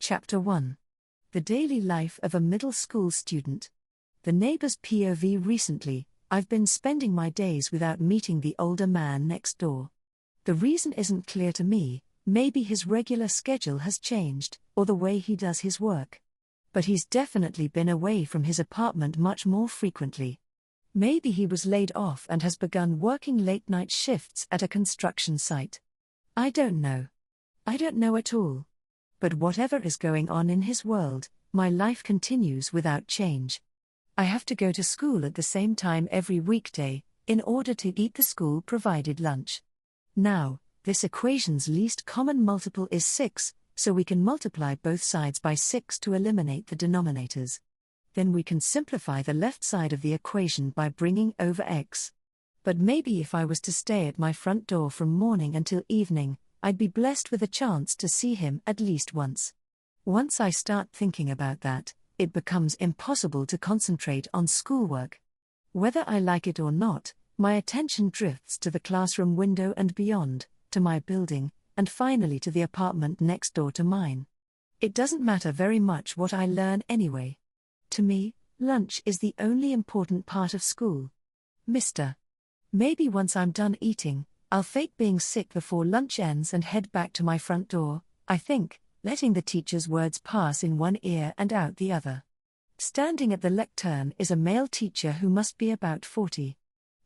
Chapter 1. The Daily Life of a Middle School Student. The neighbor's POV. Recently, I've been spending my days without meeting the older man next door. The reason isn't clear to me. Maybe his regular schedule has changed, or the way he does his work. But he's definitely been away from his apartment much more frequently. Maybe he was laid off and has begun working late-night shifts at a construction site. I don't know. I don't know at all. But whatever is going on in his world, my life continues without change. I have to go to school at the same time every weekday, in order to eat the school-provided lunch. Now, this equation's least common multiple is 6, so we can multiply both sides by 6 to eliminate the denominators. Then we can simplify the left side of the equation by bringing over x. But maybe if I was to stay at my front door from morning until evening, I'd be blessed with a chance to see him at least once. Once I start thinking about that, it becomes impossible to concentrate on schoolwork. Whether I like it or not, my attention drifts to the classroom window and beyond, to my building, and finally to the apartment next door to mine. It doesn't matter very much what I learn anyway. To me, lunch is the only important part of school. Maybe once I'm done eating, I'll fake being sick before lunch ends and head back to my front door, I think, letting the teacher's words pass in one ear and out the other. Standing at the lectern is a male teacher who must be about 40.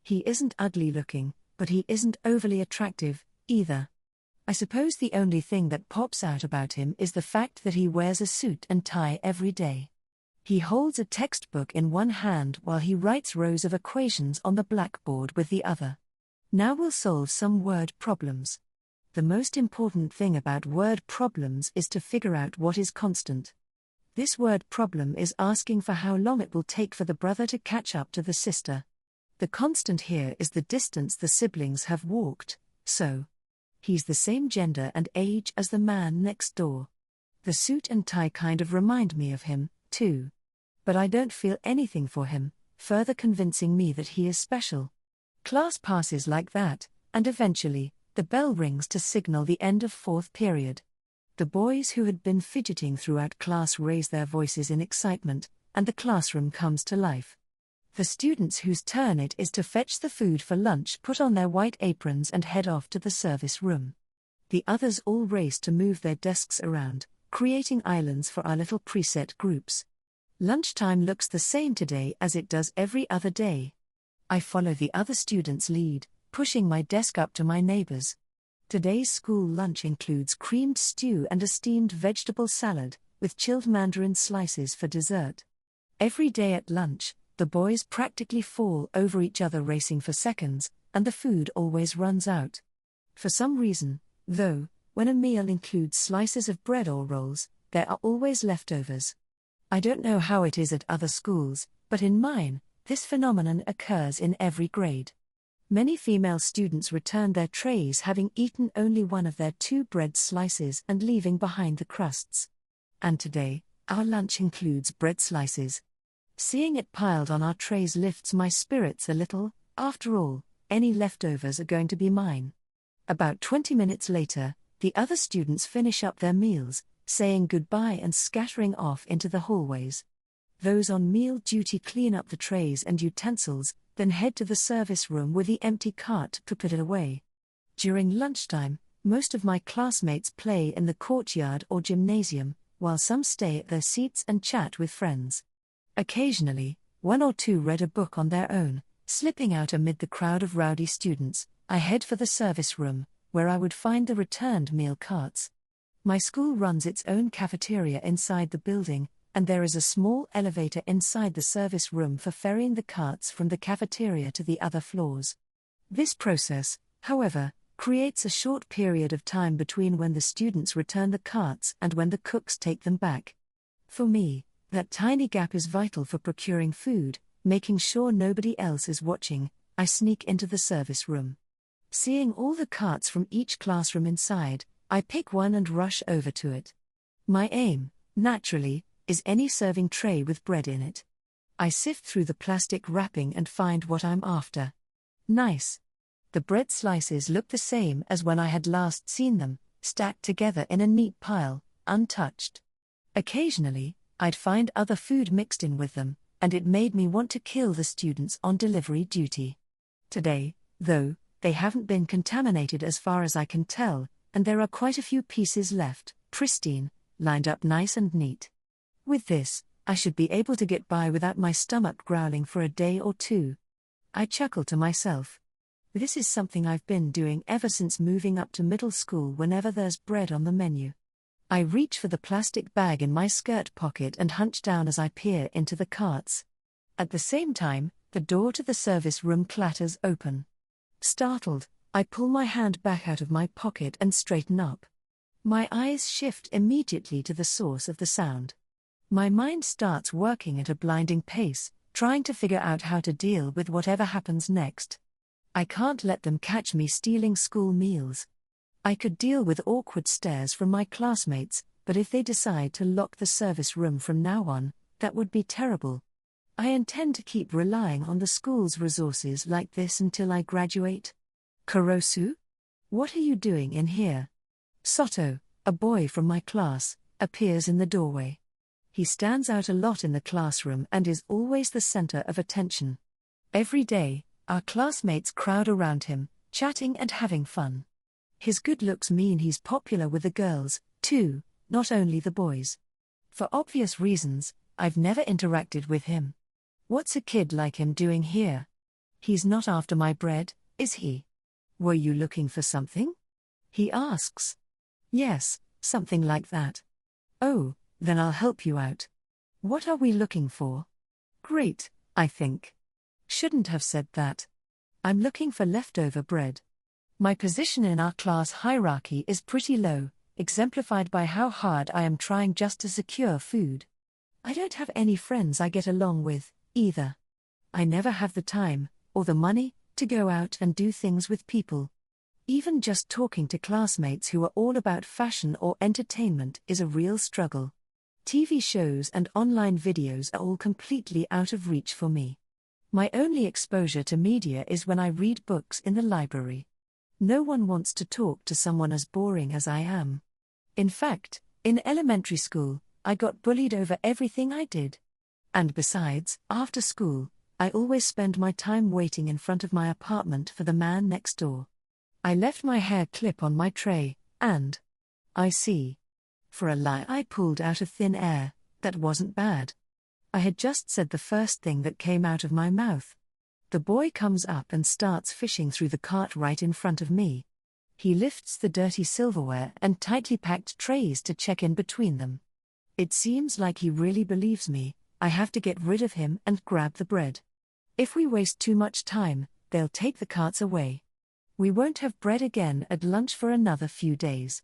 He isn't ugly looking, but he isn't overly attractive, either. I suppose the only thing that pops out about him is the fact that he wears a suit and tie every day. He holds a textbook in one hand while he writes rows of equations on the blackboard with the other. Now we'll solve some word problems. The most important thing about word problems is to figure out what is constant. This word problem is asking for how long it will take for the brother to catch up to the sister. The constant here is the distance the siblings have walked, so he's the same gender and age as the man next door. The suit and tie kind of remind me of him, too. But I don't feel anything for him, further convincing me that he is special. Class passes like that, and eventually, the bell rings to signal the end of fourth period. The boys who had been fidgeting throughout class raise their voices in excitement, and the classroom comes to life. The students whose turn it is to fetch the food for lunch put on their white aprons and head off to the service room. The others all race to move their desks around, creating islands for our little preset groups. Lunchtime looks the same today as it does every other day. I follow the other students' lead, pushing my desk up to my neighbor's. Today's school lunch includes creamed stew and a steamed vegetable salad, with chilled mandarin slices for dessert. Every day at lunch, the boys practically fall over each other racing for seconds, and the food always runs out. For some reason, though, when a meal includes slices of bread or rolls, there are always leftovers. I don't know how it is at other schools, but in mine, this phenomenon occurs in every grade. Many female students return their trays having eaten only one of their 2 bread slices and leaving behind the crusts. And today, our lunch includes bread slices. Seeing it piled on our trays lifts my spirits a little. After all, any leftovers are going to be mine. About 20 minutes later, the other students finish up their meals, saying goodbye and scattering off into the hallways. Those on meal duty clean up the trays and utensils, then head to the service room with the empty cart to put it away. During lunchtime, most of my classmates play in the courtyard or gymnasium, while some stay at their seats and chat with friends. Occasionally, 1 or 2 read a book on their own, slipping out amid the crowd of rowdy students. I head for the service room, where I would find the returned meal carts. My school runs its own cafeteria inside the building, and there is a small elevator inside the service room for ferrying the carts from the cafeteria to the other floors. This process, however, creates a short period of time between when the students return the carts and when the cooks take them back. For me, that tiny gap is vital for procuring food, making sure nobody else is watching. I sneak into the service room. Seeing all the carts from each classroom inside, I pick one and rush over to it. My aim, naturally, is any serving tray with bread in it. I sift through the plastic wrapping and find what I'm after. Nice. The bread slices look the same as when I had last seen them, stacked together in a neat pile, untouched. Occasionally, I'd find other food mixed in with them, and it made me want to kill the students on delivery duty. Today, though, they haven't been contaminated as far as I can tell, and there are quite a few pieces left, pristine, lined up nice and neat. With this, I should be able to get by without my stomach growling for a day or two. I chuckle to myself. This is something I've been doing ever since moving up to middle school whenever there's bread on the menu. I reach for the plastic bag in my skirt pocket and hunch down as I peer into the carts. At the same time, the door to the service room clatters open. Startled, I pull my hand back out of my pocket and straighten up. My eyes shift immediately to the source of the sound. My mind starts working at a blinding pace, trying to figure out how to deal with whatever happens next. I can't let them catch me stealing school meals. I could deal with awkward stares from my classmates, but if they decide to lock the service room from now on, that would be terrible. I intend to keep relying on the school's resources like this until I graduate. Kurosu? What are you doing in here? Soto, a boy from my class, appears in the doorway. He stands out a lot in the classroom and is always the center of attention. Every day, our classmates crowd around him, chatting and having fun. His good looks mean he's popular with the girls, too, not only the boys. For obvious reasons, I've never interacted with him. What's a kid like him doing here? He's not after my bread, is he? Were you looking for something? He asks. Yes, something like that. Oh, then I'll help you out. What are we looking for? Great, I think. Shouldn't have said that. I'm looking for leftover bread. My position in our class hierarchy is pretty low, exemplified by how hard I am trying just to secure food. I don't have any friends I get along with, either. I never have the time, or the money, to go out and do things with people. Even just talking to classmates who are all about fashion or entertainment is a real struggle. TV shows and online videos are all completely out of reach for me. My only exposure to media is when I read books in the library. No one wants to talk to someone as boring as I am. In fact, in elementary school, I got bullied over everything I did. And besides, after school, I always spend my time waiting in front of my apartment for the man next door. I left my hair clip on my tray, and I see. For a lie I pulled out of thin air, that wasn't bad. I had just said the first thing that came out of my mouth. The boy comes up and starts fishing through the cart right in front of me. He lifts the dirty silverware and tightly packed trays to check in between them. It seems like he really believes me. I have to get rid of him and grab the bread. If we waste too much time, they'll take the carts away. We won't have bread again at lunch for another few days.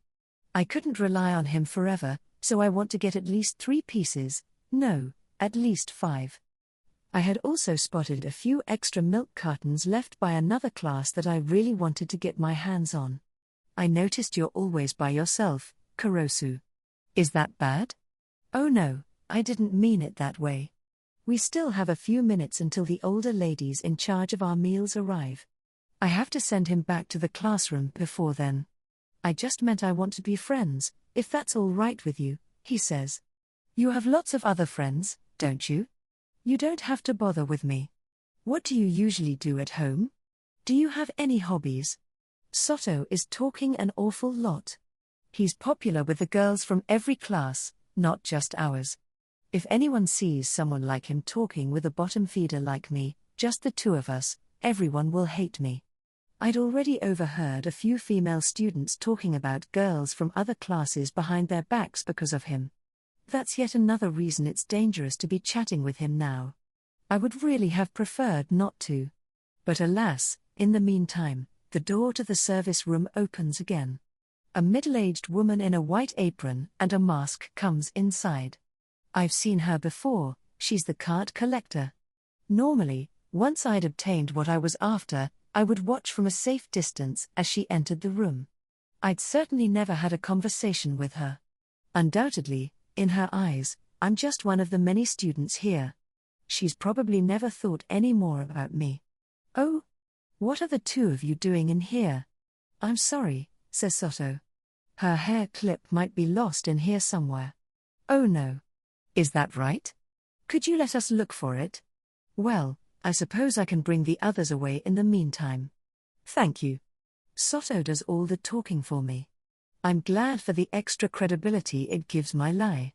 I couldn't rely on him forever, so I want to get at least 3 pieces, no, at least 5. I had also spotted a few extra milk cartons left by another class that I really wanted to get my hands on. I noticed you're always by yourself, Kurosu. Is that bad? Oh no, I didn't mean it that way. We still have a few minutes until the older ladies in charge of our meals arrive. I have to send him back to the classroom before then. I just meant I want to be friends, if that's all right with you, he says. You have lots of other friends, don't you? You don't have to bother with me. What do you usually do at home? Do you have any hobbies? Soto is talking an awful lot. He's popular with the girls from every class, not just ours. If anyone sees someone like him talking with a bottom feeder like me, just the two of us, everyone will hate me. I'd already overheard a few female students talking about girls from other classes behind their backs because of him. That's yet another reason it's dangerous to be chatting with him now. I would really have preferred not to. But alas, in the meantime, the door to the service room opens again. A middle-aged woman in a white apron and a mask comes inside. I've seen her before, she's the card collector. Normally, once I'd obtained what I was after, I would watch from a safe distance as she entered the room. I'd certainly never had a conversation with her. Undoubtedly, in her eyes, I'm just one of the many students here. She's probably never thought any more about me. Oh? What are the two of you doing in here? I'm sorry, says Soto. Her hair clip might be lost in here somewhere. Oh no. Is that right? Could you let us look for it? Well, I suppose I can bring the others away in the meantime. Thank you. Soto does all the talking for me. I'm glad for the extra credibility it gives my lie.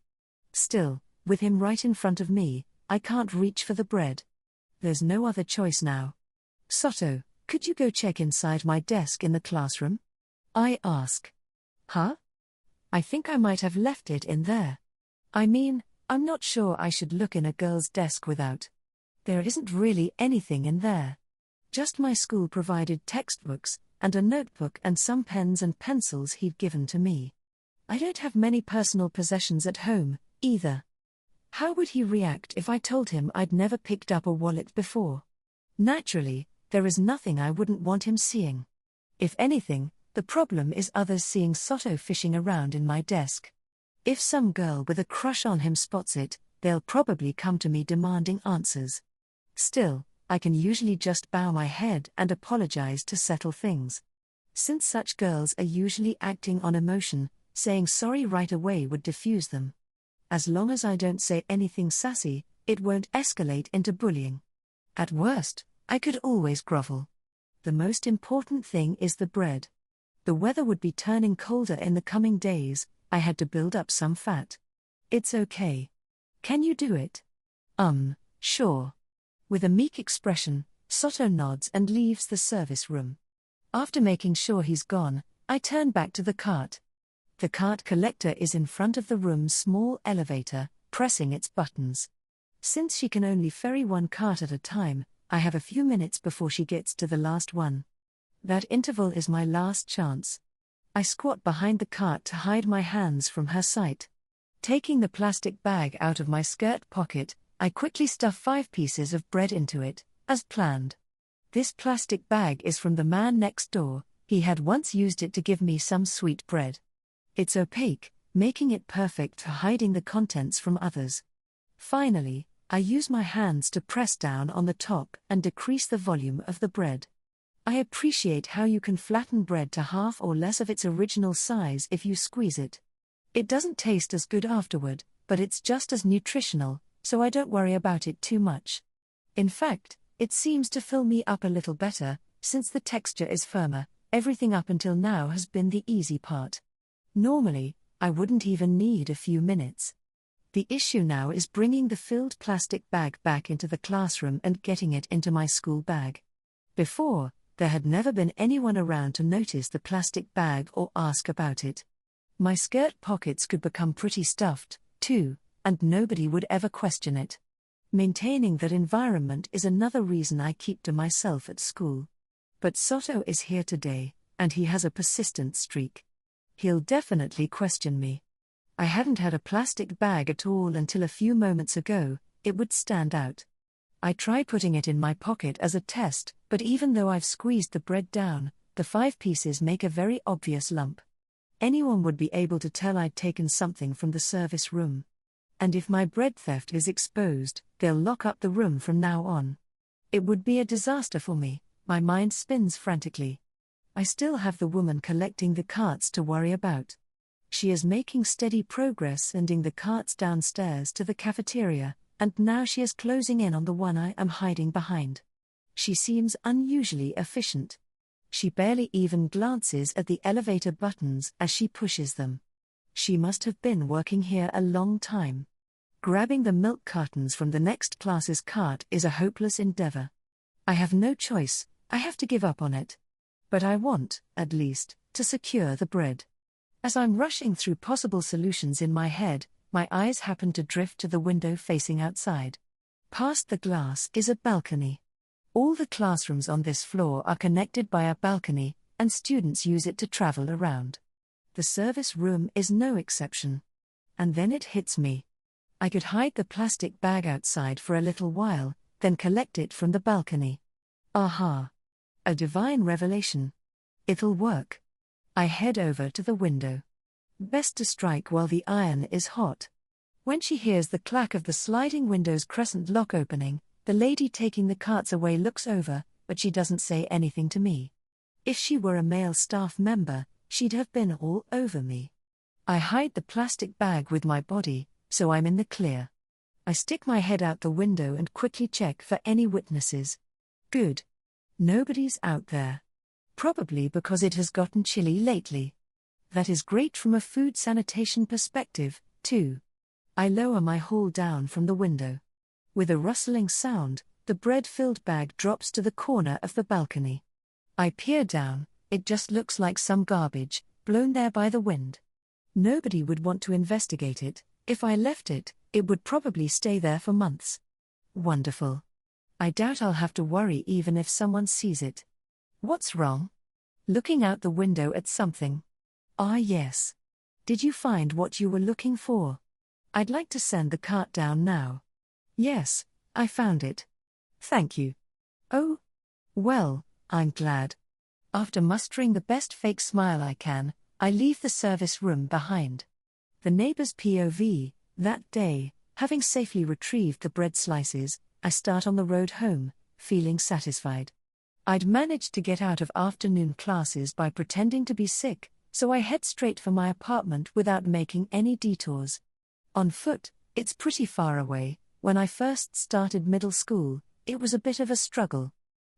Still, with him right in front of me, I can't reach for the bread. There's no other choice now. Soto, could you go check inside my desk in the classroom? I ask. Huh? I think I might have left it in there. I mean, I'm not sure I should look in a girl's desk without. There isn't really anything in there. Just my school-provided textbooks, and a notebook and some pens and pencils he'd given to me. I don't have many personal possessions at home, either. How would he react if I told him I'd never picked up a wallet before? Naturally, there is nothing I wouldn't want him seeing. If anything, the problem is others seeing Soto fishing around in my desk. If some girl with a crush on him spots it, they'll probably come to me demanding answers. Still, I can usually just bow my head and apologize to settle things. Since such girls are usually acting on emotion, saying sorry right away would diffuse them. As long as I don't say anything sassy, it won't escalate into bullying. At worst, I could always grovel. The most important thing is the bread. The weather would be turning colder in the coming days. I had to build up some fat. It's okay. Can you do it? Sure. With a meek expression, Soto nods and leaves the service room. After making sure he's gone, I turn back to the cart. The cart collector is in front of the room's small elevator, pressing its buttons. Since she can only ferry one cart at a time, I have a few minutes before she gets to the last one. That interval is my last chance. I squat behind the cart to hide my hands from her sight. Taking the plastic bag out of my skirt pocket, I quickly stuff 5 pieces of bread into it, as planned. This plastic bag is from the man next door. He had once used it to give me some sweet bread. It's opaque, making it perfect for hiding the contents from others. Finally, I use my hands to press down on the top and decrease the volume of the bread. I appreciate how you can flatten bread to half or less of its original size if you squeeze it. It doesn't taste as good afterward, but it's just as nutritional, so I don't worry about it too much. In fact, it seems to fill me up a little better, since the texture is firmer. Everything up until now has been the easy part. Normally, I wouldn't even need a few minutes. The issue now is bringing the filled plastic bag back into the classroom and getting it into my school bag. Before, there had never been anyone around to notice the plastic bag or ask about it. My skirt pockets could become pretty stuffed, too, and nobody would ever question it. Maintaining that environment is another reason I keep to myself at school. But Soto is here today, and he has a persistent streak. He'll definitely question me. I hadn't had a plastic bag at all until a few moments ago. It would stand out. I tried putting it in my pocket as a test, but even though I've squeezed the bread down, the 5 pieces make a very obvious lump. Anyone would be able to tell I'd taken something from the service room. And if my bread theft is exposed, they'll lock up the room from now on. It would be a disaster for me. My mind spins frantically. I still have the woman collecting the carts to worry about. She is making steady progress sending the carts downstairs to the cafeteria, and now she is closing in on the one I am hiding behind. She seems unusually efficient. She barely even glances at the elevator buttons as she pushes them. She must have been working here a long time. Grabbing the milk cartons from the next class's cart is a hopeless endeavor. I have no choice, I have to give up on it. But I want, at least, to secure the bread. As I'm rushing through possible solutions in my head, my eyes happen to drift to the window facing outside. Past the glass is a balcony. All the classrooms on this floor are connected by a balcony, and students use it to travel around. The service room is no exception. And then it hits me. I could hide the plastic bag outside for a little while, then collect it from the balcony. Aha! A divine revelation. It'll work. I head over to the window. Best to strike while the iron is hot. When she hears the clack of the sliding window's crescent lock opening, the lady taking the carts away looks over, but she doesn't say anything to me. If she were a male staff member, she'd have been all over me. I hide the plastic bag with my body, so I'm in the clear. I stick my head out the window and quickly check for any witnesses. Good. Nobody's out there. Probably because it has gotten chilly lately. That is great from a food sanitation perspective, too. I lower my haul down from the window. With a rustling sound, the bread-filled bag drops to the corner of the balcony. I peer down. It just looks like some garbage, blown there by the wind. Nobody would want to investigate it. If I left it, it would probably stay there for months. Wonderful. I doubt I'll have to worry even if someone sees it. What's wrong? Looking out the window at something. Ah, yes. Did you find what you were looking for? I'd like to send the cart down now. Yes, I found it. Thank you. Oh? Well, I'm glad. After mustering the best fake smile I can, I leave the service room behind. The neighbor's POV, that day, having safely retrieved the bread slices, I start on the road home, feeling satisfied. I'd managed to get out of afternoon classes by pretending to be sick, so I head straight for my apartment without making any detours. On foot, it's pretty far away. When I first started middle school, it was a bit of a struggle.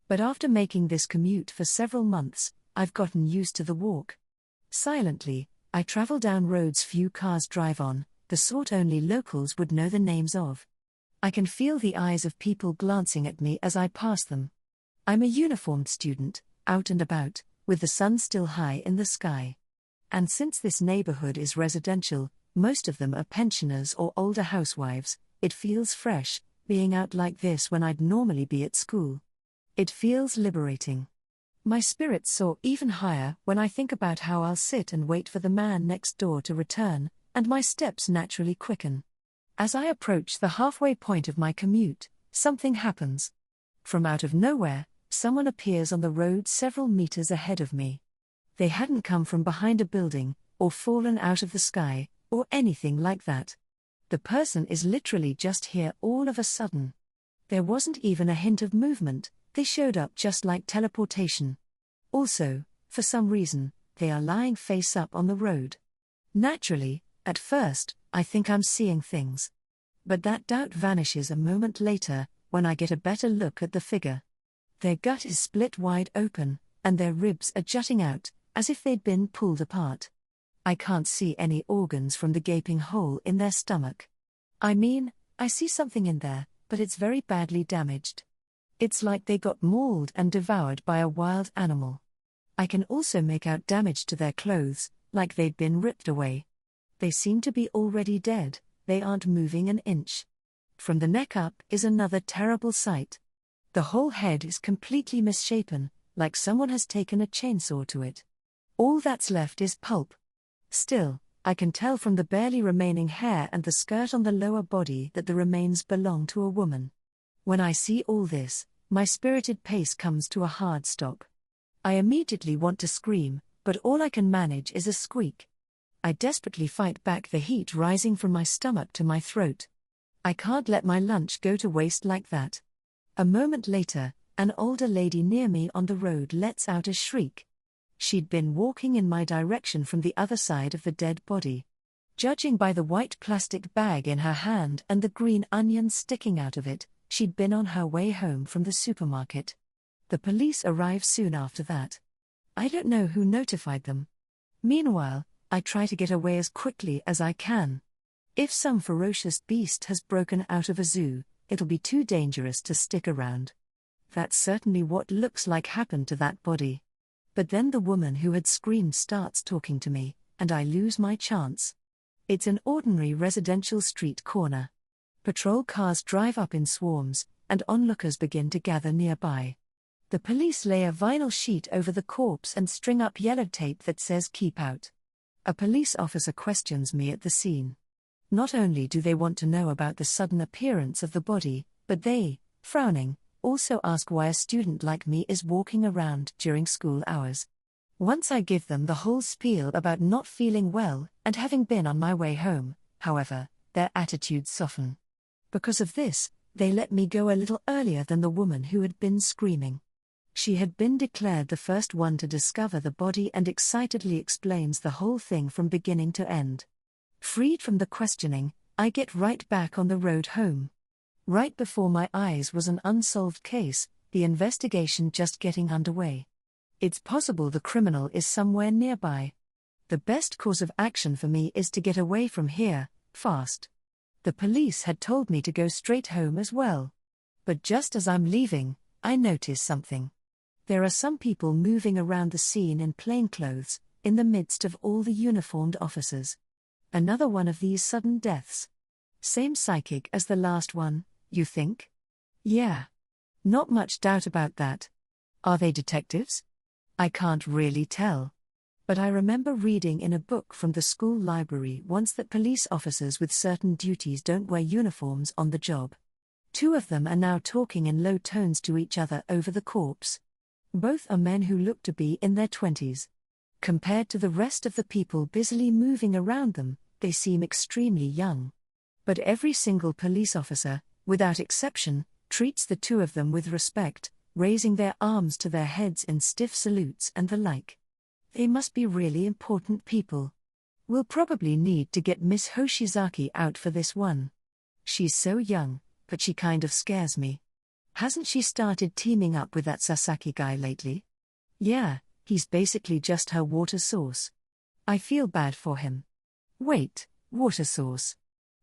But after making this commute for several months, I've gotten used to the walk. Silently, I travel down roads few cars drive on, the sort only locals would know the names of. I can feel the eyes of people glancing at me as I pass them. I'm a uniformed student, out and about, with the sun still high in the sky. And since this neighborhood is residential, most of them are pensioners or older housewives, it feels fresh, being out like this when I'd normally be at school. It feels liberating. My spirits soar even higher when I think about how I'll sit and wait for the man next door to return, and my steps naturally quicken. As I approach the halfway point of my commute, something happens. From out of nowhere, someone appears on the road several meters ahead of me. They hadn't come from behind a building, or fallen out of the sky, or anything like that. The person is literally just here all of a sudden. There wasn't even a hint of movement, they showed up just like teleportation. Also, for some reason, they are lying face up on the road. Naturally, at first, I think I'm seeing things. But that doubt vanishes a moment later, when I get a better look at the figure. Their gut is split wide open, and their ribs are jutting out, as if they'd been pulled apart. I can't see any organs from the gaping hole in their stomach. I mean, I see something in there, but it's very badly damaged. It's like they got mauled and devoured by a wild animal. I can also make out damage to their clothes, like they'd been ripped away. They seem to be already dead, they aren't moving an inch. From the neck up is another terrible sight. The whole head is completely misshapen, like someone has taken a chainsaw to it. All that's left is pulp. Still, I can tell from the barely remaining hair and the skirt on the lower body that the remains belong to a woman. When I see all this, my spirited pace comes to a hard stop. I immediately want to scream, but all I can manage is a squeak. I desperately fight back the heat rising from my stomach to my throat. I can't let my lunch go to waste like that. A moment later, an older lady near me on the road lets out a shriek. She'd been walking in my direction from the other side of the dead body. Judging by the white plastic bag in her hand and the green onions sticking out of it, she'd been on her way home from the supermarket. The police arrive soon after that. I don't know who notified them. Meanwhile, I try to get away as quickly as I can. If some ferocious beast has broken out of a zoo, it'll be too dangerous to stick around. That's certainly what looks like happened to that body. But then the woman who had screamed starts talking to me, and I lose my chance. It's an ordinary residential street corner. Patrol cars drive up in swarms, and onlookers begin to gather nearby. The police lay a vinyl sheet over the corpse and string up yellow tape that says "Keep out." A police officer questions me at the scene. Not only do they want to know about the sudden appearance of the body, but they, frowning, also ask why a student like me is walking around during school hours. Once I give them the whole spiel about not feeling well and having been on my way home, however, their attitudes soften. Because of this, they let me go a little earlier than the woman who had been screaming. She had been declared the first one to discover the body and excitedly explains the whole thing from beginning to end. Freed from the questioning, I get right back on the road home. Right before my eyes was an unsolved case, the investigation just getting underway. It's possible the criminal is somewhere nearby. The best course of action for me is to get away from here, fast. The police had told me to go straight home as well. But just as I'm leaving, I notice something. There are some people moving around the scene in plain clothes, in the midst of all the uniformed officers. Another one of these sudden deaths. Same psychic as the last one, you think? Yeah. Not much doubt about that. Are they detectives? I can't really tell. But I remember reading in a book from the school library once that police officers with certain duties don't wear uniforms on the job. Two of them are now talking in low tones to each other over the corpse. Both are men who look to be in their 20s. Compared to the rest of the people busily moving around them, they seem extremely young. But every single police officer, without exception, treats the two of them with respect, raising their arms to their heads in stiff salutes and the like. They must be really important people. We'll probably need to get Miss Hoshizaki out for this one. She's so young, but she kind of scares me. Hasn't she started teaming up with that Sasaki guy lately? Yeah, he's basically just her water source. I feel bad for him. Wait, water source.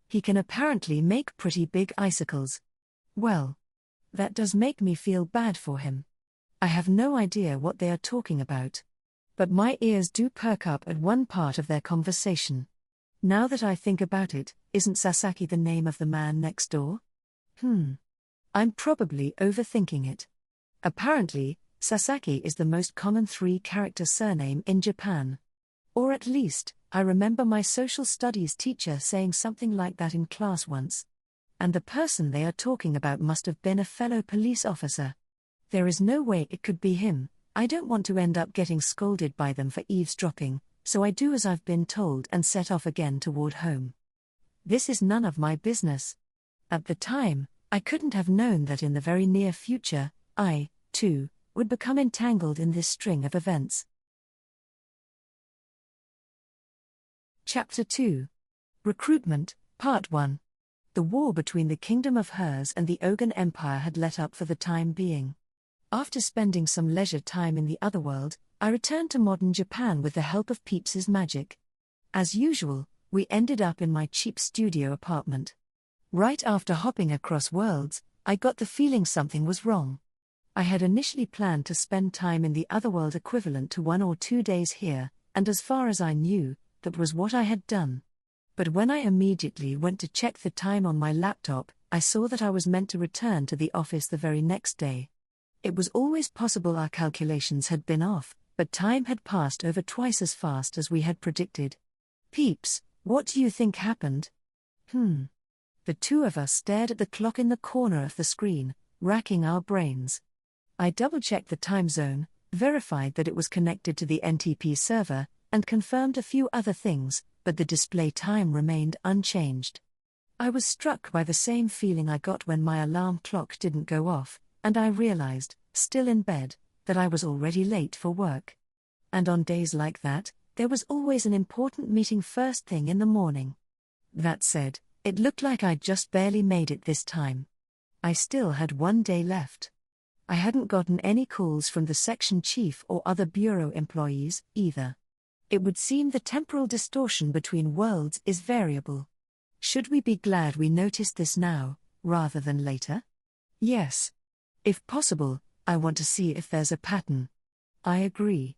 He can apparently make pretty big icicles. Well, that does make me feel bad for him. I have no idea what they are talking about. But my ears do perk up at one part of their conversation. Now that I think about it, isn't Sasaki the name of the man next door? I'm probably overthinking it. Apparently, Sasaki is the most common 3-character surname in Japan. Or at least, I remember my social studies teacher saying something like that in class once. And the person they are talking about must have been a fellow police officer. There is no way it could be him. I don't want to end up getting scolded by them for eavesdropping, so I do as I've been told and set off again toward home. This is none of my business. At the time, I couldn't have known that in the very near future, I, too, would become entangled in this string of events. Chapter 2. Recruitment, Part 1. The war between the Kingdom of Hers and the Ogan Empire had let up for the time being. After spending some leisure time in the otherworld, I returned to modern Japan with the help of Peeps's magic. As usual, we ended up in my cheap studio apartment. Right after hopping across worlds, I got the feeling something was wrong. I had initially planned to spend time in the otherworld equivalent to 1 or 2 days here, and as far as I knew, that was what I had done. But when I immediately went to check the time on my laptop, I saw that I was meant to return to the office the very next day. It was always possible our calculations had been off, but time had passed over twice as fast as we had predicted. Peeps, what do you think happened? The two of us stared at the clock in the corner of the screen, racking our brains. I double-checked the time zone, verified that it was connected to the NTP server, and confirmed a few other things, but the display time remained unchanged. I was struck by the same feeling I got when my alarm clock didn't go off, and I realized, still in bed, that I was already late for work. And on days like that, there was always an important meeting first thing in the morning. That said, it looked like I'd just barely made it this time. I still had 1 day left. I hadn't gotten any calls from the section chief or other bureau employees, either. It would seem the temporal distortion between worlds is variable. Should we be glad we noticed this now, rather than later? Yes. If possible, I want to see if there's a pattern. I agree.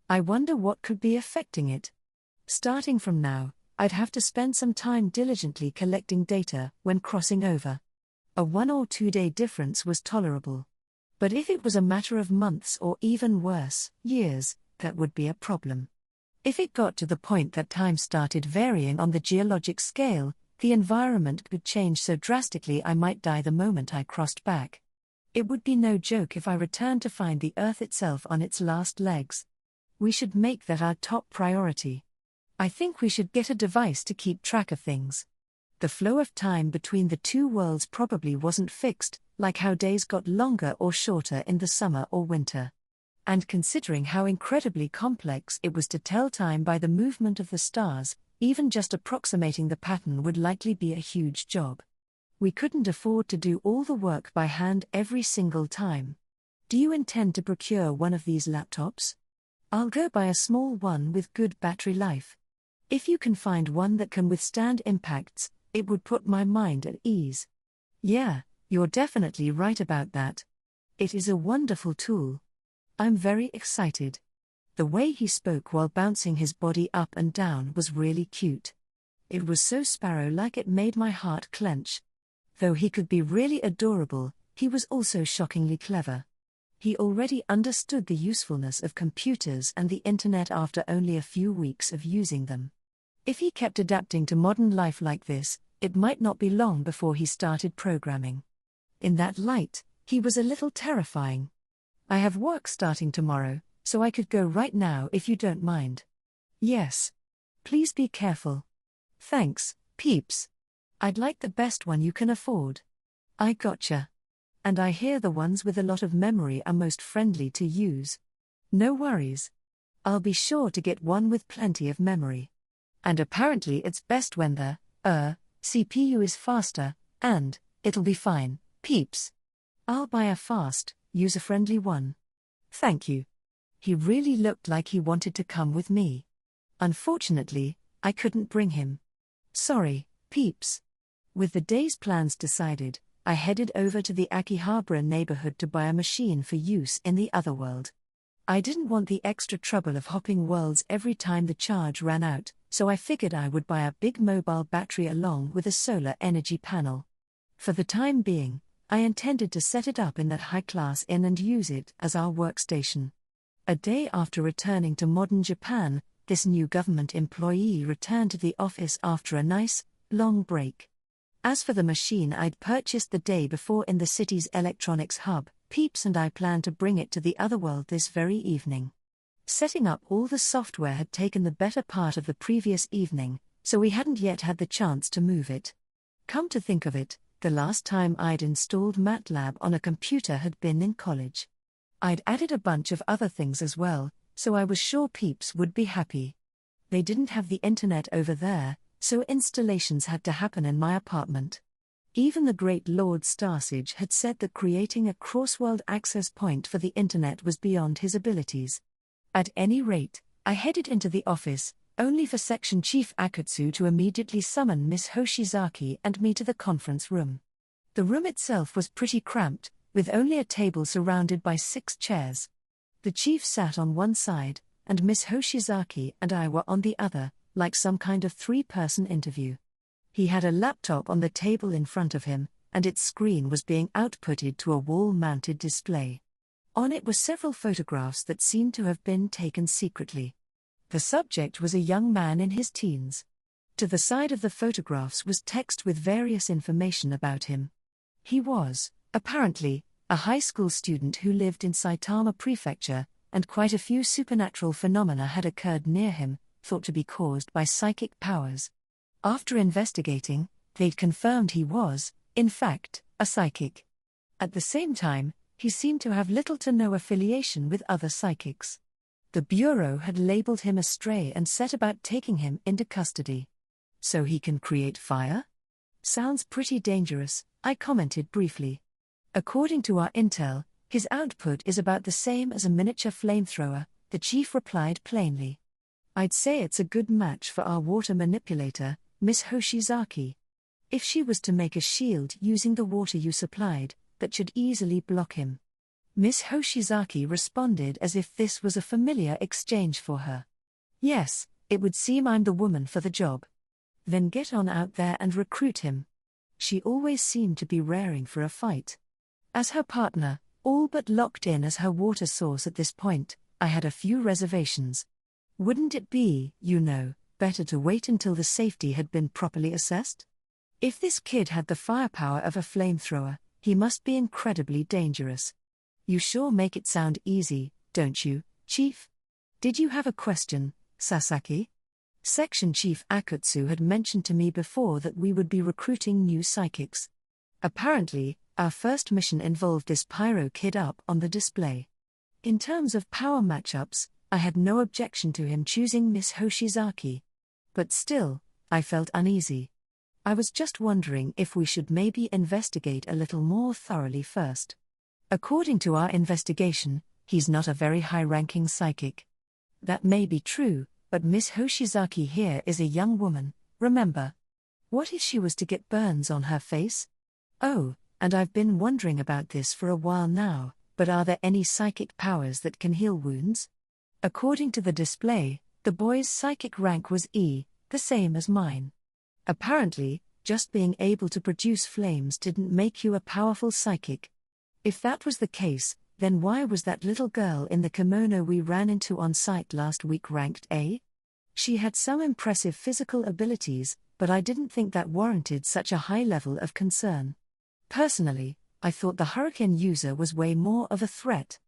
I wonder what could be affecting it. Starting from now, I'd have to spend some time diligently collecting data when crossing over. A 1 or 2 day difference was tolerable. But if it was a matter of months or even worse, years, that would be a problem. If it got to the point that time started varying on the geologic scale, the environment could change so drastically I might die the moment I crossed back. It would be no joke if I returned to find the Earth itself on its last legs. We should make that our top priority. I think we should get a device to keep track of things. The flow of time between the two worlds probably wasn't fixed, like how days got longer or shorter in the summer or winter. And considering how incredibly complex it was to tell time by the movement of the stars, Even just approximating the pattern would likely be a huge job. We couldn't afford to do all the work by hand every single time. Do you intend to procure one of these laptops? I'll go buy a small one with good battery life. If you can find one that can withstand impacts, it would put my mind at ease. Yeah, you're definitely right about that. It is a wonderful tool. I'm very excited. The way he spoke while bouncing his body up and down was really cute. It was so sparrow-like it made my heart clench. Though he could be really adorable, he was also shockingly clever. He already understood the usefulness of computers and the internet after only a few weeks of using them. If he kept adapting to modern life like this, it might not be long before he started programming. In that light, he was a little terrifying. I have work starting tomorrow, so I could go right now if you don't mind. Yes. Please be careful. Thanks, Peeps. I'd like the best one you can afford. I gotcha. And I hear the ones with a lot of memory are most friendly to use. No worries. I'll be sure to get one with plenty of memory. And apparently it's best when the CPU is faster, and it'll be fine, Peeps. I'll buy a fast, user-friendly one. Thank you. He really looked like he wanted to come with me. Unfortunately, I couldn't bring him. Sorry, Peeps. With the day's plans decided, I headed over to the Akihabara neighborhood to buy a machine for use in the otherworld. I didn't want the extra trouble of hopping worlds every time the charge ran out, so I figured I would buy a big mobile battery along with a solar energy panel. For the time being, I intended to set it up in that high-class inn and use it as our workstation. A day after returning to modern Japan, this new government employee returned to the office after a nice, long break. As for the machine I'd purchased the day before in the city's electronics hub, Peeps and I planned to bring it to the otherworld this very evening. Setting up all the software had taken the better part of the previous evening, so we hadn't yet had the chance to move it. Come to think of it, the last time I'd installed MATLAB on a computer had been in college. I'd added a bunch of other things as well, so I was sure Peeps would be happy. They didn't have the internet over there, so installations had to happen in my apartment. Even the great Lord Starsage had said that creating a cross-world access point for the internet was beyond his abilities. At any rate, I headed into the office, only for Section Chief Akutsu to immediately summon Miss Hoshizaki and me to the conference room. The room itself was pretty cramped, with only a table surrounded by 6 chairs. The chief sat on one side, and Miss Hoshizaki and I were on the other, like some kind of 3-person interview. He had a laptop on the table in front of him, and its screen was being outputted to a wall-mounted display. On it were several photographs that seemed to have been taken secretly. The subject was a young man in his teens. To the side of the photographs was text with various information about him. He was, apparently, a high school student who lived in Saitama Prefecture, and quite a few supernatural phenomena had occurred near him, thought to be caused by psychic powers. After investigating, they'd confirmed he was, in fact, a psychic. At the same time, he seemed to have little to no affiliation with other psychics. The Bureau had labeled him a stray and set about taking him into custody. So he can create fire? Sounds pretty dangerous, I commented briefly. According to our intel, his output is about the same as a miniature flamethrower, the chief replied plainly. I'd say it's a good match for our water manipulator, Miss Hoshizaki. If she was to make a shield using the water you supplied, that should easily block him. Miss Hoshizaki responded as if this was a familiar exchange for her. Yes, it would seem I'm the woman for the job. Then get on out there and recruit him. She always seemed to be raring for a fight. As her partner, all but locked in as her water source at this point, I had a few reservations. Wouldn't it be, better to wait until the safety had been properly assessed? If this kid had the firepower of a flamethrower, he must be incredibly dangerous. You sure make it sound easy, don't you, Chief? Did you have a question, Sasaki? Section Chief Akutsu had mentioned to me before that we would be recruiting new psychics. Apparently, our first mission involved this pyro kid up on the display. In terms of power matchups, I had no objection to him choosing Miss Hoshizaki. But still, I felt uneasy. I was just wondering if we should maybe investigate a little more thoroughly first. According to our investigation, he's not a very high-ranking psychic. That may be true, but Miss Hoshizaki here is a young woman, remember? What if she was to get burns on her face? Oh, and I've been wondering about this for a while now, but are there any psychic powers that can heal wounds? According to the display, the boy's psychic rank was E, the same as mine. Apparently, just being able to produce flames didn't make you a powerful psychic. If that was the case, then why was that little girl in the kimono we ran into on site last week ranked A? She had some impressive physical abilities, but I didn't think that warranted such a high level of concern. Personally, I thought the hurricane user was way more of a threat.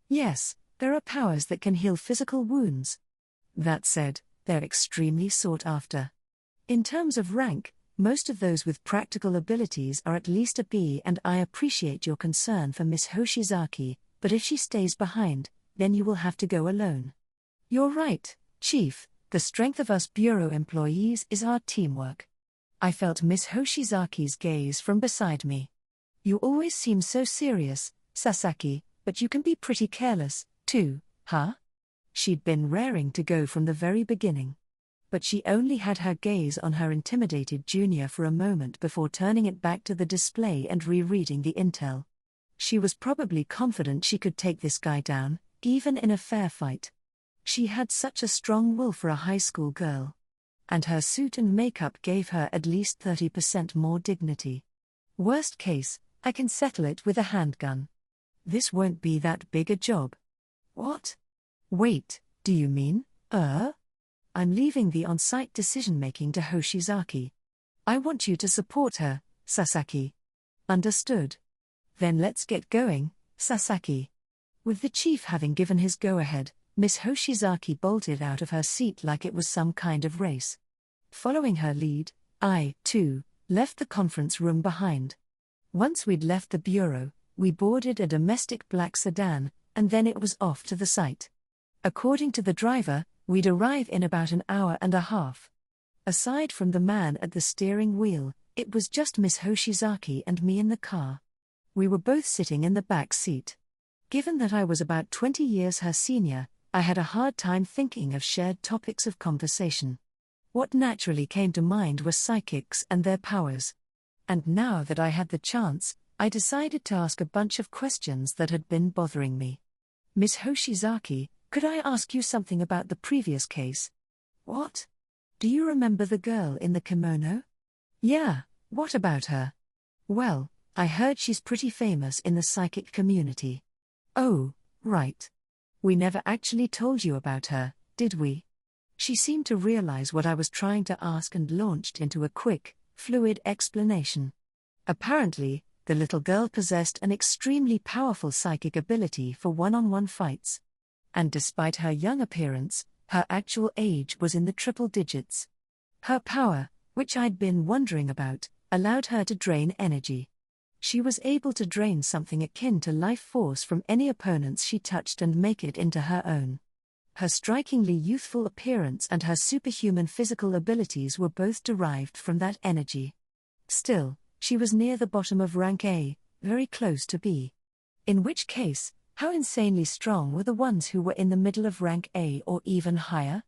Yes, there are powers that can heal physical wounds. That said, they're extremely sought after. In terms of rank, most of those with practical abilities are at least a B, and I appreciate your concern for Miss Hoshizaki, but if she stays behind, then you will have to go alone. You're right, Chief, the strength of us Bureau employees is our teamwork. I felt Miss Hoshizaki's gaze from beside me. You always seem so serious, Sasaki, but you can be pretty careless, too, huh? She'd been raring to go from the very beginning. But she only had her gaze on her intimidated junior for a moment before turning it back to the display and rereading the intel. She was probably confident she could take this guy down, even in a fair fight. She had such a strong will for a high school girl. And her suit and makeup gave her at least 30% more dignity. Worst case, I can settle it with a handgun. This won't be that big a job. What? Wait, do you mean, I'm leaving the on-site decision-making to Hoshizaki. I want you to support her, Sasaki. Understood. Then let's get going, Sasaki. With the chief having given his go-ahead, Miss Hoshizaki bolted out of her seat like it was some kind of race. Following her lead, I, too, left the conference room behind. Once we'd left the bureau, we boarded a domestic black sedan, and then it was off to the site. According to the driver, we'd arrive in about an hour and a half. Aside from the man at the steering wheel, it was just Miss Hoshizaki and me in the car. We were both sitting in the back seat. Given that I was about 20 years her senior, I had a hard time thinking of shared topics of conversation. What naturally came to mind were psychics and their powers. And now that I had the chance, I decided to ask a bunch of questions that had been bothering me. Miss Hoshizaki, could I ask you something about the previous case? What? Do you remember the girl in the kimono? Yeah, what about her? Well, I heard she's pretty famous in the psychic community. Oh, right. We never actually told you about her, did we? She seemed to realize what I was trying to ask and launched into a quick, fluid explanation. Apparently, the little girl possessed an extremely powerful psychic ability for one-on-one fights. And despite her young appearance, her actual age was in the triple digits. Her power, which I'd been wondering about, allowed her to drain energy. She was able to drain something akin to life force from any opponents she touched and make it into her own. Her strikingly youthful appearance and her superhuman physical abilities were both derived from that energy. Still, she was near the bottom of rank A, very close to B. In which case, how insanely strong were the ones who were in the middle of rank A or even higher?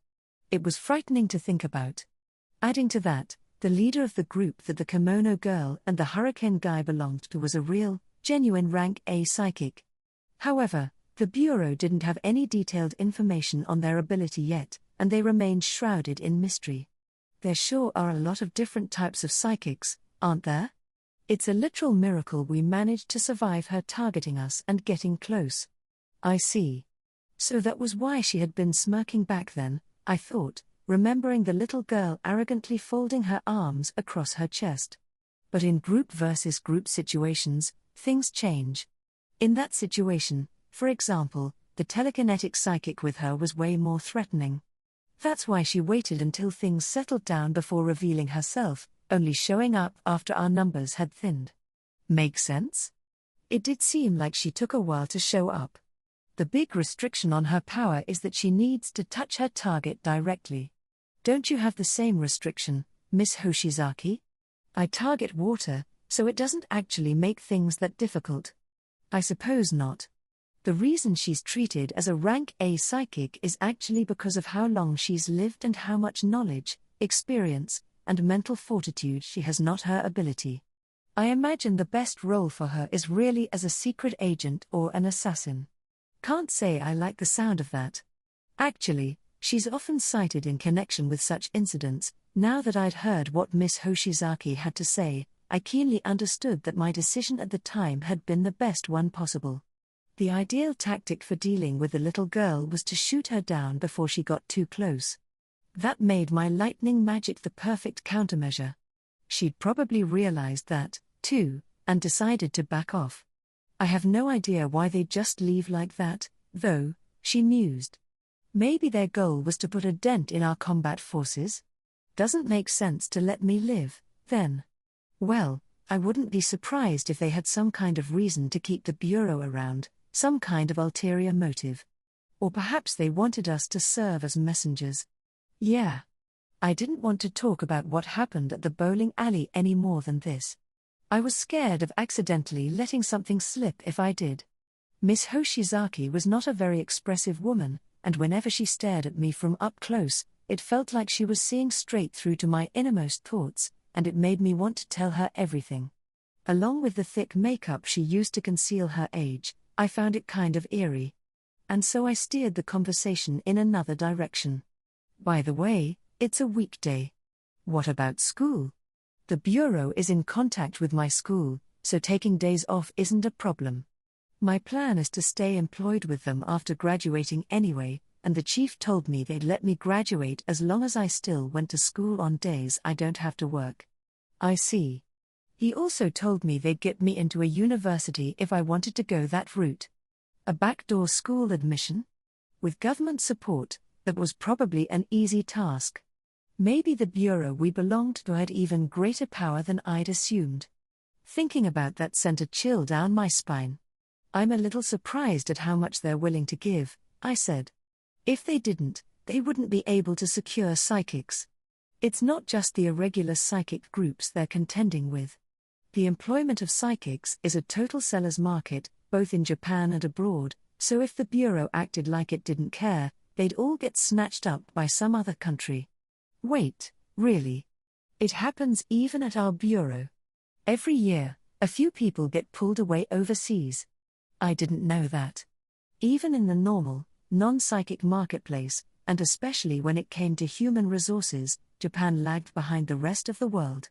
It was frightening to think about. Adding to that, the leader of the group that the kimono girl and the hurricane guy belonged to was a real, genuine rank A psychic. However, the Bureau didn't have any detailed information on their ability yet, and they remained shrouded in mystery. There sure are a lot of different types of psychics, aren't there? It's a literal miracle we managed to survive her targeting us and getting close. I see. So that was why she had been smirking back then, I thought, remembering the little girl arrogantly folding her arms across her chest. But in group versus group situations, things change. In that situation, for example, the telekinetic psychic with her was way more threatening. That's why she waited until things settled down before revealing herself, only showing up after our numbers had thinned. Make sense? It did seem like she took a while to show up. The big restriction on her power is that she needs to touch her target directly. Don't you have the same restriction, Miss Hoshizaki? I target water, so it doesn't actually make things that difficult. I suppose not. The reason she's treated as a rank A psychic is actually because of how long she's lived and how much knowledge, experience, and mental fortitude she has, not her ability. I imagine the best role for her is really as a secret agent or an assassin. Can't say I like the sound of that. Actually, she's often cited in connection with such incidents. Now that I'd heard what Miss Hoshizaki had to say, I keenly understood that my decision at the time had been the best one possible. The ideal tactic for dealing with the little girl was to shoot her down before she got too close. That made my lightning magic the perfect countermeasure. She'd probably realized that, too, and decided to back off. I have no idea why they'd just leave like that, though, she mused. Maybe their goal was to put a dent in our combat forces? Doesn't make sense to let me live, then. Well, I wouldn't be surprised if they had some kind of reason to keep the Bureau around, some kind of ulterior motive. Or perhaps they wanted us to serve as messengers. Yeah. I didn't want to talk about what happened at the bowling alley any more than this. I was scared of accidentally letting something slip if I did. Miss Hoshizaki was not a very expressive woman, and whenever she stared at me from up close, it felt like she was seeing straight through to my innermost thoughts, and it made me want to tell her everything. Along with the thick makeup she used to conceal her age, I found it kind of eerie. And so I steered the conversation in another direction. By the way, it's a weekday. What about school? The Bureau is in contact with my school, so taking days off isn't a problem. My plan is to stay employed with them after graduating anyway, and the chief told me they'd let me graduate as long as I still went to school on days I don't have to work. I see. He also told me they'd get me into a university if I wanted to go that route. A backdoor school admission? With government support, that was probably an easy task. Maybe the Bureau we belonged to had even greater power than I'd assumed. Thinking about that sent a chill down my spine. I'm a little surprised at how much they're willing to give, I said. If they didn't, they wouldn't be able to secure psychics. It's not just the irregular psychic groups they're contending with. The employment of psychics is a total seller's market, both in Japan and abroad, so if the Bureau acted like it didn't care, they'd all get snatched up by some other country. Wait, really? It happens even at our Bureau. Every year, a few people get pulled away overseas. I didn't know that. Even in the normal, non-psychic marketplace, and especially when it came to human resources, Japan lagged behind the rest of the world.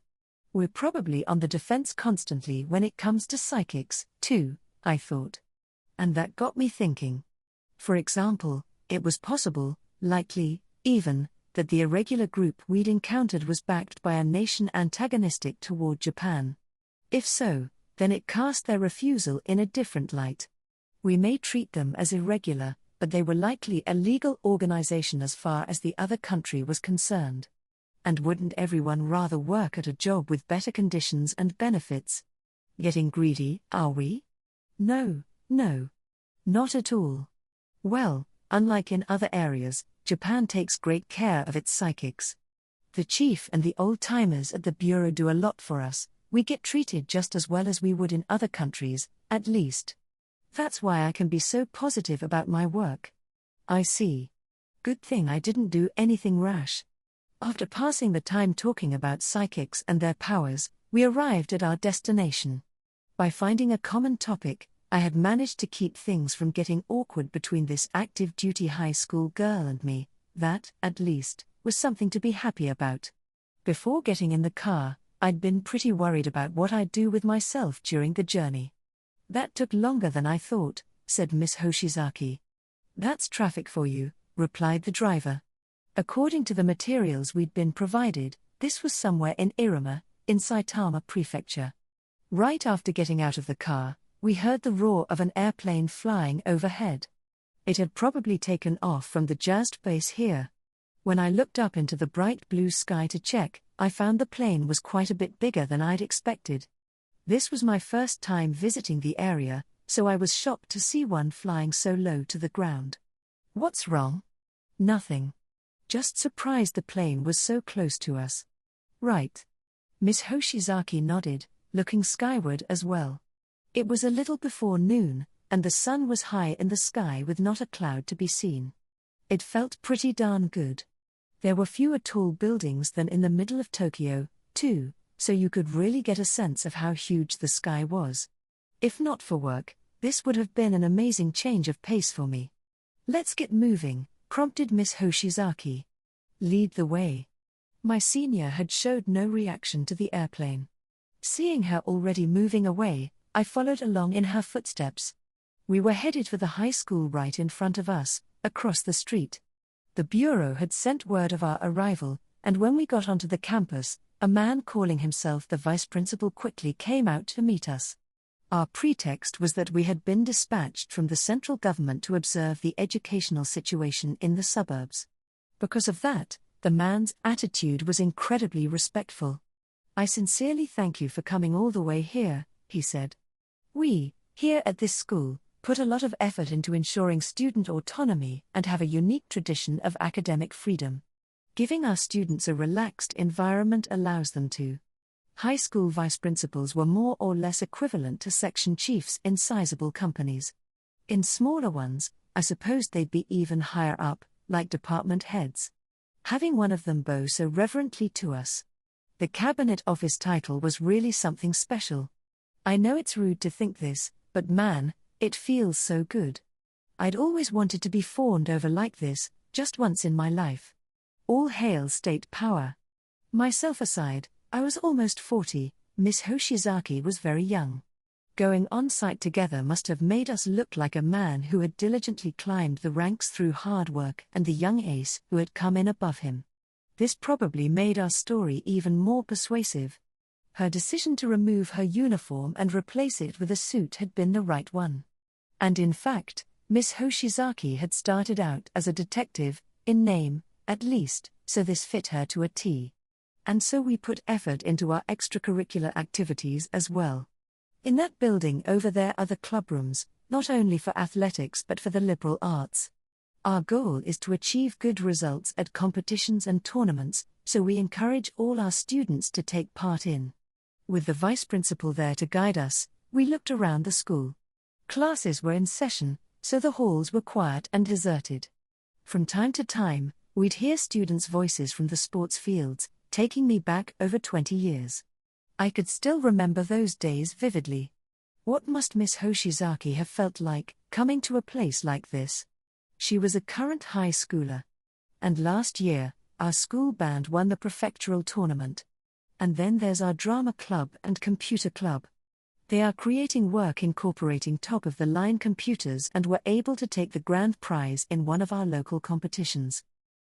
We're probably on the defense constantly when it comes to psychics, too, I thought. And that got me thinking. For example, it was possible, likely, even, that the irregular group we'd encountered was backed by a nation antagonistic toward Japan. If so, then it cast their refusal in a different light. We may treat them as irregular, but they were likely a legal organization as far as the other country was concerned. And wouldn't everyone rather work at a job with better conditions and benefits? Getting greedy, are we? No, not at all. Well, unlike in other areas, Japan takes great care of its psychics. The chief and the old-timers at the Bureau do a lot for us. We get treated just as well as we would in other countries, at least. That's why I can be so positive about my work. I see. Good thing I didn't do anything rash. After passing the time talking about psychics and their powers, we arrived at our destination. By finding a common topic, I had managed to keep things from getting awkward between this active duty high school girl and me. That, at least, was something to be happy about. Before getting in the car, I'd been pretty worried about what I'd do with myself during the journey. That took longer than I thought, said Miss Hoshizaki. That's traffic for you, replied the driver. According to the materials we'd been provided, this was somewhere in Iruma, in Saitama Prefecture. Right after getting out of the car, we heard the roar of an airplane flying overhead. It had probably taken off from the just base here. When I looked up into the bright blue sky to check, I found the plane was quite a bit bigger than I'd expected. This was my first time visiting the area, so I was shocked to see one flying so low to the ground. What's wrong? Nothing. just surprised the plane was so close to us. Right. Miss Hoshizaki nodded, looking skyward as well. It was a little before noon, and the sun was high in the sky with not a cloud to be seen. It felt pretty darn good. There were fewer tall buildings than in the middle of Tokyo, too, so you could really get a sense of how huge the sky was. If not for work, this would have been an amazing change of pace for me. Let's get moving, prompted Miss Hoshizaki. Lead the way. My senior had showed no reaction to the airplane. Seeing her already moving away, I followed along in her footsteps. We were headed for the high school right in front of us, across the street. The bureau had sent word of our arrival, and when we got onto the campus, a man calling himself the vice principal quickly came out to meet us. Our pretext was that we had been dispatched from the central government to observe the educational situation in the suburbs. Because of that, the man's attitude was incredibly respectful. "I sincerely thank you for coming all the way here," he said. "We, here at this school, put a lot of effort into ensuring student autonomy and have a unique tradition of academic freedom. Giving our students a relaxed environment allows them to." High school vice principals were more or less equivalent to section chiefs in sizable companies. In smaller ones, I supposed they'd be even higher up, like department heads. Having one of them bow so reverently to us. The cabinet office title was really something special. I know it's rude to think this, but man, it feels so good. I'd always wanted to be fawned over like this, just once in my life. All hail state power. Myself aside, I was almost 40, Miss Hoshizaki was very young. Going on site together must have made us look like a man who had diligently climbed the ranks through hard work and the young ace who had come in above him. This probably made our story even more persuasive. Her decision to remove her uniform and replace it with a suit had been the right one. And in fact, Miss Hoshizaki had started out as a detective, in name, at least, so this fit her to a T. And so we put effort into our extracurricular activities as well. In that building over there are the clubrooms, not only for athletics but for the liberal arts. Our goal is to achieve good results at competitions and tournaments, so we encourage all our students to take part in. With the vice principal there to guide us, we looked around the school. Classes were in session, so the halls were quiet and deserted. From time to time, we'd hear students' voices from the sports fields, taking me back over 20 years. I could still remember those days vividly. What must Miss Hoshizaki have felt like, coming to a place like this? She was a current high schooler. And last year, our school band won the prefectural tournament. And then there's our drama club and computer club. They are creating work incorporating top-of-the-line computers and were able to take the grand prize in one of our local competitions.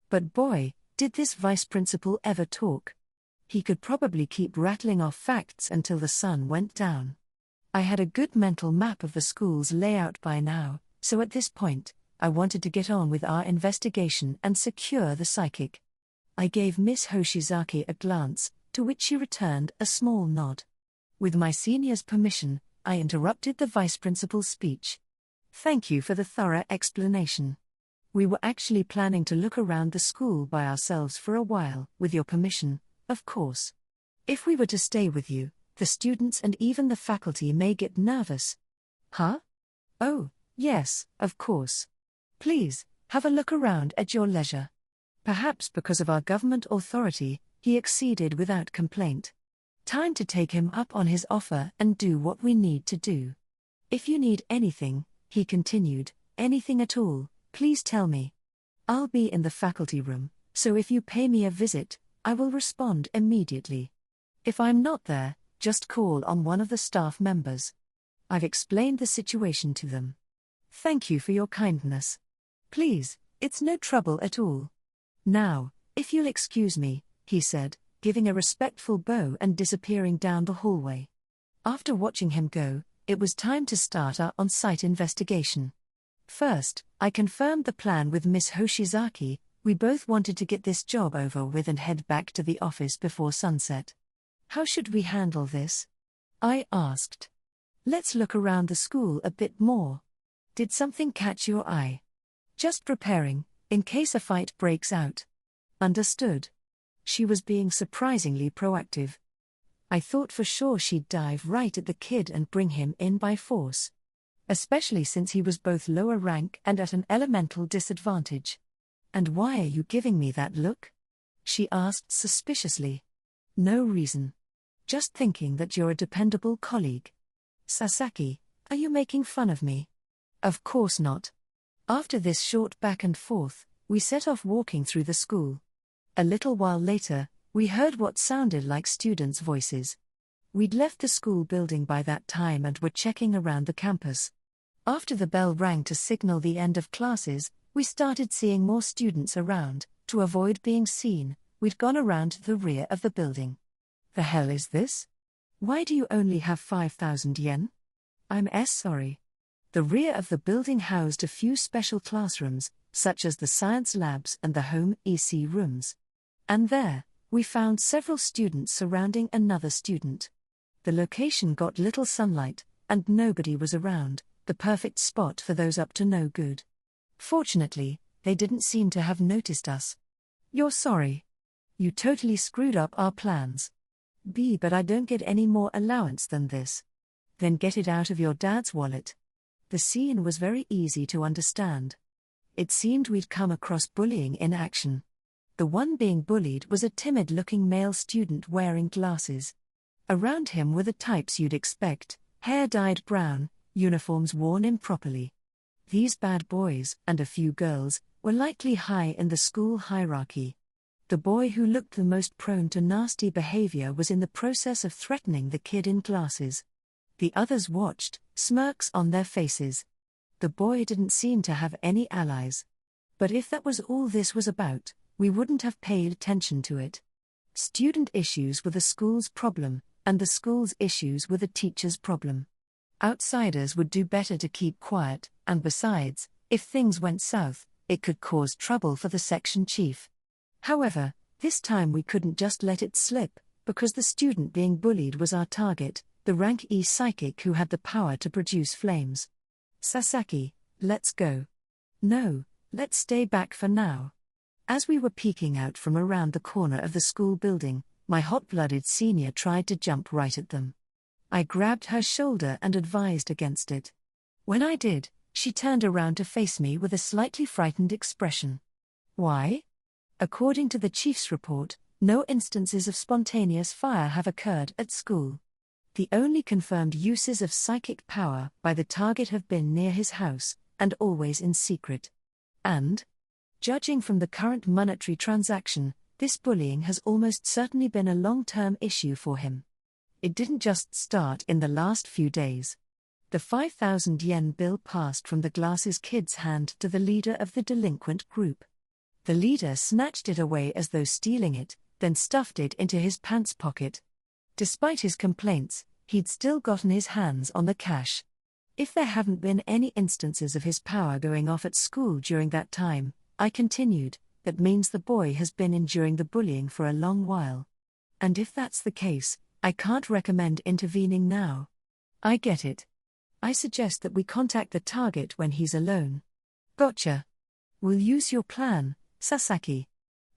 But boy, did this vice principal ever talk. He could probably keep rattling off facts until the sun went down. I had a good mental map of the school's layout by now, so at this point, I wanted to get on with our investigation and secure the psychic. I gave Miss Hoshizaki a glance, to which she returned a small nod. With my senior's permission, I interrupted the vice principal's speech. "Thank you for the thorough explanation. We were actually planning to look around the school by ourselves for a while, with your permission, of course. If we were to stay with you, the students and even the faculty may get nervous." "Huh? Oh, yes, of course. Please, have a look around at your leisure." Perhaps because of our government authority, he acceded without complaint. Time to take him up on his offer and do what we need to do. "If you need anything," he continued, "anything at all, please tell me. I'll be in the faculty room, so if you pay me a visit, I will respond immediately. If I'm not there, just call on one of the staff members. I've explained the situation to them. Thank you for your kindness. Please, it's no trouble at all. Now, if you'll excuse me," he said, giving a respectful bow and disappearing down the hallway. After watching him go, it was time to start our on-site investigation. First, I confirmed the plan with Miss Hoshizaki. We both wanted to get this job over with and head back to the office before sunset. "How should we handle this?" I asked. "Let's look around the school a bit more. Did something catch your eye?" "Just preparing, in case a fight breaks out." Understood. She was being surprisingly proactive. I thought for sure she'd dive right at the kid and bring him in by force. Especially since he was both lower rank and at an elemental disadvantage. And why are you giving me that look? She asked suspiciously. No reason. Just thinking that you're a dependable colleague. Sasaki, are you making fun of me? Of course not. After this short back and forth, we set off walking through the school. A little while later, we heard what sounded like students' voices. We'd left the school building by that time and were checking around the campus. After the bell rang to signal the end of classes, we started seeing more students around. To avoid being seen, we'd gone around to the rear of the building. The hell is this? Why do you only have 5,000 yen? I'm sorry. The rear of the building housed a few special classrooms, such as the science labs and the home EC rooms. And there, we found several students surrounding another student. The location got little sunlight, and nobody was around, the perfect spot for those up to no good. Fortunately, they didn't seem to have noticed us. You're sorry. You totally screwed up our plans. But I don't get any more allowance than this. Then get it out of your dad's wallet. The scene was very easy to understand. It seemed we'd come across bullying in action. The one being bullied was a timid-looking male student wearing glasses. Around him were the types you'd expect, hair dyed brown, uniforms worn improperly. These bad boys, and a few girls, were likely high in the school hierarchy. The boy who looked the most prone to nasty behavior was in the process of threatening the kid in glasses. The others watched, smirks on their faces. The boy didn't seem to have any allies. But if that was all this was about, we wouldn't have paid attention to it. Student issues were the school's problem, and the school's issues were the teacher's problem. Outsiders would do better to keep quiet, and besides, if things went south, it could cause trouble for the section chief. However, this time we couldn't just let it slip, because the student being bullied was our target, the rank E psychic who had the power to produce flames. Sasaki, let's go. No, let's stay back for now. As we were peeking out from around the corner of the school building, my hot-blooded senior tried to jump right at them. I grabbed her shoulder and advised against it. When I did, she turned around to face me with a slightly frightened expression. Why? According to the chief's report, no instances of spontaneous fire have occurred at school. The only confirmed uses of psychic power by the target have been near his house, and always in secret. And, judging from the current monetary transaction, this bullying has almost certainly been a long-term issue for him. It didn't just start in the last few days. The 5,000 yen bill passed from the glasses kid's hand to the leader of the delinquent group. The leader snatched it away as though stealing it, then stuffed it into his pants pocket. Despite his complaints, he'd still gotten his hands on the cash. If there haven't been any instances of his power going off at school during that time, I continued, that means the boy has been enduring the bullying for a long while. And if that's the case, I can't recommend intervening now. I get it. I suggest that we contact the target when he's alone. Gotcha. We'll use your plan, Sasaki.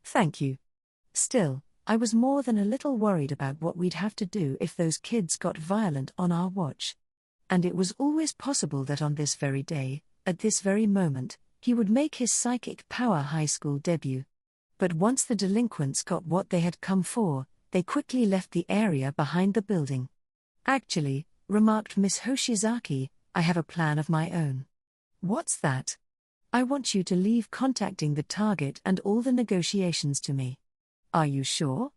Thank you. Still, I was more than a little worried about what we'd have to do if those kids got violent on our watch. And it was always possible that on this very day, at this very moment, he would make his psychic power high school debut. But once the delinquents got what they had come for, they quickly left the area behind the building. Actually, remarked Miss Hoshizaki, I have a plan of my own. What's that? I want you to leave contacting the target and all the negotiations to me. Are you sure?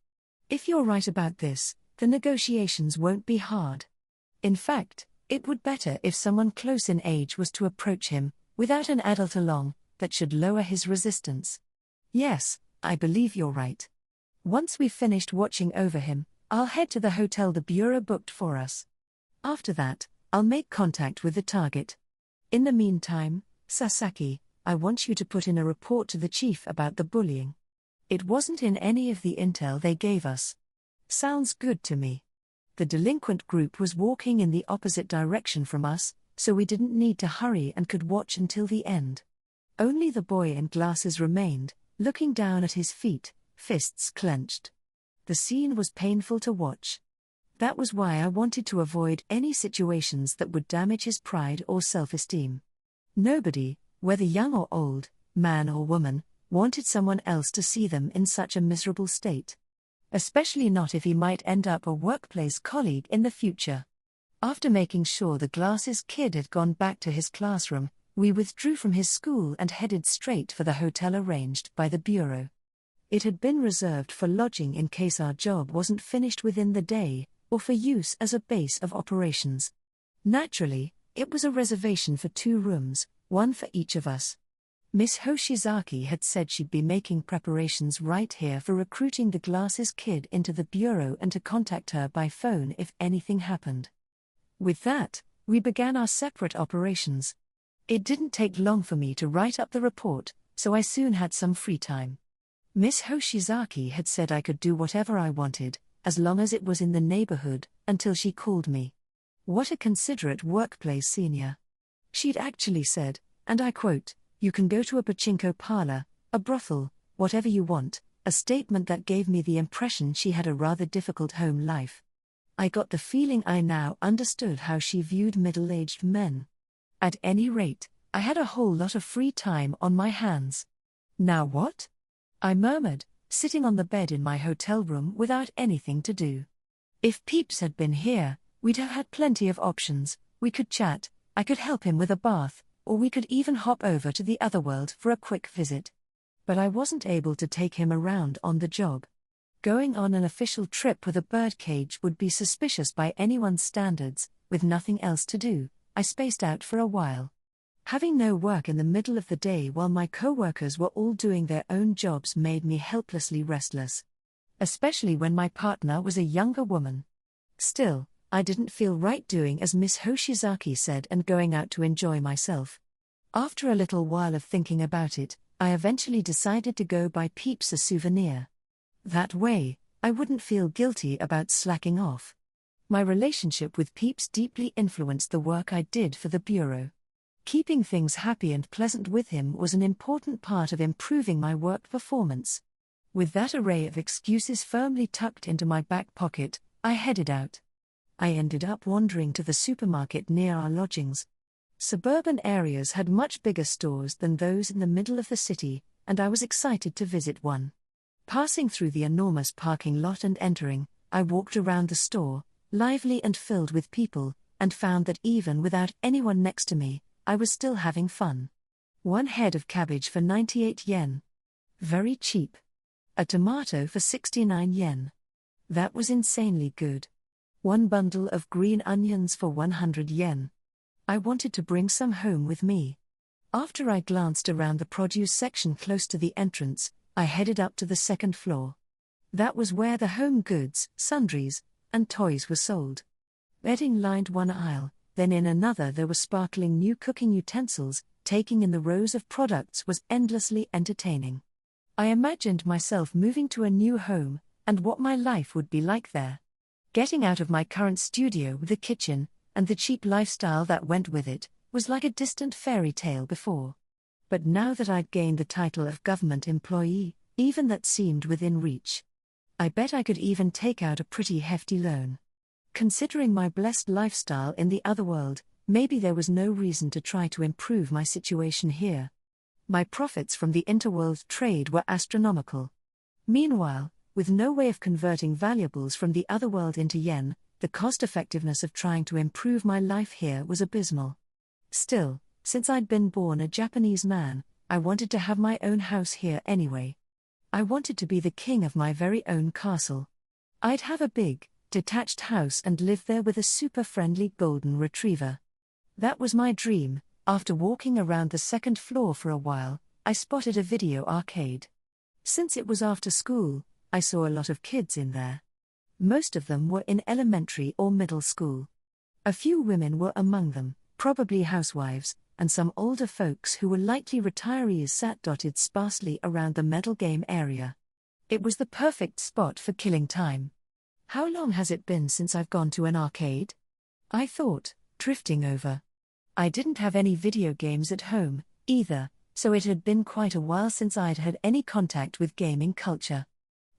If you're right about this, the negotiations won't be hard. In fact, it would better if someone close in age was to approach him, without an adult along, that should lower his resistance. Yes, I believe you're right. Once we've finished watching over him, I'll head to the hotel the bureau booked for us. After that, I'll make contact with the target. In the meantime, Sasaki, I want you to put in a report to the chief about the bullying. It wasn't in any of the intel they gave us. Sounds good to me. The delinquent group was walking in the opposite direction from us, so we didn't need to hurry and could watch until the end. Only the boy in glasses remained, looking down at his feet, fists clenched. The scene was painful to watch. That was why I wanted to avoid any situations that would damage his pride or self-esteem. Nobody, whether young or old, man or woman, wanted someone else to see them in such a miserable state. Especially not if he might end up a workplace colleague in the future. After making sure the glasses kid had gone back to his classroom, we withdrew from his school and headed straight for the hotel arranged by the bureau. It had been reserved for lodging in case our job wasn't finished within the day, or for use as a base of operations. Naturally, it was a reservation for 2 rooms, one for each of us. Miss Hoshizaki had said she'd be making preparations right here for recruiting the glasses kid into the bureau and to contact her by phone if anything happened. With that, we began our separate operations. It didn't take long for me to write up the report, so I soon had some free time. Miss Hoshizaki had said I could do whatever I wanted, as long as it was in the neighborhood, until she called me. What a considerate workplace senior. She'd actually said, and I quote, "You can go to a pachinko parlor, a brothel, whatever you want," a statement that gave me the impression she had a rather difficult home life. I got the feeling I now understood how she viewed middle-aged men. At any rate, I had a whole lot of free time on my hands. Now what? I murmured, sitting on the bed in my hotel room without anything to do. If Peeps had been here, we'd have had plenty of options. We could chat, I could help him with a bath, or we could even hop over to the otherworld for a quick visit. But I wasn't able to take him around on the job. Going on an official trip with a birdcage would be suspicious by anyone's standards. With nothing else to do, I spaced out for a while. Having no work in the middle of the day while my co-workers were all doing their own jobs made me helplessly restless. Especially when my partner was a younger woman. Still, I didn't feel right doing as Miss Hoshizaki said and going out to enjoy myself. After a little while of thinking about it, I eventually decided to go buy Peeps a souvenir. That way, I wouldn't feel guilty about slacking off. My relationship with Peeps deeply influenced the work I did for the bureau. Keeping things happy and pleasant with him was an important part of improving my work performance. With that array of excuses firmly tucked into my back pocket, I headed out. I ended up wandering to the supermarket near our lodgings. Suburban areas had much bigger stores than those in the middle of the city, and I was excited to visit one. Passing through the enormous parking lot and entering, I walked around the store, lively and filled with people, and found that even without anyone next to me, I was still having fun. 1 head of cabbage for 98 yen. Very cheap. A tomato for 69 yen. That was insanely good. 1 bundle of green onions for 100 yen. I wanted to bring some home with me. After I glanced around the produce section close to the entrance, I headed up to the 2nd floor. That was where the home goods, sundries, and toys were sold. Bedding lined one aisle, then in another there were sparkling new cooking utensils. Taking in the rows of products was endlessly entertaining. I imagined myself moving to a new home, and what my life would be like there. Getting out of my current studio with a kitchen, and the cheap lifestyle that went with it, was like a distant fairy tale before. But now that I'd gained the title of government employee, even that seemed within reach. I bet I could even take out a pretty hefty loan. Considering my blessed lifestyle in the otherworld, maybe there was no reason to try to improve my situation here. My profits from the interworld trade were astronomical. Meanwhile, with no way of converting valuables from the otherworld into yen, the cost-effectiveness of trying to improve my life here was abysmal. Still, since I'd been born a Japanese man, I wanted to have my own house here anyway. I wanted to be the king of my very own castle. I'd have a big, detached house and live there with a super-friendly golden retriever. That was my dream. After walking around the 2nd floor for a while, I spotted a video arcade. Since it was after school, I saw a lot of kids in there. Most of them were in elementary or middle school. A few women were among them, probably housewives, and some older folks who were likely retirees sat dotted sparsely around the medal game area. It was the perfect spot for killing time. How long has it been since I've gone to an arcade? I thought, drifting over. I didn't have any video games at home, either, So it had been quite a while since I'd had any contact with gaming culture.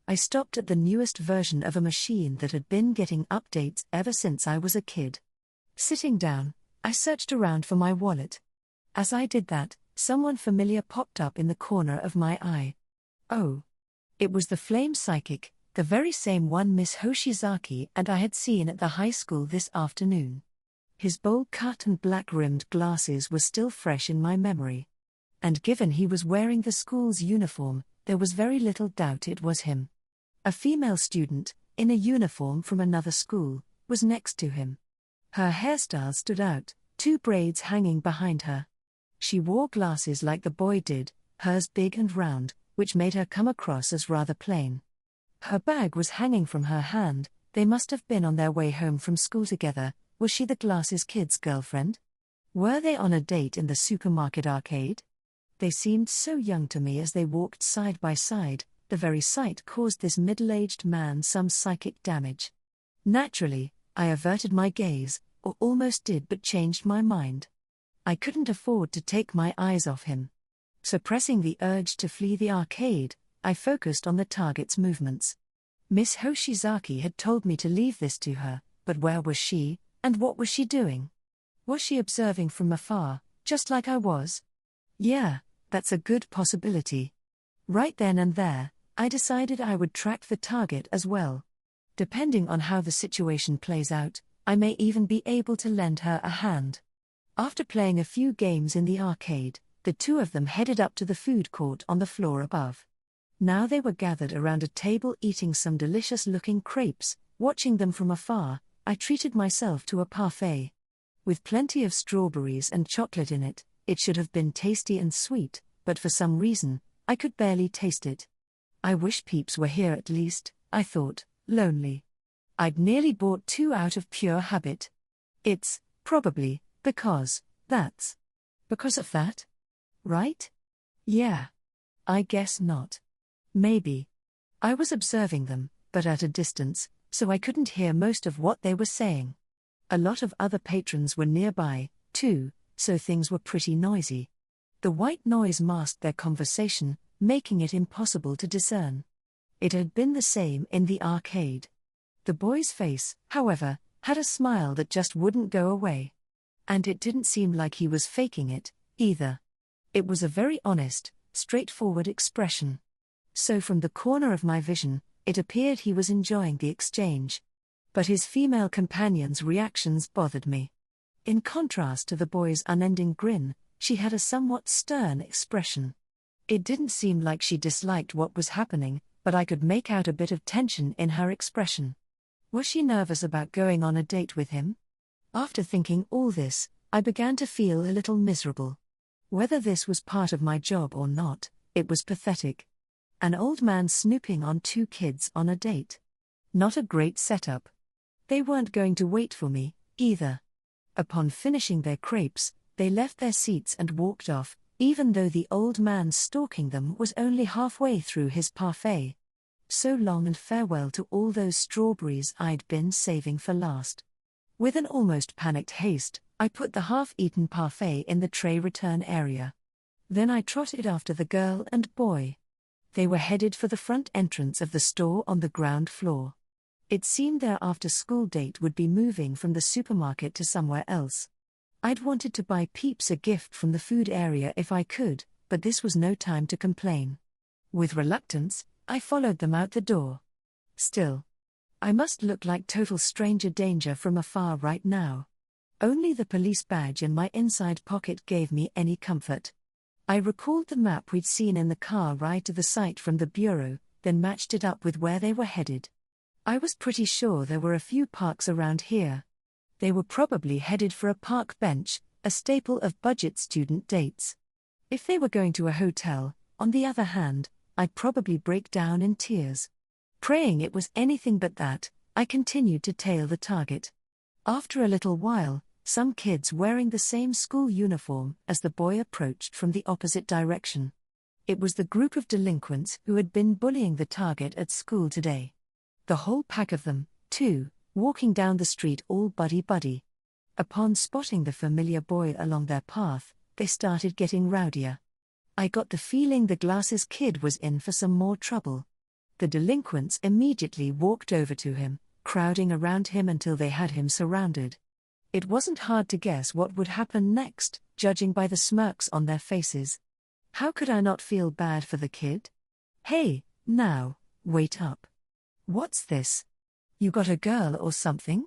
I stopped at the newest version of a machine that had been getting updates ever since I was a kid. Sitting down, I searched around for my wallet. As I did that, someone familiar popped up in the corner of my eye. Oh. It was the Flame Psychic, the very same one Miss Hoshizaki and I had seen at the high school this afternoon. His bowl-cut and black-rimmed glasses were still fresh in my memory. And given he was wearing the school's uniform, there was very little doubt it was him. A female student, in a uniform from another school, was next to him. Her hairstyle stood out, 2 braids hanging behind her. She wore glasses like the boy did, hers big and round, which made her come across as rather plain. Her bag was hanging from her hand. They must have been on their way home from school together. Was she the glasses kid's girlfriend? Were they on a date in the supermarket arcade? They seemed so young to me as they walked side by side. The very sight caused this middle-aged man some psychic damage. Naturally, I averted my gaze, or almost did, but changed my mind. I couldn't afford to take my eyes off him. Suppressing the urge to flee the arcade, I focused on the target's movements. Miss Hoshizaki had told me to leave this to her, but where was she, and what was she doing? Was she observing from afar, just like I was? Yeah, that's a good possibility. Right then and there, I decided I would track the target as well. Depending on how the situation plays out, I may even be able to lend her a hand. After playing a few games in the arcade, the 2 of them headed up to the food court on the floor above. Now they were gathered around a table eating some delicious-looking crepes. Watching them from afar, I treated myself to a parfait. With plenty of strawberries and chocolate in it, it should have been tasty and sweet, but for some reason, I could barely taste it. I wish Peeps were here at least, I thought, lonely. I'd nearly bought 2 out of pure habit. It's, probably, because of that? Right? Yeah. I guess not. Maybe. I was observing them, but at a distance, so I couldn't hear most of what they were saying. A lot of other patrons were nearby, too, so things were pretty noisy. The white noise masked their conversation, making it impossible to discern. It had been the same in the arcade. The boy's face, however, had a smile that just wouldn't go away. And it didn't seem like he was faking it, either. It was a very honest, straightforward expression. So from the corner of my vision, it appeared he was enjoying the exchange. But his female companion's reactions bothered me. In contrast to the boy's unending grin, she had a somewhat stern expression. It didn't seem like she disliked what was happening, but I could make out a bit of tension in her expression. Was she nervous about going on a date with him? After thinking all this, I began to feel a little miserable. Whether this was part of my job or not, it was pathetic. An old man snooping on 2 kids on a date. Not a great setup. They weren't going to wait for me, either. Upon finishing their crepes, they left their seats and walked off, even though the old man stalking them was only halfway through his parfait. So long and farewell to all those strawberries I'd been saving for last. With an almost panicked haste, I put the half-eaten parfait in the tray return area. Then I trotted after the girl and boy. They were headed for the front entrance of the store on the ground floor. It seemed their after-school date would be moving from the supermarket to somewhere else. I'd wanted to buy Peeps a gift from the food area if I could, but this was no time to complain. With reluctance, I followed them out the door. Still, I must look like total stranger danger from afar right now. Only the police badge in my inside pocket gave me any comfort. I recalled the map we'd seen in the car ride to the site from the bureau, then matched it up with where they were headed. I was pretty sure there were a few parks around here. They were probably headed for a park bench, a staple of budget student dates. If they were going to a hotel, on the other hand, I'd probably break down in tears. Praying it was anything but that, I continued to tail the target. After a little while, some kids wearing the same school uniform as the boy approached from the opposite direction. It was the group of delinquents who had been bullying the target at school today. The whole pack of them, too, walking down the street all buddy-buddy. Upon spotting the familiar boy along their path, they started getting rowdier. I got the feeling the glasses kid was in for some more trouble. The delinquents immediately walked over to him, crowding around him until they had him surrounded. It wasn't hard to guess what would happen next, judging by the smirks on their faces. How could I not feel bad for the kid? Hey, now, wait up. What's this? You got a girl or something?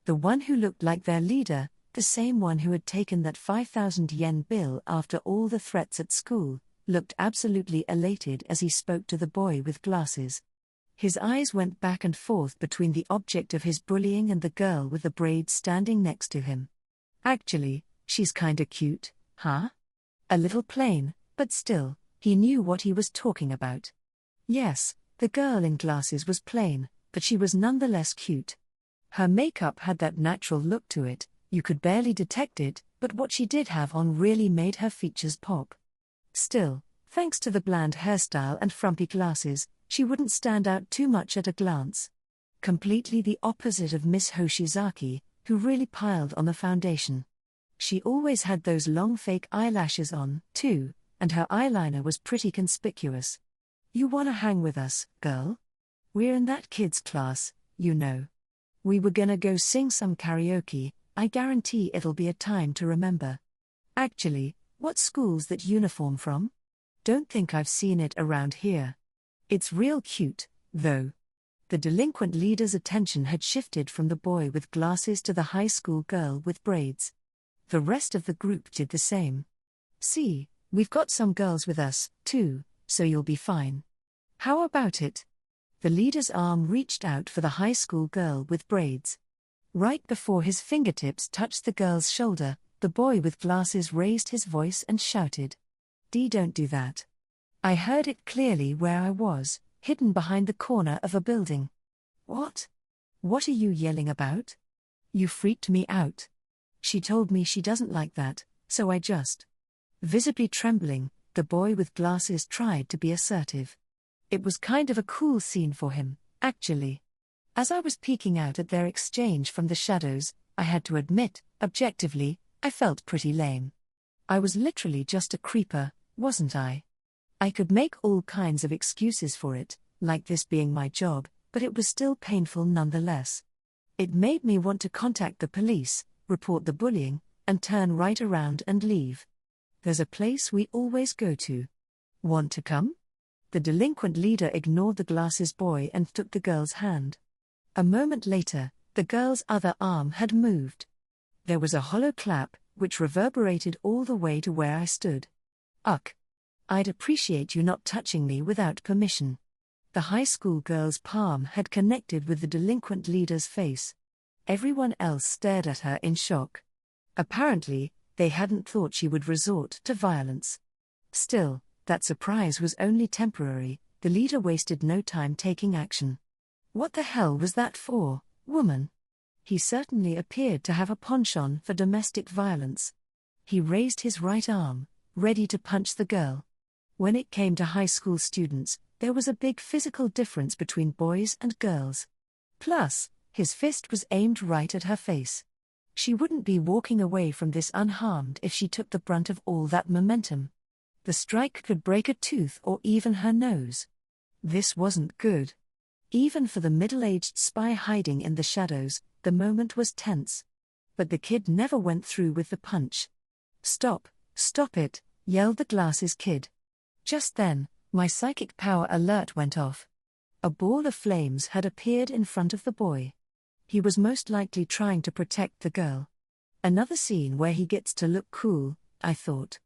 The one who looked like their leader, the same one who had taken that 5,000 yen bill after all the threats at school, looked absolutely elated as he spoke to the boy with glasses. His eyes went back and forth between the object of his bullying and the girl with the braids standing next to him. Actually, she's kinda cute, huh? A little plain, but still, he knew what he was talking about. Yes, the girl in glasses was plain, but she was nonetheless cute. Her makeup had that natural look to it, you could barely detect it, but what she did have on really made her features pop. Still, thanks to the bland hairstyle and frumpy glasses, she wouldn't stand out too much at a glance. Completely the opposite of Miss Hoshizaki, who really piled on the foundation. She always had those long fake eyelashes on, too, and her eyeliner was pretty conspicuous. You wanna hang with us, girl? We're in that kid's class, you know. We were gonna go sing some karaoke, I guarantee it'll be a time to remember. Actually, what school's that uniform from? Don't think I've seen it around here. It's real cute, though. The delinquent leader's attention had shifted from the boy with glasses to the high school girl with braids. The rest of the group did the same. See, we've got some girls with us, too, so you'll be fine. How about it? The leader's arm reached out for the high school girl with braids. Right before his fingertips touched the girl's shoulder, the boy with glasses raised his voice and shouted. Don't do that. I heard it clearly where I was, hidden behind the corner of a building. What? What are you yelling about? You freaked me out. She told me she doesn't like that, so I just. Visibly trembling, the boy with glasses tried to be assertive. It was kind of a cool scene for him, actually. As I was peeking out at their exchange from the shadows, I had to admit, objectively, I felt pretty lame. I was literally just a creeper, wasn't I? I could make all kinds of excuses for it, like this being my job, but it was still painful nonetheless. It made me want to contact the police, report the bullying, and turn right around and leave. There's a place we always go to. Want to come? The delinquent leader ignored the glasses boy and took the girl's hand. A moment later, the girl's other arm had moved. There was a hollow clap, which reverberated all the way to where I stood. Uck. I'd appreciate you not touching me without permission. The high school girl's palm had connected with the delinquent leader's face. Everyone else stared at her in shock. Apparently, they hadn't thought she would resort to violence. Still, that surprise was only temporary, the leader wasted no time taking action. What the hell was that for, woman? He certainly appeared to have a penchant for domestic violence. He raised his right arm, ready to punch the girl. When it came to high school students, there was a big physical difference between boys and girls. Plus, his fist was aimed right at her face. She wouldn't be walking away from this unharmed if she took the brunt of all that momentum. The strike could break a tooth or even her nose. This wasn't good. Even for the middle-aged spy hiding in the shadows, the moment was tense. But the kid never went through with the punch. Stop it, yelled the glasses kid. Just then, my psychic power alert went off. A ball of flames had appeared in front of the boy. He was most likely trying to protect the girl. Another scene where he gets to look cool, I thought.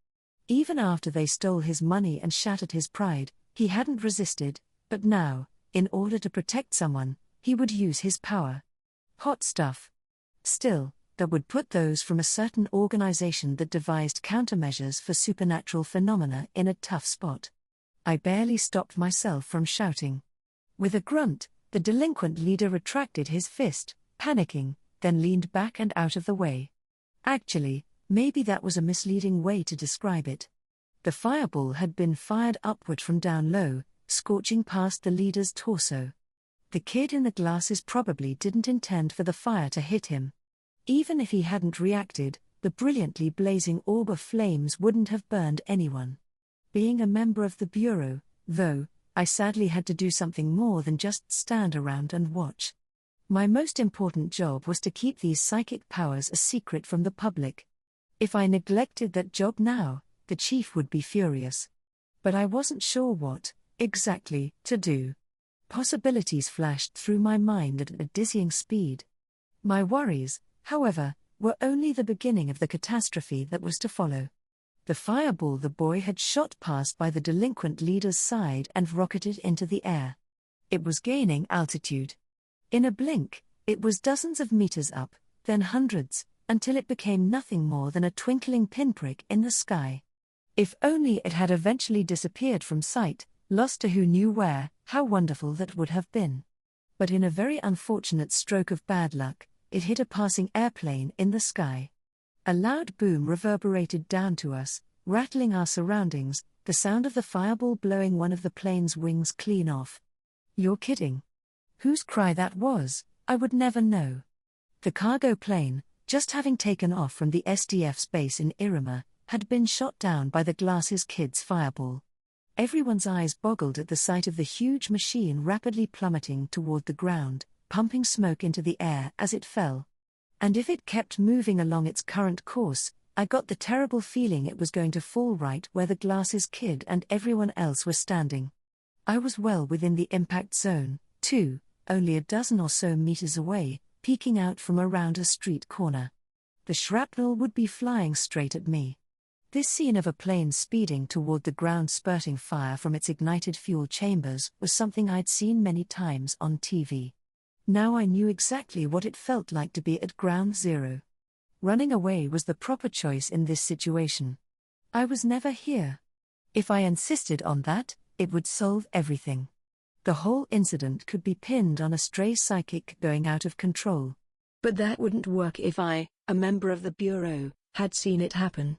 Even after they stole his money and shattered his pride, he hadn't resisted, but now, in order to protect someone, he would use his power. Hot stuff. Still, that would put those from a certain organization that devised countermeasures for supernatural phenomena in a tough spot. I barely stopped myself from shouting. With a grunt, the delinquent leader retracted his fist, panicking, then leaned back and out of the way. Actually, maybe that was a misleading way to describe it. The fireball had been fired upward from down low, scorching past the leader's torso. The kid in the glasses probably didn't intend for the fire to hit him. Even if he hadn't reacted, the brilliantly blazing orb of flames wouldn't have burned anyone. Being a member of the Bureau, though, I sadly had to do something more than just stand around and watch. My most important job was to keep these psychic powers a secret from the public. If I neglected that job now, the chief would be furious. But I wasn't sure what, exactly, to do. Possibilities flashed through my mind at a dizzying speed. My worries, however, were only the beginning of the catastrophe that was to follow. The fireball the boy had shot passed by the delinquent leader's side and rocketed into the air. It was gaining altitude. In a blink, it was dozens of meters up, then hundreds, until it became nothing more than a twinkling pinprick in the sky. If only it had eventually disappeared from sight, lost to who knew where, how wonderful that would have been. But in a very unfortunate stroke of bad luck, it hit a passing airplane in the sky. A loud boom reverberated down to us, rattling our surroundings, the sound of the fireball blowing one of the plane's wings clean off. You're kidding. Whose cry that was, I would never know. The cargo plane, just having taken off from the SDF's base in Irima, had been shot down by the Glasses Kids' fireball. Everyone's eyes boggled at the sight of the huge machine rapidly plummeting toward the ground, pumping smoke into the air as it fell. And if it kept moving along its current course, I got the terrible feeling it was going to fall right where the Glasses Kid and everyone else were standing. I was well within the impact zone, too, only a dozen or so meters away, peeking out from around a street corner. The shrapnel would be flying straight at me. This scene of a plane speeding toward the ground spurting fire from its ignited fuel chambers was something I'd seen many times on TV. Now I knew exactly what it felt like to be at ground zero. Running away was the proper choice in this situation. I was never here. If I insisted on that, it would solve everything. The whole incident could be pinned on a stray psychic going out of control. But that wouldn't work if I, a member of the Bureau, had seen it happen.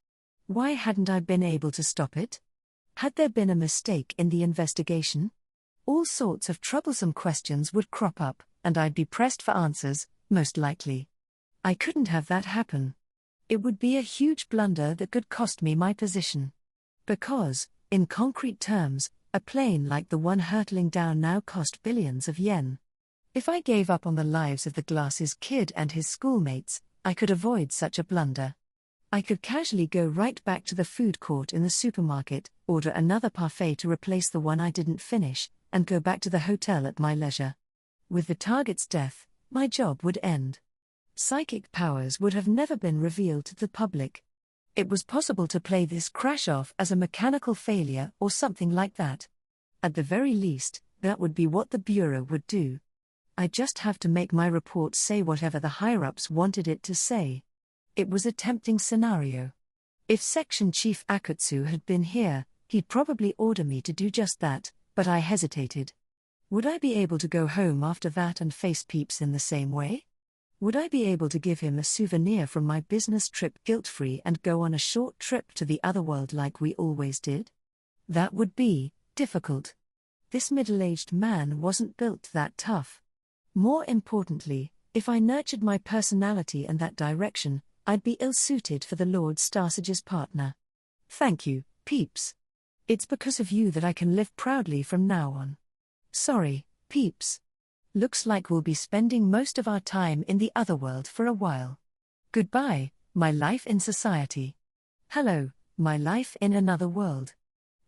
Why hadn't I been able to stop it? Had there been a mistake in the investigation? All sorts of troublesome questions would crop up, and I'd be pressed for answers, most likely. I couldn't have that happen. It would be a huge blunder that could cost me my position. Because, in concrete terms, a plane like the one hurtling down now cost billions of yen. If I gave up on the lives of the Glasses Kid and his schoolmates, I could avoid such a blunder. I could casually go right back to the food court in the supermarket, order another parfait to replace the one I didn't finish, and go back to the hotel at my leisure. With the target's death, my job would end. Psychic powers would have never been revealed to the public. It was possible to play this crash off as a mechanical failure or something like that. At the very least, that would be what the Bureau would do. I'd just have to make my report say whatever the higher-ups wanted it to say. It was a tempting scenario. If Section Chief Akutsu had been here, he'd probably order me to do just that, but I hesitated. Would I be able to go home after that and face Peeps in the same way? Would I be able to give him a souvenir from my business trip guilt-free and go on a short trip to the otherworld like we always did? That would be difficult. This middle-aged man wasn't built that tough. More importantly, if I nurtured my personality in that direction, I'd be ill-suited for the Lord Starsage's partner. Thank you, Peeps. It's because of you that I can live proudly from now on. Sorry, Peeps. Looks like we'll be spending most of our time in the otherworld for a while. Goodbye, my life in society. Hello, my life in another world.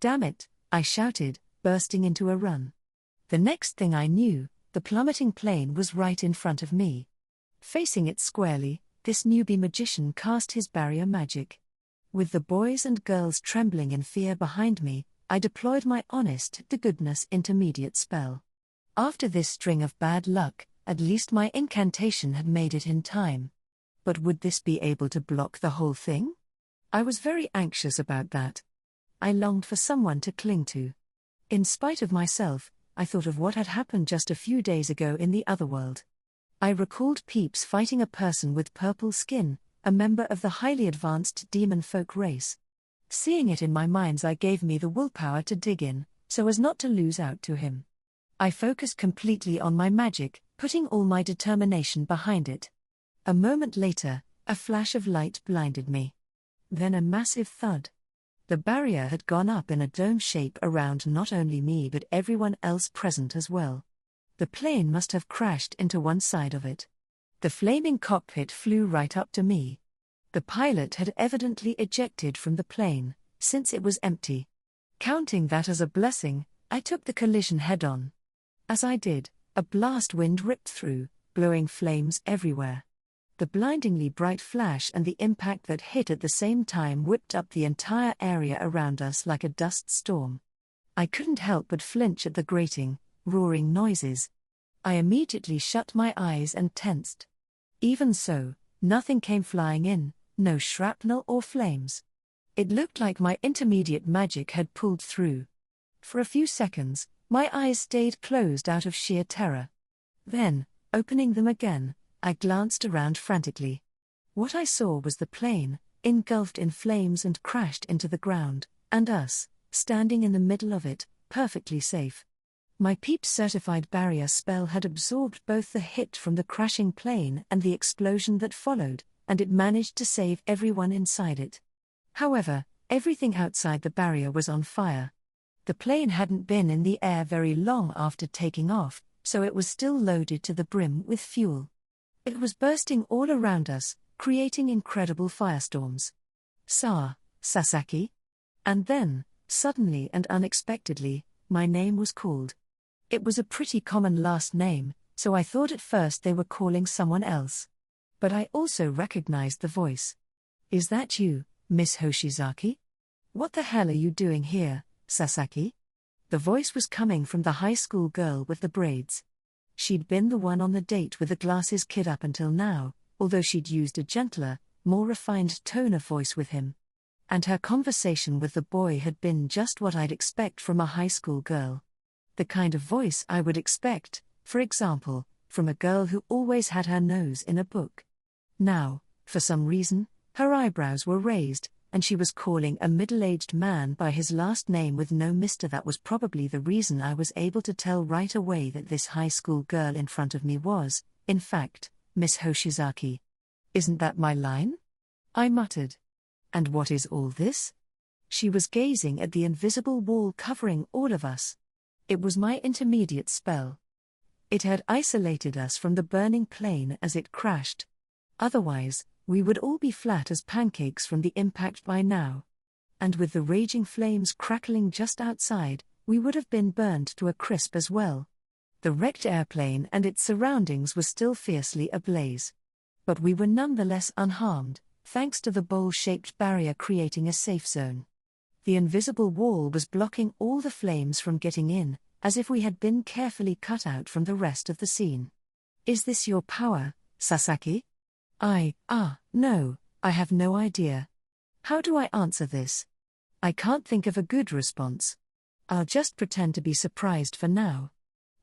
Damn it, I shouted, bursting into a run. The next thing I knew, the plummeting plane was right in front of me. Facing it squarely, this newbie magician cast his barrier magic. With the boys and girls trembling in fear behind me, I deployed my honest-to-goodness intermediate spell. After this string of bad luck, at least my incantation had made it in time. But would this be able to block the whole thing? I was very anxious about that. I longed for someone to cling to. In spite of myself, I thought of what had happened just a few days ago in the otherworld. I recalled Peeps fighting a person with purple skin, a member of the highly advanced demon folk race. Seeing it in my mind's eye gave me the willpower to dig in, so as not to lose out to him. I focused completely on my magic, putting all my determination behind it. A moment later, a flash of light blinded me. Then a massive thud. The barrier had gone up in a dome shape around not only me but everyone else present as well. The plane must have crashed into one side of it. The flaming cockpit flew right up to me. The pilot had evidently ejected from the plane, since it was empty. Counting that as a blessing, I took the collision head-on. As I did, a blast wind ripped through, blowing flames everywhere. The blindingly bright flash and the impact that hit at the same time whipped up the entire area around us like a dust storm. I couldn't help but flinch at the grating, roaring noises. I immediately shut my eyes and tensed. Even so, nothing came flying in, no shrapnel or flames. It looked like my intermediate magic had pulled through. For a few seconds, my eyes stayed closed out of sheer terror. Then, opening them again, I glanced around frantically. What I saw was the plane, engulfed in flames and crashed into the ground, and us, standing in the middle of it, perfectly safe. My Peeps certified barrier spell had absorbed both the hit from the crashing plane and the explosion that followed, and it managed to save everyone inside it. However, everything outside the barrier was on fire. The plane hadn't been in the air very long after taking off, so it was still loaded to the brim with fuel. It was bursting all around us, creating incredible firestorms. Sasaki? And then, suddenly and unexpectedly, my name was called. It was a pretty common last name, so I thought at first they were calling someone else. But I also recognized the voice. "Is that you, Miss Hoshizaki? What the hell are you doing here, Sasaki?" The voice was coming from the high school girl with the braids. She'd been the one on the date with the glasses kid up until now, although she'd used a gentler, more refined tone of voice with him. And her conversation with the boy had been just what I'd expect from a high school girl. The kind of voice I would expect, for example, from a girl who always had her nose in a book. Now, for some reason, her eyebrows were raised, and she was calling a middle-aged man by his last name with no mister. That was probably the reason I was able to tell right away that this high school girl in front of me was, in fact, Miss Hoshizaki. "Isn't that my line?" I muttered. "And what is all this?" She was gazing at the invisible wall covering all of us. It was my intermediate spell. It had isolated us from the burning plane as it crashed. Otherwise, we would all be flat as pancakes from the impact by now. And with the raging flames crackling just outside, we would have been burned to a crisp as well. The wrecked airplane and its surroundings were still fiercely ablaze. But we were nonetheless unharmed, thanks to the bowl-shaped barrier creating a safe zone. The invisible wall was blocking all the flames from getting in, as if we had been carefully cut out from the rest of the scene. "Is this your power, Sasaki?" No, I have no idea. How do I answer this? I can't think of a good response. I'll just pretend to be surprised for now.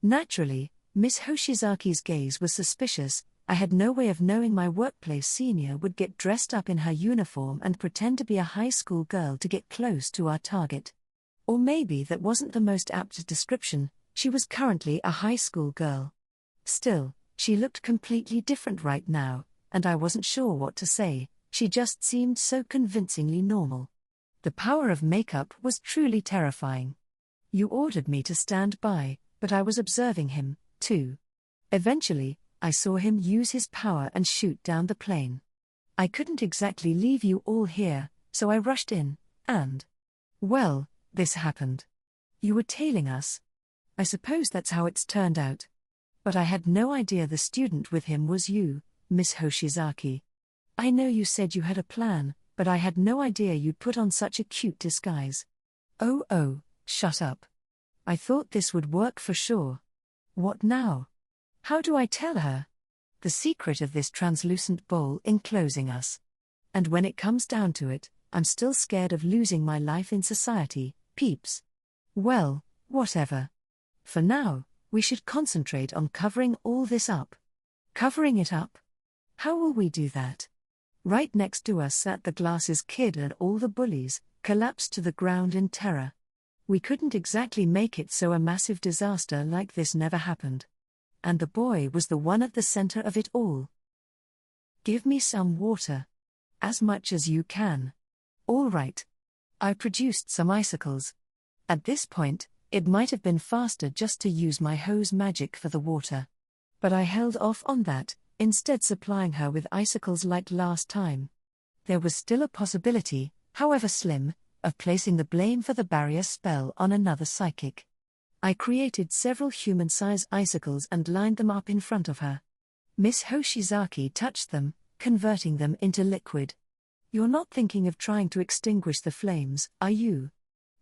Naturally, Miss Hoshizaki's gaze was suspicious. I had no way of knowing my workplace senior would get dressed up in her uniform and pretend to be a high school girl to get close to our target. Or maybe that wasn't the most apt description. She was currently a high school girl. Still, she looked completely different right now, and I wasn't sure what to say. She just seemed so convincingly normal. The power of makeup was truly terrifying. You ordered me to stand by, but I was observing him, too. Eventually, I saw him use his power and shoot down the plane. I couldn't exactly leave you all here, so I rushed in, and... well, this happened. You were tailing us. I suppose that's how it's turned out. But I had no idea the student with him was you, Miss Hoshizaki. I know you said you had a plan, but I had no idea you'd put on such a cute disguise. Oh, shut up. I thought this would work for sure. What now? How do I tell her? The secret of this translucent bowl enclosing us. And when it comes down to it, I'm still scared of losing my life in society, Peeps. Well, whatever. For now, we should concentrate on covering all this up. Covering it up? How will we do that? Right next to us sat the glasses kid and all the bullies, collapsed to the ground in terror. We couldn't exactly make it so a massive disaster like this never happened. And the boy was the one at the center of it all. "Give me some water. As much as you can." "All right. I produced some icicles. At this point, it might have been faster just to use my hose magic for the water. But I held off on that, instead supplying her with icicles like last time. There was still a possibility, however slim, of placing the blame for the barrier spell on another psychic. I created several human-size icicles and lined them up in front of her. Miss Hoshizaki touched them, converting them into liquid. You're not thinking of trying to extinguish the flames, are you?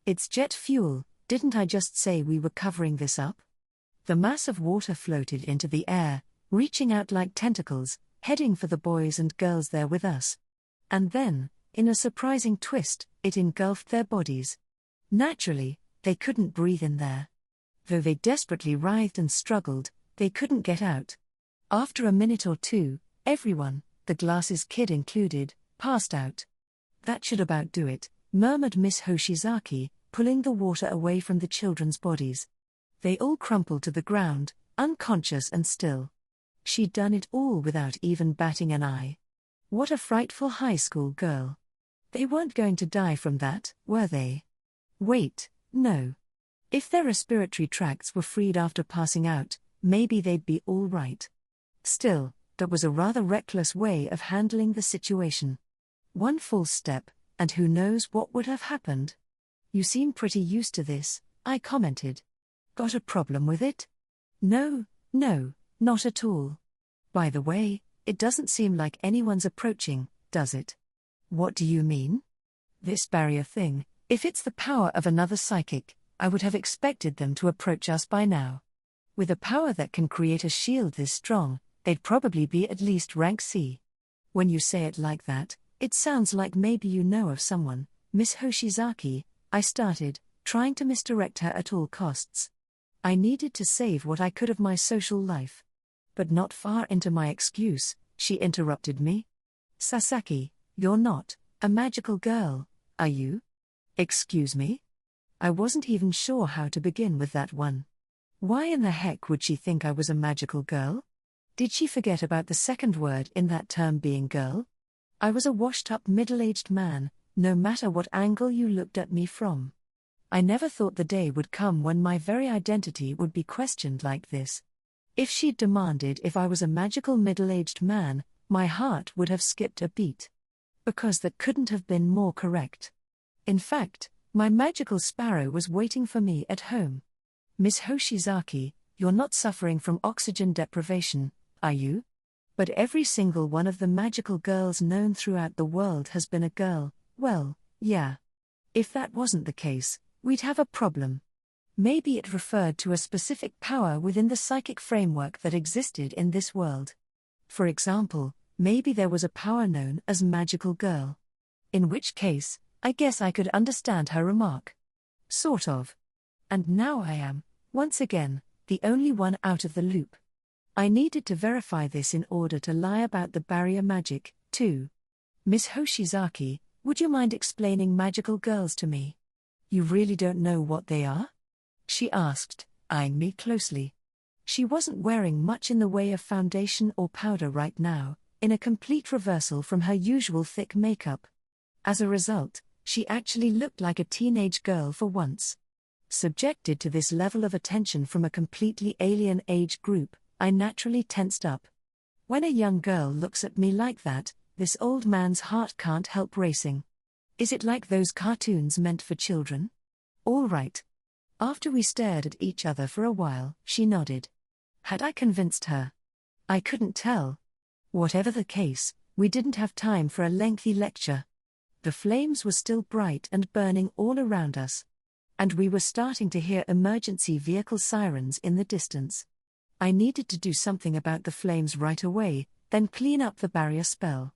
It's jet fuel, didn't I just say we were covering this up? The mass of water floated into the air, reaching out like tentacles, heading for the boys and girls there with us. And then, in a surprising twist, it engulfed their bodies. Naturally, they couldn't breathe in there. Though they desperately writhed and struggled, they couldn't get out. After a minute or two, everyone, the glasses kid included, passed out. That should about do it, murmured Miss Hoshizaki, pulling the water away from the children's bodies. They all crumpled to the ground, unconscious and still. She'd done it all without even batting an eye. What a frightful high school girl. They weren't going to die from that, were they? Wait, no. If their respiratory tracts were freed after passing out, maybe they'd be all right. Still, that was a rather reckless way of handling the situation. One false step, and who knows what would have happened. You seem pretty used to this, I commented. Got a problem with it? No, not at all. By the way, it doesn't seem like anyone's approaching, does it? What do you mean? This barrier thing, if it's the power of another psychic, I would have expected them to approach us by now. With a power that can create a shield this strong, they'd probably be at least rank C. When you say it like that, it sounds like maybe you know of someone, Miss Hoshizaki, I started, trying to misdirect her at all costs. I needed to save what I could of my social life. But not far into my excuse, she interrupted me. Sasaki, you're not a magical girl, are you? Excuse me? I wasn't even sure how to begin with that one. Why in the heck would she think I was a magical girl? Did she forget about the second word in that term being girl? I was a washed-up middle-aged man, no matter what angle you looked at me from. I never thought the day would come when my very identity would be questioned like this. If she'd demanded if I was a magical middle-aged man, my heart would have skipped a beat. Because that couldn't have been more correct. In fact, my magical sparrow was waiting for me at home. Miss Hoshizaki, you're not suffering from oxygen deprivation, are you? But every single one of the magical girls known throughout the world has been a girl, well, yeah. If that wasn't the case, we'd have a problem. Maybe it referred to a specific power within the psychic framework that existed in this world. For example, maybe there was a power known as magical girl. In which case, I guess I could understand her remark. Sort of. And now I am, once again, the only one out of the loop. I needed to verify this in order to lie about the barrier magic, too. Miss Hoshizaki, would you mind explaining magical girls to me? You really don't know what they are? She asked, eyeing me closely. She wasn't wearing much in the way of foundation or powder right now, in a complete reversal from her usual thick makeup. As a result, she actually looked like a teenage girl for once. Subjected to this level of attention from a completely alien age group, I naturally tensed up. When a young girl looks at me like that, this old man's heart can't help racing. Is it like those cartoons meant for children? All right. After we stared at each other for a while, she nodded. Had I convinced her? I couldn't tell. Whatever the case, we didn't have time for a lengthy lecture. The flames were still bright and burning all around us. And we were starting to hear emergency vehicle sirens in the distance. I needed to do something about the flames right away, then clean up the barrier spell.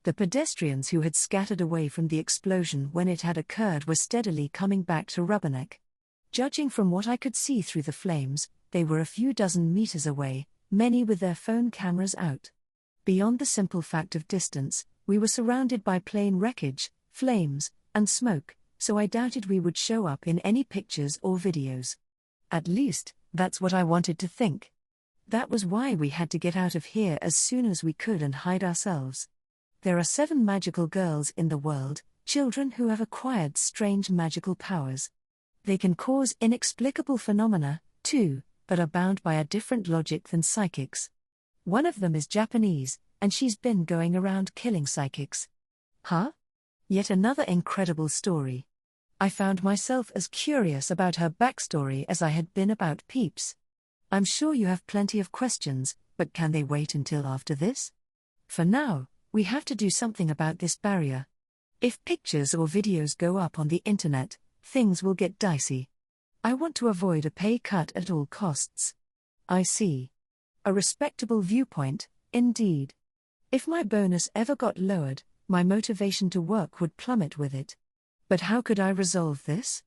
The pedestrians who had scattered away from the explosion when it had occurred were steadily coming back to Rubberneck. Judging from what I could see through the flames, they were a few dozen meters away, many with their phone cameras out. Beyond the simple fact of distance, we were surrounded by plane wreckage, flames, and smoke, so I doubted we would show up in any pictures or videos. At least, that's what I wanted to think. That was why we had to get out of here as soon as we could and hide ourselves. There are 7 magical girls in the world, children who have acquired strange magical powers. They can cause inexplicable phenomena, too, but are bound by a different logic than psychics. One of them is Japanese, and she's been going around killing psychics. Huh? Yet another incredible story. I found myself as curious about her backstory as I had been about Peeps. I'm sure you have plenty of questions, but can they wait until after this? For now, we have to do something about this barrier. If pictures or videos go up on the internet, things will get dicey. I want to avoid a pay cut at all costs. I see. A respectable viewpoint, indeed. If my bonus ever got lowered, my motivation to work would plummet with it. But how could I resolve this?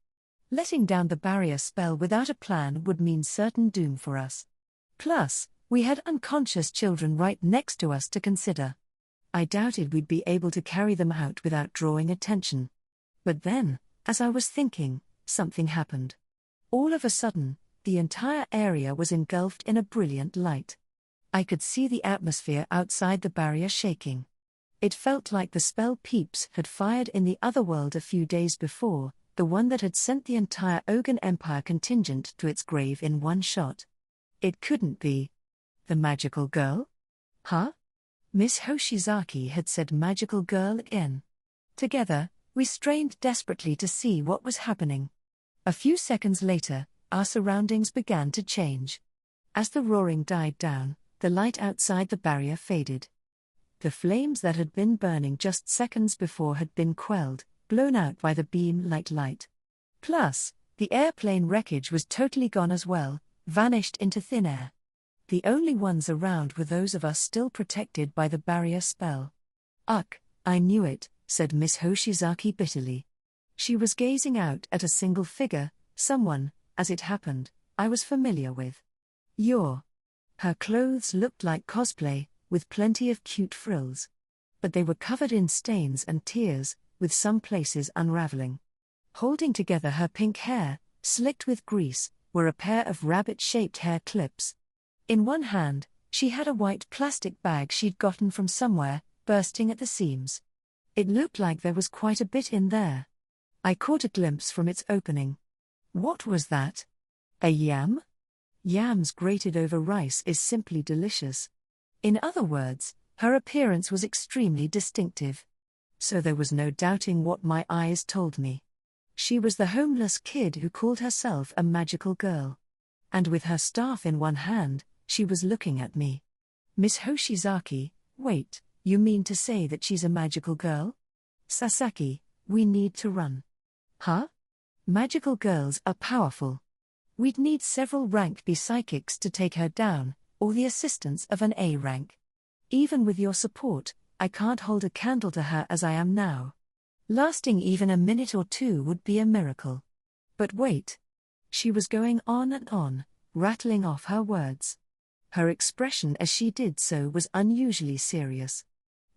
Letting down the barrier spell without a plan would mean certain doom for us. Plus, we had unconscious children right next to us to consider. I doubted we'd be able to carry them out without drawing attention. But then, as I was thinking, something happened. All of a sudden, the entire area was engulfed in a brilliant light. I could see the atmosphere outside the barrier shaking. It felt like the spell Peeps had fired in the otherworld a few days before, the one that had sent the entire Ogan Empire contingent to its grave in one shot. It couldn't be. The magical girl? Huh? Miss Hoshizaki had said magical girl again. Together, we strained desperately to see what was happening. A few seconds later, our surroundings began to change. As the roaring died down, the light outside the barrier faded. The flames that had been burning just seconds before had been quelled, blown out by the beam-like light. Plus, the airplane wreckage was totally gone as well, vanished into thin air. The only ones around were those of us still protected by the barrier spell. Ugh, I knew it, said Miss Hoshizaki bitterly. She was gazing out at a single figure, someone, as it happened, I was familiar with. Her clothes looked like cosplay, with plenty of cute frills. But they were covered in stains and tears, with some places unraveling. Holding together her pink hair, slicked with grease, were a pair of rabbit-shaped hair clips. In one hand, she had a white plastic bag she'd gotten from somewhere, bursting at the seams. It looked like there was quite a bit in there. I caught a glimpse from its opening. What was that? A yam? Yams grated over rice is simply delicious. In other words, her appearance was extremely distinctive. So there was no doubting what my eyes told me. She was the homeless kid who called herself a magical girl. And with her staff in one hand, she was looking at me. Miss Hoshizaki, wait, you mean to say that she's a magical girl? Sasaki, we need to run. Huh? Magical girls are powerful. We'd need several rank B psychics to take her down, or the assistance of an A rank. Even with your support, I can't hold a candle to her as I am now. Lasting even a minute or two would be a miracle. But wait. She was going on and on, rattling off her words. Her expression as she did so was unusually serious.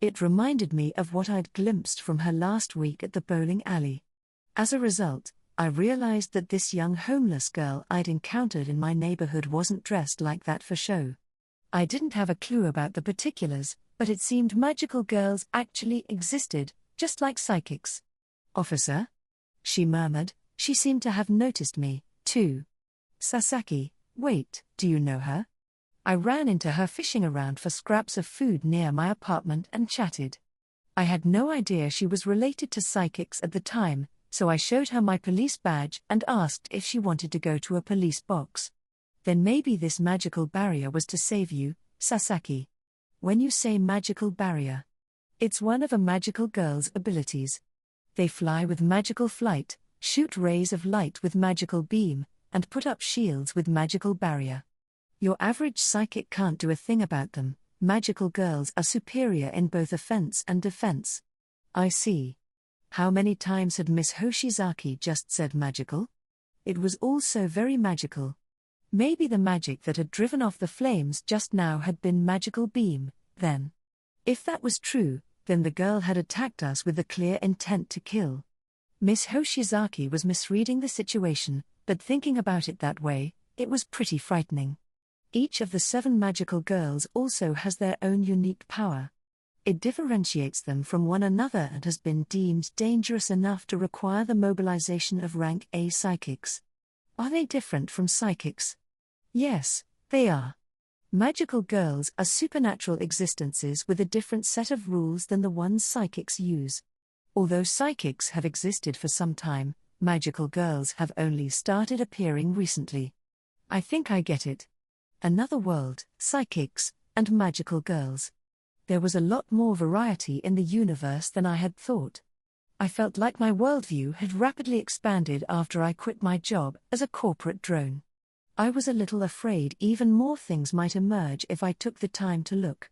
It reminded me of what I'd glimpsed from her last week at the bowling alley. As a result, I realized that this young homeless girl I'd encountered in my neighborhood wasn't dressed like that for show. I didn't have a clue about the particulars, but it seemed magical girls actually existed, just like psychics. Officer? She murmured. She seemed to have noticed me, too. Sasaki, wait, do you know her? I ran into her fishing around for scraps of food near my apartment and chatted. I had no idea she was related to psychics at the time, so I showed her my police badge and asked if she wanted to go to a police box. Then maybe this magical barrier was to save you, Sasaki. When you say magical barrier, it's one of a magical girl's abilities. They fly with magical flight, shoot rays of light with magical beam, and put up shields with magical barrier. Your average psychic can't do a thing about them. Magical girls are superior in both offense and defense. I see. How many times had Miss Hoshizaki just said magical? It was all so very magical. Maybe the magic that had driven off the flames just now had been magical beam, then. If that was true, then the girl had attacked us with the clear intent to kill. Miss Hoshizaki was misreading the situation, but thinking about it that way, it was pretty frightening. Each of the 7 magical girls also has their own unique power. It differentiates them from one another and has been deemed dangerous enough to require the mobilization of rank A psychics. Are they different from psychics? Yes, they are. Magical girls are supernatural existences with a different set of rules than the ones psychics use. Although psychics have existed for some time, magical girls have only started appearing recently. I think I get it. Another world, psychics, and magical girls. There was a lot more variety in the universe than I had thought. I felt like my worldview had rapidly expanded after I quit my job as a corporate drone. I was a little afraid even more things might emerge if I took the time to look.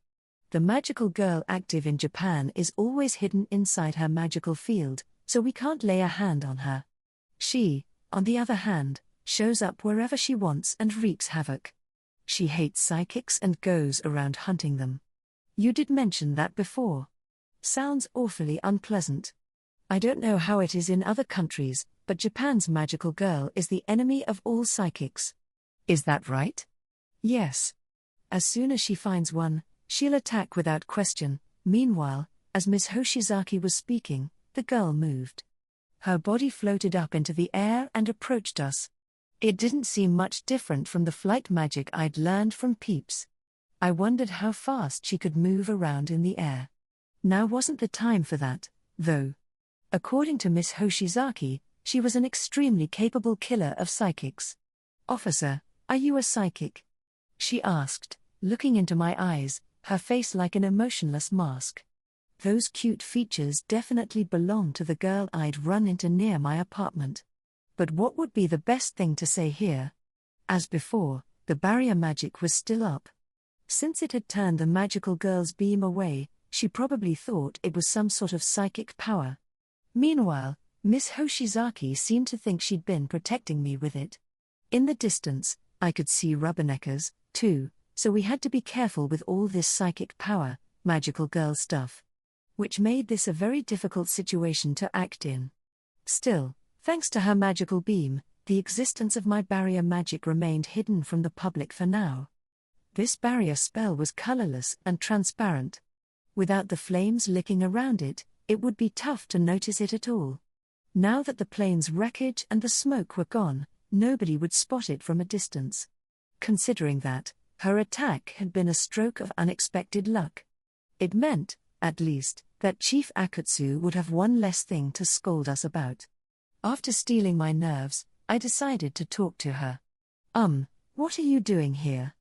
The magical girl active in Japan is always hidden inside her magical field, so we can't lay a hand on her. She, on the other hand, shows up wherever she wants and wreaks havoc. She hates psychics and goes around hunting them. You did mention that before. Sounds awfully unpleasant. I don't know how it is in other countries, but Japan's magical girl is the enemy of all psychics. Is that right? Yes. As soon as she finds one, she'll attack without question. Meanwhile, as Miss Hoshizaki was speaking, the girl moved. Her body floated up into the air and approached us. It didn't seem much different from the flight magic I'd learned from Peeps. I wondered how fast she could move around in the air. Now wasn't the time for that, though. According to Miss Hoshizaki, she was an extremely capable killer of psychics. "Officer, are you a psychic?" she asked, looking into my eyes, her face like an emotionless mask. Those cute features definitely belonged to the girl I'd run into near my apartment. But what would be the best thing to say here? As before, the barrier magic was still up. Since it had turned the magical girl's beam away, she probably thought it was some sort of psychic power. Meanwhile, Miss Hoshizaki seemed to think she'd been protecting me with it. In the distance, I could see rubberneckers, too, so we had to be careful with all this psychic power, magical girl stuff. Which made this a very difficult situation to act in. Still, thanks to her magical beam, the existence of my barrier magic remained hidden from the public for now. This barrier spell was colorless and transparent. Without the flames licking around it, it would be tough to notice it at all. Now that the plane's wreckage and the smoke were gone, nobody would spot it from a distance. Considering that, her attack had been a stroke of unexpected luck. It meant, at least, that Chief Akutsu would have one less thing to scold us about. After stealing my nerves, I decided to talk to her. What are you doing here?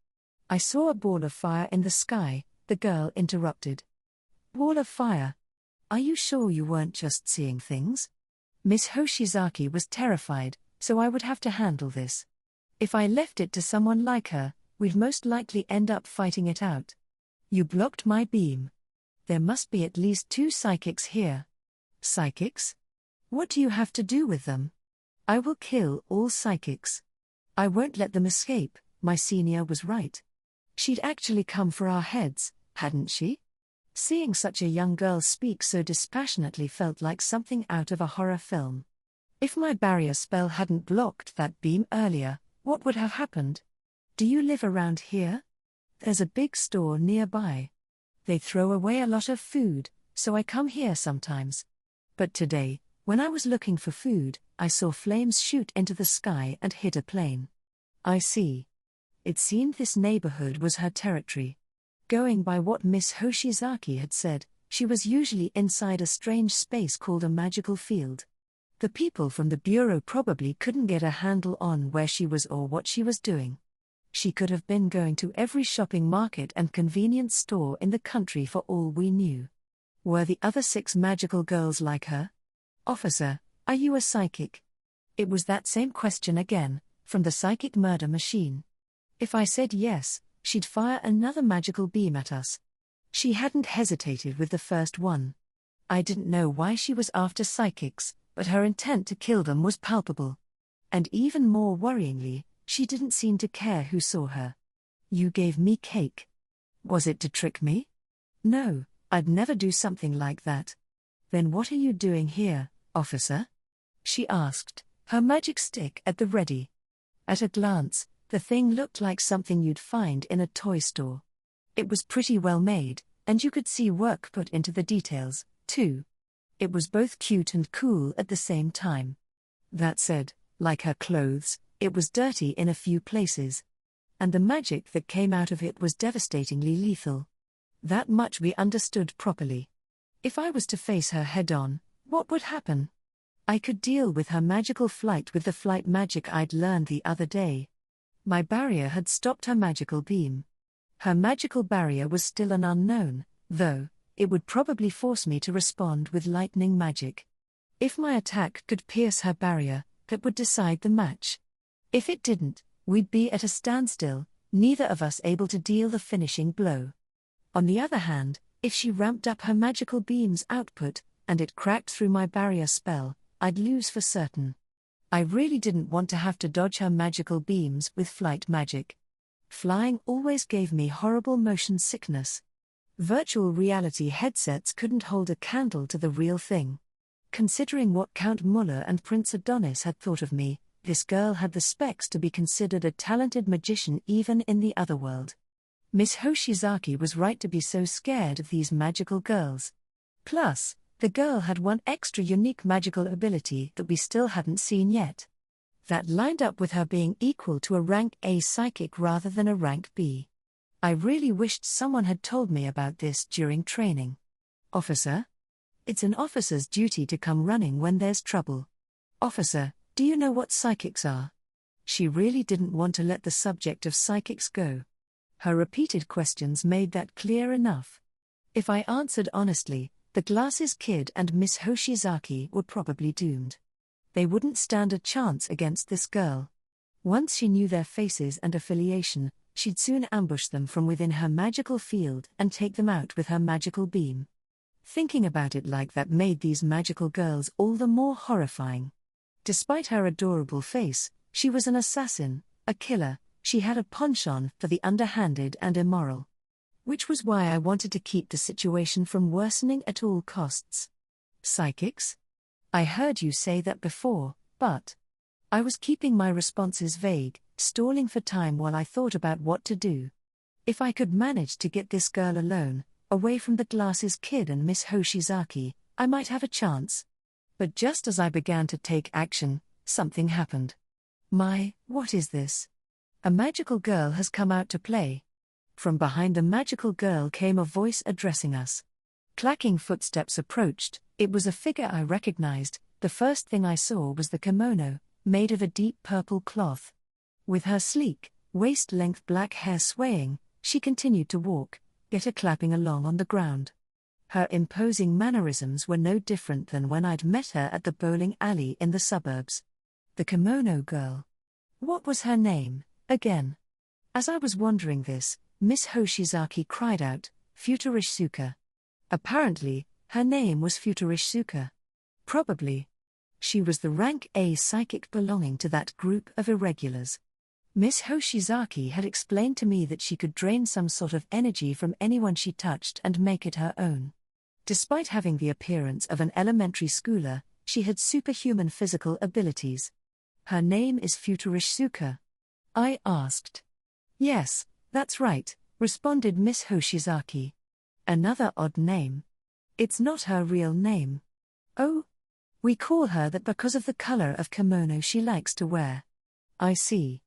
I saw a ball of fire in the sky, the girl interrupted. Ball of fire? Are you sure you weren't just seeing things? Miss Hoshizaki was terrified, so I would have to handle this. If I left it to someone like her, we'd most likely end up fighting it out. You blocked my beam. There must be at least 2 psychics here. Psychics? What do you have to do with them? I will kill all psychics. I won't let them escape, my senior was right. She'd actually come for our heads, hadn't she? Seeing such a young girl speak so dispassionately felt like something out of a horror film. If my barrier spell hadn't blocked that beam earlier, what would have happened? Do you live around here? There's a big store nearby. They throw away a lot of food, so I come here sometimes. But today, when I was looking for food, I saw flames shoot into the sky and hit a plane. I see. It seemed this neighborhood was her territory. Going by what Miss Hoshizaki had said, she was usually inside a strange space called a magical field. The people from the bureau probably couldn't get a handle on where she was or what she was doing. She could have been going to every shopping market and convenience store in the country for all we knew. Were the other 6 magical girls like her? Officer, are you a psychic? It was that same question again, from the psychic murder machine. If I said yes, she'd fire another magical beam at us. She hadn't hesitated with the first one. I didn't know why she was after psychics, but her intent to kill them was palpable. And even more worryingly, she didn't seem to care who saw her. You gave me cake. Was it to trick me? No, I'd never do something like that. Then what are you doing here, officer? She asked, her magic stick at the ready. At a glance, the thing looked like something you'd find in a toy store. It was pretty well made, And you could see work put into the details, too. It was both cute and cool at the same time. That said, like her clothes, it was dirty in a few places. And the magic that came out of it was devastatingly lethal. That much we understood properly. If I was to face her head-on, what would happen? I could deal with her magical flight with the flight magic I'd learned the other day. My barrier had stopped her magical beam. Her magical barrier was still an unknown, though. It would probably force me to respond with lightning magic. If my attack could pierce her barrier, that would decide the match. If it didn't, we'd be at a standstill, neither of us able to deal the finishing blow. On the other hand, if she ramped up her magical beam's output, and it cracked through my barrier spell, I'd lose for certain. I really didn't want to have to dodge her magical beams with flight magic. Flying always gave me horrible motion sickness. Virtual reality headsets couldn't hold a candle to the real thing. Considering what Count Muller and Prince Adonis had thought of me, this girl had the specs to be considered a talented magician even in the otherworld. Miss Hoshizaki was right to be so scared of these magical girls. Plus, the girl had one extra unique magical ability that we still hadn't seen yet. That lined up with her being equal to a rank A psychic rather than a rank B. I really wished someone had told me about this during training. Officer? It's an officer's duty to come running when there's trouble. Officer, do you know what psychics are? She really didn't want to let the subject of psychics go. Her repeated questions made that clear enough. If I answered honestly, the Glasses Kid and Miss Hoshizaki were probably doomed. They wouldn't stand a chance against this girl. Once she knew their faces and affiliation, she'd soon ambush them from within her magical field and take them out with her magical beam. Thinking about it like that made these magical girls all the more horrifying. Despite her adorable face, she was an assassin, a killer. She had a penchant for the underhanded and immoral. Which was why I wanted to keep the situation from worsening at all costs. Psychics? I heard you say that before, but I was keeping my responses vague, stalling for time while I thought about what to do. If I could manage to get this girl alone, away from the Glasses Kid and Miss Hoshizaki, I might have a chance. But just as I began to take action, something happened. What is this? A magical girl has come out to play. From behind the magical girl came a voice addressing us. Clacking footsteps approached. It was a figure I recognized. The first thing I saw was the kimono, made of a deep purple cloth. With her sleek, waist-length black hair swaying, she continued to walk, clapping along on the ground. Her imposing mannerisms were no different than when I'd met her at the bowling alley in the suburbs. The kimono girl. What was her name, again? As I was wondering this, Miss Hoshizaki cried out, Futurishsuka. Apparently, her name was Futurishsuka. Probably. She was the rank A psychic belonging to that group of irregulars. Miss Hoshizaki had explained to me that she could drain some sort of energy from anyone she touched and make it her own. Despite having the appearance of an elementary schooler, she had superhuman physical abilities. Her name is Futurishsuka. I asked. Yes, that's right, responded Miss Hoshizaki. Another odd name. It's not her real name. Oh? We call her that because of the color of kimono she likes to wear. I see.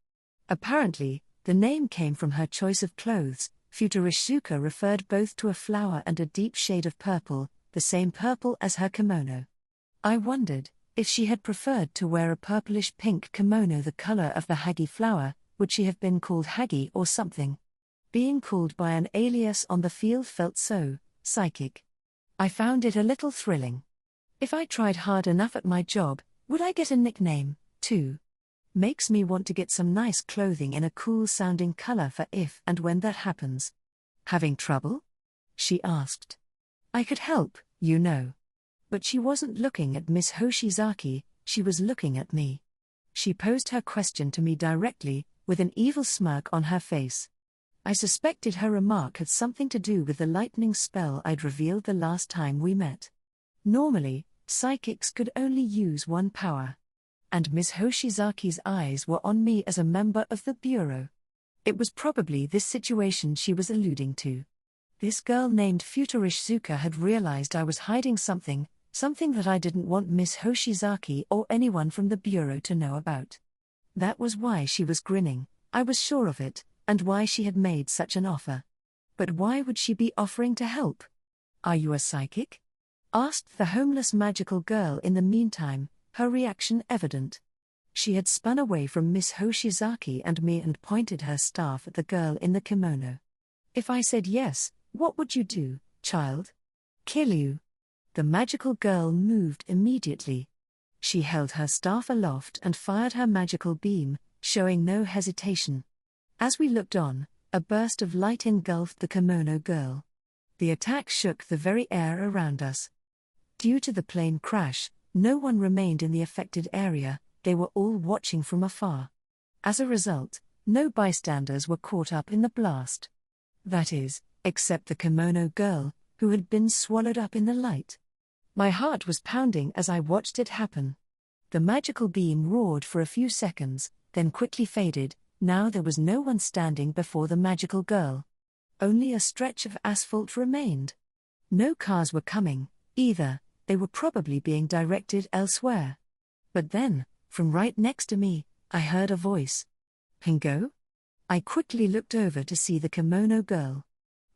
Apparently, the name came from her choice of clothes. Futurishsuka referred both to a flower and a deep shade of purple, the same purple as her kimono. I wondered, if she had preferred to wear a purplish-pink kimono the color of the hagi flower, would she have been called Hagi or something? Being called by an alias on the field felt so psychic. I found it a little thrilling. If I tried hard enough at my job, would I get a nickname, too? Makes me want to get some nice clothing in a cool-sounding color for if and when that happens. Having trouble? She asked. I could help, you know. But she wasn't looking at Miss Hoshizaki, she was looking at me. She posed her question to me directly, with an evil smirk on her face. I suspected her remark had something to do with the lightning spell I'd revealed the last time we met. Normally, psychics could only use one power. And Miss Hoshizaki's eyes were on me as a member of the Bureau. It was probably this situation she was alluding to. This girl named Futurishzuka had realized I was hiding something that I didn't want Miss Hoshizaki or anyone from the bureau to know about. That was why she was grinning, I was sure of it, and why she had made such an offer. But why would she be offering to help? "Are you a psychic?" asked the homeless magical girl in the meantime, her reaction evident. She had spun away from Miss Hoshizaki and me and pointed her staff at the girl in the kimono. "If I said yes, what would you do, child?" "Kill you." The magical girl moved immediately. She held her staff aloft and fired her magical beam, showing no hesitation. As we looked on, a burst of light engulfed the kimono girl. The attack shook the very air around us. Due to the plane crash, no one remained in the affected area, they were all watching from afar. As a result, no bystanders were caught up in the blast. That is, except the kimono girl, who had been swallowed up in the light. My heart was pounding as I watched it happen. The magical beam roared for a few seconds, then quickly faded. Now there was no one standing before the magical girl. Only a stretch of asphalt remained. No cars were coming, either, they were probably being directed elsewhere. But then, from right next to me, I heard a voice. "Pingo?" I quickly looked over to see the kimono girl.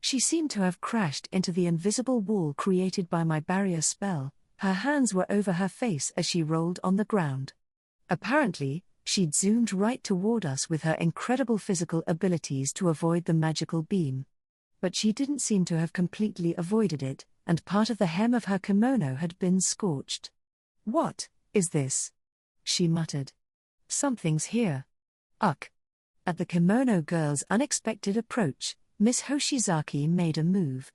She seemed to have crashed into the invisible wall created by my barrier spell. Her hands were over her face as she rolled on the ground. Apparently, she'd zoomed right toward us with her incredible physical abilities to avoid the magical beam. But she didn't seem to have completely avoided it, and part of the hem of her kimono had been scorched. "What is this?" she muttered. "Something's here." Ugh. At the kimono girl's unexpected approach, Miss Hoshizaki made a move.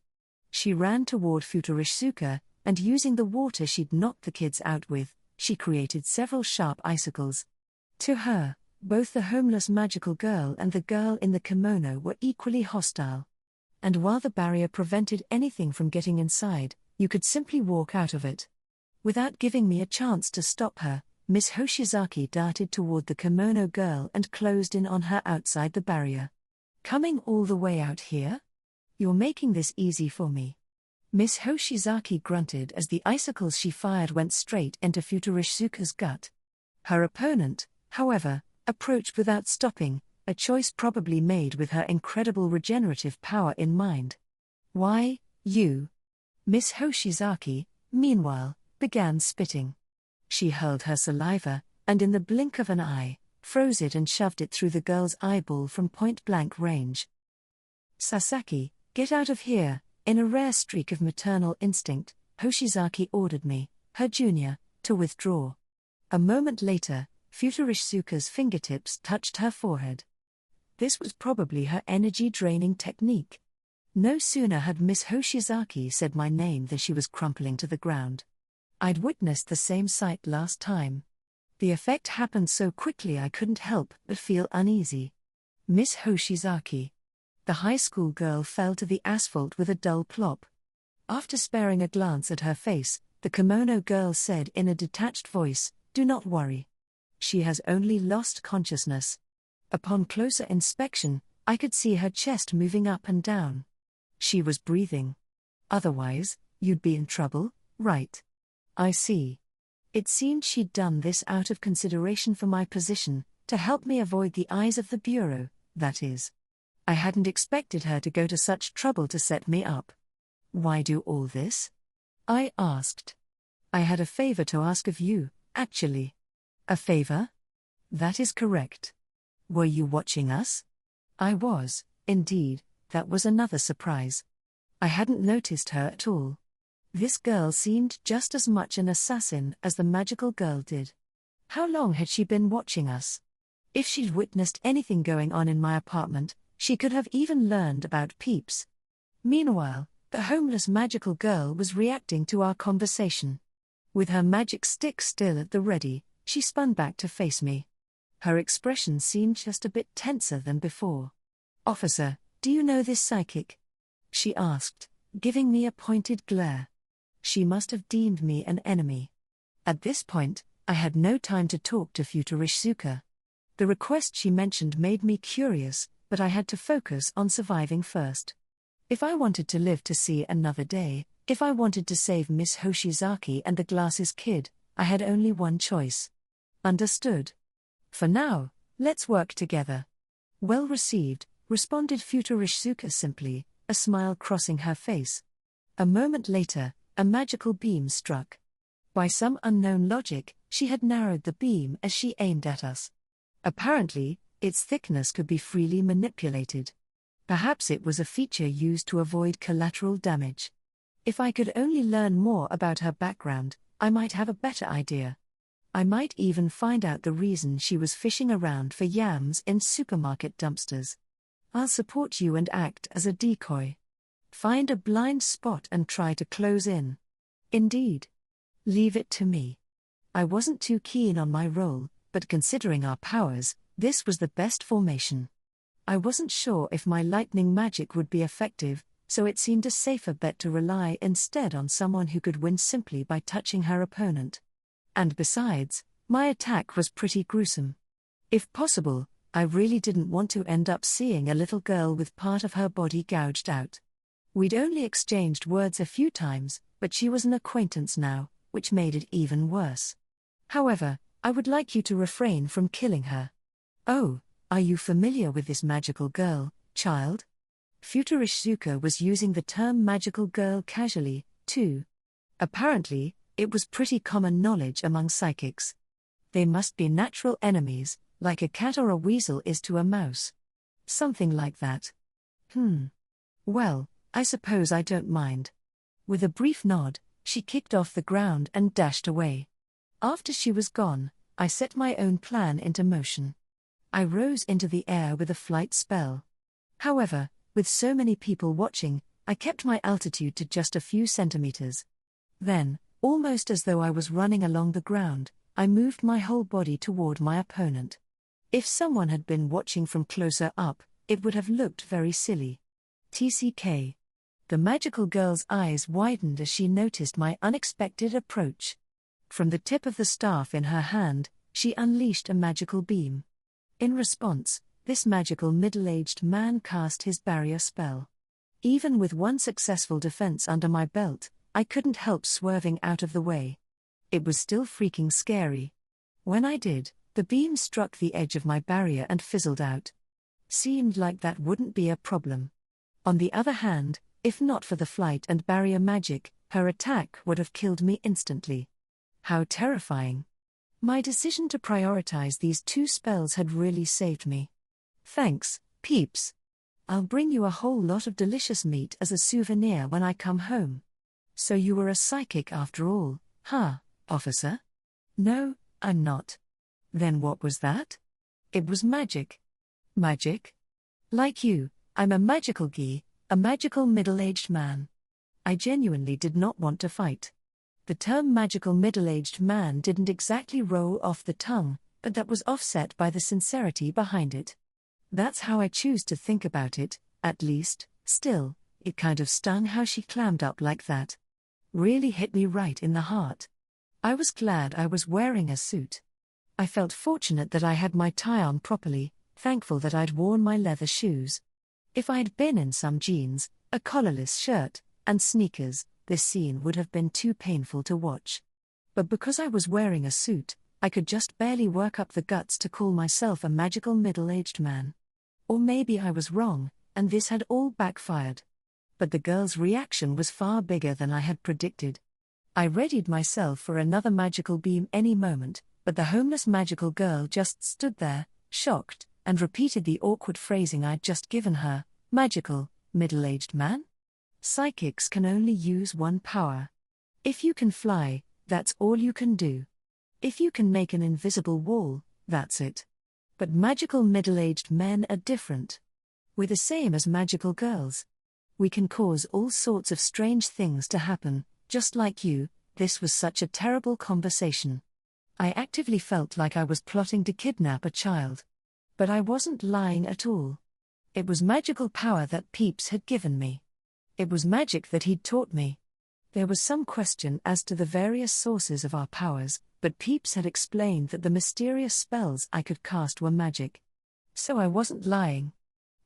She ran toward Futurishzuka, and using the water she'd knocked the kids out with, she created several sharp icicles. To her, both the homeless magical girl and the girl in the kimono were equally hostile. And while the barrier prevented anything from getting inside, you could simply walk out of it. Without giving me a chance to stop her, Miss Hoshizaki darted toward the kimono girl and closed in on her outside the barrier. "Coming all the way out here? You're making this easy for me." Miss Hoshizaki grunted as the icicles she fired went straight into Futurishzuka's gut. Her opponent, however, approached without stopping, a choice probably made with her incredible regenerative power in mind. "Why, you?" Miss Hoshizaki, meanwhile, began spitting. She hurled her saliva, and in the blink of an eye, froze it and shoved it through the girl's eyeball from point-blank range. "Sasaki, get out of here," in a rare streak of maternal instinct, Hoshizaki ordered me, her junior, to withdraw. A moment later, Futurishzuka's fingertips touched her forehead. This was probably her energy-draining technique. No sooner had Miss Hoshizaki said my name than she was crumpling to the ground. I'd witnessed the same sight last time. The effect happened so quickly I couldn't help but feel uneasy. "Miss Hoshizaki." The high school girl fell to the asphalt with a dull plop. After sparing a glance at her face, the kimono girl said in a detached voice, "Do not worry. She has only lost consciousness." Upon closer inspection, I could see her chest moving up and down. She was breathing. "Otherwise, you'd be in trouble, right?" "I see." It seemed she'd done this out of consideration for my position, to help me avoid the eyes of the bureau, that is. I hadn't expected her to go to such trouble to set me up. "Why do all this?" I asked. "I had a favor to ask of you, actually." "A favor?" "That is correct." "Were you watching us?" I was, indeed. That was another surprise. I hadn't noticed her at all. This girl seemed just as much an assassin as the magical girl did. How long had she been watching us? If she'd witnessed anything going on in my apartment, she could have even learned about Peeps. Meanwhile, the homeless magical girl was reacting to our conversation. With her magic stick still at the ready, she spun back to face me. Her expression seemed just a bit tenser than before. "Officer, do you know this psychic?" she asked, giving me a pointed glare. She must have deemed me an enemy. At this point, I had no time to talk to Futurishzuka. The request she mentioned made me curious, but I had to focus on surviving first. If I wanted to live to see another day, if I wanted to save Miss Hoshizaki and the Glasses Kid, I had only one choice. Understood. For now, let's work together. Well received, responded Futurishsuka simply, a smile crossing her face. A moment later, a magical beam struck. By some unknown logic, she had narrowed the beam as she aimed at us. Apparently, its thickness could be freely manipulated. Perhaps it was a feature used to avoid collateral damage. If I could only learn more about her background, I might have a better idea. I might even find out the reason she was fishing around for yams in supermarket dumpsters. I'll support you and act as a decoy. Find a blind spot and try to close in. Indeed. Leave it to me. I wasn't too keen on my role, but considering our powers, this was the best formation. I wasn't sure if my lightning magic would be effective, so it seemed a safer bet to rely instead on someone who could win simply by touching her opponent. And besides, my attack was pretty gruesome. If possible, I really didn't want to end up seeing a little girl with part of her body gouged out. We'd only exchanged words a few times, but she was an acquaintance now, which made it even worse. However, I would like you to refrain from killing her. Oh, are you familiar with this magical girl, child? Futurishsuka was using the term magical girl casually, too. Apparently, it was pretty common knowledge among psychics. They must be natural enemies, like a cat or a weasel is to a mouse. Something like that. Well, I suppose I don't mind. With a brief nod, she kicked off the ground and dashed away. After she was gone, I set my own plan into motion. I rose into the air with a flight spell. However, with so many people watching, I kept my altitude to just a few centimeters. Then, almost as though I was running along the ground, I moved my whole body toward my opponent. If someone had been watching from closer up, it would have looked very silly. TCK. The magical girl's eyes widened as she noticed my unexpected approach. From the tip of the staff in her hand, she unleashed a magical beam. In response, this magical middle-aged man cast his barrier spell. Even with one successful defense under my belt, I couldn't help swerving out of the way. It was still freaking scary. When I did, the beam struck the edge of my barrier and fizzled out. Seemed like that wouldn't be a problem. On the other hand, if not for the flight and barrier magic, her attack would have killed me instantly. How terrifying. My decision to prioritize these two spells had really saved me. Thanks, Peeps. I'll bring you a whole lot of delicious meat as a souvenir when I come home. So you were a psychic after all, huh, officer? No, I'm not. Then what was that? It was magic. Magic? Like you, I'm a magical gi, a magical middle-aged man. I genuinely did not want to fight. The term magical middle-aged man didn't exactly roll off the tongue, but that was offset by the sincerity behind it. That's how I choose to think about it, at least. Still, it kind of stung how she clammed up like that. Really hit me right in the heart. I was glad I was wearing a suit. I felt fortunate that I had my tie on properly, thankful that I'd worn my leather shoes. If I'd been in some jeans, a collarless shirt, and sneakers, this scene would have been too painful to watch. But because I was wearing a suit, I could just barely work up the guts to call myself a magical middle-aged man. Or maybe I was wrong, and this had all backfired. But the girl's reaction was far bigger than I had predicted. I readied myself for another magical beam any moment, but the homeless magical girl just stood there, shocked, and repeated the awkward phrasing I'd just given her, magical, middle-aged man? Psychics can only use one power. If you can fly, that's all you can do. If you can make an invisible wall, that's it. But magical middle-aged men are different. We're the same as magical girls. We can cause all sorts of strange things to happen, just like you. This was such a terrible conversation. I actively felt like I was plotting to kidnap a child. But I wasn't lying at all. It was magical power that Peeps had given me. It was magic that he'd taught me. There was some question as to the various sources of our powers, but Peeps had explained that the mysterious spells I could cast were magic. So I wasn't lying.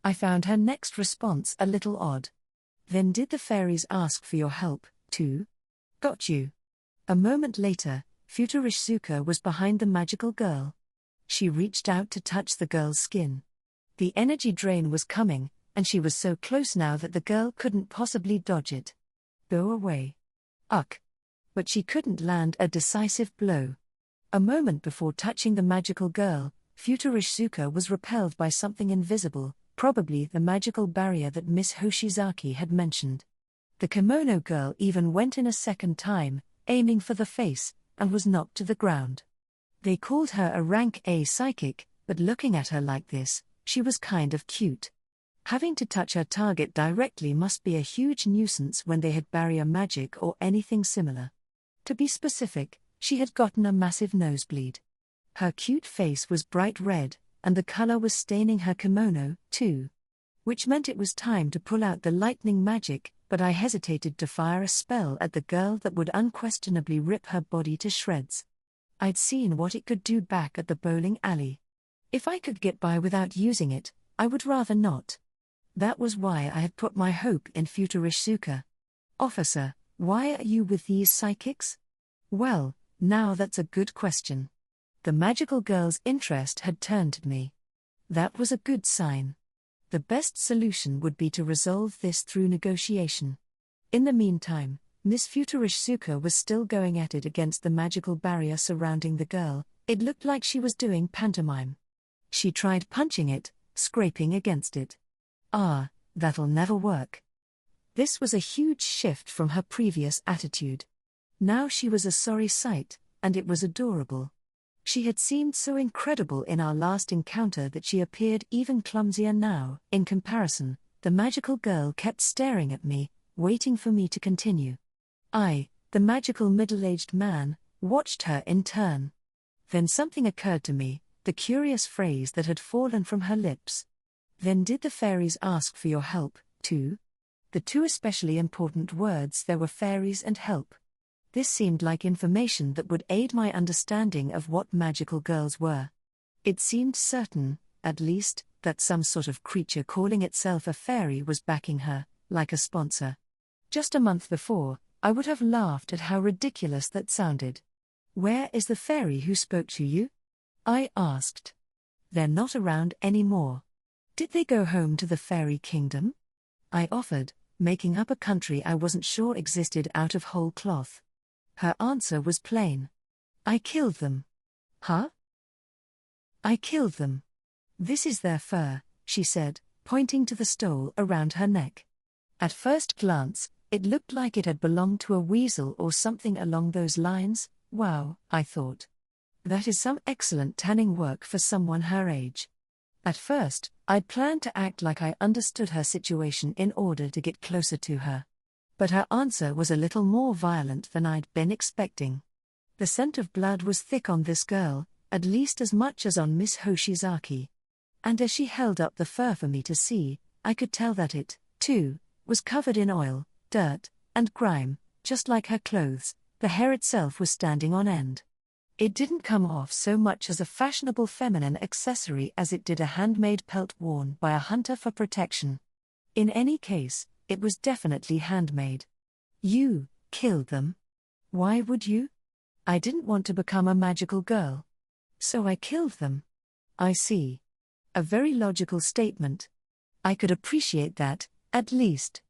I found her next response a little odd. Then did the fairies ask for your help, too? Got you. A moment later, Futurishizuka was behind the magical girl. She reached out to touch the girl's skin. The energy drain was coming, and she was so close now that the girl couldn't possibly dodge it. Go away. Ugh. But she couldn't land a decisive blow. A moment before touching the magical girl, Futurishizuka was repelled by something invisible, probably the magical barrier that Miss Hoshizaki had mentioned. The kimono girl even went in a second time, aiming for the face, and was knocked to the ground. They called her a rank A psychic, but looking at her like this, she was kind of cute. Having to touch her target directly must be a huge nuisance when they had barrier magic or anything similar. To be specific, she had gotten a massive nosebleed. Her cute face was bright red, and the color was staining her kimono, too. Which meant it was time to pull out the lightning magic, but I hesitated to fire a spell at the girl that would unquestionably rip her body to shreds. I'd seen what it could do back at the bowling alley. If I could get by without using it, I would rather not. That was why I had put my hope in Futurishizuka. Officer, why are you with these psychics? Well, now that's a good question. The magical girl's interest had turned to me. That was a good sign. The best solution would be to resolve this through negotiation. In the meantime, Miss Futurishizuka was still going at it against the magical barrier surrounding the girl. It looked like she was doing pantomime. She tried punching it, scraping against it. Ah, that'll never work. This was a huge shift from her previous attitude. Now she was a sorry sight, and it was adorable. She had seemed so incredible in our last encounter that she appeared even clumsier now. In comparison, the magical girl kept staring at me, waiting for me to continue. I, the magical middle-aged man, watched her in turn. Then something occurred to me, the curious phrase that had fallen from her lips. Then did the fairies ask for your help, too? The two especially important words there were fairies and help. This seemed like information that would aid my understanding of what magical girls were. It seemed certain, at least, that some sort of creature calling itself a fairy was backing her, like a sponsor. Just a month before, I would have laughed at how ridiculous that sounded. Where is the fairy who spoke to you? I asked. They're not around anymore. Did they go home to the fairy kingdom? I offered, making up a country I wasn't sure existed out of whole cloth. Her answer was plain. I killed them. Huh? I killed them. This is their fur, she said, pointing to the stole around her neck. At first glance, it looked like it had belonged to a weasel or something along those lines. Wow, I thought. That is some excellent tanning work for someone her age. At first, I'd planned to act like I understood her situation in order to get closer to her. But her answer was a little more violent than I'd been expecting. The scent of blood was thick on this girl, at least as much as on Miss Hoshizaki. And as she held up the fur for me to see, I could tell that it, too, was covered in oil, dirt, and grime, just like her clothes. The hair itself was standing on end. It didn't come off so much as a fashionable feminine accessory as it did a handmade pelt worn by a hunter for protection. In any case, it was definitely handmade. You killed them? Why would you? I didn't want to become a magical girl. So I killed them. I see. A very logical statement. I could appreciate that, at least.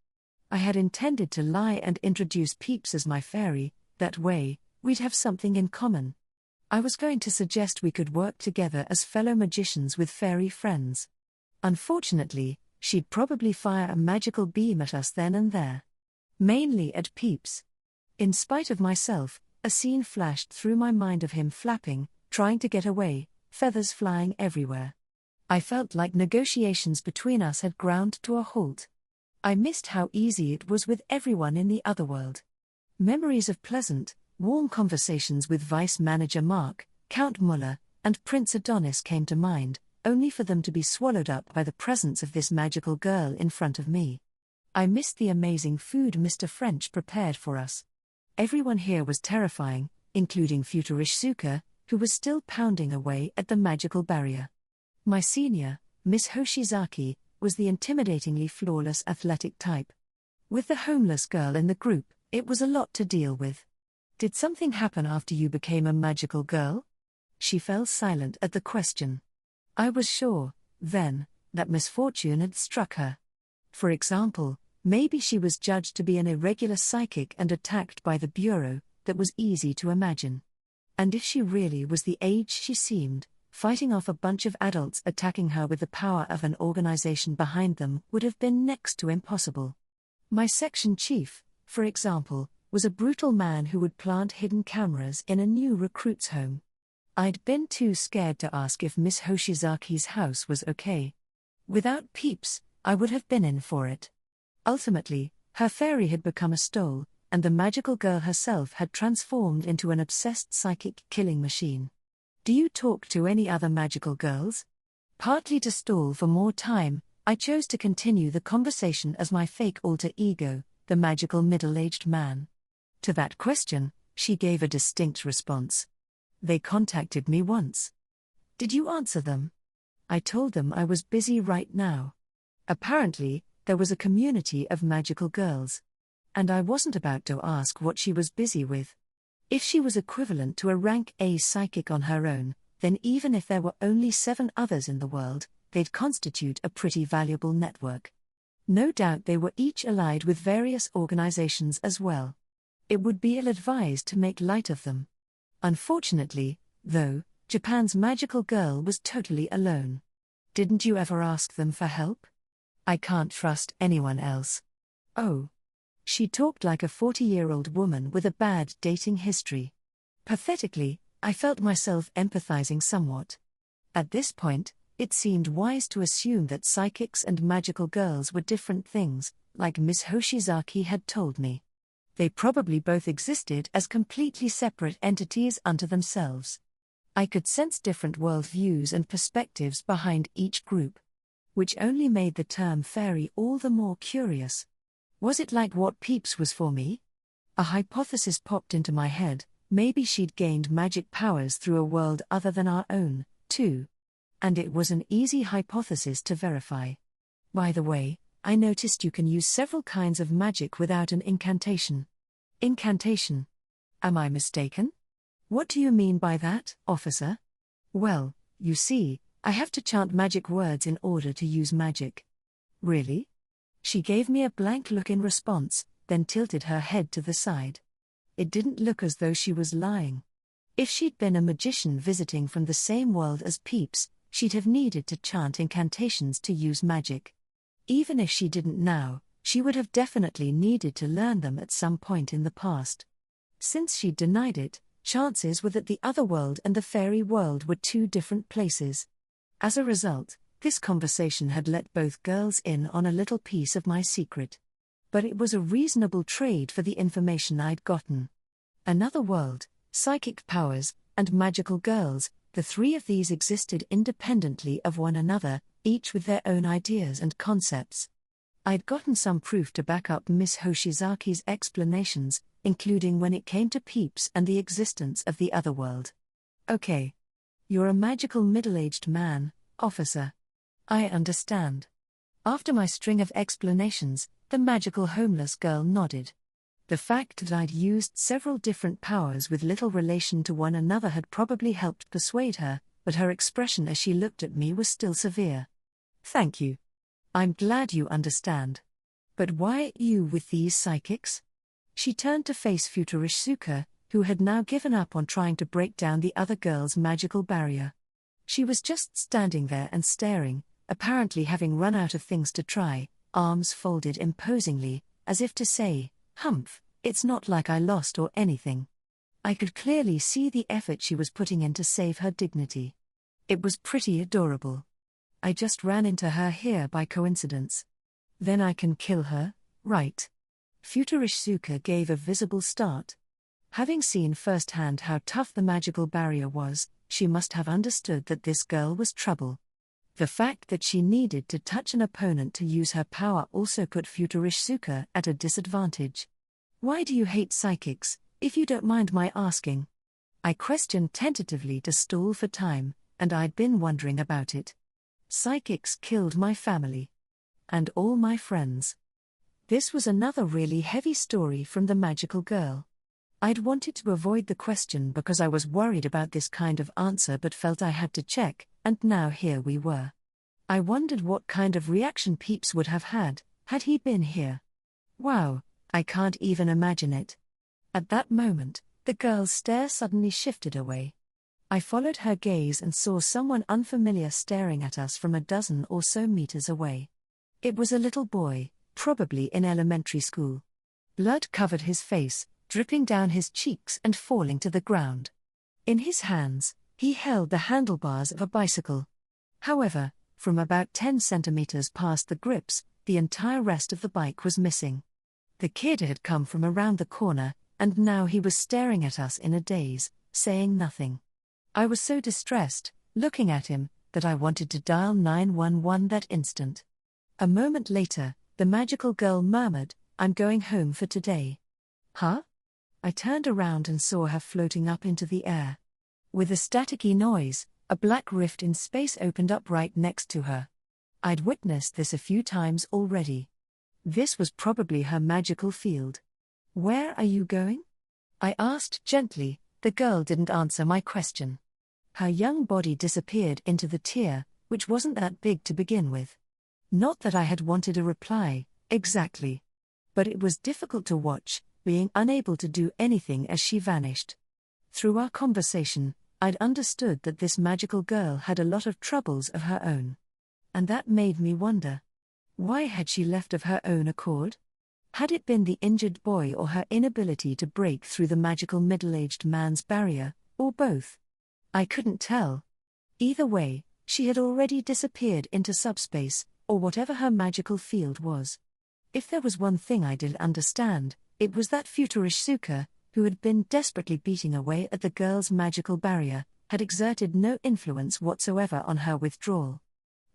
I had intended to lie and introduce Peeps as my fairy, that way, we'd have something in common. I was going to suggest we could work together as fellow magicians with fairy friends. Unfortunately, she'd probably fire a magical beam at us then and there. Mainly at Peeps. In spite of myself, a scene flashed through my mind of him flapping, trying to get away, feathers flying everywhere. I felt like negotiations between us had ground to a halt. I missed how easy it was with everyone in the otherworld. Memories of pleasant, warm conversations with Vice Manager Mark, Count Muller, and Prince Adonis came to mind, only for them to be swallowed up by the presence of this magical girl in front of me. I missed the amazing food Mr. French prepared for us. Everyone here was terrifying, including Futurishizuka, who was still pounding away at the magical barrier. My senior, Miss Hoshizaki, was the intimidatingly flawless athletic type. With the homeless girl in the group, it was a lot to deal with. Did something happen after you became a magical girl? She fell silent at the question. I was sure, then, that misfortune had struck her. For example, maybe she was judged to be an irregular psychic and attacked by the Bureau. That was easy to imagine. And if she really was the age she seemed, fighting off a bunch of adults attacking her with the power of an organization behind them would have been next to impossible. My section chief, for example, was a brutal man who would plant hidden cameras in a new recruit's home. I'd been too scared to ask if Miss Hoshizaki's house was okay. Without Peeps, I would have been in for it. Ultimately, her fairy had become a stole, and the magical girl herself had transformed into an obsessed psychic killing machine. Do you talk to any other magical girls? Partly to stall for more time, I chose to continue the conversation as my fake alter ego, the magical middle-aged man. To that question, she gave a distinct response. They contacted me once. Did you answer them? I told them I was busy right now. Apparently, there was a community of magical girls. And I wasn't about to ask what she was busy with. If she was equivalent to a rank A psychic on her own, then even if there were only 7 others in the world, they'd constitute a pretty valuable network. No doubt they were each allied with various organizations as well. It would be ill-advised to make light of them. Unfortunately, though, Japan's magical girl was totally alone. Didn't you ever ask them for help? I can't trust anyone else. Oh. She talked like a 40-year-old woman with a bad dating history. Pathetically, I felt myself empathizing somewhat. At this point, it seemed wise to assume that psychics and magical girls were different things, like Miss Hoshizaki had told me. They probably both existed as completely separate entities unto themselves. I could sense different worldviews and perspectives behind each group, which only made the term fairy all the more curious. Was it like what Peeps was for me? A hypothesis popped into my head, maybe she'd gained magic powers through a world other than our own, too. And it was an easy hypothesis to verify. By the way, I noticed you can use several kinds of magic without an incantation. Incantation? Am I mistaken? What do you mean by that, officer? Well, you see, I have to chant magic words in order to use magic. Really? She gave me a blank look in response, then tilted her head to the side. It didn't look as though she was lying. If she'd been a magician visiting from the same world as Peeps, she'd have needed to chant incantations to use magic. Even if she didn't now, she would have definitely needed to learn them at some point in the past. Since she'd denied it, chances were that the otherworld and the fairy world were 2 different places. As a result, this conversation had let both girls in on a little piece of my secret. But it was a reasonable trade for the information I'd gotten. Another world, psychic powers, and magical girls, the 3 of these existed independently of one another, each with their own ideas and concepts. I'd gotten some proof to back up Miss Hoshizaki's explanations, including when it came to Peeps and the existence of the otherworld. Okay. You're a magical middle-aged man, officer. I understand. After my string of explanations, the magical homeless girl nodded. The fact that I'd used several different powers with little relation to one another had probably helped persuade her, but her expression as she looked at me was still severe. Thank you. I'm glad you understand. But why are you with these psychics? She turned to face Futurishsuka, who had now given up on trying to break down the other girl's magical barrier. She was just standing there and staring, apparently having run out of things to try, arms folded imposingly, as if to say, "Humph, it's not like I lost or anything." I could clearly see the effort she was putting in to save her dignity. It was pretty adorable. I just ran into her here by coincidence. Then I can kill her, right? Futurishsuka gave a visible start. Having seen firsthand how tough the magical barrier was, she must have understood that this girl was trouble. The fact that she needed to touch an opponent to use her power also put Futurishsuka at a disadvantage. Why do you hate psychics, if you don't mind my asking? I questioned tentatively to stall for time, and I'd been wondering about it. Psychics killed my family. And all my friends. This was another really heavy story from the magical girl. I'd wanted to avoid the question because I was worried about this kind of answer but felt I had to check, and now here we were. I wondered what kind of reaction Peeps would have had he been here. Wow, I can't even imagine it. At that moment, the girl's stare suddenly shifted away. I followed her gaze and saw someone unfamiliar staring at us from a dozen or so meters away. It was a little boy, probably in elementary school. Blood covered his face, dripping down his cheeks and falling to the ground. In his hands, he held the handlebars of a bicycle. However, from about 10 centimeters past the grips, the entire rest of the bike was missing. The kid had come from around the corner, and now he was staring at us in a daze, saying nothing. I was so distressed, looking at him, that I wanted to dial 911 that instant. A moment later, the magical girl murmured, "I'm going home for today." Huh? I turned around and saw her floating up into the air. With a staticky noise, a black rift in space opened up right next to her. I'd witnessed this a few times already. This was probably her magical field. "Where are you going?" I asked gently. The girl didn't answer my question. Her young body disappeared into the tear, which wasn't that big to begin with. Not that I had wanted a reply, exactly. But it was difficult to watch, being unable to do anything as she vanished. Through our conversation, I'd understood that this magical girl had a lot of troubles of her own. And that made me wonder. Why had she left of her own accord? Had it been the injured boy or her inability to break through the magical middle-aged man's barrier, or both? I couldn't tell. Either way, she had already disappeared into subspace, or whatever her magical field was. If there was one thing I did understand, it was that Futurishsuka, who had been desperately beating away at the girl's magical barrier, had exerted no influence whatsoever on her withdrawal.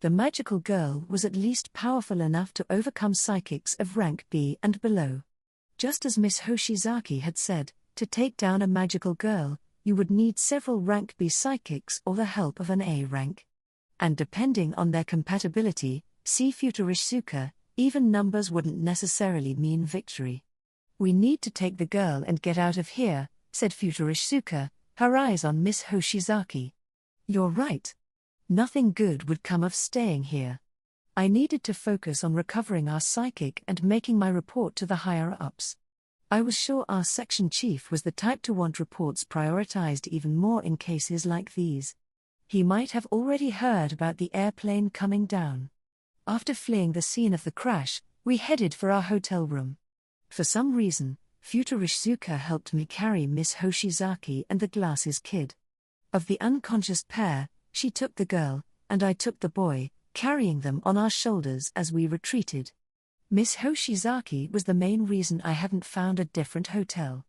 The magical girl was at least powerful enough to overcome psychics of rank B and below. Just as Miss Hoshizaki had said, to take down a magical girl, you would need several rank B psychics or the help of an A rank. And depending on their compatibility, see Futurishsuka, even numbers wouldn't necessarily mean victory. "We need to take the girl and get out of here," said Futurishsuka, her eyes on Miss Hoshizaki. "You're right. Nothing good would come of staying here. I needed to focus on recovering our psychic and making my report to the higher-ups. I was sure our section chief was the type to want reports prioritized even more in cases like these. He might have already heard about the airplane coming down. After fleeing the scene of the crash, we headed for our hotel room. For some reason, Futurishsuka helped me carry Miss Hoshizaki and the glasses kid. Of the unconscious pair, she took the girl, and I took the boy, carrying them on our shoulders as we retreated. Miss Hoshizaki was the main reason I hadn't found a different hotel.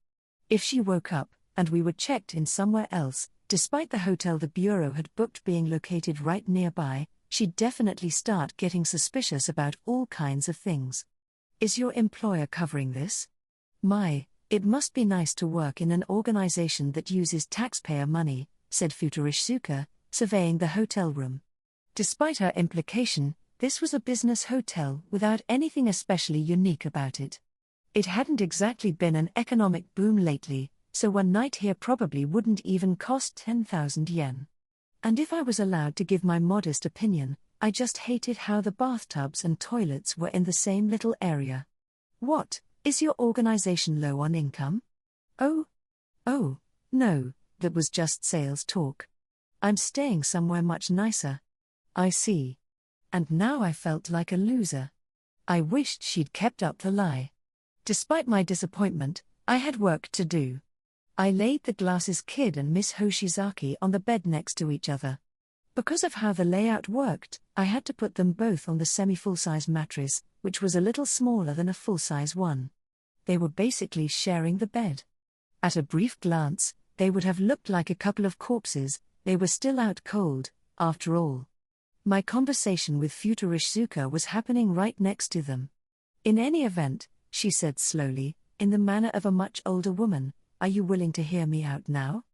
If she woke up, and we were checked in somewhere else, despite the hotel the bureau had booked being located right nearby, she'd definitely start getting suspicious about all kinds of things. "Is your employer covering this? My, it must be nice to work in an organization that uses taxpayer money," said Futurishsuka, surveying the hotel room. Despite her implication, this was a business hotel without anything especially unique about it. It hadn't exactly been an economic boom lately, so one night here probably wouldn't even cost 10,000 yen. And if I was allowed to give my modest opinion, I just hated how the bathtubs and toilets were in the same little area. "What, is your organization low on income?" Oh, no, that was just sales talk. "I'm staying somewhere much nicer." "I see." And now I felt like a loser. I wished she'd kept up the lie. Despite my disappointment, I had work to do. I laid the glasses kid and Miss Hoshizaki on the bed next to each other. Because of how the layout worked, I had to put them both on the semi-full-size mattress, which was a little smaller than a full-size one. They were basically sharing the bed. At a brief glance, they would have looked like a couple of corpses. They were still out cold, after all. My conversation with Futurishsuka was happening right next to them. "In any event," she said slowly, in the manner of a much older woman, "are you willing to hear me out now?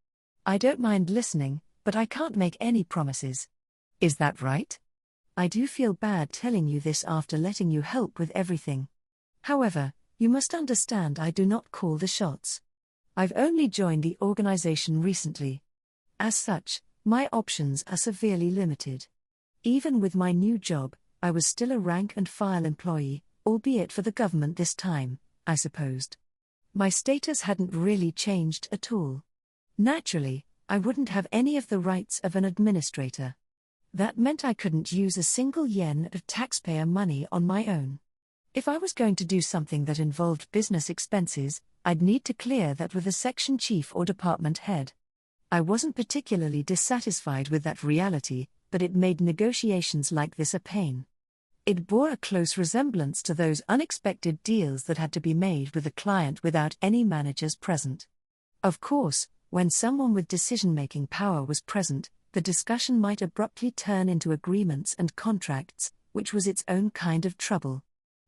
I don't mind listening, but I can't make any promises. Is that right? I do feel bad telling you this after letting you help with everything. However, you must understand I do not call the shots. I've only joined the organization recently. As such, my options are severely limited. Even with my new job, I was still a rank-and-file employee, albeit for the government this time, I supposed. My status hadn't really changed at all. Naturally, I wouldn't have any of the rights of an administrator. That meant I couldn't use a single yen of taxpayer money on my own. If I was going to do something that involved business expenses, I'd need to clear that with a section chief or department head. I wasn't particularly dissatisfied with that reality, but it made negotiations like this a pain. It bore a close resemblance to those unexpected deals that had to be made with a client without any managers present. Of course, when someone with decision-making power was present, the discussion might abruptly turn into agreements and contracts, which was its own kind of trouble.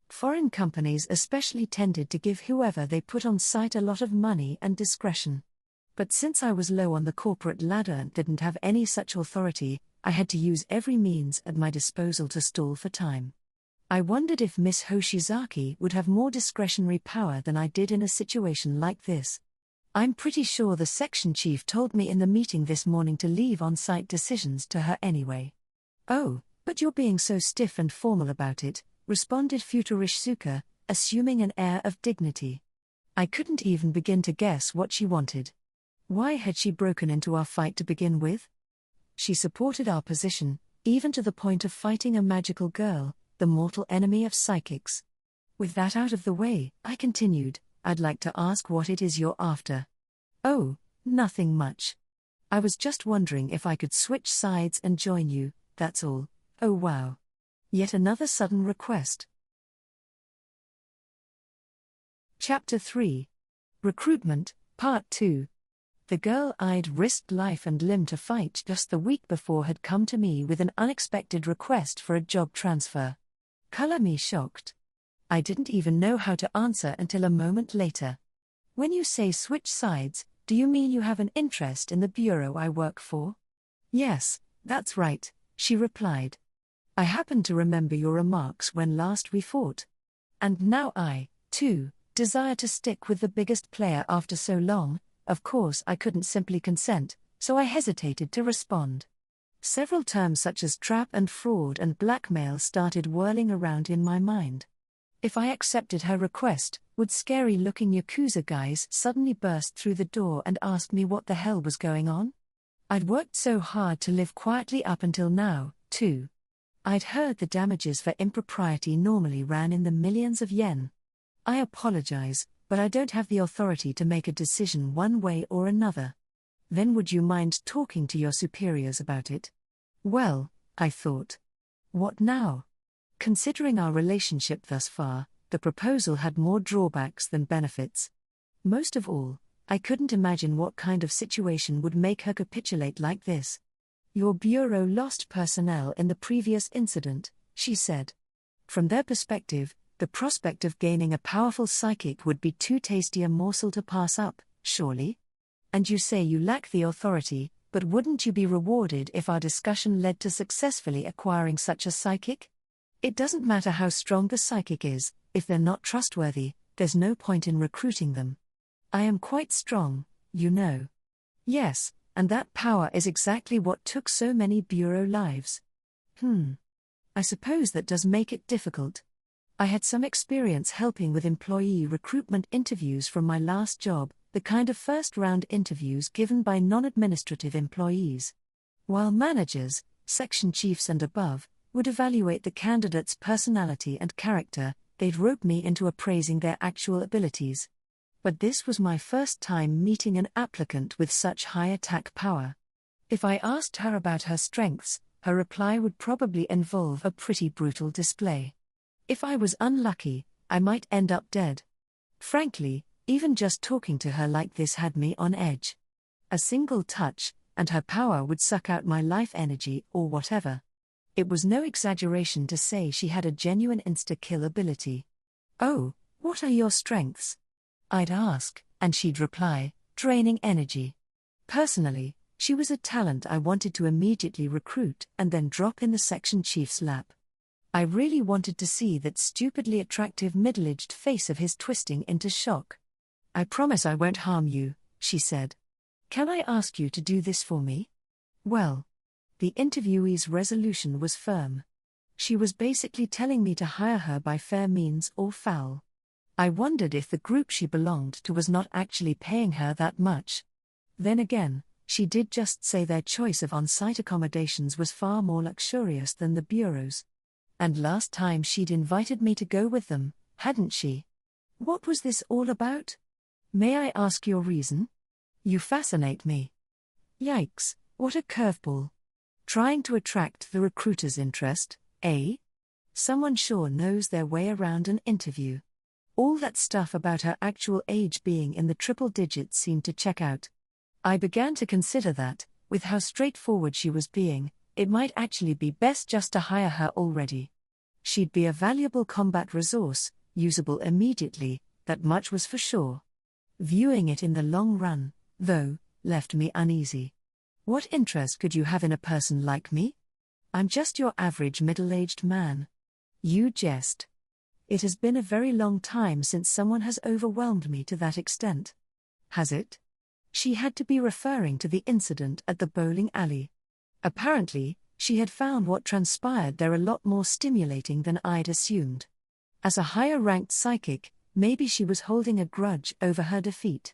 Foreign companies especially tended to give whoever they put on site a lot of money and discretion. But since I was low on the corporate ladder and didn't have any such authority, I had to use every means at my disposal to stall for time. I wondered if Miss Hoshizaki would have more discretionary power than I did in a situation like this. I'm pretty sure the section chief told me in the meeting this morning to leave on-site decisions to her anyway. Oh, but you're being so stiff and formal about it, responded Futurishisuka, assuming an air of dignity. I couldn't even begin to guess what she wanted. Why had she broken into our fight to begin with? She supported our position, even to the point of fighting a magical girl, the mortal enemy of psychics. With that out of the way, I continued, I'd like to ask what it is you're after. Oh, nothing much. I was just wondering if I could switch sides and join you, that's all. Oh wow. Yet another sudden request. Chapter 3. Recruitment, Part 2. The girl I'd risked life and limb to fight just the week before had come to me with an unexpected request for a job transfer. Color me shocked. I didn't even know how to answer until a moment later. When you say switch sides, do you mean you have an interest in the bureau I work for? Yes, that's right, she replied. I happen to remember your remarks when last we fought. And now I, too, desire to stick with the biggest player after so long. Of course I couldn't simply consent, so I hesitated to respond. Several terms such as trap and fraud and blackmail started whirling around in my mind. If I accepted her request, would scary-looking Yakuza guys suddenly burst through the door and ask me what the hell was going on? I'd worked so hard to live quietly up until now, too. I'd heard the damages for impropriety normally ran in the millions of yen. I apologize, but I don't have the authority to make a decision one way or another. Then would you mind talking to your superiors about it? Well, I thought. What now? Considering our relationship thus far, the proposal had more drawbacks than benefits. Most of all, I couldn't imagine what kind of situation would make her capitulate like this. Your bureau lost personnel in the previous incident, she said. From their perspective, the prospect of gaining a powerful psychic would be too tasty a morsel to pass up, surely? And you say you lack the authority, but wouldn't you be rewarded if our discussion led to successfully acquiring such a psychic? It doesn't matter how strong the psychic is, if they're not trustworthy, there's no point in recruiting them. I am quite strong, you know. Yes, and that power is exactly what took so many bureau lives. I suppose that does make it difficult. I had some experience helping with employee recruitment interviews from my last job, the kind of first-round interviews given by non-administrative employees. While managers, section chiefs and above, would evaluate the candidate's personality and character, they'd rope me into appraising their actual abilities. But this was my first time meeting an applicant with such high attack power. If I asked her about her strengths, her reply would probably involve a pretty brutal display. If I was unlucky, I might end up dead. Frankly, even just talking to her like this had me on edge. A single touch, and her power would suck out my life energy or whatever. It was no exaggeration to say she had a genuine insta-kill ability. Oh, what are your strengths? I'd ask, and she'd reply, draining energy. Personally, she was a talent I wanted to immediately recruit and then drop in the section chief's lap. I really wanted to see that stupidly attractive middle-aged face of his twisting into shock. "I promise I won't harm you," she said. "Can I ask you to do this for me?" Well, the interviewee's resolution was firm. She was basically telling me to hire her by fair means or foul. I wondered if the group she belonged to was not actually paying her that much. Then again, she did just say their choice of on-site accommodations was far more luxurious than the bureau's. And last time she'd invited me to go with them, hadn't she? What was this all about? May I ask your reason? You fascinate me. Yikes, what a curveball. Trying to attract the recruiter's interest, eh? Someone sure knows their way around an interview. All that stuff about her actual age being in the triple digits seemed to check out. I began to consider that, with how straightforward she was being, it might actually be best just to hire her already. She'd be a valuable combat resource, usable immediately, that much was for sure. Viewing it in the long run, though, left me uneasy. What interest could you have in a person like me? I'm just your average middle-aged man. You jest. It has been a very long time since someone has overwhelmed me to that extent. Has it? She had to be referring to the incident at the bowling alley. Apparently, she had found what transpired there a lot more stimulating than I'd assumed. As a higher-ranked psychic, maybe she was holding a grudge over her defeat.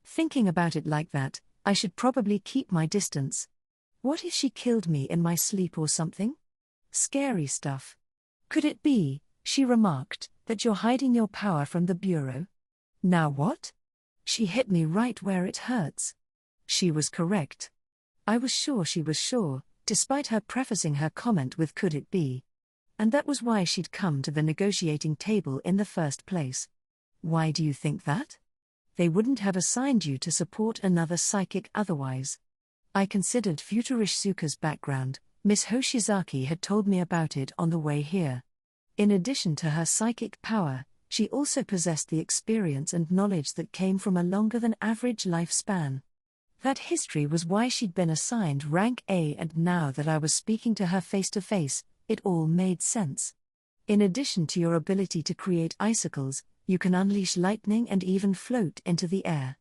Thinking about it like that, I should probably keep my distance. What if she killed me in my sleep or something? Scary stuff. Could it be, she remarked, that you're hiding your power from the Bureau? Now what? She hit me right where it hurts. She was correct. I was sure she was sure, despite her prefacing her comment with "could it be?" And that was why she'd come to the negotiating table in the first place. Why do you think that? They wouldn't have assigned you to support another psychic otherwise. I considered Futurish Suka's background. Miss Hoshizaki had told me about it on the way here. In addition to her psychic power, she also possessed the experience and knowledge that came from a longer-than-average lifespan. That history was why she'd been assigned rank A, and now that I was speaking to her face-to-face, it all made sense. In addition to your ability to create icicles, you can unleash lightning and even float into the air.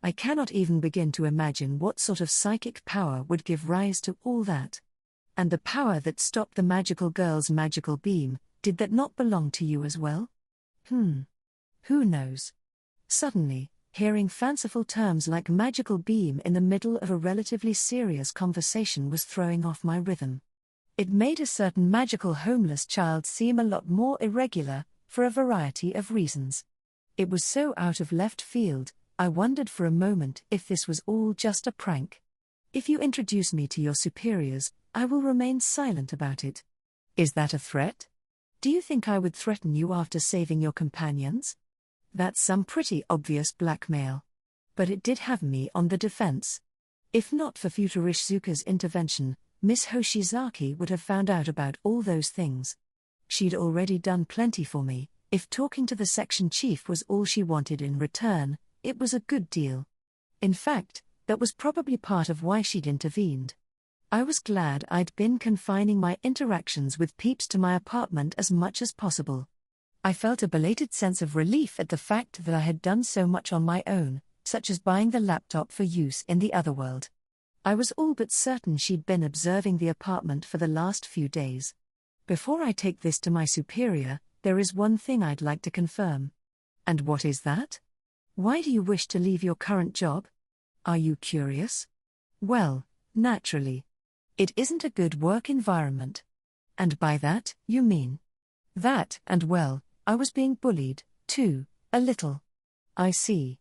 I cannot even begin to imagine what sort of psychic power would give rise to all that. And the power that stopped the magical girl's magical beam, did that not belong to you as well? Who knows? Suddenly, hearing fanciful terms like magical beam in the middle of a relatively serious conversation was throwing off my rhythm. It made a certain magical homeless child seem a lot more irregular, for a variety of reasons. It was so out of left field, I wondered for a moment if this was all just a prank. If you introduce me to your superiors, I will remain silent about it. Is that a threat? Do you think I would threaten you after saving your companions? That's some pretty obvious blackmail. But it did have me on the defense. If not for Futurish Zuka's intervention, Miss Hoshizaki would have found out about all those things. She'd already done plenty for me. If talking to the section chief was all she wanted in return, it was a good deal. In fact, that was probably part of why she'd intervened. I was glad I'd been confining my interactions with Peeps to my apartment as much as possible. I felt a belated sense of relief at the fact that I had done so much on my own, such as buying the laptop for use in the otherworld. I was all but certain she'd been observing the apartment for the last few days. Before I take this to my superior, there is one thing I'd like to confirm. And what is that? Why do you wish to leave your current job? Are you curious? Well, naturally. It isn't a good work environment. And by that, you mean? That, and well, I was being bullied, too, a little. I see.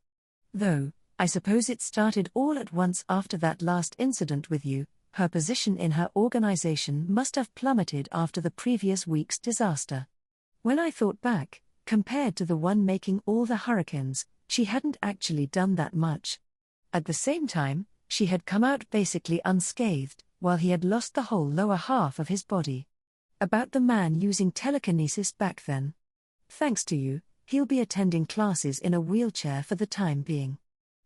Though, I suppose it started all at once after that last incident with you. Her position in her organization must have plummeted after the previous week's disaster. When I thought back, compared to the one making all the hurricanes, she hadn't actually done that much. At the same time, she had come out basically unscathed, while he had lost the whole lower half of his body. About the man using telekinesis back then. Thanks to you, he'll be attending classes in a wheelchair for the time being.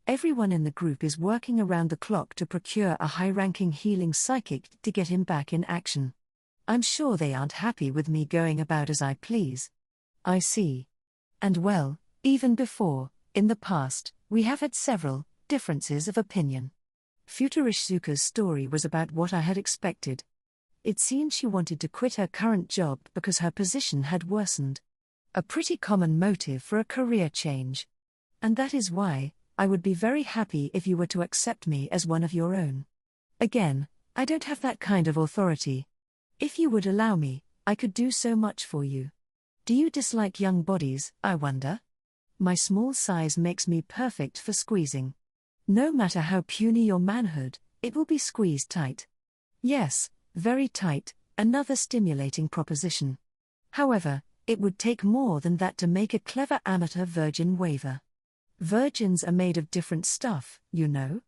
Everyone in the group is working around the clock to procure a high-ranking healing psychic to get him back in action. I'm sure they aren't happy with me going about as I please. I see. And well, even before, in the past, we have had several differences of opinion. Futurishsuka's story was about what I had expected. It seemed she wanted to quit her current job because her position had worsened. A pretty common motive for a career change. And that is why I would be very happy if you were to accept me as one of your own. Again, I don't have that kind of authority. If you would allow me, I could do so much for you. Do you dislike young bodies, I wonder? My small size makes me perfect for squeezing. No matter how puny your manhood, it will be squeezed tight. Yes, very tight, another stimulating proposition. However, it would take more than that to make a clever amateur virgin waver. Virgins are made of different stuff, you know.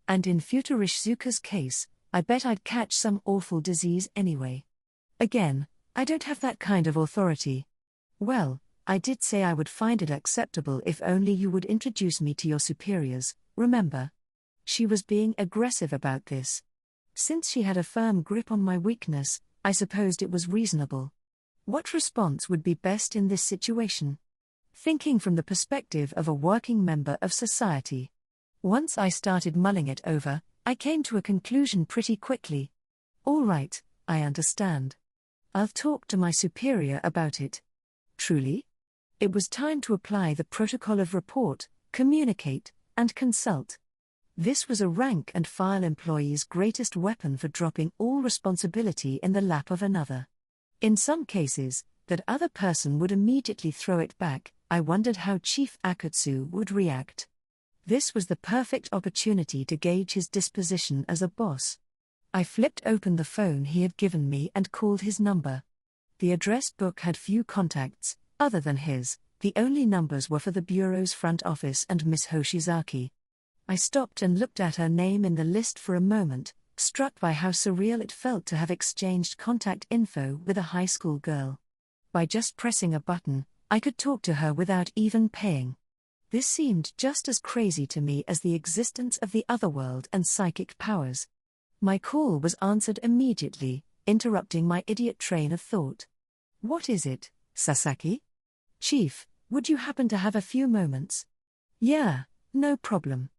And in Futurishsuka's case, I bet I'd catch some awful disease anyway. Again, I don't have that kind of authority. Well, I did say I would find it acceptable if only you would introduce me to your superiors, remember? She was being aggressive about this. Since she had a firm grip on my weakness, I supposed it was reasonable. What response would be best in this situation? Thinking from the perspective of a working member of society. Once I started mulling it over, I came to a conclusion pretty quickly. All right, I understand. I'll talk to my superior about it. Truly? It was time to apply the protocol of report, communicate, and consult. This was a rank-and-file employee's greatest weapon for dropping all responsibility in the lap of another. In some cases, that other person would immediately throw it back. I wondered how Chief Akatsu would react. This was the perfect opportunity to gauge his disposition as a boss. I flipped open the phone he had given me and called his number. The address book had few contacts, other than his. The only numbers were for the bureau's front office and Miss Hoshizaki. I stopped and looked at her name in the list for a moment, struck by how surreal it felt to have exchanged contact info with a high school girl. By just pressing a button, I could talk to her without even paying. This seemed just as crazy to me as the existence of the otherworld and psychic powers. My call was answered immediately, interrupting my idiot train of thought. What is it, Sasaki? Chief, would you happen to have a few moments? Yeah, no problem.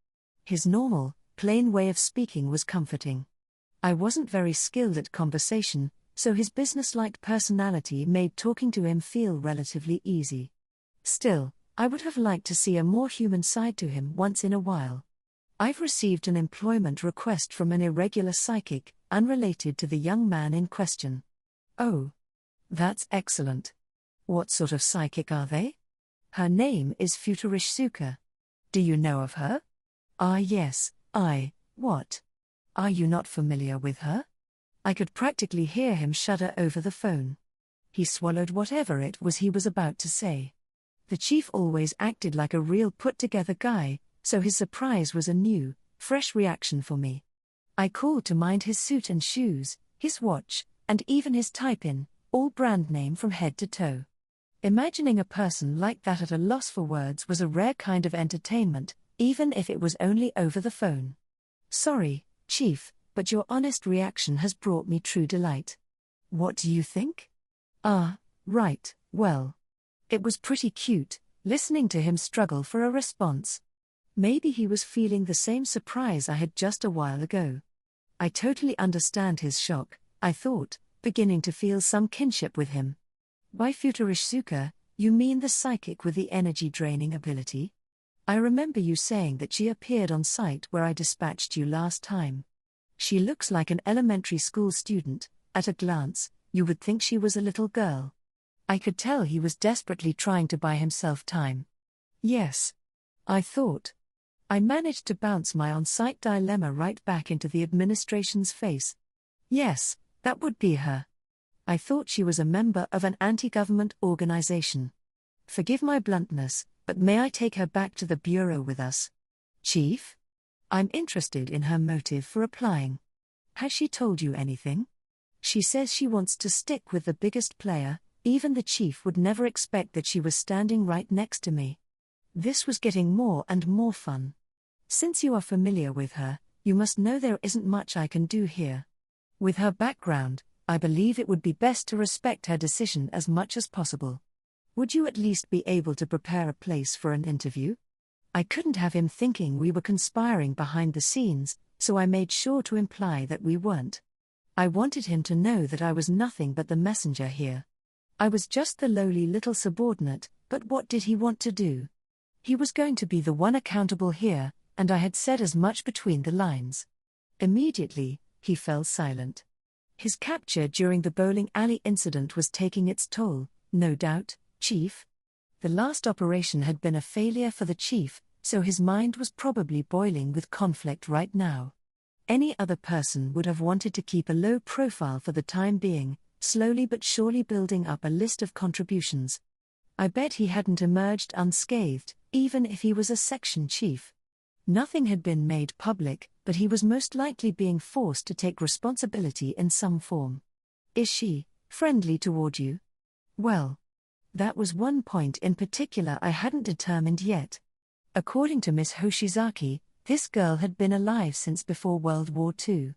His normal, plain way of speaking was comforting. I wasn't very skilled at conversation, so his businesslike personality made talking to him feel relatively easy. Still, I would have liked to see a more human side to him once in a while. I've received an employment request from an irregular psychic, unrelated to the young man in question. Oh. That's excellent. What sort of psychic are they? Her name is Futurishsuka. Do you know of her? Yes, what? Are you not familiar with her? I could practically hear him shudder over the phone. He swallowed whatever it was he was about to say. The chief always acted like a real put-together guy, so his surprise was a new, fresh reaction for me. I called to mind his suit and shoes, his watch, and even his type-in, all brand name from head to toe. Imagining a person like that at a loss for words was a rare kind of entertainment, even if it was only over the phone. Sorry, Chief, but your honest reaction has brought me true delight. What do you think? Right, well. It was pretty cute, listening to him struggle for a response. Maybe he was feeling the same surprise I had just a while ago. I totally understand his shock, I thought, beginning to feel some kinship with him. By Futurishsuka, you mean the psychic with the energy-draining ability? I remember you saying that she appeared on site where I dispatched you last time. She looks like an elementary school student. At a glance, you would think she was a little girl. I could tell he was desperately trying to buy himself time. Yes. I thought. I managed to bounce my on-site dilemma right back into the administration's face. Yes, that would be her. I thought she was a member of an anti-government organization. Forgive my bluntness, but may I take her back to the bureau with us? Chief? I'm interested in her motive for applying. Has she told you anything? She says she wants to stick with the biggest player. Even the chief would never expect that she was standing right next to me. This was getting more and more fun. Since you are familiar with her, you must know there isn't much I can do here. With her background, I believe it would be best to respect her decision as much as possible. Would you at least be able to prepare a place for an interview? I couldn't have him thinking we were conspiring behind the scenes, so I made sure to imply that we weren't. I wanted him to know that I was nothing but the messenger here. I was just the lowly little subordinate, but what did he want to do? He was going to be the one accountable here, and I had said as much between the lines. Immediately, he fell silent. His capture during the bowling alley incident was taking its toll, no doubt, Chief. The last operation had been a failure for the chief, so his mind was probably boiling with conflict right now. Any other person would have wanted to keep a low profile for the time being, slowly but surely building up a list of contributions. I bet he hadn't emerged unscathed, even if he was a section chief. Nothing had been made public, but he was most likely being forced to take responsibility in some form. Is she friendly toward you? Well, that was one point in particular I hadn't determined yet. According to Miss Hoshizaki, this girl had been alive since before World War II.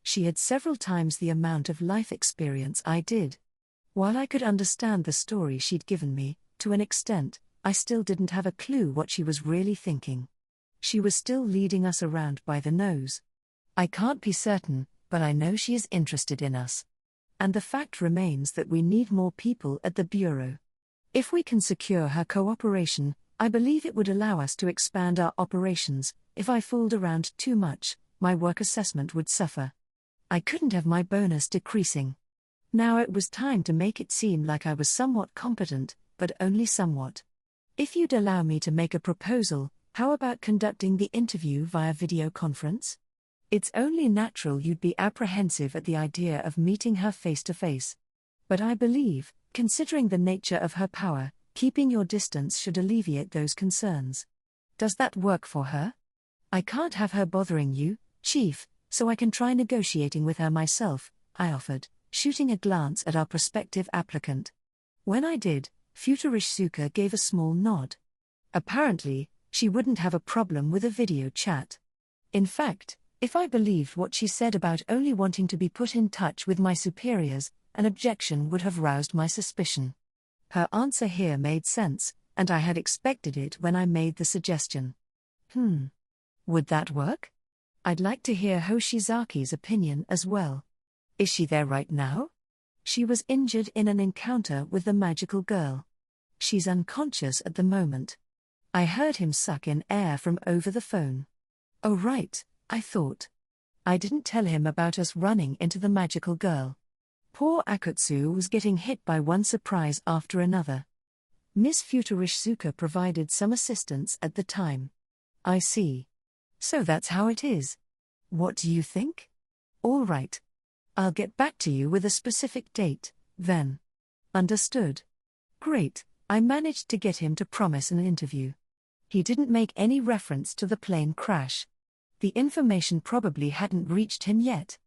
She had several times the amount of life experience I did. While I could understand the story she'd given me, to an extent, I still didn't have a clue what she was really thinking. She was still leading us around by the nose. I can't be certain, but I know she is interested in us. And the fact remains that we need more people at the Bureau. If we can secure her cooperation, I believe it would allow us to expand our operations. If I fooled around too much, my work assessment would suffer. I couldn't have my bonus decreasing. Now it was time to make it seem like I was somewhat competent, but only somewhat. If you'd allow me to make a proposal, how about conducting the interview via video conference? It's only natural you'd be apprehensive at the idea of meeting her face to face. But I believe, considering the nature of her power, keeping your distance should alleviate those concerns. Does that work for her? I can't have her bothering you, Chief, so I can try negotiating with her myself, I offered, shooting a glance at our prospective applicant. When I did, Futurishsuka gave a small nod. Apparently, she wouldn't have a problem with a video chat. In fact, if I believed what she said about only wanting to be put in touch with my superiors, an objection would have roused my suspicion. Her answer here made sense, and I had expected it when I made the suggestion. Would that work? I'd like to hear Hoshizaki's opinion as well. Is she there right now? She was injured in an encounter with the magical girl. She's unconscious at the moment. I heard him suck in air from over the phone. Oh right, I thought. I didn't tell him about us running into the magical girl. Poor Akutsu was getting hit by one surprise after another. Miss Futurishsuka provided some assistance at the time. I see. So that's how it is. What do you think? All right. I'll get back to you with a specific date, then. Understood. Great, I managed to get him to promise an interview. He didn't make any reference to the plane crash. The information probably hadn't reached him yet.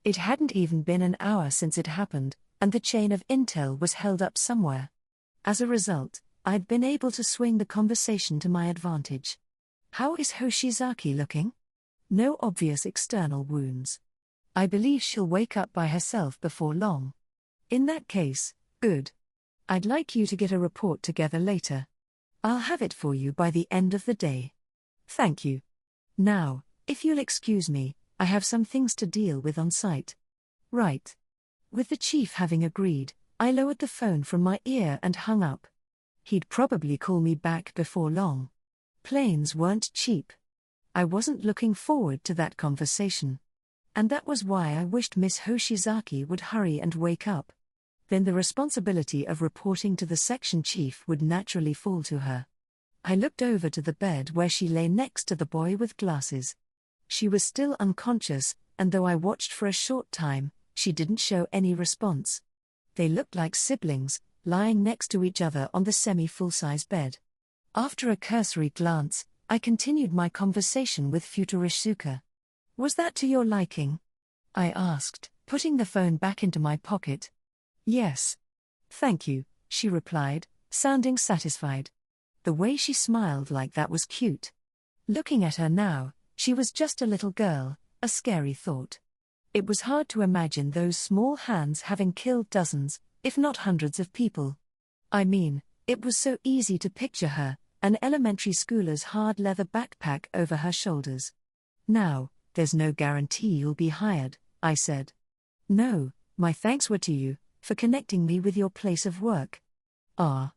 It hadn't even been an hour since it happened, and the chain of intel was held up somewhere. As a result, I'd been able to swing the conversation to my advantage. How is Hoshizaki looking? No obvious external wounds. I believe she'll wake up by herself before long. In that case, good. I'd like you to get a report together later. I'll have it for you by the end of the day. Thank you. Now, if you'll excuse me, I have some things to deal with on site. Right. With the chief having agreed, I lowered the phone from my ear and hung up. He'd probably call me back before long. Planes weren't cheap. I wasn't looking forward to that conversation. And that was why I wished Miss Hoshizaki would hurry and wake up. Then the responsibility of reporting to the section chief would naturally fall to her. I looked over to the bed where she lay next to the boy with glasses. She was still unconscious, and though I watched for a short time, she didn't show any response. They looked like siblings, lying next to each other on the semi-full-size bed. After a cursory glance, I continued my conversation with Futurishsuka. Was that to your liking? I asked, putting the phone back into my pocket. Yes. Thank you, she replied, sounding satisfied. The way she smiled like that was cute. Looking at her now, she was just a little girl, a scary thought. It was hard to imagine those small hands having killed dozens, if not hundreds of people. I mean, it was so easy to picture her, an elementary schooler's hard leather backpack over her shoulders. Now, there's no guarantee you'll be hired, I said. No, my thanks were to you, for connecting me with your place of work. Ah.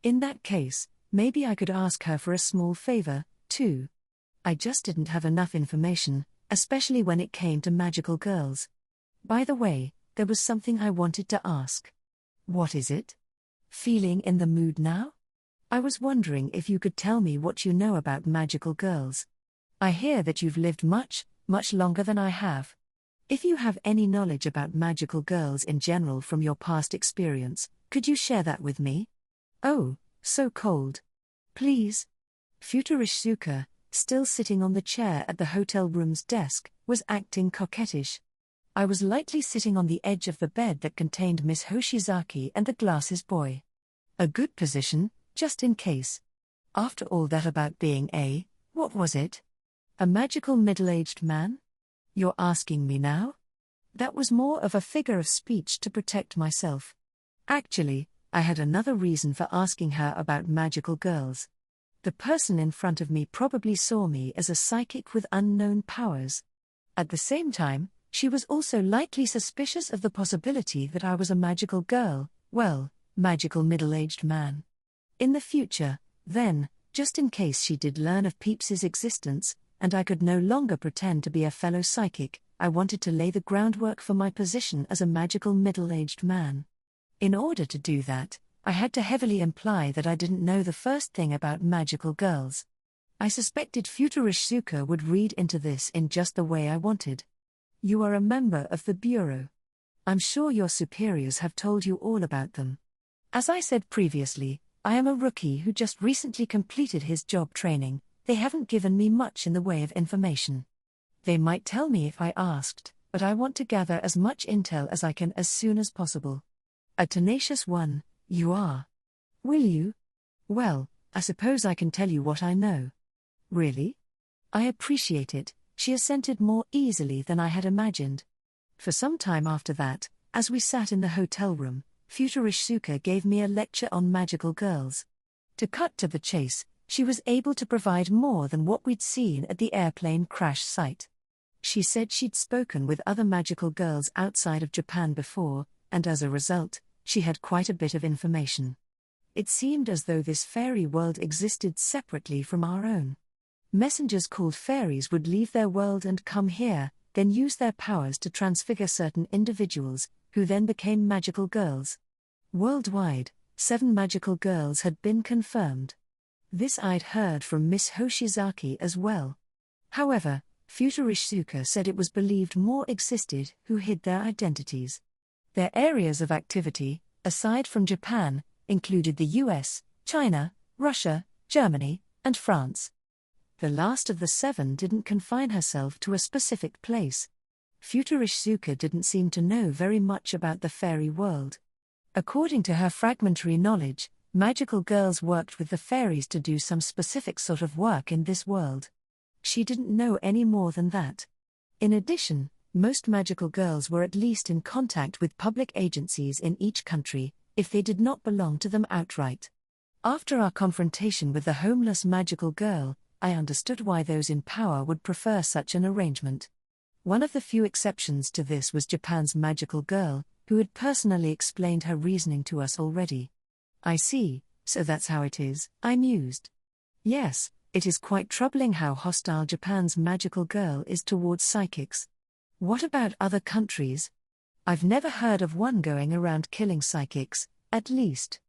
In that case, maybe I could ask her for a small favor, too. I just didn't have enough information, especially when it came to magical girls. By the way, there was something I wanted to ask. What is it? Feeling in the mood now? I was wondering if you could tell me what you know about magical girls. I hear that you've lived much, much longer than I have. If you have any knowledge about magical girls in general from your past experience, could you share that with me? Oh, so cold. Please. Futurishsuka, still sitting on the chair at the hotel room's desk, was acting coquettish. I was lightly sitting on the edge of the bed that contained Miss Hoshizaki and the glasses boy. A good position, just in case. After all that about being what was it? A magical middle-aged man? You're asking me now? That was more of a figure of speech to protect myself. Actually, I had another reason for asking her about magical girls. The person in front of me probably saw me as a psychic with unknown powers. At the same time, she was also lightly suspicious of the possibility that I was a magical girl, well, magical middle-aged man. In the future, then, just in case she did learn of Peeps's existence, and I could no longer pretend to be a fellow psychic, I wanted to lay the groundwork for my position as a magical middle-aged man. In order to do that, I had to heavily imply that I didn't know the first thing about magical girls. I suspected Futurishsuka would read into this in just the way I wanted. You are a member of the Bureau. I'm sure your superiors have told you all about them. As I said previously, I am a rookie who just recently completed his job training. They haven't given me much in the way of information. They might tell me if I asked, but I want to gather as much intel as I can as soon as possible. A tenacious one, you are. Will you? Well, I suppose I can tell you what I know. Really? I appreciate it, she assented more easily than I had imagined. For some time after that, as we sat in the hotel room, Futurishsuka gave me a lecture on magical girls. To cut to the chase, she was able to provide more than what we'd seen at the airplane crash site. She said she'd spoken with other magical girls outside of Japan before, and as a result, she had quite a bit of information. It seemed as though this fairy world existed separately from our own. Messengers called fairies would leave their world and come here, then use their powers to transfigure certain individuals, who then became magical girls. Worldwide, 7 magical girls had been confirmed. This I'd heard from Miss Hoshizaki as well. However, Futurishsuka said it was believed more existed who hid their identities. Their areas of activity, aside from Japan, included the US, China, Russia, Germany, and France. The last of the 7 didn't confine herself to a specific place. Futurishsuka didn't seem to know very much about the fairy world. According to her fragmentary knowledge, magical girls worked with the fairies to do some specific sort of work in this world. She didn't know any more than that. In addition, most magical girls were at least in contact with public agencies in each country, if they did not belong to them outright. After our confrontation with the homeless magical girl, I understood why those in power would prefer such an arrangement. One of the few exceptions to this was Japan's magical girl, who had personally explained her reasoning to us already. I see, so that's how it is, I mused. Yes, it is quite troubling how hostile Japan's magical girl is towards psychics. What about other countries? I've never heard of one going around killing psychics, at least.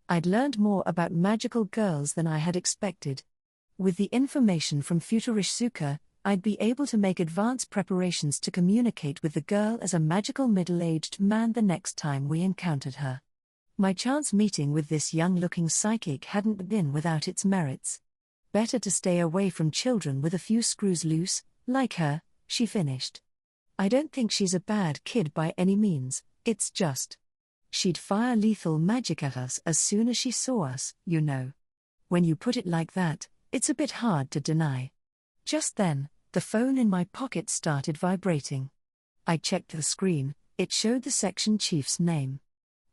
I'd learned more about magical girls than I had expected. With the information from Futurishsuka, I'd be able to make advance preparations to communicate with the girl as a magical middle-aged man the next time we encountered her. My chance meeting with this young-looking psychic hadn't been without its merits. Better to stay away from children with a few screws loose, like her, she finished. I don't think she's a bad kid by any means, it's just. She'd fire lethal magic at us as soon as she saw us, you know. When you put it like that, it's a bit hard to deny. Just then, the phone in my pocket started vibrating. I checked the screen, it showed the section chief's name.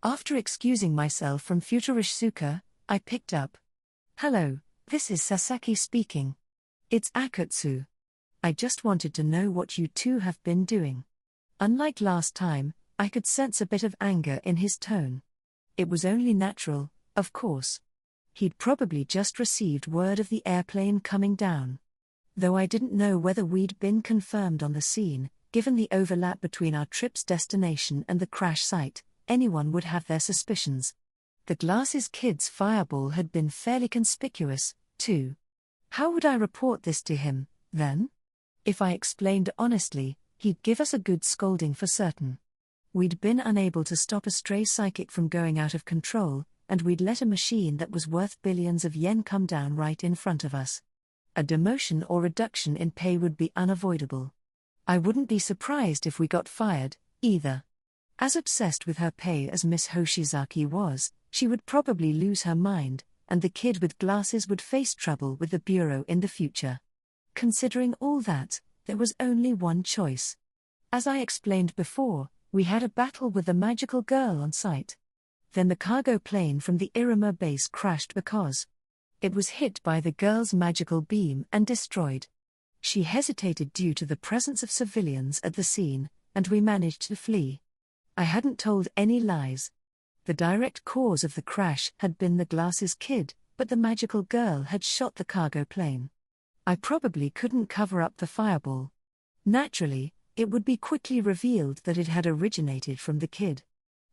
After excusing myself from Futurishsuka, I picked up. "Hello, this is Sasaki speaking. It's Akutsu. I just wanted to know what you two have been doing." Unlike last time, I could sense a bit of anger in his tone. It was only natural, of course. He'd probably just received word of the airplane coming down. Though I didn't know whether we'd been confirmed on the scene, given the overlap between our trip's destination and the crash site, anyone would have their suspicions. The Glasses kid's fireball had been fairly conspicuous, too. How would I report this to him, then? If I explained honestly, he'd give us a good scolding for certain. We'd been unable to stop a stray psychic from going out of control, and we'd let a machine that was worth billions of yen come down right in front of us. A demotion or reduction in pay would be unavoidable. I wouldn't be surprised if we got fired, either. As obsessed with her pay as Miss Hoshizaki was, she would probably lose her mind, and the kid with glasses would face trouble with the bureau in the future. Considering all that, there was only one choice. As I explained before, we had a battle with the magical girl on site. Then the cargo plane from the Iruma base crashed because it was hit by the girl's magical beam and destroyed. She hesitated due to the presence of civilians at the scene, and we managed to flee. I hadn't told any lies. The direct cause of the crash had been the Glasses kid, but the magical girl had shot the cargo plane. I probably couldn't cover up the fireball. Naturally, it would be quickly revealed that it had originated from the kid.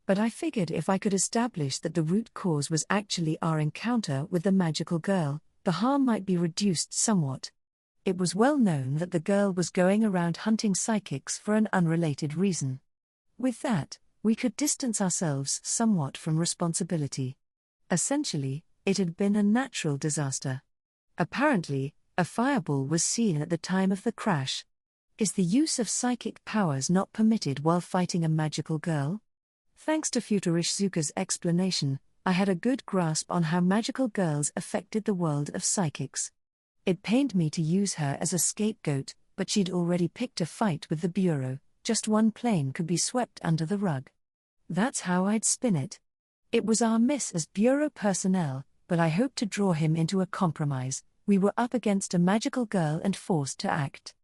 But I figured if I could establish that the root cause was actually our encounter with the magical girl, the harm might be reduced somewhat. It was well known that the girl was going around hunting psychics for an unrelated reason. With that, we could distance ourselves somewhat from responsibility. Essentially, it had been a natural disaster. Apparently, a fireball was seen at the time of the crash. Is the use of psychic powers not permitted while fighting a magical girl? Thanks to Futurishsuka's explanation, I had a good grasp on how magical girls affected the world of psychics. It pained me to use her as a scapegoat, but she'd already picked a fight with the bureau. Just one plane could be swept under the rug. That's how I'd spin it. It was our miss as bureau personnel, but I hoped to draw him into a compromise. We were up against a magical girl and forced to act.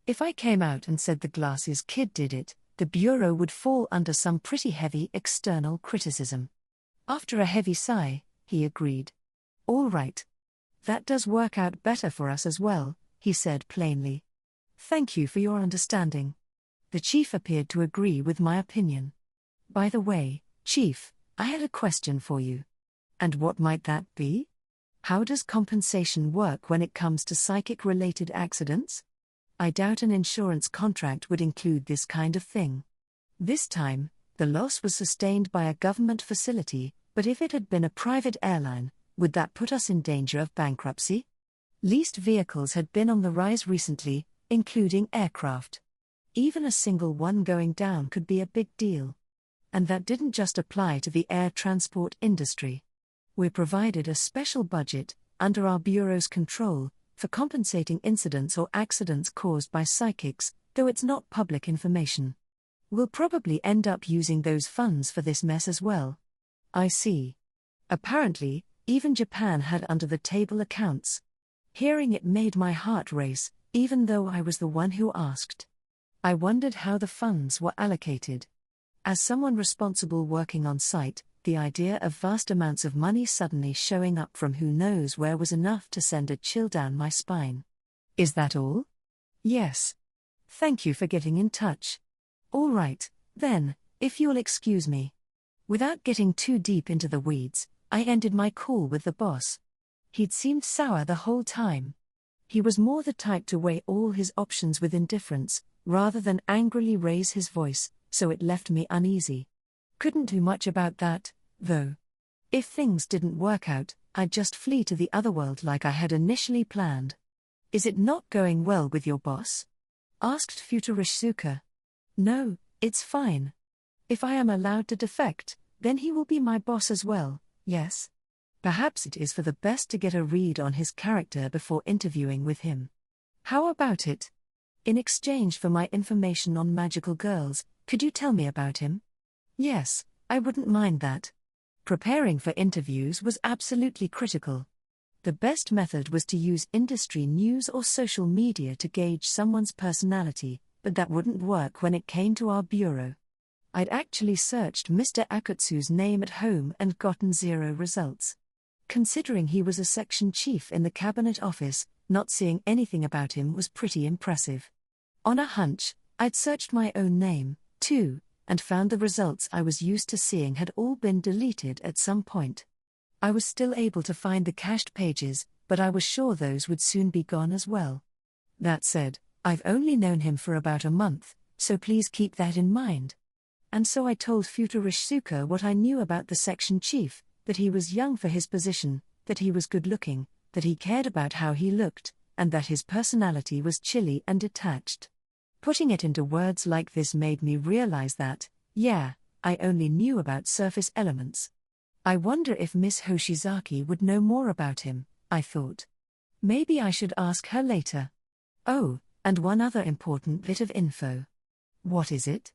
If I came out and said the Glasses kid did it, the bureau would fall under some pretty heavy external criticism. After a heavy sigh, he agreed. "All right. That does work out better for us as well," he said plainly. "Thank you for your understanding." The chief appeared to agree with my opinion. "By the way, Chief, I had a question for you." "And what might that be?" "How does compensation work when it comes to psychic-related accidents?" "I doubt an insurance contract would include this kind of thing." This time, the loss was sustained by a government facility, but if it had been a private airline, would that put us in danger of bankruptcy? Leased vehicles had been on the rise recently, including aircraft. Even a single one going down could be a big deal. And that didn't just apply to the air transport industry. We're provided a special budget, under our bureau's control, for compensating incidents or accidents caused by psychics, though it's not public information. We'll probably end up using those funds for this mess as well. I see. Apparently, even Japan had under-the-table accounts. Hearing it made my heart race, even though I was the one who asked. I wondered how the funds were allocated. As someone responsible working on site, the idea of vast amounts of money suddenly showing up from who knows where was enough to send a chill down my spine. "Is that all?" "Yes. Thank you for getting in touch." "All right, then, if you'll excuse me." Without getting too deep into the weeds, I ended my call with the boss. He'd seemed sour the whole time. He was more the type to weigh all his options with indifference, rather than angrily raise his voice, so it left me uneasy. Couldn't do much about that, though. If things didn't work out, I'd just flee to the otherworld like I had initially planned. "Is it not going well with your boss?" asked Futurishsuka. "No, it's fine. If I am allowed to defect, then he will be my boss as well, yes? Perhaps it is for the best to get a read on his character before interviewing with him. How about it?" In exchange for my information on magical girls, could you tell me about him? Yes, I wouldn't mind that. Preparing for interviews was absolutely critical. The best method was to use industry news or social media to gauge someone's personality, but that wouldn't work when it came to our bureau. I'd actually searched Mr. Akutsu's name at home and gotten 0 results. Considering he was a section chief in the cabinet office, not seeing anything about him was pretty impressive. On a hunch, I'd searched my own name, too, and found the results I was used to seeing had all been deleted at some point. I was still able to find the cached pages, but I was sure those would soon be gone as well. That said, I've only known him for about a month, so please keep that in mind. And so I told Futurishsuka what I knew about the section chief, that he was young for his position, that he was good-looking, that he cared about how he looked, and that his personality was chilly and detached. Putting it into words like this made me realize that, yeah, I only knew about surface elements. I wonder if Miss Hoshizaki would know more about him, I thought. Maybe I should ask her later. Oh, and one other important bit of info. What is it?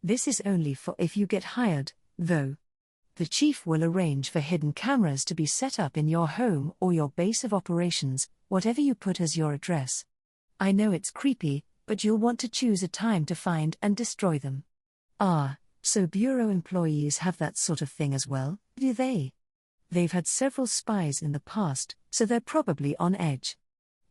This is only for if you get hired, though. The chief will arrange for hidden cameras to be set up in your home or your base of operations, whatever you put as your address. I know it's creepy, but you'll want to choose a time to find and destroy them. Ah, so bureau employees have that sort of thing as well, do they? They've had several spies in the past, so they're probably on edge.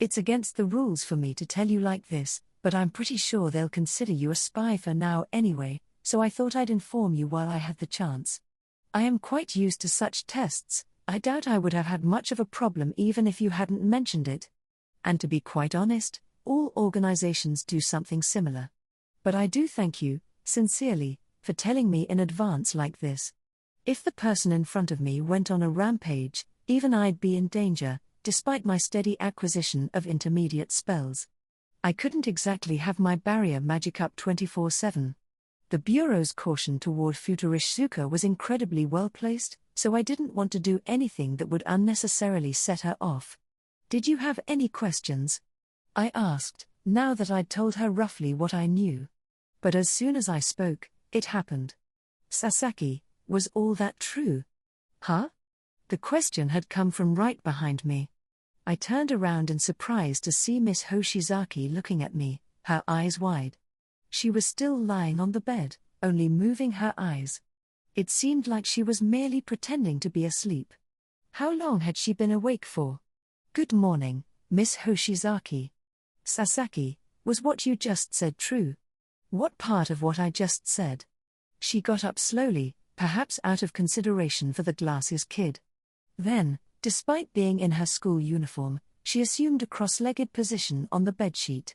It's against the rules for me to tell you like this, but I'm pretty sure they'll consider you a spy for now anyway, so I thought I'd inform you while I had the chance. I am quite used to such tests. I doubt I would have had much of a problem even if you hadn't mentioned it. And to be quite honest, all organizations do something similar. But I do thank you, sincerely, for telling me in advance like this. If the person in front of me went on a rampage, even I'd be in danger, despite my steady acquisition of intermediate spells. I couldn't exactly have my barrier magic up 24/7. The Bureau's caution toward Futurishsuka was incredibly well placed, so I didn't want to do anything that would unnecessarily set her off. Did you have any questions? I asked, now that I'd told her roughly what I knew. But as soon as I spoke, it happened. Sasaki, was all that true? Huh? The question had come from right behind me. I turned around in surprise to see Miss Hoshizaki looking at me, her eyes wide. She was still lying on the bed, only moving her eyes. It seemed like she was merely pretending to be asleep. How long had she been awake for? Good morning, Miss Hoshizaki. Sasaki, was what you just said true? What part of what I just said? She got up slowly, perhaps out of consideration for the glasses kid. Then, despite being in her school uniform, she assumed a cross-legged position on the bedsheet.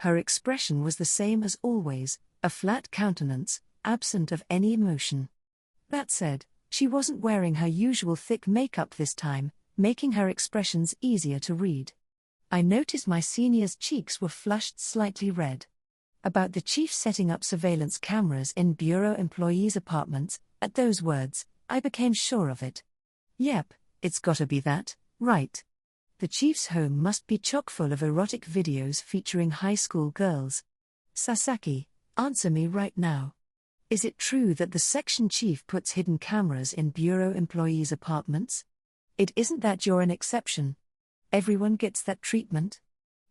Her expression was the same as always, a flat countenance, absent of any emotion. That said, she wasn't wearing her usual thick makeup this time, making her expressions easier to read. I noticed my senior's cheeks were flushed slightly red. About the chief setting up surveillance cameras in bureau employees' apartments, at those words, I became sure of it. Yep, it's gotta be that, right? The chief's home must be chock full of erotic videos featuring high school girls. Sasaki, answer me right now. Is it true that the section chief puts hidden cameras in bureau employees' apartments? It isn't that you're an exception. Everyone gets that treatment.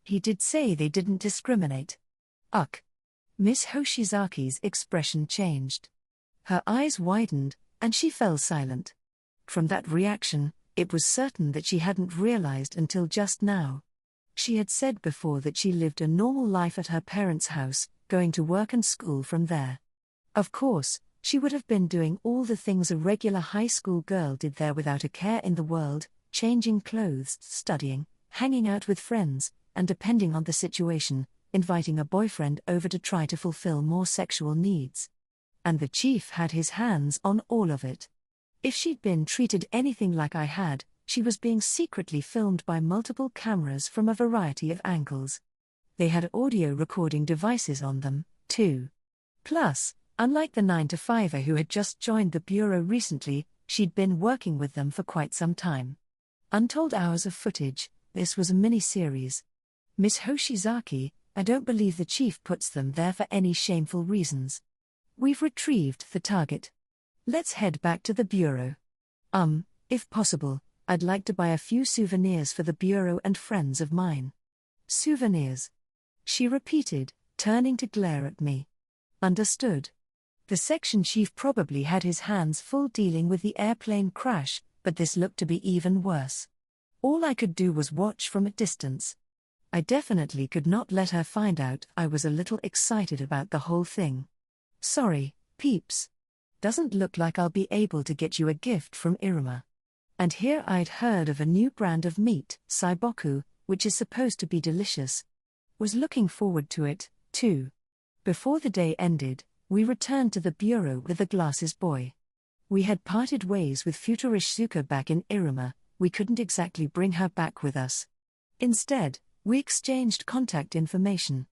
He did say they didn't discriminate. Ugh. Miss Hoshizaki's expression changed. Her eyes widened, and she fell silent. From that reaction, it was certain that she hadn't realized until just now. She had said before that she lived a normal life at her parents' house, going to work and school from there. Of course, she would have been doing all the things a regular high school girl did there without a care in the world, changing clothes, studying, hanging out with friends, and depending on the situation, inviting a boyfriend over to try to fulfill more sexual needs. And the chief had his hands on all of it. If she'd been treated anything like I had, she was being secretly filmed by multiple cameras from a variety of angles. They had audio recording devices on them, too. Plus, unlike the 9-to-5er who had just joined the bureau recently, she'd been working with them for quite some time. Untold hours of footage, this was a mini-series. Miss Hoshizaki, I don't believe the chief puts them there for any shameful reasons. We've retrieved the target. Let's head back to the bureau. If possible, I'd like to buy a few souvenirs for the bureau and friends of mine. Souvenirs? She repeated, turning to glare at me. Understood. The section chief probably had his hands full dealing with the airplane crash, but this looked to be even worse. All I could do was watch from a distance. I definitely could not let her find out I was a little excited about the whole thing. Sorry, Peeps. Doesn't look like I'll be able to get you a gift from Iruma. And here I'd heard of a new brand of meat, saiboku, which is supposed to be delicious. Was looking forward to it, too. Before the day ended, we returned to the bureau with the glasses boy. We had parted ways with Futurish Suka back in Iruma. We couldn't exactly bring her back with us. Instead, we exchanged contact information.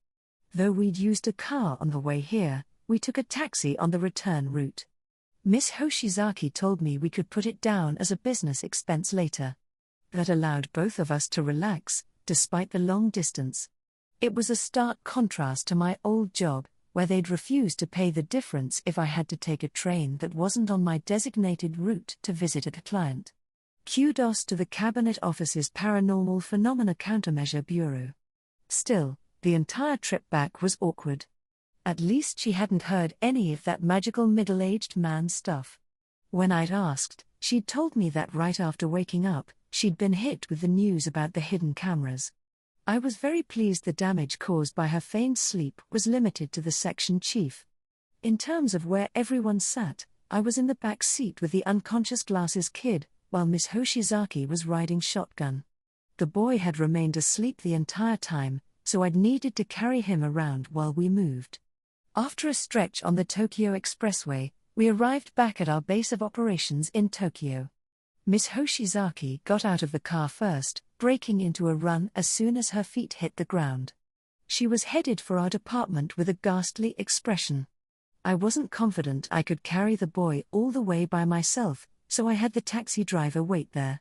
Though we'd used a car on the way here, we took a taxi on the return route. Miss Hoshizaki told me we could put it down as a business expense later. That allowed both of us to relax, despite the long distance. It was a stark contrast to my old job, where they'd refuse to pay the difference if I had to take a train that wasn't on my designated route to visit a client. Kudos to the Cabinet Office's Paranormal Phenomena Countermeasure Bureau. Still, the entire trip back was awkward. At least she hadn't heard any of that magical middle-aged man stuff. When I'd asked, she'd told me that right after waking up, she'd been hit with the news about the hidden cameras. I was very pleased the damage caused by her feigned sleep was limited to the section chief. In terms of where everyone sat, I was in the back seat with the unconscious glasses kid, while Miss Hoshizaki was riding shotgun. The boy had remained asleep the entire time, so I'd needed to carry him around while we moved. After a stretch on the Tokyo Expressway, we arrived back at our base of operations in Tokyo. Miss Hoshizaki got out of the car first, breaking into a run as soon as her feet hit the ground. She was headed for our department with a ghastly expression. I wasn't confident I could carry the boy all the way by myself, so I had the taxi driver wait there.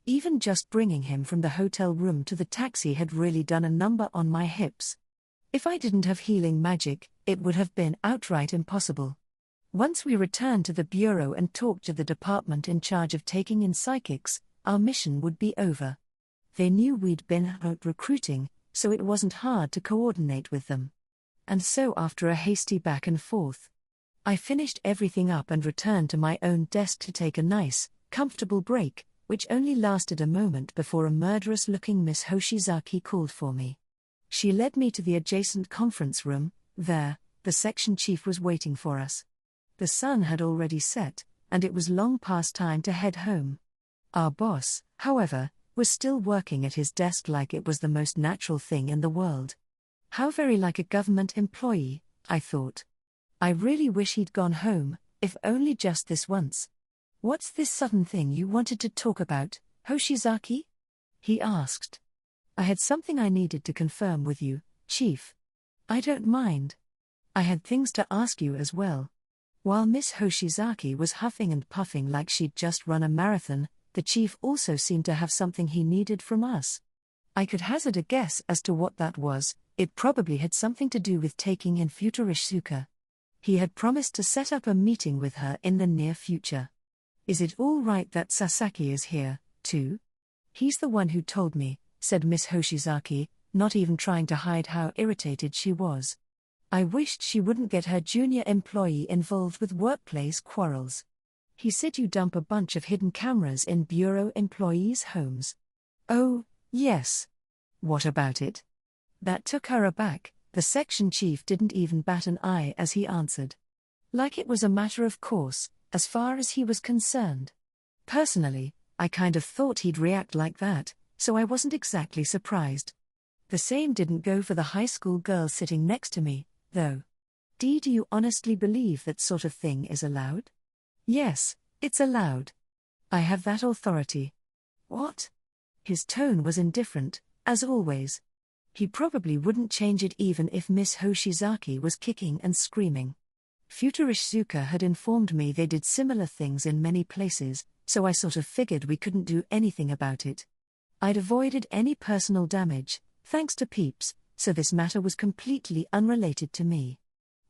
Even just bringing him from the hotel room to the taxi had really done a number on my hips. If I didn't have healing magic, it would have been outright impossible. Once we returned to the bureau and talked to the department in charge of taking in psychics, our mission would be over. They knew we'd been out recruiting, so it wasn't hard to coordinate with them. And so after a hasty back and forth, I finished everything up and returned to my own desk to take a nice, comfortable break, which only lasted a moment before a murderous-looking Miss Hoshizaki called for me. She led me to the adjacent conference room. There, the section chief was waiting for us. The sun had already set, and it was long past time to head home. Our boss, however, was still working at his desk like it was the most natural thing in the world. How very like a government employee, I thought. I really wish he'd gone home, if only just this once. "What's this sudden thing you wanted to talk about, Hoshizaki?" he asked. "I had something I needed to confirm with you, Chief." "I don't mind. I had things to ask you as well." While Miss Hoshizaki was huffing and puffing like she'd just run a marathon, the chief also seemed to have something he needed from us. I could hazard a guess as to what that was. It probably had something to do with taking in Futurish Suka. He had promised to set up a meeting with her in the near future. "Is it all right that Sasaki is here, too?" "He's the one who told me," said Miss Hoshizaki, not even trying to hide how irritated she was. I wished she wouldn't get her junior employee involved with workplace quarrels. "He said you dump a bunch of hidden cameras in bureau employees' homes." "Oh, yes. What about it?" That took her aback. The section chief didn't even bat an eye as he answered. Like it was a matter of course, as far as he was concerned. Personally, I kind of thought he'd react like that, so I wasn't exactly surprised. The same didn't go for the high school girl sitting next to me, though. Do you honestly believe that sort of thing is allowed?" "Yes, it's allowed. I have that authority." "What?" His tone was indifferent, as always. He probably wouldn't change it even if Miss Hoshizaki was kicking and screaming. Futurish Suka had informed me they did similar things in many places, so I sort of figured we couldn't do anything about it. I'd avoided any personal damage, thanks to Peeps, so this matter was completely unrelated to me.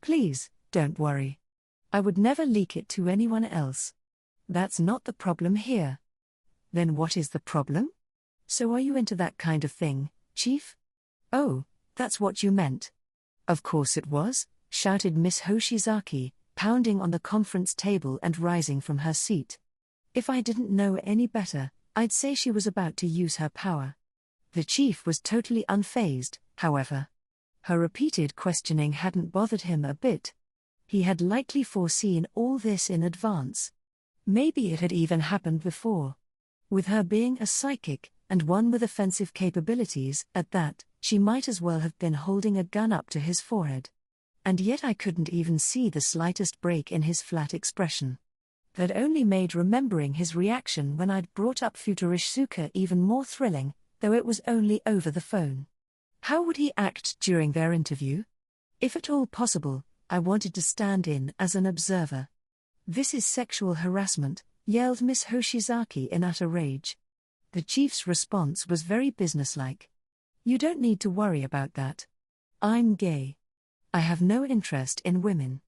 Please, don't worry. I would never leak it to anyone else. That's not the problem here. Then what is the problem? So are you into that kind of thing, Chief? Oh, that's what you meant. Of course it was, shouted Miss Hoshizaki, pounding on the conference table and rising from her seat. If I didn't know any better, I'd say she was about to use her power. The chief was totally unfazed, however. Her repeated questioning hadn't bothered him a bit. He had likely foreseen all this in advance. Maybe it had even happened before. With her being a psychic, and one with offensive capabilities, at that, she might as well have been holding a gun up to his forehead. And yet I couldn't even see the slightest break in his flat expression. That only made remembering his reaction when I'd brought up Futurishsuka even more thrilling, though it was only over the phone. How would he act during their interview? If at all possible, I wanted to stand in as an observer. This is sexual harassment, yelled Miss Hoshizaki in utter rage. The chief's response was very businesslike. You don't need to worry about that. I'm gay. I have no interest in women.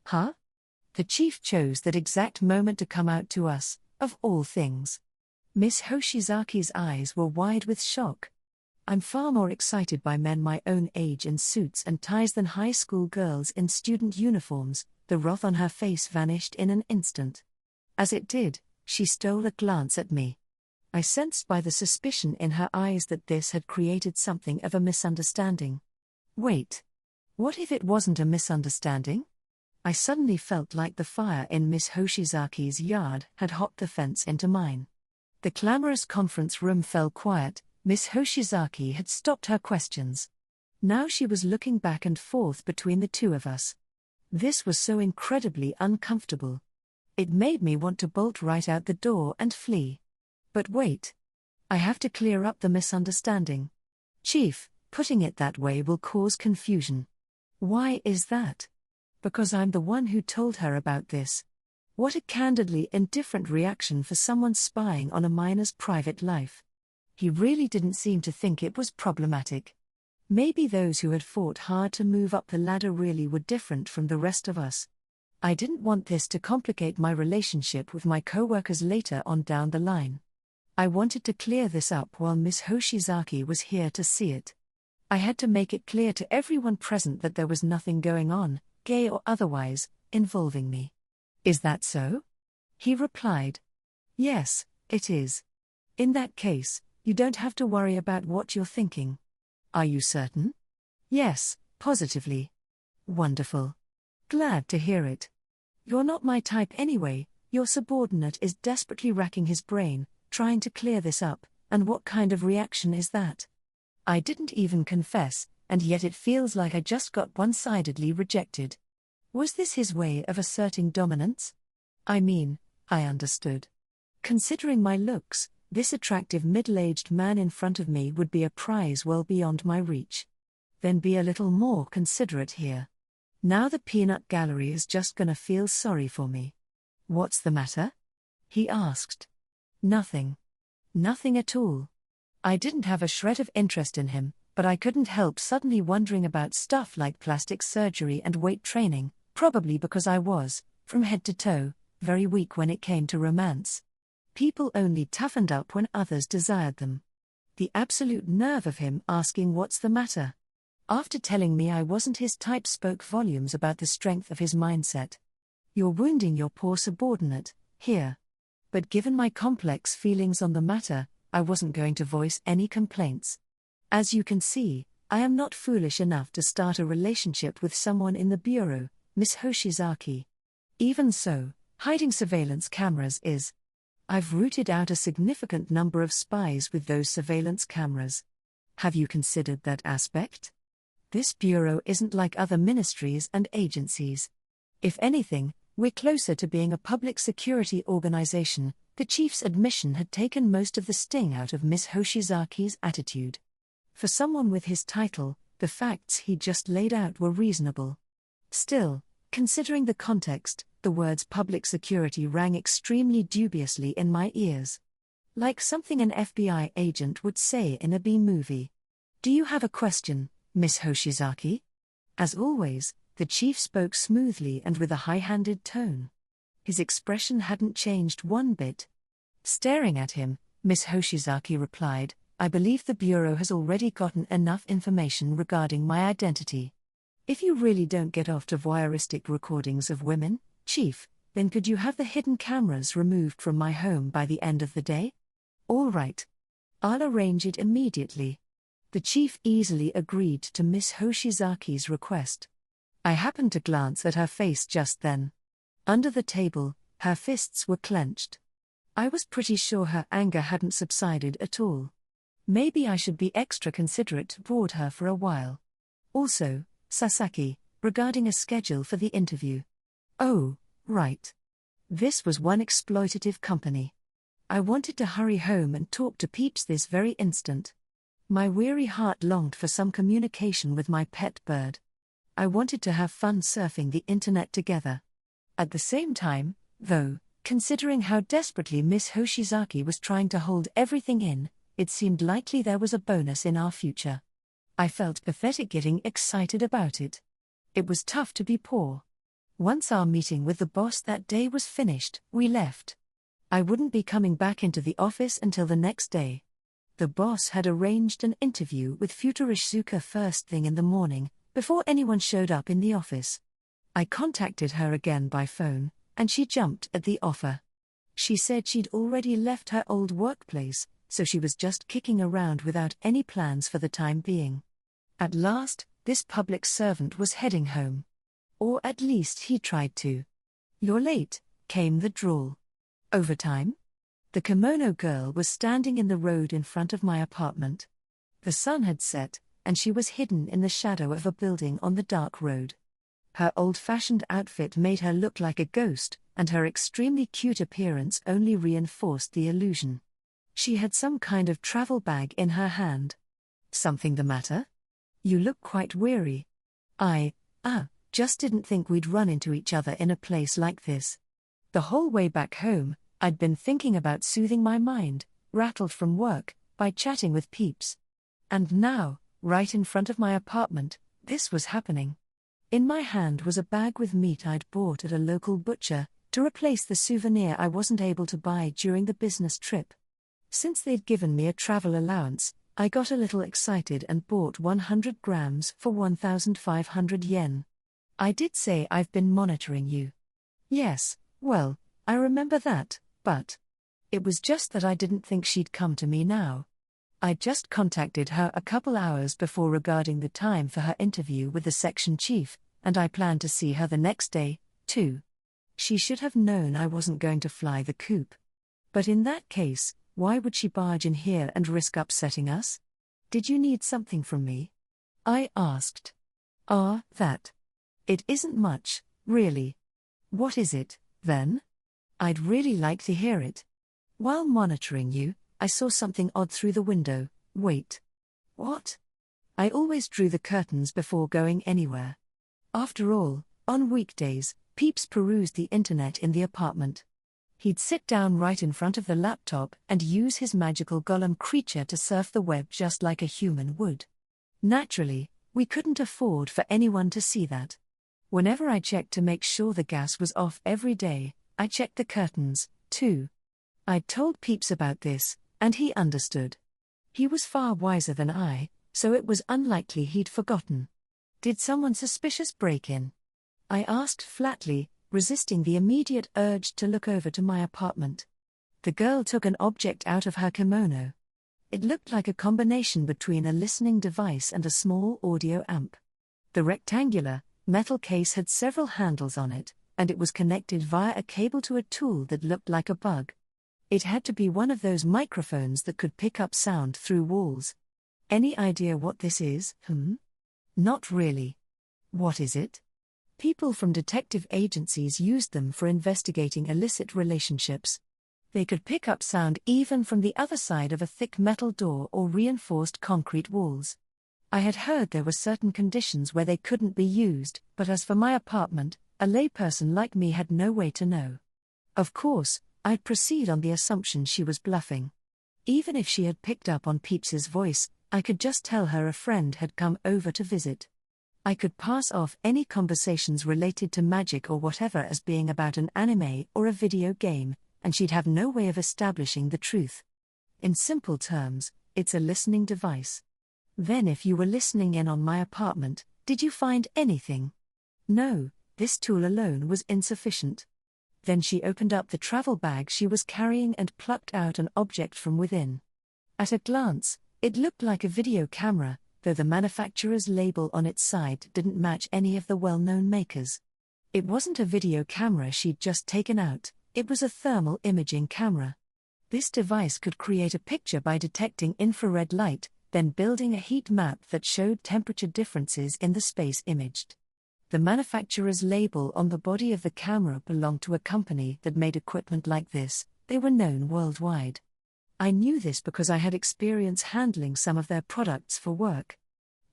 Huh? The chief chose that exact moment to come out to us, of all things. Miss Hoshizaki's eyes were wide with shock. I'm far more excited by men my own age in suits and ties than high school girls in student uniforms. The wrath on her face vanished in an instant. As it did, she stole a glance at me. I sensed by the suspicion in her eyes that this had created something of a misunderstanding. Wait. What if it wasn't a misunderstanding? I suddenly felt like the fire in Miss Hoshizaki's yard had hopped the fence into mine. The clamorous conference room fell quiet. Miss Hoshizaki had stopped her questions. Now she was looking back and forth between the two of us. This was so incredibly uncomfortable. It made me want to bolt right out the door and flee. But wait. I have to clear up the misunderstanding. Chief, putting it that way will cause confusion. Why is that? Because I'm the one who told her about this. What a candidly indifferent reaction for someone spying on a minor's private life. He really didn't seem to think it was problematic. Maybe those who had fought hard to move up the ladder really were different from the rest of us. I didn't want this to complicate my relationship with my co-workers later on down the line. I wanted to clear this up while Miss Hoshizaki was here to see it. I had to make it clear to everyone present that there was nothing going on, gay or otherwise, involving me. Is that so? He replied. Yes, it is. In that case, you don't have to worry about what you're thinking. Are you certain? Yes, positively. Wonderful. Glad to hear it. You're not my type anyway. Your subordinate is desperately racking his brain, trying to clear this up, and what kind of reaction is that? I didn't even confess, and yet it feels like I just got one-sidedly rejected. Was this his way of asserting dominance? I mean, I understood. Considering my looks, this attractive middle-aged man in front of me would be a prize well beyond my reach. Then be a little more considerate here. Now the peanut gallery is just gonna feel sorry for me. What's the matter? He asked. Nothing. Nothing at all. I didn't have a shred of interest in him, but I couldn't help suddenly wondering about stuff like plastic surgery and weight training, probably because I was, from head to toe, very weak when it came to romance. People only toughened up when others desired them. The absolute nerve of him asking what's the matter. After telling me I wasn't his type spoke volumes about the strength of his mindset. You're wounding your poor subordinate, here. But given my complex feelings on the matter, I wasn't going to voice any complaints. As you can see, I am not foolish enough to start a relationship with someone in the bureau, Miss Hoshizaki. Even so, hiding surveillance cameras is. I've rooted out a significant number of spies with those surveillance cameras. Have you considered that aspect? This bureau isn't like other ministries and agencies. If anything, we're closer to being a public security organization. The chief's admission had taken most of the sting out of Miss Hoshizaki's attitude. For someone with his title, the facts he just laid out were reasonable. Still, considering the context, the words public security rang extremely dubiously in my ears. Like something an FBI agent would say in a B-movie. Do you have a question, Miss Hoshizaki? As always, the chief spoke smoothly and with a high-handed tone. His expression hadn't changed one bit. Staring at him, Miss Hoshizaki replied, I believe the Bureau has already gotten enough information regarding my identity. If you really don't get off to voyeuristic recordings of women, Chief, then could you have the hidden cameras removed from my home by the end of the day? All right. I'll arrange it immediately. The chief easily agreed to Miss Hoshizaki's request. I happened to glance at her face just then. Under the table, her fists were clenched. I was pretty sure her anger hadn't subsided at all. Maybe I should be extra considerate to board her for a while. Also, Sasaki, regarding a schedule for the interview. Oh, right. This was one exploitative company. I wanted to hurry home and talk to Peeps this very instant. My weary heart longed for some communication with my pet bird. I wanted to have fun surfing the internet together. At the same time, though, considering how desperately Miss Hoshizaki was trying to hold everything in, it seemed likely there was a bonus in our future. I felt pathetic getting excited about it. It was tough to be poor. Once our meeting with the boss that day was finished, we left. I wouldn't be coming back into the office until the next day. The boss had arranged an interview with Futurishizuka first thing in the morning, before anyone showed up in the office. I contacted her again by phone, and she jumped at the offer. She said she'd already left her old workplace, so she was just kicking around without any plans for the time being. At last, this public servant was heading home. Or at least he tried to. You're late, came the drawl. Overtime? The kimono girl was standing in the road in front of my apartment. The sun had set, and she was hidden in the shadow of a building on the dark road. Her old-fashioned outfit made her look like a ghost, and her extremely cute appearance only reinforced the illusion. She had some kind of travel bag in her hand. Something the matter? You look quite weary. Just didn't think we'd run into each other in a place like this. The whole way back home, I'd been thinking about soothing my mind, rattled from work, by chatting with Peeps. And now, right in front of my apartment, this was happening. In my hand was a bag with meat I'd bought at a local butcher, to replace the souvenir I wasn't able to buy during the business trip. Since they'd given me a travel allowance, I got a little excited and bought 100 grams for 1,500 yen. I did say I've been monitoring you. Yes, well, I remember that, but it was just that I didn't think she'd come to me now. I just contacted her a couple hours before regarding the time for her interview with the section chief, and I planned to see her the next day, too. She should have known I wasn't going to fly the coop. But in that case, why would she barge in here and risk upsetting us? Did you need something from me? I asked. That. It isn't much, really. What is it, then? I'd really like to hear it. While monitoring you, I saw something odd through the window. Wait. What? I always drew the curtains before going anywhere. After all, on weekdays, Peeps perused the internet in the apartment. He'd sit down right in front of the laptop and use his magical golem creature to surf the web just like a human would. Naturally, we couldn't afford for anyone to see that. Whenever I checked to make sure the gas was off every day, I checked the curtains, too. I'd told Peeps about this, and he understood. He was far wiser than I, so it was unlikely he'd forgotten. Did someone suspicious break in? I asked flatly, resisting the immediate urge to look over to my apartment. The girl took an object out of her kimono. It looked like a combination between a listening device and a small audio amp. The rectangular, metal case had several handles on it, and it was connected via a cable to a tool that looked like a bug. It had to be one of those microphones that could pick up sound through walls. Any idea what this is, Not really. What is it? People from detective agencies used them for investigating illicit relationships. They could pick up sound even from the other side of a thick metal door or reinforced concrete walls. I had heard there were certain conditions where they couldn't be used, but as for my apartment, a layperson like me had no way to know. Of course, I'd proceed on the assumption she was bluffing. Even if she had picked up on Peeps's voice, I could just tell her a friend had come over to visit. I could pass off any conversations related to magic or whatever as being about an anime or a video game, and she'd have no way of establishing the truth. In simple terms, it's a listening device. Then if you were listening in on my apartment, did you find anything? No, this tool alone was insufficient. Then she opened up the travel bag she was carrying and plucked out an object from within. At a glance, it looked like a video camera, though the manufacturer's label on its side didn't match any of the well-known makers. It wasn't a video camera she'd just taken out, it was a thermal imaging camera. This device could create a picture by detecting infrared light, then building a heat map that showed temperature differences in the space imaged. The manufacturer's label on the body of the camera belonged to a company that made equipment like this. They were known worldwide. I knew this because I had experience handling some of their products for work.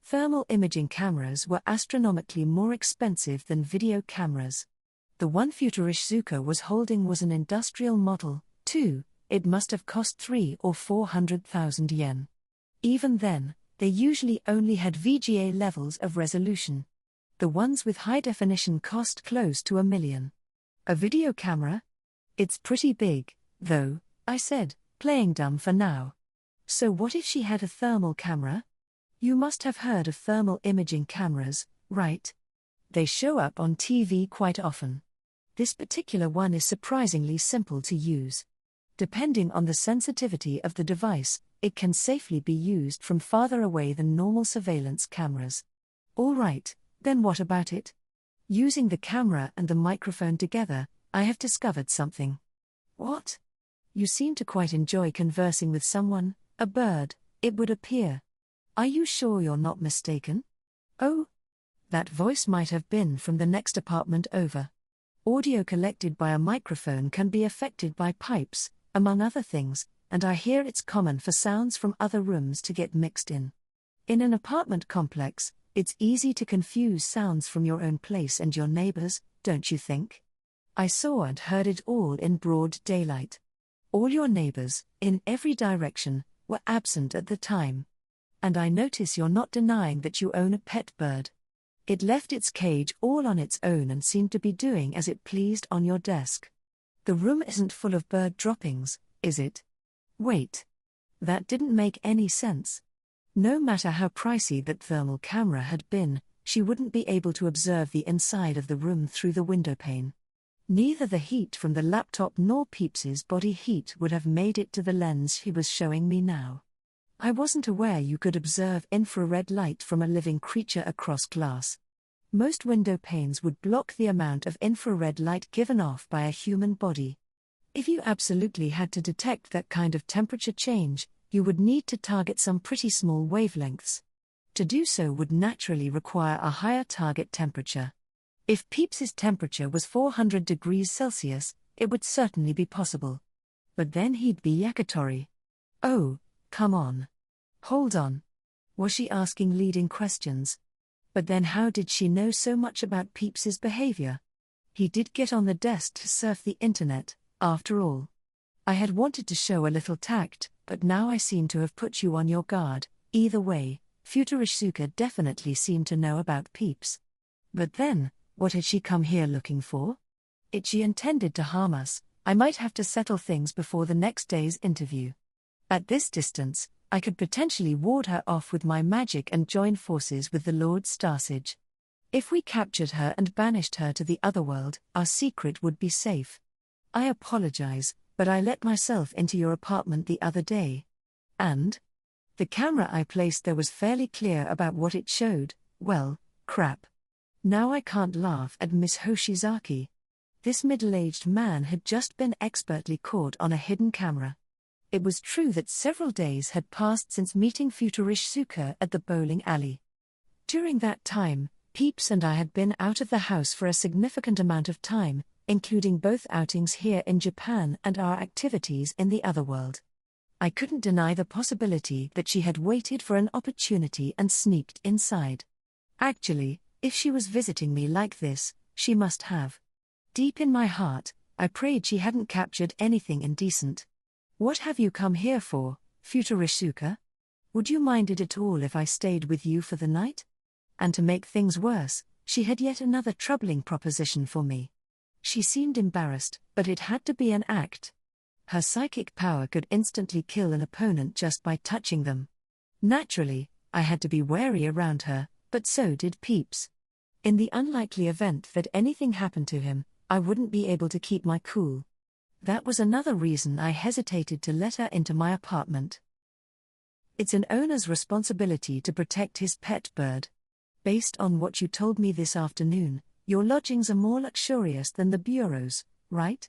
Thermal imaging cameras were astronomically more expensive than video cameras. The one Futurishizuka was holding was an industrial model, too. It must have cost 300,000 or 400,000 yen. Even then, they usually only had VGA levels of resolution. The ones with high definition cost close to 1 million. A video camera? It's pretty big, though, I said, playing dumb for now. So what if she had a thermal camera? You must have heard of thermal imaging cameras, right? They show up on TV quite often. This particular one is surprisingly simple to use. Depending on the sensitivity of the device, it can safely be used from farther away than normal surveillance cameras. All right, then what about it? Using the camera and the microphone together, I have discovered something. What? You seem to quite enjoy conversing with someone, a bird, it would appear. Are you sure you're not mistaken? Oh? That voice might have been from the next apartment over. Audio collected by a microphone can be affected by pipes, among other things, and I hear it's common for sounds from other rooms to get mixed in. In an apartment complex, it's easy to confuse sounds from your own place and your neighbors, don't you think? I saw and heard it all in broad daylight. All your neighbors, in every direction, were absent at the time. And I notice you're not denying that you own a pet bird. It left its cage all on its own and seemed to be doing as it pleased on your desk. The room isn't full of bird droppings, is it? Wait. That didn't make any sense. No matter how pricey that thermal camera had been, she wouldn't be able to observe the inside of the room through the windowpane. Neither the heat from the laptop nor Peeps's body heat would have made it to the lens he was showing me now. I wasn't aware you could observe infrared light from a living creature across glass. Most window panes would block the amount of infrared light given off by a human body. If you absolutely had to detect that kind of temperature change, you would need to target some pretty small wavelengths. To do so would naturally require a higher target temperature. If Peeps's temperature was 400 degrees Celsius, it would certainly be possible. But then he'd be Yakitori. Oh, come on. Hold on. Was she asking leading questions? But then how did she know so much about Peeps's behavior? He did get on the desk to surf the internet, after all. I had wanted to show a little tact, but now I seem to have put you on your guard. Either way, Futurishizuka definitely seemed to know about Peeps. But then, what had she come here looking for? If she intended to harm us, I might have to settle things before the next day's interview. At this distance, I could potentially ward her off with my magic and join forces with the Lord Starsage. If we captured her and banished her to the otherworld, our secret would be safe. I apologize, but I let myself into your apartment the other day. And? The camera I placed there was fairly clear about what it showed. Well, crap. Now I can't laugh at Miss Hoshizaki. This middle-aged man had just been expertly caught on a hidden camera. It was true that several days had passed since meeting Futurishizuka at the bowling alley. During that time, Peeps and I had been out of the house for a significant amount of time, including both outings here in Japan and our activities in the otherworld. I couldn't deny the possibility that she had waited for an opportunity and sneaked inside. Actually, if she was visiting me like this, she must have. Deep in my heart, I prayed she hadn't captured anything indecent. What have you come here for, Futurishizuka? Would you mind it at all if I stayed with you for the night? And to make things worse, she had yet another troubling proposition for me. She seemed embarrassed, but it had to be an act. Her psychic power could instantly kill an opponent just by touching them. Naturally, I had to be wary around her, but so did Peeps. In the unlikely event that anything happened to him, I wouldn't be able to keep my cool. That was another reason I hesitated to let her into my apartment. It's an owner's responsibility to protect his pet bird. Based on what you told me this afternoon, your lodgings are more luxurious than the bureaus, right?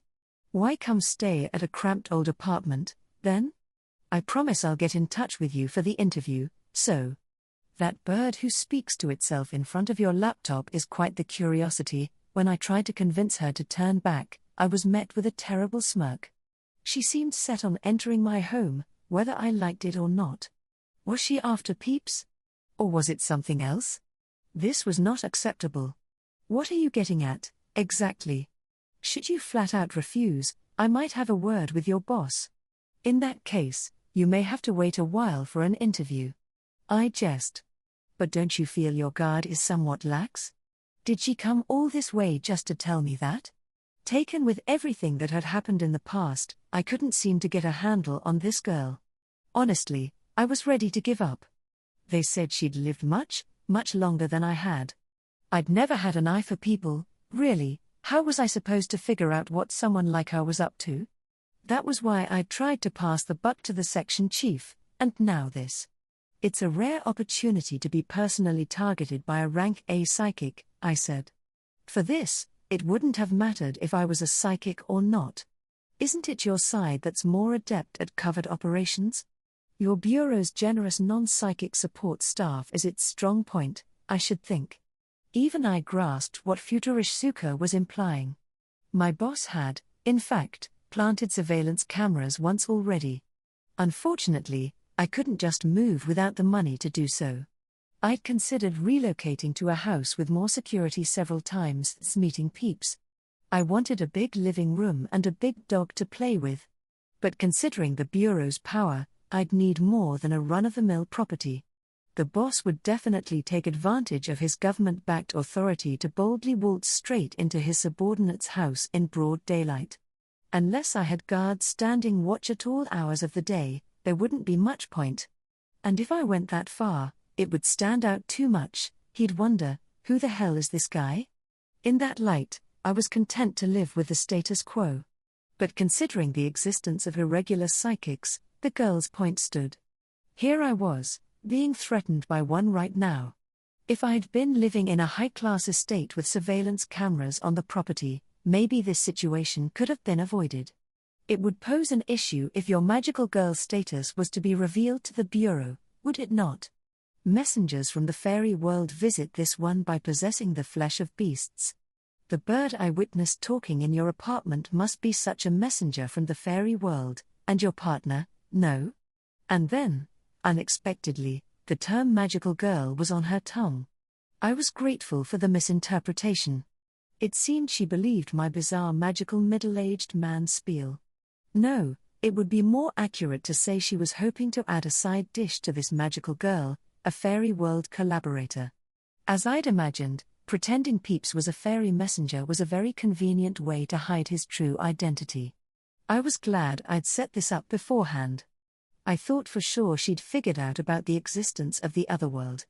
Why come stay at a cramped old apartment, then? I promise I'll get in touch with you for the interview, so. That bird who speaks to itself in front of your laptop is quite the curiosity. When I tried to convince her to turn back, I was met with a terrible smirk. She seemed set on entering my home, whether I liked it or not. Was she after Peeps? Or was it something else? This was not acceptable. What are you getting at, exactly? Should you flat out refuse, I might have a word with your boss. In that case, you may have to wait a while for an interview. I jest. But don't you feel your guard is somewhat lax? Did she come all this way just to tell me that? Taken with everything that had happened in the past, I couldn't seem to get a handle on this girl. Honestly, I was ready to give up. They said she'd lived much longer than I had. I'd never had an eye for people, really. How was I supposed to figure out what someone like her was up to? That was why I tried to pass the buck to the section chief, and now this. It's a rare opportunity to be personally targeted by a rank A psychic, I said. For this, it wouldn't have mattered if I was a psychic or not. Isn't it your side that's more adept at covert operations? Your bureau's generous non-psychic support staff is its strong point, I should think. Even I grasped what Futurishsuka was implying. My boss had, in fact, planted surveillance cameras once already. Unfortunately, I couldn't just move without the money to do so. I'd considered relocating to a house with more security several times since meeting Peeps. I wanted a big living room and a big dog to play with. But considering the bureau's power, I'd need more than a run-of-the-mill property. The boss would definitely take advantage of his government-backed authority to boldly waltz straight into his subordinate's house in broad daylight. Unless I had guards standing watch at all hours of the day, there wouldn't be much point. And if I went that far, it would stand out too much. He'd wonder, who the hell is this guy? In that light, I was content to live with the status quo. But considering the existence of irregular psychics, the girl's point stood. Here I was, being threatened by one right now. If I'd been living in a high-class estate with surveillance cameras on the property, maybe this situation could have been avoided. It would pose an issue if your magical girl status was to be revealed to the Bureau, would it not? Messengers from the fairy world visit this one by possessing the flesh of beasts. The bird I witnessed talking in your apartment must be such a messenger from the fairy world, and your partner, no? And then, unexpectedly, the term magical girl was on her tongue. I was grateful for the misinterpretation. It seemed she believed my bizarre magical middle-aged man spiel. No, it would be more accurate to say she was hoping to add a side dish to this magical girl, a fairy world collaborator. As I'd imagined, pretending Peeps was a fairy messenger was a very convenient way to hide his true identity. I was glad I'd set this up beforehand. I thought for sure she'd figured out about the existence of the otherworld.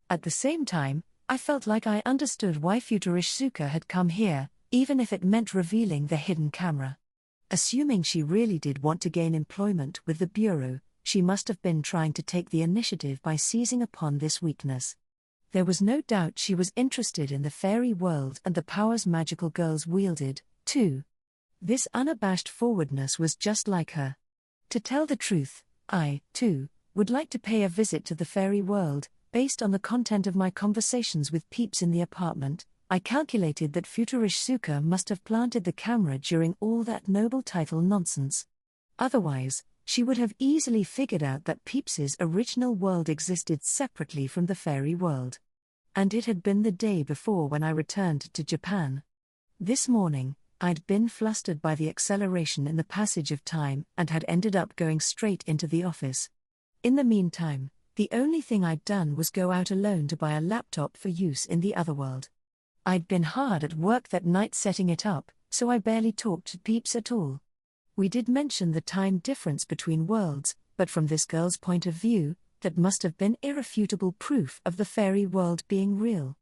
At the same time, I felt like I understood why Futurishsuka had come here, even if it meant revealing the hidden camera. Assuming she really did want to gain employment with the Bureau, she must have been trying to take the initiative by seizing upon this weakness. There was no doubt she was interested in the fairy world and the powers magical girls wielded, too. This unabashed forwardness was just like her. To tell the truth, I, too, would like to pay a visit to the fairy world. Based on the content of my conversations with Peeps in the apartment, I calculated that Futurishsuka must have planted the camera during all that noble title nonsense. Otherwise, she would have easily figured out that Peeps's original world existed separately from the fairy world. And it had been the day before when I returned to Japan. This morning, I'd been flustered by the acceleration in the passage of time and had ended up going straight into the office. In the meantime, The only thing I'd done was go out alone to buy a laptop for use in the otherworld. I'd been hard at work that night setting it up, so I barely talked to Peeps at all. We did mention the time difference between worlds, but from this girl's point of view, that must have been irrefutable proof of the fairy world being real.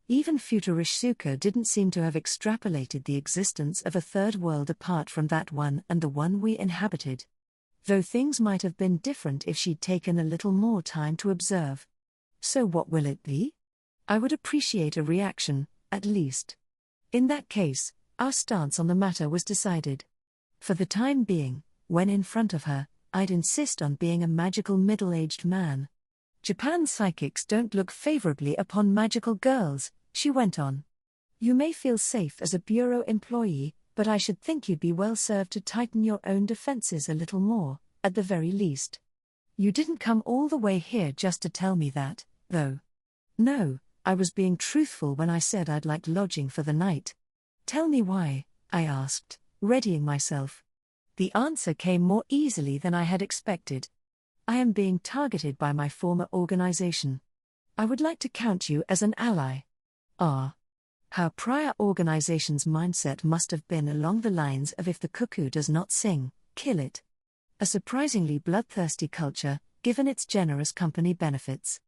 Even Futurishsuka didn't seem to have extrapolated the existence of a third world apart from that one and the one we inhabited. Though things might have been different if she'd taken a little more time to observe. So what will it be? I would appreciate a reaction, at least. In that case, our stance on the matter was decided. For the time being, when in front of her, I'd insist on being a magical middle-aged man. Japan's psychics don't look favorably upon magical girls, she went on. You may feel safe as a bureau employee, but I should think you'd be well served to tighten your own defenses a little more, at the very least. You didn't come all the way here just to tell me that, though. No, I was being truthful when I said I'd like lodging for the night. Tell me why, I asked, readying myself. The answer came more easily than I had expected. I am being targeted by my former organization. I would like to count you as an ally. Ah. Her prior organization's mindset must have been along the lines of if the cuckoo does not sing, kill it. A surprisingly bloodthirsty culture, given its generous company benefits.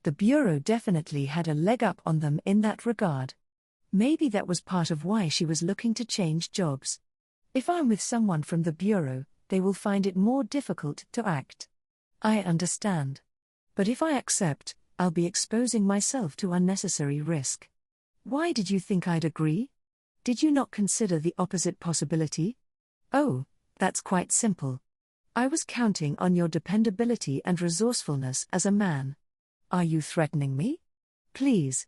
The Bureau definitely had a leg up on them in that regard. Maybe that was part of why she was looking to change jobs. If I'm with someone from the Bureau, they will find it more difficult to act. I understand. But if I accept, I'll be exposing myself to unnecessary risk. Why did you think I'd agree? Did you not consider the opposite possibility? Oh, that's quite simple. I was counting on your dependability and resourcefulness as a man. Are you threatening me? Please.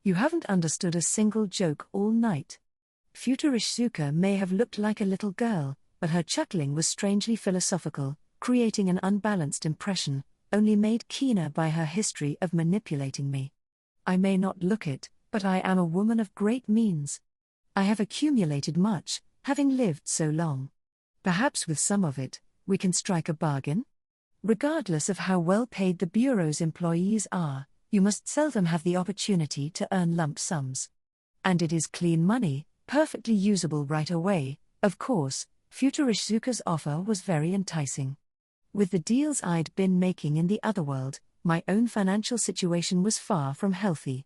You haven't understood a single joke all night. Futurishsuka may have looked like a little girl, but her chuckling was strangely philosophical, creating an unbalanced impression, only made keener by her history of manipulating me. I may not look it, but I am a woman of great means. I have accumulated much, having lived so long. Perhaps with some of it, we can strike a bargain? Regardless of how well paid the Bureau's employees are, you must seldom have the opportunity to earn lump sums. And it is clean money, perfectly usable right away. Of course, Futurishsuka's offer was very enticing. With the deals I'd been making in the otherworld, my own financial situation was far from healthy.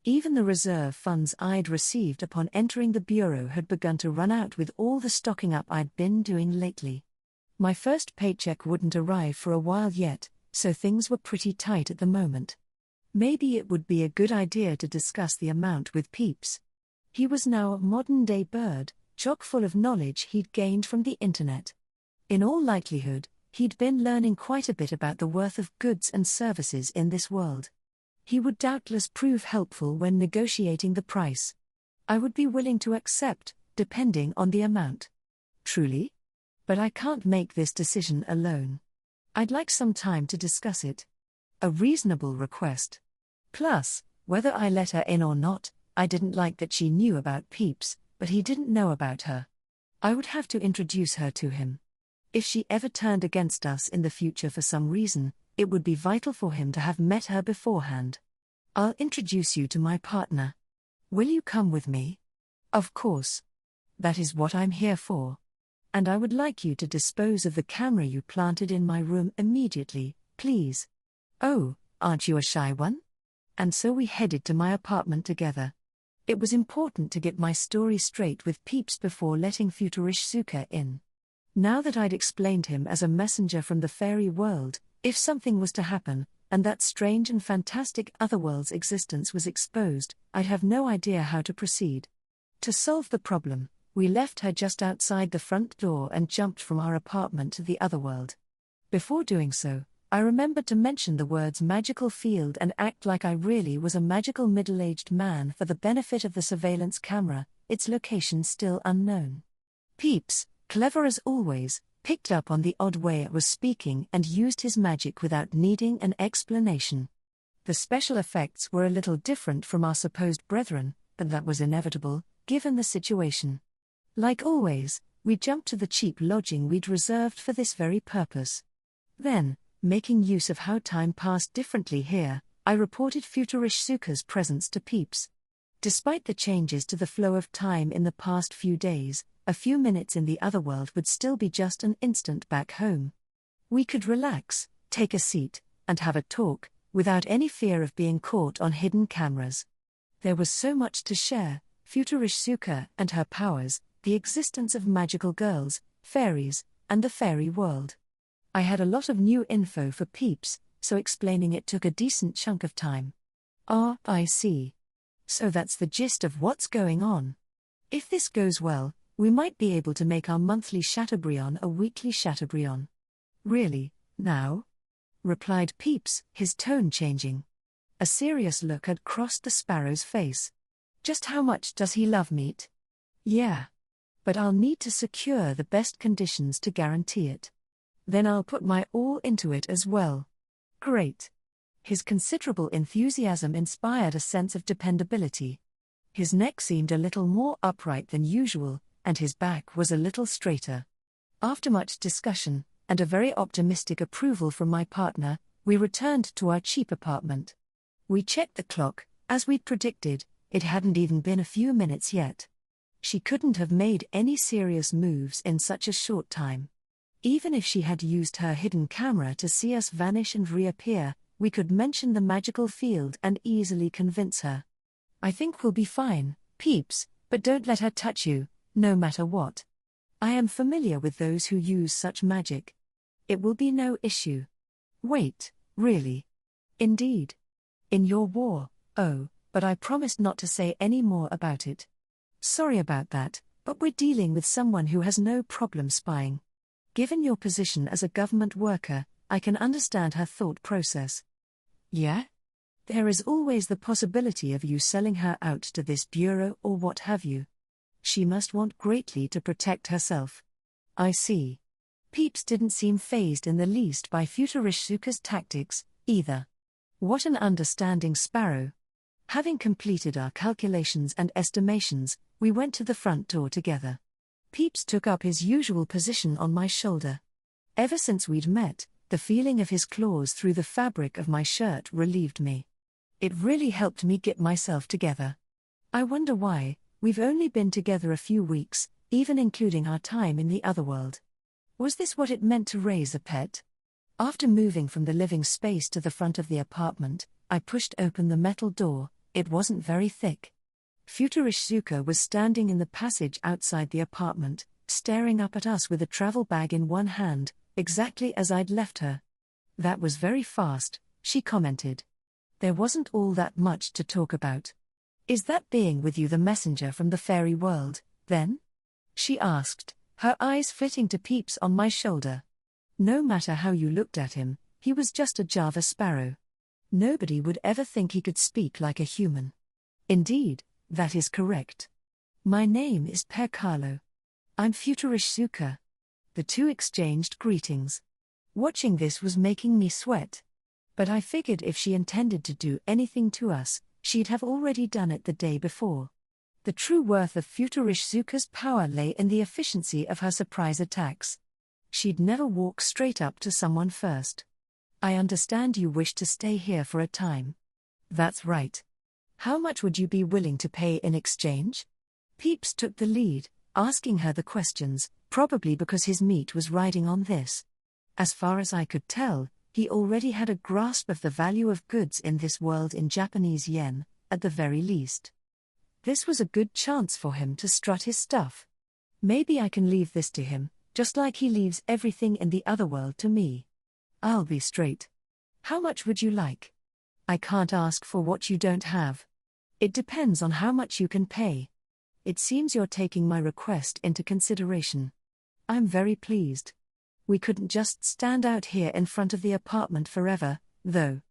Even the reserve funds I'd received upon entering the Bureau had begun to run out with all the stocking up I'd been doing lately. My first paycheck wouldn't arrive for a while yet, so things were pretty tight at the moment. Maybe it would be a good idea to discuss the amount with Peeps. He was now a modern-day bird, chock full of knowledge he'd gained from the internet. In all likelihood, he'd been learning quite a bit about the worth of goods and services in this world. He would doubtless prove helpful when negotiating the price. I would be willing to accept, depending on the amount. Truly? But I can't make this decision alone. I'd like some time to discuss it. A reasonable request. Plus, whether I let her in or not, I didn't like that she knew about Peeps, but he didn't know about her. I would have to introduce her to him. If she ever turned against us in the future for some reason, it would be vital for him to have met her beforehand. I'll introduce you to my partner. Will you come with me? Of course. That is what I'm here for. And I would like you to dispose of the camera you planted in my room immediately, please. Oh, aren't you a shy one? And so we headed to my apartment together. It was important to get my story straight with Peeps before letting Futurishsuka in. Now that I'd explained him as a messenger from the fairy world, if something was to happen, and that strange and fantastic otherworld's existence was exposed, I'd have no idea how to proceed. To solve the problem, we left her just outside the front door and jumped from our apartment to the otherworld. Before doing so, I remembered to mention the words magical field and act like I really was a magical middle-aged man for the benefit of the surveillance camera, its location still unknown. Peeps, clever as always, picked up on the odd way I was speaking and used his magic without needing an explanation. The special effects were a little different from our supposed brethren, but that was inevitable, given the situation. Like always, we jumped to the cheap lodging we'd reserved for this very purpose. Then, Making use of how time passed differently here, I reported Futurishsuka's presence to Peeps. Despite the changes to the flow of time in the past few days, a few minutes in the otherworld would still be just an instant back home. We could relax, take a seat, and have a talk, without any fear of being caught on hidden cameras. There was so much to share: Futurishsuka and her powers, the existence of magical girls, fairies, and the fairy world. I had a lot of new info for Peeps, so explaining it took a decent chunk of time. Ah, I see. So that's the gist of what's going on. If this goes well, we might be able to make our monthly Chateaubriand a weekly Chateaubriand. Really, now? Replied Peeps, his tone changing. A serious look had crossed the sparrow's face. Just how much does he love meat? Yeah. But I'll need to secure the best conditions to guarantee it. Then I'll put my all into it as well. Great. His considerable enthusiasm inspired a sense of dependability. His neck seemed a little more upright than usual, and his back was a little straighter. After much discussion, and a very optimistic approval from my partner, we returned to our cheap apartment. We checked the clock. As we'd predicted, it hadn't even been a few minutes yet. She couldn't have made any serious moves in such a short time. Even if she had used her hidden camera to see us vanish and reappear, we could mention the magical field and easily convince her. I think we'll be fine, Peeps, but don't let her touch you, no matter what. I am familiar with those who use such magic. It will be no issue. Wait, really? Indeed. In your war, oh, but I promised not to say any more about it. Sorry about that, but we're dealing with someone who has no problem spying. Given your position as a government worker, I can understand her thought process. Yeah? There is always the possibility of you selling her out to this bureau or what have you. She must want greatly to protect herself. I see. Peeps didn't seem fazed in the least by Futurishsuka's tactics, either. What an understanding sparrow. Having completed our calculations and estimations, we went to the front door together. Peeps took up his usual position on my shoulder. Ever since we'd met, the feeling of his claws through the fabric of my shirt relieved me. It really helped me get myself together. I wonder why. We've only been together a few weeks, even including our time in the otherworld. Was this what it meant to raise a pet? After moving from the living space to the front of the apartment, I pushed open the metal door. It wasn't very thick. Futurishsuka was standing in the passage outside the apartment, staring up at us with a travel bag in one hand, exactly as I'd left her. That was very fast, she commented. There wasn't all that much to talk about. Is that being with you the messenger from the fairy world, then? She asked, her eyes flitting to Peeps on my shoulder. No matter how you looked at him, he was just a Java sparrow. Nobody would ever think he could speak like a human. Indeed, that is correct. My name is Per Carlo. I'm Futurishsuka. The two exchanged greetings. Watching this was making me sweat. But I figured if she intended to do anything to us, she'd have already done it the day before. The true worth of Futurishsuka's power lay in the efficiency of her surprise attacks. She'd never walk straight up to someone first. I understand you wish to stay here for a time. That's right. How much would you be willing to pay in exchange? Peeps took the lead, asking her the questions, probably because his meat was riding on this. As far as I could tell, he already had a grasp of the value of goods in this world in Japanese yen, at the very least. This was a good chance for him to strut his stuff. Maybe I can leave this to him, just like he leaves everything in the other world to me. I'll be straight. How much would you like? I can't ask for what you don't have. It depends on how much you can pay. It seems you're taking my request into consideration. I'm very pleased. We couldn't just stand out here in front of the apartment forever, though.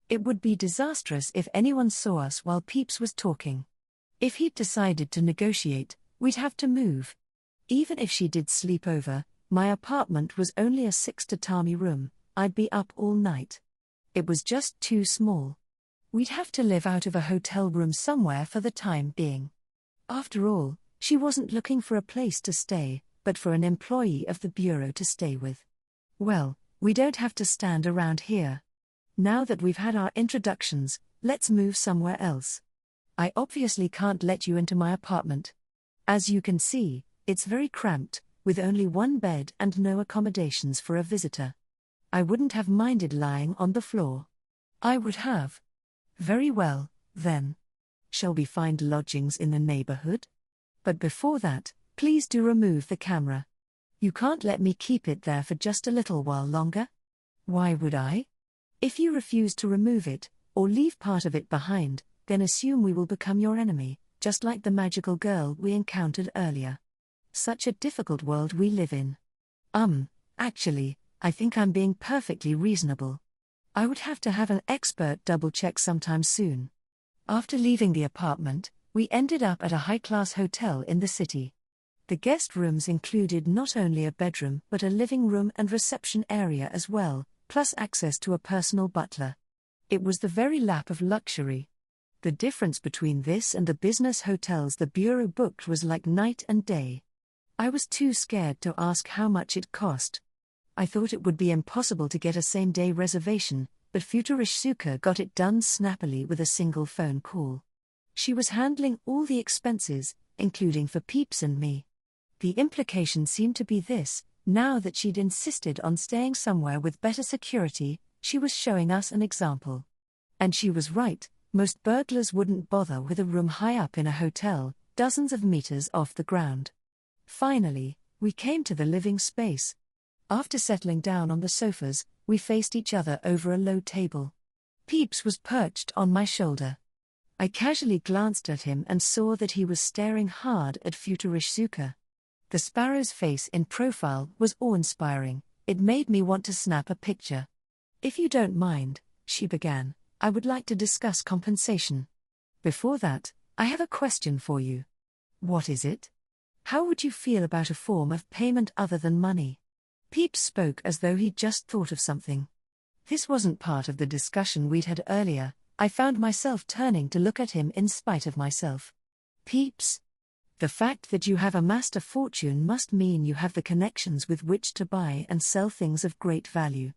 It would be disastrous if anyone saw us while Peeps was talking. If he'd decided to negotiate, we'd have to move. Even if she did sleep over, my apartment was only a 6-tatami room. I'd be up all night. It was just too small. We'd have to live out of a hotel room somewhere for the time being. After all, she wasn't looking for a place to stay, but for an employee of the bureau to stay with. Well, We don't have to stand around here. Now that we've had our introductions, let's move somewhere else. I obviously can't let you into my apartment. As you can see, it's very cramped, with only one bed and no accommodations for a visitor. I wouldn't have minded lying on the floor. I would have. Very well, then. Shall we find lodgings in the neighborhood? But before that, please do remove the camera. You can't let me keep it there for just a little while longer? Why would I? If you refuse to remove it, or leave part of it behind, then assume we will become your enemy, just like the magical girl we encountered earlier. Such a difficult world we live in. Actually, I think I'm being perfectly reasonable. I would have to have an expert double-check sometime soon. After leaving the apartment, we ended up at a high-class hotel in the city. The guest rooms included not only a bedroom but a living room and reception area as well, plus access to a personal butler. It was the very lap of luxury. The difference between this and the business hotels the bureau booked was like night and day. I was too scared to ask how much it cost. I thought it would be impossible to get a same-day reservation, but Futurishsuka got it done snappily with a single phone call. She was handling all the expenses, including for Peeps and me. The implication seemed to be this: now that she'd insisted on staying somewhere with better security, she was showing us an example. And she was right, most burglars wouldn't bother with a room high up in a hotel, dozens of meters off the ground. Finally, we came to the living space. After settling down on the sofas, we faced each other over a low table. Peeps was perched on my shoulder. I casually glanced at him and saw that he was staring hard at Futurishsuka. The sparrow's face in profile was awe-inspiring. It made me want to snap a picture. "If you don't mind," she began, "I would like to discuss compensation. Before that, I have a question for you." "What is it?" "How would you feel about a form of payment other than money?" Peeps spoke as though he'd just thought of something. This wasn't part of the discussion we'd had earlier. I found myself turning to look at him in spite of myself. "Peeps, the fact that you have amassed a fortune must mean you have the connections with which to buy and sell things of great value.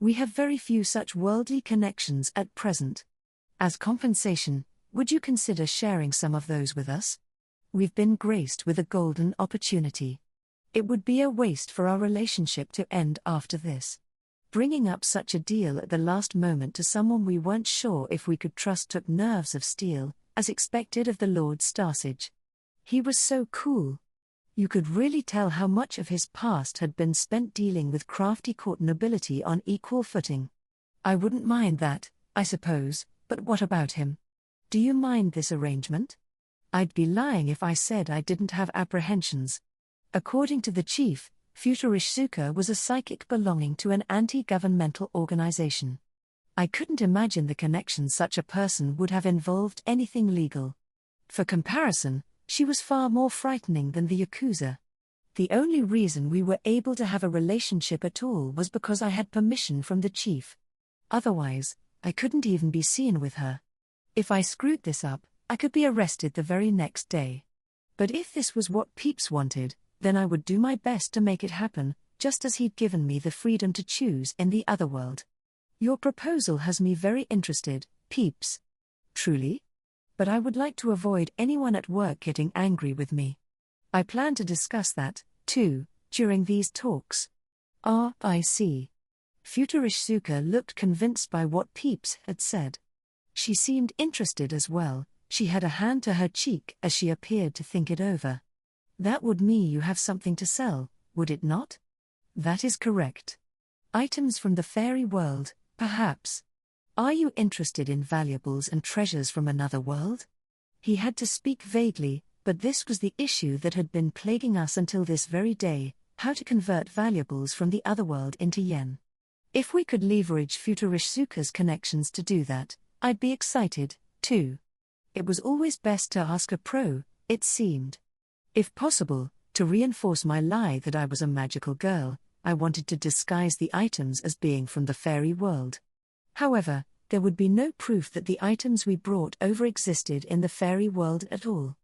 We have very few such worldly connections at present. As compensation, would you consider sharing some of those with us? We've been graced with a golden opportunity. It would be a waste for our relationship to end after this. Bringing up such a deal at the last moment to someone we weren't sure if we could trust took nerves of steel, as expected of the Lord Starsage. He was so cool. You could really tell how much of his past had been spent dealing with crafty court nobility on equal footing. I wouldn't mind that, I suppose, but what about him? Do you mind this arrangement? I'd be lying if I said I didn't have apprehensions. According to the chief, Futurishsuka was a psychic belonging to an anti-governmental organization. I couldn't imagine the connection such a person would have involved anything legal. For comparison, she was far more frightening than the Yakuza. The only reason we were able to have a relationship at all was because I had permission from the chief. Otherwise, I couldn't even be seen with her. If I screwed this up, I could be arrested the very next day. But if this was what Peeps wanted, then I would do my best to make it happen, just as he'd given me the freedom to choose in the otherworld. Your proposal has me very interested, Peeps. Truly? But I would like to avoid anyone at work getting angry with me. I plan to discuss that, too, during these talks. I see. Futurishsuka looked convinced by what Peeps had said. She seemed interested as well. She had a hand to her cheek as she appeared to think it over. That would mean you have something to sell, would it not? That is correct. Items from the fairy world, perhaps. Are you interested in valuables and treasures from another world? He had to speak vaguely, but this was the issue that had been plaguing us until this very day: how to convert valuables from the otherworld into yen. If we could leverage Futurishsuka's connections to do that, I'd be excited, too. It was always best to ask a pro, it seemed. If possible, to reinforce my lie that I was a magical girl, I wanted to disguise the items as being from the fairy world. However, there would be no proof that the items we brought over existed in the fairy world at all.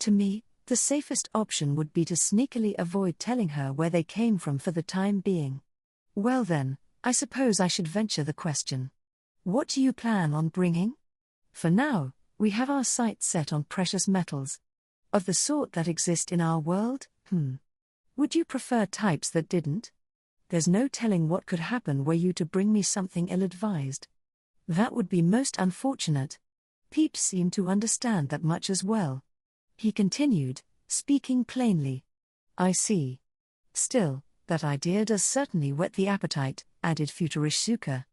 To me, the safest option would be to sneakily avoid telling her where they came from for the time being. Well then, I suppose I should venture the question. What do you plan on bringing? For now, we have our sights set on precious metals. Of the sort that exist in our world, Would you prefer types that didn't? There's no telling what could happen were you to bring me something ill-advised. That would be most unfortunate. Peeps seemed to understand that much as well. He continued, speaking plainly. I see. Still, that idea does certainly whet the appetite, added Futurishsuka.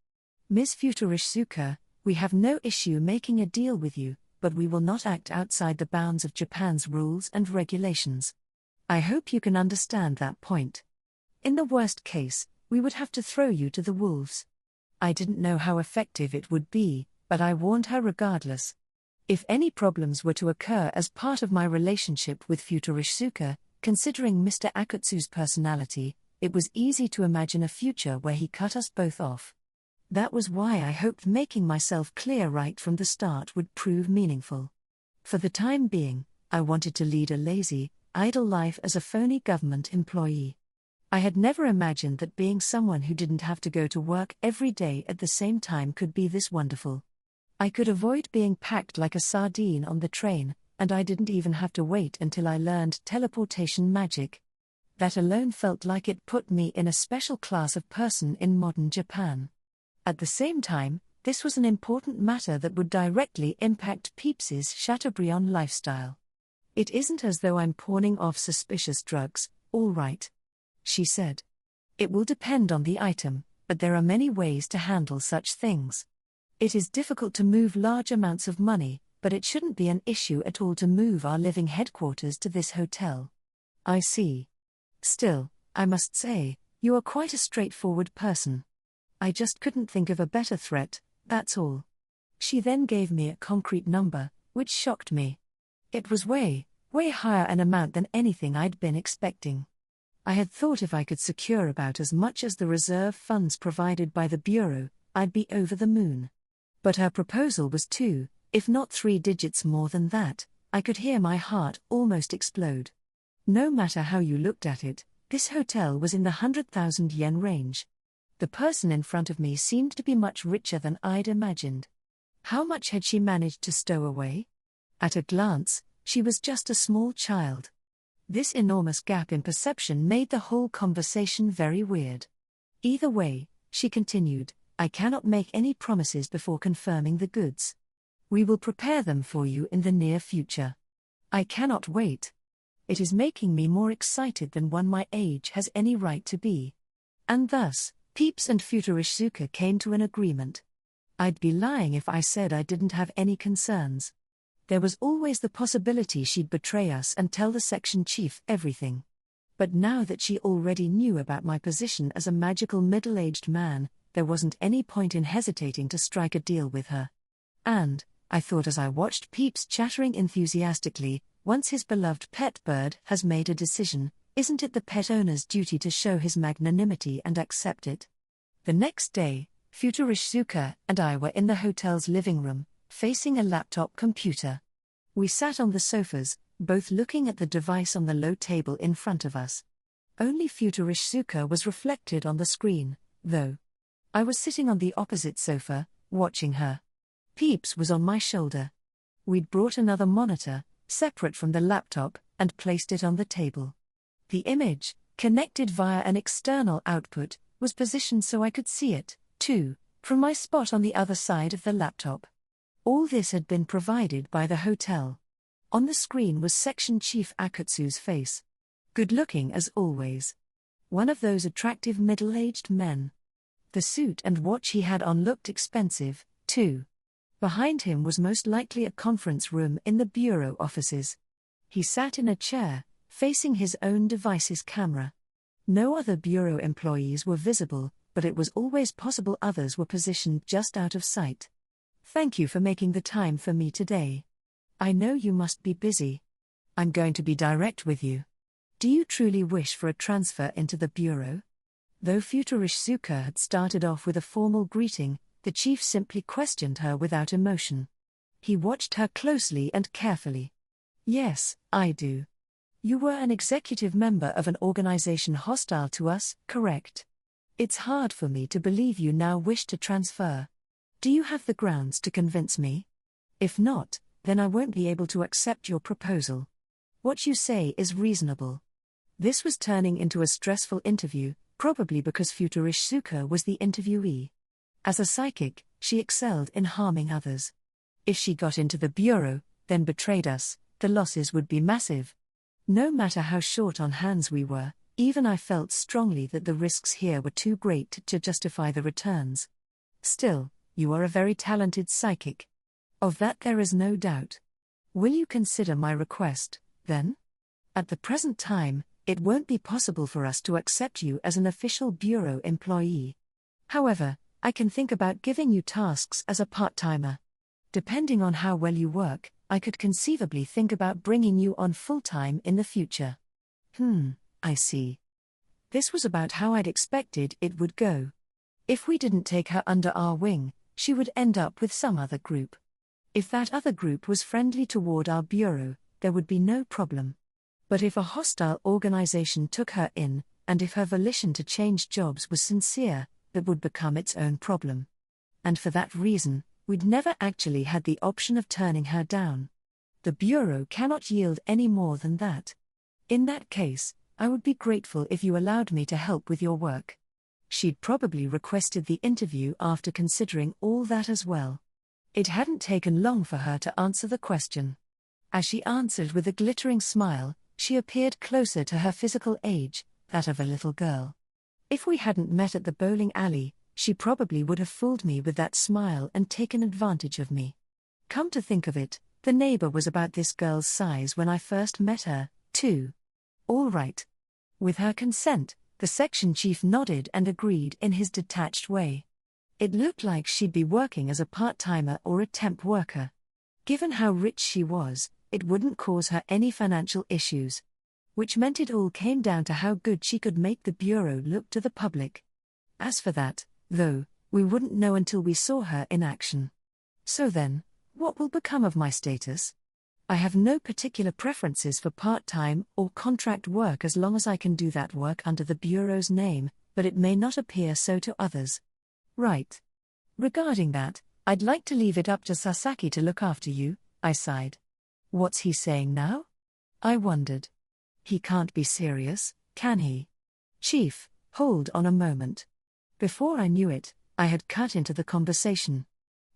Ms. Futurishsuka, we have no issue making a deal with you, but we will not act outside the bounds of Japan's rules and regulations. I hope you can understand that point. In the worst case, we would have to throw you to the wolves. I didn't know how effective it would be, but I warned her regardless. If any problems were to occur as part of my relationship with Futurishsuka, considering Mr. Akutsu's personality, it was easy to imagine a future where he cut us both off. That was why I hoped making myself clear right from the start would prove meaningful. For the time being, I wanted to lead a lazy, idle life as a phony government employee. I had never imagined that being someone who didn't have to go to work every day at the same time could be this wonderful. I could avoid being packed like a sardine on the train, and I didn't even have to wait until I learned teleportation magic. That alone felt like it put me in a special class of person in modern Japan. At the same time, this was an important matter that would directly impact Peeps's Chateaubriand lifestyle. It isn't as though I'm pawning off suspicious drugs, all right, she said. It will depend on the item, but there are many ways to handle such things. It is difficult to move large amounts of money, but it shouldn't be an issue at all to move our living headquarters to this hotel. I see. Still, I must say, you are quite a straightforward person. I just couldn't think of a better threat, that's all. She then gave me a concrete number, which shocked me. It was way higher an amount than anything I'd been expecting. I had thought if I could secure about as much as the reserve funds provided by the Bureau, I'd be over the moon. But her proposal was 2, if not 3 digits more than that. I could hear my heart almost explode. No matter how you looked at it, this hotel was in the 100,000 yen range. The person in front of me seemed to be much richer than I'd imagined. How much had she managed to stow away? At a glance, she was just a small child. This enormous gap in perception made the whole conversation very weird. Either way, she continued, I cannot make any promises before confirming the goods. We will prepare them for you in the near future. I cannot wait. It is making me more excited than one my age has any right to be. And thus, Peeps and Futurishsuka came to an agreement. I'd be lying if I said I didn't have any concerns. There was always the possibility she'd betray us and tell the section chief everything. But now that she already knew about my position as a magical middle-aged man, there wasn't any point in hesitating to strike a deal with her. And, I thought as I watched Peeps chattering enthusiastically, once his beloved pet bird has made a decision, isn't it the pet owner's duty to show his magnanimity and accept it? The next day, Futurishsuka and I were in the hotel's living room, facing a laptop computer. We sat on the sofas, both looking at the device on the low table in front of us. Only Futurishsuka was reflected on the screen, though. I was sitting on the opposite sofa, watching her. Peeps was on my shoulder. We'd brought another monitor, separate from the laptop, and placed it on the table. The image, connected via an external output, was positioned so I could see it, too, from my spot on the other side of the laptop. All this had been provided by the hotel. On the screen was Section Chief Akutsu's face. Good-looking as always. One of those attractive middle-aged men. The suit and watch he had on looked expensive, too. Behind him was most likely a conference room in the bureau offices. He sat in a chair, facing his own device's camera. No other bureau employees were visible, but it was always possible others were positioned just out of sight. Thank you for making the time for me today. I know you must be busy. I'm going to be direct with you. Do you truly wish for a transfer into the bureau? Though Futurishsuka had started off with a formal greeting, the chief simply questioned her without emotion. He watched her closely and carefully. Yes, I do. You were an executive member of an organization hostile to us, correct? It's hard for me to believe you now wish to transfer. Do you have the grounds to convince me? If not, then I won't be able to accept your proposal. What you say is reasonable. This was turning into a stressful interview, probably because Futurishsuka was the interviewee. As a psychic, she excelled in harming others. If she got into the bureau, then betrayed us, the losses would be massive. No matter how short on hands we were, even I felt strongly that the risks here were too great to justify the returns. Still, you are a very talented psychic. Of that there is no doubt. Will you consider my request, then? At the present time, it won't be possible for us to accept you as an official bureau employee. However, I can think about giving you tasks as a part-timer. Depending on how well you work, I could conceivably think about bringing you on full-time in the future. I see. This was about how I'd expected it would go. If we didn't take her under our wing, she would end up with some other group. If that other group was friendly toward our bureau, there would be no problem. But if a hostile organization took her in, and if her volition to change jobs was sincere, that would become its own problem. And for that reason, we'd never actually had the option of turning her down. The bureau cannot yield any more than that. In that case, I would be grateful if you allowed me to help with your work. She'd probably requested the interview after considering all that as well. It hadn't taken long for her to answer the question. As she answered with a glittering smile, she appeared closer to her physical age, that of a little girl. If we hadn't met at the bowling alley, she probably would have fooled me with that smile and taken advantage of me. Come to think of it, the neighbor was about this girl's size when I first met her, too. All right. With her consent, the section chief nodded and agreed in his detached way. It looked like she'd be working as a part-timer or a temp worker. Given how rich she was, it wouldn't cause her any financial issues. Which meant it all came down to how good she could make the bureau look to the public. As for that, though, we wouldn't know until we saw her in action. So then, what will become of my status? I have no particular preferences for part-time or contract work as long as I can do that work under the bureau's name, but it may not appear so to others. Right. Regarding that, I'd like to leave it up to Sasaki to look after you, I sighed. What's he saying now? I wondered. He can't be serious, can he? Chief, hold on a moment. Before I knew it, I had cut into the conversation.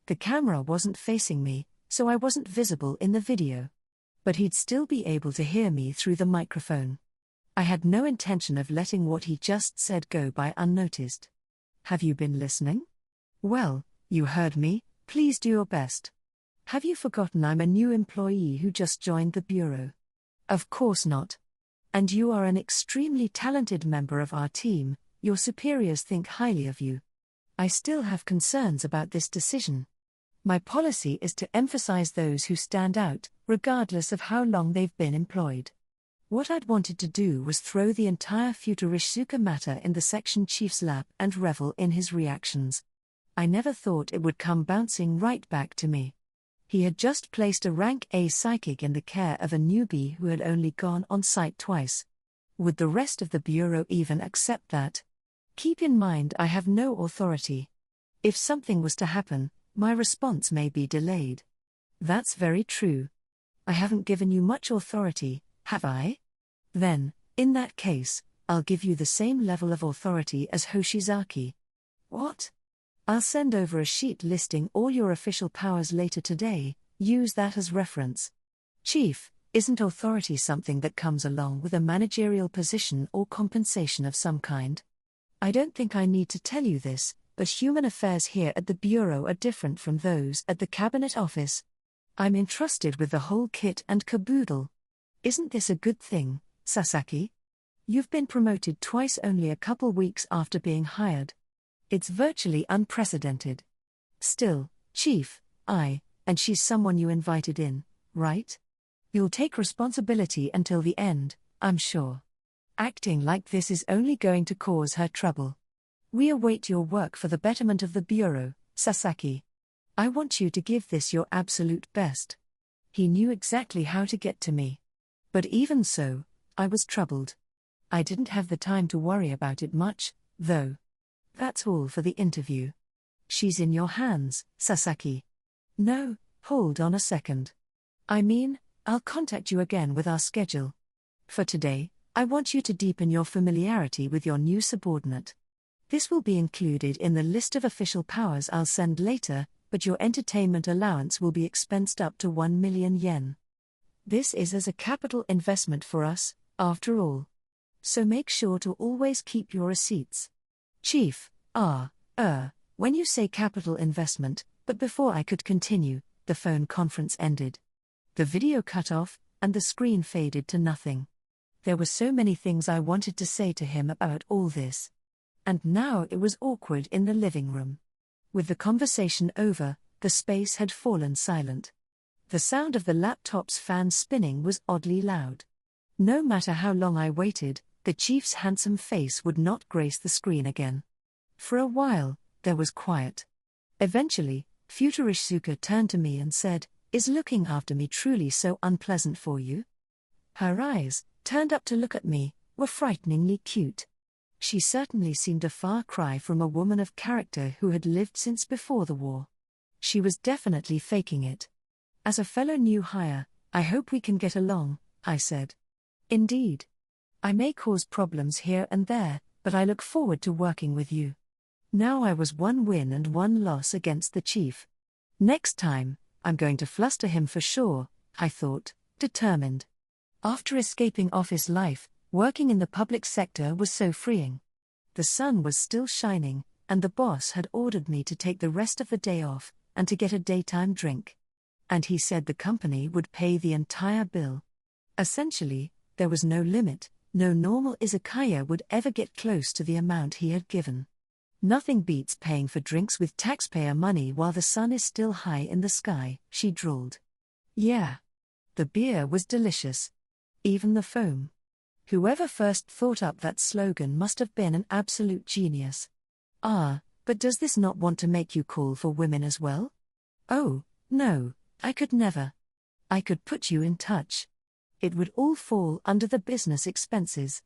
The camera wasn't facing me, so I wasn't visible in the video. But he'd still be able to hear me through the microphone. I had no intention of letting what he just said go by unnoticed. Have you been listening? Well, you heard me, please do your best. Have you forgotten I'm a new employee who just joined the bureau? Of course not. And you are an extremely talented member of our team, your superiors think highly of you. I still have concerns about this decision. My policy is to emphasize those who stand out, regardless of how long they've been employed. What I'd wanted to do was throw the entire Futurishsuka matter in the section chief's lap and revel in his reactions. I never thought it would come bouncing right back to me. He had just placed a rank A psychic in the care of a newbie who had only gone on site twice. Would the rest of the bureau even accept that? Keep in mind I have no authority. If something was to happen, my response may be delayed. That's very true. I haven't given you much authority, have I? Then, in that case, I'll give you the same level of authority as Hoshizaki. What? I'll send over a sheet listing all your official powers later today, use that as reference. Chief, isn't authority something that comes along with a managerial position or compensation of some kind? I don't think I need to tell you this, but human affairs here at the Bureau are different from those at the Cabinet Office. I'm entrusted with the whole kit and caboodle. Isn't this a good thing, Sasaki? You've been promoted twice only a couple weeks after being hired. It's virtually unprecedented. Still, Chief, and she's someone you invited in, right? You'll take responsibility until the end, I'm sure. Acting like this is only going to cause her trouble. We await your work for the betterment of the Bureau, Sasaki. I want you to give this your absolute best. He knew exactly how to get to me. But even so, I was troubled. I didn't have the time to worry about it much, though. That's all for the interview. She's in your hands, Sasaki. No, hold on a second. I mean, I'll contact you again with our schedule. For today, I want you to deepen your familiarity with your new subordinate. This will be included in the list of official powers I'll send later, but your entertainment allowance will be expensed up to 1 million yen. This is as a capital investment for us, after all. So make sure to always keep your receipts. Chief, when you say capital investment, but before I could continue, the phone conference ended. The video cut off, and the screen faded to nothing. There were so many things I wanted to say to him about all this. And now it was awkward in the living room. With the conversation over, the space had fallen silent. The sound of the laptop's fan spinning was oddly loud. No matter how long I waited, the chief's handsome face would not grace the screen again. For a while, there was quiet. Eventually, Futurishsuka turned to me and said, "Is looking after me truly so unpleasant for you?" Her eyes, turned up to look at me, were frighteningly cute. She certainly seemed a far cry from a woman of character who had lived since before the war. She was definitely faking it. "As a fellow new hire, I hope we can get along," I said. "Indeed. I may cause problems here and there, but I look forward to working with you." Now I was one win and one loss against the chief. Next time, I'm going to fluster him for sure, I thought, determined. After escaping office life, working in the public sector was so freeing. The sun was still shining, and the boss had ordered me to take the rest of the day off, and to get a daytime drink. And he said the company would pay the entire bill. Essentially, there was no limit, no normal izakaya would ever get close to the amount he had given. Nothing beats paying for drinks with taxpayer money while the sun is still high in the sky, she drawled. Yeah. The beer was delicious. Even the foam. Whoever first thought up that slogan must have been an absolute genius. But does this not want to make you call for women as well? Oh, no, I could never. I could put you in touch. It would all fall under the business expenses.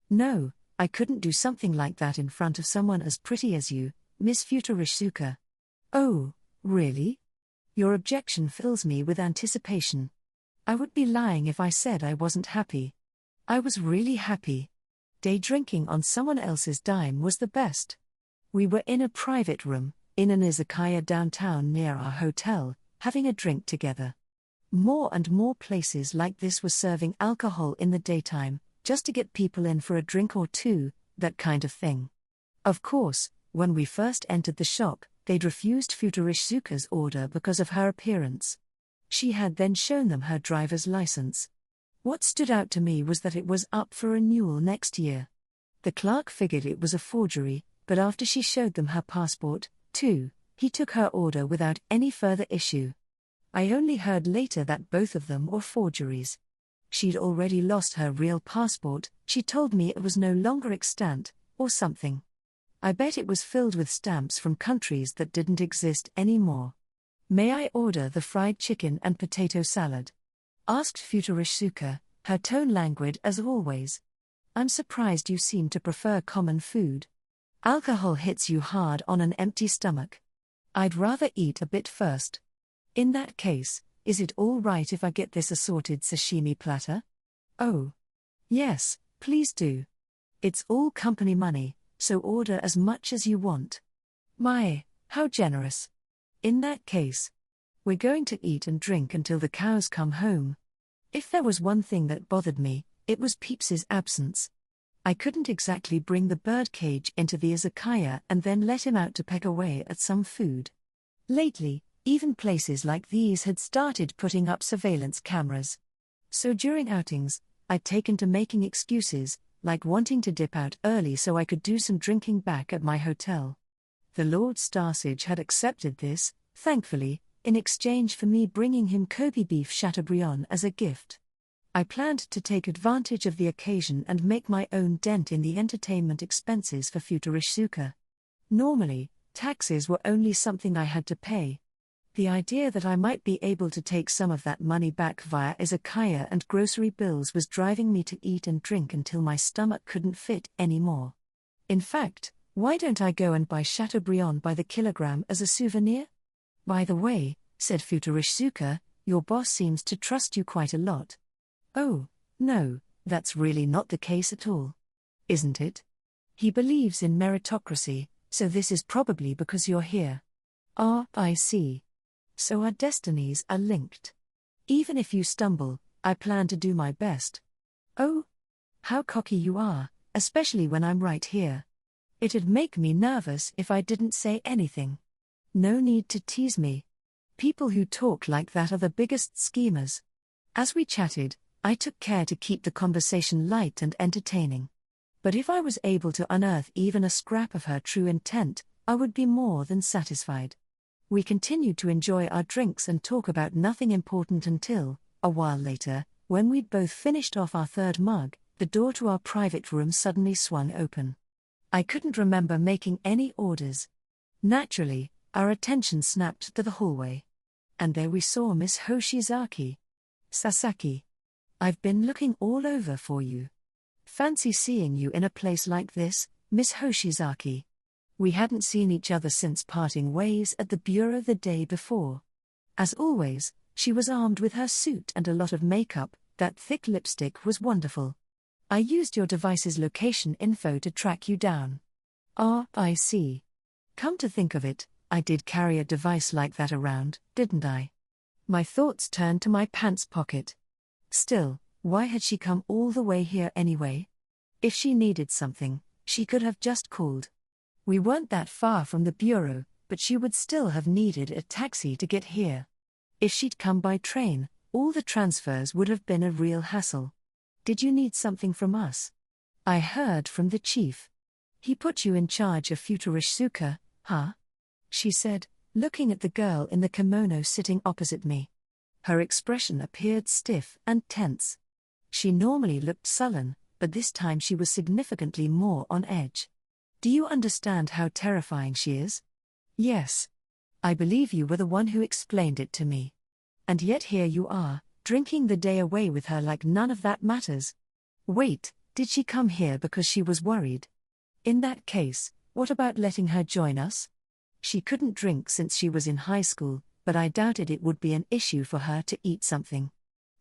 No, I couldn't do something like that in front of someone as pretty as you, Miss Futurishsuka. Oh, really? Your objection fills me with anticipation. I would be lying if I said I wasn't happy. I was really happy. Day drinking on someone else's dime was the best. We were in a private room, in an izakaya downtown near our hotel, having a drink together. More and more places like this were serving alcohol in the daytime, just to get people in for a drink or two, that kind of thing. Of course, when we first entered the shop, they'd refused Futurishsuka's order because of her appearance. She had then shown them her driver's license. What stood out to me was that it was up for renewal next year. The clerk figured it was a forgery, but after she showed them her passport, too, he took her order without any further issue. I only heard later that both of them were forgeries. She'd already lost her real passport, she told me it was no longer extant, or something. I bet it was filled with stamps from countries that didn't exist anymore. "May I order the fried chicken and potato salad?" asked Futurishsuka, her tone languid as always. "I'm surprised you seem to prefer common food. Alcohol hits you hard on an empty stomach. I'd rather eat a bit first." "In that case, is it all right if I get this assorted sashimi platter?" "Oh. Yes, please do. It's all company money, so order as much as you want." "My, how generous. In that case, we're going to eat and drink until the cows come home." If there was one thing that bothered me, it was Peeps's absence. I couldn't exactly bring the birdcage into the izakaya and then let him out to peck away at some food. Lately, even places like these had started putting up surveillance cameras. So during outings, I'd taken to making excuses, like wanting to dip out early so I could do some drinking back at my hotel. The Lord Starsage had accepted this, thankfully, in exchange for me bringing him Kobe beef Chateaubriand as a gift. I planned to take advantage of the occasion and make my own dent in the entertainment expenses for Futurishsuka. Normally, taxes were only something I had to pay. The idea that I might be able to take some of that money back via izakaya and grocery bills was driving me to eat and drink until my stomach couldn't fit anymore. In fact, Why don't I go and buy Chateaubriand by the kilogram as a souvenir? By the way, said Futurishsuka, your boss seems to trust you quite a lot. Oh, no, that's really not the case at all. Isn't it? He believes in meritocracy, so this is probably because you're here. Ah, I see. So our destinies are linked. Even if you stumble, I plan to do my best. Oh, how cocky you are, especially when I'm right here. It'd make me nervous if I didn't say anything. No need to tease me. People who talk like that are the biggest schemers. As we chatted, I took care to keep the conversation light and entertaining. But if I was able to unearth even a scrap of her true intent, I would be more than satisfied. We continued to enjoy our drinks and talk about nothing important until, a while later, when we'd both finished off our third mug, the door to our private room suddenly swung open. I couldn't remember making any orders. Naturally, our attention snapped to the hallway. And there we saw Miss Hoshizaki. Sasaki. I've been looking all over for you. Fancy seeing you in a place like this, Miss Hoshizaki. We hadn't seen each other since parting ways at the bureau the day before. As always, she was armed with her suit and a lot of makeup. That thick lipstick was wonderful. I used your device's location info to track you down. Ah, I see. Come to think of it, I did carry a device like that around, didn't I? My thoughts turned to my pants pocket. Still, why had she come all the way here anyway? If she needed something, she could have just called. We weren't that far from the bureau, but she would still have needed a taxi to get here. If she'd come by train, all the transfers would have been a real hassle. Did you need something from us? I heard from the chief. He put you in charge of Futurishsuka, huh? She said, looking at the girl in the kimono sitting opposite me. Her expression appeared stiff and tense. She normally looked sullen, but this time she was significantly more on edge. Do you understand how terrifying she is? Yes. I believe you were the one who explained it to me. And yet here you are, drinking the day away with her like none of that matters. Wait, did she come here because she was worried? In that case, what about letting her join us? She couldn't drink since she was in high school, but I doubted it would be an issue for her to eat something.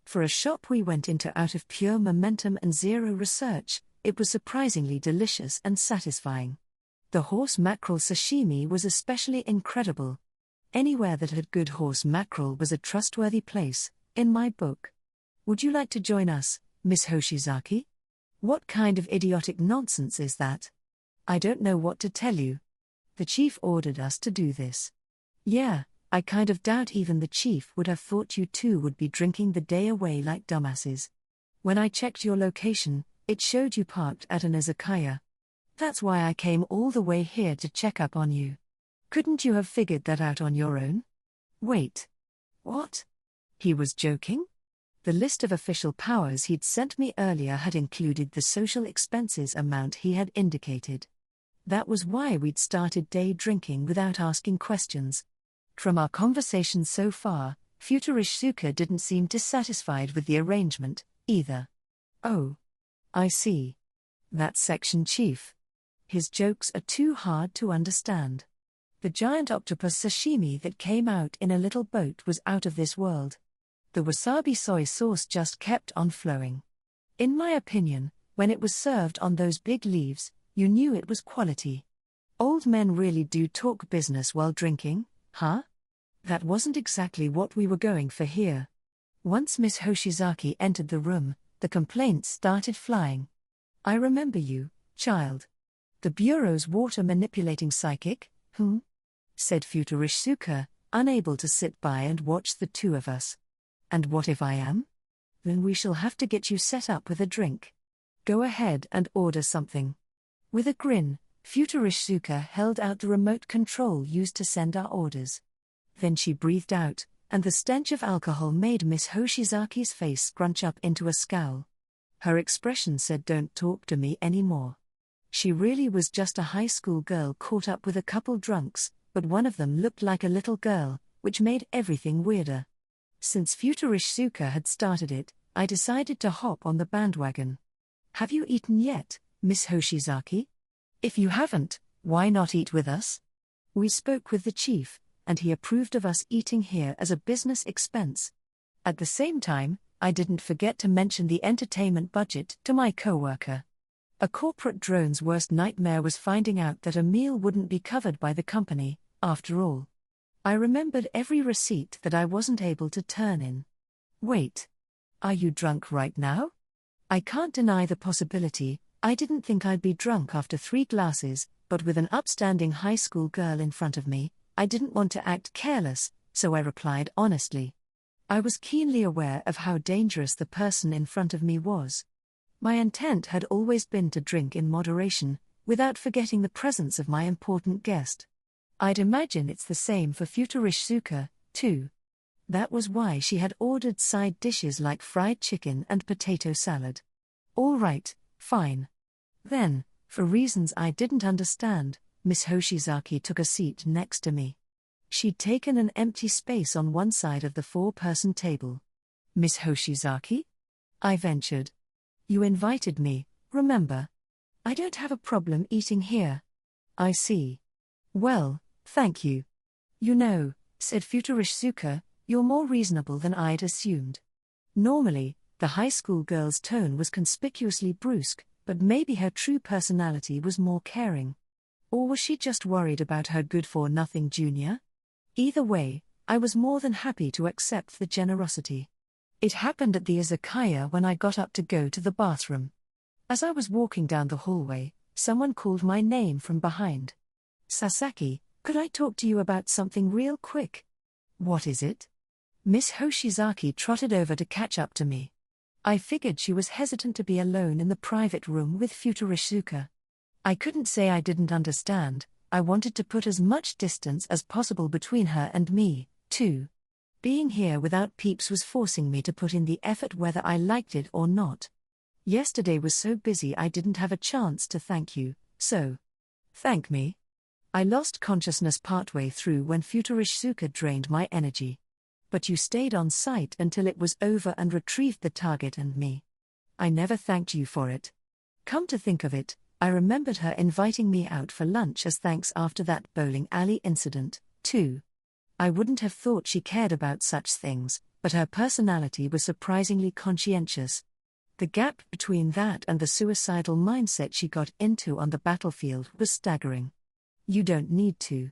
For a shop we went into out of pure momentum and zero research, it was surprisingly delicious and satisfying. The horse mackerel sashimi was especially incredible. Anywhere that had good horse mackerel was a trustworthy place, in my book. Would you like to join us, Miss Hoshizaki? What kind of idiotic nonsense is that? I don't know what to tell you. The chief ordered us to do this. Yeah, I kind of doubt even the chief would have thought you two would be drinking the day away like dumbasses. When I checked your location, it showed you parked at an izakaya. That's why I came all the way here to check up on you. Couldn't you have figured that out on your own? Wait. What? He was joking? The list of official powers he'd sent me earlier had included the social expenses amount he had indicated. That was why we'd started day drinking without asking questions. From our conversation so far, Futurishsuka didn't seem dissatisfied with the arrangement, either. Oh. I see. That's section chief. His jokes are too hard to understand. The giant octopus sashimi that came out in a little boat was out of this world. The wasabi soy sauce just kept on flowing. In my opinion, when it was served on those big leaves, you knew it was quality. Old men really do talk business while drinking, huh? That wasn't exactly what we were going for here. Once Miss Hoshizaki entered the room, the complaints started flying. I remember you, child. The bureau's water-manipulating psychic, said Futurishsuka, unable to sit by and watch the two of us. And what if I am? Then we shall have to get you set up with a drink. Go ahead and order something. With a grin, Futurishsuka held out the remote control used to send our orders. Then she breathed out, and the stench of alcohol made Miss Hoshizaki's face scrunch up into a scowl. Her expression said, "Don't talk to me anymore." She really was just a high school girl caught up with a couple drunks, but one of them looked like a little girl, which made everything weirder. Since Futurishsuka had started it, I decided to hop on the bandwagon. Have you eaten yet, Miss Hoshizaki? If you haven't, Why not eat with us? We spoke with the chief, and he approved of us eating here as a business expense. At the same time, I didn't forget to mention the entertainment budget to my coworker. A corporate drone's worst nightmare was finding out that a meal wouldn't be covered by the company, after all. I remembered every receipt that I wasn't able to turn in. Wait. Are you drunk right now? I can't deny the possibility. I didn't think I'd be drunk after 3 glasses, but with an upstanding high school girl in front of me, I didn't want to act careless, so I replied honestly. I was keenly aware of how dangerous the person in front of me was. My intent had always been to drink in moderation, without forgetting the presence of my important guest. I'd imagine it's the same for Futurishsuka, too. That was why she had ordered side dishes like fried chicken and potato salad. All right, fine. Then, for reasons I didn't understand, Miss Hoshizaki took a seat next to me. She'd taken an empty space on one side of the 4-person table. Miss Hoshizaki? I ventured. You invited me, remember? I don't have a problem eating here. I see. Well, thank you. You know, said Futurishsuka, you're more reasonable than I'd assumed. Normally, the high school girl's tone was conspicuously brusque, but maybe her true personality was more caring. Or was she just worried about her good-for-nothing junior? Either way, I was more than happy to accept the generosity. It happened at the izakaya when I got up to go to the bathroom. As I was walking down the hallway, someone called my name from behind. Sasaki, could I talk to you about something real quick? What is it? Miss Hoshizaki trotted over to catch up to me. I figured she was hesitant to be alone in the private room with Futurishsuka. I couldn't say I didn't understand. I wanted to put as much distance as possible between her and me, too. Being here without Peeps was forcing me to put in the effort whether I liked it or not. Yesterday was so busy I didn't have a chance to thank you, so. Thank me? I lost consciousness partway through when Futurishsuka drained my energy. But you stayed on site until it was over and retrieved the target and me. I never thanked you for it. Come to think of it, I remembered her inviting me out for lunch as thanks after that bowling alley incident, too. I wouldn't have thought she cared about such things, but her personality was surprisingly conscientious. The gap between that and the suicidal mindset she got into on the battlefield was staggering. You don't need to.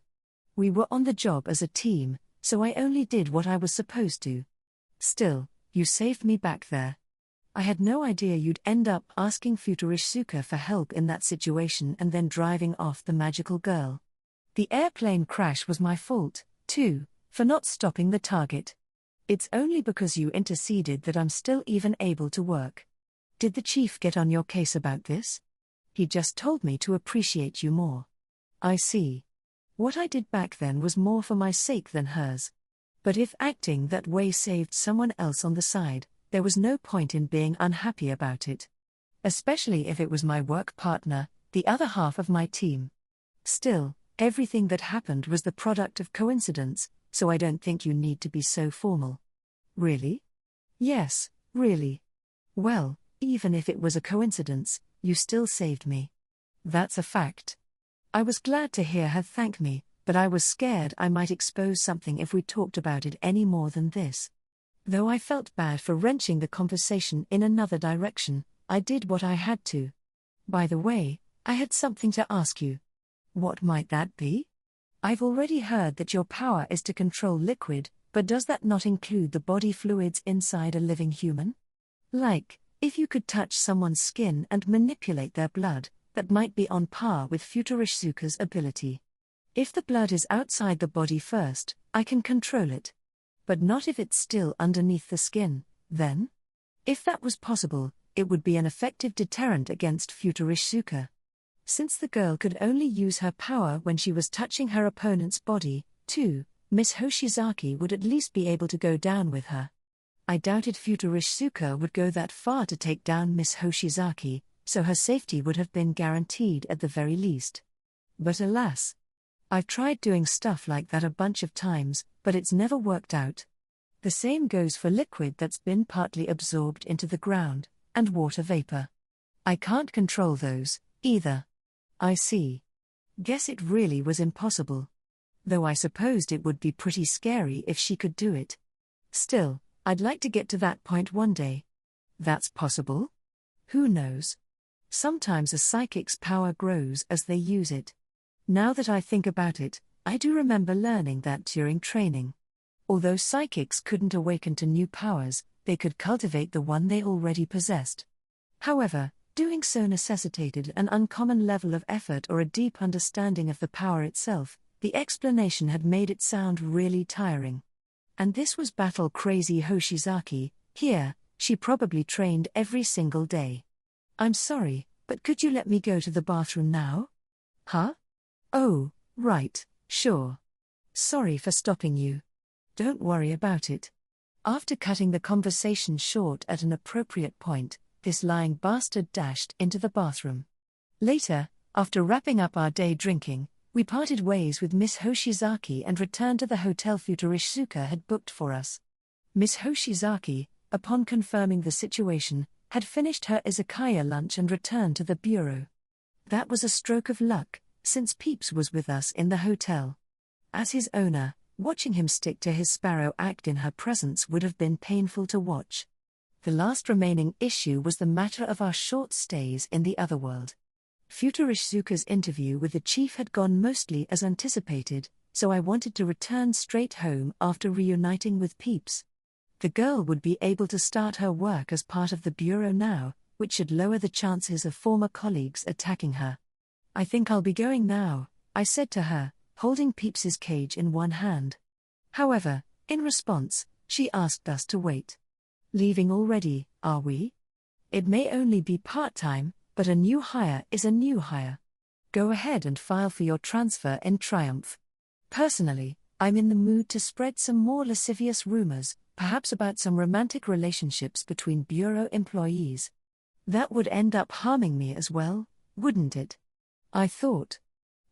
We were on the job as a team, so I only did what I was supposed to. Still, you saved me back there. I had no idea you'd end up asking Futurishsuka for help in that situation and then driving off the magical girl. The airplane crash was my fault, too, for not stopping the target. It's only because you interceded that I'm still even able to work. Did the chief get on your case about this? He just told me to appreciate you more. I see. What I did back then was more for my sake than hers. But if acting that way saved someone else on the side, there was no point in being unhappy about it. Especially if it was my work partner, the other half of my team. Still, everything that happened was the product of coincidence, so I don't think you need to be so formal. Really? Yes, really. Well, even if it was a coincidence, you still saved me. That's a fact. I was glad to hear her thank me, but I was scared I might expose something if we talked about it any more than this. Though I felt bad for wrenching the conversation in another direction, I did what I had to. By the way, I had something to ask you. What might that be? I've already heard that your power is to control liquid, but does that not include the body fluids inside a living human? Like, if you could touch someone's skin and manipulate their blood, that might be on par with Futurishsuka's ability. If the blood is outside the body first, I can control it. But not if it's still underneath the skin, then? If that was possible, it would be an effective deterrent against Futurishsuka. Since the girl could only use her power when she was touching her opponent's body, too, Miss Hoshizaki would at least be able to go down with her. I doubted Futurishsuka would go that far to take down Miss Hoshizaki, so her safety would have been guaranteed at the very least. But alas, I've tried doing stuff like that a bunch of times, but it's never worked out. The same goes for liquid that's been partly absorbed into the ground, and water vapor. I can't control those, either. I see. Guess it really was impossible. Though I supposed it would be pretty scary if she could do it. Still, I'd like to get to that point one day. That's possible? Who knows? Sometimes a psychic's power grows as they use it. Now that I think about it, I do remember learning that during training. Although psychics couldn't awaken to new powers, they could cultivate the one they already possessed. However, doing so necessitated an uncommon level of effort or a deep understanding of the power itself. The explanation had made it sound really tiring. And this was battle-crazy Hoshizaki. Here, she probably trained every single day. I'm sorry, but could you let me go to the bathroom now? Huh? Oh, right, sure. Sorry for stopping you. Don't worry about it. After cutting the conversation short at an appropriate point, this lying bastard dashed into the bathroom. Later, after wrapping up our day drinking, we parted ways with Miss Hoshizaki and returned to the hotel Futurishuka had booked for us. Miss Hoshizaki, upon confirming the situation, had finished her izakaya lunch and returned to the bureau. That was a stroke of luck, since Peeps was with us in the hotel. As his owner, watching him stick to his sparrow act in her presence would have been painful to watch. The last remaining issue was the matter of our short stays in the otherworld. Futurishuka's interview with the chief had gone mostly as anticipated, so I wanted to return straight home after reuniting with Peeps. The girl would be able to start her work as part of the bureau now, which should lower the chances of former colleagues attacking her. I think I'll be going now, I said to her, holding Peeps's cage in one hand. However, in response, she asked us to wait. Leaving already, are we? It may only be part-time, but a new hire is a new hire. Go ahead and file for your transfer in triumph. Personally, I'm in the mood to spread some more lascivious rumors, perhaps about some romantic relationships between bureau employees. That would end up harming me as well, wouldn't it? I thought.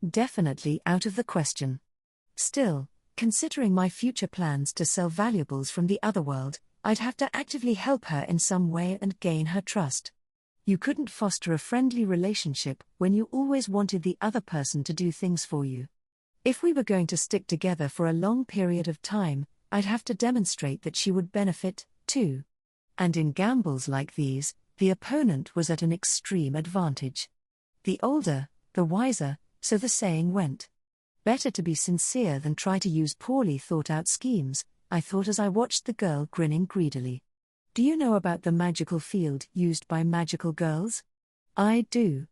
Definitely out of the question. Still, considering my future plans to sell valuables from the otherworld, I'd have to actively help her in some way and gain her trust. You couldn't foster a friendly relationship when you always wanted the other person to do things for you. If we were going to stick together for a long period of time, I'd have to demonstrate that she would benefit, too. And in gambles like these, the opponent was at an extreme advantage. The older, the wiser, so the saying went. Better to be sincere than try to use poorly thought-out schemes, I thought as I watched the girl grinning greedily. Do you know about the magical field used by magical girls? I do.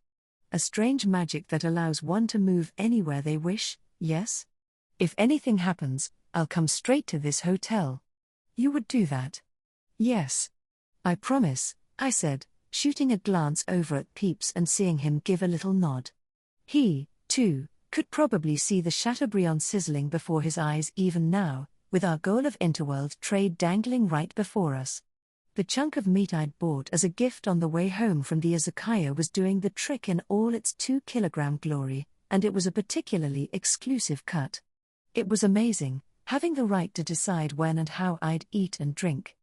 A strange magic that allows one to move anywhere they wish, yes? If anything happens, I'll come straight to this hotel. You would do that? Yes. I promise, I said, shooting a glance over at Peeps and seeing him give a little nod. He, too, could probably see the Chateaubriand sizzling before his eyes even now, with our goal of interworld trade dangling right before us. The chunk of meat I'd bought as a gift on the way home from the izakaya was doing the trick in all its 2-kilogram glory, and it was a particularly exclusive cut. It was amazing, having the right to decide when and how I'd eat and drink.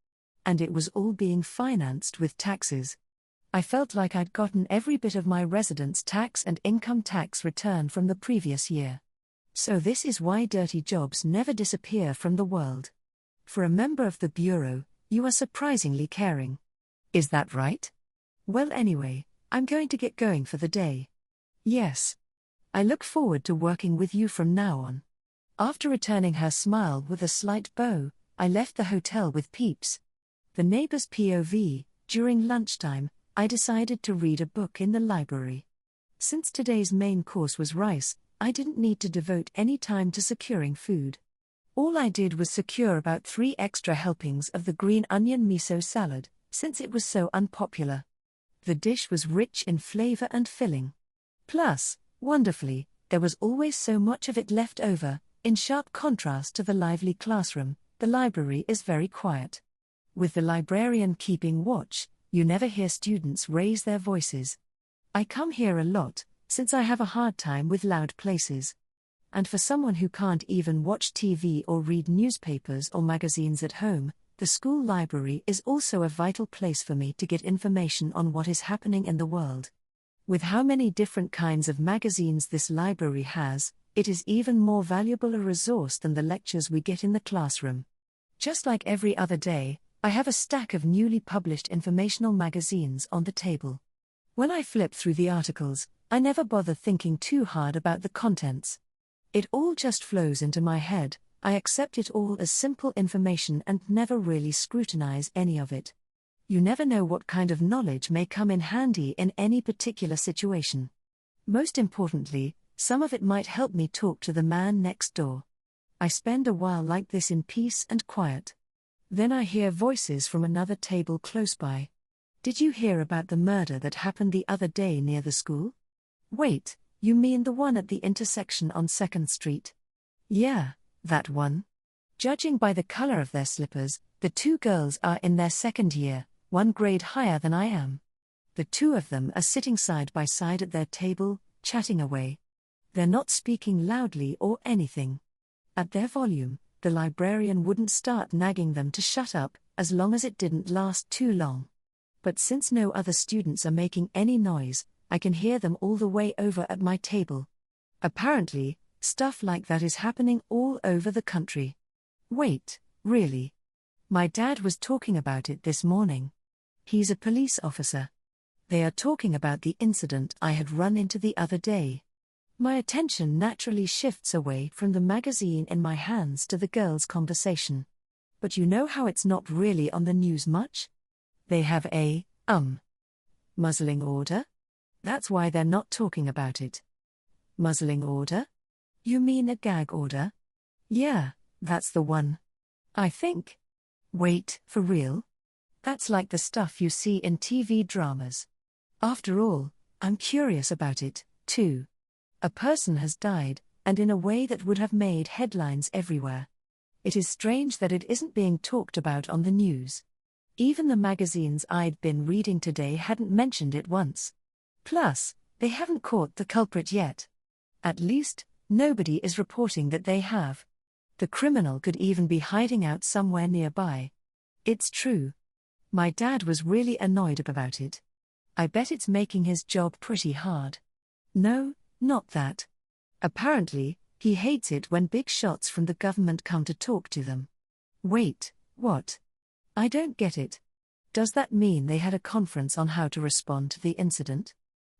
And it was all being financed with taxes. I felt like I'd gotten every bit of my residence tax and income tax return from the previous year. So this is why dirty jobs never disappear from the world. For a member of the Bureau, you are surprisingly caring. Is that right? Well anyway, I'm going to get going for the day. Yes. I look forward to working with you from now on. After returning her smile with a slight bow, I left the hotel with Peeps. The neighbor's POV. During lunchtime, I decided to read a book in the library. Since today's main course was rice, I didn't need to devote any time to securing food. All I did was secure about 3 extra helpings of the green onion miso salad, since it was so unpopular. The dish was rich in flavor and filling. Plus, wonderfully, there was always so much of it left over. In sharp contrast to the lively classroom, the library is very quiet. With the librarian keeping watch, you never hear students raise their voices. I come here a lot, since I have a hard time with loud places. And for someone who can't even watch TV or read newspapers or magazines at home, the school library is also a vital place for me to get information on what is happening in the world. With how many different kinds of magazines this library has, it is even more valuable a resource than the lectures we get in the classroom. Just like every other day, I have a stack of newly published informational magazines on the table. When I flip through the articles, I never bother thinking too hard about the contents. It all just flows into my head. I accept it all as simple information and never really scrutinize any of it. You never know what kind of knowledge may come in handy in any particular situation. Most importantly, some of it might help me talk to the man next door. I spend a while like this in peace and quiet. Then I hear voices from another table close by. Did you hear about the murder that happened the other day near the school? Wait, you mean the one at the intersection on 2nd Street? Yeah, that one. Judging by the color of their slippers, the two girls are in their 2nd year, one grade higher than I am. The two of them are sitting side by side at their table, chatting away. They're not speaking loudly or anything. At their volume, the librarian wouldn't start nagging them to shut up, as long as it didn't last too long. But since no other students are making any noise, I can hear them all the way over at my table. Apparently, stuff like that is happening all over the country. Wait, really? My dad was talking about it this morning. He's a police officer. They are talking about the incident I had run into the other day. My attention naturally shifts away from the magazine in my hands to the girls' conversation. But you know how it's not really on the news much? They have a, muzzling order? That's why they're not talking about it. Muzzling order? You mean a gag order? Yeah, that's the one. I think. Wait, for real? That's like the stuff you see in TV dramas. After all, I'm curious about it, too. A person has died, and in a way that would have made headlines everywhere. It is strange that it isn't being talked about on the news. Even the magazines I'd been reading today hadn't mentioned it once. Plus, they haven't caught the culprit yet. At least, nobody is reporting that they have. The criminal could even be hiding out somewhere nearby. It's true. My dad was really annoyed about it. I bet it's making his job pretty hard. No, not that. Apparently, he hates it when big shots from the government come to talk to them. Wait, what? I don't get it. Does that mean they had a conference on how to respond to the incident?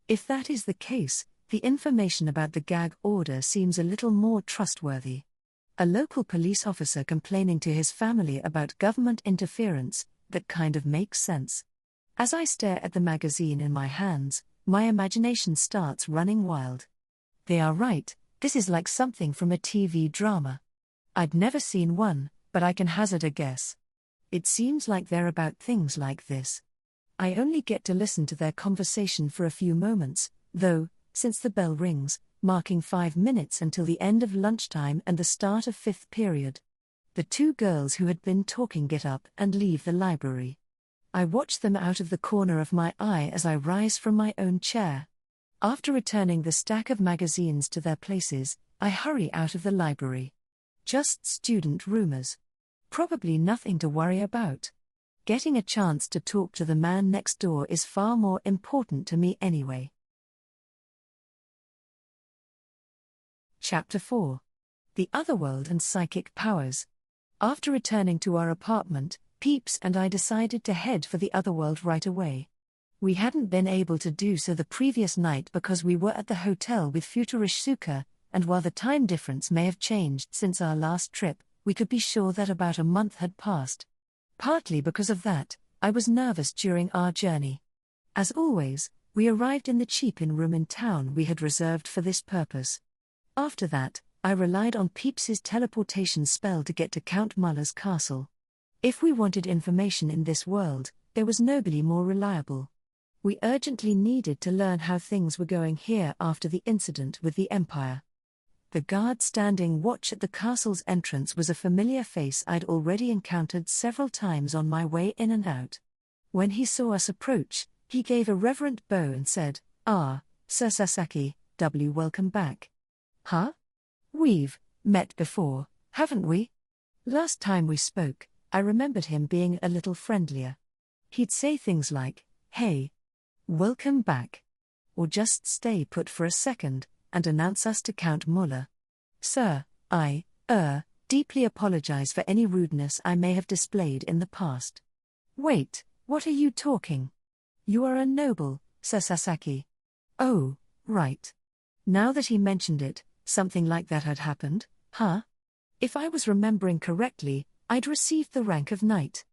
If that is the case, the information about the gag order seems a little more trustworthy. A local police officer complaining to his family about government interference, that kind of makes sense. As I stare at the magazine in my hands, my imagination starts running wild. They are right, this is like something from a TV drama. I'd never seen one, but I can hazard a guess. It seems like they're about things like this. I only get to listen to their conversation for a few moments, though, since the bell rings, marking 5 minutes until the end of lunchtime and the start of 5th period. The two girls who had been talking get up and leave the library. I watch them out of the corner of my eye as I rise from my own chair. After returning the stack of magazines to their places, I hurry out of the library. Just student rumors. Probably nothing to worry about. Getting a chance to talk to the man next door is far more important to me anyway. Chapter 4. The Otherworld and Psychic Powers. After returning to our apartment, Peeps and I decided to head for the Otherworld right away. We hadn't been able to do so the previous night because we were at the hotel with Futurishsuka, and while the time difference may have changed since our last trip, we could be sure that about a month had passed. Partly because of that, I was nervous during our journey. As always, we arrived in the cheap-in room in town we had reserved for this purpose. After that, I relied on Peeps's teleportation spell to get to Count Muller's castle. If we wanted information in this world, there was nobody more reliable. We urgently needed to learn how things were going here after the incident with the Empire. The guard standing watch at the castle's entrance was a familiar face I'd already encountered several times on my way in and out. When he saw us approach, he gave a reverent bow and said, "Ah, Sir Sasaki, welcome back." Huh? We've met before, haven't we? Last time we spoke, I remembered him being a little friendlier. He'd say things like, "Hey, welcome back. or just stay put for a second, and announce us to Count Muller. Sir, I deeply apologize for any rudeness I may have displayed in the past. Wait, what are you talking? You are a noble, Sir Sasaki. Oh, right. Now that he mentioned it, something like that had happened, huh? If I was remembering correctly, I'd received the rank of knight.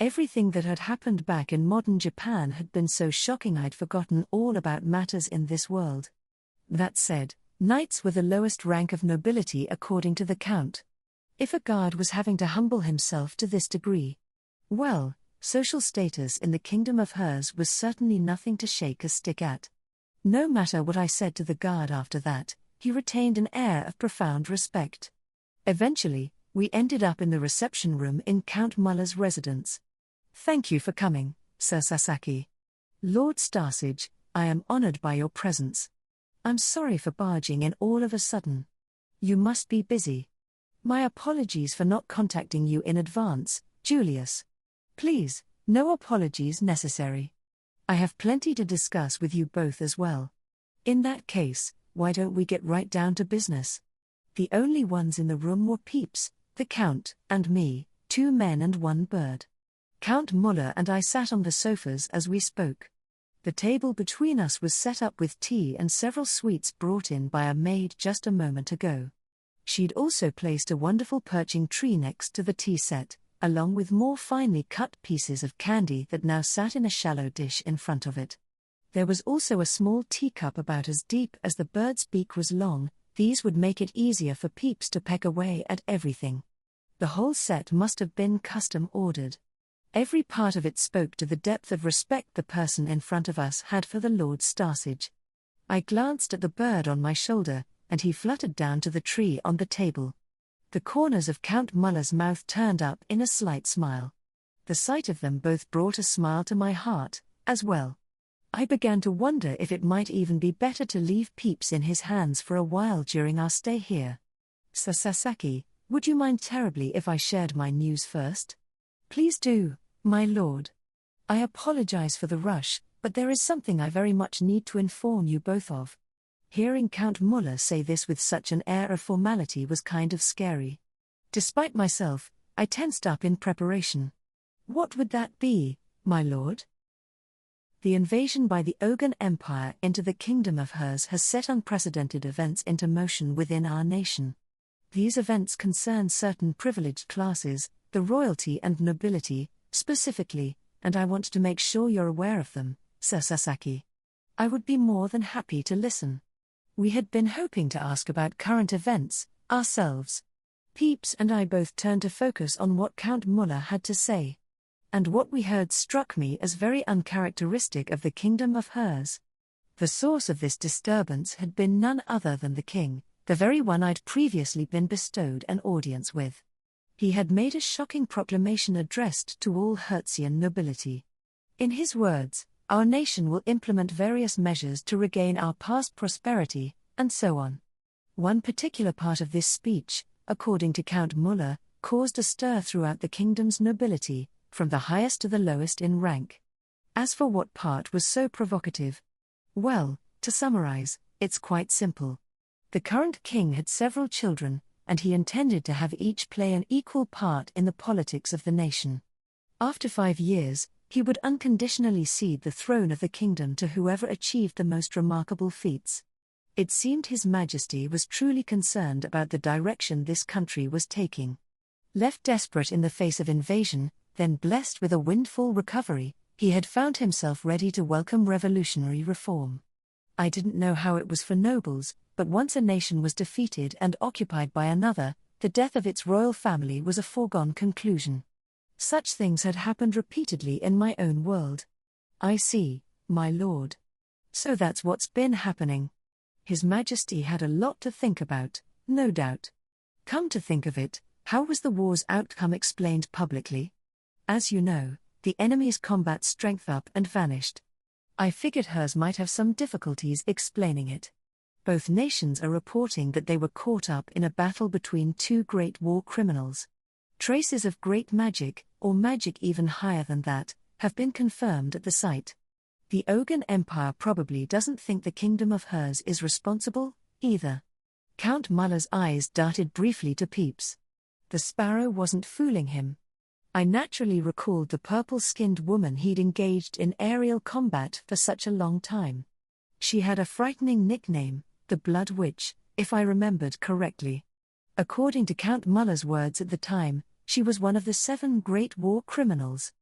Everything that had happened back in modern Japan had been so shocking I'd forgotten all about matters in this world. That said, knights were the lowest rank of nobility according to the Count. If a guard was having to humble himself to this degree, well, social status in the kingdom of hers was certainly nothing to shake a stick at. No matter what I said to the guard after that, he retained an air of profound respect. Eventually, we ended up in the reception room in Count Muller's residence. Thank you for coming, Sir Sasaki. Lord Starsage, I am honored by your presence. I'm sorry for barging in all of a sudden. You must be busy. My apologies for not contacting you in advance, Julius. Please, no apologies necessary. I have plenty to discuss with you both as well. In that case, why don't we get right down to business? The only ones in the room were Peeps, the Count, and me, 2 men and 1 bird. Count Muller and I sat on the sofas as we spoke. The table between us was set up with tea and several sweets brought in by a maid just a moment ago. She'd also placed a wonderful perching tree next to the tea set, along with more finely cut pieces of candy that now sat in a shallow dish in front of it. There was also a small teacup about as deep as the bird's beak was long. These would make it easier for Peeps to peck away at everything. The whole set must have been custom ordered. Every part of it spoke to the depth of respect the person in front of us had for the Lord Starsage. I glanced at the bird on my shoulder, and he fluttered down to the tree on the table. The corners of Count Muller's mouth turned up in a slight smile. The sight of them both brought a smile to my heart, as well. I began to wonder if it might even be better to leave Peeps in his hands for a while during our stay here. Sir Sasaki, would you mind terribly if I shared my news first? Please do, my lord. I apologize for the rush, but there is something I very much need to inform you both of. Hearing Count Muller say this with such an air of formality was kind of scary. Despite myself, I tensed up in preparation. What would that be, my lord? The invasion by the Ogan Empire into the kingdom of hers has set unprecedented events into motion within our nation. These events concern certain privileged classes, the royalty and nobility, specifically, and I want to make sure you're aware of them, Sir Sasaki. I would be more than happy to listen. We had been hoping to ask about current events, ourselves. Peeps and I both turned to focus on what Count Muller had to say. And what we heard struck me as very uncharacteristic of the kingdom of hers. The source of this disturbance had been none other than the king, the very one I'd previously been bestowed an audience with. He had made a shocking proclamation addressed to all Hertzian nobility. In his words, our nation will implement various measures to regain our past prosperity, and so on. One particular part of this speech, according to Count Muller, caused a stir throughout the kingdom's nobility, from the highest to the lowest in rank. As for what part was so provocative? Well, to summarize, it's quite simple. The current king had several children, and he intended to have each play an equal part in the politics of the nation. After 5 years, he would unconditionally cede the throne of the kingdom to whoever achieved the most remarkable feats. It seemed His Majesty was truly concerned about the direction this country was taking. Left desperate in the face of invasion, then blessed with a windfall recovery, he had found himself ready to welcome revolutionary reform. I didn't know how it was for nobles, but once a nation was defeated and occupied by another, the death of its royal family was a foregone conclusion. Such things had happened repeatedly in my own world. I see, my lord. So that's what's been happening. His Majesty had a lot to think about, no doubt. Come to think of it, how was the war's outcome explained publicly? As you know, the enemy's combat strength up and vanished. I figured hers might have some difficulties explaining it. Both nations are reporting that they were caught up in a battle between 2 great war criminals. Traces of great magic, or magic even higher than that, have been confirmed at the site. The Ogan Empire probably doesn't think the kingdom of hers is responsible, either. Count Muller's eyes darted briefly to Peeps. The sparrow wasn't fooling him. I naturally recalled the purple-skinned woman he'd engaged in aerial combat for such a long time. She had a frightening nickname, the Blood Witch, if I remembered correctly. According to Count Muller's words at the time, she was one of the 7 Great War criminals.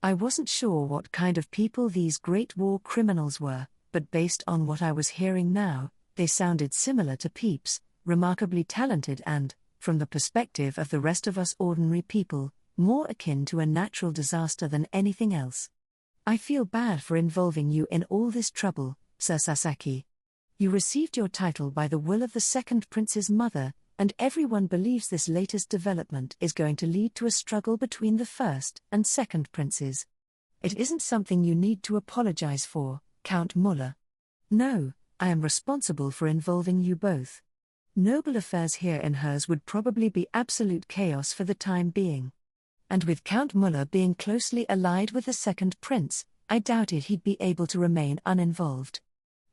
I wasn't sure what kind of people these Great War criminals were, but based on what I was hearing now, they sounded similar to Peeps, remarkably talented and, from the perspective of the rest of us ordinary people, more akin to a natural disaster than anything else. I feel bad for involving you in all this trouble, Sir Sasaki. You received your title by the will of the second prince's mother, and everyone believes this latest development is going to lead to a struggle between the first and second princes. It isn't something you need to apologize for, Count Muller. No, I am responsible for involving you both. Noble affairs here in hers would probably be absolute chaos for the time being. And with Count Muller being closely allied with the second prince, I doubted he'd be able to remain uninvolved.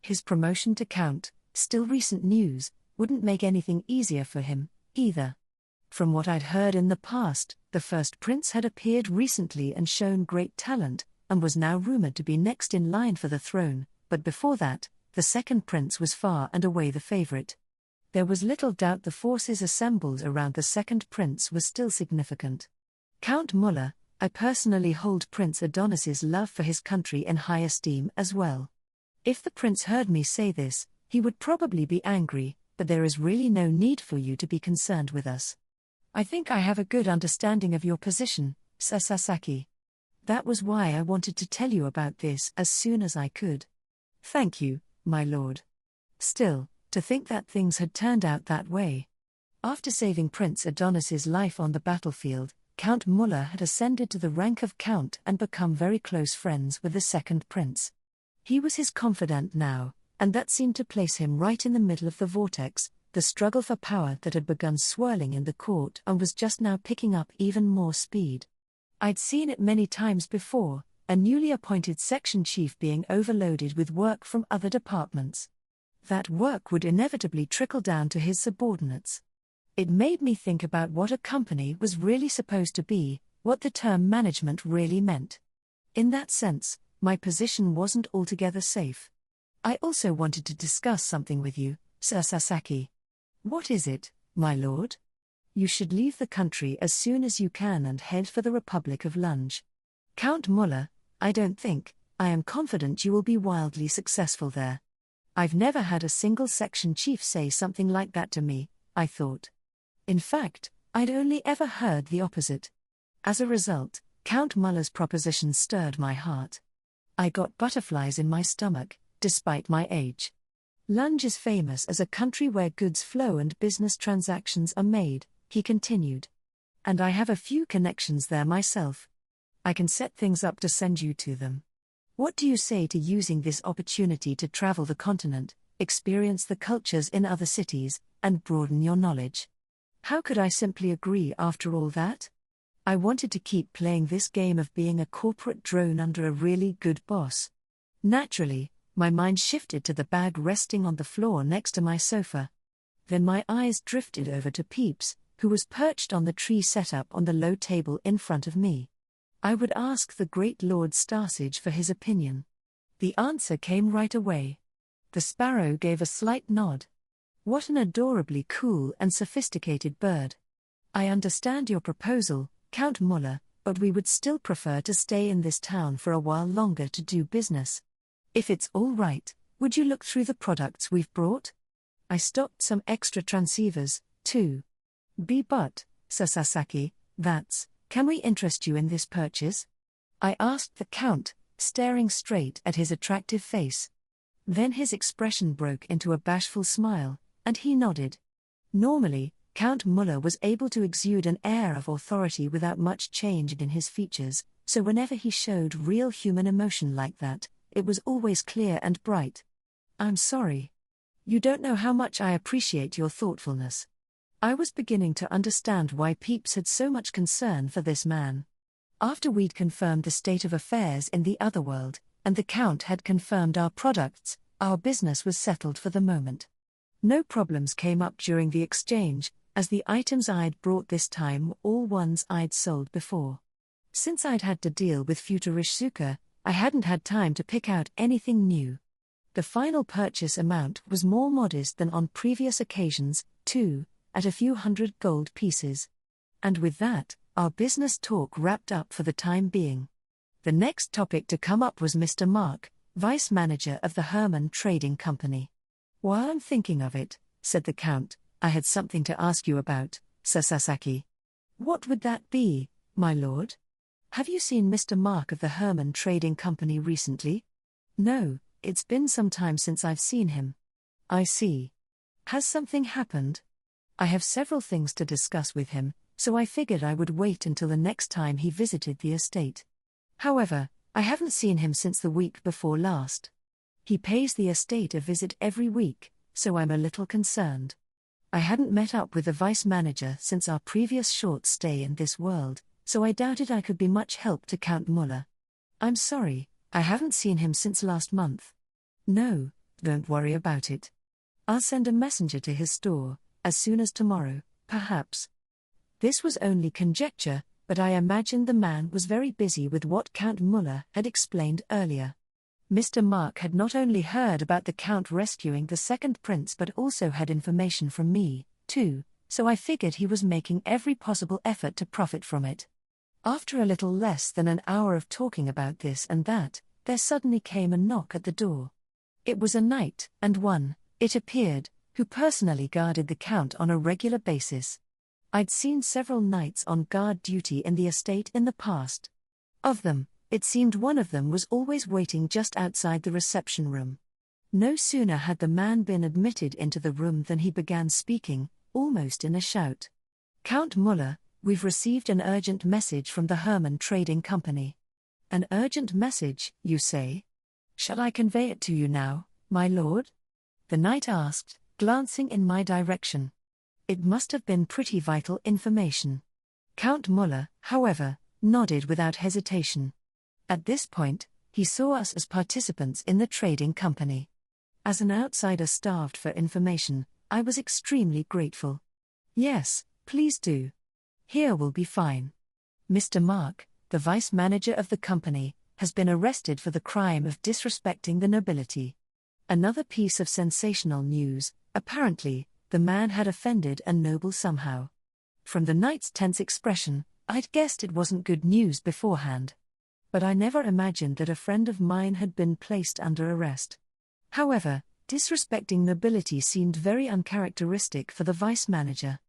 His promotion to Count, still recent news, wouldn't make anything easier for him, either. From what I'd heard in the past, the first prince had appeared recently and shown great talent, and was now rumored to be next in line for the throne, but before that, the second prince was far and away the favorite. There was little doubt the forces assembled around the second prince was still significant. Count Muller, I personally hold Prince Adonis's love for his country in high esteem as well. If the prince heard me say this, he would probably be angry, but there is really no need for you to be concerned with us. I think I have a good understanding of your position, Sir Sasaki. That was why I wanted to tell you about this as soon as I could. Thank you, my lord. Still, to think that things had turned out that way. After saving Prince Adonis's life on the battlefield, Count Muller had ascended to the rank of Count and become very close friends with the second prince. He was his confidant now, and that seemed to place him right in the middle of the vortex, the struggle for power that had begun swirling in the court and was just now picking up even more speed. I'd seen it many times before, a newly appointed section chief being overloaded with work from other departments. That work would inevitably trickle down to his subordinates. It made me think about what a company was really supposed to be, what the term management really meant. In that sense, my position wasn't altogether safe. I also wanted to discuss something with you, Sir Sasaki. What is it, my lord? You should leave the country as soon as you can and head for the Republic of Lunge. Count Muller, I am confident you will be wildly successful there. I've never had a single section chief say something like that to me, I thought. In fact, I'd only ever heard the opposite. As a result, Count Muller's proposition stirred my heart. I got butterflies in my stomach, despite my age. Lunge is famous as a country where goods flow and business transactions are made, he continued. And I have a few connections there myself. I can set things up to send you to them. What do you say to using this opportunity to travel the continent, experience the cultures in other cities, and broaden your knowledge? How could I simply agree after all that? I wanted to keep playing this game of being a corporate drone under a really good boss. Naturally, my mind shifted to the bag resting on the floor next to my sofa. Then my eyes drifted over to Peeps, who was perched on the tree set up on the low table in front of me. I would ask the great Lord Starsage for his opinion. The answer came right away. The sparrow gave a slight nod. What an adorably cool and sophisticated bird. I understand your proposal, Count Muller, but we would still prefer to stay in this town for a while longer to do business. If it's all right, would you look through the products we've brought? I stocked some extra transceivers, too. But, Sir Sasaki, can we interest you in this purchase? I asked the Count, staring straight at his attractive face. Then his expression broke into a bashful smile, and he nodded. Normally, Count Muller was able to exude an air of authority without much change in his features, so whenever he showed real human emotion like that, it was always clear and bright. I'm sorry. You don't know how much I appreciate your thoughtfulness. I was beginning to understand why Peeps had so much concern for this man. After we'd confirmed the state of affairs in the otherworld, and the Count had confirmed our products. Our business was settled for the moment. No problems came up during the exchange, as the items I'd brought this time were all ones I'd sold before. Since I'd had to deal with Futurishsuka, I hadn't had time to pick out anything new. The final purchase amount was more modest than on previous occasions, too, at a few hundred gold pieces. And with that, our business talk wrapped up for the time being. The next topic to come up was Mr. Mark, vice manager of the Herman Trading Company. "While I'm thinking of it," said the Count, "I had something to ask you about, Sasaki." "What would that be, my lord?" "Have you seen Mr. Mark of the Herman Trading Company recently?" "No, it's been some time since I've seen him." "I see. Has something happened?" "I have several things to discuss with him, so I figured I would wait until the next time he visited the estate. However, I haven't seen him since the week before last. He pays the estate a visit every week, so I'm a little concerned. I hadn't met up with the vice manager since our previous short stay in this world, so I doubted I could be much help to Count Muller. I'm sorry, I haven't seen him since last month." "No, don't worry about it. I'll send a messenger to his store, as soon as tomorrow, perhaps." This was only conjecture, but I imagined the man was very busy with what Count Muller had explained earlier. Mr. Mark had not only heard about the Count rescuing the second prince but also had information from me, too, so I figured he was making every possible effort to profit from it. After a little less than an hour of talking about this and that, there suddenly came a knock at the door. It was a knight, and one, it appeared, who personally guarded the Count on a regular basis. I'd seen several knights on guard duty in the estate in the past. Of them, it seemed one of them was always waiting just outside the reception room. No sooner had the man been admitted into the room than he began speaking, almost in a shout. "Count Muller, we've received an urgent message from the Herman Trading Company." "An urgent message, you say? Shall I convey it to you now, my lord?" the knight asked, glancing in my direction. It must have been pretty vital information. Count Muller, however, nodded without hesitation. At this point, he saw us as participants in the trading company. As an outsider starved for information, I was extremely grateful. "Yes, please do. Here will be fine. Mr. Mark, the vice manager of the company, has been arrested for the crime of disrespecting the nobility." Another piece of sensational news: apparently, the man had offended a noble somehow. From the knight's tense expression, I'd guessed it wasn't good news beforehand. But I never imagined that a friend of mine had been placed under arrest. However, disrespecting nobility seemed very uncharacteristic for the vice manager.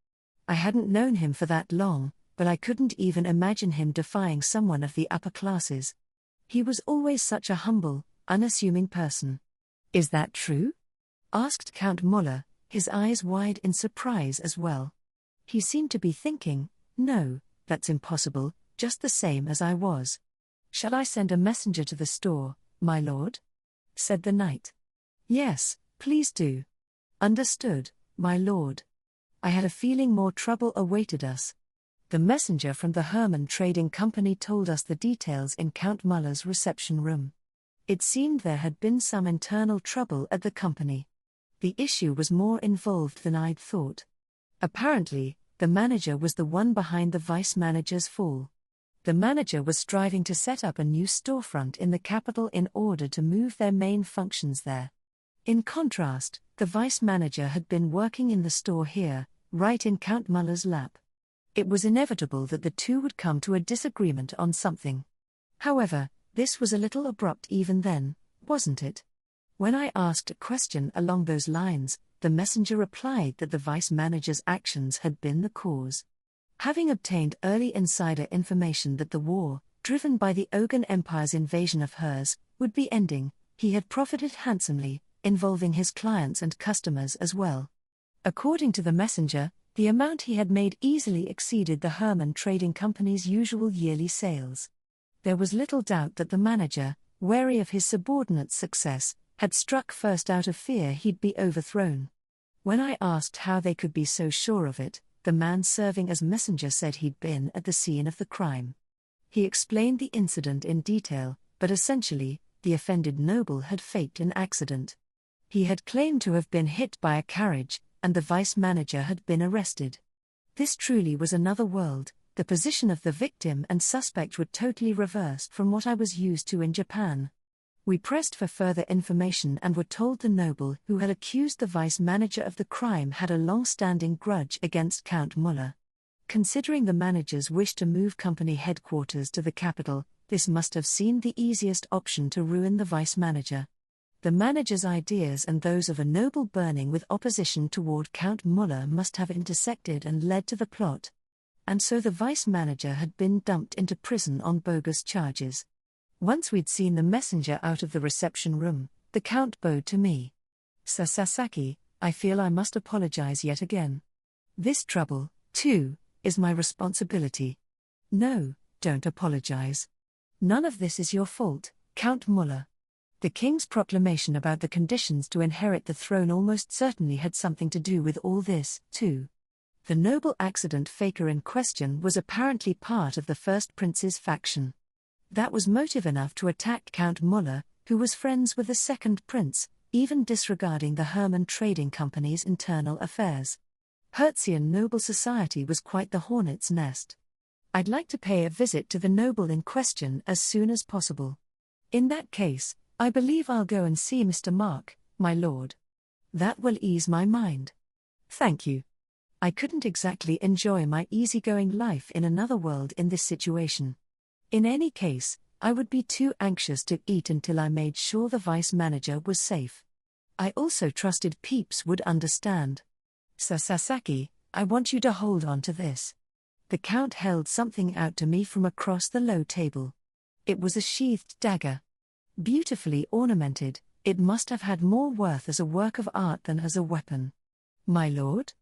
I hadn't known him for that long, but I couldn't even imagine him defying someone of the upper classes. He was always such a humble, unassuming person. "Is that true?" asked Count Muller, his eyes wide in surprise as well. He seemed to be thinking, "No, that's impossible, just the same as I was." "Shall I send a messenger to the store, my lord?" said the knight. "Yes, please do." "Understood, my lord." I had a feeling more trouble awaited us. The messenger from the Herman Trading Company told us the details in Count Muller's reception room. It seemed there had been some internal trouble at the company. The issue was more involved than I'd thought. Apparently, the manager was the one behind the vice manager's fall. The manager was striving to set up a new storefront in the capital in order to move their main functions there. In contrast, the vice manager had been working in the store here, right in Count Muller's lap. It was inevitable that the two would come to a disagreement on something. However, this was a little abrupt even then, wasn't it? When I asked a question along those lines, the messenger replied that the vice manager's actions had been the cause. Having obtained early insider information that the war, driven by the Ogan Empire's invasion of hers, would be ending, he had profited handsomely, involving his clients and customers as well. According to the messenger, the amount he had made easily exceeded the Herman Trading Company's usual yearly sales. There was little doubt that the manager, wary of his subordinates' success, had struck first out of fear he'd be overthrown. When I asked how they could be so sure of it, the man serving as messenger said he'd been at the scene of the crime. He explained the incident in detail, but essentially, the offended noble had faked an accident. He had claimed to have been hit by a carriage, and the vice manager had been arrested. This truly was another world. The position of the victim and suspect were totally reversed from what I was used to in Japan. We pressed for further information and were told the noble who had accused the vice manager of the crime had a long-standing grudge against Count Muller. Considering the manager's wish to move company headquarters to the capital, this must have seemed the easiest option to ruin the vice manager. The manager's ideas and those of a noble burning with opposition toward Count Muller must have intersected and led to the plot. And so the vice manager had been dumped into prison on bogus charges. Once we'd seen the messenger out of the reception room, the Count bowed to me. "Sir Sasaki, I feel I must apologize yet again. This trouble, too, is my responsibility." "No, don't apologize. None of this is your fault, Count Muller. The king's proclamation about the conditions to inherit the throne almost certainly had something to do with all this, too. The noble accident faker in question was apparently part of the first prince's faction. That was motive enough to attack Count Muller, who was friends with the second prince, even disregarding the Hermann Trading Company's internal affairs. Hertzian noble society was quite the hornet's nest. I'd like to pay a visit to the noble in question as soon as possible. In that case, I believe I'll go and see Mr. Mark, my lord. That will ease my mind. Thank you. I couldn't exactly enjoy my easygoing life in another world in this situation. In any case, I would be too anxious to eat until I made sure the vice manager was safe. I also trusted Peeps would understand. "Sir Sasaki, I want you to hold on to this." The Count held something out to me from across the low table. It was a sheathed dagger. Beautifully ornamented, it must have had more worth as a work of art than as a weapon. "My lord?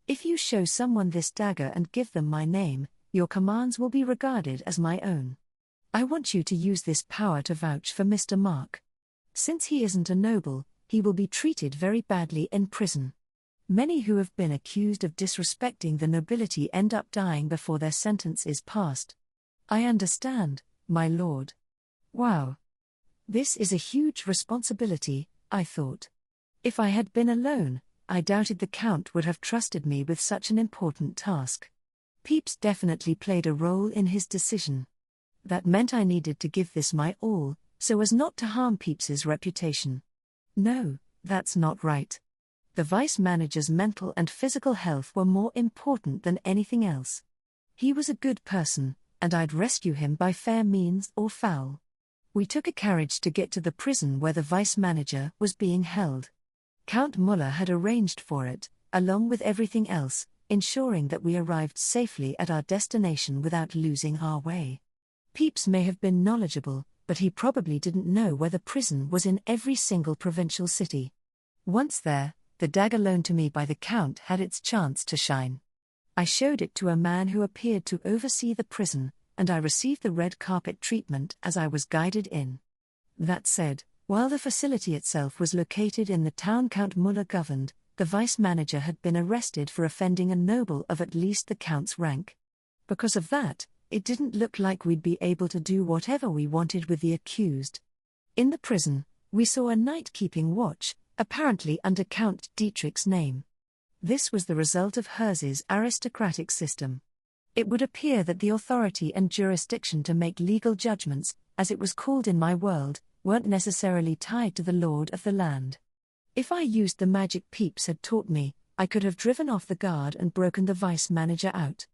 If you show someone this dagger and give them my name, your commands will be regarded as my own. I want you to use this power to vouch for Mr. Mark. Since he isn't a noble, he will be treated very badly in prison. Many who have been accused of disrespecting the nobility end up dying before their sentence is passed." "I understand, my lord." Wow. This is a huge responsibility, I thought. If I had been alone, I doubted the Count would have trusted me with such an important task. Peeps definitely played a role in his decision. That meant I needed to give this my all, so as not to harm Peeps's reputation. No, that's not right. The vice manager's mental and physical health were more important than anything else. He was a good person, and I'd rescue him by fair means or foul. We took a carriage to get to the prison where the vice manager was being held. Count Muller had arranged for it, along with everything else, ensuring that we arrived safely at our destination without losing our way. Peeps may have been knowledgeable, but he probably didn't know where the prison was in every single provincial city. Once there, the dagger loaned to me by the Count had its chance to shine. I showed it to a man who appeared to oversee the prison, and I received the red carpet treatment as I was guided in. That said, while the facility itself was located in the town Count Muller governed, the vice manager had been arrested for offending a noble of at least the Count's rank. Because of that, it didn't look like we'd be able to do whatever we wanted with the accused. In the prison, we saw a night-keeping watch, apparently under Count Dietrich's name. This was the result of Herz's aristocratic system. It would appear that the authority and jurisdiction to make legal judgments, as it was called in my world, weren't necessarily tied to the lord of the land. If I used the magic Peeps had taught me, I could have driven off the guard and broken the vice manager out.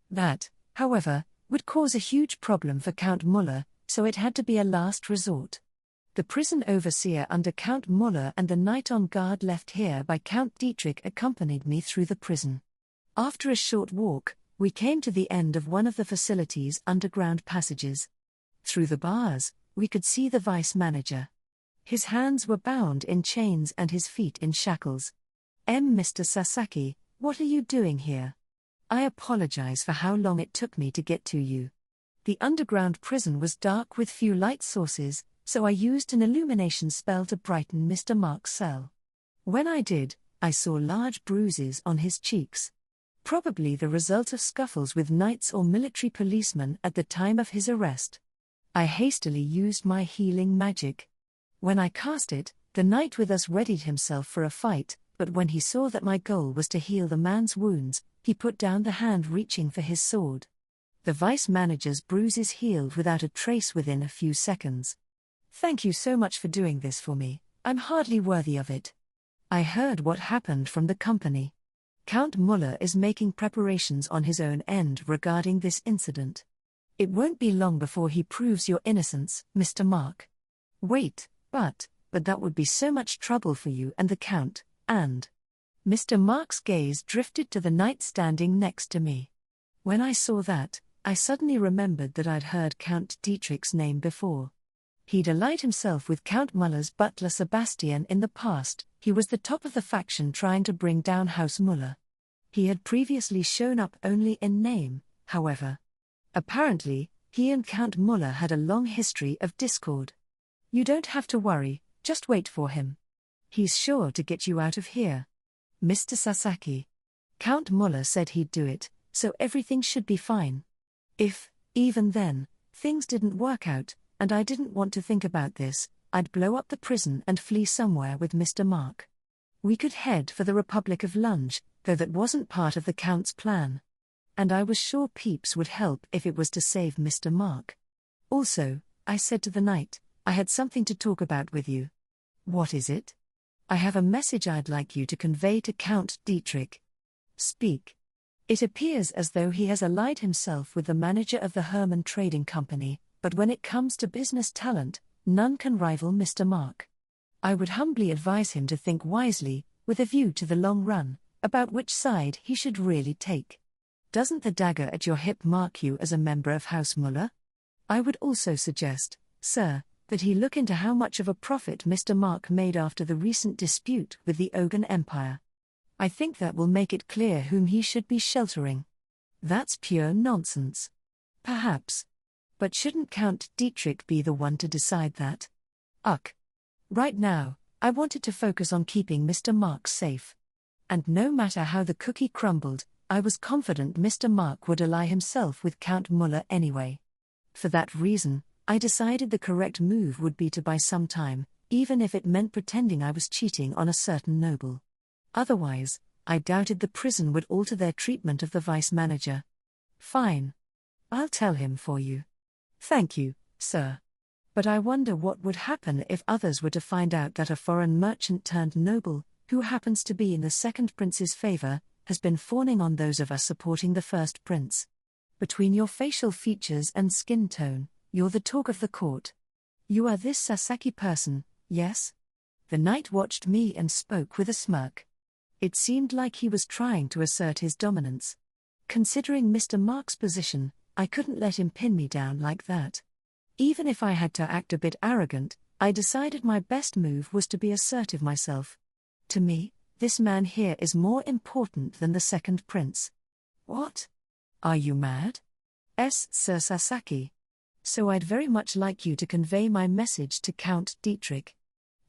That, however, would cause a huge problem for Count Muller, so it had to be a last resort. The prison overseer under Count Muller and the knight on guard left here by Count Dietrich accompanied me through the prison. After a short walk, we came to the end of one of the facility's underground passages. Through the bars, we could see the vice manager. His hands were bound in chains and his feet in shackles. Mr. Sasaki, what are you doing here? I apologize for how long it took me to get to you. The underground prison was dark with few light sources, so I used an illumination spell to brighten Mr. Mark's cell. When I did, I saw large bruises on his cheeks. Probably the result of scuffles with knights or military policemen at the time of his arrest. I hastily used my healing magic. When I cast it, the knight with us readied himself for a fight, but when he saw that my goal was to heal the man's wounds, he put down the hand reaching for his sword. The vice manager's bruises healed without a trace within a few seconds. Thank you so much for doing this for me, I'm hardly worthy of it. I heard what happened from the company. Count Muller is making preparations on his own end regarding this incident. It won't be long before he proves your innocence, Mr. Mark. Wait, but that would be so much trouble for you and the Count, and... Mr. Mark's gaze drifted to the knight standing next to me. When I saw that, I suddenly remembered that I'd heard Count Dietrich's name before. He'd allied himself with Count Muller's butler Sebastian in the past. He was the top of the faction trying to bring down House Muller. He had previously shown up only in name, however. Apparently, he and Count Muller had a long history of discord. You don't have to worry, just wait for him. He's sure to get you out of here. Mr. Sasaki. Count Muller said he'd do it, so everything should be fine. If, even then, things didn't work out, and I didn't want to think about this, I'd blow up the prison and flee somewhere with Mr. Mark. We could head for the Republic of Lunge, though that wasn't part of the Count's plan. And I was sure Peeps would help if it was to save Mr. Mark. Also, I said to the knight, I had something to talk about with you. What is it? I have a message I'd like you to convey to Count Dietrich. Speak. It appears as though he has allied himself with the manager of the Herman Trading Company, but when it comes to business talent, none can rival Mr. Mark. I would humbly advise him to think wisely, with a view to the long run, about which side he should really take. Doesn't the dagger at your hip mark you as a member of House Muller? I would also suggest, sir, that he look into how much of a profit Mr. Mark made after the recent dispute with the Ogan Empire. I think that will make it clear whom he should be sheltering. That's pure nonsense. Perhaps. But shouldn't Count Dietrich be the one to decide that? Ugh. Right now, I wanted to focus on keeping Mr. Mark safe. And no matter how the cookie crumbled, I was confident Mr. Mark would ally himself with Count Muller anyway. For that reason, I decided the correct move would be to buy some time, even if it meant pretending I was cheating on a certain noble. Otherwise, I doubted the prison would alter their treatment of the vice manager. Fine. I'll tell him for you. Thank you, sir. But I wonder what would happen if others were to find out that a foreign merchant turned noble, who happens to be in the second prince's favor, has been fawning on those of us supporting the first prince. Between your facial features and skin tone, you're the talk of the court. You are this Sasaki person, yes? The knight watched me and spoke with a smirk. It seemed like he was trying to assert his dominance. Considering Mr. Mark's position, I couldn't let him pin me down like that. Even if I had to act a bit arrogant, I decided my best move was to be assertive myself. To me, this man here is more important than the second prince. What? Are you mad? Sir Sasaki. So I'd very much like you to convey my message to Count Dietrich.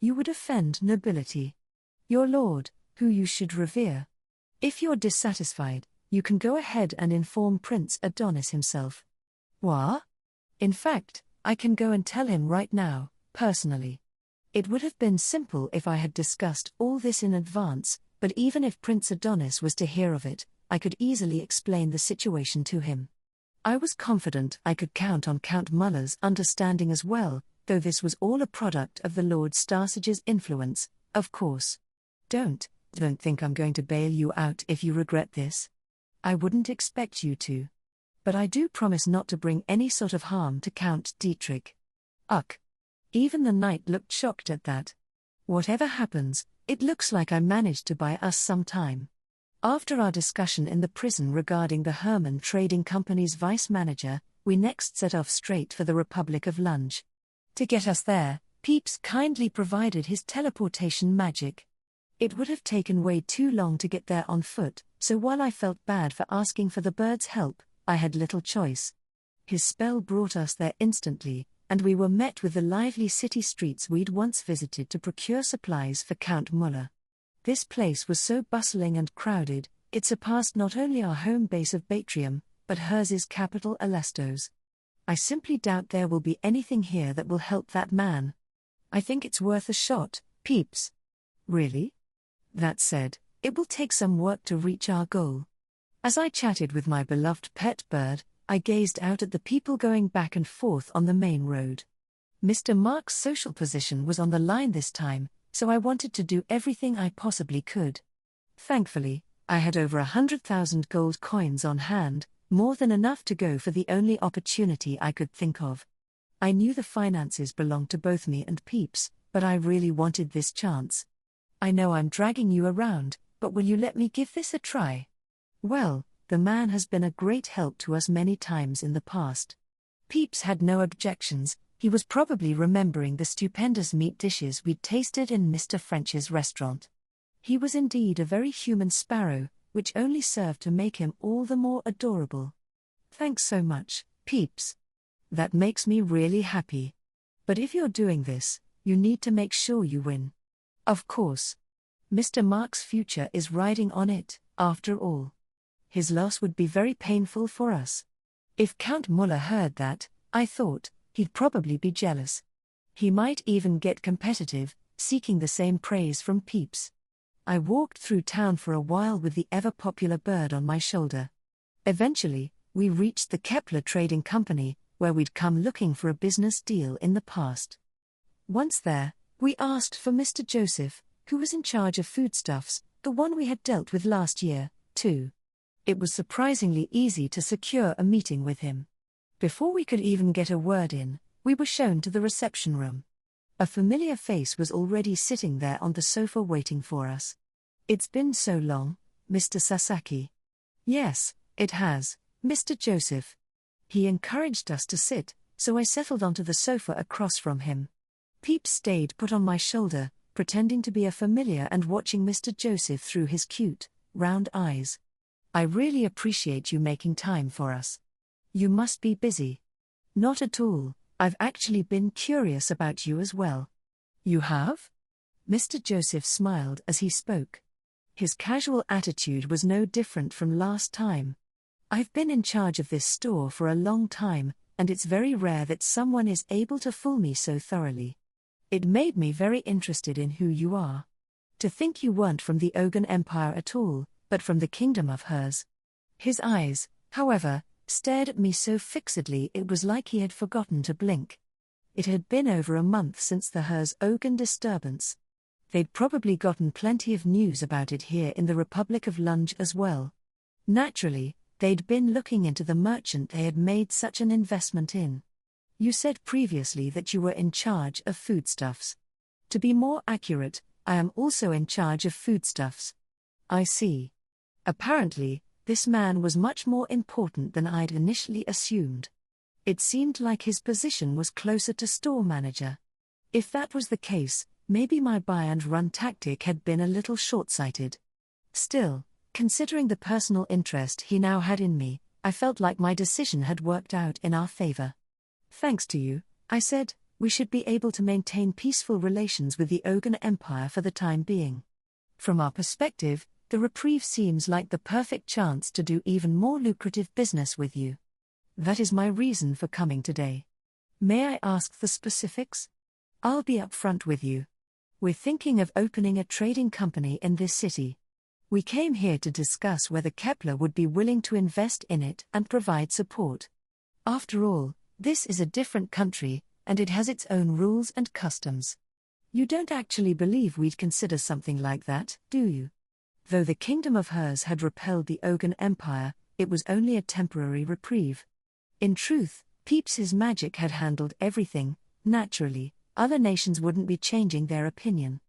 You would offend nobility. Your lord, who you should revere. If you're dissatisfied, you can go ahead and inform Prince Adonis himself. What? In fact, I can go and tell him right now, personally. It would have been simple if I had discussed all this in advance, but even if Prince Adonis was to hear of it, I could easily explain the situation to him. I was confident I could count on Count Muller's understanding as well, though this was all a product of the Lord Starsage's influence, of course. Don't think I'm going to bail you out if you regret this. I wouldn't expect you to. But I do promise not to bring any sort of harm to Count Dietrich. Ugh. Even the knight looked shocked at that. Whatever happens, it looks like I managed to buy us some time. After our discussion in the prison regarding the Herman Trading Company's vice manager, we next set off straight for the Republic of Lunge. To get us there, Peeps kindly provided his teleportation magic. It would have taken way too long to get there on foot, so while I felt bad for asking for the bird's help, I had little choice. His spell brought us there instantly, and we were met with the lively city streets we'd once visited to procure supplies for Count Muller. This place was so bustling and crowded, it surpassed not only our home base of Batrium, but hers' capital Alestos. I simply doubt there will be anything here that will help that man. I think it's worth a shot, Peeps. Really? That said, it will take some work to reach our goal. As I chatted with my beloved pet bird, I gazed out at the people going back and forth on the main road. Mr. Mark's social position was on the line this time, so I wanted to do everything I possibly could. Thankfully, I had over 100,000 gold coins on hand, more than enough to go for the only opportunity I could think of. I knew the finances belonged to both me and Peeps, but I really wanted this chance. I know I'm dragging you around, but will you let me give this a try? Well, the man has been a great help to us many times in the past. Peeps had no objections. He was probably remembering the stupendous meat dishes we'd tasted in Mr. French's restaurant. He was indeed a very human sparrow, which only served to make him all the more adorable. Thanks so much, Peeps. That makes me really happy. But if you're doing this, you need to make sure you win. Of course. Mr. Mark's future is riding on it, after all. His loss would be very painful for us. If Count Muller heard that, I thought, he'd probably be jealous. He might even get competitive, seeking the same praise from Peeps. I walked through town for a while with the ever-popular bird on my shoulder. Eventually, we reached the Kepler Trading Company, where we'd come looking for a business deal in the past. Once there, we asked for Mr. Joseph, who was in charge of foodstuffs, the one we had dealt with last year, too. It was surprisingly easy to secure a meeting with him. Before we could even get a word in, we were shown to the reception room. A familiar face was already sitting there on the sofa waiting for us. It's been so long, Mr. Sasaki. Yes, it has, Mr. Joseph. He encouraged us to sit, so I settled onto the sofa across from him. Peeps stayed put on my shoulder, pretending to be a familiar and watching Mr. Joseph through his cute, round eyes. I really appreciate you making time for us. You must be busy. Not at all, I've actually been curious about you as well. You have? Mr. Joseph smiled as he spoke. His casual attitude was no different from last time. I've been in charge of this store for a long time, and it's very rare that someone is able to fool me so thoroughly. It made me very interested in who you are. To think you weren't from the Ogan Empire at all, but from the kingdom of hers. His eyes, however, stared at me so fixedly it was like he had forgotten to blink. It had been over a month since the Hers Ogan disturbance. They'd probably gotten plenty of news about it here in the Republic of Lunge as well. Naturally, they'd been looking into the merchant they had made such an investment in. You said previously that you were in charge of foodstuffs. To be more accurate, I am also in charge of foodstuffs. I see. Apparently, this man was much more important than I'd initially assumed. It seemed like his position was closer to store manager. If that was the case, maybe my buy and run tactic had been a little short-sighted. Still, considering the personal interest he now had in me, I felt like my decision had worked out in our favor. Thanks to you, I said, we should be able to maintain peaceful relations with the Ogan Empire for the time being. From our perspective, the reprieve seems like the perfect chance to do even more lucrative business with you. That is my reason for coming today. May I ask the specifics? I'll be upfront with you. We're thinking of opening a trading company in this city. We came here to discuss whether Kepler would be willing to invest in it and provide support. After all, this is a different country, and it has its own rules and customs. You don't actually believe we'd consider something like that, do you? Though the kingdom of hers had repelled the Ogan Empire, it was only a temporary reprieve. In truth, Peeps's magic had handled everything. Naturally, other nations wouldn't be changing their opinion.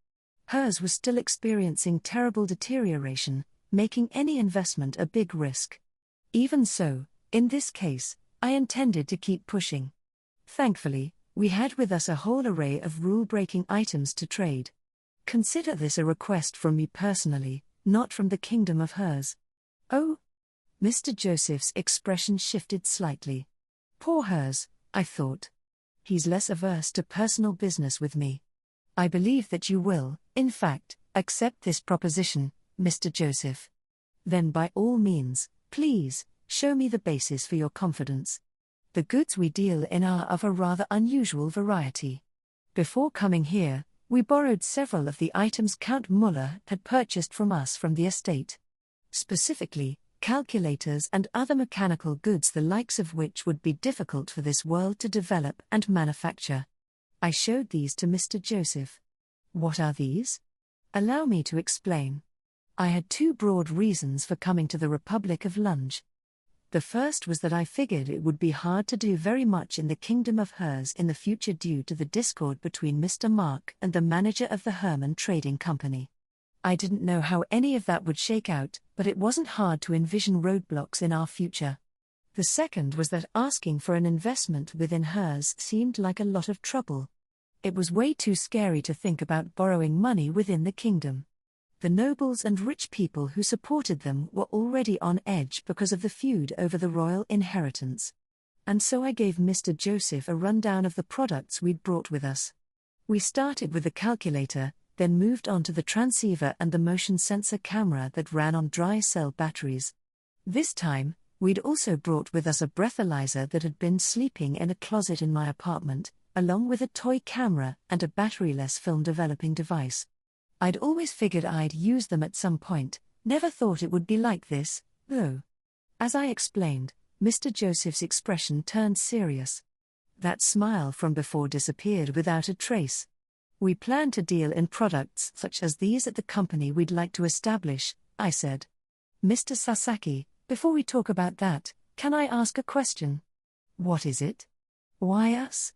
Hers was still experiencing terrible deterioration, making any investment a big risk. Even so, in this case, I intended to keep pushing. Thankfully, we had with us a whole array of rule-breaking items to trade. Consider this a request from me personally, not from the kingdom of hers. Oh? Mr. Joseph's expression shifted slightly. Poor hers, I thought. He's less averse to personal business with me. I believe that you will, in fact, accept this proposition, Mr. Joseph. Then by all means, please, show me the basis for your confidence. The goods we deal in are of a rather unusual variety. Before coming here, we borrowed several of the items Count Muller had purchased from us from the estate. Specifically, calculators and other mechanical goods the likes of which would be difficult for this world to develop and manufacture. I showed these to Mr. Joseph. What are these? Allow me to explain. I had two broad reasons for coming to the Republic of Lunge. The first was that I figured it would be hard to do very much in the kingdom of hers in the future due to the discord between Mr. Mark and the manager of the Herman Trading Company. I didn't know how any of that would shake out, but it wasn't hard to envision roadblocks in our future. The second was that asking for an investment within hers seemed like a lot of trouble. It was way too scary to think about borrowing money within the kingdom. The nobles and rich people who supported them were already on edge because of the feud over the royal inheritance. And so I gave Mr. Joseph a rundown of the products we'd brought with us. We started with the calculator, then moved on to the transceiver and the motion sensor camera that ran on dry cell batteries. This time, we'd also brought with us a breathalyzer that had been sleeping in a closet in my apartment, along with a toy camera and a batteryless film developing device. I'd always figured I'd use them at some point, never thought it would be like this, though. As I explained, Mr. Joseph's expression turned serious. That smile from before disappeared without a trace. We plan to deal in products such as these at the company we'd like to establish, I said. Mr. Sasaki, before we talk about that, can I ask a question? What is it? Why us?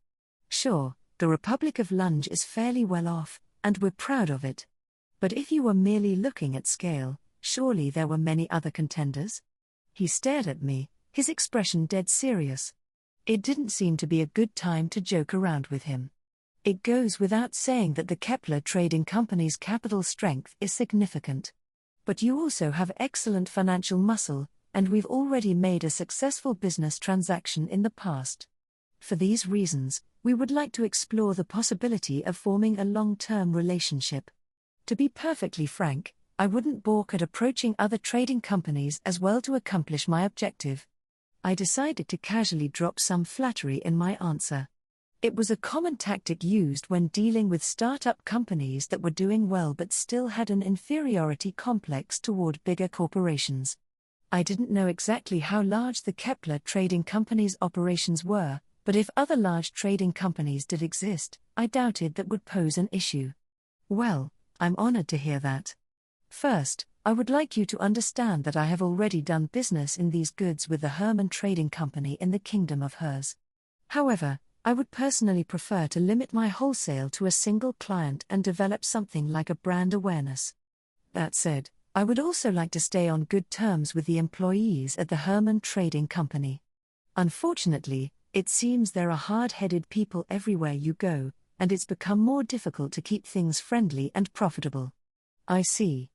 Sure, the Republic of Lunge is fairly well off, and we're proud of it. But if you were merely looking at scale, surely there were many other contenders? He stared at me, his expression dead serious. It didn't seem to be a good time to joke around with him. It goes without saying that the Kepler Trading Company's capital strength is significant. But you also have excellent financial muscle, and we've already made a successful business transaction in the past. For these reasons, we would like to explore the possibility of forming a long-term relationship. To be perfectly frank, I wouldn't balk at approaching other trading companies as well to accomplish my objective. I decided to casually drop some flattery in my answer. It was a common tactic used when dealing with startup companies that were doing well but still had an inferiority complex toward bigger corporations. I didn't know exactly how large the Kepler Trading Company's operations were, but if other large trading companies did exist, I doubted that would pose an issue. Well, I'm honored to hear that. First, I would like you to understand that I have already done business in these goods with the Herman Trading Company in the kingdom of hers. However, I would personally prefer to limit my wholesale to a single client and develop something like a brand awareness. That said, I would also like to stay on good terms with the employees at the Herman Trading Company. Unfortunately, it seems there are hard-headed people everywhere you go, and it's become more difficult to keep things friendly and profitable. I see.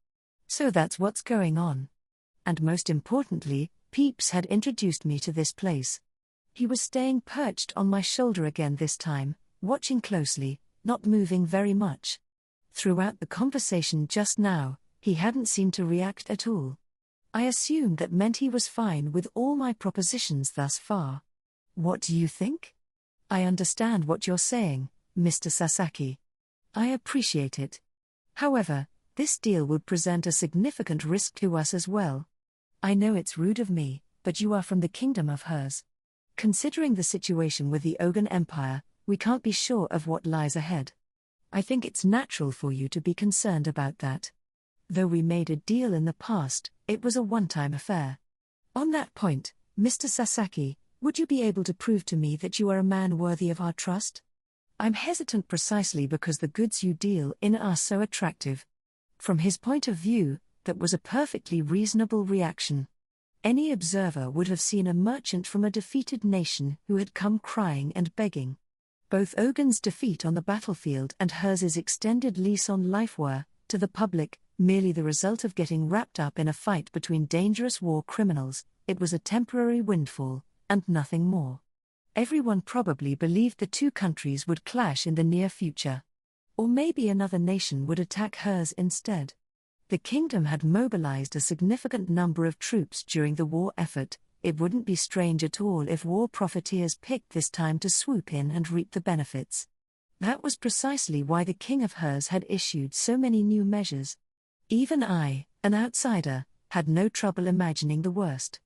So that's what's going on. And most importantly, Peeps had introduced me to this place. He was staying perched on my shoulder again this time, watching closely, not moving very much. Throughout the conversation just now, he hadn't seemed to react at all. I assumed that meant he was fine with all my propositions thus far. What do you think? I understand what you're saying, Mr. Sasaki. I appreciate it. However, this deal would present a significant risk to us as well. I know it's rude of me, but you are from the kingdom of hers. Considering the situation with the Ogan Empire, we can't be sure of what lies ahead. I think it's natural for you to be concerned about that. Though we made a deal in the past, it was a one-time affair. On that point, Mr. Sasaki, would you be able to prove to me that you are a man worthy of our trust? I'm hesitant precisely because the goods you deal in are so attractive. From his point of view, that was a perfectly reasonable reaction. Any observer would have seen a merchant from a defeated nation who had come crying and begging. Both Ogan's defeat on the battlefield and hers' extended lease on life were, to the public, merely the result of getting wrapped up in a fight between dangerous war criminals. It was a temporary windfall, and nothing more. Everyone probably believed the two countries would clash in the near future. Or maybe another nation would attack hers instead. The kingdom had mobilized a significant number of troops during the war effort. It wouldn't be strange at all if war profiteers picked this time to swoop in and reap the benefits. That was precisely why the king of hers had issued so many new measures. Even I, an outsider, had no trouble imagining the worst.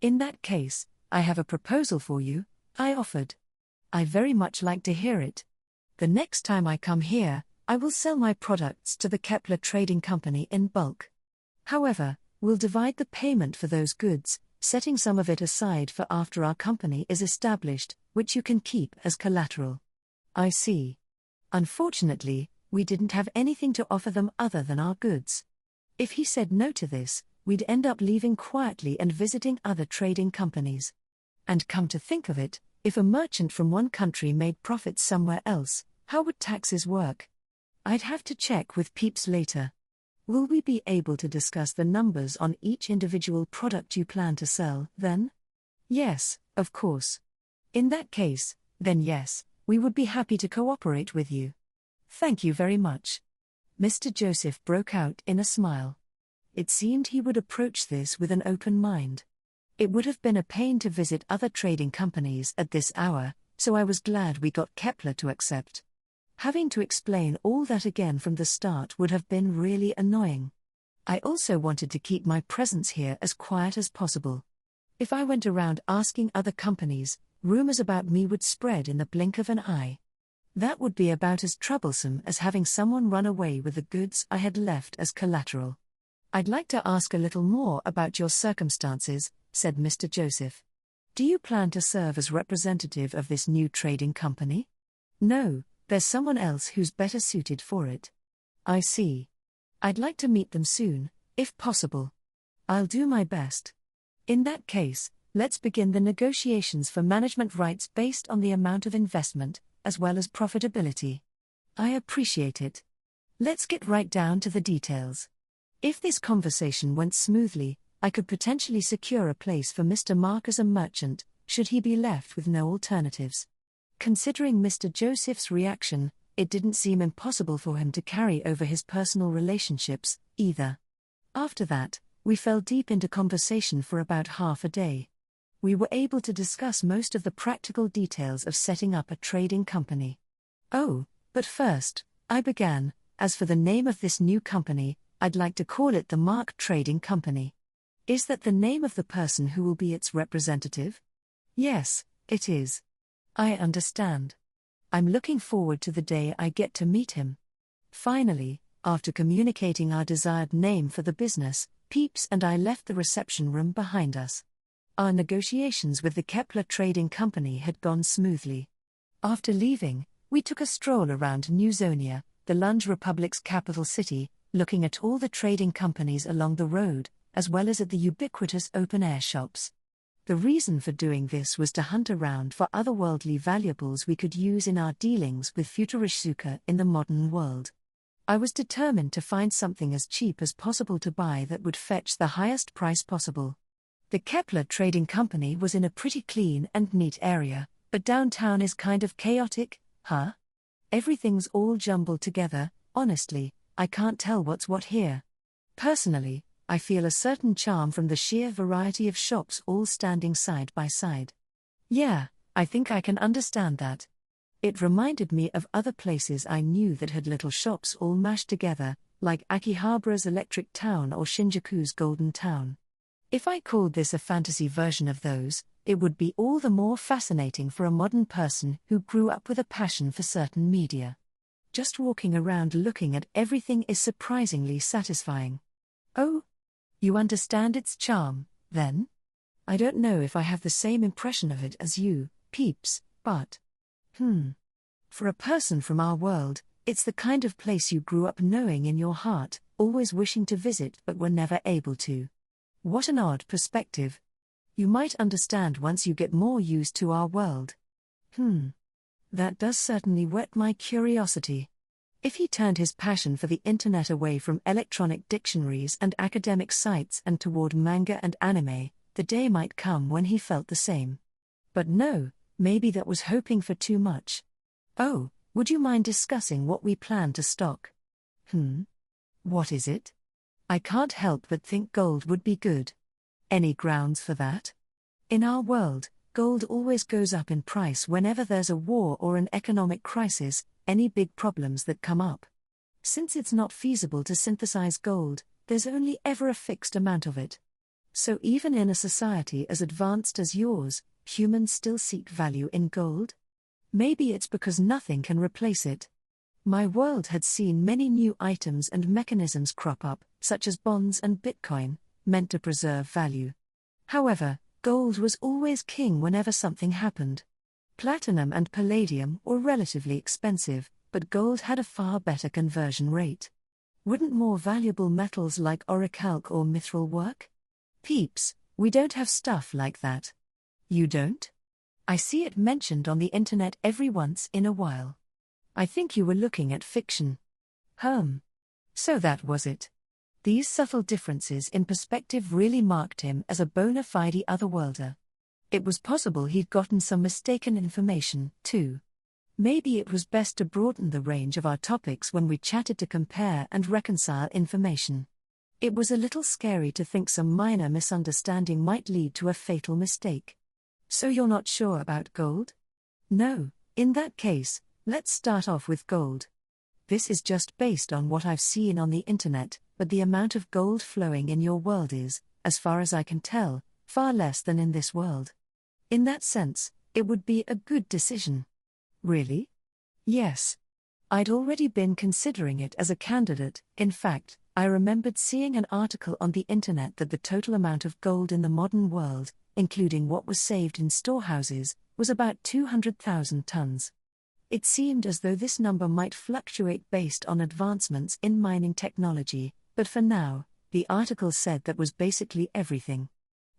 In that case, I have a proposal for you, I offered. I very much like to hear it. The next time I come here, I will sell my products to the Kepler Trading Company in bulk. However, we'll divide the payment for those goods, setting some of it aside for after our company is established, which you can keep as collateral. I see. Unfortunately, we didn't have anything to offer them other than our goods. If he said no to this, we'd end up leaving quietly and visiting other trading companies. And come to think of it, if a merchant from one country made profits somewhere else, how would taxes work? I'd have to check with Peeps later. Will we be able to discuss the numbers on each individual product you plan to sell, then? Yes, of course. In that case, then yes, we would be happy to cooperate with you. Thank you very much. Mr. Joseph broke out in a smile. It seemed he would approach this with an open mind. It would have been a pain to visit other trading companies at this hour, so I was glad we got Kepler to accept. Having to explain all that again from the start would have been really annoying. I also wanted to keep my presence here as quiet as possible. If I went around asking other companies, rumors about me would spread in the blink of an eye. That would be about as troublesome as having someone run away with the goods I had left as collateral. I'd like to ask a little more about your circumstances, said Mr. Joseph. Do you plan to serve as representative of this new trading company? No, there's someone else who's better suited for it. I see. I'd like to meet them soon, if possible. I'll do my best. In that case, let's begin the negotiations for management rights based on the amount of investment, as well as profitability. I appreciate it. Let's get right down to the details. If this conversation went smoothly, I could potentially secure a place for Mr. Mark as a merchant, should he be left with no alternatives. Considering Mr. Joseph's reaction, it didn't seem impossible for him to carry over his personal relationships, either. After that, we fell deep into conversation for about half a day. We were able to discuss most of the practical details of setting up a trading company. Oh, but first, I began, as for the name of this new company, I'd like to call it the Mark Trading Company. Is that the name of the person who will be its representative? Yes, it is. I understand. I'm looking forward to the day I get to meet him. Finally, after communicating our desired name for the business, Peeps and I left the reception room behind us. Our negotiations with the Kepler Trading Company had gone smoothly. After leaving, we took a stroll around New Zonia, the Lunge Republic's capital city, looking at all the trading companies along the road, as well as at the ubiquitous open-air shops. The reason for doing this was to hunt around for otherworldly valuables we could use in our dealings with Futurishsuka in the modern world. I was determined to find something as cheap as possible to buy that would fetch the highest price possible. The Kepler Trading Company was in a pretty clean and neat area, but downtown is kind of chaotic, huh? Everything's all jumbled together, honestly, I can't tell what's what here. Personally, I feel a certain charm from the sheer variety of shops all standing side by side. Yeah, I think I can understand that. It reminded me of other places I knew that had little shops all mashed together, like Akihabara's Electric Town or Shinjuku's Golden Town. If I called this a fantasy version of those, it would be all the more fascinating for a modern person who grew up with a passion for certain media. Just walking around looking at everything is surprisingly satisfying. Oh? You understand its charm, then? I don't know if I have the same impression of it as you, Peeps, but… For a person from our world, it's the kind of place you grew up knowing in your heart, always wishing to visit but were never able to. What an odd perspective. You might understand once you get more used to our world. That does certainly whet my curiosity. If he turned his passion for the internet away from electronic dictionaries and academic sites and toward manga and anime, the day might come when he felt the same. But no, maybe that was hoping for too much. Oh, would you mind discussing what we plan to stock? What is it? I can't help but think gold would be good. Any grounds for that? In our world, gold always goes up in price whenever there's a war or an economic crisis, any big problems that come up. Since it's not feasible to synthesize gold, there's only ever a fixed amount of it. So even in a society as advanced as yours, humans still seek value in gold? Maybe it's because nothing can replace it. My world had seen many new items and mechanisms crop up, such as bonds and Bitcoin, meant to preserve value. However, gold was always king whenever something happened. Platinum and palladium were relatively expensive, but gold had a far better conversion rate. Wouldn't more valuable metals like orichalc or mithril work? Peeps, we don't have stuff like that. You don't? I see it mentioned on the internet every once in a while. I think you were looking at fiction. So that was it. These subtle differences in perspective really marked him as a bona fide otherworlder. It was possible he'd gotten some mistaken information, too. Maybe it was best to broaden the range of our topics when we chatted to compare and reconcile information. It was a little scary to think some minor misunderstanding might lead to a fatal mistake. So you're not sure about gold? No, in that case, let's start off with gold. This is just based on what I've seen on the internet, but the amount of gold flowing in your world is, as far as I can tell, far less than in this world. In that sense, it would be a good decision. Really? Yes. I'd already been considering it as a candidate. In fact, I remembered seeing an article on the internet that the total amount of gold in the modern world, including what was saved in storehouses, was about 200,000 tons. It seemed as though this number might fluctuate based on advancements in mining technology, but for now, the article said that was basically everything.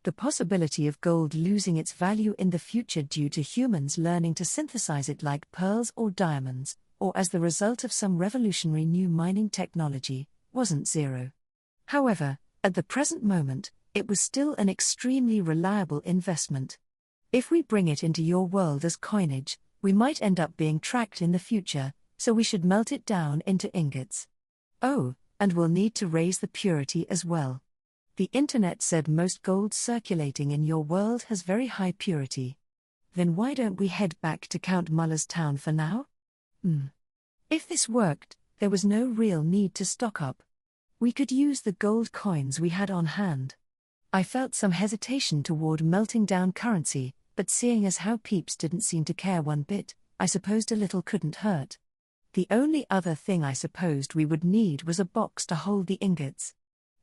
The possibility of gold losing its value in the future due to humans learning to synthesize it like pearls or diamonds, or as the result of some revolutionary new mining technology, wasn't zero. However, at the present moment, it was still an extremely reliable investment. If we bring it into your world as coinage, we might end up being tracked in the future, so we should melt it down into ingots. Oh, and we'll need to raise the purity as well. The internet said most gold circulating in your world has very high purity. Then why don't we head back to Count Muller's town for now? If this worked, there was no real need to stock up. We could use the gold coins we had on hand. I felt some hesitation toward melting down currency, but seeing as how Peeps didn't seem to care one bit, I supposed a little couldn't hurt. The only other thing I supposed we would need was a box to hold the ingots.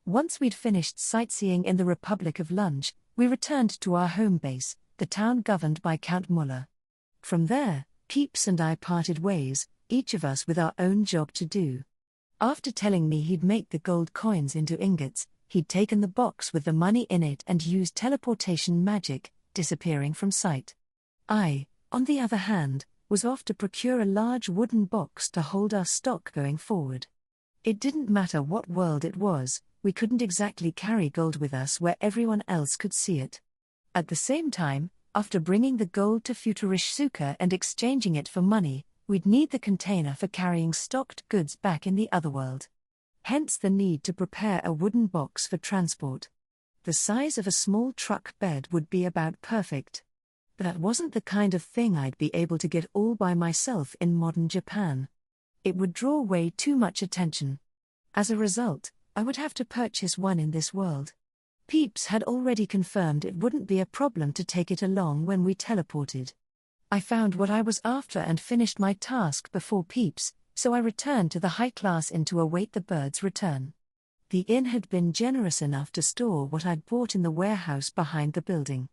Once we'd finished sightseeing in the Republic of Lunge, we returned to our home base, the town governed by Count Muller. From there, Peeps and I parted ways, each of us with our own job to do. After telling me he'd make the gold coins into ingots, he'd taken the box with the money in it and used teleportation magic, disappearing from sight. I, on the other hand, was off to procure a large wooden box to hold our stock going forward. It didn't matter what world it was, we couldn't exactly carry gold with us where everyone else could see it. At the same time, after bringing the gold to Futurishsuka and exchanging it for money, we'd need the container for carrying stocked goods back in the otherworld. Hence the need to prepare a wooden box for transport. The size of a small truck bed would be about perfect. That wasn't the kind of thing I'd be able to get all by myself in modern Japan. It would draw way too much attention. As a result, I would have to purchase one in this world. Peeps had already confirmed it wouldn't be a problem to take it along when we teleported. I found what I was after and finished my task before Peeps, so I returned to the high-class inn to await the bird's return. The inn had been generous enough to store what I'd bought in the warehouse behind the building.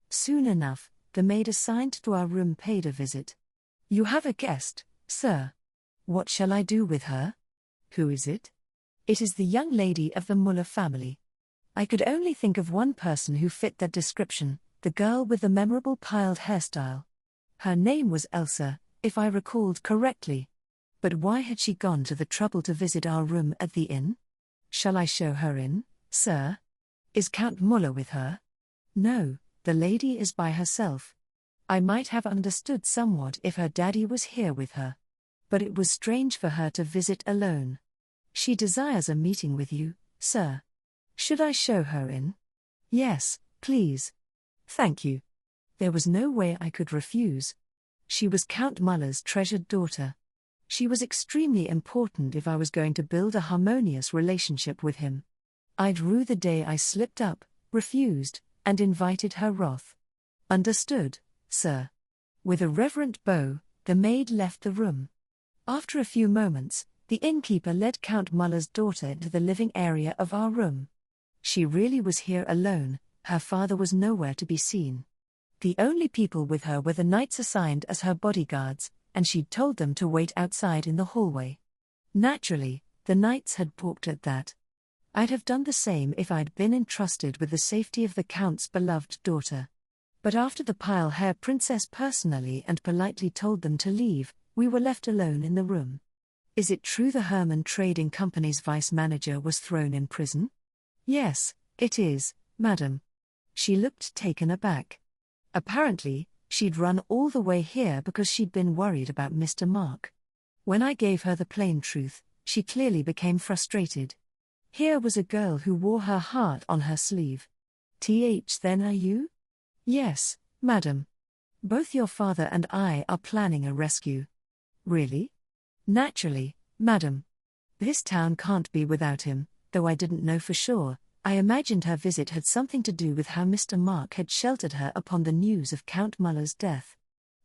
Soon enough, the maid assigned to our room paid a visit. "You have a guest, sir. What shall I do with her?" "Who is it?" "It is the young lady of the Muller family." I could only think of one person who fit that description, the girl with the memorable piled hairstyle. Her name was Elsa, if I recalled correctly. But why had she gone to the trouble to visit our room at the inn? "Shall I show her in, sir?" "Is Count Muller with her?" "No, the lady is by herself." I might have understood somewhat if her daddy was here with her. But it was strange for her to visit alone. "She desires a meeting with you, sir." "Should I show her in?" "Yes, please." "Thank you." There was no way I could refuse. She was Count Muller's treasured daughter. She was extremely important if I was going to build a harmonious relationship with him. I'd rue the day I slipped up, refused, and invited her wrath. Understood, sir. With a reverent bow, the maid left the room. After a few moments, the innkeeper led Count Muller's daughter into the living area of our room. She really was here alone, her father was nowhere to be seen. The only people with her were the knights assigned as her bodyguards, and she'd told them to wait outside in the hallway. Naturally, the knights had balked at that. I'd have done the same if I'd been entrusted with the safety of the Count's beloved daughter. But after the pile-hair princess personally and politely told them to leave, we were left alone in the room. Is it true the Herman Trading Company's vice-manager was thrown in prison? Yes, it is, madam. She looked taken aback. Apparently, she'd run all the way here because she'd been worried about Mr. Mark. When I gave her the plain truth, she clearly became frustrated. Here was a girl who wore her heart on her sleeve. Then are you? Yes, madam. Both your father and I are planning a rescue. Really? Naturally, madam. This town can't be without him, though I didn't know for sure. I imagined her visit had something to do with how Mr. Mark had sheltered her upon the news of Count Muller's death.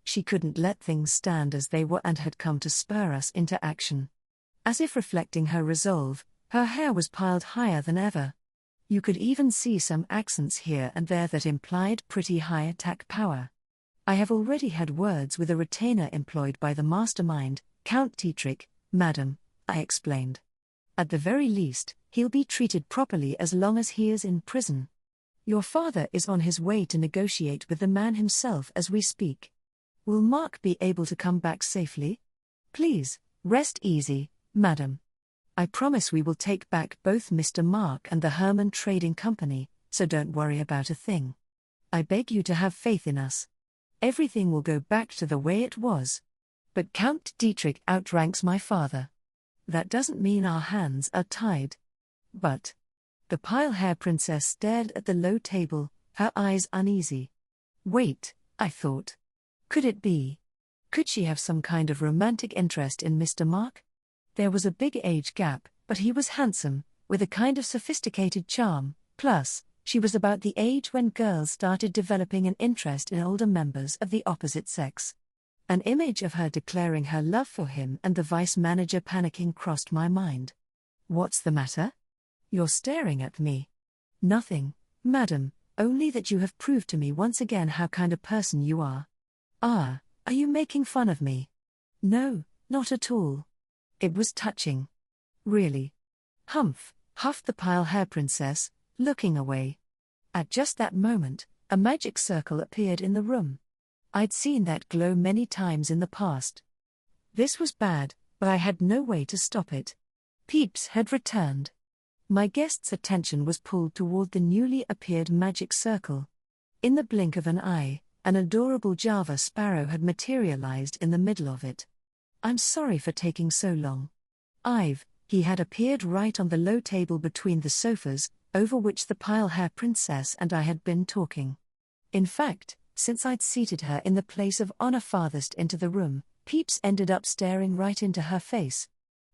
She couldn't let things stand as they were and had come to spur us into action. As if reflecting her resolve, her hair was piled higher than ever. You could even see some accents here and there that implied pretty high attack power. I have already had words with a retainer employed by the mastermind, Count Dietrich, madam, I explained. At the very least, he'll be treated properly as long as he is in prison. Your father is on his way to negotiate with the man himself as we speak. Will Mark be able to come back safely? Please, rest easy, madam. I promise we will take back both Mr. Mark and the Herman Trading Company, so don't worry about a thing. I beg you to have faith in us. Everything will go back to the way it was. But Count Dietrich outranks my father. That doesn't mean our hands are tied. But the pile-hair princess stared at the low table, her eyes uneasy. Wait, I thought. Could it be? Could she have some kind of romantic interest in Mr. Mark? There was a big age gap, but he was handsome, with a kind of sophisticated charm, plus, she was about the age when girls started developing an interest in older members of the opposite sex. An image of her declaring her love for him and the vice-manager panicking crossed my mind. What's the matter? You're staring at me. Nothing, madam, only that you have proved to me once again how kind a person you are. Ah, are you making fun of me? No, not at all. It was touching. Really. Humph, huffed the pile-hair princess, looking away. At just that moment, a magic circle appeared in the room. I'd seen that glow many times in the past. This was bad, but I had no way to stop it. Peeps had returned. My guest's attention was pulled toward the newly appeared magic circle. In the blink of an eye, an adorable Java sparrow had materialized in the middle of it. I'm sorry for taking so long. He had appeared right on the low table between the sofas, over which the pile-hair princess and I had been talking. In fact, since I'd seated her in the place of honor farthest into the room, Peeps ended up staring right into her face.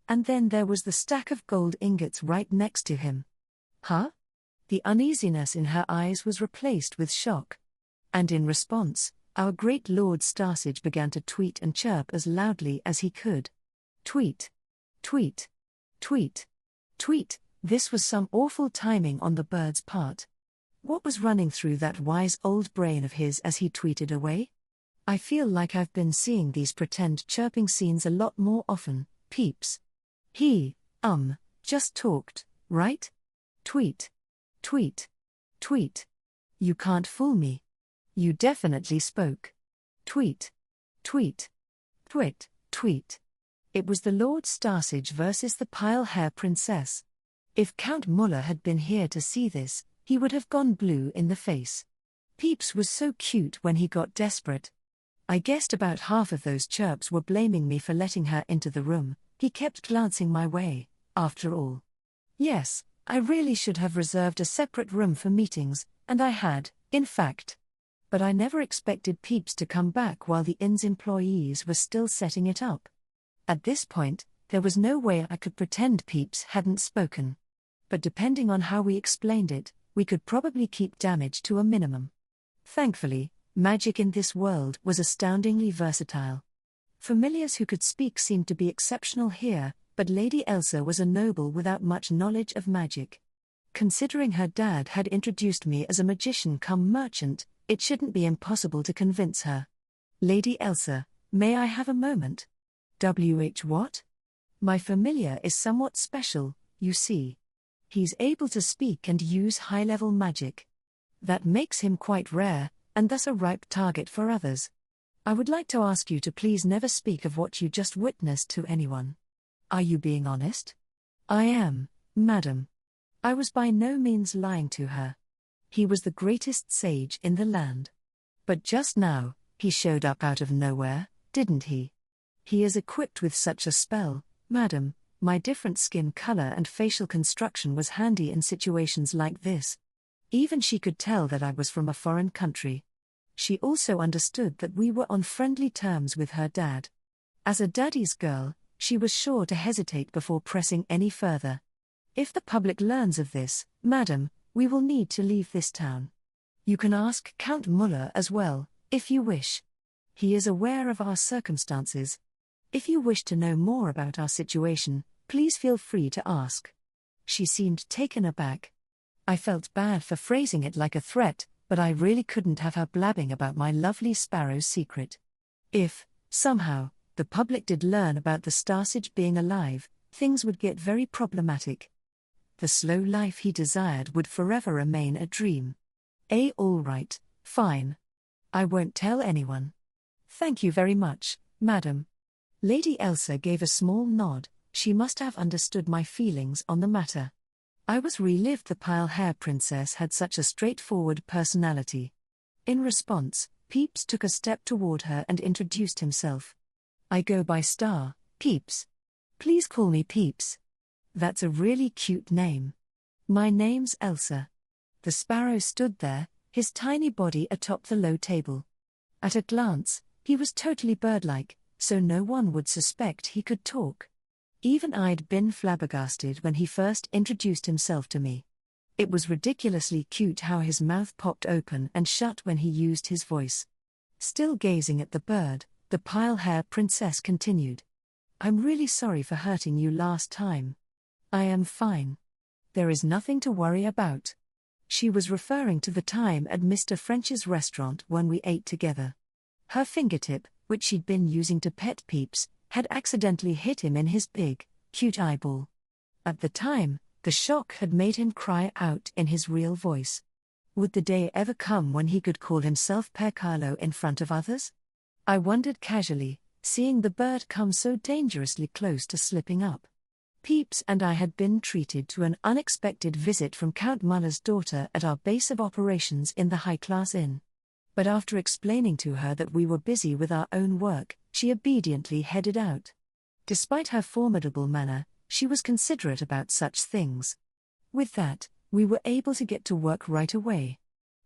And then there was the stack of gold ingots right next to him. Huh? The uneasiness in her eyes was replaced with shock. And in response, our great Lord Starsage began to tweet and chirp as loudly as he could. Tweet. Tweet. Tweet. Tweet. This was some awful timing on the bird's part. What was running through that wise old brain of his as he tweeted away? I feel like I've been seeing these pretend chirping scenes a lot more often, Peeps. He, just talked, right? Tweet. Tweet. Tweet. You can't fool me. You definitely spoke. Tweet. Tweet. Tweet. Tweet. It was the Lord Starsage versus the pile-hair princess. If Count Muller had been here to see this, he would have gone blue in the face. Peeps was so cute when he got desperate. I guessed about half of those chirps were blaming me for letting her into the room. He kept glancing my way, after all. Yes, I really should have reserved a separate room for meetings, and I had, in fact. But I never expected Peeps to come back while the inn's employees were still setting it up. At this point, there was no way I could pretend Peeps hadn't spoken. But depending on how we explained it, we could probably keep damage to a minimum. Thankfully, magic in this world was astoundingly versatile. Familiars who could speak seemed to be exceptional here, but Lady Elsa was a noble without much knowledge of magic. Considering her dad had introduced me as a magician come merchant, it shouldn't be impossible to convince her. Lady Elsa, may I have a moment? What? My familiar is somewhat special, you see. He's able to speak and use high-level magic. That makes him quite rare, and thus a ripe target for others. I would like to ask you to please never speak of what you just witnessed to anyone. Are you being honest? I am, madam. I was by no means lying to her. He was the greatest sage in the land. But just now, he showed up out of nowhere, didn't he? He is equipped with such a spell, madam. My different skin color and facial construction was handy in situations like this. Even she could tell that I was from a foreign country. She also understood that we were on friendly terms with her dad. As a daddy's girl, she was sure to hesitate before pressing any further. If the public learns of this, madam, we will need to leave this town. You can ask Count Muller as well, if you wish. He is aware of our circumstances. If you wish to know more about our situation, please feel free to ask. She seemed taken aback. I felt bad for phrasing it like a threat, but I really couldn't have her blabbing about my lovely sparrow's secret. If, somehow, the public did learn about the Starsage being alive, things would get very problematic. The slow life he desired would forever remain a dream. All right, fine. I won't tell anyone. Thank you very much, madam. Lady Elsa gave a small nod. She must have understood my feelings on the matter. I was relived the pale hair princess had such a straightforward personality. In response, Peeps took a step toward her and introduced himself. I go by Star, Peeps. Please call me Peeps. That's a really cute name. My name's Elsa. The sparrow stood there, his tiny body atop the low table. At a glance, he was totally bird-like, so no one would suspect he could talk. Even I'd been flabbergasted when he first introduced himself to me. It was ridiculously cute how his mouth popped open and shut when he used his voice. Still gazing at the bird, the pale-hair princess continued. I'm really sorry for hurting you last time. I am fine. There is nothing to worry about. She was referring to the time at Mr. French's restaurant when we ate together. Her fingertip, which she'd been using to pet Peeps, had accidentally hit him in his big, cute eyeball. At the time, the shock had made him cry out in his real voice. Would the day ever come when he could call himself Per Carlo in front of others? I wondered casually, seeing the bird come so dangerously close to slipping up. Peeps and I had been treated to an unexpected visit from Count Muller's daughter at our base of operations in the high-class inn. But after explaining to her that we were busy with our own work, she obediently headed out. Despite her formidable manner, she was considerate about such things. With that, we were able to get to work right away.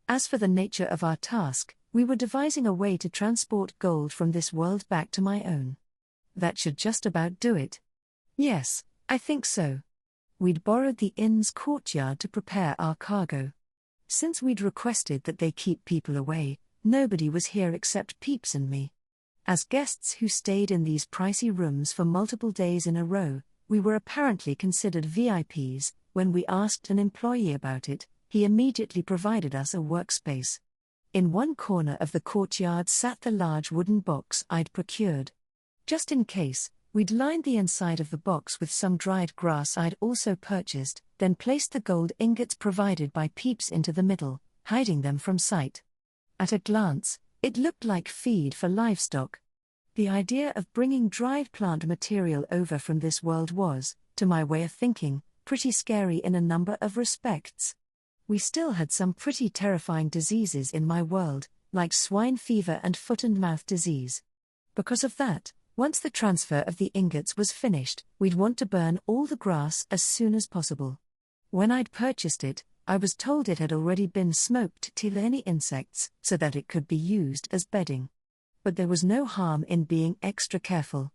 As for the nature of our task, we were devising a way to transport gold from this world back to my own. That should just about do it. Yes, I think so. We'd borrowed the inn's courtyard to prepare our cargo. Since we'd requested that they keep people away, nobody was here except Peeps and me. As guests who stayed in these pricey rooms for multiple days in a row, we were apparently considered VIPs. When we asked an employee about it, he immediately provided us a workspace. In one corner of the courtyard sat the large wooden box I'd procured. Just in case, we'd lined the inside of the box with some dried grass I'd also purchased, then placed the gold ingots provided by Peeps into the middle, hiding them from sight. At a glance, it looked like feed for livestock. The idea of bringing dried plant material over from this world was, to my way of thinking, pretty scary in a number of respects. We still had some pretty terrifying diseases in my world, like swine fever and foot and mouth disease. Because of that, once the transfer of the ingots was finished, we'd want to burn all the grass as soon as possible. When I'd purchased it, I was told it had already been smoked to kill any insects so that it could be used as bedding. But there was no harm in being extra careful.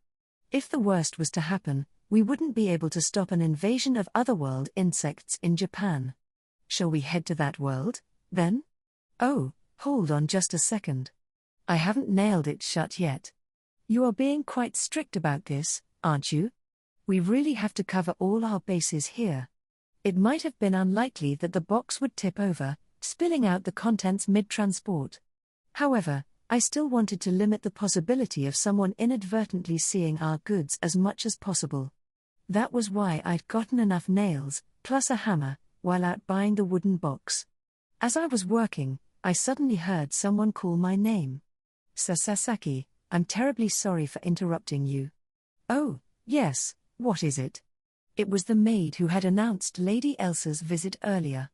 If the worst was to happen, we wouldn't be able to stop an invasion of otherworld insects in Japan. Shall we head to that world, then? Oh, hold on just a second. I haven't nailed it shut yet. You are being quite strict about this, aren't you? We really have to cover all our bases here. It might have been unlikely that the box would tip over, spilling out the contents mid-transport. However, I still wanted to limit the possibility of someone inadvertently seeing our goods as much as possible. That was why I'd gotten enough nails, plus a hammer, while out buying the wooden box. As I was working, I suddenly heard someone call my name. Sasaki, I'm terribly sorry for interrupting you. Oh, yes, what is it? It was the maid who had announced Lady Elsa's visit earlier.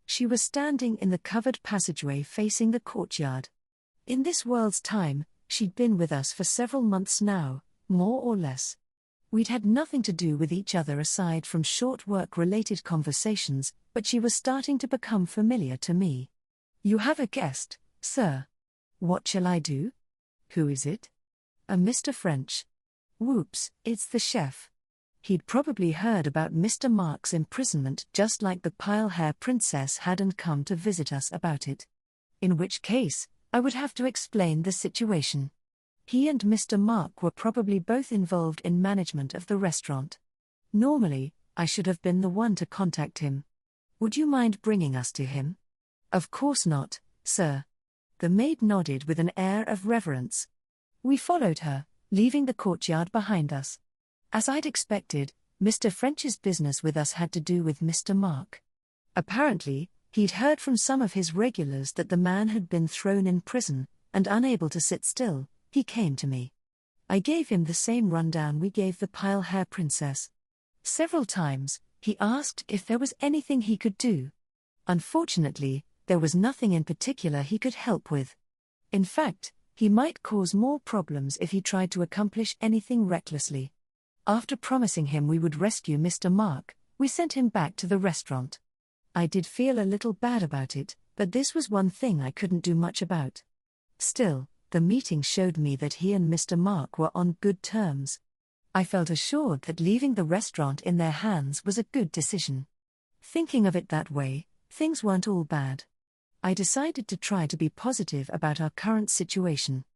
She was standing in the covered passageway facing the courtyard. In this world's time, she'd been with us for several months now, more or less. We'd had nothing to do with each other aside from short work-related conversations, but she was starting to become familiar to me. You have a guest, sir. What shall I do? Who is it? A Mr. French. Whoops, it's the chef. He'd probably heard about Mr. Mark's imprisonment just like the pile-hair princess hadn't come to visit us about it. In which case, I would have to explain the situation. He and Mr. Mark were probably both involved in management of the restaurant. Normally, I should have been the one to contact him. Would you mind bringing us to him? Of course not, sir. The maid nodded with an air of reverence. We followed her, leaving the courtyard behind us. As I'd expected, Mr. French's business with us had to do with Mr. Mark. Apparently, he'd heard from some of his regulars that the man had been thrown in prison, and unable to sit still, he came to me. I gave him the same rundown we gave the pile-hair princess. Several times, he asked if there was anything he could do. Unfortunately, there was nothing in particular he could help with. In fact, he might cause more problems if he tried to accomplish anything recklessly. After promising him we would rescue Mr. Mark, we sent him back to the restaurant. I did feel a little bad about it, but this was one thing I couldn't do much about. Still, the meeting showed me that he and Mr. Mark were on good terms. I felt assured that leaving the restaurant in their hands was a good decision. Thinking of it that way, things weren't all bad. I decided to try to be positive about our current situation.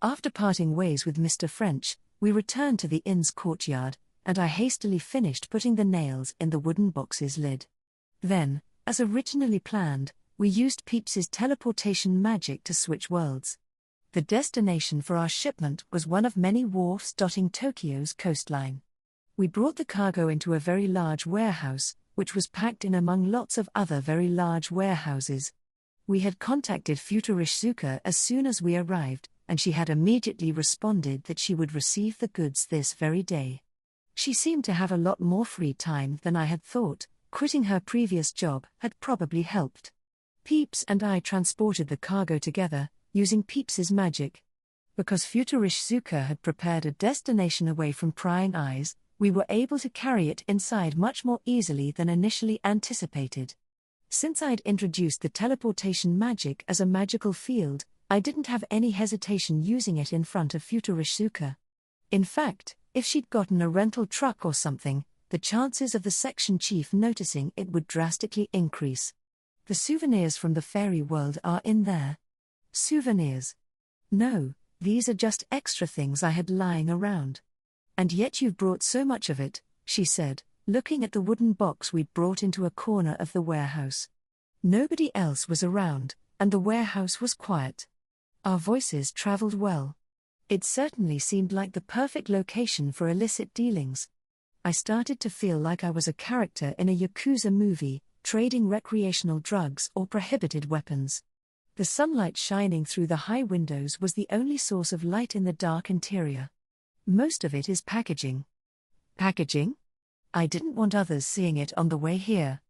After parting ways with Mr. French, we returned to the inn's courtyard, and I hastily finished putting the nails in the wooden box's lid. Then, as originally planned, we used Peeps's teleportation magic to switch worlds. The destination for our shipment was one of many wharfs dotting Tokyo's coastline. We brought the cargo into a very large warehouse, which was packed in among lots of other very large warehouses. We had contacted Futurishzuka as soon as we arrived, and she had immediately responded that she would receive the goods this very day. She seemed to have a lot more free time than I had thought. Quitting her previous job had probably helped. Peeps and I transported the cargo together, using Peeps's magic. Because Futurishzuka had prepared a destination away from prying eyes, we were able to carry it inside much more easily than initially anticipated. Since I'd introduced the teleportation magic as a magical field, I didn't have any hesitation using it in front of Futurishzuka. In fact, if she'd gotten a rental truck or something, the chances of the section chief noticing it would drastically increase. The souvenirs from the fairy world are in there. Souvenirs? No, these are just extra things I had lying around. And yet you've brought so much of it, she said, looking at the wooden box we'd brought into a corner of the warehouse. Nobody else was around, and the warehouse was quiet. Our voices traveled well. It certainly seemed like the perfect location for illicit dealings. I started to feel like I was a character in a Yakuza movie, trading recreational drugs or prohibited weapons. The sunlight shining through the high windows was the only source of light in the dark interior. Most of it is packaging. Packaging? I didn't want others seeing it on the way here.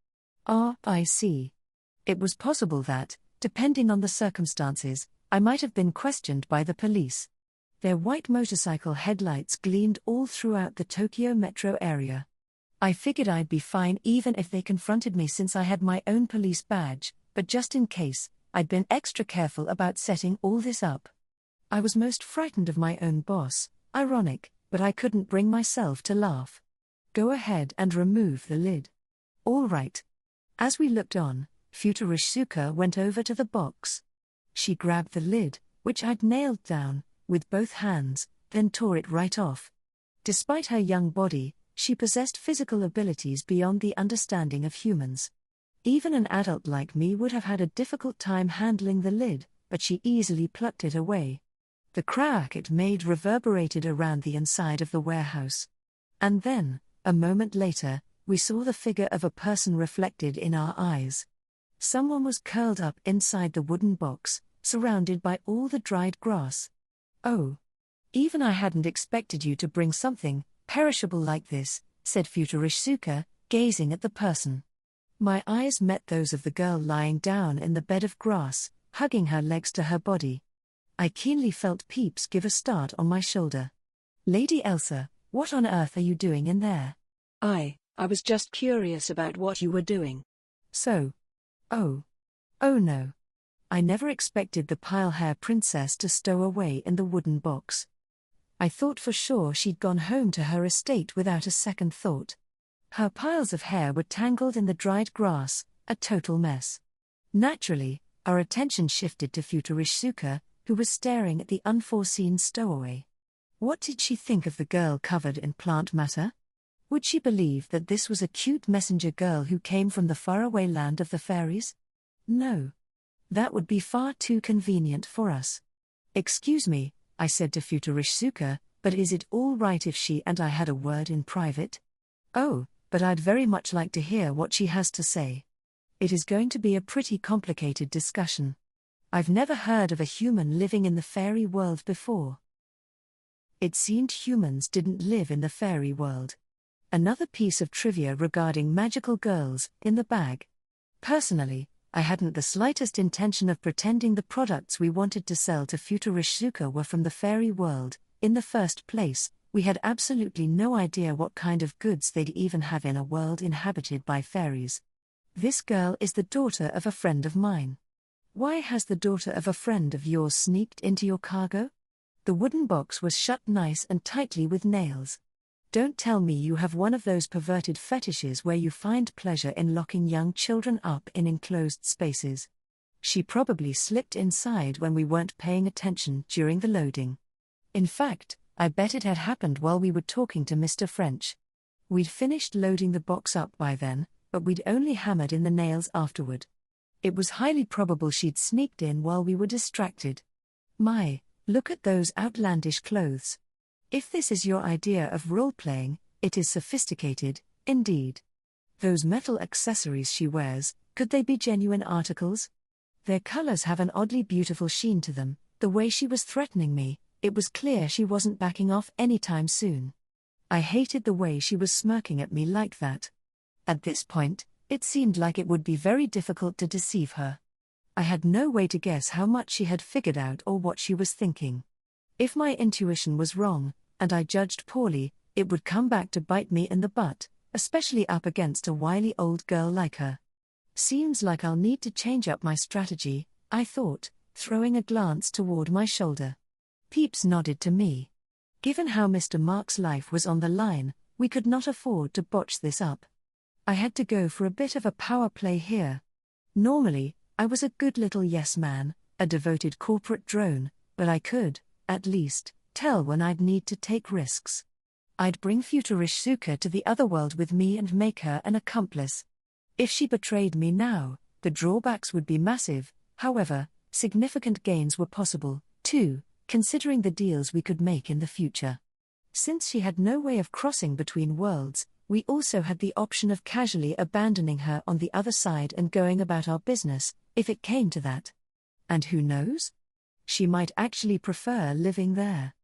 I see. It was possible that, depending on the circumstances, I might have been questioned by the police. Their white motorcycle headlights gleamed all throughout the Tokyo metro area. I figured I'd be fine even if they confronted me since I had my own police badge, but just in case, I'd been extra careful about setting all this up. I was most frightened of my own boss. Ironic, but I couldn't bring myself to laugh. Go ahead and remove the lid. All right. As we looked on, Futurishsuka went over to the box. She grabbed the lid, which I'd nailed down, with both hands, then tore it right off. Despite her young body, she possessed physical abilities beyond the understanding of humans. Even an adult like me would have had a difficult time handling the lid, but she easily plucked it away. The crack it made reverberated around the inside of the warehouse. And then, a moment later, we saw the figure of a person reflected in our eyes. Someone was curled up inside the wooden box, surrounded by all the dried grass. Oh. Even I hadn't expected you to bring something perishable like this, said Futurishsuka, gazing at the person. My eyes met those of the girl lying down in the bed of grass, hugging her legs to her body. I keenly felt Peeps give a start on my shoulder. Lady Elsa, what on earth are you doing in there? I was just curious about what you were doing. So. Oh no. I never expected the pile-hair princess to stow away in the wooden box. I thought for sure she'd gone home to her estate without a second thought. Her piles of hair were tangled in the dried grass, a total mess. Naturally, our attention shifted to Futurishsuka, who was staring at the unforeseen stowaway. What did she think of the girl covered in plant matter? Would she believe that this was a cute messenger girl who came from the faraway land of the fairies? No. That would be far too convenient for us. Excuse me, I said to Futurishsuka, but is it all right if she and I had a word in private? Oh, but I'd very much like to hear what she has to say. It is going to be a pretty complicated discussion. I've never heard of a human living in the fairy world before. It seemed humans didn't live in the fairy world. Another piece of trivia regarding magical girls, in the bag. Personally, I hadn't the slightest intention of pretending the products we wanted to sell to Futurishsuka were from the fairy world. In the first place, we had absolutely no idea what kind of goods they'd even have in a world inhabited by fairies. This girl is the daughter of a friend of mine. Why has the daughter of a friend of yours sneaked into your cargo? The wooden box was shut nice and tightly with nails. Don't tell me you have one of those perverted fetishes where you find pleasure in locking young children up in enclosed spaces. She probably slipped inside when we weren't paying attention during the loading. In fact, I bet it had happened while we were talking to Mr. French. We'd finished loading the box up by then, but we'd only hammered in the nails afterward. It was highly probable she'd sneaked in while we were distracted. My, look at those outlandish clothes. If this is your idea of role-playing, it is sophisticated, indeed. Those metal accessories she wears, could they be genuine articles? Their colors have an oddly beautiful sheen to them. The way she was threatening me, it was clear she wasn't backing off anytime soon. I hated the way she was smirking at me like that. At this point, it seemed like it would be very difficult to deceive her. I had no way to guess how much she had figured out or what she was thinking. If my intuition was wrong, and I judged poorly, it would come back to bite me in the butt, especially up against a wily old girl like her. Seems like I'll need to change up my strategy, I thought, throwing a glance toward my shoulder. Peeps nodded to me. Given how Mr. Mark's life was on the line, we could not afford to botch this up. I had to go for a bit of a power play here. Normally, I was a good little yes man, a devoted corporate drone, but I could, at least, tell when I'd need to take risks. I'd bring Futurishsuka to the otherworld with me and make her an accomplice. If she betrayed me now, the drawbacks would be massive. However, significant gains were possible, too, considering the deals we could make in the future. Since she had no way of crossing between worlds, we also had the option of casually abandoning her on the other side and going about our business, if it came to that. And who knows? She might actually prefer living there.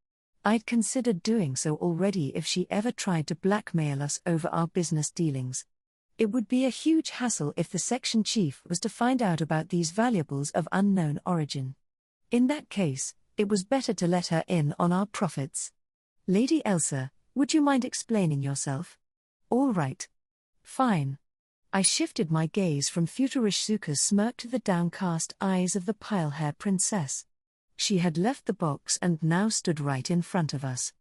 I'd considered doing so already if she ever tried to blackmail us over our business dealings. It would be a huge hassle if the section chief was to find out about these valuables of unknown origin. In that case, it was better to let her in on our profits. Lady Elsa, would you mind explaining yourself? All right. Fine. I shifted my gaze from Futurishsuka's smirk to the downcast eyes of the pile-hair princess. She had left the box and now stood right in front of us.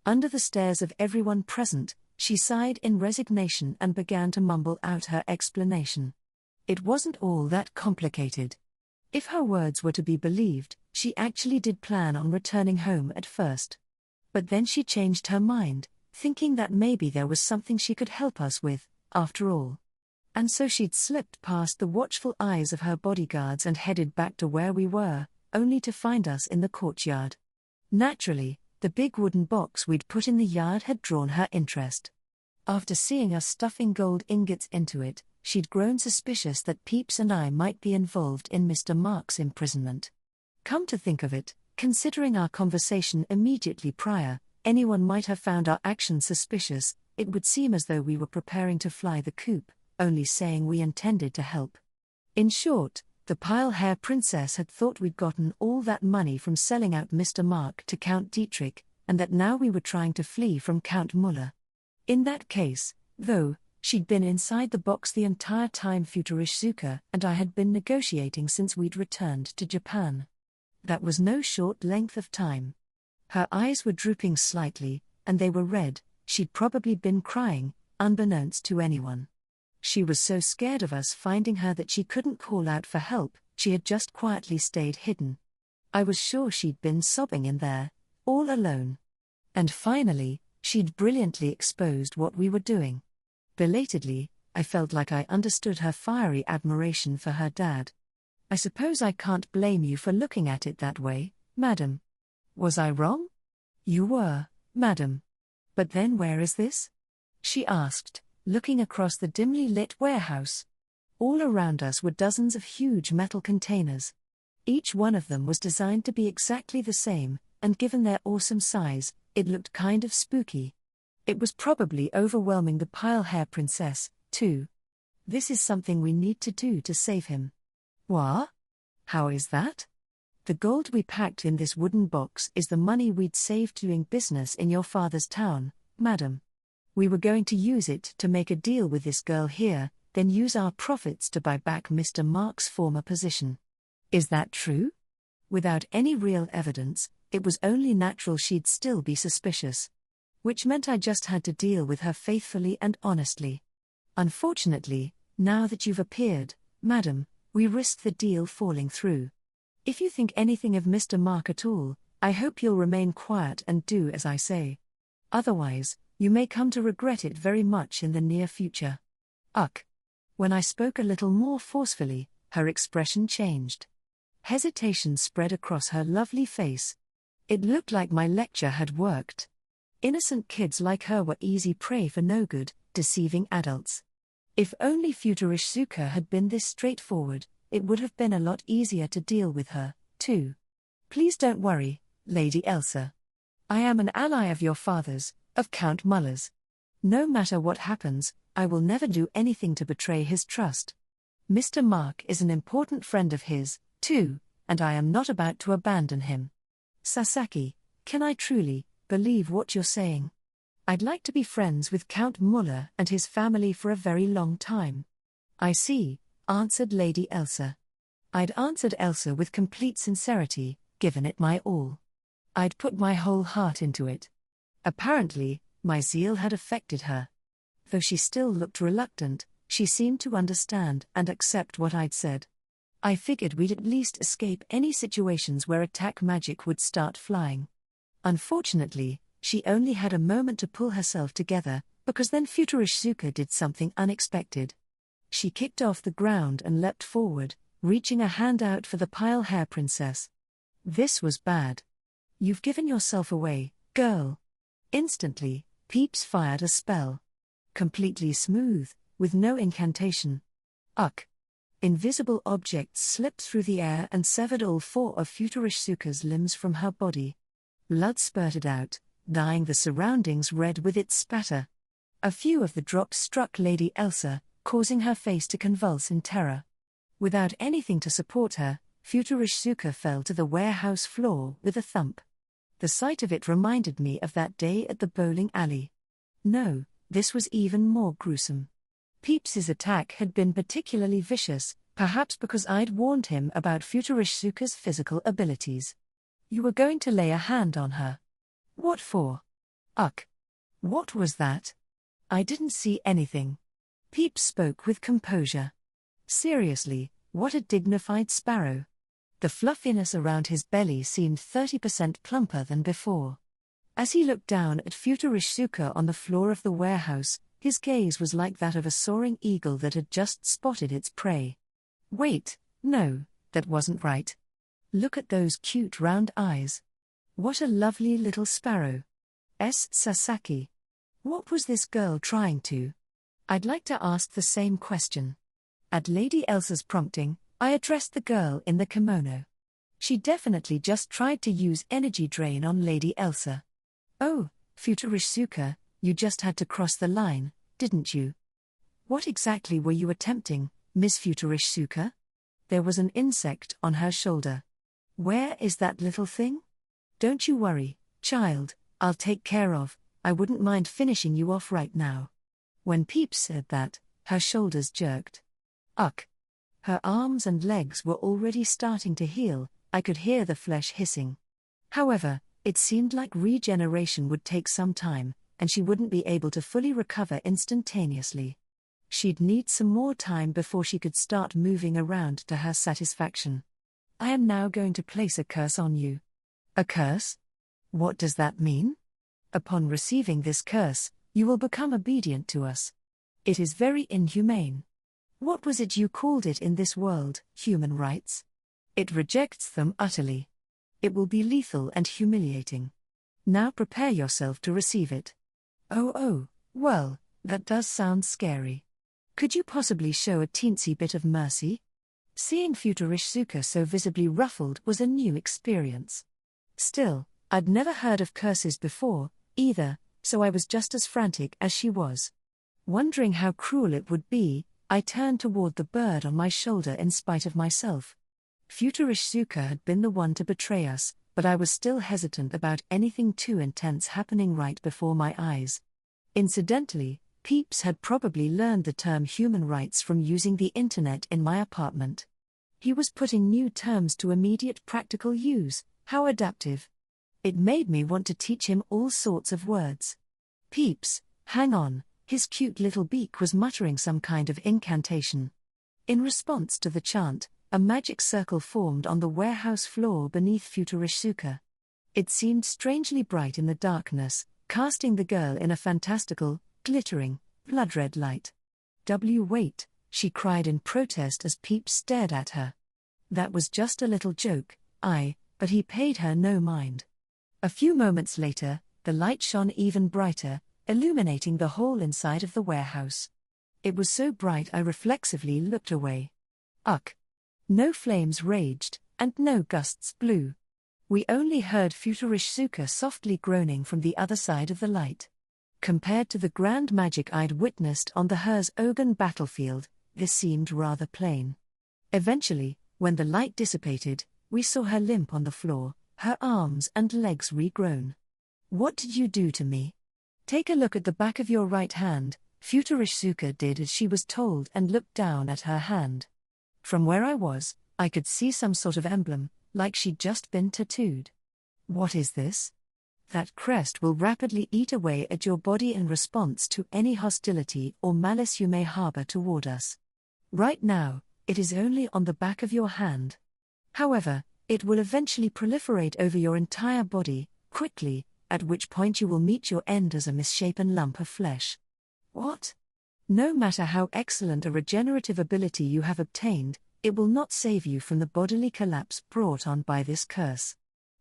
Under the stares of everyone present, she sighed in resignation and began to mumble out her explanation. It wasn't all that complicated. If her words were to be believed, she actually did plan on returning home at first. But then she changed her mind, thinking that maybe there was something she could help us with, after all. And so she'd slipped past the watchful eyes of her bodyguards and headed back to where we were, only to find us in the courtyard. Naturally, the big wooden box we'd put in the yard had drawn her interest. After seeing us stuffing gold ingots into it, she'd grown suspicious that Peeps and I might be involved in Mr. Mark's imprisonment. Come to think of it, considering our conversation immediately prior, anyone might have found our actions suspicious. It would seem as though we were preparing to fly the coop, only saying we intended to help. In short, the pile-hair princess had thought we'd gotten all that money from selling out Mr. Mark to Count Dietrich, and that now we were trying to flee from Count Muller. In that case, though, she'd been inside the box the entire time Futurishizuka and I had been negotiating since we'd returned to Japan. That was no short length of time. Her eyes were drooping slightly, and they were red. She'd probably been crying, unbeknownst to anyone. She was so scared of us finding her that she couldn't call out for help. She had just quietly stayed hidden. I was sure she'd been sobbing in there, all alone. And finally, she'd brilliantly exposed what we were doing. Belatedly, I felt like I understood her fiery admiration for her dad. I suppose I can't blame you for looking at it that way, madam. Was I wrong? You were, madam. But then where is this? She asked, looking across the dimly lit warehouse. All around us were dozens of huge metal containers. Each one of them was designed to be exactly the same, and given their awesome size, it looked kind of spooky. It was probably overwhelming the pile-hair princess, too. This is something we need to do to save him. What? How is that? The gold we packed in this wooden box is the money we'd saved doing business in your father's town, madam. We were going to use it to make a deal with this girl here, then use our profits to buy back Mr. Mark's former position. Is that true? Without any real evidence, it was only natural she'd still be suspicious. Which meant I just had to deal with her faithfully and honestly. Unfortunately, now that you've appeared, madam, we risk the deal falling through. If you think anything of Mr. Mark at all, I hope you'll remain quiet and do as I say. Otherwise, you may come to regret it very much in the near future. Ugh. When I spoke a little more forcefully, her expression changed. Hesitation spread across her lovely face. It looked like my lecture had worked. Innocent kids like her were easy prey for no good, deceiving adults. If only Futurishizuka had been this straightforward, it would have been a lot easier to deal with her, too. Please don't worry, Lady Elsa. I am an ally of your father's, of Count Muller's. No matter what happens, I will never do anything to betray his trust. Mr. Mark is an important friend of his, too, and I am not about to abandon him. Sasaki, can I truly believe what you're saying? I'd like to be friends with Count Muller and his family for a very long time. I see, answered Lady Elsa. I'd answered Elsa with complete sincerity, given it my all. I'd put my whole heart into it. Apparently, my zeal had affected her. Though she still looked reluctant, she seemed to understand and accept what I'd said. I figured we'd at least escape any situations where attack magic would start flying. Unfortunately, she only had a moment to pull herself together, because then Futurishizuka did something unexpected. She kicked off the ground and leapt forward, reaching a hand out for the pile-hair princess. This was bad. You've given yourself away, girl. Instantly, Peeps fired a spell. Completely smooth, with no incantation. Ugh. Invisible objects slipped through the air and severed all four of Futurishizuka's limbs from her body. Blood spurted out, dyeing the surroundings red with its spatter. A few of the drops struck Lady Elsa, causing her face to convulse in terror. Without anything to support her, Futurishizuka fell to the warehouse floor with a thump. The sight of it reminded me of that day at the bowling alley. No, this was even more gruesome. Peeps's attack had been particularly vicious, perhaps because I'd warned him about Futurishizuka's physical abilities. You were going to lay a hand on her. What for? Ugh! What was that? I didn't see anything. Peeps spoke with composure. Seriously, what a dignified sparrow. The fluffiness around his belly seemed 30% plumper than before. As he looked down at Futurishsuka on the floor of the warehouse, his gaze was like that of a soaring eagle that had just spotted its prey. Wait, no, that wasn't right. Look at those cute round eyes. What a lovely little sparrow. Sasaki. What was this girl trying to? I'd like to ask the same question. At Lady Elsa's prompting, I addressed the girl in the kimono. She definitely just tried to use energy drain on Lady Elsa. Oh, Futurishsuka, you just had to cross the line, didn't you? What exactly were you attempting, Miss Futurishsuka? There was an insect on her shoulder. Where is that little thing? Don't you worry, child, I'll take care of. I wouldn't mind finishing you off right now. When Peeps said that, her shoulders jerked. Ugh! Her arms and legs were already starting to heal, I could hear the flesh hissing. However, it seemed like regeneration would take some time, and she wouldn't be able to fully recover instantaneously. She'd need some more time before she could start moving around to her satisfaction. I am now going to place a curse on you. A curse? What does that mean? Upon receiving this curse, you will become obedient to us. It is very inhumane. What was it you called it in this world, human rights? It rejects them utterly. It will be lethal and humiliating. Now prepare yourself to receive it. Oh, well, that does sound scary. Could you possibly show a teensy bit of mercy? Seeing Futurishsuka so visibly ruffled was a new experience. Still, I'd never heard of curses before, either, so I was just as frantic as she was. Wondering how cruel it would be, I turned toward the bird on my shoulder in spite of myself. Futurishsuka had been the one to betray us, but I was still hesitant about anything too intense happening right before my eyes. Incidentally, Peeps had probably learned the term human rights from using the internet in my apartment. He was putting new terms to immediate practical use. How adaptive. It made me want to teach him all sorts of words. Peeps, hang on, his cute little beak was muttering some kind of incantation. In response to the chant, a magic circle formed on the warehouse floor beneath Futurishsuka. It seemed strangely bright in the darkness, casting the girl in a fantastical, glittering, blood-red light. Wait, she cried in protest as Peeps stared at her. That was just a little joke, but he paid her no mind. A few moments later, the light shone even brighter, illuminating the whole inside of the warehouse. It was so bright I reflexively looked away. Ugh! No flames raged, and no gusts blew. We only heard Futurishsuka softly groaning from the other side of the light. Compared to the grand magic I'd witnessed on the Ogun battlefield, this seemed rather plain. Eventually, when the light dissipated, we saw her limp on the floor, her arms and legs regrown. What did you do to me? Take a look at the back of your right hand. Futurishsuka did as she was told and looked down at her hand. From where I was, I could see some sort of emblem, like she'd just been tattooed. What is this? That crest will rapidly eat away at your body in response to any hostility or malice you may harbor toward us. Right now, it is only on the back of your hand. However, it will eventually proliferate over your entire body, quickly, at which point you will meet your end as a misshapen lump of flesh. What? No matter how excellent a regenerative ability you have obtained, it will not save you from the bodily collapse brought on by this curse.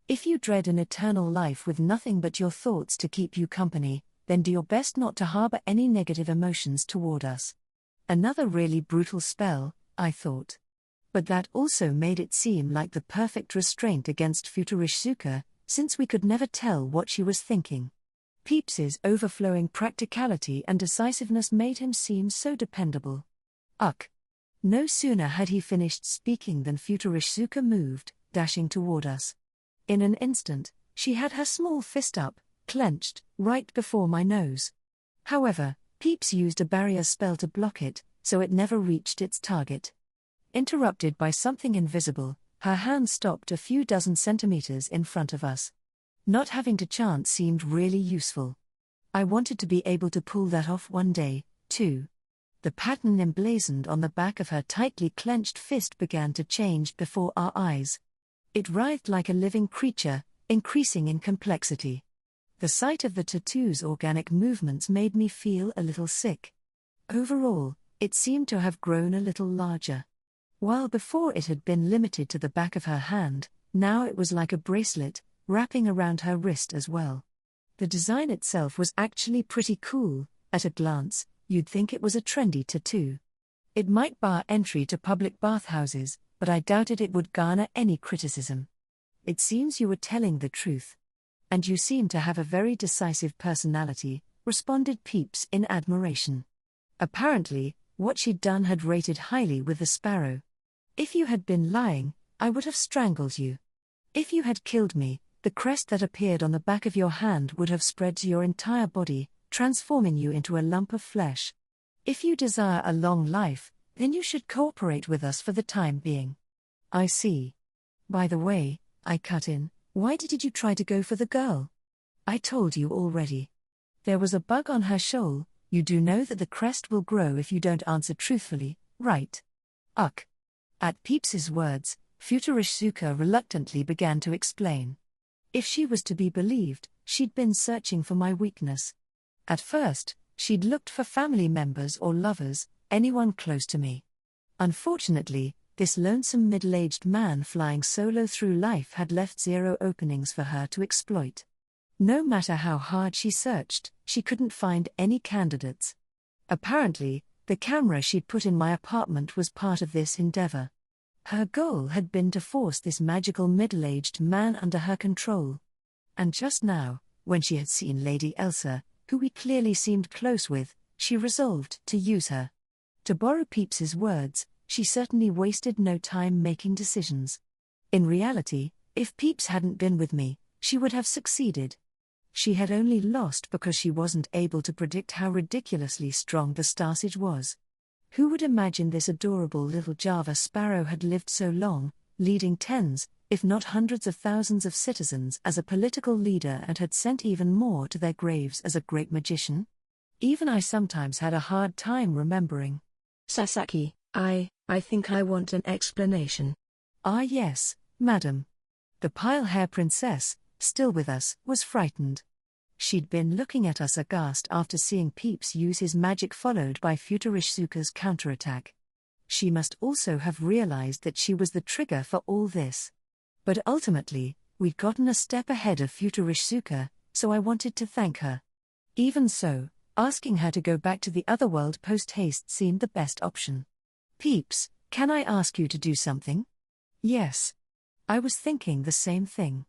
If you dread an eternal life with nothing but your thoughts to keep you company, then do your best not to harbor any negative emotions toward us. Another really brutal spell, I thought. But that also made it seem like the perfect restraint against Futurishsuka, since we could never tell what she was thinking. Peeps's overflowing practicality and decisiveness made him seem so dependable. Ugh! No sooner had he finished speaking than Futurishsuka moved, dashing toward us. In an instant, she had her small fist up, clenched, right before my nose. However, Peeps used a barrier spell to block it, so it never reached its target. Interrupted by something invisible, her hand stopped a few dozen centimeters in front of us. Not having to chant seemed really useful. I wanted to be able to pull that off one day, too. The pattern emblazoned on the back of her tightly clenched fist began to change before our eyes. It writhed like a living creature, increasing in complexity. The sight of the tattoo's organic movements made me feel a little sick. Overall, it seemed to have grown a little larger. While before it had been limited to the back of her hand, now it was like a bracelet, wrapping around her wrist as well. The design itself was actually pretty cool. At a glance, you'd think it was a trendy tattoo. It might bar entry to public bathhouses, but I doubted it would garner any criticism. It seems you were telling the truth. And you seem to have a very decisive personality, responded Peeps in admiration. Apparently, what she'd done had rated highly with the sparrow. If you had been lying, I would have strangled you. If you had killed me, the crest that appeared on the back of your hand would have spread to your entire body, transforming you into a lump of flesh. If you desire a long life, then you should cooperate with us for the time being. I see. By the way, I cut in, why did you try to go for the girl? I told you already. There was a bug on her shoal. You do know that the crest will grow if you don't answer truthfully, right? Uck. At Peeps's words, Futurishsuka reluctantly began to explain. If she was to be believed, she'd been searching for my weakness. At first, she'd looked for family members or lovers, anyone close to me. Unfortunately, this lonesome middle-aged man flying solo through life had left zero openings for her to exploit. No matter how hard she searched, she couldn't find any candidates. Apparently, the camera she'd put in my apartment was part of this endeavor. Her goal had been to force this magical middle-aged man under her control. And just now, when she had seen Lady Elsa, who we clearly seemed close with, she resolved to use her. To borrow Peeps's words, she certainly wasted no time making decisions. In reality, if Peeps hadn't been with me, she would have succeeded. She had only lost because she wasn't able to predict how ridiculously strong the Starsage was. Who would imagine this adorable little Java sparrow had lived so long, leading tens, if not hundreds of thousands of citizens as a political leader and had sent even more to their graves as a great magician? Even I sometimes had a hard time remembering. Sasaki, I think I want an explanation. Ah yes, madam. The pile hair princess, still with us, was frightened. She'd been looking at us aghast after seeing Peeps use his magic followed by Futurishsuka's counterattack. She must also have realized that she was the trigger for all this. But ultimately, we'd gotten a step ahead of Futurishsuka, so I wanted to thank her. Even so, asking her to go back to the otherworld post-haste seemed the best option. Peeps, can I ask you to do something? Yes. I was thinking the same thing.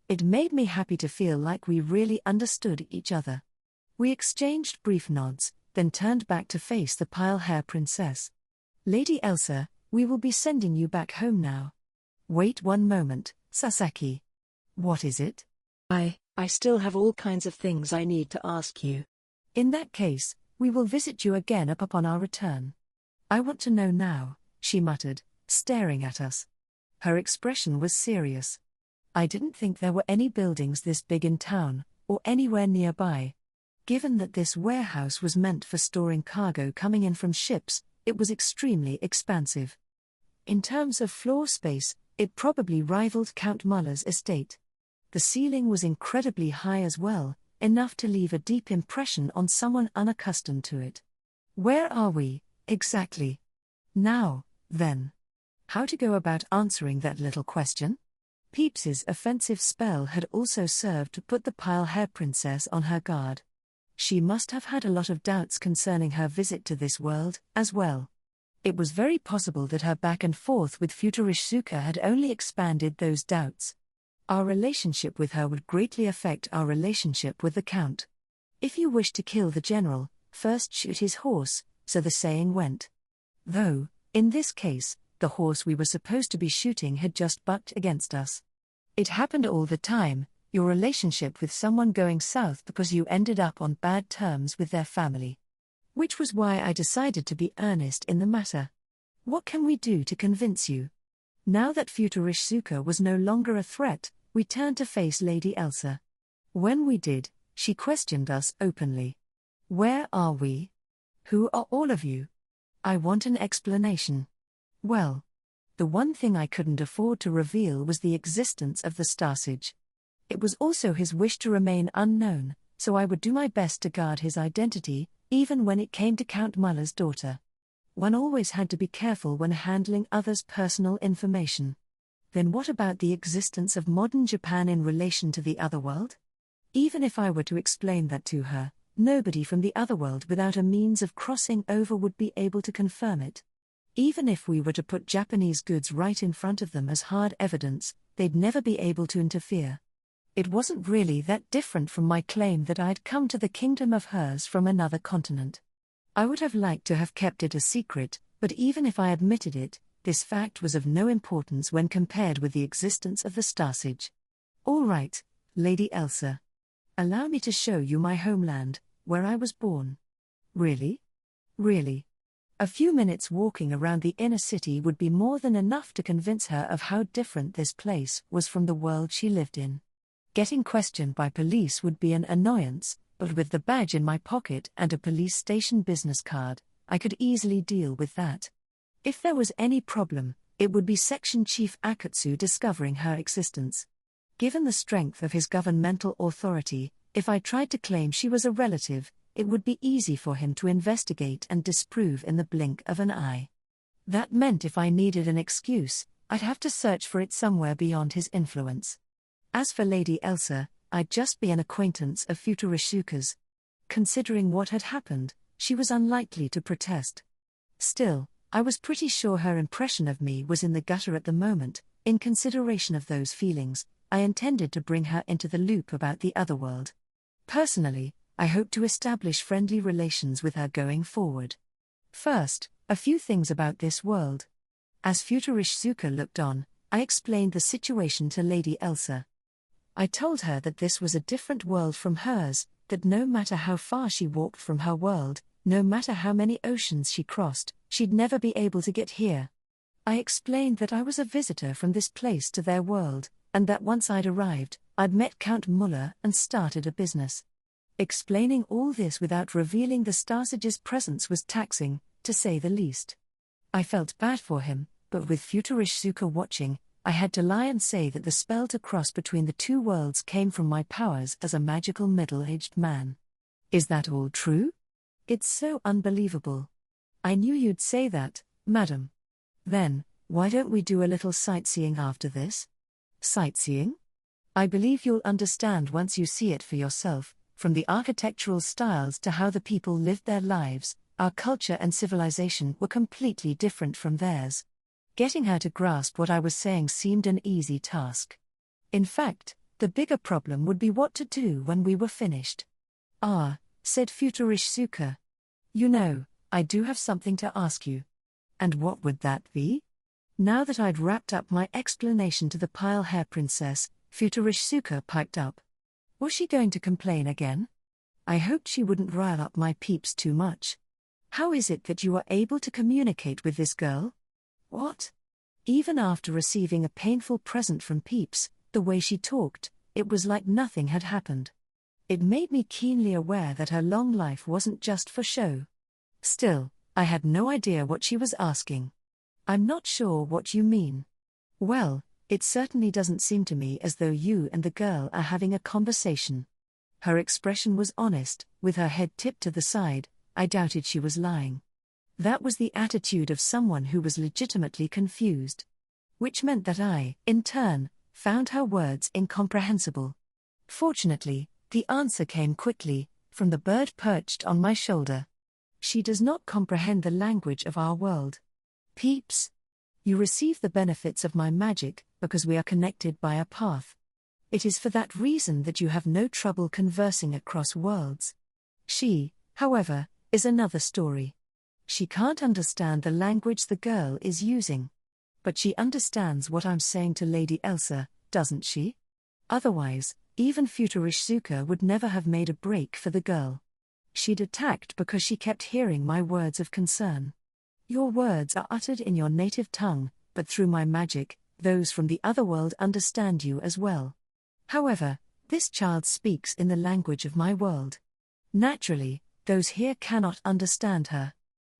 It made me happy to feel like we really understood each other. We exchanged brief nods, then turned back to face the pile hair princess. Lady Elsa, we will be sending you back home now. Wait one moment, Sasaki. What is it? I still have all kinds of things I need to ask you. In that case, we will visit you again upon our return. I want to know now, she muttered, staring at us. Her expression was serious. I didn't think there were any buildings this big in town, or anywhere nearby. Given that this warehouse was meant for storing cargo coming in from ships, it was extremely expansive. In terms of floor space, it probably rivaled Count Muller's estate. The ceiling was incredibly high as well, enough to leave a deep impression on someone unaccustomed to it. Where are we, exactly? Now, then. How to go about answering that little question? Peeps's offensive spell had also served to put the pile hair princess on her guard. She must have had a lot of doubts concerning her visit to this world, as well. It was very possible that her back and forth with Futurishsuka had only expanded those doubts. Our relationship with her would greatly affect our relationship with the Count. If you wish to kill the general, first shoot his horse, so the saying went. Though, in this case, the horse we were supposed to be shooting had just bucked against us. It happened all the time, your relationship with someone going south because you ended up on bad terms with their family. Which was why I decided to be earnest in the matter. What can we do to convince you? Now that Futurishsuka was no longer a threat, we turned to face Lady Elsa. When we did, She questioned us openly. Where are we? Who are all of you? I want an explanation. Well, the one thing I couldn't afford to reveal was the existence of the Starsage. It was also his wish to remain unknown, so I would do my best to guard his identity, even when it came to Count Muller's daughter. One always had to be careful when handling others' personal information. Then what about the existence of modern Japan in relation to the otherworld? Even if I were to explain that to her, nobody from the otherworld without a means of crossing over would be able to confirm it. Even if we were to put Japanese goods right in front of them as hard evidence, they'd never be able to interfere. It wasn't really that different from my claim that I'd come to the kingdom of hers from another continent. I would have liked to have kept it a secret, but even if I admitted it, this fact was of no importance when compared with the existence of the Starsage. All right, Lady Elsa. Allow me to show you my homeland, where I was born. Really? Really? A few minutes walking around the inner city would be more than enough to convince her of how different this place was from the world she lived in. Getting questioned by police would be an annoyance, but with the badge in my pocket and a police station business card, I could easily deal with that. If there was any problem, it would be Section Chief Akatsu discovering her existence. Given the strength of his governmental authority, if I tried to claim she was a relative, it would be easy for him to investigate and disprove in the blink of an eye. That meant if I needed an excuse, I'd have to search for it somewhere beyond his influence. As for Lady Elsa, I'd just be an acquaintance of Futurishsuka's. Considering what had happened, she was unlikely to protest. Still, I was pretty sure her impression of me was in the gutter at the moment. In consideration of those feelings, I intended to bring her into the loop about the otherworld. Personally, I hope to establish friendly relations with her going forward. First, a few things about this world. As Futurishsuka looked on, I explained the situation to Lady Elsa. I told her that this was a different world from hers, that no matter how far she walked from her world, no matter how many oceans she crossed, she'd never be able to get here. I explained that I was a visitor from this place to their world, and that once I'd arrived, I'd met Count Muller and started a business. Explaining all this without revealing the Starsage's presence was taxing, to say the least. I felt bad for him, but with Futurishsuka watching, I had to lie and say that the spell to cross between the two worlds came from my powers as a magical middle-aged man. Is that all true? It's so unbelievable. I knew you'd say that, madam. Then, why don't we do a little sightseeing after this? Sightseeing? I believe you'll understand once you see it for yourself, from the architectural styles to how the people lived their lives. Our culture and civilization were completely different from theirs. Getting her to grasp what I was saying seemed an easy task. In fact, the bigger problem would be what to do when we were finished. Ah, said Futurishsuka. You know, I do have something to ask you. And what would that be? Now that I'd wrapped up my explanation to the pile hair princess, Futurishsuka piped up. Was she going to complain again? I hoped she wouldn't rile up my peeps too much. How is it that you are able to communicate with this girl? What? Even after receiving a painful present from Peeps, the way she talked, it was like nothing had happened. It made me keenly aware that her long life wasn't just for show. Still, I had no idea what she was asking. I'm not sure what you mean. Well, it certainly doesn't seem to me as though you and the girl are having a conversation. Her expression was honest, with her head tipped to the side. I doubted she was lying. That was the attitude of someone who was legitimately confused. Which meant that I, in turn, found her words incomprehensible. Fortunately, the answer came quickly, from the bird perched on my shoulder. She does not comprehend the language of our world. Peeps. You receive the benefits of my magic, because we are connected by a path. It is for that reason that you have no trouble conversing across worlds. She, however, is another story. She can't understand the language the girl is using. But she understands what I'm saying to Lady Elsa, doesn't she? Otherwise, even Futurishsuka would never have made a break for the girl. She'd attacked because she kept hearing my words of concern. Your words are uttered in your native tongue, but through my magic, those from the otherworld understand you as well. However, This child speaks in the language of my world. Naturally, those here cannot understand her.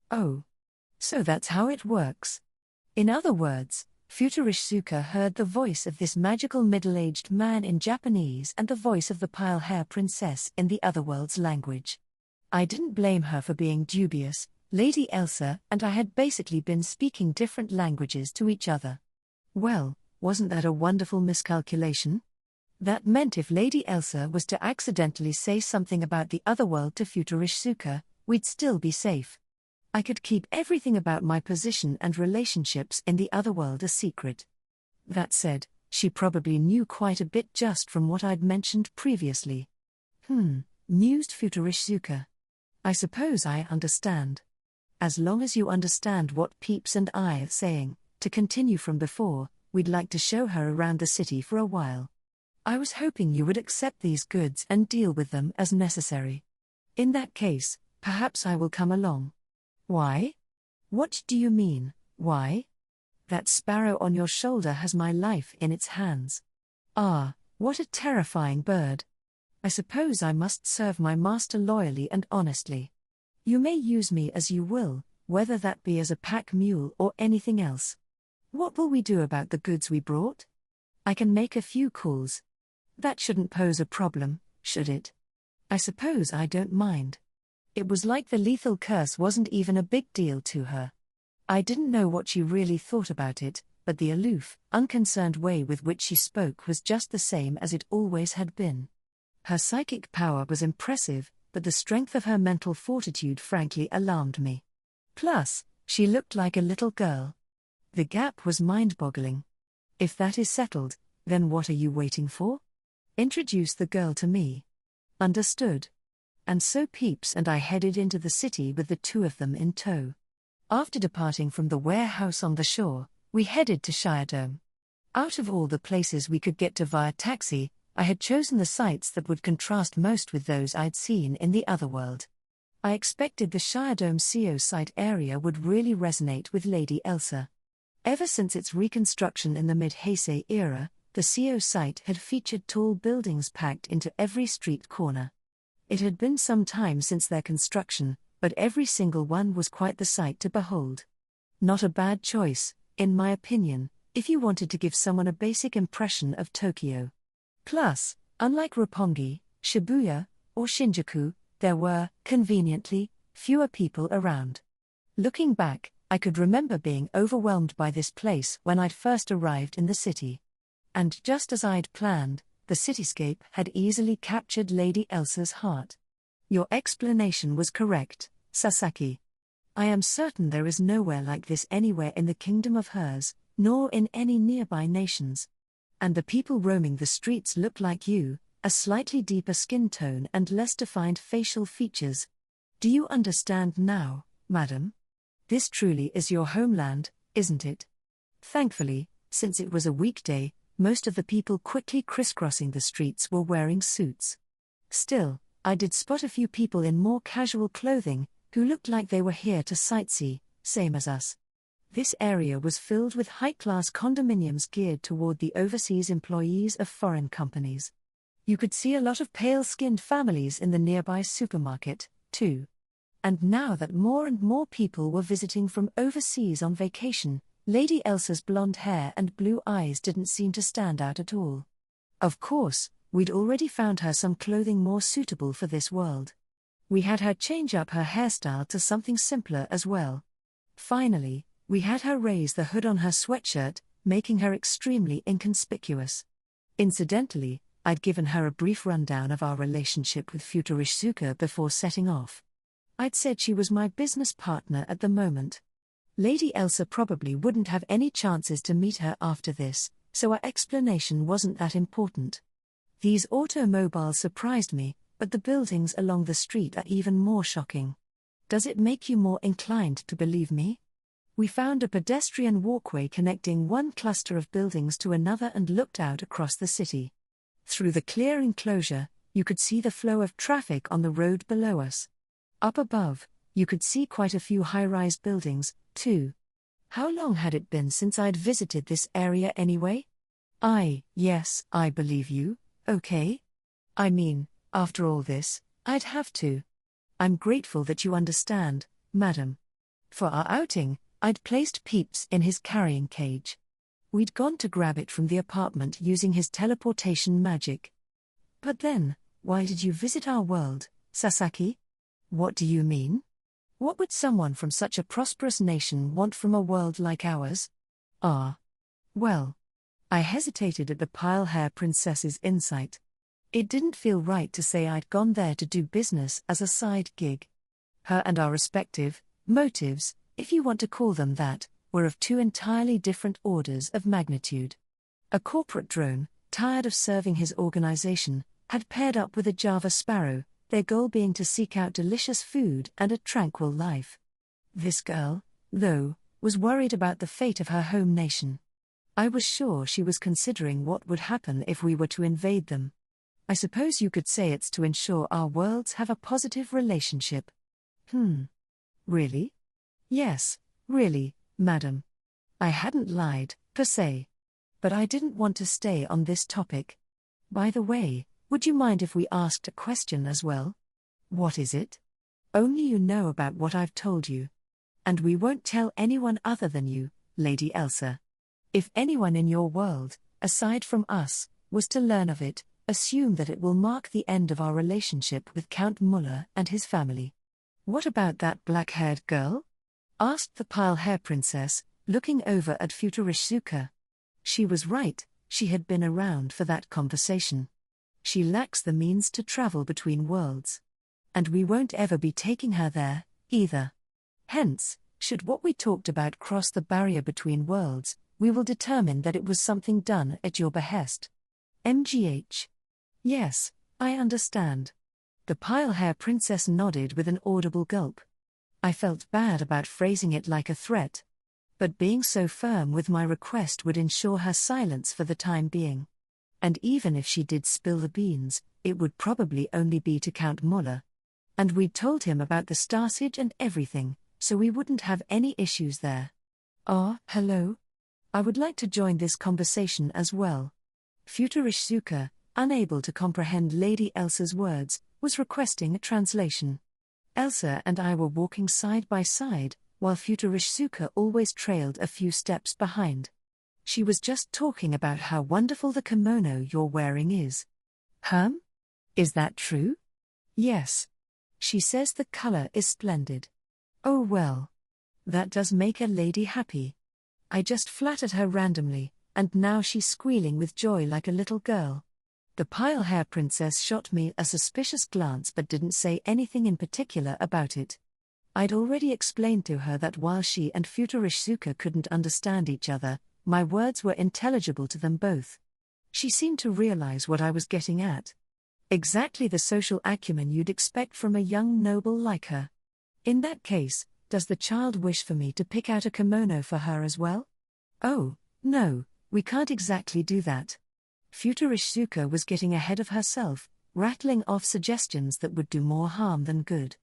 Oh. So that's how it works. In other words, Futurishsuka heard the voice of this magical middle-aged man in Japanese and the voice of the pale hair princess in the otherworld's language. I didn't blame her for being dubious. Lady Elsa and I had basically been speaking different languages to each other. Well, wasn't that a wonderful miscalculation? That meant if Lady Elsa was to accidentally say something about the otherworld to Futurishsuka, we'd still be safe. I could keep everything about my position and relationships in the otherworld a secret. That said, she probably knew quite a bit just from what I'd mentioned previously. Mused Futurishsuka. I suppose I understand. As long as you understand what Peeps and I are saying, to continue from before, we'd like to show her around the city for a while. I was hoping you would accept these goods and deal with them as necessary. In that case, perhaps I will come along. Why? What do you mean, why? That sparrow on your shoulder has my life in its hands. Ah, what a terrifying bird. I suppose I must serve my master loyally and honestly. You may use me as you will, whether that be as a pack mule or anything else. What will we do about the goods we brought? I can make a few calls. That shouldn't pose a problem, should it? I suppose I don't mind. It was like the lethal curse wasn't even a big deal to her. I didn't know what she really thought about it, but the aloof, unconcerned way with which she spoke was just the same as it always had been. Her psychic power was impressive, but the strength of her mental fortitude frankly alarmed me. Plus, she looked like a little girl. The gap was mind-boggling. If that is settled, then what are you waiting for? Introduce the girl to me. Understood. And so Peeps and I headed into the city with the two of them in tow. After departing from the warehouse on the shore, we headed to Shiredome. Out of all the places we could get to via taxi, I had chosen the sites that would contrast most with those I'd seen in the otherworld. I expected the Shiredome CO site area would really resonate with Lady Elsa. Ever since its reconstruction in the mid-Heisei era, the CO site had featured tall buildings packed into every street corner. It had been some time since their construction, but every single one was quite the sight to behold. Not a bad choice, in my opinion, if you wanted to give someone a basic impression of Tokyo. Plus, unlike Roppongi, Shibuya, or Shinjuku, there were, conveniently, fewer people around. Looking back, I could remember being overwhelmed by this place when I'd first arrived in the city. And just as I'd planned, the cityscape had easily captured Lady Elsa's heart. Your explanation was correct, Sasaki. I am certain there is nowhere like this anywhere in the kingdom of hers, nor in any nearby nations. And the people roaming the streets look like you, a slightly deeper skin tone and less defined facial features. Do you understand now, madam? This truly is your homeland, isn't it? Thankfully, since it was a weekday, most of the people quickly crisscrossing the streets were wearing suits. Still, I did spot a few people in more casual clothing, who looked like they were here to sightsee, same as us. This area was filled with high-class condominiums geared toward the overseas employees of foreign companies. You could see a lot of pale-skinned families in the nearby supermarket, too. And now that more and more people were visiting from overseas on vacation, Lady Elsa's blonde hair and blue eyes didn't seem to stand out at all. Of course, we'd already found her some clothing more suitable for this world. We had her change up her hairstyle to something simpler as well. Finally, we had her raise the hood on her sweatshirt, making her extremely inconspicuous. Incidentally, I'd given her a brief rundown of our relationship with Futurishsuka before setting off. I'd said she was my business partner at the moment. Lady Elsa probably wouldn't have any chances to meet her after this, so our explanation wasn't that important. These automobiles surprised me, but the buildings along the street are even more shocking. Does it make you more inclined to believe me? We found a pedestrian walkway connecting one cluster of buildings to another and looked out across the city. Through the clear enclosure, you could see the flow of traffic on the road below us. Up above, you could see quite a few high-rise buildings, too. How long had it been since I'd visited this area anyway? Yes, I believe you, okay? I mean, after all this, I'd have to. I'm grateful that you understand, madam. For our outing, I'd placed Peeps in his carrying cage. We'd gone to grab it from the apartment using his teleportation magic. But then, why did you visit our world, Sasaki? What do you mean? What would someone from such a prosperous nation want from a world like ours? Well. I hesitated at the pile hair princess's insight. It didn't feel right to say I'd gone there to do business as a side gig. Her and our respective motives, if you want to call them that, were of two entirely different orders of magnitude. A corporate drone, tired of serving his organization, had paired up with a Java sparrow, their goal being to seek out delicious food and a tranquil life. This girl, though, was worried about the fate of her home nation. I was sure she was considering what would happen if we were to invade them. I suppose you could say it's to ensure our worlds have a positive relationship. Really? Yes, really, madam. I hadn't lied, per se. But I didn't want to stay on this topic. By the way, would you mind if we asked a question as well? What is it? Only you know about what I've told you. And we won't tell anyone other than you, Lady Elsa. If anyone in your world, aside from us, was to learn of it, assume that it will mark the end of our relationship with Count Muller and his family. What about that black-haired girl? Asked the pile hair princess, looking over at Futurishsuka. She was right, she had been around for that conversation. She lacks the means to travel between worlds. And we won't ever be taking her there, either. Hence, should what we talked about cross the barrier between worlds, we will determine that it was something done at your behest. MGH. Yes, I understand. The pile hair princess nodded with an audible gulp. I felt bad about phrasing it like a threat. But being so firm with my request would ensure her silence for the time being. And even if she did spill the beans, it would probably only be to Count Muller. And we'd told him about the Starsage and everything, so we wouldn't have any issues there. Hello? I would like to join this conversation as well. Futurishsuka, unable to comprehend Lady Elsa's words, was requesting a translation. Elsa and I were walking side by side, while Futurishsuka always trailed a few steps behind. She was just talking about how wonderful the kimono you're wearing is. Is that true? Yes. She says the color is splendid. Oh well. That does make a lady happy. I just flattered her randomly, and now she's squealing with joy like a little girl. The pile hair princess shot me a suspicious glance but didn't say anything in particular about it. I'd already explained to her that while she and Futurishsuka couldn't understand each other, my words were intelligible to them both. She seemed to realize what I was getting at. Exactly the social acumen you'd expect from a young noble like her. In that case, does the child wish for me to pick out a kimono for her as well? Oh, no, we can't exactly do that. Futurishsuka was getting ahead of herself, rattling off suggestions that would do more harm than good.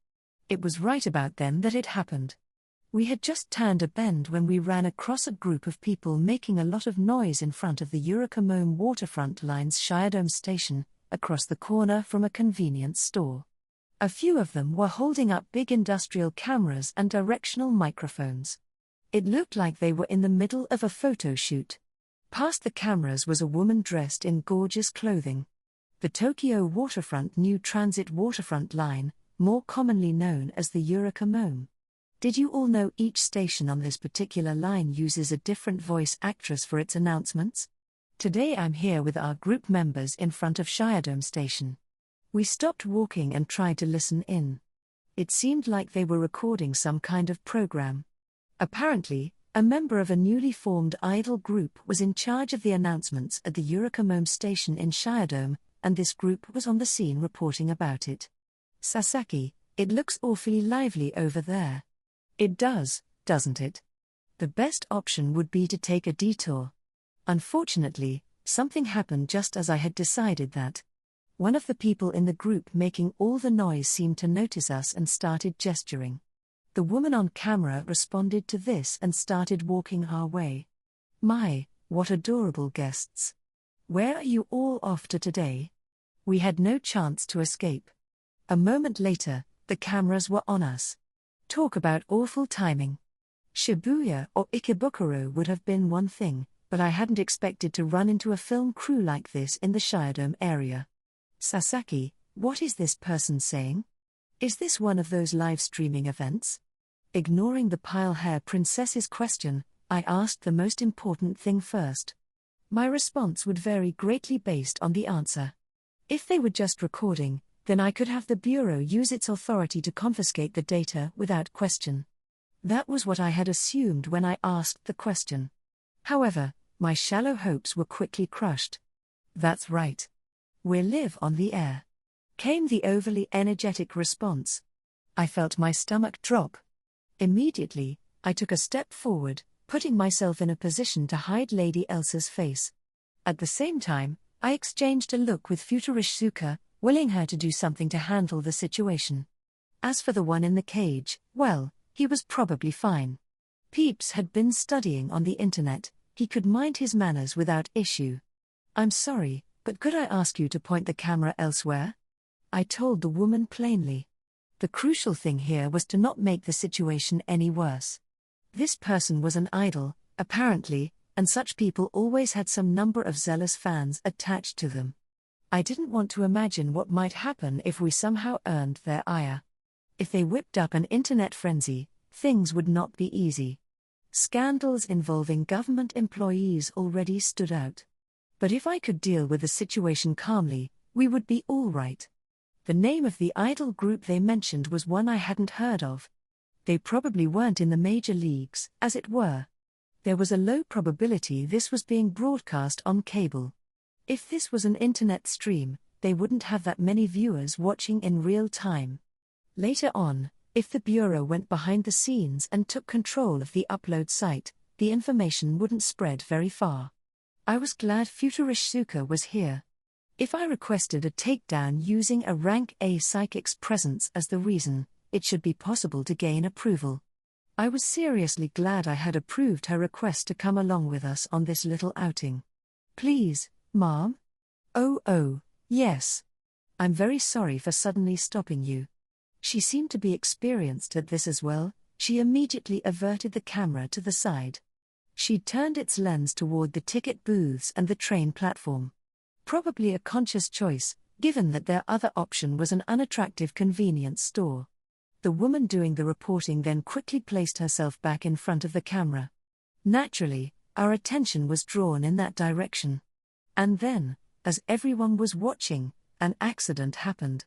It was right about then that it happened. We had just turned a bend when we ran across a group of people making a lot of noise in front of the Eurocomome Waterfront Line's Shiredome station, across the corner from a convenience store. A few of them were holding up big industrial cameras and directional microphones. It looked like they were in the middle of a photo shoot. Past the cameras was a woman dressed in gorgeous clothing. The Tokyo Waterfront New Transit Waterfront Line, more commonly known as the Eurocomome. Did you all know each station on this particular line uses a different voice actress for its announcements? Today I'm here with our group members in front of Shiredome Station. We stopped walking and tried to listen in. It seemed like they were recording some kind of program. Apparently, a member of a newly formed idol group was in charge of the announcements at the Eurocomome station in Shiredome, and this group was on the scene reporting about it. Sasaki, it looks awfully lively over there. It does, doesn't it? The best option would be to take a detour. Unfortunately, something happened just as I had decided that. One of the people in the group making all the noise seemed to notice us and started gesturing. The woman on camera responded to this and started walking our way. My, what adorable guests. Where are you all off to today? We had no chance to escape. A moment later, the cameras were on us. Talk about awful timing. Shibuya or Ikebukuro would have been one thing, but I hadn't expected to run into a film crew like this in the Shiodome area. Sasaki, what is this person saying? Is this one of those live streaming events? Ignoring the pile hair princess's question, I asked the most important thing first. My response would vary greatly based on the answer. If they were just recording, then I could have the Bureau use its authority to confiscate the data without question. That was what I had assumed when I asked the question. However, my shallow hopes were quickly crushed. That's right. We're live on the air. Came the overly energetic response. I felt my stomach drop. Immediately, I took a step forward, putting myself in a position to hide Lady Elsa's face. At the same time, I exchanged a look with Futurishsuka, willing her to do something to handle the situation. As for the one in the cage, well, he was probably fine. Peeps had been studying on the internet, he could mind his manners without issue. I'm sorry, but could I ask you to point the camera elsewhere? I told the woman plainly. The crucial thing here was to not make the situation any worse. This person was an idol, apparently, and such people always had some number of zealous fans attached to them. I didn't want to imagine what might happen if we somehow earned their ire. If they whipped up an internet frenzy, things would not be easy. Scandals involving government employees already stood out. But if I could deal with the situation calmly, we would be all right. The name of the idol group they mentioned was one I hadn't heard of. They probably weren't in the major leagues, as it were. There was a low probability this was being broadcast on cable. If this was an internet stream, they wouldn't have that many viewers watching in real time. Later on, if the Bureau went behind the scenes and took control of the upload site, the information wouldn't spread very far. I was glad Futurishsuka was here. If I requested a takedown using a rank A psychic's presence as the reason, it should be possible to gain approval. I was seriously glad I had approved her request to come along with us on this little outing. Please, Mom? Oh, yes. I'm very sorry for suddenly stopping you. She seemed to be experienced at this as well. She immediately averted the camera to the side. She'd turned its lens toward the ticket booths and the train platform. Probably a conscious choice, given that their other option was an unattractive convenience store. The woman doing the reporting then quickly placed herself back in front of the camera. Naturally, our attention was drawn in that direction. And then, as everyone was watching, an accident happened.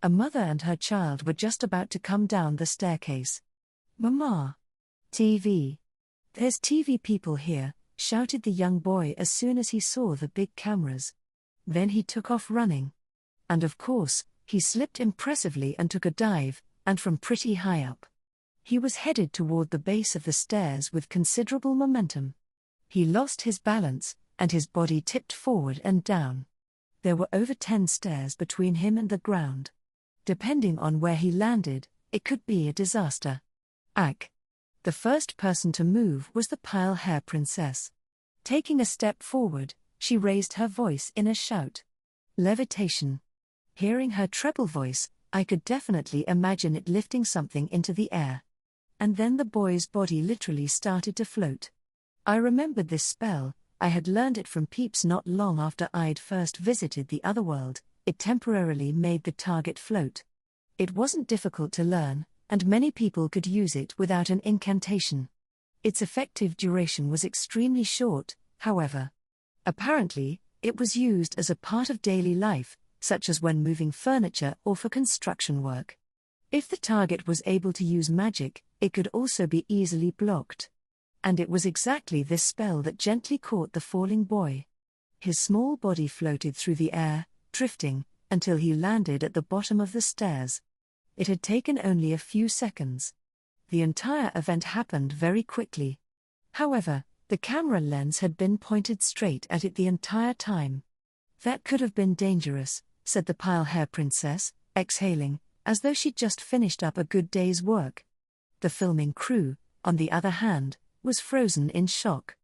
A mother and her child were just about to come down the staircase. "Mama! TV! There's TV people here," shouted the young boy as soon as he saw the big cameras. Then he took off running. And of course, he slipped impressively and took a dive, and from pretty high up. He was headed toward the base of the stairs with considerable momentum. He lost his balance, and his body tipped forward and down. There were over 10 stairs between him and the ground. Depending on where he landed, it could be a disaster. Ack! The first person to move was the pile hair princess. Taking a step forward, she raised her voice in a shout. Levitation. Hearing her treble voice, I could definitely imagine it lifting something into the air. And then the boy's body literally started to float. I remembered this spell. I had learned it from Peeps not long after I'd first visited the otherworld. It temporarily made the target float. It wasn't difficult to learn, and many people could use it without an incantation. Its effective duration was extremely short, however. Apparently, it was used as a part of daily life, such as when moving furniture or for construction work. If the target was able to use magic, it could also be easily blocked. And it was exactly this spell that gently caught the falling boy. His small body floated through the air, drifting, until he landed at the bottom of the stairs. It had taken only a few seconds. The entire event happened very quickly. However, the camera lens had been pointed straight at it the entire time. "That could have been dangerous," said the pile hair princess, exhaling, as though she'd just finished up a good day's work. The filming crew, on the other hand, was frozen in shock.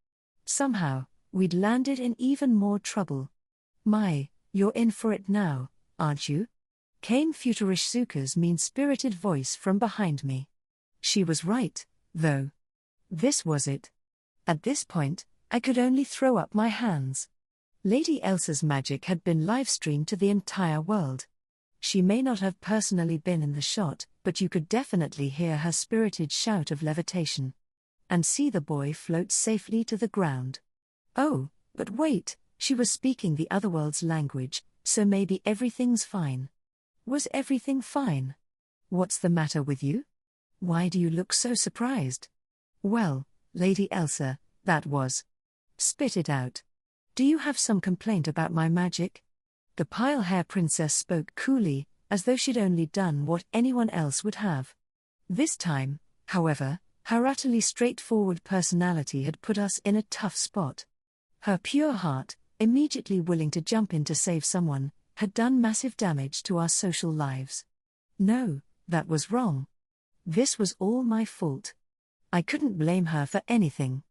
Somehow, we'd landed in even more trouble. "My, you're in for it now," aren't you?" came Futurishsuka's mean-spirited voice from behind me. She was right, though. This was it. At this point, I could only throw up my hands. Lady Elsa's magic had been live-streamed to the entire world. She may not have personally been in the shot, but you could definitely hear her spirited shout of levitation. And see the boy float safely to the ground. Oh, but wait, she was speaking the otherworld's language, so maybe everything's fine. Was everything fine? What's the matter with you? Why do you look so surprised? Well, Lady Elsa, that was. Spit it out. Do you have some complaint about my magic? The pile hair princess spoke coolly, as though she'd only done what anyone else would have. This time, however, her utterly straightforward personality had put us in a tough spot. Her pure heart, immediately willing to jump in to save someone, had done massive damage to our social lives. No, that was wrong. This was all my fault. I couldn't blame her for anything.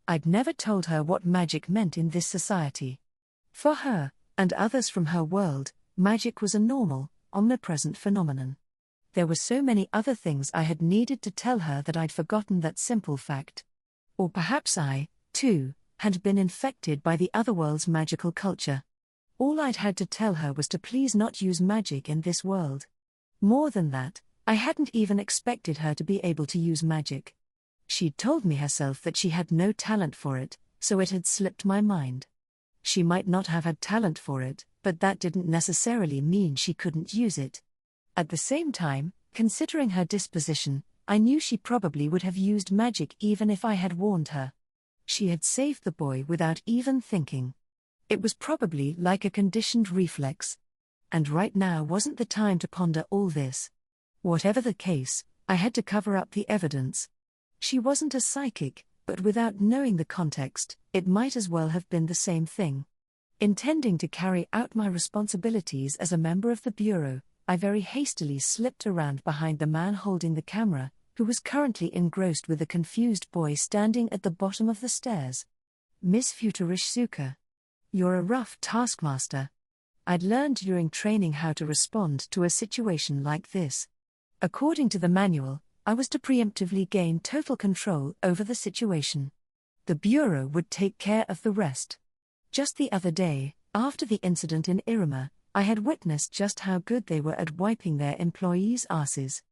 I'd never told her what magic meant in this society. For her, and others from her world, magic was a normal, omnipresent phenomenon. There were so many other things I had needed to tell her that I'd forgotten that simple fact. Or perhaps I, too, had been infected by the otherworld's magical culture. All I'd had to tell her was to please not use magic in this world. More than that, I hadn't even expected her to be able to use magic. She'd told me herself that she had no talent for it, so it had slipped my mind. She might not have had talent for it, but that didn't necessarily mean she couldn't use it. At the same time, considering her disposition, I knew she probably would have used magic even if I had warned her. She had saved the boy without even thinking. It was probably like a conditioned reflex. And right now wasn't the time to ponder all this. Whatever the case, I had to cover up the evidence. She wasn't a psychic, but without knowing the context, it might as well have been the same thing. Intending to carry out my responsibilities as a member of the Bureau, I very hastily slipped around behind the man holding the camera, who was currently engrossed with a confused boy standing at the bottom of the stairs. "Miss Futurishsuka. You're a rough taskmaster." I'd learned during training how to respond to a situation like this. According to the manual, I was to preemptively gain total control over the situation. The Bureau would take care of the rest. Just the other day, after the incident in Irima, I had witnessed just how good they were at wiping their employees' asses.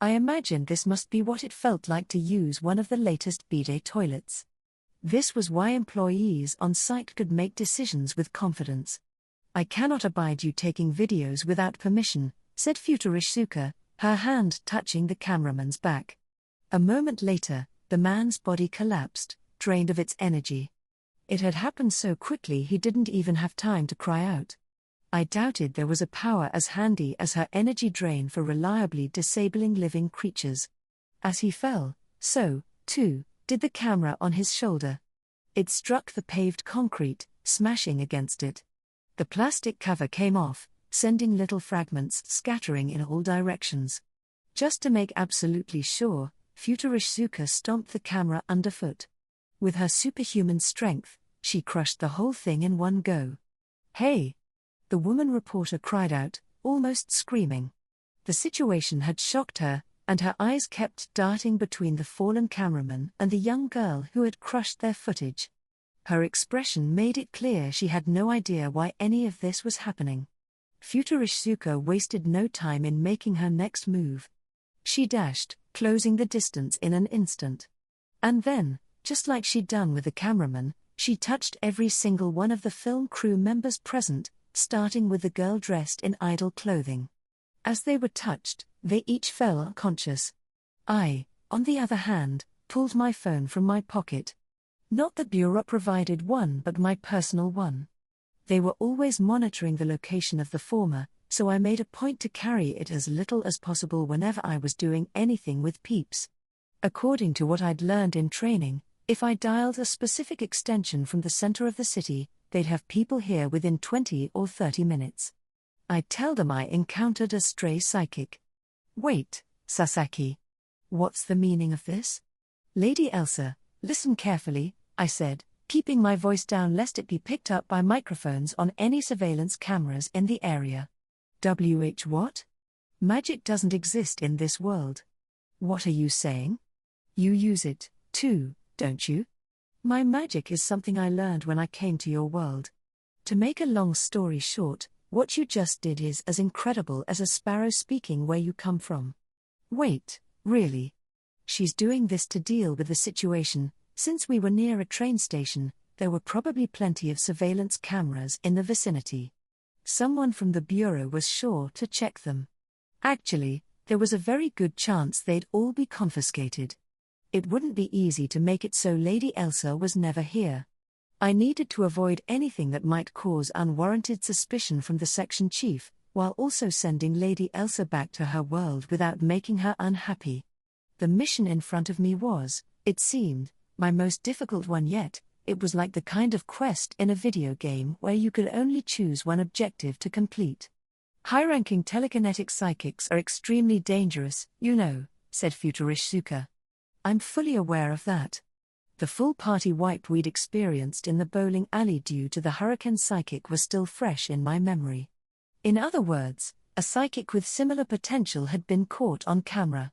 I imagined this must be what it felt like to use one of the latest bidet toilets. This was why employees on site could make decisions with confidence. "I cannot abide you taking videos without permission," said Futurishsuka, her hand touching the cameraman's back. A moment later, the man's body collapsed, drained of its energy. It had happened so quickly he didn't even have time to cry out. I doubted there was a power as handy as her energy drain for reliably disabling living creatures. As he fell, so, too, did the camera on his shoulder. It struck the paved concrete, smashing against it. The plastic cover came off, sending little fragments scattering in all directions. Just to make absolutely sure, Futurishsuka stomped the camera underfoot. With her superhuman strength, she crushed the whole thing in one go. "Hey!" the woman reporter cried out, almost screaming. The situation had shocked her, and her eyes kept darting between the fallen cameraman and the young girl who had crushed their footage. Her expression made it clear she had no idea why any of this was happening. Futurishsuka wasted no time in making her next move. She dashed, closing the distance in an instant. And then, just like she'd done with the cameraman, she touched every single one of the film crew members present, starting with the girl dressed in idle clothing. As they were touched, they each fell unconscious. I, on the other hand, pulled my phone from my pocket. Not the Bureau provided one but my personal one. They were always monitoring the location of the former, so I made a point to carry it as little as possible whenever I was doing anything with Peeps. According to what I'd learned in training, if I dialed a specific extension from the center of the city, they'd have people here within 20 or 30 minutes. I'd tell them I encountered a stray psychic. "Wait, Sasaki. What's the meaning of this?" "Lady Elsa, listen carefully," I said, keeping my voice down lest it be picked up by microphones on any surveillance cameras in the area. What? Magic doesn't exist in this world. What are you saying? You use it, too, don't you? My magic is something I learned when I came to your world. To make a long story short, what you just did is as incredible as a sparrow speaking where you come from. Wait, really? She's doing this to deal with the situation. Since we were near a train station, there were probably plenty of surveillance cameras in the vicinity. Someone from the bureau was sure to check them. Actually, there was a very good chance they'd all be confiscated. It wouldn't be easy to make it so Lady Elsa was never here. I needed to avoid anything that might cause unwarranted suspicion from the section chief, while also sending Lady Elsa back to her world without making her unhappy. The mission in front of me was, it seemed, my most difficult one yet. It was like the kind of quest in a video game where you could only choose one objective to complete. High-ranking telekinetic psychics are extremely dangerous, you know, said Futurishsuka. I'm fully aware of that. The full party wipe we'd experienced in the bowling alley due to the hurricane psychic was still fresh in my memory. In other words, a psychic with similar potential had been caught on camera.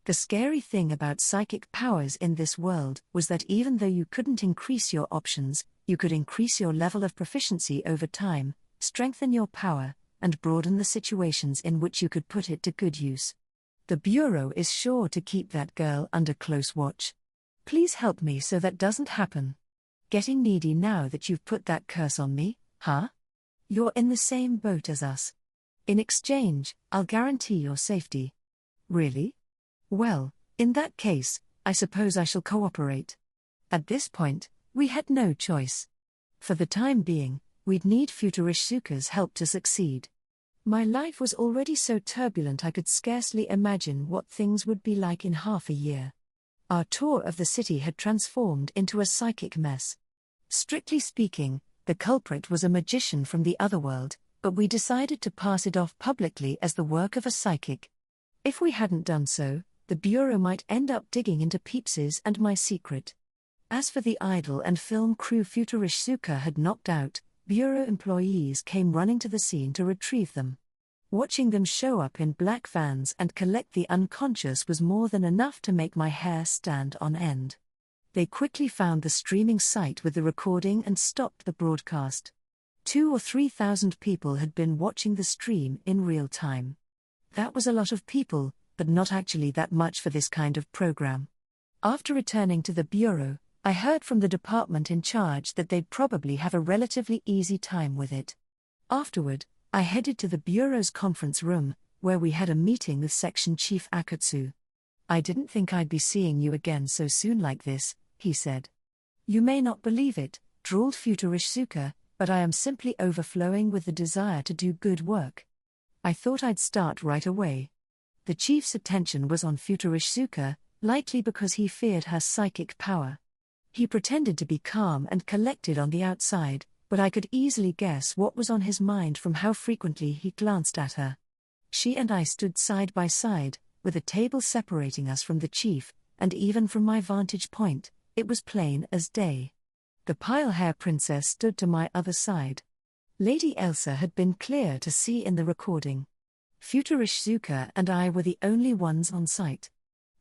The scary thing about psychic powers in this world was that even though you couldn't increase your options, you could increase your level of proficiency over time, strengthen your power, and broaden the situations in which you could put it to good use. The Bureau is sure to keep that girl under close watch. Please help me so that doesn't happen. Getting needy now that you've put that curse on me, huh? You're in the same boat as us. In exchange, I'll guarantee your safety. Really? Well, in that case, I suppose I shall cooperate. At this point, we had no choice. For the time being, we'd need Futurishsuka's help to succeed. My life was already so turbulent I could scarcely imagine what things would be like in half a year. Our tour of the city had transformed into a psychic mess. Strictly speaking, the culprit was a magician from the otherworld, but we decided to pass it off publicly as the work of a psychic. If we hadn't done so, the Bureau might end up digging into Peeps's and my secret. As for the idol and film crew Futurishsuka had knocked out, Bureau employees came running to the scene to retrieve them. Watching them show up in black vans and collect the unconscious was more than enough to make my hair stand on end. They quickly found the streaming site with the recording and stopped the broadcast. 2,000 or 3,000 people had been watching the stream in real time. That was a lot of people, but not actually that much for this kind of program. After returning to the Bureau, I heard from the department in charge that they'd probably have a relatively easy time with it. Afterward, I headed to the Bureau's conference room, where we had a meeting with Section Chief Akatsu. I didn't think I'd be seeing you again so soon like this, he said. You may not believe it, drawled Futurishsuka, but I am simply overflowing with the desire to do good work. I thought I'd start right away. The chief's attention was on Futurishsuka, likely because he feared her psychic power. He pretended to be calm and collected on the outside, but I could easily guess what was on his mind from how frequently he glanced at her. She and I stood side by side, with a table separating us from the chief, and even from my vantage point, it was plain as day. The pile-hair princess stood to my other side. Lady Elsa had been clear to see in the recording. Futurishsuka and I were the only ones on site.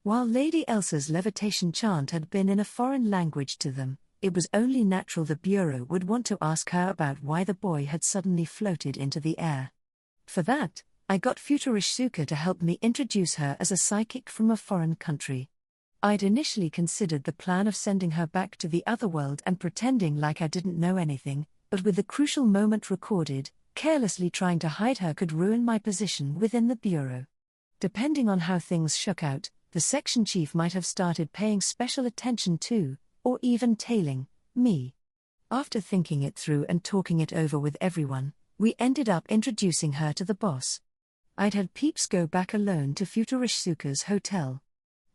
While Lady Elsa's levitation chant had been in a foreign language to them, it was only natural the Bureau would want to ask her about why the boy had suddenly floated into the air. For that, I got Futurishsuka to help me introduce her as a psychic from a foreign country. I'd initially considered the plan of sending her back to the otherworld and pretending like I didn't know anything, but with the crucial moment recorded, carelessly trying to hide her could ruin my position within the Bureau. Depending on how things shook out, the section chief might have started paying special attention to, or even tailing, me. After thinking it through and talking it over with everyone, we ended up introducing her to the boss. I'd had Peeps go back alone to Futurishsuka's hotel.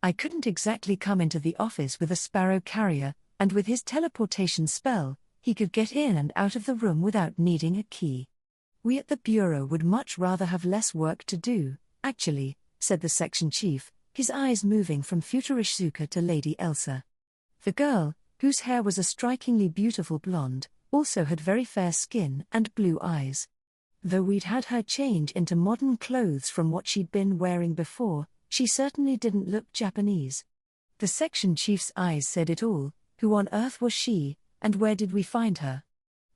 I couldn't exactly come into the office with a sparrow carrier, and with his teleportation spell, he could get in and out of the room without needing a key. We at the Bureau would much rather have less work to do, actually, said the section chief, his eyes moving from Futurishsuka to Lady Elsa. The girl, whose hair was a strikingly beautiful blonde, also had very fair skin and blue eyes. Though we'd had her change into modern clothes from what she'd been wearing before, she certainly didn't look Japanese. The section chief's eyes said it all. Who on earth was she, and where did we find her?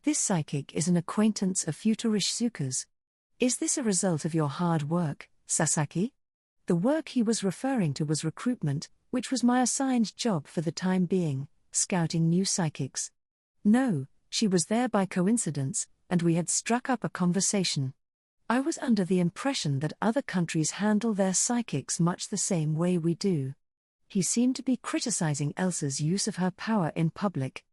This psychic is an acquaintance of Futurishsuka's. Is this a result of your hard work, Sasaki? The work he was referring to was recruitment, which was my assigned job for the time being, scouting new psychics. No, she was there by coincidence, and we had struck up a conversation. I was under the impression that other countries handle their psychics much the same way we do. He seemed to be criticizing Elsa's use of her power in public.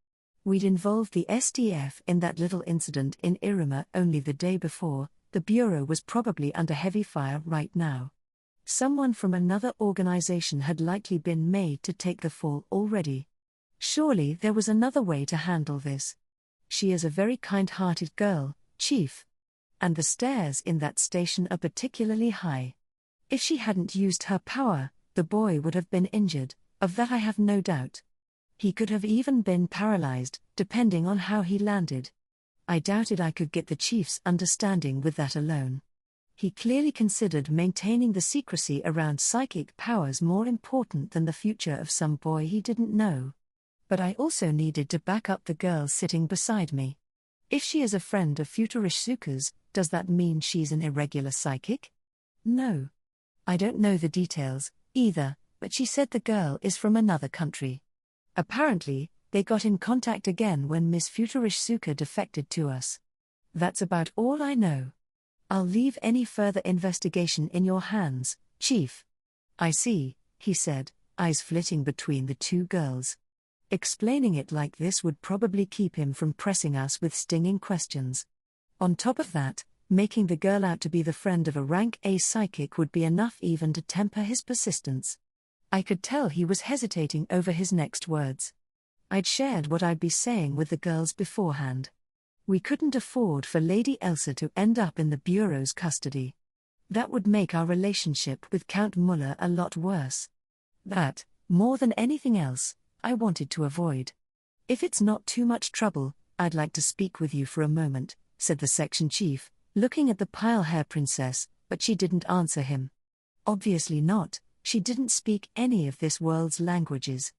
We'd involved the SDF in that little incident in Iruma only the day before. The Bureau was probably under heavy fire right now. Someone from another organization had likely been made to take the fall already. Surely there was another way to handle this. She is a very kind-hearted girl, Chief. And the stairs in that station are particularly high. If she hadn't used her power, the boy would have been injured, of that I have no doubt. He could have even been paralyzed, depending on how he landed. I doubted I could get the chief's understanding with that alone. He clearly considered maintaining the secrecy around psychic powers more important than the future of some boy he didn't know. But I also needed to back up the girl sitting beside me. If she is a friend of Futurishsuka's, does that mean she's an irregular psychic? No. I don't know the details, either, but she said the girl is from another country. Apparently, they got in contact again when Miss Futurishsuka defected to us. That's about all I know. I'll leave any further investigation in your hands, Chief. I see, he said, eyes flitting between the two girls. Explaining it like this would probably keep him from pressing us with stinging questions. On top of that, making the girl out to be the friend of a rank A psychic would be enough even to temper his persistence. I could tell he was hesitating over his next words. I'd shared what I'd be saying with the girls beforehand. We couldn't afford for Lady Elsa to end up in the Bureau's custody. That would make our relationship with Count Muller a lot worse. That, more than anything else, I wanted to avoid. If it's not too much trouble, I'd like to speak with you for a moment, said the section chief, looking at the pale hair princess, but she didn't answer him. Obviously not, she didn't speak any of this world's languages.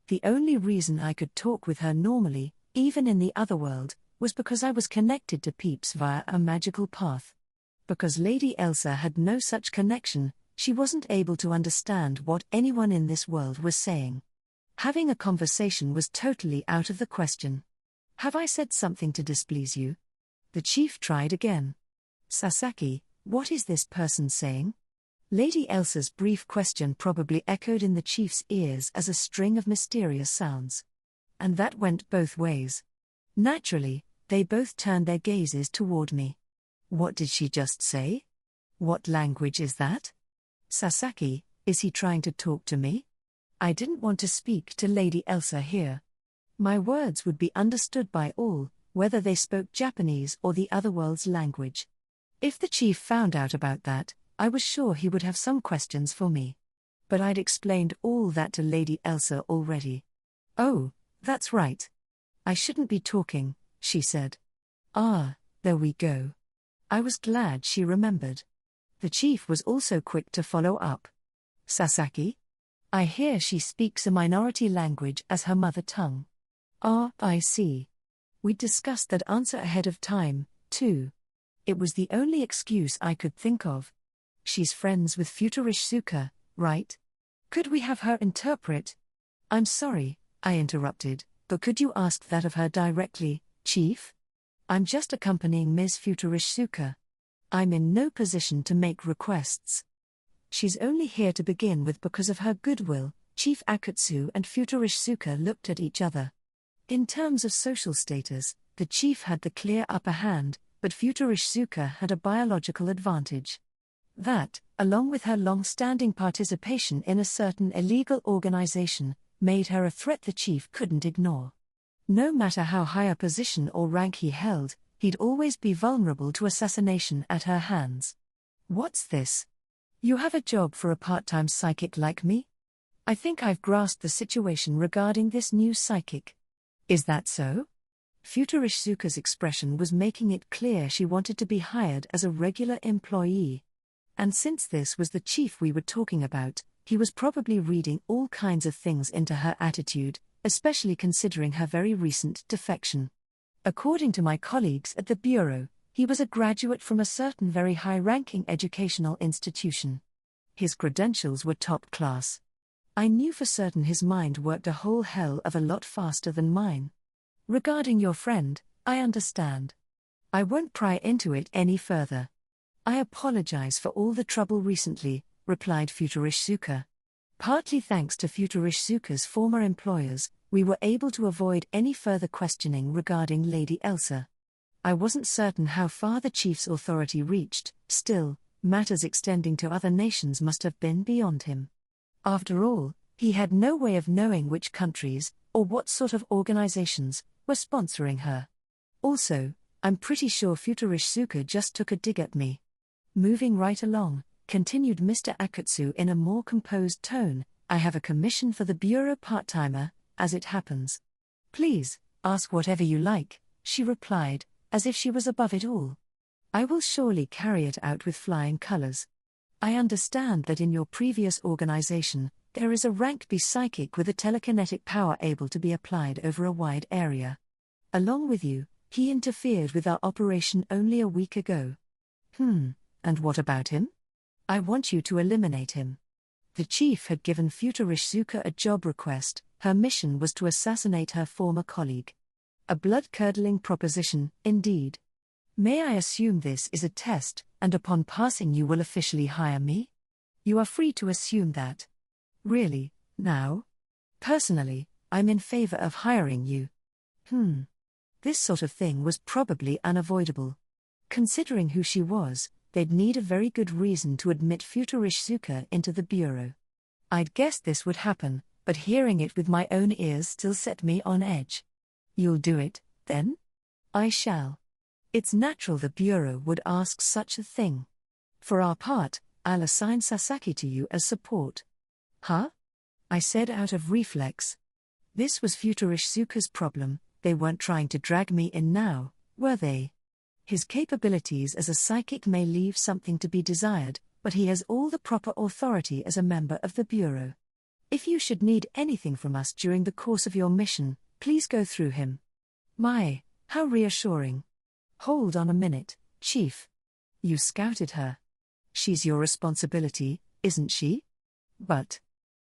The only reason I could talk with her normally, even in the otherworld, was because I was connected to Peeps via a magical path. Because Lady Elsa had no such connection, she wasn't able to understand what anyone in this world was saying. Having a conversation was totally out of the question. Have I said something to displease you? The chief tried again. Sasaki, what is this person saying? Lady Elsa's brief question probably echoed in the chief's ears as a string of mysterious sounds. And that went both ways. Naturally, they both turned their gazes toward me. What did she just say? What language is that? Sasaki, is he trying to talk to me? I didn't want to speak to Lady Elsa here. My words would be understood by all, whether they spoke Japanese or the otherworld's language. If the chief found out about that, I was sure he would have some questions for me. But I'd explained all that to Lady Elsa already. Oh, that's right. I shouldn't be talking, she said. Ah, there we go. I was glad she remembered. The chief was also quick to follow up. Sasaki? I hear she speaks a minority language as her mother tongue. Ah, I see. We discussed that answer ahead of time, too. It was the only excuse I could think of. She's friends with Futurishsuka, right? Could we have her interpret? I'm sorry, I interrupted, but could you ask that of her directly, Chief? I'm just accompanying Ms. Futurishsuka. I'm in no position to make requests. She's only here to begin with because of her goodwill. Chief Akutsu and Futurishsuka looked at each other. In terms of social status, the chief had the clear upper hand, but Futurishsuka had a biological advantage. That, along with her long-standing participation in a certain illegal organization, made her a threat the chief couldn't ignore. No matter how high a position or rank he held, he'd always be vulnerable to assassination at her hands. What's this? You have a job for a part-time psychic like me? I think I've grasped the situation regarding this new psychic. Is that so? Future Ishizuka's expression was making it clear she wanted to be hired as a regular employee. And since this was the chief we were talking about, he was probably reading all kinds of things into her attitude, especially considering her very recent defection. According to my colleagues at the bureau, he was a graduate from a certain very high-ranking educational institution. His credentials were top class. I knew for certain his mind worked a whole hell of a lot faster than mine. Regarding your friend, I understand. I won't pry into it any further. I apologize for all the trouble recently, replied Future Ishizuka. Partly thanks to Future Ishizuka's former employers, we were able to avoid any further questioning regarding Lady Elsa. I wasn't certain how far the chief's authority reached, still, matters extending to other nations must have been beyond him. After all, he had no way of knowing which countries, or what sort of organizations, were sponsoring her. Also, I'm pretty sure Future Ishizuka just took a dig at me. Moving right along, continued Mr. Akutsu in a more composed tone, I have a commission for the bureau part-timer, as it happens. Please, ask whatever you like, she replied, as if she was above it all. I will surely carry it out with flying colors. I understand that in your previous organization, there is a rank B psychic with a telekinetic power able to be applied over a wide area. Along with you, he interfered with our operation only a week ago. And what about him? I want you to eliminate him. The chief had given Future Ishizuka a job request. Her mission was to assassinate her former colleague. A blood-curdling proposition, indeed. May I assume this is a test, and upon passing you will officially hire me? You are free to assume that. Really, now? Personally, I'm in favor of hiring you. This sort of thing was probably unavoidable. Considering who she was, they'd need a very good reason to admit Future Ishizuka into the bureau. I'd guessed this would happen, but hearing it with my own ears still set me on edge. You'll do it, then? I shall. It's natural the bureau would ask such a thing. For our part, I'll assign Sasaki to you as support. Huh? I said out of reflex. This was Future Ishizuka's problem, they weren't trying to drag me in now, were they? His capabilities as a psychic may leave something to be desired, but he has all the proper authority as a member of the bureau. If you should need anything from us during the course of your mission, please go through him. My, how reassuring. Hold on a minute, Chief. You scouted her. She's your responsibility, isn't she? But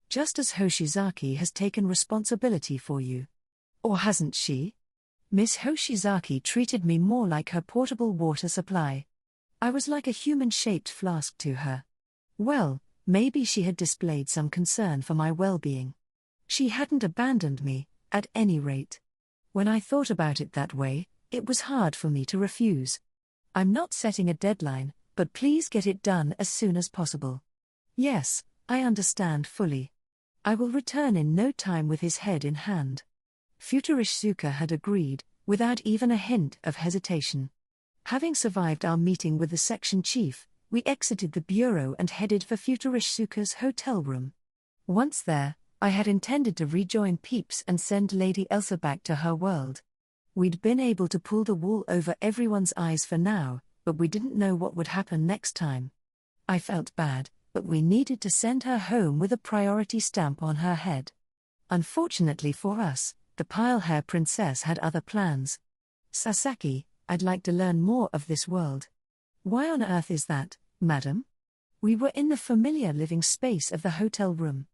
just as Hoshizaki has taken responsibility for you. Or hasn't she? Miss Hoshizaki treated me more like her portable water supply. I was like a human-shaped flask to her. Well, maybe she had displayed some concern for my well-being. She hadn't abandoned me, at any rate. When I thought about it that way, it was hard for me to refuse. I'm not setting a deadline, but please get it done as soon as possible. Yes, I understand fully. I will return in no time with his head in hand. Future Ishizuka had agreed, without even a hint of hesitation. Having survived our meeting with the section chief, we exited the bureau and headed for Future Ishizuka's hotel room. Once there, I had intended to rejoin Peeps and send Lady Elsa back to her world. We'd been able to pull the wool over everyone's eyes for now, but we didn't know what would happen next time. I felt bad, but we needed to send her home with a priority stamp on her head. Unfortunately for us, the pile-hair princess had other plans. Sasaki, I'd like to learn more of this world. Why on earth is that, madam? We were in the familiar living space of the hotel room.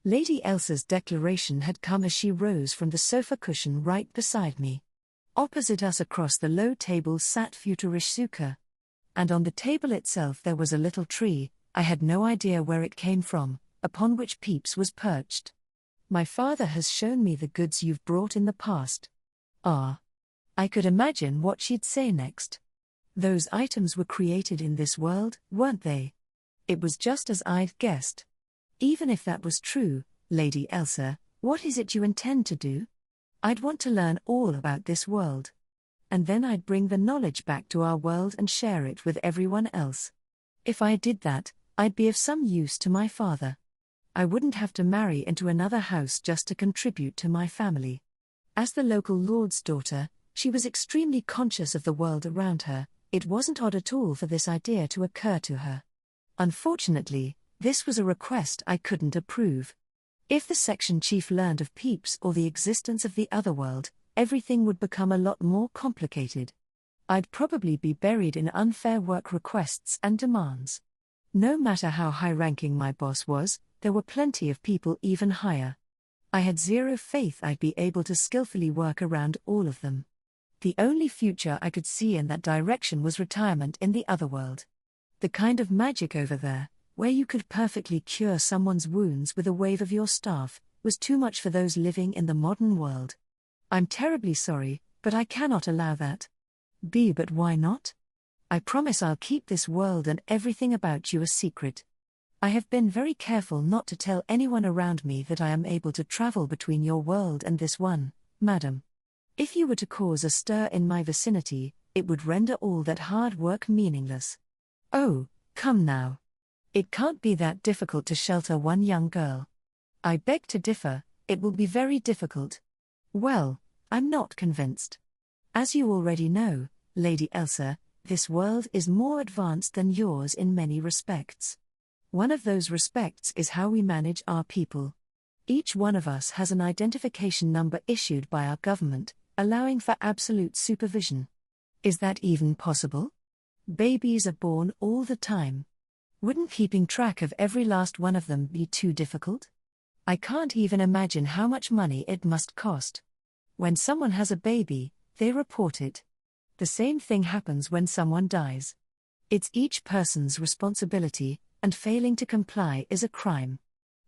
Lady Elsa's declaration had come as she rose from the sofa cushion right beside me. Opposite us across the low table sat Future Ishizuka. And on the table itself there was a little tree, I had no idea where it came from, upon which Peeps was perched. My father has shown me the goods you've brought in the past. Ah. I could imagine what she'd say next. Those items were created in this world, weren't they? It was just as I'd guessed. Even if that was true, Lady Elsa, what is it you intend to do? I'd want to learn all about this world. And then I'd bring the knowledge back to our world and share it with everyone else. If I did that, I'd be of some use to my father. I wouldn't have to marry into another house just to contribute to my family. As the local lord's daughter, She was extremely conscious of the world around her. It wasn't odd at all for this idea to occur to her. Unfortunately, this was a request I couldn't approve. If the section chief learned of Peeps or the existence of the otherworld, everything would become a lot more complicated. I'd probably be buried in unfair work requests and demands. No matter how high-ranking my boss was, there were plenty of people even higher. I had zero faith I'd be able to skillfully work around all of them. The only future I could see in that direction was retirement in the otherworld. The kind of magic over there, where you could perfectly cure someone's wounds with a wave of your staff, was too much for those living in the modern world. I'm terribly sorry, but I cannot allow that. But why not? I promise I'll keep this world and everything about you a secret. I have been very careful not to tell anyone around me that I am able to travel between your world and this one, madam. If you were to cause a stir in my vicinity, it would render all that hard work meaningless. Oh, come now. It can't be that difficult to shelter one young girl. I beg to differ, it will be very difficult. Well, I'm not convinced. As you already know, Lady Elsa, this world is more advanced than yours in many respects. One of those respects is how we manage our people. Each one of us has an identification number issued by our government, allowing for absolute supervision. Is that even possible? Babies are born all the time. Wouldn't keeping track of every last one of them be too difficult? I can't even imagine how much money it must cost. When someone has a baby, they report it. The same thing happens when someone dies. It's each person's responsibility, and failing to comply is a crime.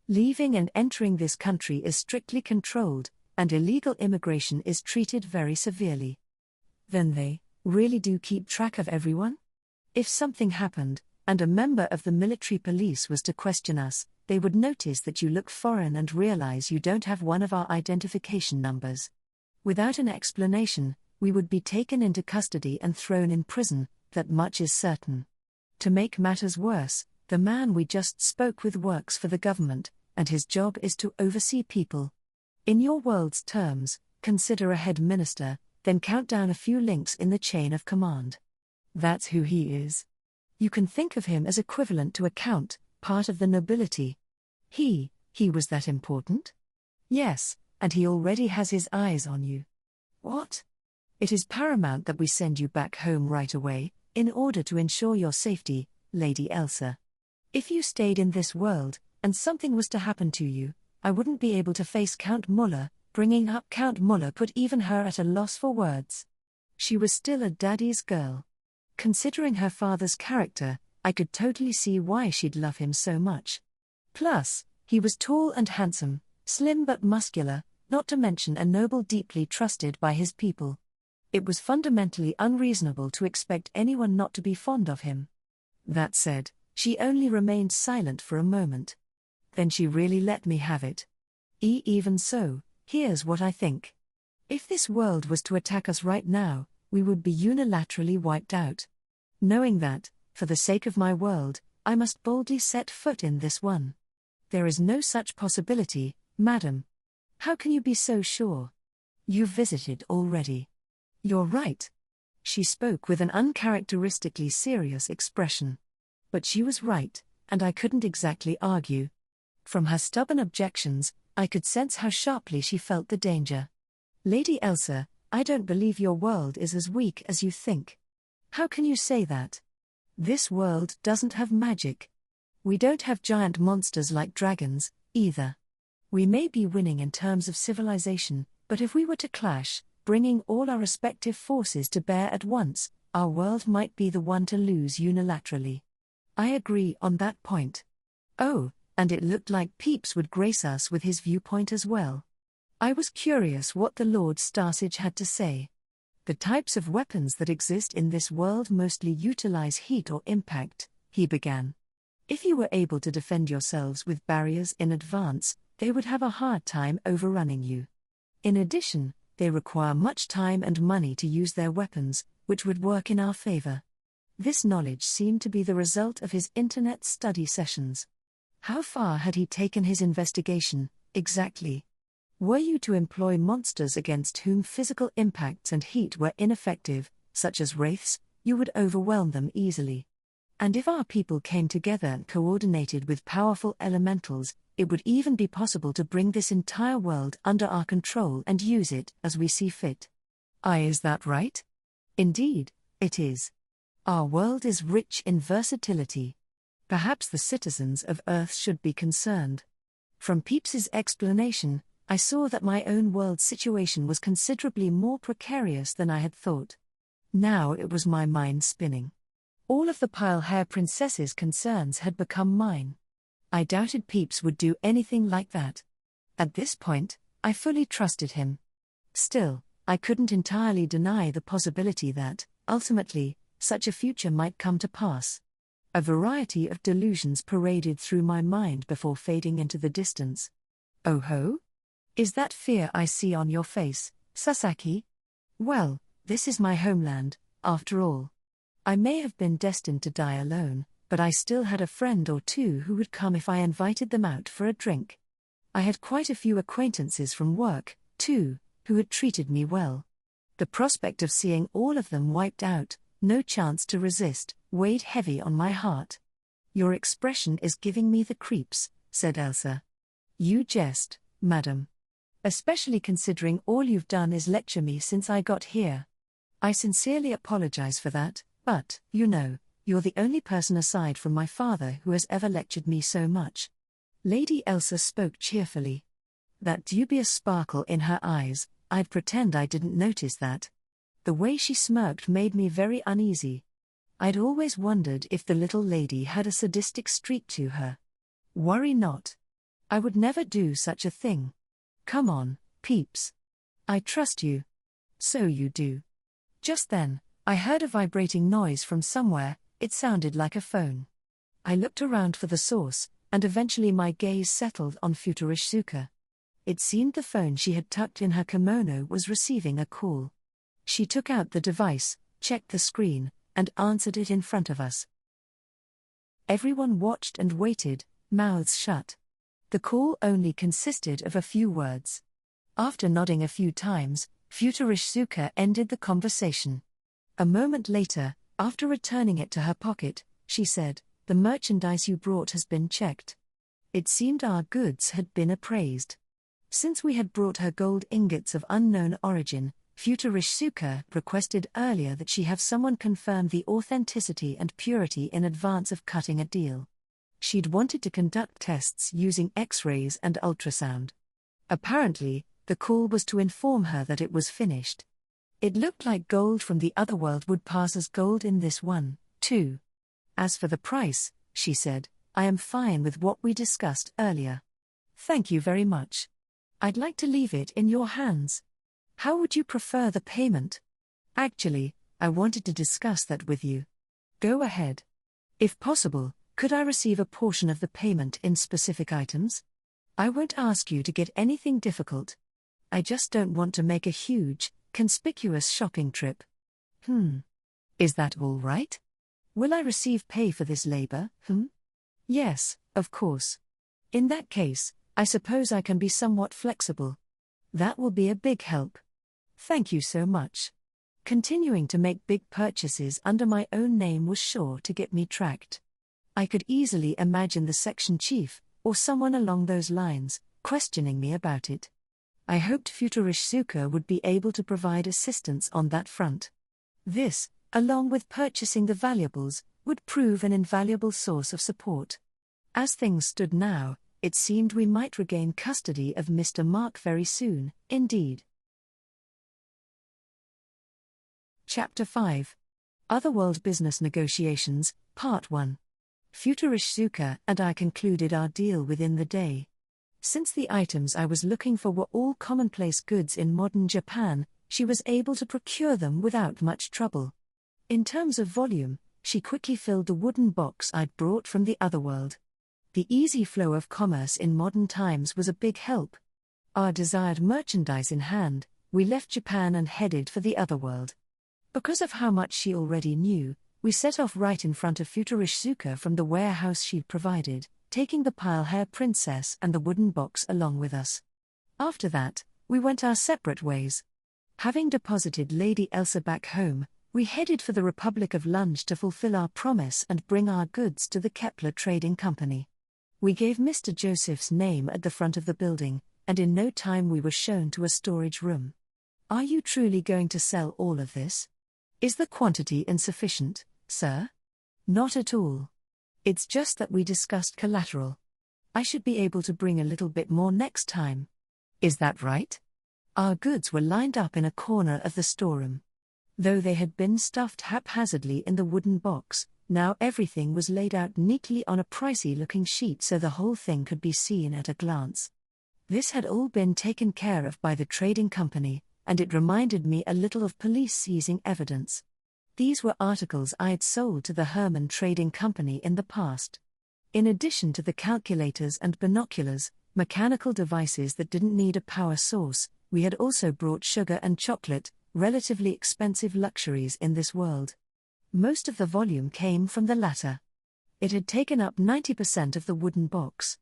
Leaving and entering this country is strictly controlled, and illegal immigration is treated very severely. Then they really do keep track of everyone? If something happened, and a member of the military police was to question us, they would notice that you look foreign and realize you don't have one of our identification numbers. Without an explanation, we would be taken into custody and thrown in prison, that much is certain. To make matters worse, the man we just spoke with works for the government, and his job is to oversee people. In your world's terms, consider a head minister, then count down a few links in the chain of command. That's who he is. You can think of him as equivalent to a count, part of the nobility. He was that important? Yes, and he already has his eyes on you. What? It is paramount that we send you back home right away, in order to ensure your safety, Lady Elsa. If you stayed in this world, and something was to happen to you, I wouldn't be able to face Count Muller. Bringing up Count Muller put even her at a loss for words. She was still a daddy's girl. Considering her father's character, I could totally see why she'd love him so much. Plus, he was tall and handsome, slim but muscular, not to mention a noble deeply trusted by his people. It was fundamentally unreasonable to expect anyone not to be fond of him. That said, she only remained silent for a moment. Then she really let me have it. Even so, here's what I think. If this world was to attack us right now, we would be unilaterally wiped out. Knowing that, for the sake of my world, I must boldly set foot in this one. There is no such possibility, madam. How can you be so sure? You've visited already. You're right. She spoke with an uncharacteristically serious expression. But she was right, and I couldn't exactly argue. From her stubborn objections, I could sense how sharply she felt the danger. Lady Elsa, I don't believe your world is as weak as you think. How can you say that? This world doesn't have magic. We don't have giant monsters like dragons, either. We may be winning in terms of civilization, but if we were to clash, bringing all our respective forces to bear at once, our world might be the one to lose unilaterally. I agree on that point. Oh, and it looked like Peeps would grace us with his viewpoint as well. I was curious what the Lord Starsage had to say. The types of weapons that exist in this world mostly utilize heat or impact, he began. If you were able to defend yourselves with barriers in advance, they would have a hard time overrunning you. In addition, they require much time and money to use their weapons, which would work in our favor. This knowledge seemed to be the result of his internet study sessions. How far had he taken his investigation, exactly? Were you to employ monsters against whom physical impacts and heat were ineffective, such as wraiths, you would overwhelm them easily. And if our people came together and coordinated with powerful elementals, it would even be possible to bring this entire world under our control and use it as we see fit. Is that right? Indeed, it is. Our world is rich in versatility. Perhaps the citizens of Earth should be concerned. From Peeps's explanation, I saw that my own world's situation was considerably more precarious than I had thought. Now it was my mind spinning. All of the Pile-Hair Princess's concerns had become mine. I doubted Peeps would do anything like that. At this point, I fully trusted him. Still, I couldn't entirely deny the possibility that, ultimately, such a future might come to pass. A variety of delusions paraded through my mind before fading into the distance. Oh ho? Is that fear I see on your face, Sasaki? Well, this is my homeland, after all. I may have been destined to die alone, but I still had a friend or two who would come if I invited them out for a drink. I had quite a few acquaintances from work, too, who had treated me well. The prospect of seeing all of them wiped out, no chance to resist, weighed heavy on my heart. Your expression is giving me the creeps, said Elsa. You jest, madam. Especially considering all you've done is lecture me since I got here. I sincerely apologize for that, but, you're the only person aside from my father who has ever lectured me so much. Lady Elsa spoke cheerfully. That dubious sparkle in her eyes, I'd pretend I didn't notice that. The way she smirked made me very uneasy. I'd always wondered if the little lady had a sadistic streak to her. Worry not. I would never do such a thing. Come on, Peeps. I trust you. So you do. Just then, I heard a vibrating noise from somewhere. It sounded like a phone. I looked around for the source, and eventually my gaze settled on Futurishsuka. It seemed the phone she had tucked in her kimono was receiving a call. She took out the device, checked the screen, and answered it in front of us. Everyone watched and waited, mouths shut. The call only consisted of a few words. After nodding a few times, Futurishsuka ended the conversation. A moment later, after returning it to her pocket, she said, "The merchandise you brought has been checked." It seemed our goods had been appraised. Since we had brought her gold ingots of unknown origin, Futurishsuka requested earlier that she have someone confirm the authenticity and purity in advance of cutting a deal. She'd wanted to conduct tests using X-rays and ultrasound. Apparently, the call was to inform her that it was finished. It looked like gold from the otherworld would pass as gold in this one, too. As for the price, she said, I am fine with what we discussed earlier. Thank you very much. I'd like to leave it in your hands. How would you prefer the payment? Actually, I wanted to discuss that with you. Go ahead. If possible, could I receive a portion of the payment in specific items? I won't ask you to get anything difficult. I just don't want to make a huge, conspicuous shopping trip. Is that all right? Will I receive pay for this labor? Yes, of course. In that case, I suppose I can be somewhat flexible. That will be a big help. Thank you so much. Continuing to make big purchases under my own name was sure to get me tracked. I could easily imagine the section chief, or someone along those lines, questioning me about it. I hoped Futurishsuka would be able to provide assistance on that front. This, along with purchasing the valuables, would prove an invaluable source of support. As things stood now, it seemed we might regain custody of Mr. Mark very soon, indeed. Chapter 5. Otherworld Business Negotiations, Part 1. Futurishsuka and I concluded our deal within the day. Since the items I was looking for were all commonplace goods in modern Japan, she was able to procure them without much trouble. In terms of volume, she quickly filled the wooden box I'd brought from the otherworld. The easy flow of commerce in modern times was a big help. Our desired merchandise in hand, we left Japan and headed for the otherworld. Because of how much she already knew, we set off right in front of Futurishsuka from the warehouse she'd provided, taking the Pile-Hair Princess and the wooden box along with us. After that, we went our separate ways. Having deposited Lady Elsa back home, we headed for the Republic of Lunch to fulfill our promise and bring our goods to the Kepler Trading Company. We gave Mr. Joseph's name at the front of the building, and in no time we were shown to a storage room. Are you truly going to sell all of this? Is the quantity insufficient, sir? Not at all. It's just that we discussed collateral. I should be able to bring a little bit more next time. Is that right? Our goods were lined up in a corner of the storeroom. Though they had been stuffed haphazardly in the wooden box, now everything was laid out neatly on a pricey-looking sheet so the whole thing could be seen at a glance. This had all been taken care of by the trading company, and it reminded me a little of police seizing evidence. These were articles I had sold to the Herman Trading Company in the past. In addition to the calculators and binoculars, mechanical devices that didn't need a power source, we had also brought sugar and chocolate, relatively expensive luxuries in this world. Most of the volume came from the latter. It had taken up 90% of the wooden box.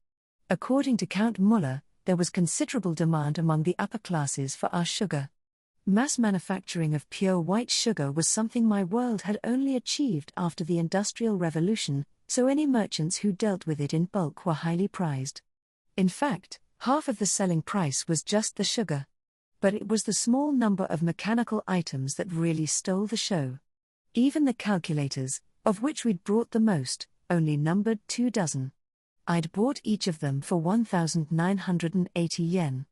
According to Count Muller, there was considerable demand among the upper classes for our sugar. Mass manufacturing of pure white sugar was something my world had only achieved after the Industrial Revolution, so any merchants who dealt with it in bulk were highly prized. In fact, half of the selling price was just the sugar. But it was the small number of mechanical items that really stole the show. Even the calculators, of which we'd brought the most, only numbered 2 dozen. I'd bought each of them for 1,980 yen.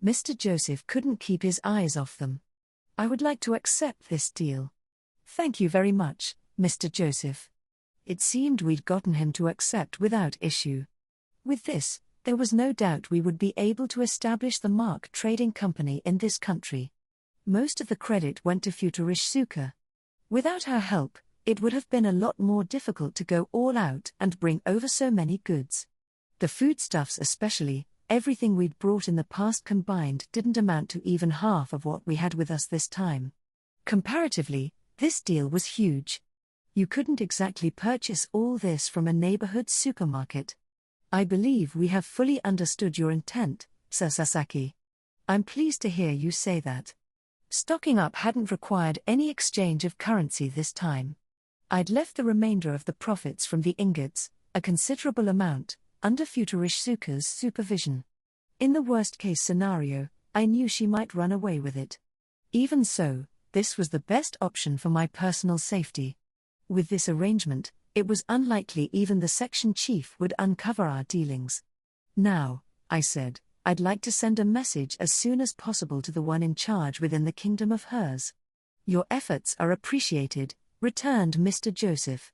Mr. Joseph couldn't keep his eyes off them. I would like to accept this deal. Thank you very much, Mr. Joseph. It seemed we'd gotten him to accept without issue. With this, there was no doubt we would be able to establish the Mark Trading Company in this country. Most of the credit went to Futurishsuka. Without her help, it would have been a lot more difficult to go all out and bring over so many goods. The foodstuffs especially, everything we'd brought in the past combined didn't amount to even half of what we had with us this time. Comparatively, this deal was huge. You couldn't exactly purchase all this from a neighborhood supermarket. I believe we have fully understood your intent, Sir Sasaki. I'm pleased to hear you say that. Stocking up hadn't required any exchange of currency this time. I'd left the remainder of the profits from the ingots, a considerable amount, under Futurishsuka's supervision. In the worst-case scenario, I knew she might run away with it. Even so, this was the best option for my personal safety. With this arrangement, it was unlikely even the section chief would uncover our dealings. Now, I said, I'd like to send a message as soon as possible to the one in charge within the kingdom of hers. Your efforts are appreciated, returned Mr. Joseph.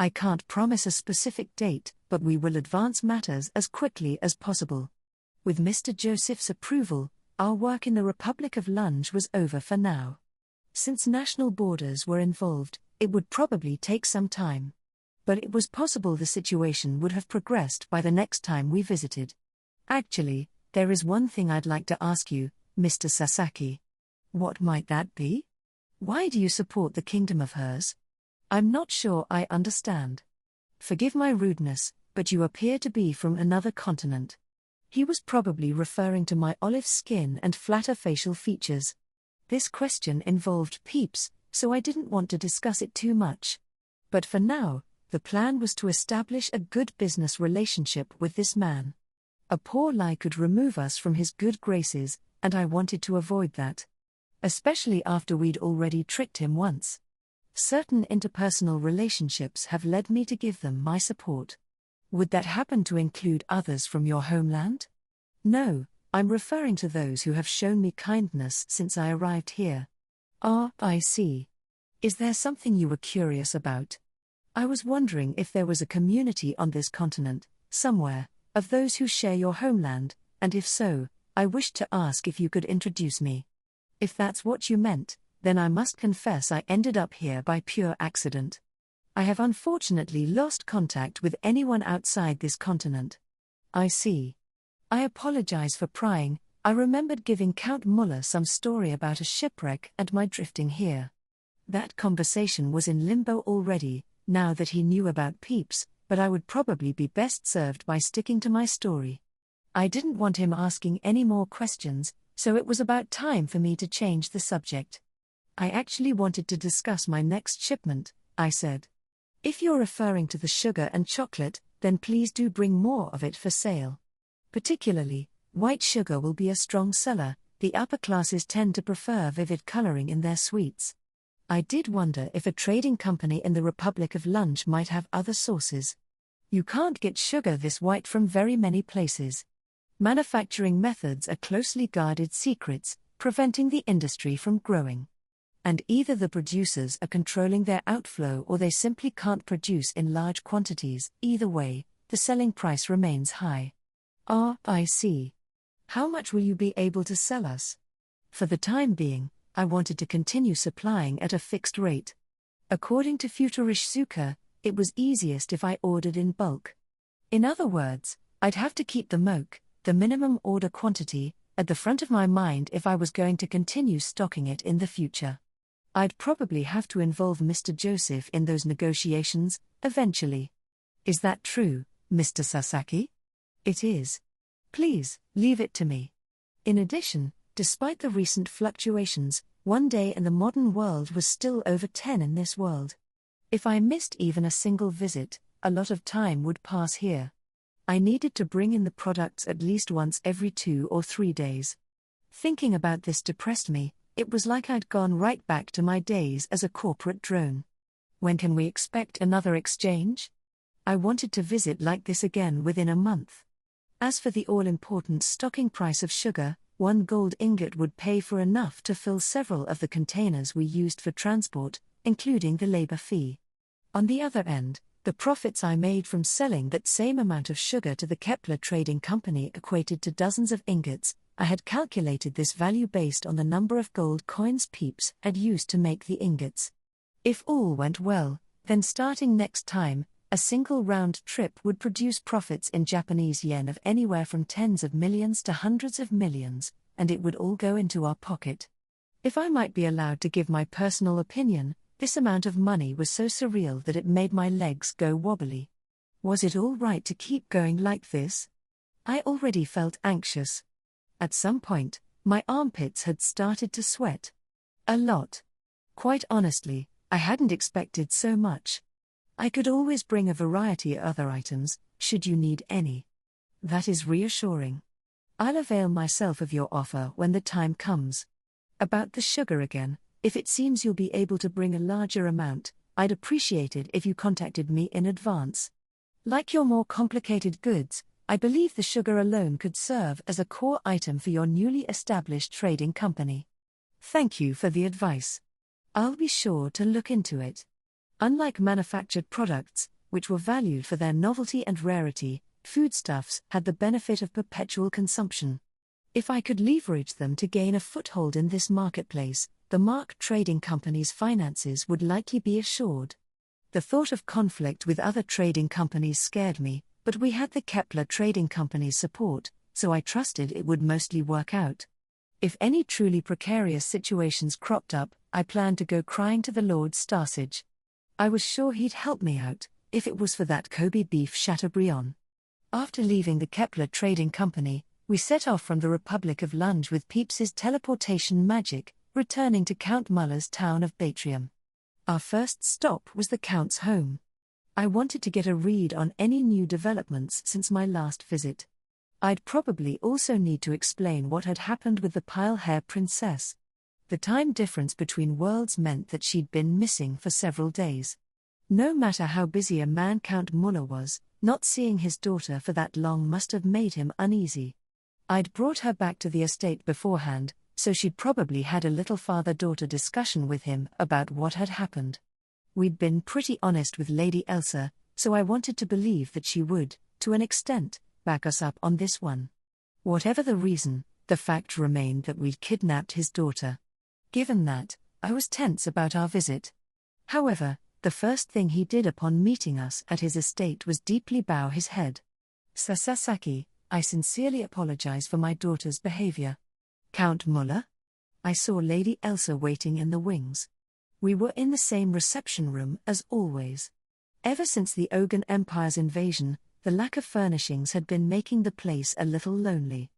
I can't promise a specific date, but we will advance matters as quickly as possible. With Mr. Joseph's approval, our work in the Republic of Lunge was over for now. Since national borders were involved, it would probably take some time. But it was possible the situation would have progressed by the next time we visited. Actually, there is one thing I'd like to ask you, Mr. Sasaki. What might that be? Why do you support the kingdom of hers? I'm not sure I understand. Forgive my rudeness, but you appear to be from another continent. He was probably referring to my olive skin and flatter facial features. This question involved Peeps, so I didn't want to discuss it too much. But for now, the plan was to establish a good business relationship with this man. A poor lie could remove us from his good graces, and I wanted to avoid that. Especially after we'd already tricked him once. Certain interpersonal relationships have led me to give them my support. Would that happen to include others from your homeland? No, I'm referring to those who have shown me kindness since I arrived here. Ah, I see. Is there something you were curious about? I was wondering if there was a community on this continent, somewhere, of those who share your homeland, and if so, I wished to ask if you could introduce me. If that's what you meant, then I must confess I ended up here by pure accident. I have unfortunately lost contact with anyone outside this continent. I see. I apologize for prying. I remembered giving Count Muller some story about a shipwreck and my drifting here. That conversation was in limbo already, now that he knew about Peeps, but I would probably be best served by sticking to my story. I didn't want him asking any more questions, so it was about time for me to change the subject. I actually wanted to discuss my next shipment, I said. If you're referring to the sugar and chocolate, then please do bring more of it for sale. Particularly, white sugar will be a strong seller. The upper classes tend to prefer vivid coloring in their sweets. I did wonder if a trading company in the Republic of Lunch might have other sources. You can't get sugar this white from very many places. Manufacturing methods are closely guarded secrets, preventing the industry from growing. And either the producers are controlling their outflow or they simply can't produce in large quantities. Either way, the selling price remains high. I see. How much will you be able to sell us? For the time being, I wanted to continue supplying at a fixed rate. According to Futurish Suka, it was easiest if I ordered in bulk. In other words, I'd have to keep the MOQ, the minimum order quantity, at the front of my mind if I was going to continue stocking it in the future. I'd probably have to involve Mr. Joseph in those negotiations, eventually. Is that true, Mr. Sasaki? It is. Please, leave it to me. In addition, despite the recent fluctuations, one day in the modern world was still over 10 in this world. If I missed even a single visit, a lot of time would pass here. I needed to bring in the products at least once every 2 or 3 days. Thinking about this depressed me. It was like I'd gone right back to my days as a corporate drone. When can we expect another exchange? I wanted to visit like this again within a month. As for the all-important stocking price of sugar, 1 gold ingot would pay for enough to fill several of the containers we used for transport, including the labor fee. On the other end, the profits I made from selling that same amount of sugar to the Kepler Trading Company equated to dozens of ingots. I had calculated this value based on the number of gold coins Peeps had used to make the ingots. If all went well, then starting next time, a single round trip would produce profits in Japanese yen of anywhere from tens of millions to hundreds of millions, and it would all go into our pocket. If I might be allowed to give my personal opinion, this amount of money was so surreal that it made my legs go wobbly. Was it all right to keep going like this? I already felt anxious. At some point, my armpits had started to sweat. A lot. Quite honestly, I hadn't expected so much. I could always bring a variety of other items, should you need any. That is reassuring. I'll avail myself of your offer when the time comes. About the sugar again, if it seems you'll be able to bring a larger amount, I'd appreciate it if you contacted me in advance. Like your more complicated goods, I believe the sugar alone could serve as a core item for your newly established trading company. Thank you for the advice. I'll be sure to look into it. Unlike manufactured products, which were valued for their novelty and rarity, foodstuffs had the benefit of perpetual consumption. If I could leverage them to gain a foothold in this marketplace, the MARC Trading Company's finances would likely be assured. The thought of conflict with other trading companies scared me, but we had the Kepler Trading Company's support, so I trusted it would mostly work out. If any truly precarious situations cropped up, I planned to go crying to the Lord Starsage. I was sure he'd help me out, if it was for that Kobe beef Chateaubriand. After leaving the Kepler Trading Company, we set off from the Republic of Lunge with Peeps's teleportation magic, returning to Count Muller's town of Batrium. Our first stop was the Count's home. I wanted to get a read on any new developments since my last visit. I'd probably also need to explain what had happened with the pile-hair princess. The time difference between worlds meant that she'd been missing for several days. No matter how busy a man Count Muller was, not seeing his daughter for that long must have made him uneasy. I'd brought her back to the estate beforehand, so she'd probably had a little father-daughter discussion with him about what had happened. We'd been pretty honest with Lady Elsa, so I wanted to believe that she would, to an extent, back us up on this one. Whatever the reason, the fact remained that we'd kidnapped his daughter. Given that, I was tense about our visit. However, the first thing he did upon meeting us at his estate was deeply bow his head. Sasaki, I sincerely apologize for my daughter's behavior. Count Muller? I saw Lady Elsa waiting in the wings. We were in the same reception room as always. Ever since the Ogan Empire's invasion, The lack of furnishings had been making the place a little lonely.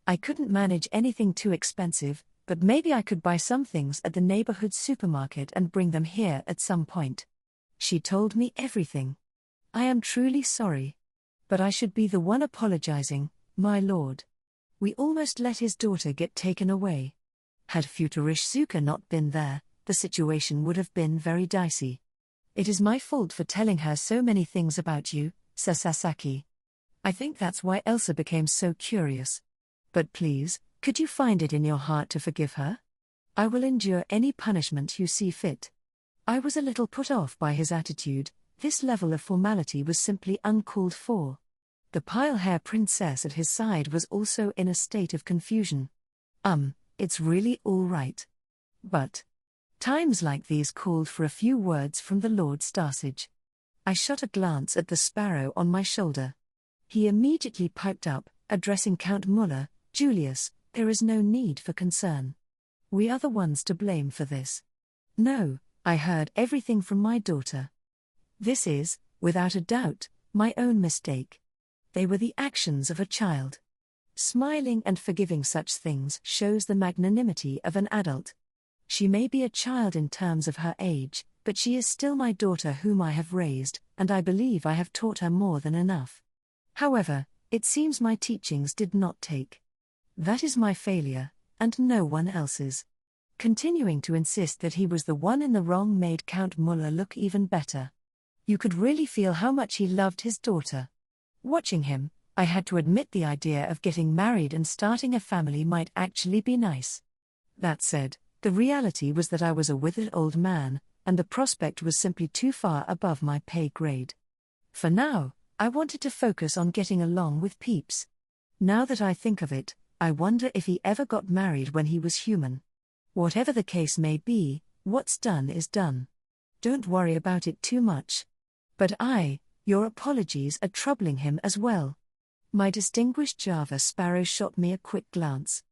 I couldn't manage anything too expensive, but maybe I could buy some things at the neighborhood supermarket and bring them here at some point. She told me everything. I am truly sorry. But I should be the one apologizing, my lord. We almost let his daughter get taken away. Had Futurishsuka not been there, the situation would have been very dicey. It is my fault for telling her so many things about you, Sasaki. I think that's why Elsa became so curious. But please, could you find it in your heart to forgive her? I will endure any punishment you see fit. I was a little put off by his attitude. This level of formality was simply uncalled for. The pale-hair princess at his side was also in a state of confusion. It's really all right. But times like these called for a few words from the Lord Starsage. I shot a glance at the sparrow on my shoulder. He immediately piped up, addressing Count Muller, Julius, there is no need for concern. We are the ones to blame for this. No, I heard everything from my daughter. This is, without a doubt, my own mistake. They were the actions of a child. Smiling and forgiving such things shows the magnanimity of an adult. She may be a child in terms of her age, but she is still my daughter whom I have raised, and I believe I have taught her more than enough. However, it seems my teachings did not take. That is my failure, and no one else's. Continuing to insist that he was the one in the wrong made Count Muller look even better. You could really feel how much he loved his daughter. Watching him, I had to admit the idea of getting married and starting a family might actually be nice. That said, the reality was that I was a withered old man, and the prospect was simply too far above my pay grade. For now, I wanted to focus on getting along with Peeps. Now that I think of it, I wonder if he ever got married when he was human. Whatever the case may be, what's done is done. Don't worry about it too much. But your apologies are troubling him as well. My distinguished Java sparrow shot me a quick glance.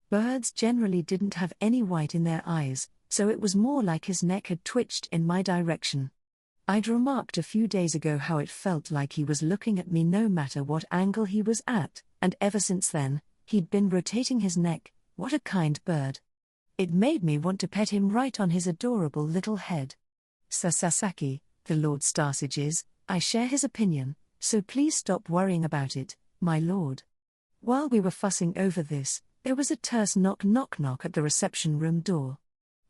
Birds generally didn't have any white in their eyes, so it was more like his neck had twitched in my direction. I'd remarked a few days ago how it felt like he was looking at me no matter what angle he was at, and ever since then, he'd been rotating his neck. What a kind bird. It made me want to pet him right on his adorable little head. Sasaki, the Lord Starsage is, I share his opinion, so please stop worrying about it, my lord. While we were fussing over this, there was a terse knock at the reception room door.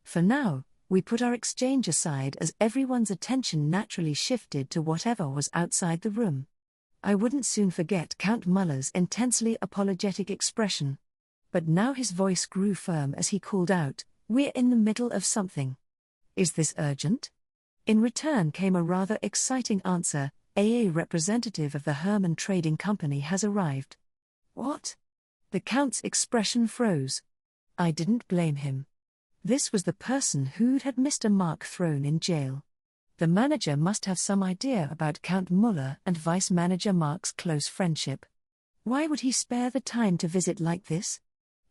For now, we put our exchange aside as everyone's attention naturally shifted to whatever was outside the room. I wouldn't soon forget Count Muller's intensely apologetic expression. But now his voice grew firm as he called out, "We're in the middle of something. Is this urgent?" In return came a rather exciting answer, "AA representative of the Herman Trading Company has arrived." What? The Count's expression froze. I didn't blame him. This was the person who'd had Mr. Mark thrown in jail. The manager must have some idea about Count Muller and Vice Manager Mark's close friendship. Why would he spare the time to visit like this?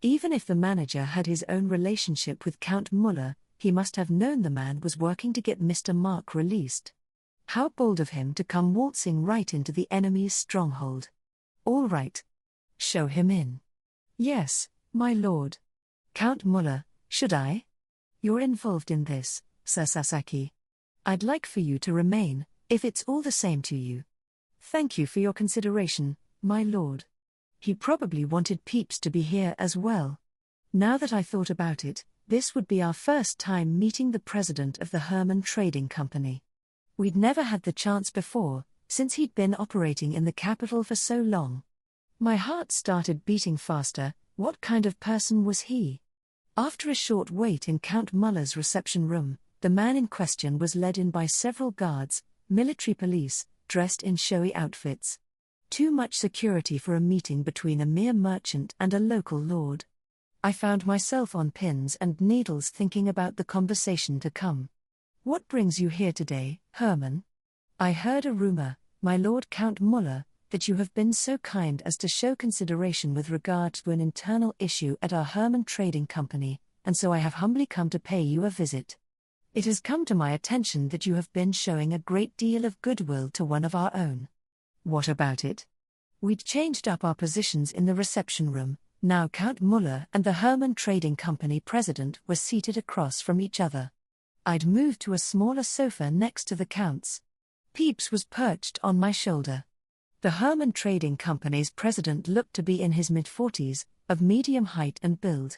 Even if the manager had his own relationship with Count Muller, he must have known the man was working to get Mr. Mark released. How bold of him to come waltzing right into the enemy's stronghold. All right. Show him in. Yes, my lord. Count Muller, should I? You're involved in this, Sir Sasaki. I'd like for you to remain, if it's all the same to you. Thank you for your consideration, my lord. He probably wanted Peeps to be here as well. Now that I thought about it, this would be our first time meeting the president of the Herman Trading Company. We'd never had the chance before, since he'd been operating in the capital for so long. My heart started beating faster. What kind of person was he? After a short wait in Count Muller's reception room, the man in question was led in by several guards, military police, dressed in showy outfits. Too much security for a meeting between a mere merchant and a local lord. I found myself on pins and needles thinking about the conversation to come. What brings you here today, Herman? I heard a rumor, my lord Count Muller, that you have been so kind as to show consideration with regard to an internal issue at our Herman Trading Company, and so I have humbly come to pay you a visit. It has come to my attention that you have been showing a great deal of goodwill to one of our own. What about it? We'd changed up our positions in the reception room. Now Count Muller and the Hermann Trading Company president were seated across from each other. I'd moved to a smaller sofa next to the Count's. Peeps was perched on my shoulder. The Hermann Trading Company's president looked to be in his mid-40s, of medium height and build.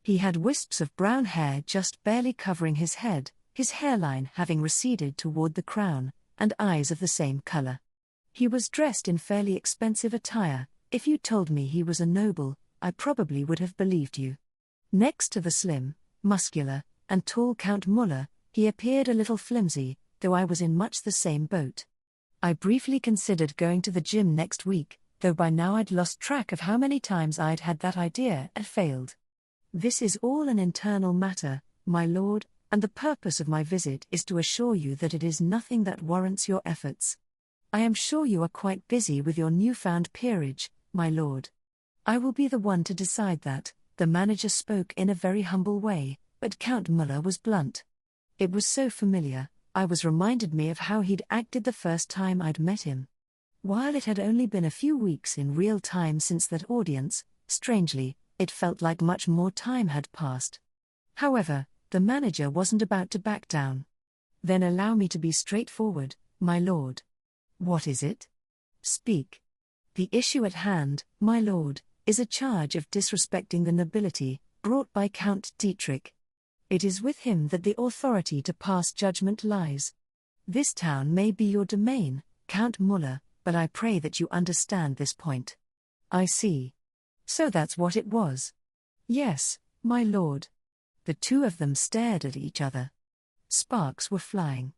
He had wisps of brown hair just barely covering his head, his hairline having receded toward the crown, and eyes of the same color. He was dressed in fairly expensive attire. If you told me he was a noble, I probably would have believed you. Next to the slim, muscular, and tall Count Muller, he appeared a little flimsy, though I was in much the same boat. I briefly considered going to the gym next week, though by now I'd lost track of how many times I'd had that idea and failed. This is all an internal matter, my lord, and the purpose of my visit is to assure you that it is nothing that warrants your efforts. I am sure you are quite busy with your newfound peerage, my lord. I will be the one to decide that. The manager spoke in a very humble way, but Count Muller was blunt. It was so familiar, I was reminded me of how he'd acted the first time I'd met him. While it had only been a few weeks in real time since that audience, strangely, it felt like much more time had passed. However, the manager wasn't about to back down. Then allow me to be straightforward, my lord. What is it? Speak. The issue at hand, my lord, is a charge of disrespecting the nobility, brought by Count Dietrich. It is with him that the authority to pass judgment lies. This town may be your domain, Count Muller, but I pray that you understand this point. I see. So that's what it was. Yes, my lord. The two of them stared at each other. Sparks were flying.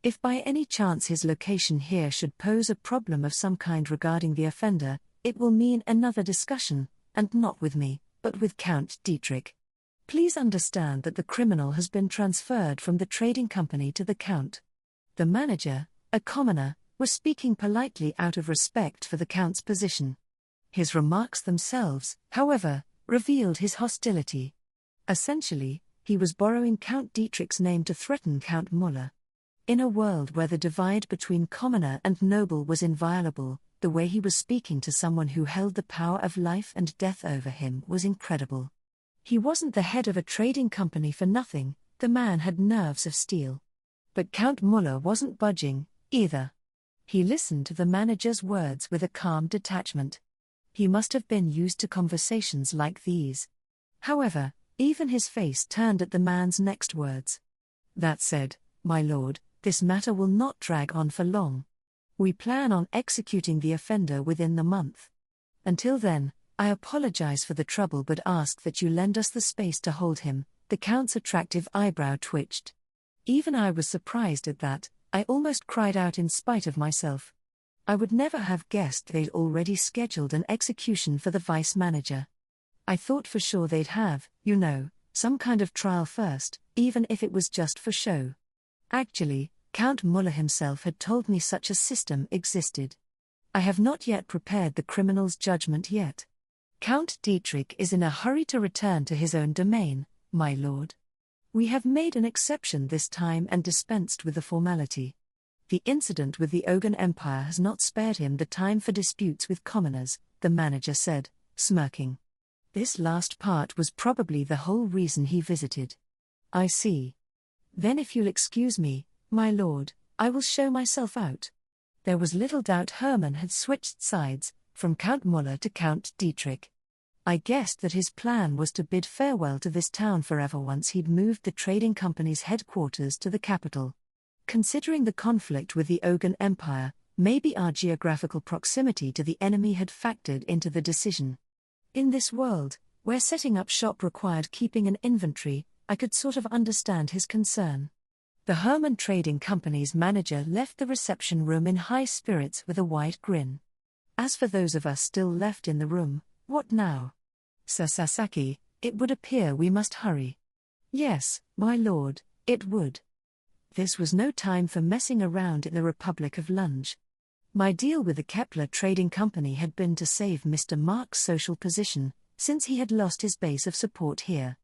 If by any chance his location here should pose a problem of some kind regarding the offender, it will mean another discussion, and not with me, but with Count Dietrich. Please understand that the criminal has been transferred from the trading company to the Count. The manager, a commoner, was speaking politely out of respect for the Count's position. His remarks themselves, however, revealed his hostility. Essentially, he was borrowing Count Dietrich's name to threaten Count Muller. In a world where the divide between commoner and noble was inviolable, the way he was speaking to someone who held the power of life and death over him was incredible. He wasn't the head of a trading company for nothing, the man had nerves of steel. But Count Muller wasn't budging, either. He listened to the manager's words with a calm detachment. He must have been used to conversations like these. However, even his face turned at the man's next words. That said, my lord, this matter will not drag on for long. We plan on executing the offender within the month. Until then, I apologize for the trouble but ask that you lend us the space to hold him. The Count's attractive eyebrow twitched. Even I was surprised at that. I almost cried out in spite of myself. I would never have guessed they'd already scheduled an execution for the vice manager. I thought for sure they'd have, some kind of trial first, even if it was just for show. Actually, Count Muller himself had told me such a system existed. I have not yet prepared the criminal's judgment yet. Count Dietrich is in a hurry to return to his own domain, my lord. We have made an exception this time and dispensed with the formality. The incident with the Ogun Empire has not spared him the time for disputes with commoners, the manager said, smirking. This last part was probably the whole reason he visited. I see. Then if you'll excuse me, my lord, I will show myself out. There was little doubt Hermann had switched sides, from Count Muller to Count Dietrich. I guessed that his plan was to bid farewell to this town forever once he'd moved the trading company's headquarters to the capital. Considering the conflict with the Ogun Empire, maybe our geographical proximity to the enemy had factored into the decision. In this world, where setting up shop required keeping an inventory, I could sort of understand his concern. The Hermann Trading Company's manager left the reception room in high spirits with a wide grin. As for those of us still left in the room, what now? Sir Sasaki, it would appear we must hurry. Yes, my lord, it would. This was no time for messing around in the Republic of Lunge. My deal with the Kepler Trading Company had been to save Mr. Mark's social position, since he had lost his base of support here.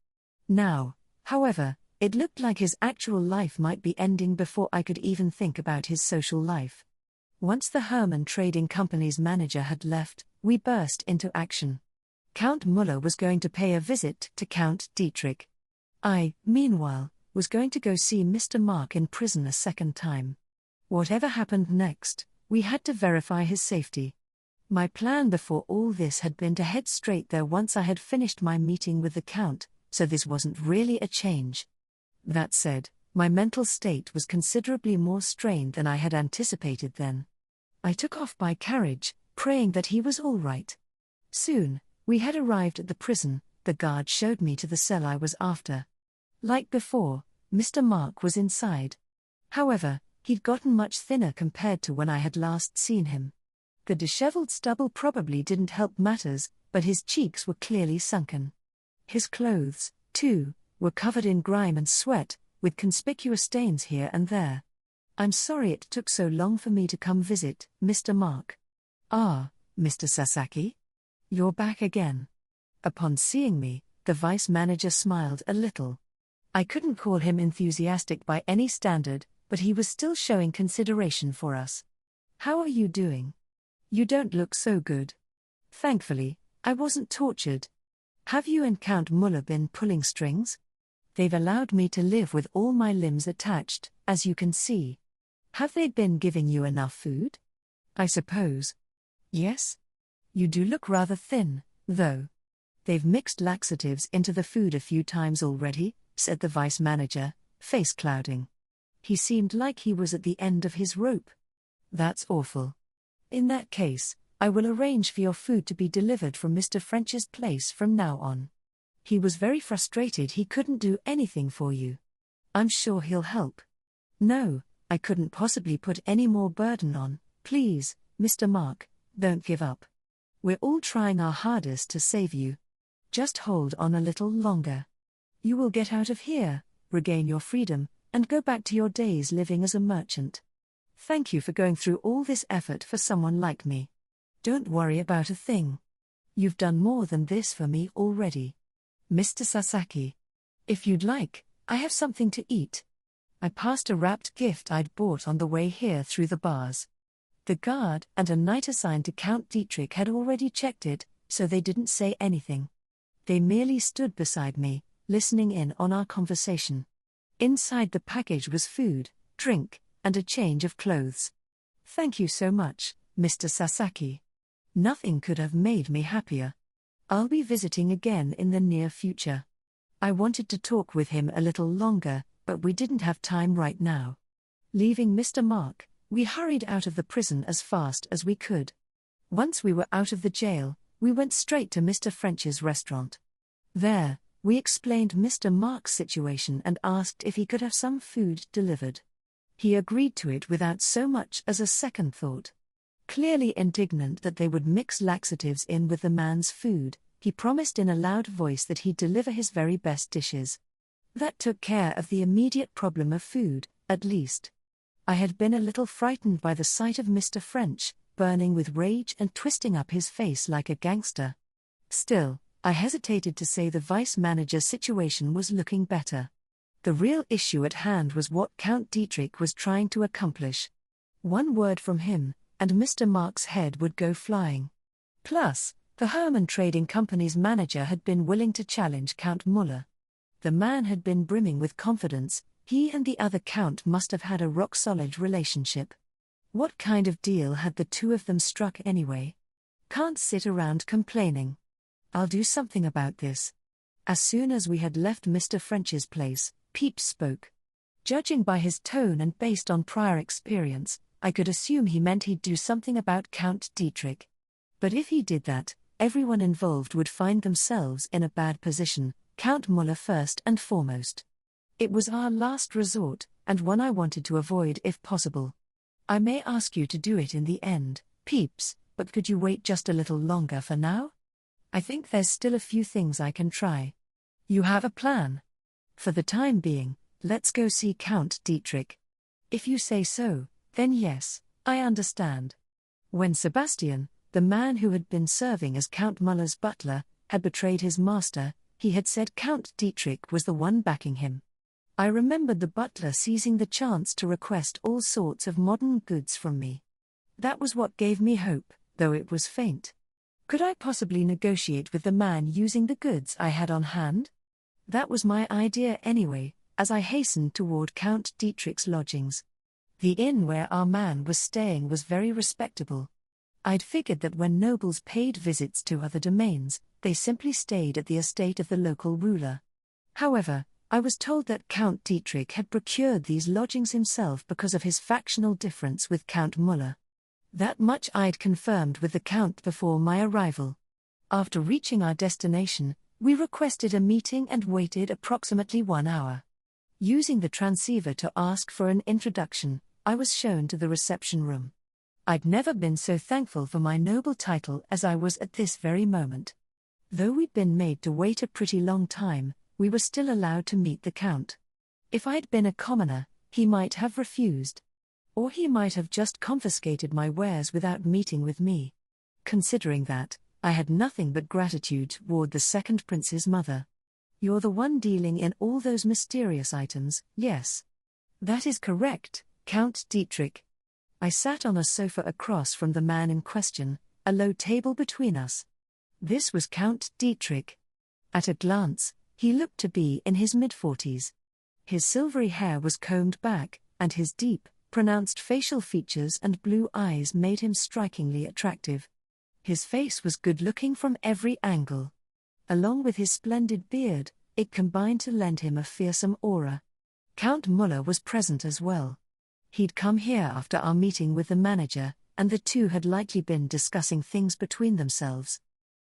Now, however, it looked like his actual life might be ending before I could even think about his social life. Once the Hermann Trading Company's manager had left, we burst into action. Count Muller was going to pay a visit to Count Dietrich. I, meanwhile, was going to go see Mr. Mark in prison a second time. Whatever happened next, we had to verify his safety. My plan before all this had been to head straight there once I had finished my meeting with the Count, so this wasn't really a change. That said, my mental state was considerably more strained than I had anticipated then. I took off by carriage, praying that he was all right. Soon, we had arrived at the prison. The guard showed me to the cell I was after. Like before, Mr. Mark was inside. However, he'd gotten much thinner compared to when I had last seen him. The disheveled stubble probably didn't help matters, but his cheeks were clearly sunken. His clothes, too, were covered in grime and sweat, with conspicuous stains here and there. I'm sorry it took so long for me to come visit, Mr. Mark. Ah, Mr. Sasaki? You're back again. Upon seeing me, the vice manager smiled a little. I couldn't call him enthusiastic by any standard, but he was still showing consideration for us. How are you doing? You don't look so good. Thankfully, I wasn't tortured. Have you and Count Muller been pulling strings? They've allowed me to live with all my limbs attached, as you can see. Have they been giving you enough food? I suppose. Yes? You do look rather thin, though. They've mixed laxatives into the food a few times already, said the vice manager, face clouding. He seemed like he was at the end of his rope. That's awful. In that case, I will arrange for your food to be delivered from Mr. French's place from now on. He was very frustrated he couldn't do anything for you. I'm sure he'll help. No, I couldn't possibly put any more burden on. Please, Mr. Mark, don't give up. We're all trying our hardest to save you. Just hold on a little longer. You will get out of here, regain your freedom, and go back to your days living as a merchant. Thank you for going through all this effort for someone like me. Don't worry about a thing. You've done more than this for me already. Mr. Sasaki. If you'd like, I have something to eat. I passed a wrapped gift I'd bought on the way here through the bars. The guard and a knight assigned to Count Dietrich had already checked it, so they didn't say anything. They merely stood beside me, listening in on our conversation. Inside the package was food, drink, and a change of clothes. Thank you so much, Mr. Sasaki. Nothing could have made me happier. I'll be visiting again in the near future. I wanted to talk with him a little longer, but we didn't have time right now. Leaving Mr. Mark, we hurried out of the prison as fast as we could. Once we were out of the jail, we went straight to Mr. French's restaurant. There, we explained Mr. Mark's situation and asked if he could have some food delivered. He agreed to it without so much as a second thought. Clearly indignant that they would mix laxatives in with the man's food, he promised in a loud voice that he'd deliver his very best dishes. That took care of the immediate problem of food, at least. I had been a little frightened by the sight of Mr. French, burning with rage and twisting up his face like a gangster. Still, I hesitated to say the vice manager's situation was looking better. The real issue at hand was what Count Dietrich was trying to accomplish. One word from him, and Mr. Mark's head would go flying. Plus, the Hermann Trading Company's manager had been willing to challenge Count Muller. The man had been brimming with confidence. He and the other count must have had a rock-solid relationship. What kind of deal had the two of them struck anyway? Can't sit around complaining. I'll do something about this. As soon as we had left Mr. French's place, Peeps spoke. Judging by his tone and based on prior experience, I could assume he meant he'd do something about Count Dietrich. But if he did that, everyone involved would find themselves in a bad position, Count Muller first and foremost. It was our last resort, and one I wanted to avoid if possible. I may ask you to do it in the end, Peeps, but could you wait just a little longer for now? I think there's still a few things I can try. You have a plan? For the time being, let's go see Count Dietrich. If you say so, then yes, I understand. When Sebastian, the man who had been serving as Count Muller's butler, had betrayed his master, he had said Count Dietrich was the one backing him. I remembered the butler seizing the chance to request all sorts of modern goods from me. That was what gave me hope, though it was faint. Could I possibly negotiate with the man using the goods I had on hand? That was my idea anyway, as I hastened toward Count Dietrich's lodgings. The inn where our man was staying was very respectable. I'd figured that when nobles paid visits to other domains, they simply stayed at the estate of the local ruler. However, I was told that Count Dietrich had procured these lodgings himself because of his factional difference with Count Müller. That much I'd confirmed with the Count before my arrival. After reaching our destination, we requested a meeting and waited approximately 1 hour. Using the transceiver to ask for an introduction, I was shown to the reception room. I'd never been so thankful for my noble title as I was at this very moment. Though we'd been made to wait a pretty long time, we were still allowed to meet the Count. If I'd been a commoner, he might have refused. Or he might have just confiscated my wares without meeting with me. Considering that, I had nothing but gratitude toward the second prince's mother. You're the one dealing in all those mysterious items, yes? That is correct, Count Dietrich. I sat on a sofa across from the man in question, a low table between us. This was Count Dietrich. At a glance, he looked to be in his mid-40s. His silvery hair was combed back, and his deep, pronounced facial features and blue eyes made him strikingly attractive. His face was good-looking from every angle. Along with his splendid beard, it combined to lend him a fearsome aura. Count Müller was present as well. He'd come here after our meeting with the manager, and the two had likely been discussing things between themselves.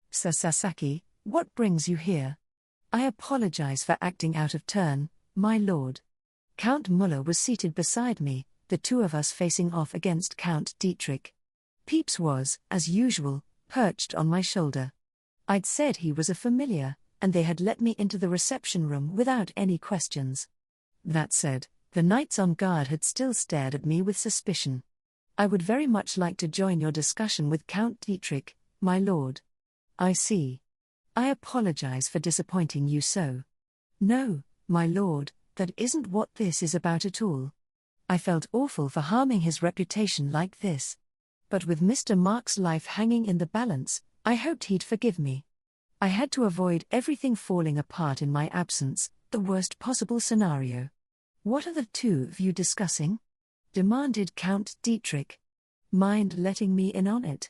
Sir Sasaki, what brings you here? I apologize for acting out of turn, my lord. Count Müller was seated beside me, the two of us facing off against Count Dietrich. Peeps was, as usual, perched on my shoulder. I'd said he was a familiar, and they had let me into the reception room without any questions. That said, the knights on guard had still stared at me with suspicion. I would very much like to join your discussion with Count Dietrich, my lord. I see. I apologize for disappointing you so. No, my lord, that isn't what this is about at all. I felt awful for harming his reputation like this. But with Mr. Mark's life hanging in the balance, I hoped he'd forgive me. I had to avoid everything falling apart in my absence, the worst possible scenario. What are the two of you discussing? Demanded Count Dietrich. Mind letting me in on it?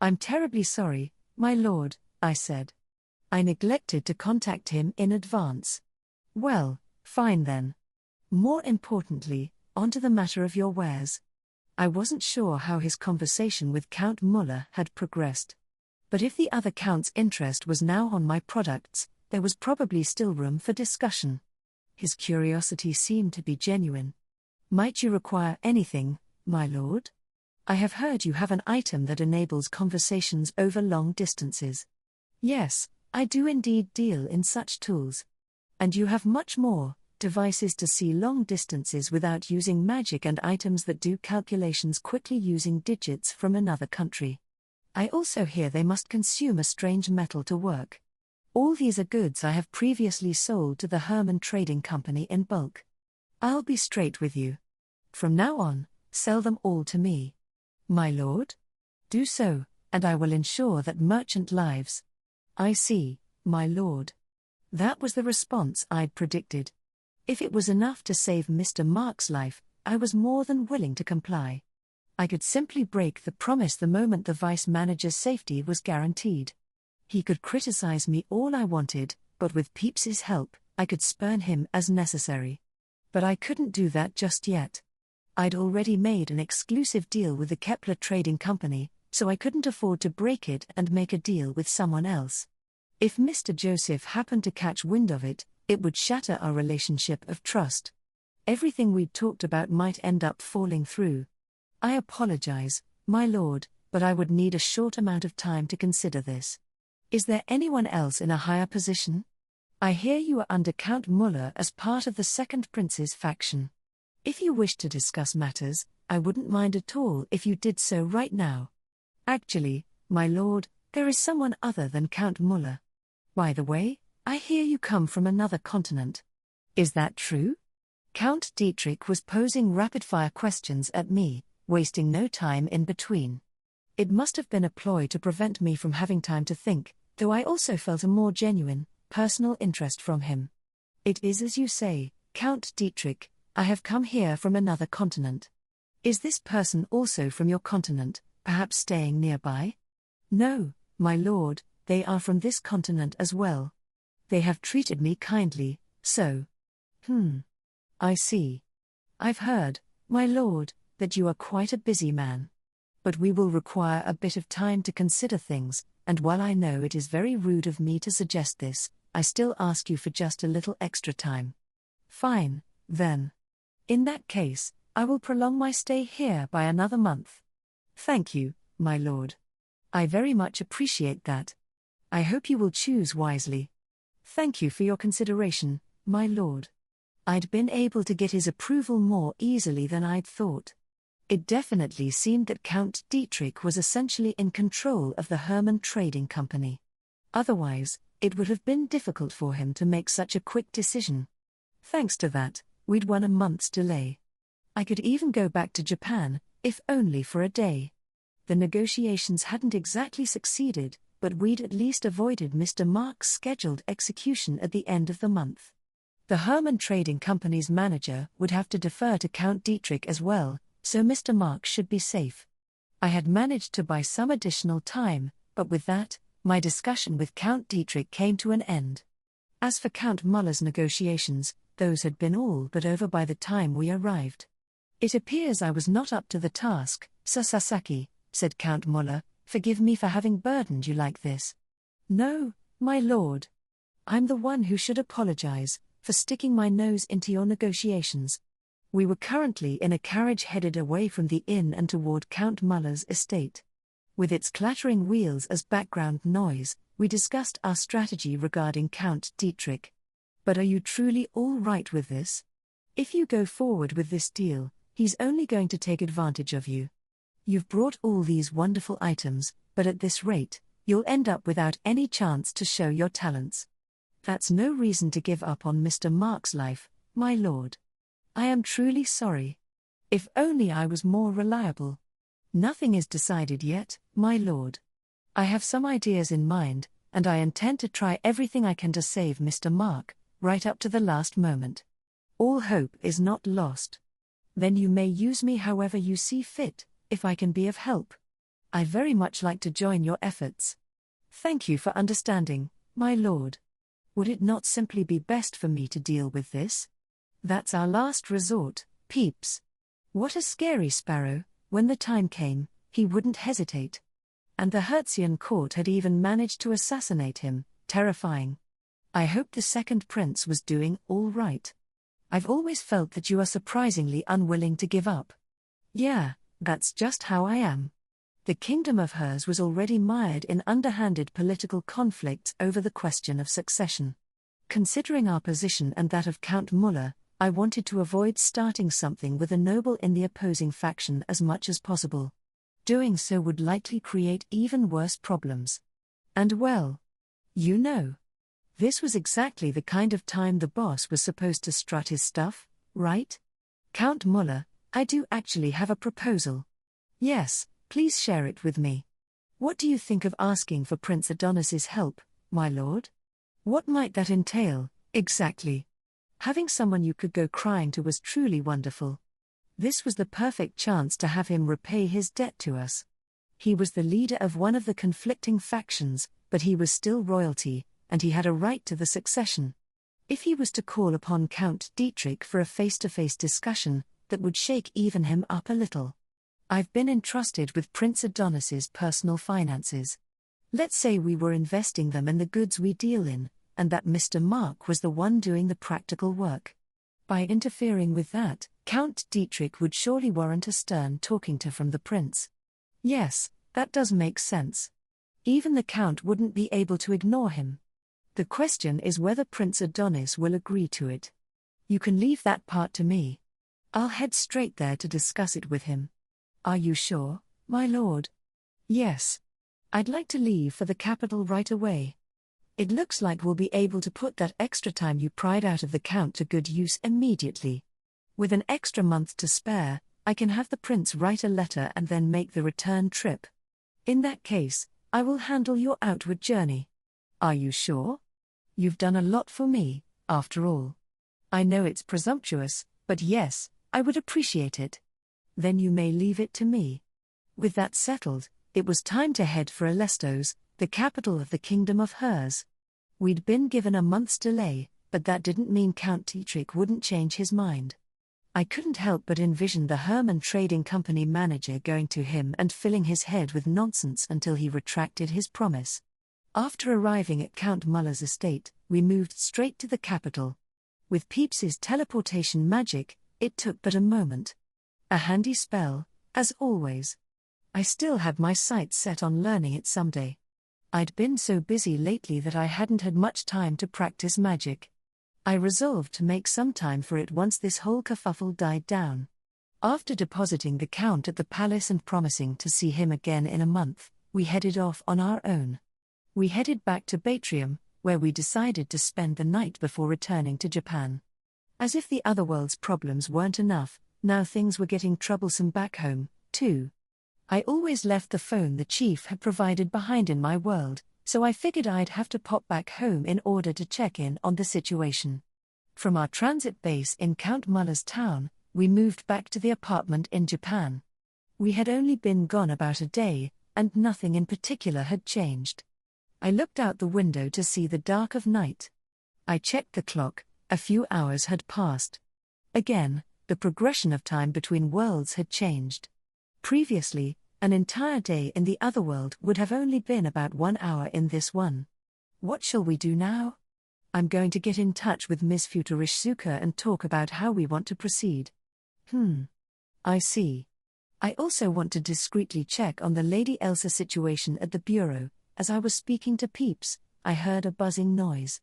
I'm terribly sorry, my lord, I said. I neglected to contact him in advance. Well, fine then. More importantly, onto the matter of your wares. I wasn't sure how his conversation with Count Müller had progressed. But if the other Count's interest was now on my products, there was probably still room for discussion. His curiosity seemed to be genuine. Might you require anything, my lord? I have heard you have an item that enables conversations over long distances. Yes, I do indeed deal in such tools. And you have much more. Devices to see long distances without using magic and items that do calculations quickly using digits from another country. I also hear they must consume a strange metal to work. All these are goods I have previously sold to the Herman Trading Company in bulk. I'll be straight with you. From now on, sell them all to me. My lord? Do so, and I will ensure that merchant lives. I see, my lord. That was the response I'd predicted. If it was enough to save Mr. Mark's life, I was more than willing to comply. I could simply break the promise the moment the vice manager's safety was guaranteed. He could criticize me all I wanted, but with Peeps's help, I could spurn him as necessary. But I couldn't do that just yet. I'd already made an exclusive deal with the Kepler Trading Company, so I couldn't afford to break it and make a deal with someone else. If Mr. Joseph happened to catch wind of it, it would shatter our relationship of trust. Everything we'd talked about might end up falling through. I apologize, my lord, but I would need a short amount of time to consider this. Is there anyone else in a higher position? I hear you are under Count Müller as part of the Second Prince's faction. If you wish to discuss matters, I wouldn't mind at all if you did so right now. Actually, my lord, there is someone other than Count Müller. By the way, I hear you come from another continent. Is that true? Count Dietrich was posing rapid-fire questions at me, wasting no time in between. It must have been a ploy to prevent me from having time to think, though I also felt a more genuine, personal interest from him. It is as you say, Count Dietrich, I have come here from another continent. Is this person also from your continent, perhaps staying nearby? No, my lord, they are from this continent as well. They have treated me kindly, so. I see. I've heard, my lord, that you are quite a busy man. But we will require a bit of time to consider things, and while I know it is very rude of me to suggest this, I still ask you for just a little extra time. Fine, then. In that case, I will prolong my stay here by another month. Thank you, my lord. I very much appreciate that. I hope you will choose wisely. Thank you for your consideration, my lord. I'd been able to get his approval more easily than I'd thought. It definitely seemed that Count Dietrich was essentially in control of the Hermann Trading Company. Otherwise, it would have been difficult for him to make such a quick decision. Thanks to that, we'd won a month's delay. I could even go back to Japan, if only for a day. The negotiations hadn't exactly succeeded, but we'd at least avoided Mr. Mark's scheduled execution at the end of the month. The Hermann Trading Company's manager would have to defer to Count Dietrich as well, so Mr. Mark should be safe. I had managed to buy some additional time, but with that, my discussion with Count Dietrich came to an end. As for Count Muller's negotiations, those had been all but over by the time we arrived. It appears I was not up to the task, Sir Sasaki, said Count Muller. Forgive me for having burdened you like this. No, my lord. I'm the one who should apologize, for sticking my nose into your negotiations. We were currently in a carriage headed away from the inn and toward Count Muller's estate. With its clattering wheels as background noise, we discussed our strategy regarding Count Dietrich. But are you truly all right with this? If you go forward with this deal, he's only going to take advantage of you. You've brought all these wonderful items, but at this rate, you'll end up without any chance to show your talents. That's no reason to give up on Mr. Mark's life, my lord. I am truly sorry. If only I was more reliable. Nothing is decided yet, my lord. I have some ideas in mind, and I intend to try everything I can to save Mr. Mark, right up to the last moment. All hope is not lost. Then you may use me however you see fit, if I can be of help. I'd very much like to join your efforts. Thank you for understanding, my lord. Would it not simply be best for me to deal with this? That's our last resort, Peeps. What a scary sparrow. When the time came, he wouldn't hesitate. And the Hertzian court had even managed to assassinate him, terrifying. I hope the second prince was doing all right. I've always felt that you are surprisingly unwilling to give up. Yeah, that's just how I am. The kingdom of hers was already mired in underhanded political conflicts over the question of succession. Considering our position and that of Count Muller, I wanted to avoid starting something with a noble in the opposing faction as much as possible. Doing so would likely create even worse problems. And well, you know. This was exactly the kind of time the boss was supposed to strut his stuff, right? Count Muller, I do actually have a proposal. Yes, please share it with me. What do you think of asking for Prince Adonis's help, my lord? What might that entail, exactly? Having someone you could go crying to was truly wonderful. This was the perfect chance to have him repay his debt to us. He was the leader of one of the conflicting factions, but he was still royalty, and he had a right to the succession. If he was to call upon Count Dietrich for a face-to-face discussion, that would shake even him up a little. I've been entrusted with Prince Adonis's personal finances. Let's say we were investing them in the goods we deal in, and that Mr. Mark was the one doing the practical work. By interfering with that, Count Dietrich would surely warrant a stern talking to from the prince. Yes, that does make sense. Even the count wouldn't be able to ignore him. The question is whether Prince Adonis will agree to it. You can leave that part to me. I'll head straight there to discuss it with him. Are you sure, my lord? Yes. I'd like to leave for the capital right away. It looks like we'll be able to put that extra time you pried out of the count to good use immediately. With an extra month to spare, I can have the prince write a letter and then make the return trip. In that case, I will handle your outward journey. Are you sure? You've done a lot for me, after all. I know it's presumptuous, but yes, I would appreciate it. Then you may leave it to me. With that settled, it was time to head for Alestos, the capital of the kingdom of hers. We'd been given a month's delay, but that didn't mean Count Dietrich wouldn't change his mind. I couldn't help but envision the Hermann Trading Company manager going to him and filling his head with nonsense until he retracted his promise. After arriving at Count Muller's estate, we moved straight to the capital. With Peeps's teleportation magic, it took but a moment. A handy spell, as always. I still had my sights set on learning it someday. I'd been so busy lately that I hadn't had much time to practice magic. I resolved to make some time for it once this whole kerfuffle died down. After depositing the Count at the palace and promising to see him again in a month, we headed off on our own. We headed back to Batrium, where we decided to spend the night before returning to Japan. As if the otherworld's problems weren't enough, now things were getting troublesome back home, too. I always left the phone the chief had provided behind in my world, so I figured I'd have to pop back home in order to check in on the situation. From our transit base in Count Muller's town, we moved back to the apartment in Japan. We had only been gone about a day, and nothing in particular had changed. I looked out the window to see the dark of night. I checked the clock, a few hours had passed. Again, the progression of time between worlds had changed. Previously, an entire day in the otherworld would have only been about 1 hour in this one. What shall we do now? I'm going to get in touch with Ms. Futurishsuka and talk about how we want to proceed. I see. I also want to discreetly check on the Lady Elsa situation at the bureau. As I was speaking to Peeps, I heard a buzzing noise.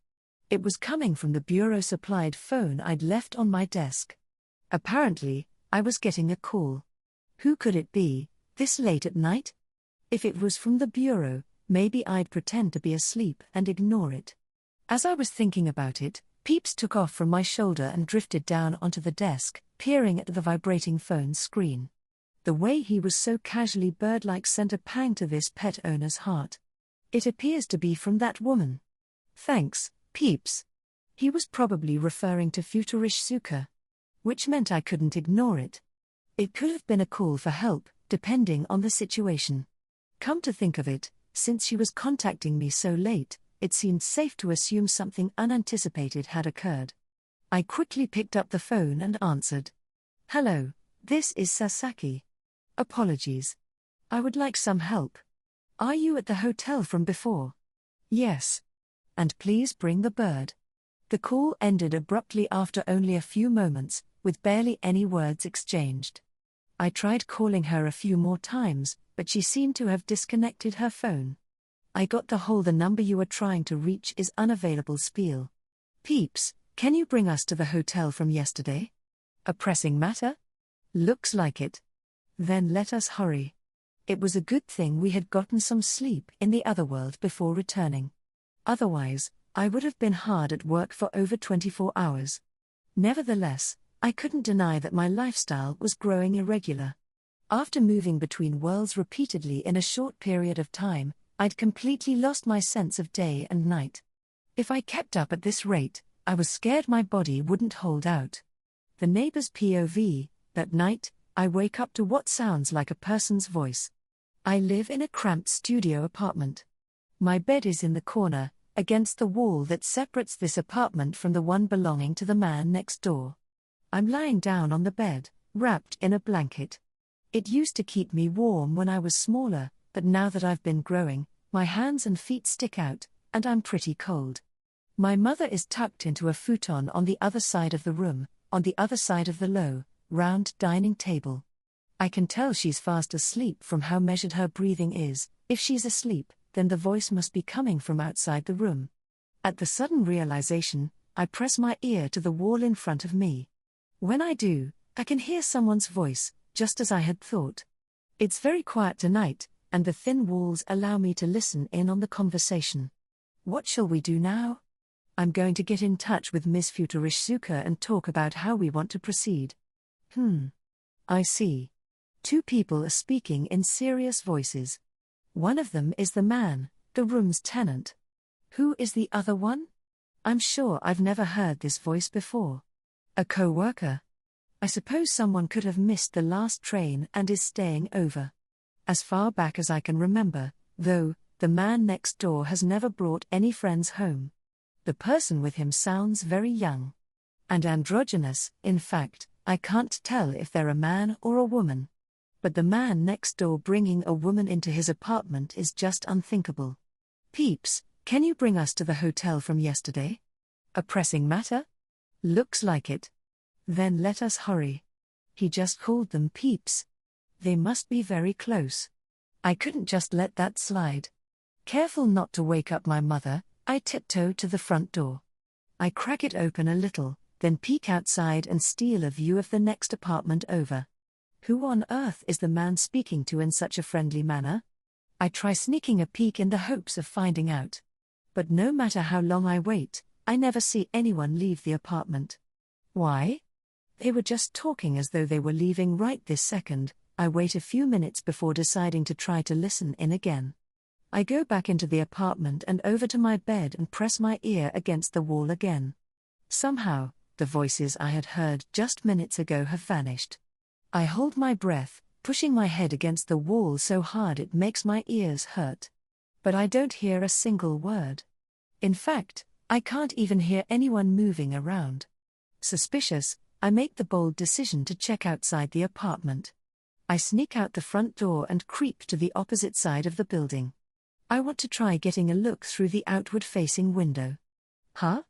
It was coming from the bureau-supplied phone I'd left on my desk. Apparently, I was getting a call. Who could it be, this late at night? If it was from the bureau, maybe I'd pretend to be asleep and ignore it. As I was thinking about it, Peeps took off from my shoulder and drifted down onto the desk, peering at the vibrating phone's screen. The way he was so casually bird-like sent a pang to this pet owner's heart. It appears to be from that woman. Thanks, Peeps. He was probably referring to Futurishsuka. Which meant I couldn't ignore it. It could have been a call for help, depending on the situation. Come to think of it, since she was contacting me so late, it seemed safe to assume something unanticipated had occurred. I quickly picked up the phone and answered. Hello, this is Sasaki. Apologies. I would like some help. Are you at the hotel from before? Yes. And please bring the bird. The call ended abruptly after only a few moments, with barely any words exchanged. I tried calling her a few more times, but she seemed to have disconnected her phone. I got the number you are trying to reach is unavailable spiel. Peeps, can you bring us to the hotel from yesterday? A pressing matter? Looks like it. Then let us hurry. It was a good thing we had gotten some sleep in the otherworld before returning. Otherwise, I would have been hard at work for over 24 hours. Nevertheless, I couldn't deny that my lifestyle was growing irregular. After moving between worlds repeatedly in a short period of time, I'd completely lost my sense of day and night. If I kept up at this rate, I was scared my body wouldn't hold out. The neighbor's POV, that night, I wake up to what sounds like a person's voice. I live in a cramped studio apartment. My bed is in the corner, against the wall that separates this apartment from the one belonging to the man next door. I'm lying down on the bed, wrapped in a blanket. It used to keep me warm when I was smaller, but now that I've been growing, my hands and feet stick out, and I'm pretty cold. My mother is tucked into a futon on the other side of the room, on the other side of the low, round dining table. I can tell she's fast asleep from how measured her breathing is. If she's asleep, then the voice must be coming from outside the room. At the sudden realization, I press my ear to the wall in front of me. When I do, I can hear someone's voice, just as I had thought. It's very quiet tonight, and the thin walls allow me to listen in on the conversation. What shall we do now? I'm going to get in touch with Ms. Futurishsuka and talk about how we want to proceed. I see. Two people are speaking in serious voices. One of them is the man, the room's tenant. Who is the other one? I'm sure I've never heard this voice before. A co-worker. I suppose someone could have missed the last train and is staying over. As far back as I can remember, though, the man next door has never brought any friends home. The person with him sounds very young. And androgynous, in fact, I can't tell if they're a man or a woman. But the man next door bringing a woman into his apartment is just unthinkable. Peeps, can you bring us to the hotel from yesterday? A pressing matter? Looks like it. Then let us hurry. He just called them Peeps. They must be very close. I couldn't just let that slide. Careful not to wake up my mother, I tiptoe to the front door. I crack it open a little, then peek outside and steal a view of the next apartment over. Who on earth is the man speaking to in such a friendly manner? I try sneaking a peek in the hopes of finding out. But no matter how long I wait, I never see anyone leave the apartment. Why? They were just talking as though they were leaving right this second. I wait a few minutes before deciding to try to listen in again. I go back into the apartment and over to my bed and press my ear against the wall again. Somehow, the voices I had heard just minutes ago have vanished. I hold my breath, pushing my head against the wall so hard it makes my ears hurt. But I don't hear a single word. In fact, I can't even hear anyone moving around. Suspicious, I make the bold decision to check outside the apartment. I sneak out the front door and creep to the opposite side of the building. I want to try getting a look through the outward-facing window. Huh?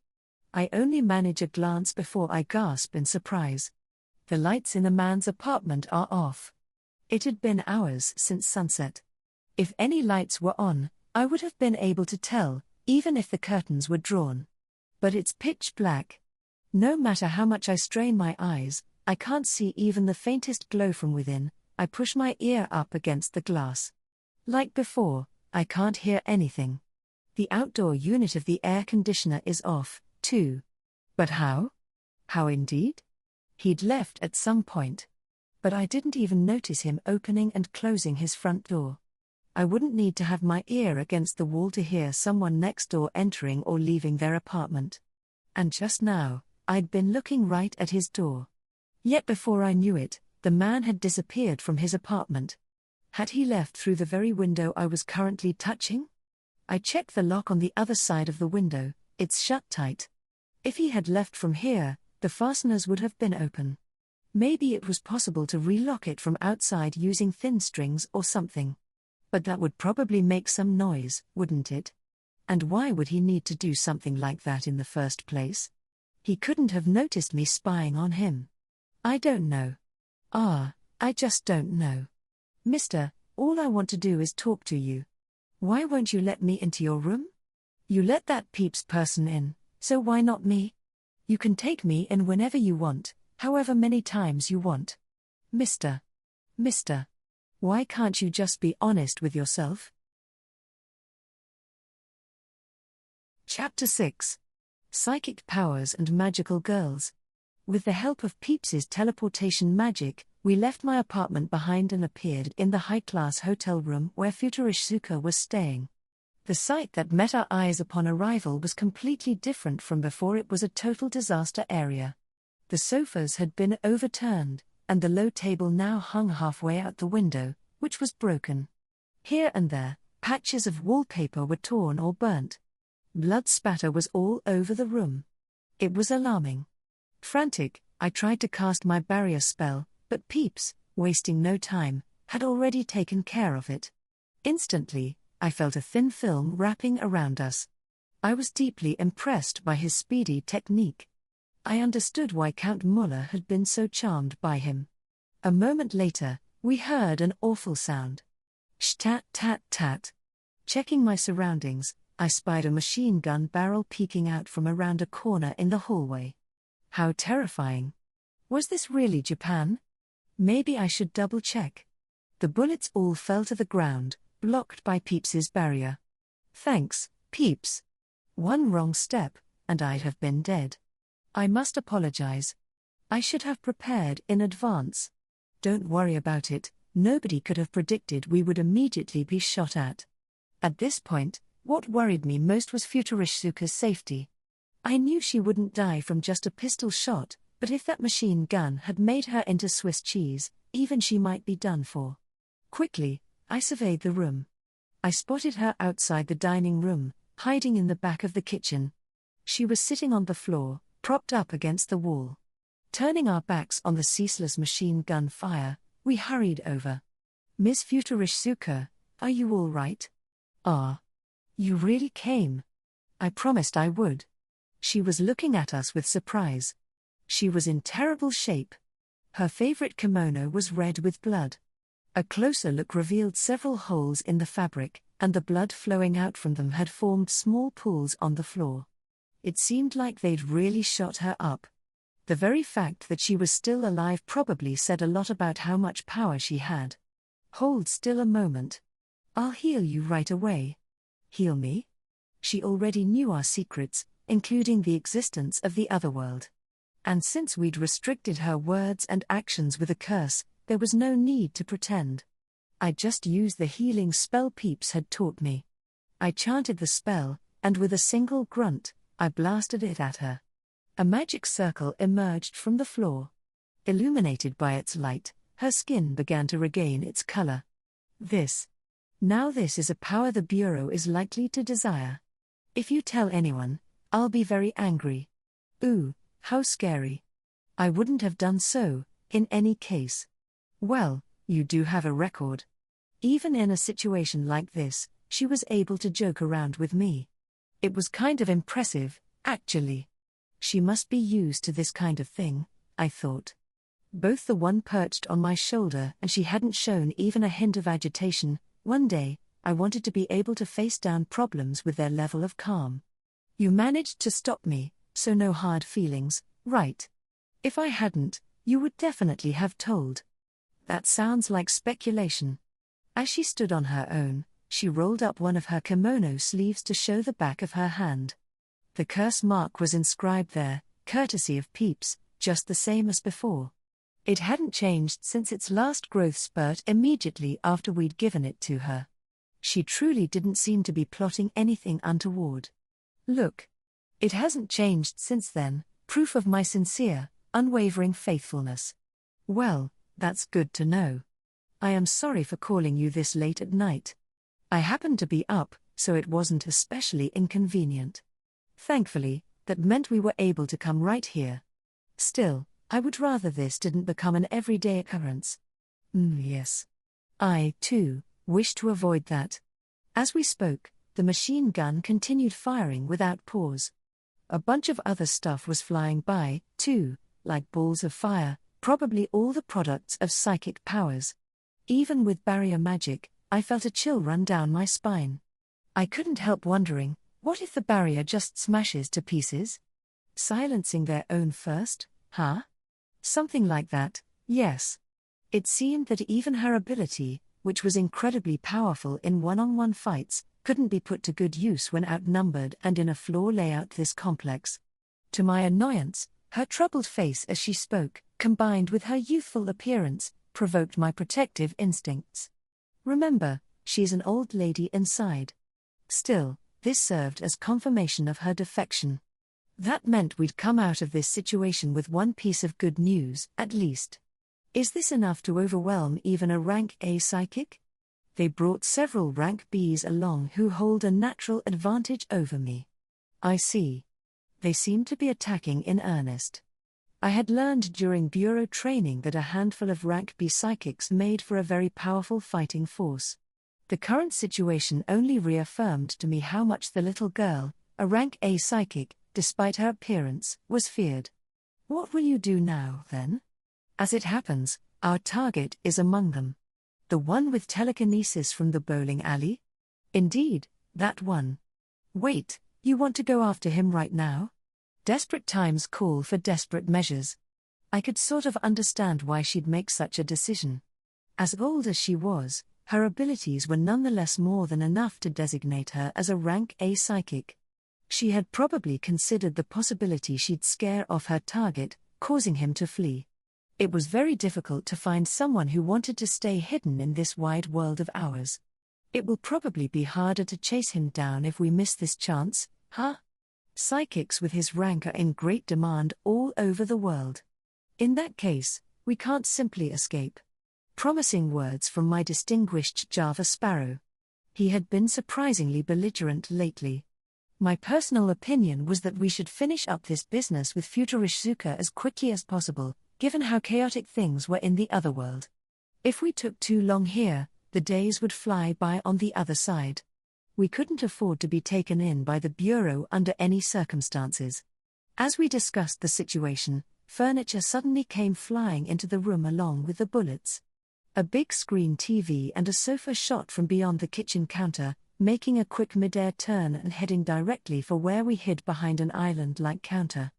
I only manage a glance before I gasp in surprise. The lights in the man's apartment are off. It had been hours since sunset. If any lights were on, I would have been able to tell, even if the curtains were drawn. But it's pitch black. No matter how much I strain my eyes, I can't see even the faintest glow from within. I push my ear up against the glass. Like before, I can't hear anything. The outdoor unit of the air conditioner is off, too. But how? How indeed? He'd left at some point. But I didn't even notice him opening and closing his front door. I wouldn't need to have my ear against the wall to hear someone next door entering or leaving their apartment. And just now, I'd been looking right at his door. Yet before I knew it, the man had disappeared from his apartment. Had he left through the very window I was currently touching? I checked the lock on the other side of the window. It's shut tight. If he had left from here, the fasteners would have been open. Maybe it was possible to relock it from outside using thin strings or something. But that would probably make some noise, wouldn't it? And why would he need to do something like that in the first place? He couldn't have noticed me spying on him. I don't know. I just don't know. Mister, all I want to do is talk to you. Why won't you let me into your room? You let that Peeps person in, so why not me? You can take me in whenever you want, however many times you want. Mister, why can't you just be honest with yourself? Chapter 6. Psychic Powers and Magical Girls. With the help of Peeps's teleportation magic, we left my apartment behind and appeared in the high-class hotel room where Futurishsuka was staying. The sight that met our eyes upon arrival was completely different from before. It was a total disaster area. The sofas had been overturned, and the low table now hung halfway out the window, which was broken. Here and there, patches of wallpaper were torn or burnt. Blood spatter was all over the room. It was alarming. Frantic, I tried to cast my barrier spell, but Peeps, wasting no time, had already taken care of it. Instantly, I felt a thin film wrapping around us. I was deeply impressed by his speedy technique. I understood why Count Muller had been so charmed by him. A moment later, we heard an awful sound. Sh-tat-tat-tat. Checking my surroundings, I spied a machine gun barrel peeking out from around a corner in the hallway. How terrifying. Was this really Japan? Maybe I should double-check. The bullets all fell to the ground, blocked by Peeps's barrier. Thanks, Peeps. One wrong step, and I'd have been dead. I must apologize. I should have prepared in advance. Don't worry about it, nobody could have predicted we would immediately be shot at. At this point, what worried me most was Futurishsuka's safety. I knew she wouldn't die from just a pistol shot, but if that machine gun had made her into Swiss cheese, even she might be done for. Quickly, I surveyed the room. I spotted her outside the dining room, hiding in the back of the kitchen. She was sitting on the floor, propped up against the wall. Turning our backs on the ceaseless machine gun fire, we hurried over. "Miss Futurishsuka, are you all right?" "Ah. You really came." "I promised I would." She was looking at us with surprise. She was in terrible shape. Her favorite kimono was red with blood. A closer look revealed several holes in the fabric, and the blood flowing out from them had formed small pools on the floor. It seemed like they'd really shot her up. The very fact that she was still alive probably said a lot about how much power she had. "Hold still a moment. I'll heal you right away." "Heal me?" She already knew our secrets, including the existence of the otherworld. And since we'd restricted her words and actions with a curse, there was no need to pretend. I just used the healing spell Peeps had taught me. I chanted the spell, and with a single grunt, I blasted it at her. A magic circle emerged from the floor. Illuminated by its light, her skin began to regain its color. This is a power the Bureau is likely to desire. If you tell anyone, I'll be very angry. Ooh, how scary. I wouldn't have done so, in any case. Well, you do have a record. Even in a situation like this, she was able to joke around with me. It was kind of impressive, actually. She must be used to this kind of thing, I thought. Both the one perched on my shoulder and she hadn't shown even a hint of agitation. One day, I wanted to be able to face down problems with their level of calm. You managed to stop me, so no hard feelings, right? If I hadn't, you would definitely have told. That sounds like speculation. As she stood on her own, she rolled up one of her kimono sleeves to show the back of her hand. The curse mark was inscribed there, courtesy of Peeps, just the same as before. It hadn't changed since its last growth spurt immediately after we'd given it to her. She truly didn't seem to be plotting anything untoward. Look. It hasn't changed since then, proof of my sincere, unwavering faithfulness. Well, that's good to know. I am sorry for calling you this late at night. I happened to be up, so it wasn't especially inconvenient. Thankfully, that meant we were able to come right here. Still, I would rather this didn't become an everyday occurrence. Yes. I, too, wish to avoid that. As we spoke, the machine gun continued firing without pause. A bunch of other stuff was flying by, too, like balls of fire, probably all the products of psychic powers. Even with barrier magic, I felt a chill run down my spine. I couldn't help wondering, what if the barrier just smashes to pieces? Silencing their own first, huh? Something like that, yes. It seemed that even her ability, which was incredibly powerful in one-on-one fights, couldn't be put to good use when outnumbered and in a floor layout this complex. To my annoyance, her troubled face as she spoke, combined with her youthful appearance, provoked my protective instincts. Remember, she's an old lady inside. Still, this served as confirmation of her defection. That meant we'd come out of this situation with one piece of good news, at least. Is this enough to overwhelm even a rank A psychic? They brought several rank Bs along who hold a natural advantage over me. I see. They seem to be attacking in earnest. I had learned during Bureau training that a handful of rank B psychics made for a very powerful fighting force. The current situation only reaffirmed to me how much the little girl, a rank A psychic, despite her appearance, was feared. What will you do now, then? As it happens, our target is among them. The one with telekinesis from the bowling alley? Indeed, that one. Wait, you want to go after him right now? Desperate times call for desperate measures. I could sort of understand why she'd make such a decision. As old as she was, her abilities were nonetheless more than enough to designate her as a rank A psychic. She had probably considered the possibility she'd scare off her target, causing him to flee. It was very difficult to find someone who wanted to stay hidden in this wide world of ours. It will probably be harder to chase him down if we miss this chance, huh? Psychics with his rank are in great demand all over the world. In that case, we can't simply escape. Promising words from my distinguished Java Sparrow. He had been surprisingly belligerent lately. My personal opinion was that we should finish up this business with Futurishizuka as quickly as possible, given how chaotic things were in the otherworld. If we took too long here, the days would fly by on the other side. We couldn't afford to be taken in by the Bureau under any circumstances. As we discussed the situation, furniture suddenly came flying into the room along with the bullets. A big screen TV and a sofa shot from beyond the kitchen counter, making a quick mid-air turn and heading directly for where we hid behind an island-like counter.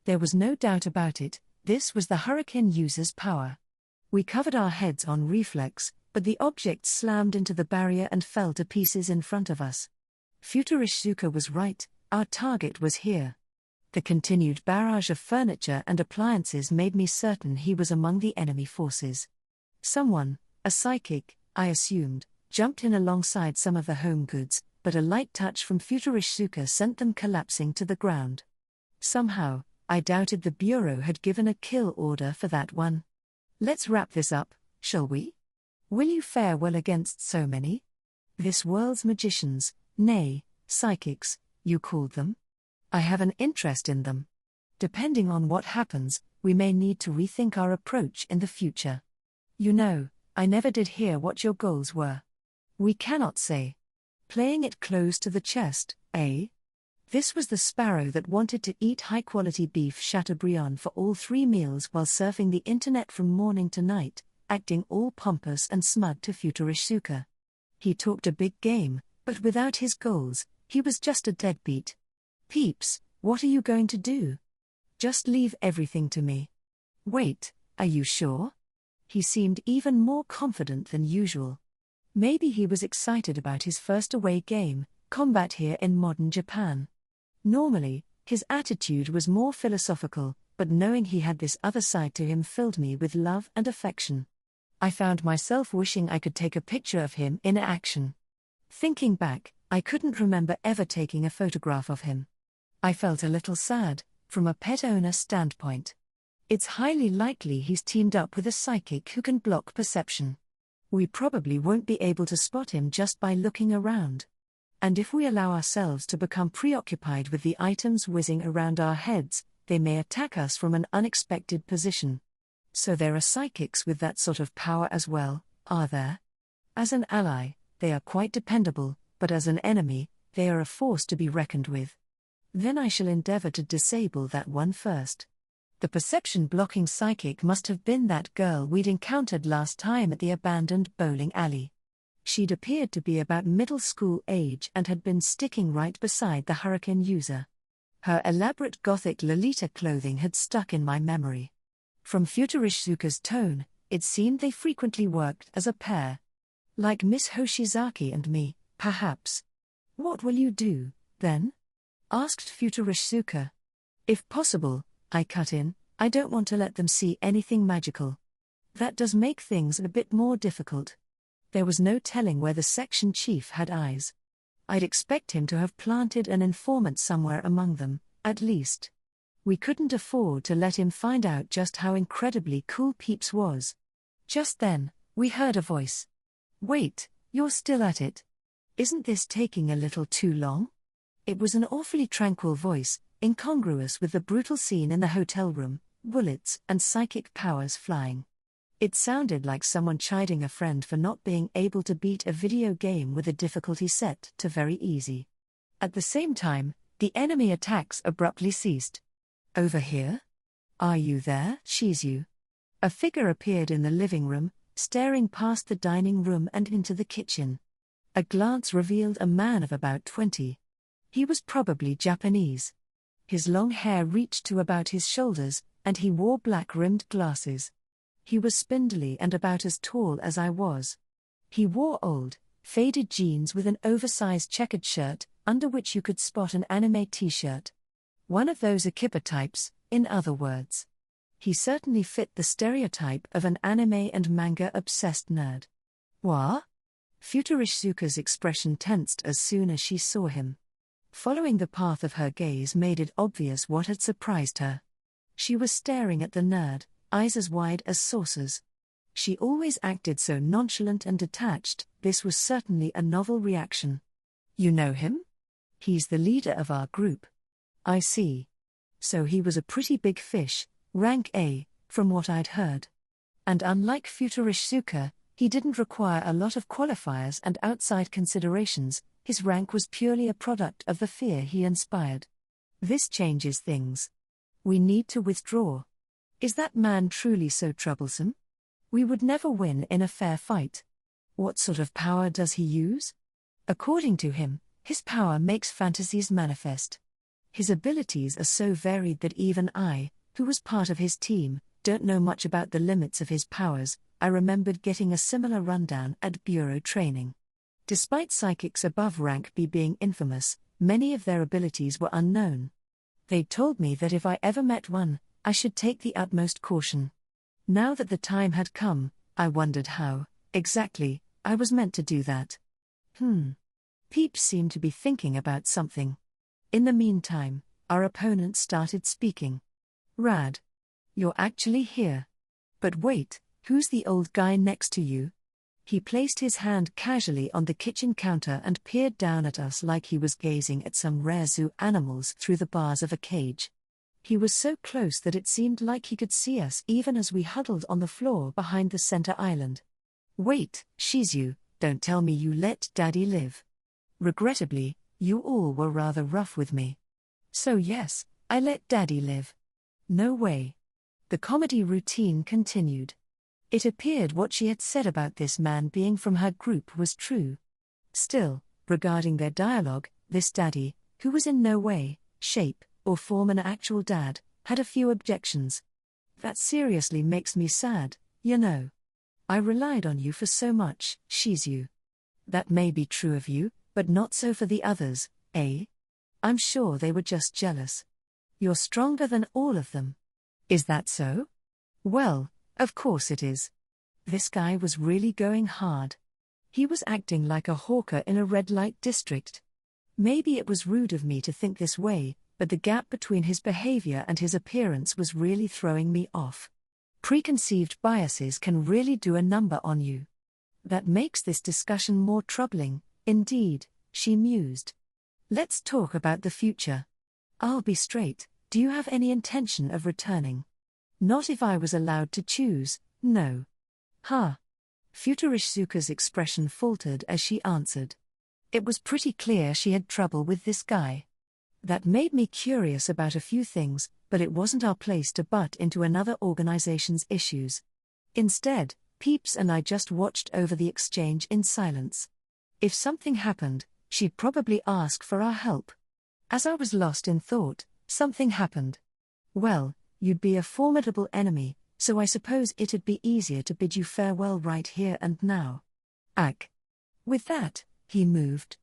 There was no doubt about it, this was the hurricane user's power. We covered our heads on reflex, but the object slammed into the barrier and fell to pieces in front of us. Futurishizuka was right, our target was here. The continued barrage of furniture and appliances made me certain he was among the enemy forces. Someone, a psychic, I assumed, jumped in alongside some of the home goods, but a light touch from Futurishizuka sent them collapsing to the ground. Somehow, I doubted the Bureau had given a kill order for that one. Let's wrap this up, shall we? Will you fare well against so many? This world's magicians, nay, psychics, you called them? I have an interest in them. Depending on what happens, we may need to rethink our approach in the future. You know, I never did hear what your goals were. We cannot say. Playing it close to the chest, eh? This was the sparrow that wanted to eat high-quality beef Chateaubriand for all 3 meals while surfing the internet from morning to night, acting all pompous and smug to Futurishizuka. He talked a big game, but without his goals, he was just a deadbeat. Peeps, what are you going to do? Just leave everything to me. Wait, are you sure? He seemed even more confident than usual. Maybe he was excited about his first away game, combat here in modern Japan. Normally, his attitude was more philosophical, but knowing he had this other side to him filled me with love and affection. I found myself wishing I could take a picture of him in action. Thinking back, I couldn't remember ever taking a photograph of him. I felt a little sad, from a pet owner standpoint. It's highly likely he's teamed up with a psychic who can block perception. We probably won't be able to spot him just by looking around. And if we allow ourselves to become preoccupied with the items whizzing around our heads, they may attack us from an unexpected position. So there are psychics with that sort of power as well, are there? As an ally, they are quite dependable, but as an enemy, they are a force to be reckoned with. Then I shall endeavor to disable that one first. The perception-blocking psychic must have been that girl we'd encountered last time at the abandoned bowling alley. She'd appeared to be about middle school age and had been sticking right beside the hurricane user. Her elaborate gothic Lolita clothing had stuck in my memory. From Futurishizuka's tone, it seemed they frequently worked as a pair. Like Miss Hoshizaki and me, perhaps. What will you do, then? Asked Futurishizuka. If possible, I cut in, I don't want to let them see anything magical. That does make things a bit more difficult. There was no telling where the section chief had eyes. I'd expect him to have planted an informant somewhere among them, at least. We couldn't afford to let him find out just how incredibly cool Peeps was. Just then, we heard a voice. Wait, you're still at it? Isn't this taking a little too long? It was an awfully tranquil voice, incongruous with the brutal scene in the hotel room, bullets and psychic powers flying. It sounded like someone chiding a friend for not being able to beat a video game with a difficulty set to very easy. At the same time, the enemy attacks abruptly ceased. Over here? Are you there, Shizu? A figure appeared in the living room, staring past the dining room and into the kitchen. A glance revealed a man of about 20. He was probably Japanese. His long hair reached to about his shoulders, and he wore black-rimmed glasses. He was spindly and about as tall as I was. He wore old, faded jeans with an oversized checkered shirt, under which you could spot an anime t-shirt. One of those Akiba types, in other words. He certainly fit the stereotype of an anime and manga-obsessed nerd. What? Futurishisuka's expression tensed as soon as she saw him. Following the path of her gaze made it obvious what had surprised her. She was staring at the nerd, eyes as wide as saucers. She always acted so nonchalant and detached, this was certainly a novel reaction. You know him? He's the leader of our group. I see. So he was a pretty big fish, rank A, from what I'd heard. And unlike Futurishisuka, he didn't require a lot of qualifiers and outside considerations, his rank was purely a product of the fear he inspired. This changes things. We need to withdraw. Is that man truly so troublesome? We would never win in a fair fight. What sort of power does he use? According to him, his power makes fantasies manifest. His abilities are so varied that even I, who was part of his team, don't know much about the limits of his powers. I remembered getting a similar rundown at bureau training. Despite psychics above rank B being infamous, many of their abilities were unknown. They told me that if I ever met one, I should take the utmost caution. Now that the time had come, I wondered how, exactly, I was meant to do that. Peeps seemed to be thinking about something. In the meantime, our opponent started speaking. Rad. You're actually here. But wait, who's the old guy next to you? He placed his hand casually on the kitchen counter and peered down at us like he was gazing at some rare zoo animals through the bars of a cage. He was so close that it seemed like he could see us even as we huddled on the floor behind the center island. Wait, Shizu, don't tell me you let Daddy live. Regrettably, you all were rather rough with me. So yes, I let Daddy live. No way. The comedy routine continued. It appeared what she had said about this man being from her group was true. Still, regarding their dialogue, this daddy, who was in no way, shape, or form an actual dad, had a few objections. That seriously makes me sad, you know. I relied on you for so much, Shizu. That may be true of you, but not so for the others, eh? I'm sure they were just jealous. You're stronger than all of them. Is that so? Well, of course it is. This guy was really going hard. He was acting like a hawker in a red light district. Maybe it was rude of me to think this way, but the gap between his behavior and his appearance was really throwing me off. Preconceived biases can really do a number on you. That makes this discussion more troubling, indeed, she mused. Let's talk about the future. I'll be straight, do you have any intention of returning? Not if I was allowed to choose, no. Futurishisuka's expression faltered as she answered. It was pretty clear she had trouble with this guy. That made me curious about a few things, but it wasn't our place to butt into another organization's issues. Instead, Peeps and I just watched over the exchange in silence. If something happened, she'd probably ask for our help. As I was lost in thought, something happened. Well, you'd be a formidable enemy, so I suppose it'd be easier to bid you farewell right here and now. Ag. With that, he moved.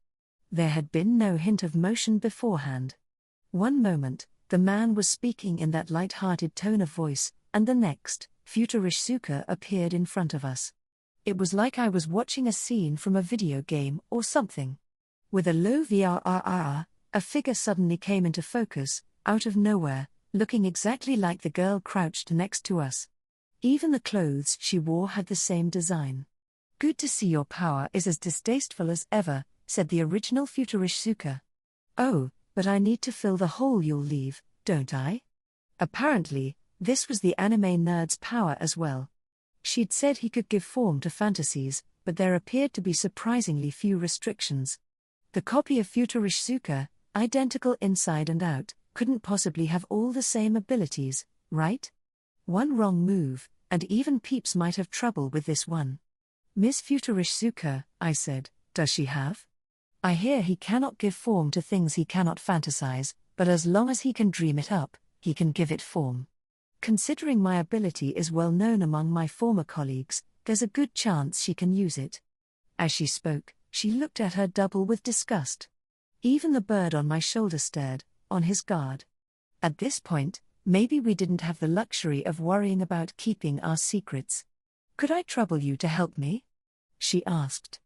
There had been no hint of motion beforehand. One moment, the man was speaking in that light-hearted tone of voice, and the next, Futurishisuka appeared in front of us. It was like I was watching a scene from a video game or something. With a low VRRR, a figure suddenly came into focus, out of nowhere, looking exactly like the girl crouched next to us. Even the clothes she wore had the same design. Good to see your power is as distasteful as ever, said the original Futurishisuka. Oh, but I need to fill the hole you'll leave, don't I? Apparently, this was the anime nerd's power as well. She'd said he could give form to fantasies, but there appeared to be surprisingly few restrictions. The copy of Futurishisuka, identical inside and out, couldn't possibly have all the same abilities, right? One wrong move, and even Peeps might have trouble with this one. Miss Futurishisuka, I said, does she have? I hear he cannot give form to things he cannot fantasize, but as long as he can dream it up, he can give it form. Considering my ability is well known among my former colleagues, there's a good chance she can use it. As she spoke, she looked at her double with disgust. Even the bird on my shoulder stared, on his guard. At this point, Maybe we didn't have the luxury of worrying about keeping our secrets. Could I trouble you to help me? She asked.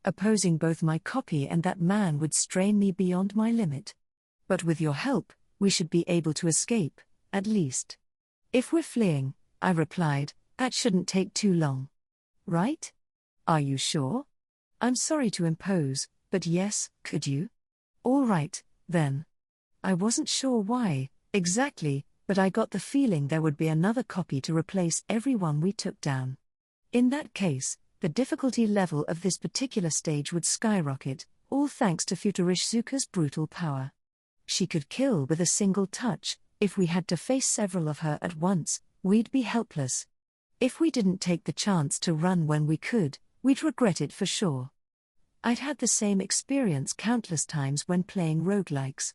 Opposing both my copy and that man would strain me beyond my limit. But with your help, we should be able to escape, at least. If we're fleeing, I replied, that shouldn't take too long. Right? Are you sure? I'm sorry to impose, but yes, could you? All right, then. I wasn't sure why, exactly, but I got the feeling there would be another copy to replace everyone we took down. In that case, the difficulty level of this particular stage would skyrocket, all thanks to Futurishizuka's brutal power. She could kill with a single touch. If we had to face several of her at once, we'd be helpless. If we didn't take the chance to run when we could, we'd regret it for sure. I'd had the same experience countless times when playing roguelikes.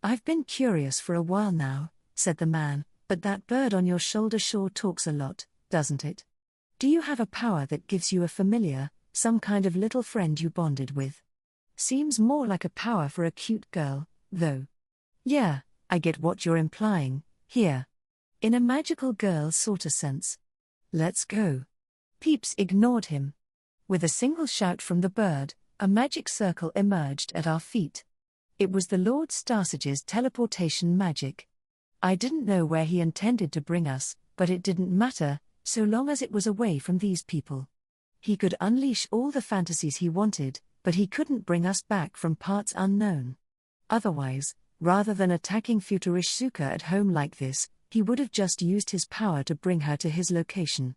I've been curious for a while now, said the man, but that bird on your shoulder sure talks a lot, doesn't it? Do you have a power that gives you a familiar, some kind of little friend you bonded with? Seems more like a power for a cute girl, though. Yeah, I get what you're implying, here. In a magical girl sorta sense. Let's go. Peeps ignored him. With a single shout from the bird, a magic circle emerged at our feet. It was the Lord Starsage's teleportation magic. I didn't know where he intended to bring us, but it didn't matter, so long as it was away from these people. He could unleash all the fantasies he wanted, but he couldn't bring us back from parts unknown. Otherwise, rather than attacking Futurishizuka at home like this, he would have just used his power to bring her to his location.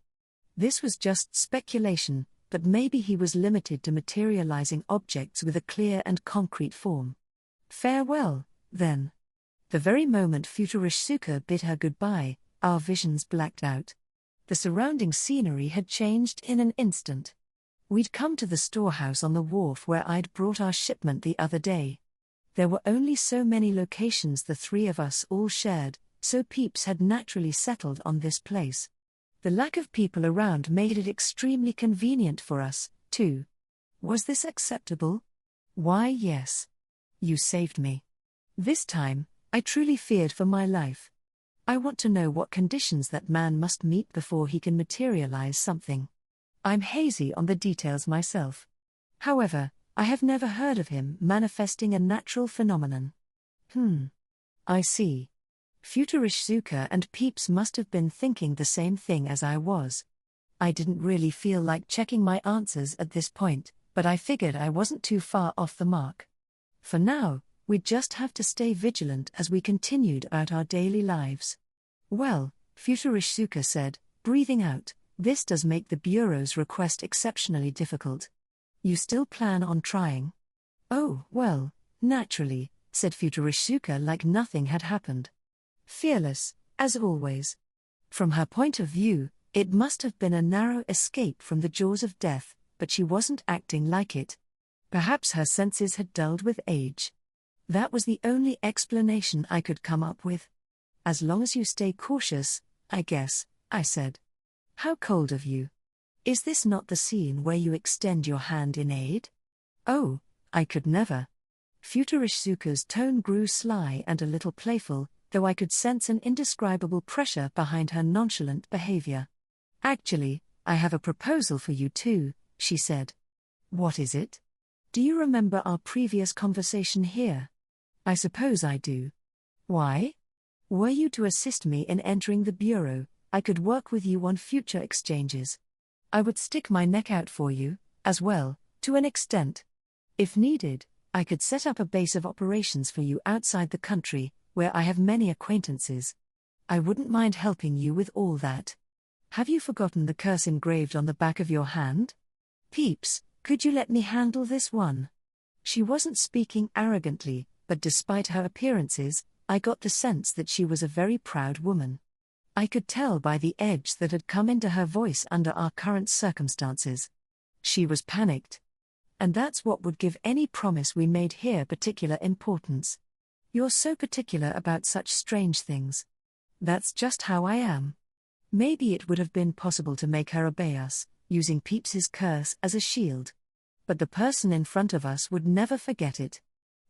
This was just speculation, but maybe he was limited to materializing objects with a clear and concrete form. Farewell, then. The very moment Futurishizuka bid her goodbye, our visions blacked out. The surrounding scenery had changed in an instant. We'd come to the storehouse on the wharf where I'd brought our shipment the other day. There were only so many locations the three of us all shared, so Peeps had naturally settled on this place. The lack of people around made it extremely convenient for us, too. Was this acceptable? Why, yes. You saved me. This time, I truly feared for my life. I want to know what conditions that man must meet before he can materialize something. I'm hazy on the details myself. However, I have never heard of him manifesting a natural phenomenon. I see. Futurishizuka and Peeps must have been thinking the same thing as I was. I didn't really feel like checking my answers at this point, but I figured I wasn't too far off the mark. For now, we'd just have to stay vigilant as we continued out our daily lives. Well, Futurishizuka said, breathing out, this does make the Bureau's request exceptionally difficult. You still plan on trying? Oh, well, naturally, said Futurishizuka like nothing had happened. Fearless, as always. From her point of view, it must have been a narrow escape from the jaws of death, but she wasn't acting like it. Perhaps her senses had dulled with age. That was the only explanation I could come up with. As long as you stay cautious, I guess, I said. How cold of you. Is this not the scene where you extend your hand in aid? Oh, I could never. Futurishizuka's tone grew sly and a little playful, though I could sense an indescribable pressure behind her nonchalant behavior. Actually, I have a proposal for you too, she said. What is it? Do you remember our previous conversation here? I suppose I do. Why? Were you to assist me in entering the Bureau, I could work with you on future exchanges. I would stick my neck out for you, as well, to an extent. If needed, I could set up a base of operations for you outside the country, where I have many acquaintances. I wouldn't mind helping you with all that. Have you forgotten the curse engraved on the back of your hand? Peeps, could you let me handle this one? She wasn't speaking arrogantly, but despite her appearances, I got the sense that she was a very proud woman. I could tell by the edge that had come into her voice under our current circumstances. She was panicked. And that's what would give any promise we made here particular importance. You're so particular about such strange things. That's just how I am. Maybe it would have been possible to make her obey us, using Peeps's curse as a shield. But the person in front of us would never forget it.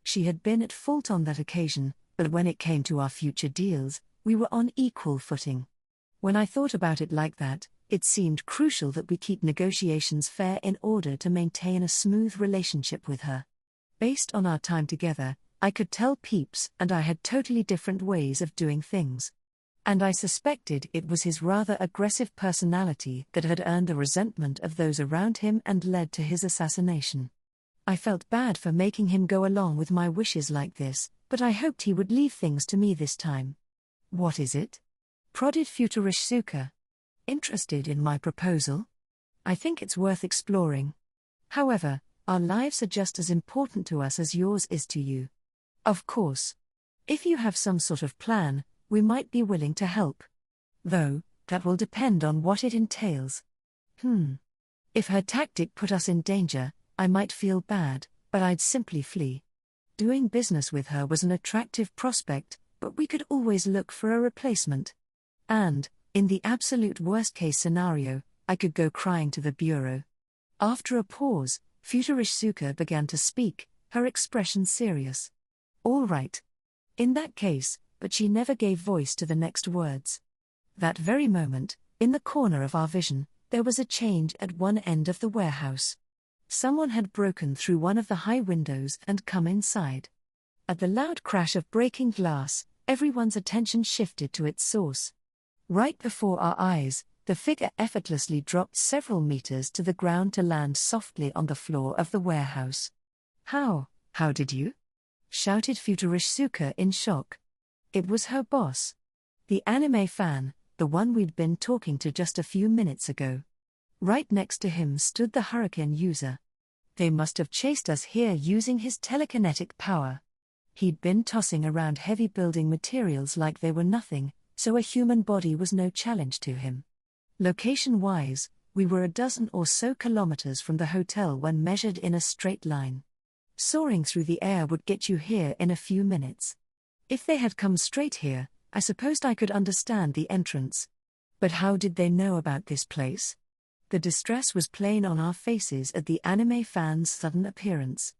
She had been at fault on that occasion, but when it came to our future deals, We were on equal footing. When I thought about it like that, it seemed crucial that we keep negotiations fair in order to maintain a smooth relationship with her. Based on our time together, I could tell Peeps and I had totally different ways of doing things. And I suspected it was his rather aggressive personality that had earned the resentment of those around him and led to his assassination. I felt bad for making him go along with my wishes like this, but I hoped he would leave things to me this time. What is it? Prodded Futurishsuka. Interested in my proposal? I think it's worth exploring. However, our lives are just as important to us as yours is to you. Of course. If you have some sort of plan, we might be willing to help. Though, that will depend on what it entails. If her tactic put us in danger, I might feel bad, but I'd simply flee. Doing business with her was an attractive prospect, but we could always look for a replacement. And, in the absolute worst-case scenario, I could go crying to the bureau. After a pause, Futurishsuka began to speak, her expression serious. All right. In that case, but she never gave voice to the next words. That very moment, in the corner of our vision, there was a change at one end of the warehouse. Someone had broken through one of the high windows and come inside. At the loud crash of breaking glass, everyone's attention shifted to its source. Right before our eyes, the figure effortlessly dropped several meters to the ground to land softly on the floor of the warehouse. How did you?" shouted Futurishsuka in shock. It was her boss. The anime fan, the one we'd been talking to just a few minutes ago. Right next to him stood the hurricane user. They must have chased us here using his telekinetic power. He'd been tossing around heavy building materials like they were nothing, so a human body was no challenge to him. Location-wise, we were a dozen or so kilometers from the hotel when measured in a straight line. Soaring through the air would get you here in a few minutes. If they had come straight here, I supposed I could understand the entrance. But how did they know about this place? The distress was plain on our faces at the anime fan's sudden appearance.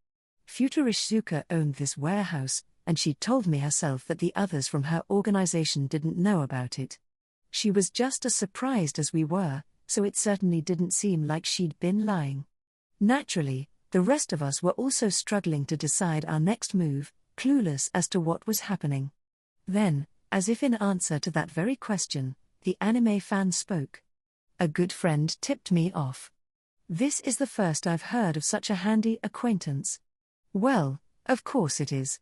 Futurishsuka owned this warehouse, and she told me herself that the others from her organization didn't know about it. She was just as surprised as we were, so it certainly didn't seem like she'd been lying. Naturally, the rest of us were also struggling to decide our next move, clueless as to what was happening. Then, as if in answer to that very question, the anime fan spoke. A good friend tipped me off. This is the first I've heard of such a handy acquaintance. Well, of course it is.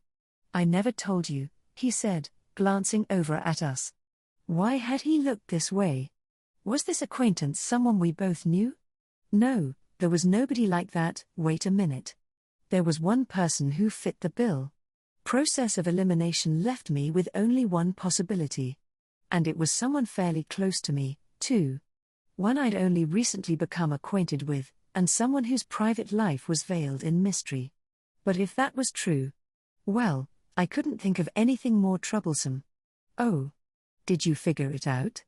I never told you, he said, glancing over at us. Why had he looked this way? Was this acquaintance someone we both knew? No, there was nobody like that. Wait a minute. There was one person who fit the bill. Process of elimination left me with only one possibility. And it was someone fairly close to me, too. One I'd only recently become acquainted with, and someone whose private life was veiled in mystery. But if that was true, well, I couldn't think of anything more troublesome. Oh. Did you figure it out?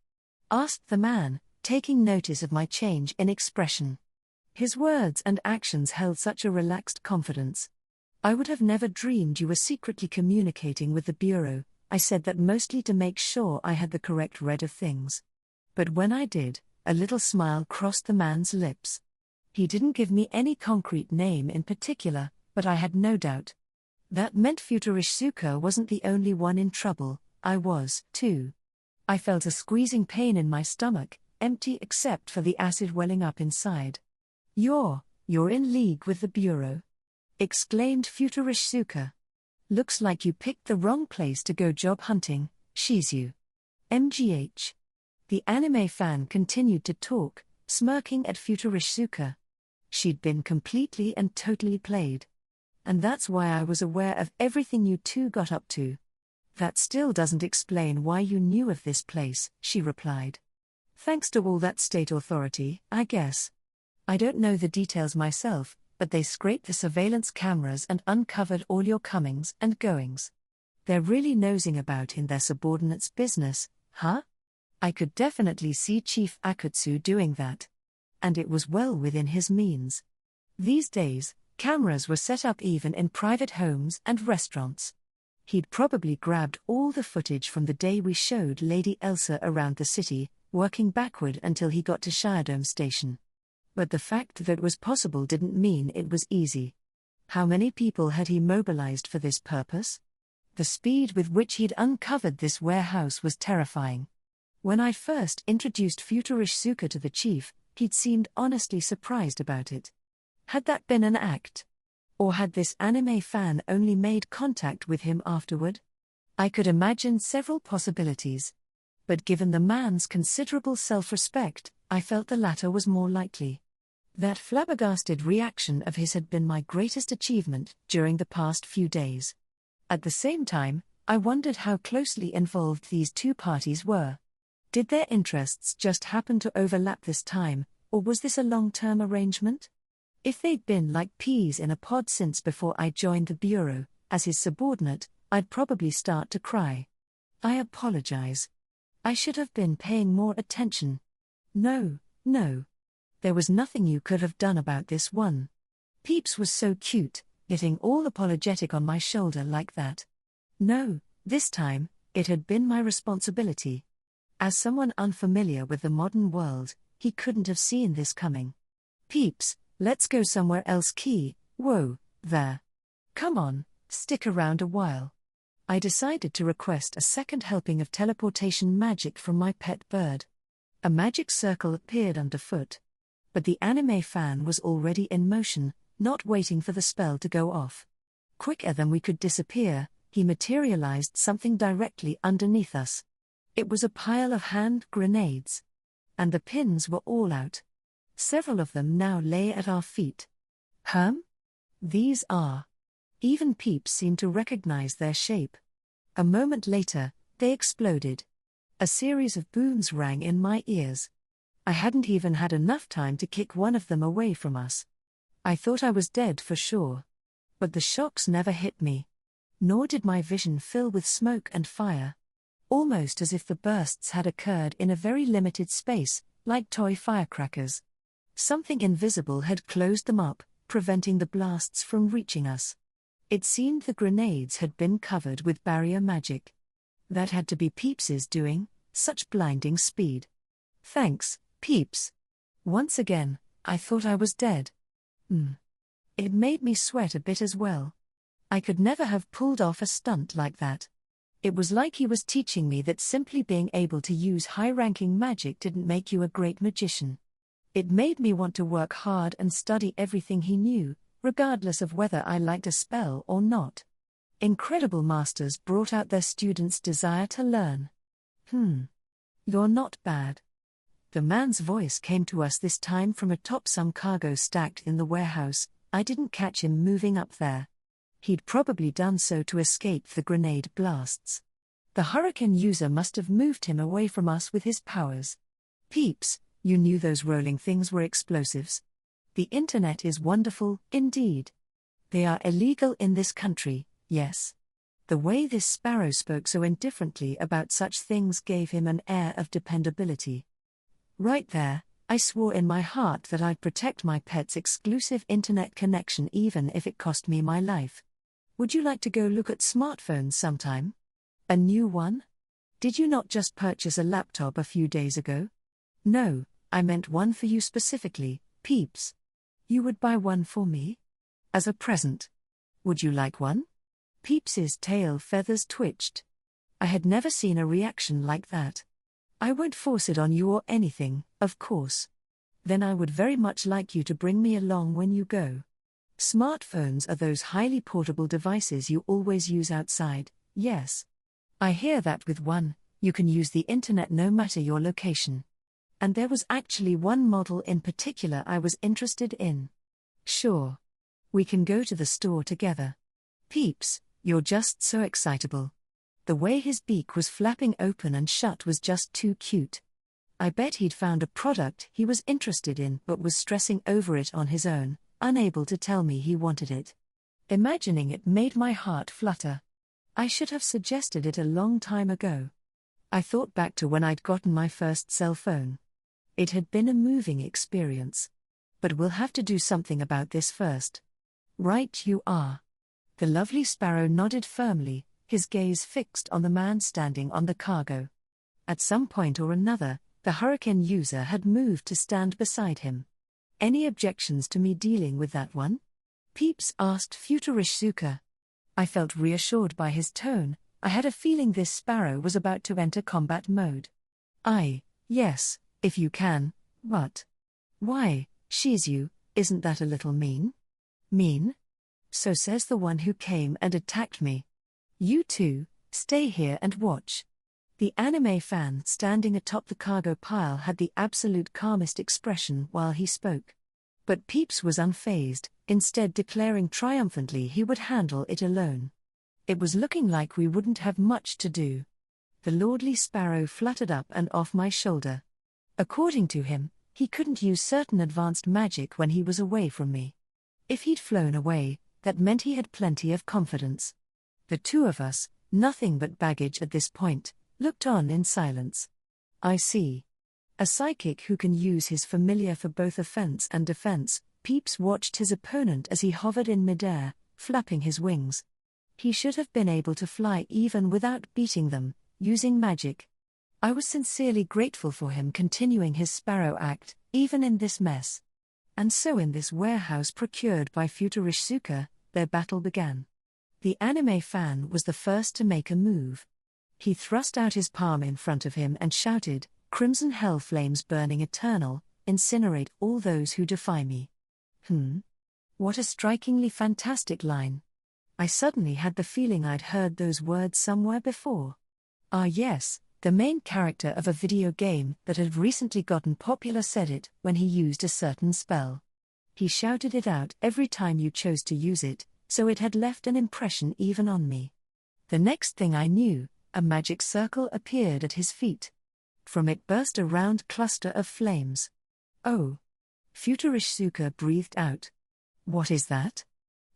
Asked the man, taking notice of my change in expression. His words and actions held such a relaxed confidence. I would have never dreamed you were secretly communicating with the bureau. I said that mostly to make sure I had the correct read of things. But when I did, a little smile crossed the man's lips. He didn't give me any concrete name in particular, but I had no doubt. That meant Futurishsuka wasn't the only one in trouble. I was, too. I felt a squeezing pain in my stomach, empty except for the acid welling up inside. You're in league with the bureau," exclaimed Futurishsuka. "Looks like you picked the wrong place to go job hunting, Shizu. MGH. The anime fan continued to talk, smirking at Futurishsuka. She'd been completely and totally played. And that's why I was aware of everything you two got up to. That still doesn't explain why you knew of this place, she replied. Thanks to all that state authority, I guess. I don't know the details myself, but they scraped the surveillance cameras and uncovered all your comings and goings. They're really nosing about in their subordinates' business, huh? I could definitely see Chief Akutsu doing that. And it was well within his means. These days, cameras were set up even in private homes and restaurants. He'd probably grabbed all the footage from the day we showed Lady Elsa around the city, working backward until he got to Shiredome Station. But the fact that it was possible didn't mean it was easy. How many people had he mobilized for this purpose? The speed with which he'd uncovered this warehouse was terrifying. When I'd first introduced Futurishsuka to the chief, he'd seemed honestly surprised about it. Had that been an act? Or had this anime fan only made contact with him afterward? I could imagine several possibilities. But given the man's considerable self-respect, I felt the latter was more likely. That flabbergasted reaction of his had been my greatest achievement during the past few days. At the same time, I wondered how closely involved these two parties were. Did their interests just happen to overlap this time, or was this a long-term arrangement? If they'd been like peas in a pod since before I joined the bureau, as his subordinate, I'd probably start to cry. I apologize. I should have been paying more attention. No. There was nothing you could have done about this one. Peeps was so cute, getting all apologetic on my shoulder like that. No, this time, it had been my responsibility. As someone unfamiliar with the modern world, he couldn't have seen this coming. Peeps, let's go somewhere else. Whoa, there. Come on, stick around a while. I decided to request a second helping of teleportation magic from my pet bird. A magic circle appeared underfoot. But the anime fan was already in motion, not waiting for the spell to go off. Quicker than we could disappear, he materialized something directly underneath us. It was a pile of hand grenades. And the pins were all out. Several of them now lay at our feet. These are. Even Peeps seemed to recognize their shape. A moment later, they exploded. A series of booms rang in my ears. I hadn't even had enough time to kick one of them away from us. I thought I was dead for sure. But the shocks never hit me. Nor did my vision fill with smoke and fire. Almost as if the bursts had occurred in a very limited space, like toy firecrackers. Something invisible had closed them up, preventing the blasts from reaching us. It seemed the grenades had been covered with barrier magic. That had to be Peeps's doing, such blinding speed. Thanks, Peeps. Once again, I thought I was dead. It made me sweat a bit as well. I could never have pulled off a stunt like that. It was like he was teaching me that simply being able to use high-ranking magic didn't make you a great magician. It made me want to work hard and study everything he knew, regardless of whether I liked a spell or not. Incredible masters brought out their students' desire to learn. You're not bad. The man's voice came to us this time from atop some cargo stacked in the warehouse. I didn't catch him moving up there. He'd probably done so to escape the grenade blasts. The hurricane user must have moved him away from us with his powers. Peeps, you knew those rolling things were explosives. The internet is wonderful, indeed. They are illegal in this country, yes. The way this sparrow spoke so indifferently about such things gave him an air of dependability. Right there, I swore in my heart that I'd protect my pet's exclusive internet connection even if it cost me my life. Would you like to go look at smartphones sometime? A new one? Did you not just purchase a laptop a few days ago? No, I meant one for you specifically, Peeps. You would buy one for me? As a present. Would you like one? Peeps's tail feathers twitched. I had never seen a reaction like that. I won't force it on you or anything, of course. Then I would very much like you to bring me along when you go. Smartphones are those highly portable devices you always use outside, yes. I hear that with one, you can use the internet no matter your location. And there was actually one model in particular I was interested in. Sure. We can go to the store together. Peeps, you're just so excitable. The way his beak was flapping open and shut was just too cute. I bet he'd found a product he was interested in but was stressing over it on his own, unable to tell me he wanted it. Imagining it made my heart flutter. I should have suggested it a long time ago. I thought back to when I'd gotten my first cell phone. It had been a moving experience. But we'll have to do something about this first. Right you are. The lovely sparrow nodded firmly, his gaze fixed on the man standing on the cargo. At some point or another, the hurricane user had moved to stand beside him. Any objections to me dealing with that one? Peeps asked Futurishsuka. I felt reassured by his tone. I had a feeling this sparrow was about to enter combat mode. Yes, if you can, but. Why, Shizu, isn't that a little mean? Mean? So says the one who came and attacked me. You two, stay here and watch. The anime fan standing atop the cargo pile had the absolute calmest expression while he spoke. But Peeps was unfazed, instead declaring triumphantly he would handle it alone. It was looking like we wouldn't have much to do. The lordly sparrow fluttered up and off my shoulder. According to him, he couldn't use certain advanced magic when he was away from me. If he'd flown away, that meant he had plenty of confidence. The two of us, nothing but baggage at this point, looked on in silence. I see. A psychic who can use his familiar for both offense and defense. Peeps watched his opponent as he hovered in midair, flapping his wings. He should have been able to fly even without beating them, using magic. I was sincerely grateful for him continuing his sparrow act, even in this mess. And so in this warehouse procured by Futurishsuka, their battle began. The anime fan was the first to make a move. He thrust out his palm in front of him and shouted, "Crimson hell flames burning eternal, incinerate all those who defy me." What a strikingly fantastic line. I suddenly had the feeling I'd heard those words somewhere before. Ah yes, the main character of a video game that had recently gotten popular said it when he used a certain spell. He shouted it out every time you chose to use it, so it had left an impression even on me. The next thing I knew, a magic circle appeared at his feet. From it burst a round cluster of flames. Oh! Futurishsuka breathed out. What is that?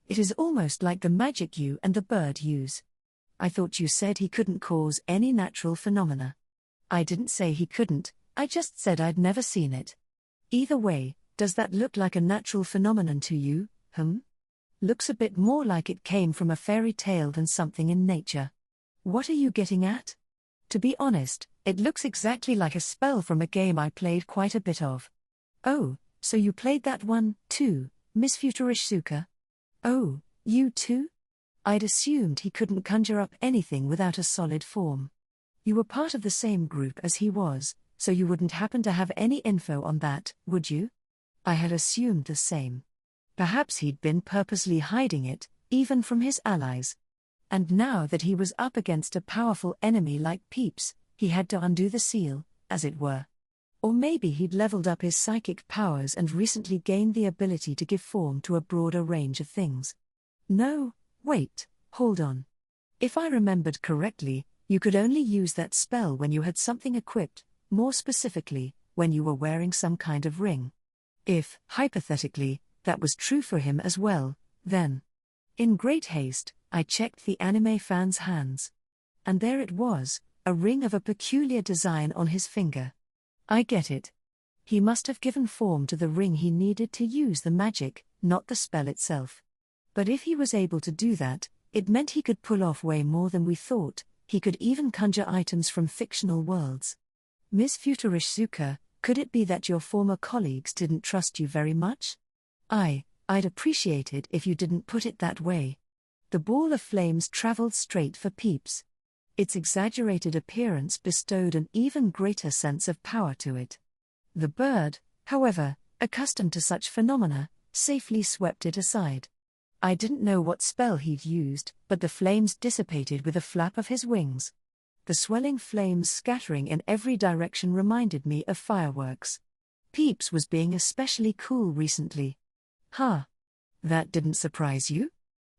It is almost like the magic you and the bird use. I thought you said he couldn't cause any natural phenomena. I didn't say he couldn't, I just said I'd never seen it. Either way, does that look like a natural phenomenon to you? Looks a bit more like it came from a fairy tale than something in nature. What are you getting at? To be honest, it looks exactly like a spell from a game I played quite a bit of. Oh, so you played that one, too, Miss Futurishsuka? Oh, you too? I'd assumed he couldn't conjure up anything without a solid form. You were part of the same group as he was, so you wouldn't happen to have any info on that, would you? I had assumed the same. Perhaps he'd been purposely hiding it, even from his allies. And now that he was up against a powerful enemy like Peeps, he had to undo the seal, as it were. Or maybe he'd leveled up his psychic powers and recently gained the ability to give form to a broader range of things. No, wait, hold on. If I remembered correctly, you could only use that spell when you had something equipped, more specifically, when you were wearing some kind of ring. If, hypothetically, that was true for him as well, then. In great haste, I checked the anime fan's hands. And there it was, a ring of a peculiar design on his finger. I get it. He must have given form to the ring he needed to use the magic, not the spell itself. But if he was able to do that, it meant he could pull off way more than we thought. He could even conjure items from fictional worlds. Miss Futurishsuka, could it be that your former colleagues didn't trust you very much? I'd appreciate it if you didn't put it that way. The ball of flames traveled straight for Peeps. Its exaggerated appearance bestowed an even greater sense of power to it. The bird, however, accustomed to such phenomena, safely swept it aside. I didn't know what spell he'd used, but the flames dissipated with a flap of his wings. The swelling flames scattering in every direction reminded me of fireworks. Peeps was being especially cool recently. That didn't surprise you?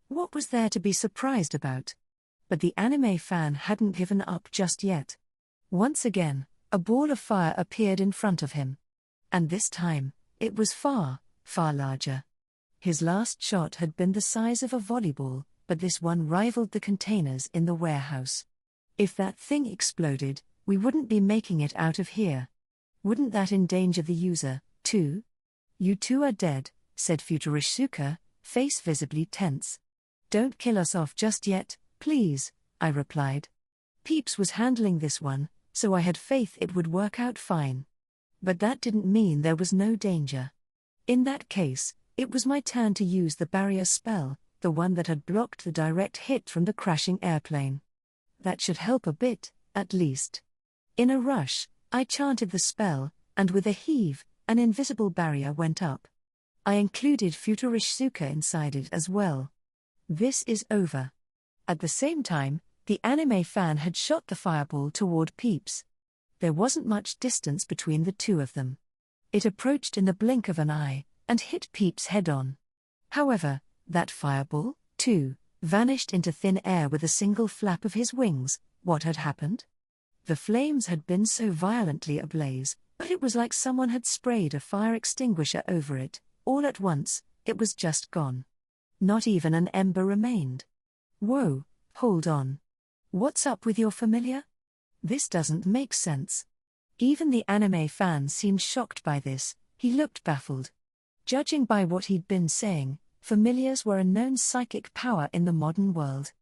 What was there to be surprised about? But the anime fan hadn't given up just yet. Once again, a ball of fire appeared in front of him. And this time, it was far, far larger. His last shot had been the size of a volleyball, but this one rivaled the containers in the warehouse. If that thing exploded, we wouldn't be making it out of here. Wouldn't that endanger the user, too? You two are dead, said Futurishsuka, face visibly tense. Don't kill us off just yet, please, I replied. Peeps was handling this one, so I had faith it would work out fine. But that didn't mean there was no danger. In that case, it was my turn to use the barrier spell, the one that had blocked the direct hit from the crashing airplane. That should help a bit, at least. In a rush, I chanted the spell, and with a heave, an invisible barrier went up. I included Futurishsuka inside it as well. This is over. At the same time, the anime fan had shot the fireball toward Peeps. There wasn't much distance between the two of them. It approached in the blink of an eye, and hit Peeps head-on. However, that fireball, too, vanished into thin air with a single flap of his wings. What had happened? The flames had been so violently ablaze, but it was like someone had sprayed a fire extinguisher over it. All at once, it was just gone. Not even an ember remained. Whoa, hold on. What's up with your familiar? This doesn't make sense. Even the anime fan seemed shocked by this. He looked baffled. Judging by what he'd been saying, familiars were a known psychic power in the modern world.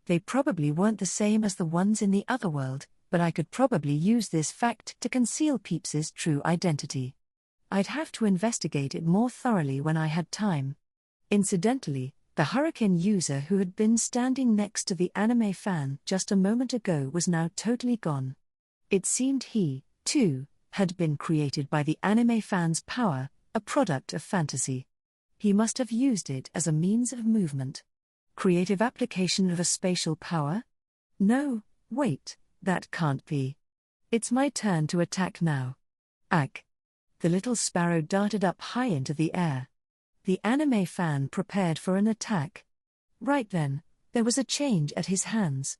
They probably weren't the same as the ones in the otherworld, but I could probably use this fact to conceal Peeps's true identity. I'd have to investigate it more thoroughly when I had time. Incidentally, the hurricane user who had been standing next to the anime fan just a moment ago was now totally gone. It seemed he, too, had been created by the anime fan's power, a product of fantasy. He must have used it as a means of movement. Creative application of a spatial power? No, wait, that can't be. It's my turn to attack now. Ag. The little sparrow darted up high into the air. The anime fan prepared for an attack. Right then, there was a change at his hands.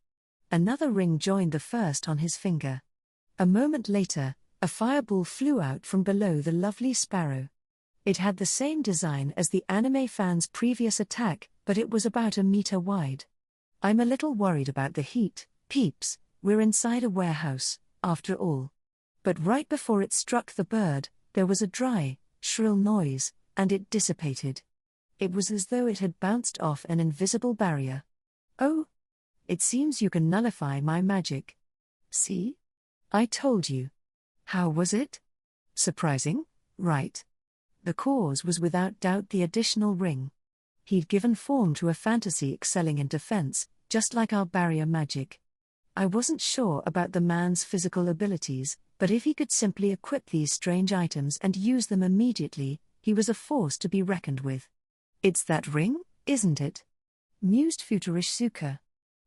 Another ring joined the first on his finger. A moment later, a fireball flew out from below the lovely sparrow. It had the same design as the anime fan's previous attack, but it was about a meter wide. I'm a little worried about the heat, Peeps. We're inside a warehouse, after all. But right before it struck the bird, there was a dry, shrill noise, and it dissipated. It was as though it had bounced off an invisible barrier. Oh! It seems you can nullify my magic. See? I told you. How was it? Surprising, right? The cause was without doubt the additional ring. He'd given form to a fantasy excelling in defense, just like our barrier magic. I wasn't sure about the man's physical abilities, but if he could simply equip these strange items and use them immediately, he was a force to be reckoned with. It's that ring, isn't it? Mused Futurishsuka.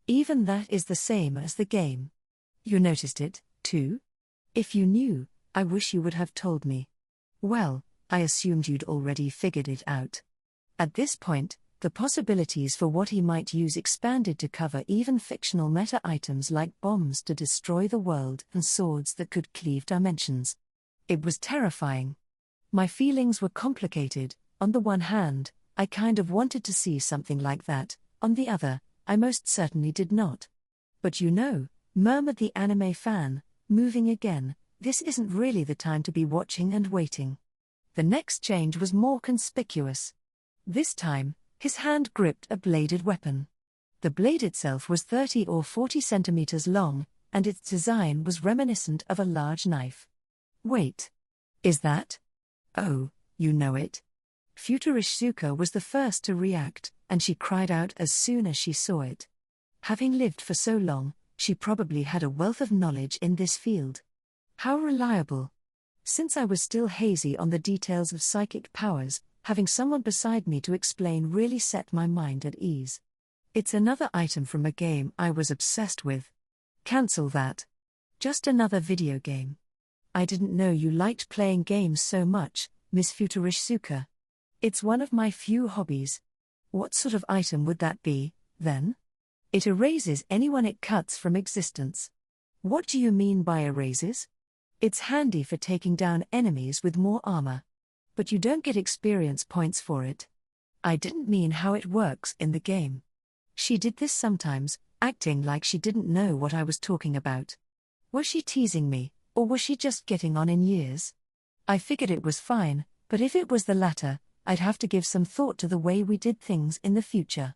Even that is the same as the game. You noticed it, too? If you knew, I wish you would have told me. Well, I assumed you'd already figured it out. At this point, the possibilities for what he might use expanded to cover even fictional meta-items like bombs to destroy the world and swords that could cleave dimensions. It was terrifying. My feelings were complicated. On the one hand, I kind of wanted to see something like that. On the other, I most certainly did not. But you know, murmured the anime fan, moving again, this isn't really the time to be watching and waiting. The next change was more conspicuous. This time, his hand gripped a bladed weapon. The blade itself was 30 or 40 centimeters long, and its design was reminiscent of a large knife. Wait. Is that? Oh, you know it. Futurishsuka was the first to react, and she cried out as soon as she saw it. Having lived for so long, she probably had a wealth of knowledge in this field. How reliable. Since I was still hazy on the details of psychic powers, having someone beside me to explain really set my mind at ease. It's another item from a game I was obsessed with. Cancel that. Just another video game. I didn't know you liked playing games so much, Miss Futurishsuka. It's one of my few hobbies. What sort of item would that be, then? It erases anyone it cuts from existence. What do you mean by erases? It's handy for taking down enemies with more armor. But you don't get experience points for it. I didn't mean how it works in the game. She did this sometimes, acting like she didn't know what I was talking about. Was she teasing me, or was she just getting on in years? I figured it was fine, but if it was the latter, I'd have to give some thought to the way we did things in the future.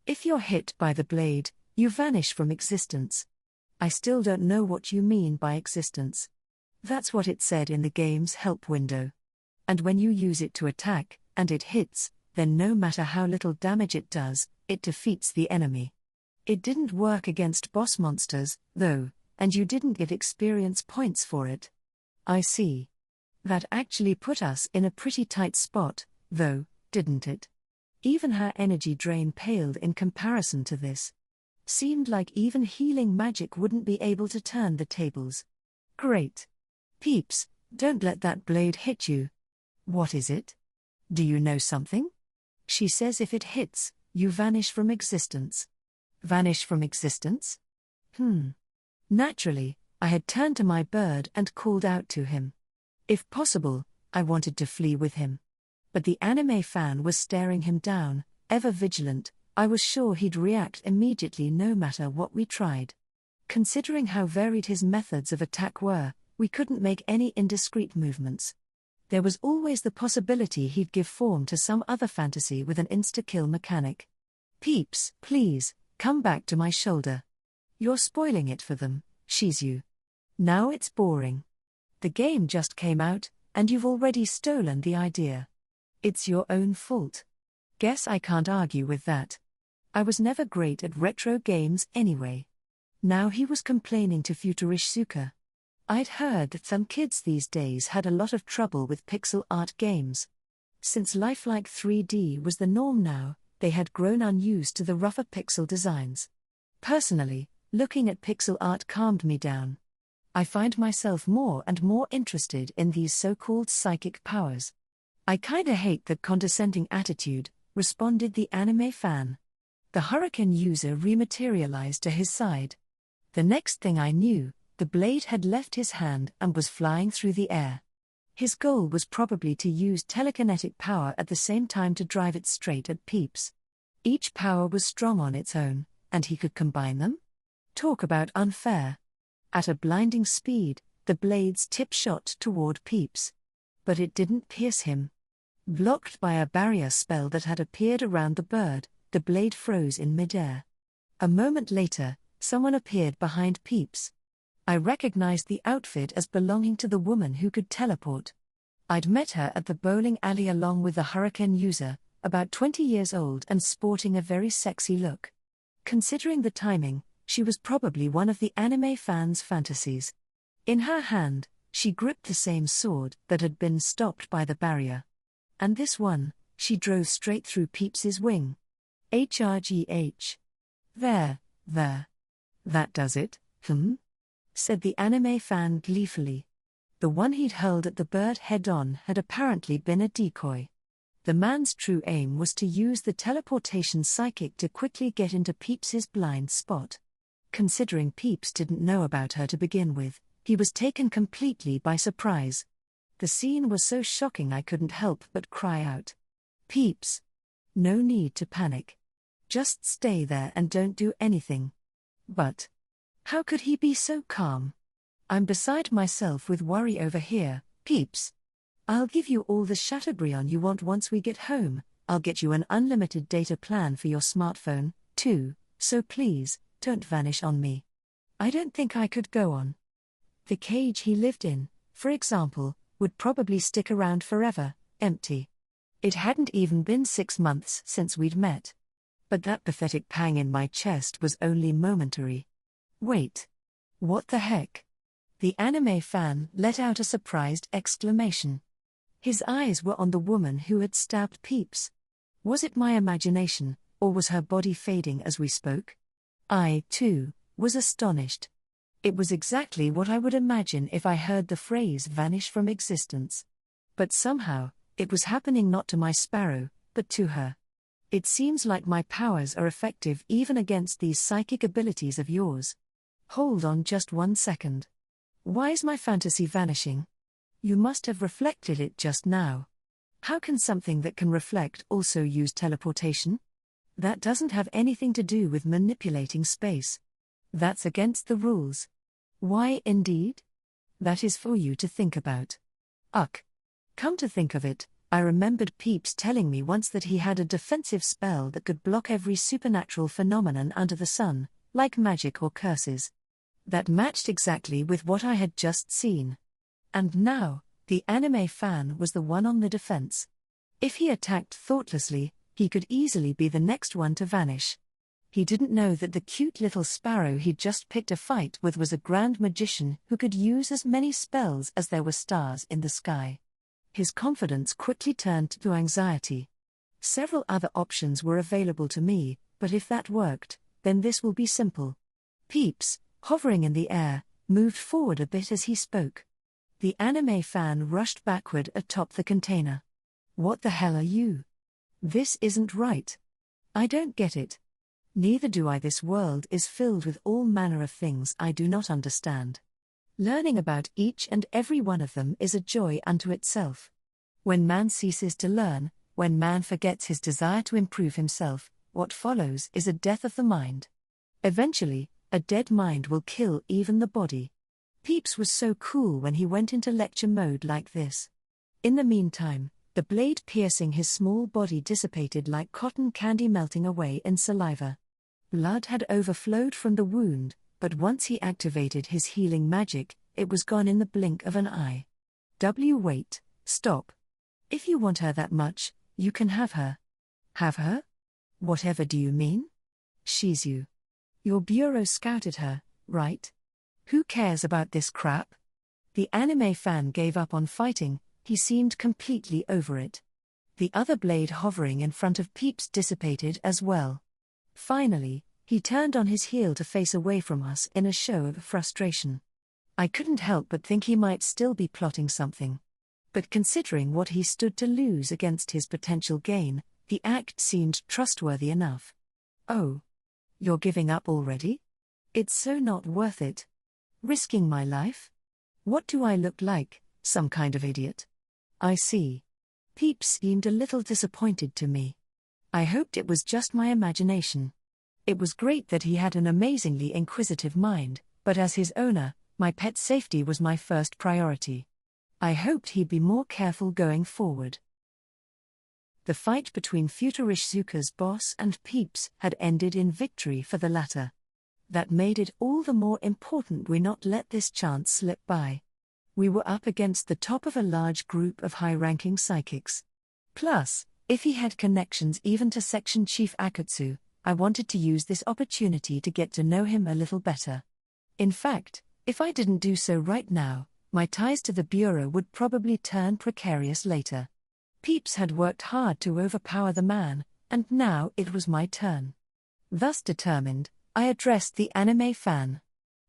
If you're hit by the blade, You vanish from existence. I still don't know what you mean by existence. That's what it said in the game's help window. And when you use it to attack, and it hits, then no matter how little damage it does, it defeats the enemy. It didn't work against boss monsters, though, and you didn't get experience points for it. I see. That actually put us in a pretty tight spot, though, didn't it? Even her energy drain paled in comparison to this. Seemed like even healing magic wouldn't be able to turn the tables. Great. Peeps, don't let that blade hit you. What is it? Do you know something? She says if it hits, you vanish from existence. Vanish from existence? Naturally, I had turned to my bird and called out to him. If possible, I wanted to flee with him. But the anime fan was staring him down, ever vigilant. I was sure he'd react immediately no matter what we tried. Considering how varied his methods of attack were, we couldn't make any indiscreet movements. There was always the possibility he'd give form to some other fantasy with an insta-kill mechanic. Peeps, please, come back to my shoulder. You're spoiling it for them, Shizu. Now it's boring. The game just came out, and you've already stolen the idea. It's your own fault. Guess I can't argue with that. I was never great at retro games anyway. Now he was complaining to Futurishsuka. I'd heard that some kids these days had a lot of trouble with pixel art games. Since lifelike 3D was the norm now, they had grown unused to the rougher pixel designs. Personally, looking at pixel art calmed me down. I find myself more and more interested in these so-called psychic powers. I kinda hate that condescending attitude, responded the anime fan. The hurricane user rematerialized to his side. The next thing I knew, the blade had left his hand and was flying through the air. His goal was probably to use telekinetic power at the same time to drive it straight at Peeps. Each power was strong on its own, and he could combine them? Talk about unfair. At a blinding speed, the blade's tip shot toward Peeps. But it didn't pierce him. Blocked by a barrier spell that had appeared around the bird, the blade froze in midair. A moment later, someone appeared behind Peeps. I recognized the outfit as belonging to the woman who could teleport. I'd met her at the bowling alley along with the hurricane user, about 20 years old and sporting a very sexy look. Considering the timing, she was probably one of the anime fans' fantasies. In her hand, she gripped the same sword that had been stopped by the barrier. And this one, she drove straight through Peeps's wing. HRGH. There. That does it, said the anime fan gleefully. The one he'd hurled at the bird head-on had apparently been a decoy. The man's true aim was to use the teleportation psychic to quickly get into Peeps's blind spot. Considering Peeps didn't know about her to begin with, he was taken completely by surprise. The scene was so shocking I couldn't help but cry out. Peeps! No need to panic. Just stay there and don't do anything. But how could he be so calm? I'm beside myself with worry over here, Peeps. I'll give you all the Chateaubriand you want once we get home. I'll get you an unlimited data plan for your smartphone, too, so please, don't vanish on me. I don't think I could go on. The cage he lived in, for example, would probably stick around forever, empty. It hadn't even been 6 months since we'd met. But that pathetic pang in my chest was only momentary. Wait. What the heck? The anime fan let out a surprised exclamation. His eyes were on the woman who had stabbed Peeps. Was it my imagination, or was her body fading as we spoke? I, too, was astonished. It was exactly what I would imagine if I heard the phrase vanish from existence. But somehow, it was happening not to my sparrow, but to her. It seems like my powers are effective even against these psychic abilities of yours. Hold on just 1 second. Why is my fantasy vanishing? You must have reflected it just now. How can something that can reflect also use teleportation? That doesn't have anything to do with manipulating space. That's against the rules. Why indeed? That is for you to think about. Ugh. Come to think of it, I remembered Peeps telling me once that he had a defensive spell that could block every supernatural phenomenon under the sun, like magic or curses. That matched exactly with what I had just seen. And now, the anime fan was the one on the defense. If he attacked thoughtlessly, he could easily be the next one to vanish. He didn't know that the cute little sparrow he'd just picked a fight with was a grand magician who could use as many spells as there were stars in the sky. His confidence quickly turned to anxiety. Several other options were available to me, but if that worked, then this will be simple. Peeps, hovering in the air, moved forward a bit as he spoke. The anime fan rushed backward atop the container. What the hell are you? This isn't right. I don't get it. Neither do I. This world is filled with all manner of things I do not understand. Learning about each and every one of them is a joy unto itself. When man ceases to learn, when man forgets his desire to improve himself, what follows is a death of the mind. Eventually, a dead mind will kill even the body. Peeps was so cool when he went into lecture mode like this. In the meantime, the blade piercing his small body dissipated like cotton candy melting away in saliva. Blood had overflowed from the wound, but once he activated his healing magic, it was gone in the blink of an eye. Wait, stop. If you want her that much, you can have her. Have her? Whatever do you mean? She's you. Your bureau scouted her, right? Who cares about this crap? The anime fan gave up on fighting, he seemed completely over it. The other blade hovering in front of Peeps dissipated as well. Finally, he turned on his heel to face away from us in a show of frustration. I couldn't help but think he might still be plotting something. But considering what he stood to lose against his potential gain, the act seemed trustworthy enough. Oh. You're giving up already? It's so not worth it. Risking my life? What do I look like, some kind of idiot? I see. Peeps seemed a little disappointed to me. I hoped it was just my imagination. It was great that he had an amazingly inquisitive mind, but as his owner, my pet's safety was my first priority. I hoped he'd be more careful going forward. The fight between Futurishizuka's boss and Peeps had ended in victory for the latter. That made it all the more important we not let this chance slip by. We were up against the top of a large group of high-ranking psychics. Plus, if he had connections even to Section Chief Akatsu, I wanted to use this opportunity to get to know him a little better. In fact, if I didn't do so right now, my ties to the Bureau would probably turn precarious later. Peeps had worked hard to overpower the man, and now it was my turn. Thus determined, I addressed the anime fan.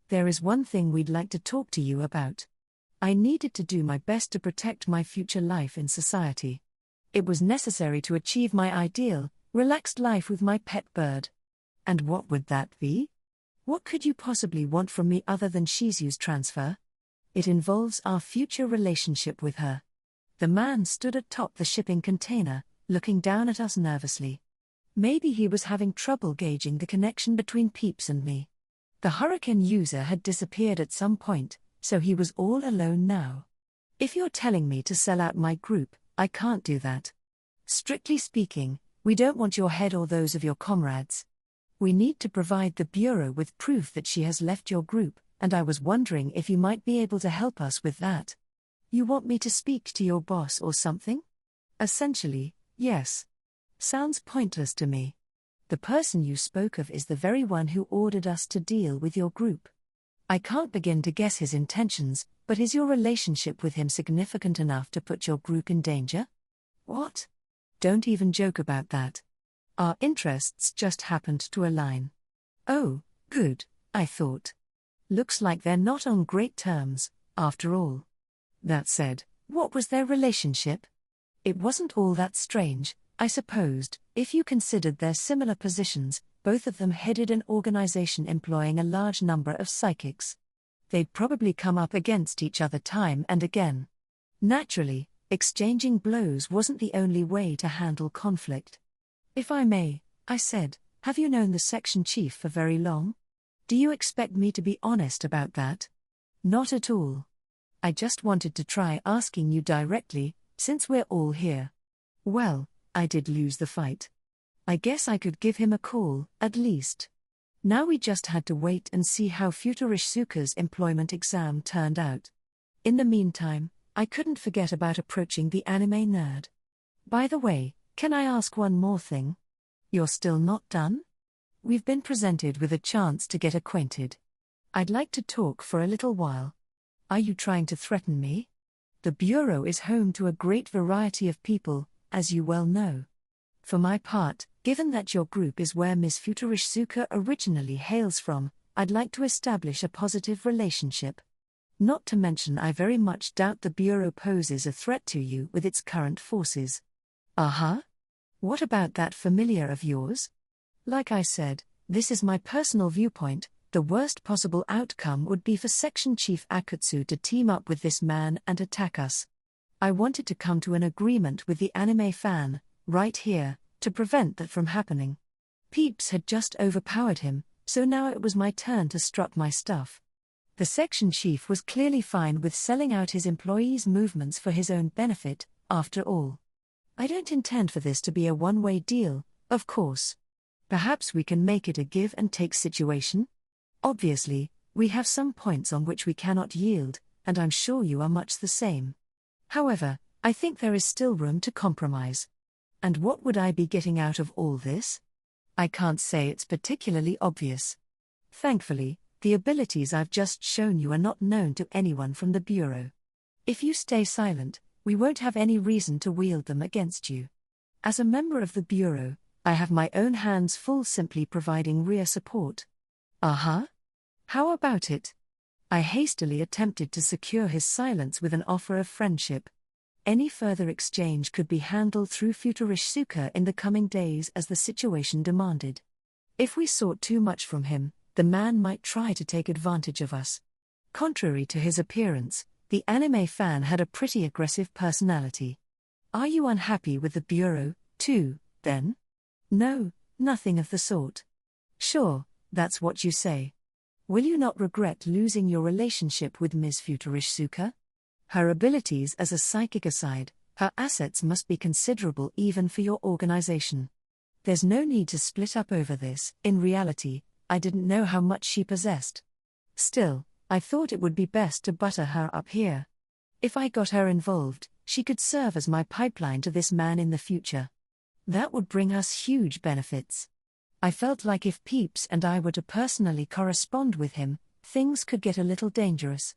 There is one thing we'd like to talk to you about. I needed to do my best to protect my future life in society. It was necessary to achieve my ideal, relaxed life with my pet bird. And what would that be? What could you possibly want from me other than Shizu's transfer? It involves our future relationship with her. The man stood atop the shipping container, looking down at us nervously. Maybe he was having trouble gauging the connection between Peeps and me. The Hurricane user had disappeared at some point, so he was all alone now. If you're telling me to sell out my group, I can't do that. Strictly speaking, we don't want your head or those of your comrades. We need to provide the Bureau with proof that she has left your group, and I was wondering if you might be able to help us with that. You want me to speak to your boss or something? Essentially, yes. Sounds pointless to me. The person you spoke of is the very one who ordered us to deal with your group. I can't begin to guess his intentions, but is your relationship with him significant enough to put your group in danger? What? Don't even joke about that. Our interests just happened to align. Oh, good, I thought. Looks like they're not on great terms, after all. That said, what was their relationship? It wasn't all that strange, I supposed, if you considered their similar positions. Both of them headed an organization employing a large number of psychics. They'd probably come up against each other time and again. Naturally, exchanging blows wasn't the only way to handle conflict. If I may, I said, have you known the section chief for very long? Do you expect me to be honest about that? Not at all. I just wanted to try asking you directly, since we're all here. Well, I did lose the fight. I guess I could give him a call, at least. Now we just had to wait and see how Futurishsuka's employment exam turned out. In the meantime, I couldn't forget about approaching the anime nerd. By the way, can I ask one more thing? You're still not done? We've been presented with a chance to get acquainted. I'd like to talk for a little while. Are you trying to threaten me? The Bureau is home to a great variety of people, as you well know. For my part, given that your group is where Ms. Futurishsuka originally hails from, I'd like to establish a positive relationship. Not to mention I very much doubt the Bureau poses a threat to you with its current forces. What about that familiar of yours? Like I said, this is my personal viewpoint. The worst possible outcome would be for Section Chief Akutsu to team up with this man and attack us. I wanted to come to an agreement with the anime fan, right here, to prevent that from happening. Peeps had just overpowered him, so now it was my turn to strut my stuff. The section chief was clearly fine with selling out his employees' movements for his own benefit, after all. I don't intend for this to be a one-way deal, of course. Perhaps we can make it a give-and-take situation? Obviously, we have some points on which we cannot yield, and I'm sure you are much the same. However, I think there is still room to compromise. And what would I be getting out of all this? I can't say it's particularly obvious. Thankfully, the abilities I've just shown you are not known to anyone from the Bureau. If you stay silent, we won't have any reason to wield them against you. As a member of the Bureau, I have my own hands full simply providing rear support. How about it? I hastily attempted to secure his silence with an offer of friendship. Any further exchange could be handled through Futurishsuka in the coming days as the situation demanded. If we sought too much from him, the man might try to take advantage of us. Contrary to his appearance, the anime fan had a pretty aggressive personality. Are you unhappy with the Bureau, too, then? No, nothing of the sort. Sure, that's what you say. Will you not regret losing your relationship with Ms. Futurishsuka? Her abilities as a psychic aside, her assets must be considerable even for your organization. There's no need to split up over this. In reality, I didn't know how much she possessed. Still, I thought it would be best to butter her up here. If I got her involved, she could serve as my pipeline to this man in the future. That would bring us huge benefits. I felt like if Peeps and I were to personally correspond with him, things could get a little dangerous.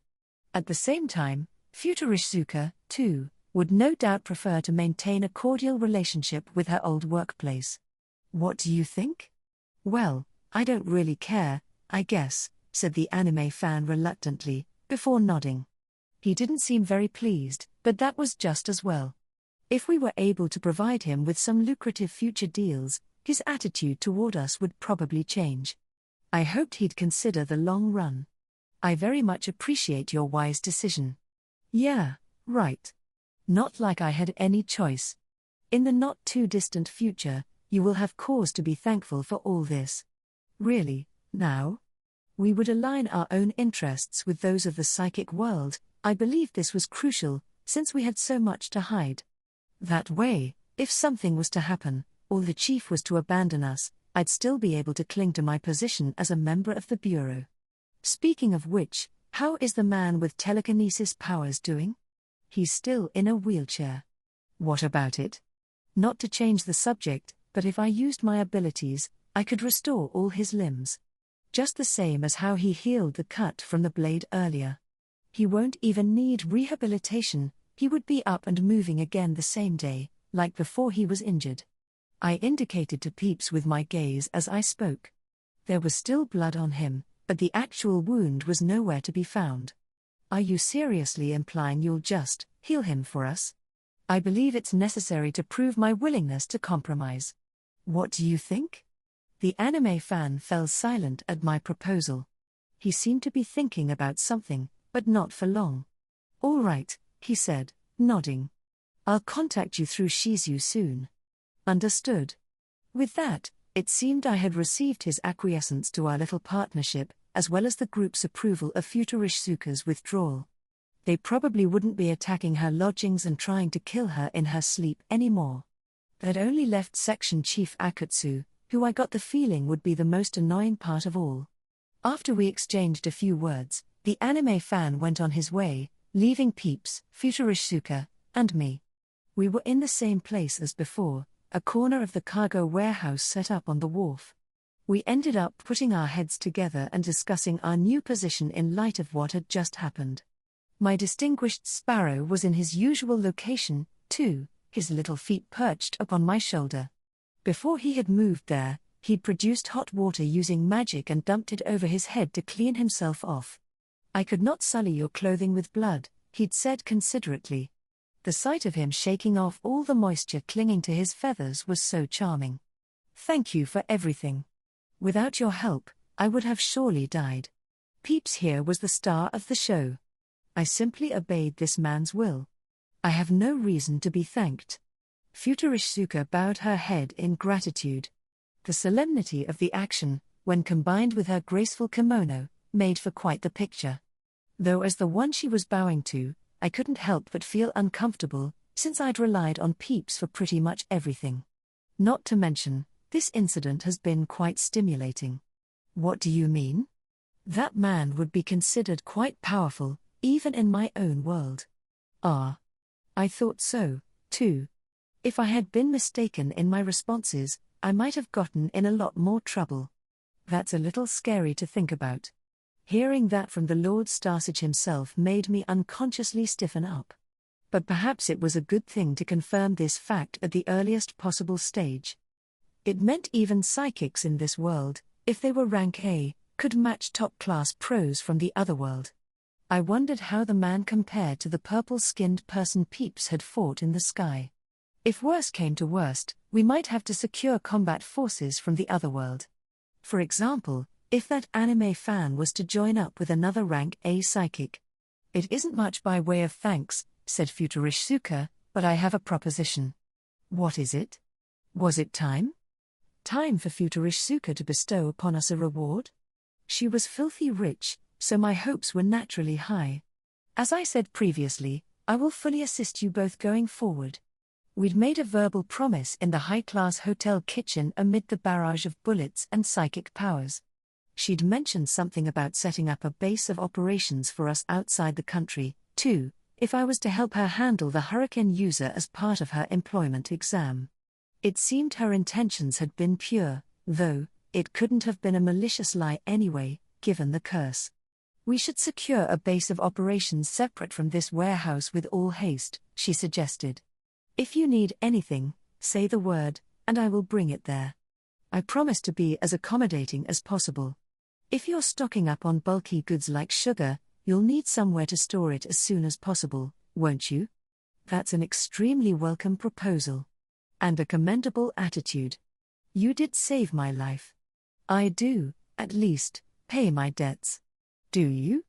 At the same time, Futurishsuka, too, would no doubt prefer to maintain a cordial relationship with her old workplace. What do you think? Well, I don't really care, I guess, said the anime fan reluctantly, before nodding. He didn't seem very pleased, but that was just as well. If we were able to provide him with some lucrative future deals, his attitude toward us would probably change. I hoped he'd consider the long run. I very much appreciate your wise decision. Yeah, right. Not like I had any choice. In the not-too-distant future, you will have cause to be thankful for all this. Really, now? We would align our own interests with those of the psychic world. I believed this was crucial, since we had so much to hide. That way, if something was to happen, or the chief was to abandon us, I'd still be able to cling to my position as a member of the Bureau. Speaking of which, how is the man with telekinesis powers doing? He's still in a wheelchair. What about it? Not to change the subject, but if I used my abilities, I could restore all his limbs. Just the same as how he healed the cut from the blade earlier. He won't even need rehabilitation, he would be up and moving again the same day, like before he was injured. I indicated to Peeps with my gaze as I spoke. There was still blood on him, but the actual wound was nowhere to be found. Are you seriously implying you'll just heal him for us? I believe it's necessary to prove my willingness to compromise. What do you think? The anime fan fell silent at my proposal. He seemed to be thinking about something, but not for long. All right, he said, nodding. I'll contact you through Shizu soon. Understood. With that, it seemed I had received his acquiescence to our little partnership, as well as the group's approval of Futurishsuka's withdrawal. They probably wouldn't be attacking her lodgings and trying to kill her in her sleep anymore. That only left Section Chief Akutsu, who I got the feeling would be the most annoying part of all. After we exchanged a few words, the anime fan went on his way, leaving Peeps, Futurishsuka, and me. We were in the same place as before, a corner of the cargo warehouse set up on the wharf. We ended up putting our heads together and discussing our new position in light of what had just happened. My distinguished sparrow was in his usual location, too, his little feet perched upon my shoulder. Before he had moved there, he'd produced hot water using magic and dumped it over his head to clean himself off. "I could not sully your clothing with blood," he'd said considerately. The sight of him shaking off all the moisture clinging to his feathers was so charming. "Thank you for everything. Without your help, I would have surely died." Peeps here was the star of the show. I simply obeyed this man's will. I have no reason to be thanked. Futurishsuka bowed her head in gratitude. The solemnity of the action, when combined with her graceful kimono, made for quite the picture. Though as the one she was bowing to, I couldn't help but feel uncomfortable, since I'd relied on Peeps for pretty much everything. Not to mention, this incident has been quite stimulating. What do you mean? That man would be considered quite powerful, even in my own world. Ah. I thought so, too. If I had been mistaken in my responses, I might have gotten in a lot more trouble. That's a little scary to think about. Hearing that from the Lord Starsage himself made me unconsciously stiffen up. But perhaps it was a good thing to confirm this fact at the earliest possible stage. It meant even psychics in this world, if they were rank A, could match top-class pros from the otherworld. I wondered how the man compared to the purple-skinned person Peeps had fought in the sky. If worst came to worst, we might have to secure combat forces from the otherworld. For example, if that anime fan was to join up with another rank A psychic. "It isn't much by way of thanks," said Futurishsuka, "but I have a proposition." "What is it?" Was it time? Time for Futurishsuka to bestow upon us a reward? She was filthy rich, so my hopes were naturally high. "As I said previously, I will fully assist you both going forward." We'd made a verbal promise in the high-class hotel kitchen amid the barrage of bullets and psychic powers. She'd mentioned something about setting up a base of operations for us outside the country, too, if I was to help her handle the Hurricane user as part of her employment exam. It seemed her intentions had been pure, though it couldn't have been a malicious lie anyway, given the curse. "We should secure a base of operations separate from this warehouse with all haste," she suggested. "If you need anything, say the word, and I will bring it there. I promise to be as accommodating as possible. If you're stocking up on bulky goods like sugar, you'll need somewhere to store it as soon as possible, won't you?" That's an extremely welcome proposal. And a commendable attitude. You did save my life. I do, at least, pay my debts. Do you?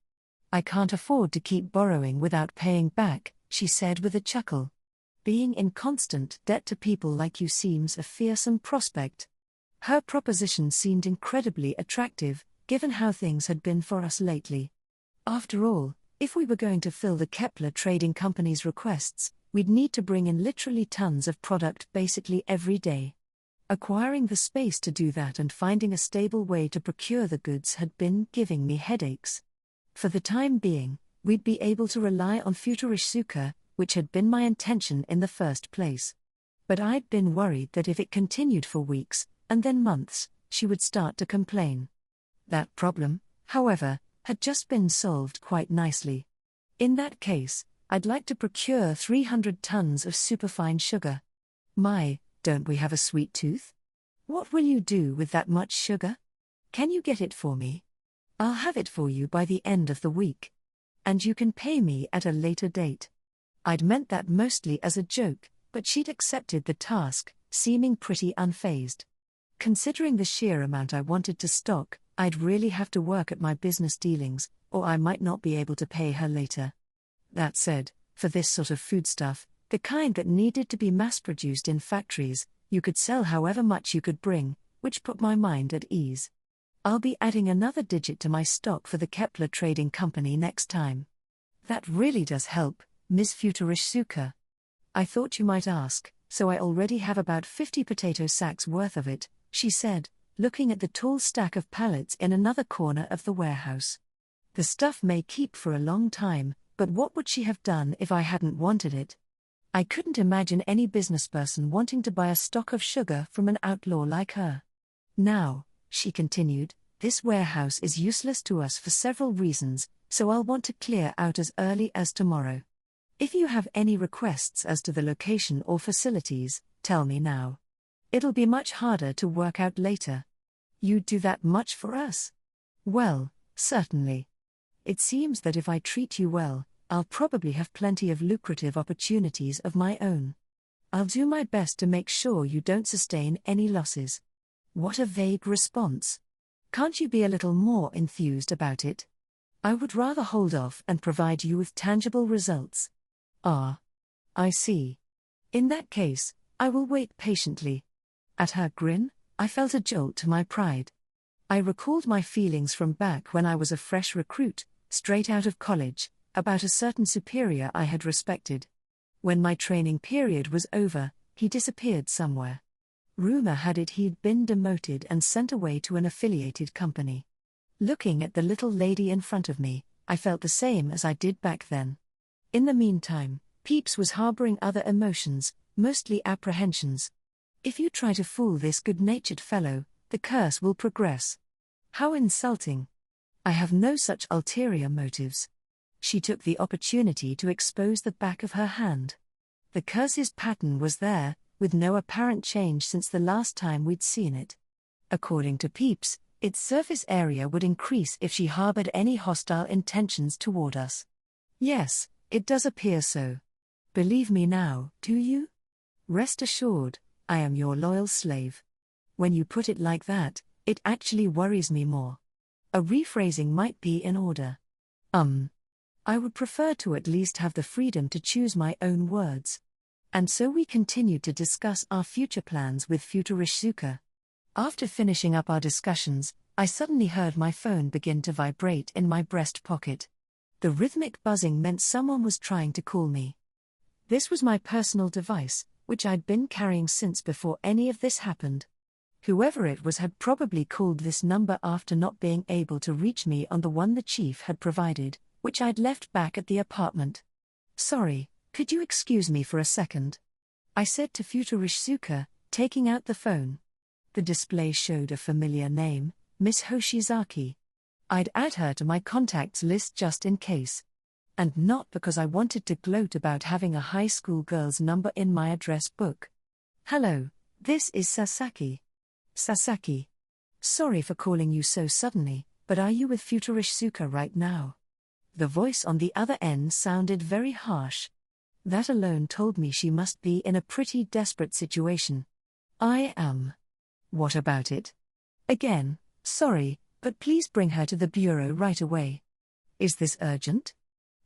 "I can't afford to keep borrowing without paying back," she said with a chuckle. "Being in constant debt to people like you seems a fearsome prospect." Her proposition seemed incredibly attractive, given how things had been for us lately. After all, if we were going to fill the Kepler Trading Company's requests, we'd need to bring in literally tons of product basically every day. Acquiring the space to do that and finding a stable way to procure the goods had been giving me headaches. For the time being, we'd be able to rely on Futurishsuka, which had been my intention in the first place. But I'd been worried that if it continued for weeks, and then months, she would start to complain. That problem, however, had just been solved quite nicely. In that case, I'd like to procure 300 tons of superfine sugar. My, don't we have a sweet tooth? What will you do with that much sugar? Can you get it for me? I'll have it for you by the end of the week. And you can pay me at a later date. I'd meant that mostly as a joke, but she'd accepted the task, seeming pretty unfazed. Considering the sheer amount I wanted to stock, I'd really have to work at my business dealings, or I might not be able to pay her later. That said, for this sort of foodstuff, the kind that needed to be mass-produced in factories, you could sell however much you could bring, which put my mind at ease. I'll be adding another digit to my stock for the Kepler Trading Company next time. That really does help, Ms. Futurishsuka. I thought you might ask, so I already have about 50 potato sacks worth of it, she said, looking at the tall stack of pallets in another corner of the warehouse. The stuff may keep for a long time, but what would she have done if I hadn't wanted it? I couldn't imagine any businessperson wanting to buy a stock of sugar from an outlaw like her. Now, she continued, this warehouse is useless to us for several reasons, so I'll want to clear out as early as tomorrow. If you have any requests as to the location or facilities, tell me now. It'll be much harder to work out later. You'd do that much for us? Well, certainly. It seems that if I treat you well, I'll probably have plenty of lucrative opportunities of my own. I'll do my best to make sure you don't sustain any losses. What a vague response. Can't you be a little more enthused about it? I would rather hold off and provide you with tangible results. Ah. I see. In that case, I will wait patiently. At her grin, I felt a jolt to my pride. I recalled my feelings from back when I was a fresh recruit, straight out of college, about a certain superior I had respected. When my training period was over, he disappeared somewhere. Rumor had it he'd been demoted and sent away to an affiliated company. Looking at the little lady in front of me, I felt the same as I did back then. In the meantime, Peeps was harboring other emotions, mostly apprehensions. If you try to fool this good-natured fellow, the curse will progress. How insulting. I have no such ulterior motives. She took the opportunity to expose the back of her hand. The curse's pattern was there, with no apparent change since the last time we'd seen it. According to Peeps, its surface area would increase if she harbored any hostile intentions toward us. Yes, it does appear so. Believe me now, do you? Rest assured, I am your loyal slave. When you put it like that, it actually worries me more. A rephrasing might be in order. I would prefer to at least have the freedom to choose my own words. And so we continued to discuss our future plans with Futurishsuka. After finishing up our discussions, I suddenly heard my phone begin to vibrate in my breast pocket. The rhythmic buzzing meant someone was trying to call me. This was my personal device, which I'd been carrying since before any of this happened. Whoever it was had probably called this number after not being able to reach me on the one the chief had provided, which I'd left back at the apartment. Sorry, could you excuse me for a second? I said to Futurishsuka, taking out the phone. The display showed a familiar name, Miss Hoshizaki. I'd add her to my contacts list just in case. And not because I wanted to gloat about having a high school girl's number in my address book. Hello, this is Sasaki. Sasaki. Sorry for calling you so suddenly, but are you with Futurishsuka right now? The voice on the other end sounded very harsh. That alone told me she must be in a pretty desperate situation. I am. What about it? Again, sorry, but please bring her to the bureau right away. Is this urgent?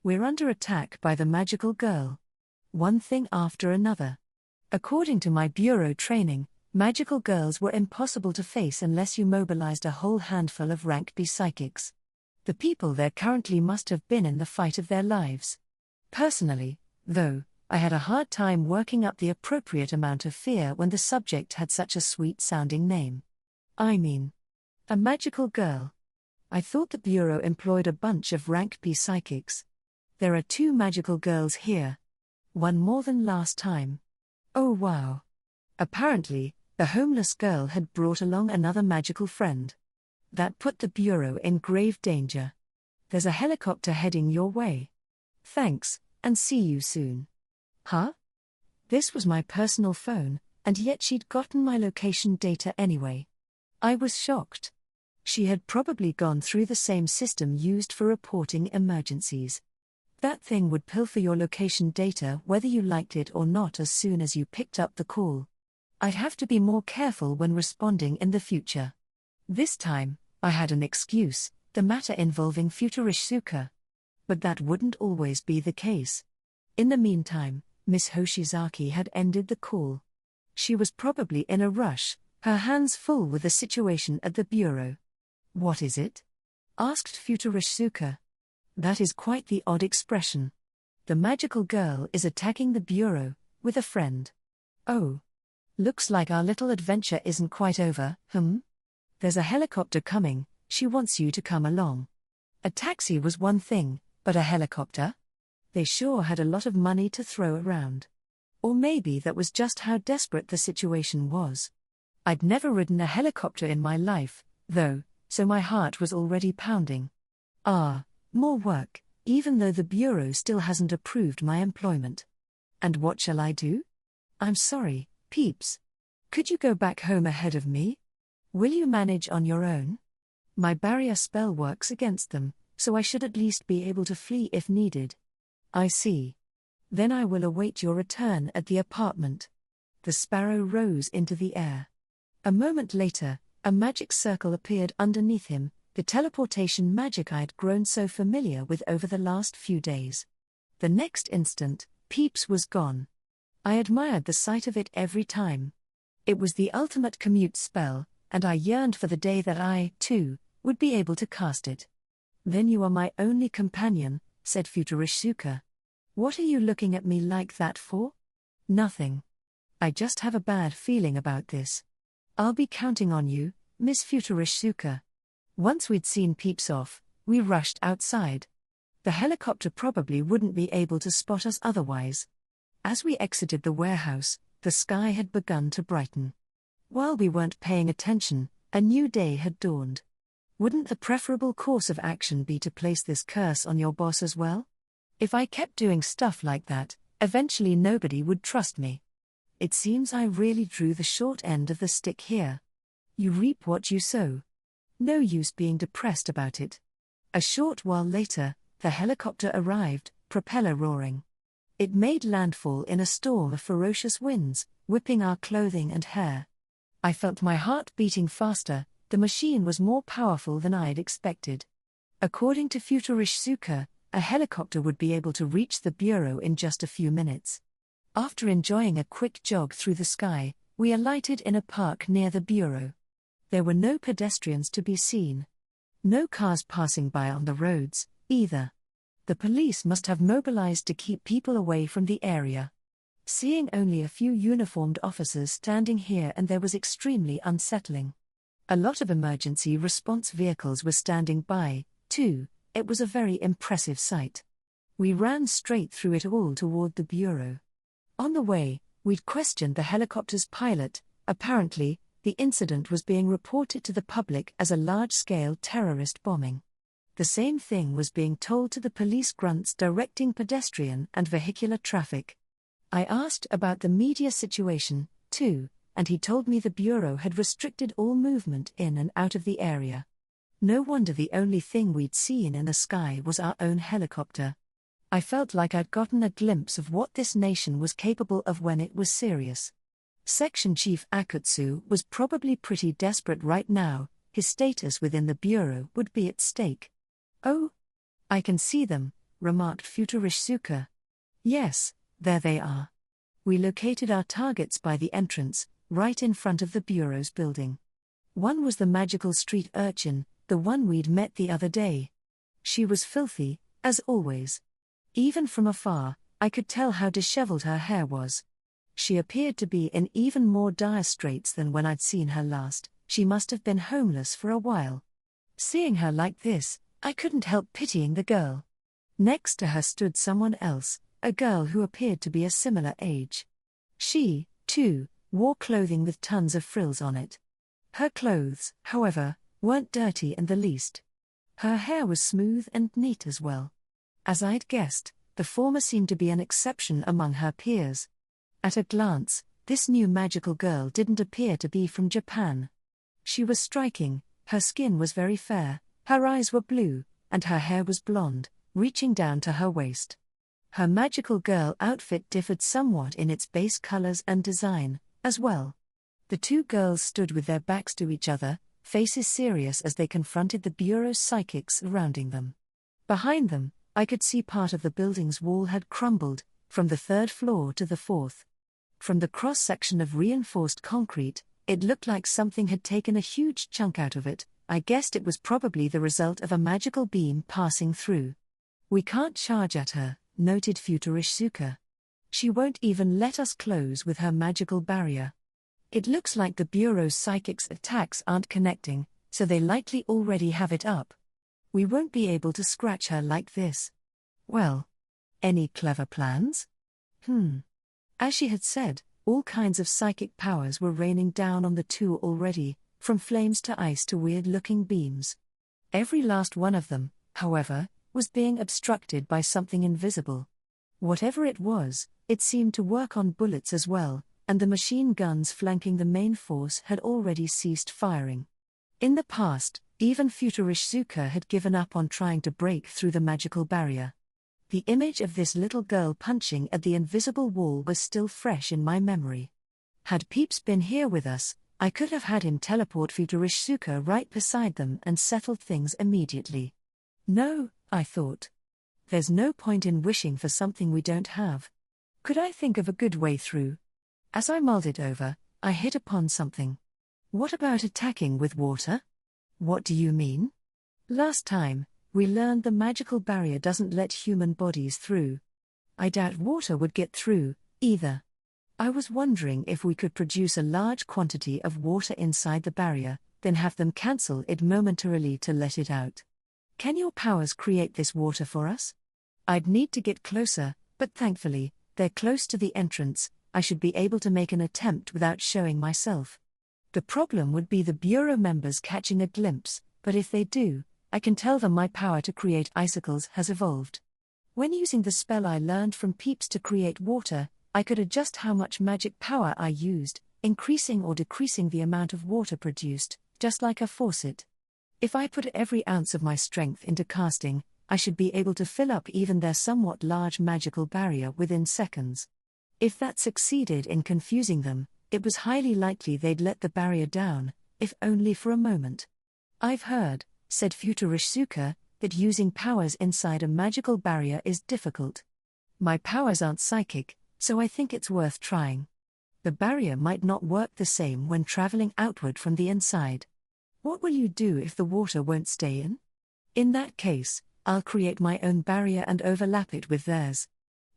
We're under attack by the magical girl. One thing after another. According to my bureau training, magical girls were impossible to face unless you mobilized a whole handful of rank B psychics. The people there currently must have been in the fight of their lives. Personally, though, I had a hard time working up the appropriate amount of fear when the subject had such a sweet-sounding name. I mean, a magical girl. I thought the bureau employed a bunch of rank B psychics. There are 2 magical girls here. One more than last time. Oh wow. Apparently, the homeless girl had brought along another magical friend. That put the bureau in grave danger. There's a helicopter heading your way. Thanks, and see you soon. Huh? This was my personal phone, and yet she'd gotten my location data anyway. I was shocked. She had probably gone through the same system used for reporting emergencies. That thing would pilfer your location data whether you liked it or not as soon as you picked up the call. I'd have to be more careful when responding in the future. This time, I had an excuse, the matter involving Futurishsuka. But that wouldn't always be the case. In the meantime, Miss Hoshizaki had ended the call. She was probably in a rush, her hands full with the situation at the bureau. What is it? Asked Futurishsuka. That is quite the odd expression. The magical girl is attacking the bureau, with a friend. Oh. Looks like our little adventure isn't quite over, There's a helicopter coming, she wants you to come along. A taxi was one thing, but a helicopter? They sure had a lot of money to throw around. Or maybe that was just how desperate the situation was. I'd never ridden a helicopter in my life, though, so my heart was already pounding. More work, even though the Bureau still hasn't approved my employment. And what shall I do? I'm sorry, Peeps. Could you go back home ahead of me? Will you manage on your own? My barrier spell works against them, so I should at least be able to flee if needed. I see. Then I will await your return at the apartment. The sparrow rose into the air. A moment later, a magic circle appeared underneath him, the teleportation magic I'd grown so familiar with over the last few days. The next instant, Peeps was gone. I admired the sight of it every time. It was the ultimate commute spell, and I yearned for the day that I, too, would be able to cast it. Then you are my only companion, said Futurishsuka. What are you looking at me like that for? Nothing. I just have a bad feeling about this. I'll be counting on you, Miss Futurishsuka. Once we'd seen Peeps off, we rushed outside. The helicopter probably wouldn't be able to spot us otherwise. As we exited the warehouse, the sky had begun to brighten. While we weren't paying attention, a new day had dawned. Wouldn't the preferable course of action be to place this curse on your boss as well? If I kept doing stuff like that, eventually nobody would trust me. It seems I really drew the short end of the stick here. You reap what you sow. No use being depressed about it. A short while later, the helicopter arrived, propeller roaring. It made landfall in a storm of ferocious winds, whipping our clothing and hair. I felt my heart beating faster. The machine was more powerful than I'd expected. According to Futurishsuka, a helicopter would be able to reach the Bureau in just a few minutes. After enjoying a quick jog through the sky, we alighted in a park near the Bureau. There were no pedestrians to be seen. No cars passing by on the roads, either. The police must have mobilized to keep people away from the area. Seeing only a few uniformed officers standing here and there was extremely unsettling. A lot of emergency response vehicles were standing by, too. It was a very impressive sight. We ran straight through it all toward the Bureau. On the way, we'd questioned the helicopter's pilot. Apparently, the incident was being reported to the public as a large-scale terrorist bombing. The same thing was being told to the police grunts directing pedestrian and vehicular traffic. I asked about the media situation, too, and he told me the Bureau had restricted all movement in and out of the area. No wonder the only thing we'd seen in the sky was our own helicopter. I felt like I'd gotten a glimpse of what this nation was capable of when it was serious. Section Chief Akutsu was probably pretty desperate right now. His status within the Bureau would be at stake. Oh, I can see them, remarked Futurishsuka. Yes, there they are. We located our targets by the entrance, right in front of the Bureau's building. One was the magical street urchin, the one we'd met the other day. She was filthy, as always. Even from afar, I could tell how disheveled her hair was. She appeared to be in even more dire straits than when I'd seen her last. She must have been homeless for a while. Seeing her like this, I couldn't help pitying the girl. Next to her stood someone else, a girl who appeared to be a similar age. She, too, wore clothing with tons of frills on it. Her clothes, however, weren't dirty in the least. Her hair was smooth and neat as well. As I'd guessed, the former seemed to be an exception among her peers. At a glance, this new magical girl didn't appear to be from Japan. She was striking, her skin was very fair, her eyes were blue, and her hair was blonde, reaching down to her waist. Her magical girl outfit differed somewhat in its base colors and design, as well. The two girls stood with their backs to each other, faces serious as they confronted the Bureau's psychics surrounding them. Behind them, I could see part of the building's wall had crumbled, from the third floor to the fourth. From the cross-section of reinforced concrete, it looked like something had taken a huge chunk out of it. I guessed it was probably the result of a magical beam passing through. We can't charge at her, noted Futurishsuka. She won't even let us close with her magical barrier. It looks like the Bureau's psychics' attacks aren't connecting, so they likely already have it up. We won't be able to scratch her like this. Well, any clever plans? As she had said, all kinds of psychic powers were raining down on the two already, from flames to ice to weird-looking beams. Every last one of them, however, was being obstructed by something invisible. Whatever it was, it seemed to work on bullets as well, and the machine guns flanking the main force had already ceased firing. In the past, even Futurishizuka had given up on trying to break through the magical barrier. The image of this little girl punching at the invisible wall was still fresh in my memory. Had Peeps been here with us, I could have had him teleport Futurishizuka right beside them and settled things immediately. No, I thought. There's no point in wishing for something we don't have. Could I think of a good way through? As I mulled it over, I hit upon something. What about attacking with water? What do you mean? Last time, we learned the magical barrier doesn't let human bodies through. I doubt water would get through, either. I was wondering if we could produce a large quantity of water inside the barrier, then have them cancel it momentarily to let it out. Can your powers create this water for us? I'd need to get closer, but thankfully, they're close to the entrance. I should be able to make an attempt without showing myself. The problem would be the Bureau members catching a glimpse, but if they do, I can tell them my power to create icicles has evolved. When using the spell I learned from Peeps to create water, I could adjust how much magic power I used, increasing or decreasing the amount of water produced, just like a faucet. If I put every ounce of my strength into casting, I should be able to fill up even their somewhat large magical barrier within seconds. If that succeeded in confusing them, it was highly likely they'd let the barrier down, if only for a moment. I've heard, said Futurishizuka, that using powers inside a magical barrier is difficult. My powers aren't psychic, so I think it's worth trying. The barrier might not work the same when traveling outward from the inside. What will you do if the water won't stay in? In that case, I'll create my own barrier and overlap it with theirs.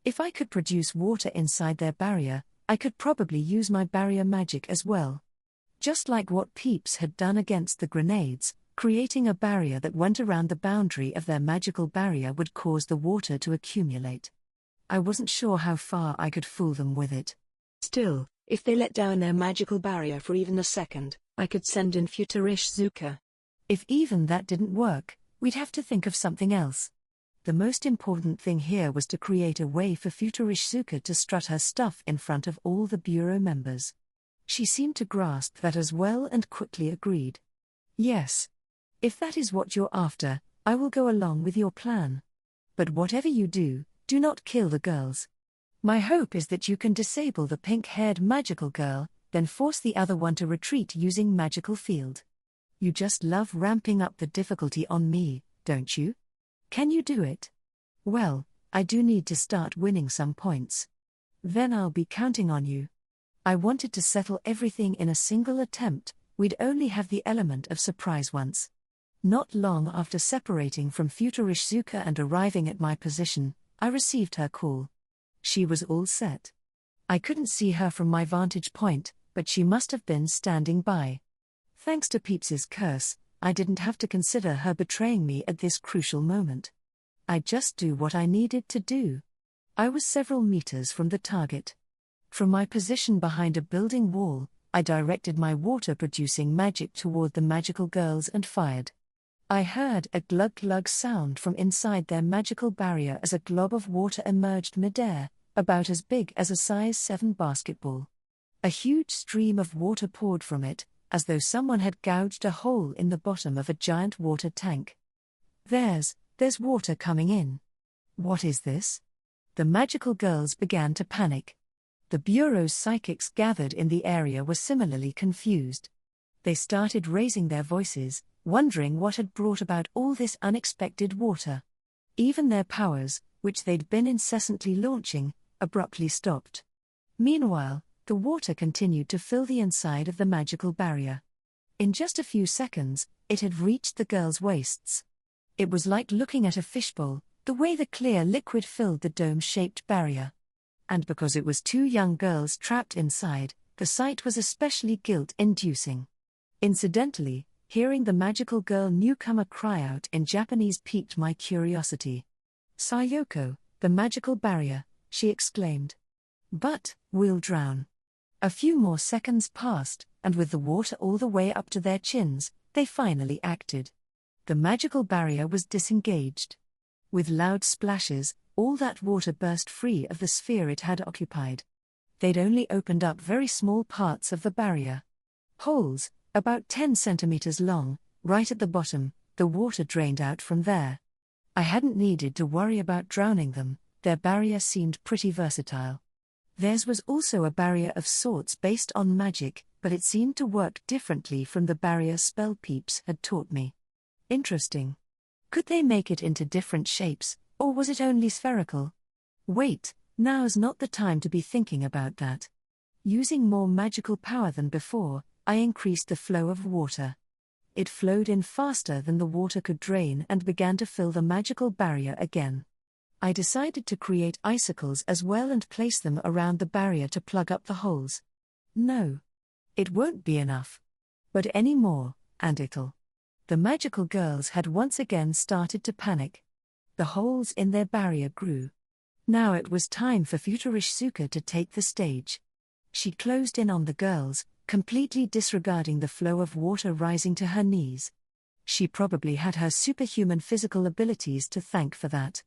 If I could produce water inside their barrier, I could probably use my barrier magic as well. Just like what Peeps had done against the grenades, creating a barrier that went around the boundary of their magical barrier would cause the water to accumulate. I wasn't sure how far I could fool them with it. Still, if they let down their magical barrier for even a second, I could send in Futurishizuka. If even that didn't work, we'd have to think of something else. The most important thing here was to create a way for Futurishizuka to strut her stuff in front of all the Bureau members. She seemed to grasp that as well and quickly agreed. Yes. If that is what you're after, I will go along with your plan. But whatever you do, do not kill the girls. My hope is that you can disable the pink-haired magical girl, then force the other one to retreat using magical field. You just love ramping up the difficulty on me, don't you? Can you do it? Well, I do need to start winning some points. Then I'll be counting on you. I wanted to settle everything in a single attempt. We'd only have the element of surprise once. Not long after separating from Futurishizuka and arriving at my position, I received her call. She was all set. I couldn't see her from my vantage point, but she must have been standing by. Thanks to Peeps's curse, I didn't have to consider her betraying me at this crucial moment. I'd just do what I needed to do. I was several meters from the target. From my position behind a building wall, I directed my water-producing magic toward the magical girls and fired. I heard a glug-glug sound from inside their magical barrier as a glob of water emerged midair, about as big as a size 7 basketball. A huge stream of water poured from it, as though someone had gouged a hole in the bottom of a giant water tank. There's water coming in. What is this? The magical girls began to panic. The Bureau's psychics gathered in the area were similarly confused. They started raising their voices, wondering what had brought about all this unexpected water. Even their powers, which they'd been incessantly launching, abruptly stopped. Meanwhile, the water continued to fill the inside of the magical barrier. In just a few seconds, it had reached the girls' waists. It was like looking at a fishbowl, the way the clear liquid filled the dome-shaped barrier. And because it was 2 young girls trapped inside, The sight was especially guilt-inducing. Incidentally, hearing the magical girl newcomer cry out in Japanese piqued my curiosity. "Sayoko, the magical barrier," she exclaimed. "But, we'll drown." A few more seconds passed, and with the water all the way up to their chins, they finally acted. The magical barrier was disengaged. With loud splashes, all that water burst free of the sphere it had occupied. They'd only opened up very small parts of the barrier. Holes, about 10 centimeters long, right at the bottom. The water drained out from there. I hadn't needed to worry about drowning them. Their barrier seemed pretty versatile. Theirs was also a barrier of sorts based on magic, but it seemed to work differently from the barrier spell Peeps had taught me. Interesting. Could they make it into different shapes, or was it only spherical? Wait, now's not the time to be thinking about that. Using more magical power than before, I increased the flow of water. It flowed in faster than the water could drain and began to fill the magical barrier again. I decided to create icicles as well and place them around the barrier to plug up the holes. No. It won't be enough. But any more, and it'll. The magical girls had once again started to panic. The holes in their barrier grew. Now it was time for Futurishsuka to take the stage. She closed in on the girls, completely disregarding the flow of water rising to her knees. She probably had her superhuman physical abilities to thank for that.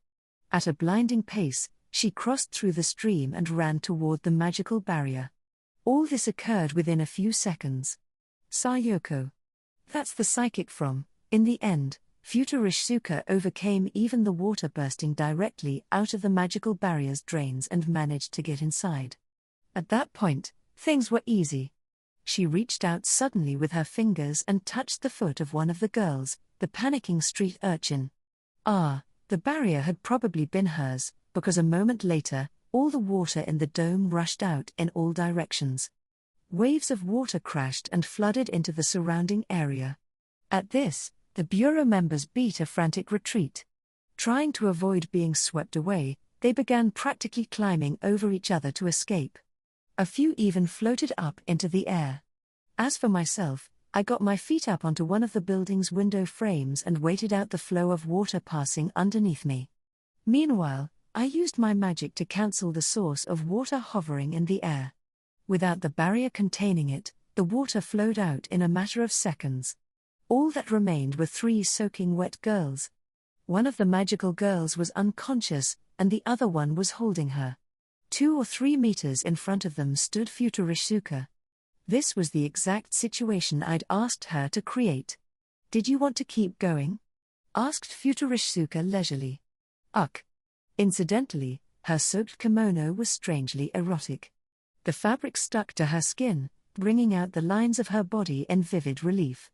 At a blinding pace, she crossed through the stream and ran toward the magical barrier. All this occurred within a few seconds. Sayoko. That's the psychic from, in the end, Futurishsuka overcame even the water bursting directly out of the magical barrier's drains and managed to get inside. At that point, things were easy. She reached out suddenly with her fingers and touched the foot of one of the girls, the panicking street urchin. The barrier had probably been hers, because a moment later, all the water in the dome rushed out in all directions. Waves of water crashed and flooded into the surrounding area. At this, the bureau members beat a frantic retreat. Trying to avoid being swept away, they began practically climbing over each other to escape. A few even floated up into the air. As for myself, I got my feet up onto one of the building's window frames and waited out the flow of water passing underneath me. Meanwhile, I used my magic to cancel the source of water hovering in the air. Without the barrier containing it, the water flowed out in a matter of seconds. All that remained were 3 soaking wet girls. One of the magical girls was unconscious, and the other one was holding her. 2 or 3 meters in front of them stood Futurishsuka. This was the exact situation I'd asked her to create. "Did you want to keep going?" asked Futurishsuka leisurely. Incidentally, her soaked kimono was strangely erotic. The fabric stuck to her skin, bringing out the lines of her body in vivid relief.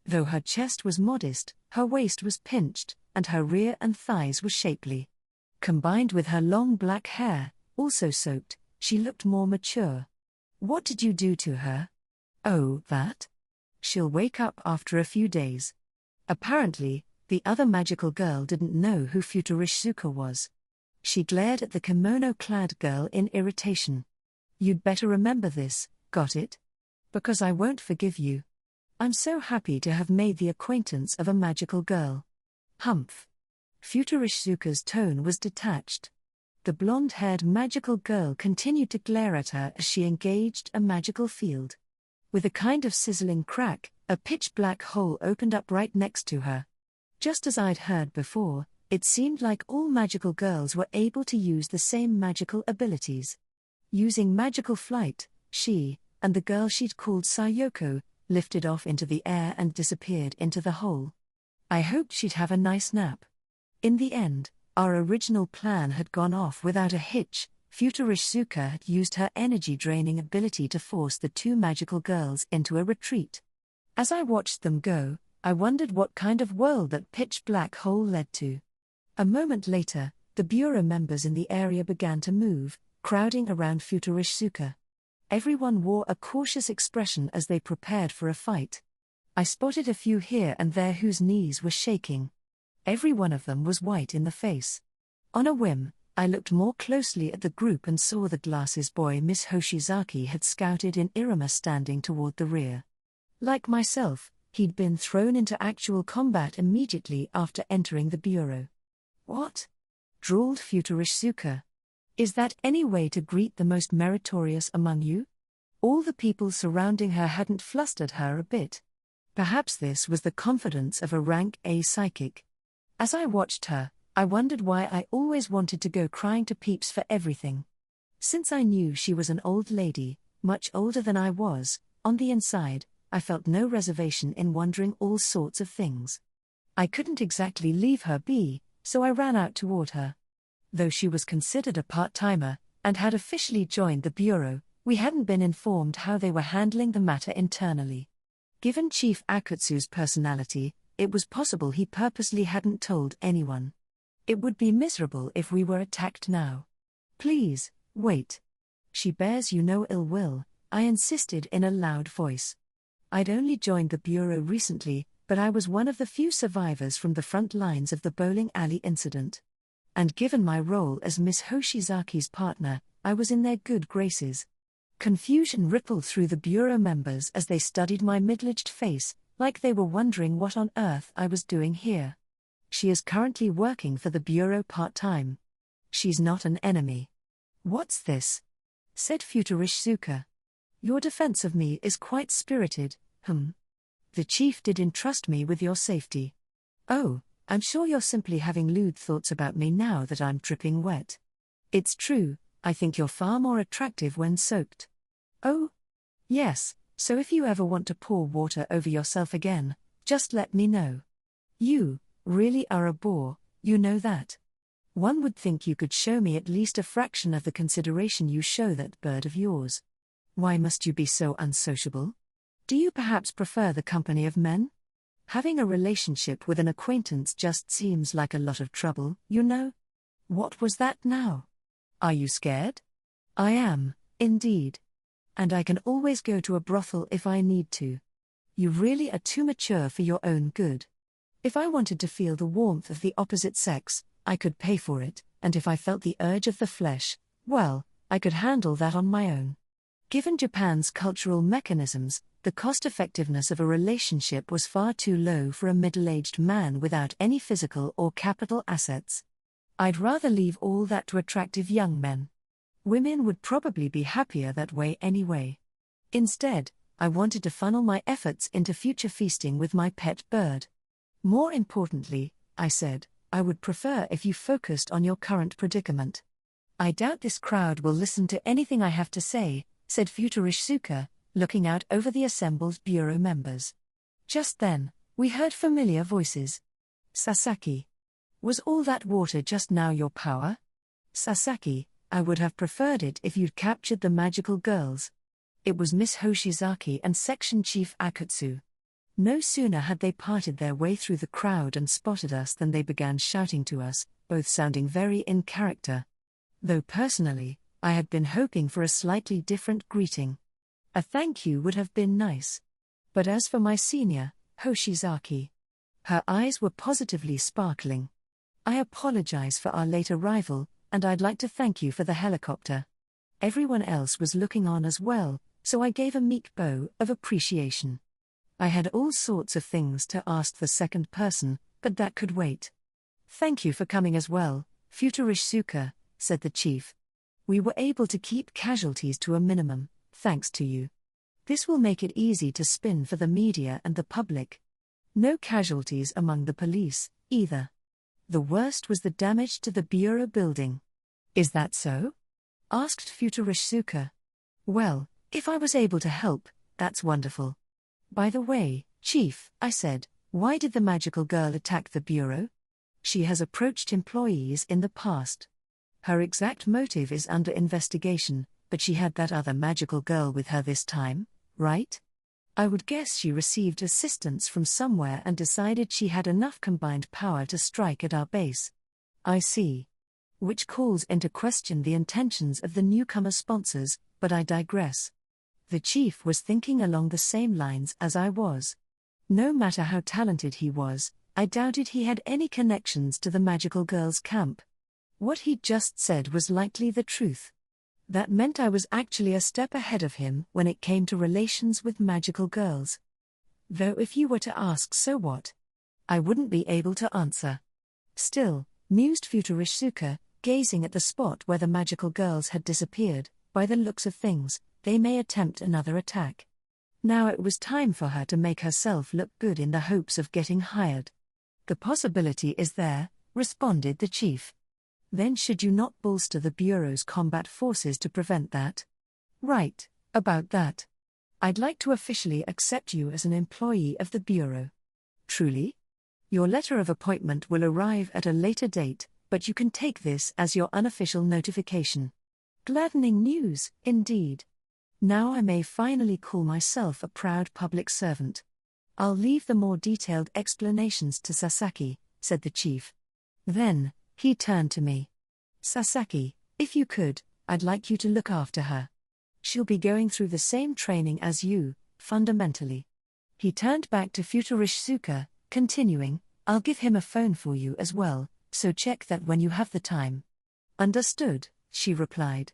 Though her chest was modest, her waist was pinched, and her rear and thighs were shapely. Combined with her long black hair, also soaked, she looked more mature. "What did you do to her?" "Oh, that? She'll wake up after a few days." Apparently, the other magical girl didn't know who Futurishsuka was. She glared at the kimono-clad girl in irritation. "You'd better remember this, got it? Because I won't forgive you. I'm so happy to have made the acquaintance of a magical girl." Humph. Futurishsuka's tone was detached. The blonde-haired magical girl continued to glare at her as she engaged a magical field. With a kind of sizzling crack, a pitch-black hole opened up right next to her. Just as I'd heard before, it seemed like all magical girls were able to use the same magical abilities. Using magical flight, she, and the girl she'd called Sayoko, lifted off into the air and disappeared into the hole. I hoped she'd have a nice nap. In the end, our original plan had gone off without a hitch. Futurishsuka had used her energy-draining ability to force the 2 magical girls into a retreat. As I watched them go, I wondered what kind of world that pitch-black hole led to. A moment later, the bureau members in the area began to move, crowding around Futurishsuka. Everyone wore a cautious expression as they prepared for a fight. I spotted a few here and there whose knees were shaking. Every one of them was white in the face. On a whim, I looked more closely at the group and saw the glasses boy Miss Hoshizaki had scouted in Iruma standing toward the rear. Like myself, he'd been thrown into actual combat immediately after entering the bureau. What? Drawled Futurishsuka. Is that any way to greet the most meritorious among you? All the people surrounding her hadn't flustered her a bit. Perhaps this was the confidence of a rank A psychic. As I watched her, I wondered why I always wanted to go crying to Peeps for everything. Since I knew she was an old lady, much older than I was, on the inside, I felt no reservation in wondering all sorts of things. I couldn't exactly leave her be, so I ran out toward her. Though she was considered a part-timer, and had officially joined the bureau, we hadn't been informed how they were handling the matter internally. Given Chief Akutsu's personality, it was possible he purposely hadn't told anyone. It would be miserable if we were attacked now. Please, wait. She bears you no ill will, I insisted in a loud voice. I'd only joined the bureau recently, but I was one of the few survivors from the front lines of the bowling alley incident. And given my role as Miss Hoshizaki's partner, I was in their good graces. Confusion rippled through the bureau members as they studied my middle-aged face, like they were wondering what on earth I was doing here. She is currently working for the bureau part-time. She's not an enemy. What's this? Said Futurishsuka. Your defense of me is quite spirited, The chief did entrust me with your safety. Oh, I'm sure you're simply having lewd thoughts about me now that I'm dripping wet. It's true, I think you're far more attractive when soaked. Oh? Yes, so if you ever want to pour water over yourself again, just let me know. You really are a bore, you know that. One would think you could show me at least a fraction of the consideration you show that bird of yours. Why must you be so unsociable? Do you perhaps prefer the company of men? Having a relationship with an acquaintance just seems like a lot of trouble, you know? What was that now? Are you scared? I am, indeed. And I can always go to a brothel if I need to. You really are too mature for your own good. If I wanted to feel the warmth of the opposite sex, I could pay for it, and if I felt the urge of the flesh, well, I could handle that on my own. Given Japan's cultural mechanisms, the cost-effectiveness of a relationship was far too low for a middle-aged man without any physical or capital assets. I'd rather leave all that to attractive young men. Women would probably be happier that way anyway. Instead, I wanted to funnel my efforts into future feasting with my pet bird. More importantly, I said, I would prefer if you focused on your current predicament. I doubt this crowd will listen to anything I have to say, said Futurishsuka, looking out over the assembled bureau members. Just then, we heard familiar voices. Sasaki. Was all that water just now your power? Sasaki, I would have preferred it if you'd captured the magical girls. It was Miss Hoshizaki and Section Chief Akutsu. No sooner had they parted their way through the crowd and spotted us than they began shouting to us, both sounding very in character. Though personally, I had been hoping for a slightly different greeting. A thank you would have been nice. But as for my senior, Hoshizaki, her eyes were positively sparkling. I apologize for our late arrival, and I'd like to thank you for the helicopter. Everyone else was looking on as well, so I gave a meek bow of appreciation. I had all sorts of things to ask the second person, but that could wait. Thank you for coming as well, Futurishsuka, said the chief. We were able to keep casualties to a minimum, thanks to you. This will make it easy to spin for the media and the public. No casualties among the police, either. The worst was the damage to the bureau building. Is that so? Asked Futurishsuka. Well, if I was able to help, that's wonderful. By the way, Chief, I said, why did the magical girl attack the bureau? She has approached employees in the past. Her exact motive is under investigation, but she had that other magical girl with her this time, right? I would guess she received assistance from somewhere and decided she had enough combined power to strike at our base. I see. Which calls into question the intentions of the newcomer sponsors, but I digress. The chief was thinking along the same lines as I was. No matter how talented he was, I doubted he had any connections to the magical girl's camp. What he'd just said was likely the truth. That meant I was actually a step ahead of him when it came to relations with magical girls. Though if you were to ask so what, I wouldn't be able to answer. Still, mused Futurishsuka, gazing at the spot where the magical girls had disappeared, by the looks of things, they may attempt another attack. Now it was time for her to make herself look good in the hopes of getting hired. The possibility is there, responded the chief. Then should you not bolster the Bureau's combat forces to prevent that? Right, about that. I'd like to officially accept you as an employee of the Bureau. Truly? Your letter of appointment will arrive at a later date, but you can take this as your unofficial notification. Gladdening news, indeed. Now I may finally call myself a proud public servant. I'll leave the more detailed explanations to Sasaki, said the chief. Then, he turned to me. Sasaki, if you could, I'd like you to look after her. She'll be going through the same training as you, fundamentally. He turned back to Futurishsuka, continuing, I'll give him a phone for you as well, so check that when you have the time. Understood, she replied.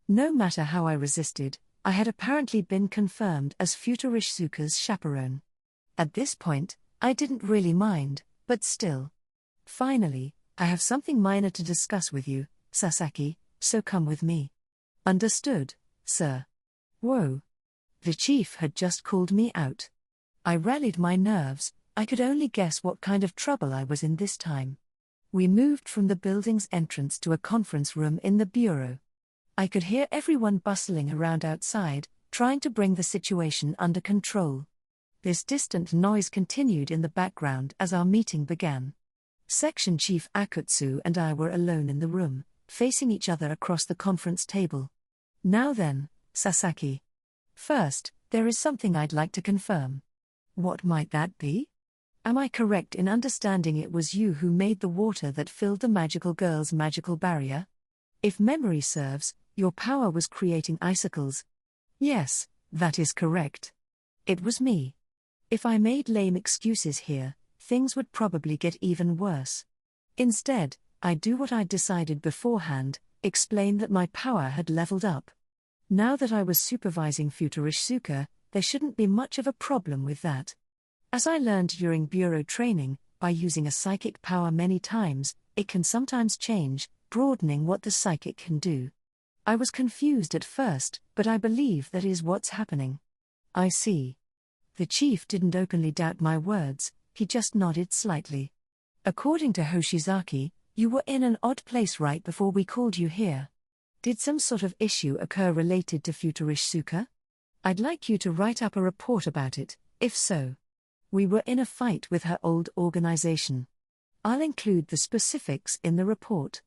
No matter how I resisted, I had apparently been confirmed as Futurishsuka's chaperone. At this point, I didn't really mind, but still. Finally, I have something minor to discuss with you, Sasaki, so come with me. Understood, sir. Whoa. The chief had just called me out. I rallied my nerves. I could only guess what kind of trouble I was in this time. We moved from the building's entrance to a conference room in the Bureau. I could hear everyone bustling around outside, trying to bring the situation under control. This distant noise continued in the background as our meeting began. Section Chief Akutsu and I were alone in the room, facing each other across the conference table. Now then, Sasaki. First, there is something I'd like to confirm. What might that be? Am I correct in understanding it was you who made the water that filled the magical girl's magical barrier? If memory serves, your power was creating icicles. Yes, that is correct. It was me. If I made lame excuses here, things would probably get even worse. Instead, I do what I'd decided beforehand, explain that my power had leveled up. Now that I was supervising Futurishsuka, there shouldn't be much of a problem with that. As I learned during Bureau training, by using a psychic power many times, it can sometimes change, broadening what the psychic can do. I was confused at first, but I believe that is what's happening. I see. The chief didn't openly doubt my words, he just nodded slightly. According to Hoshizaki, you were in an odd place right before we called you here. Did some sort of issue occur related to Futurishsuka? I'd like you to write up a report about it, if so. We were in a fight with her old organization. I'll include the specifics in the report.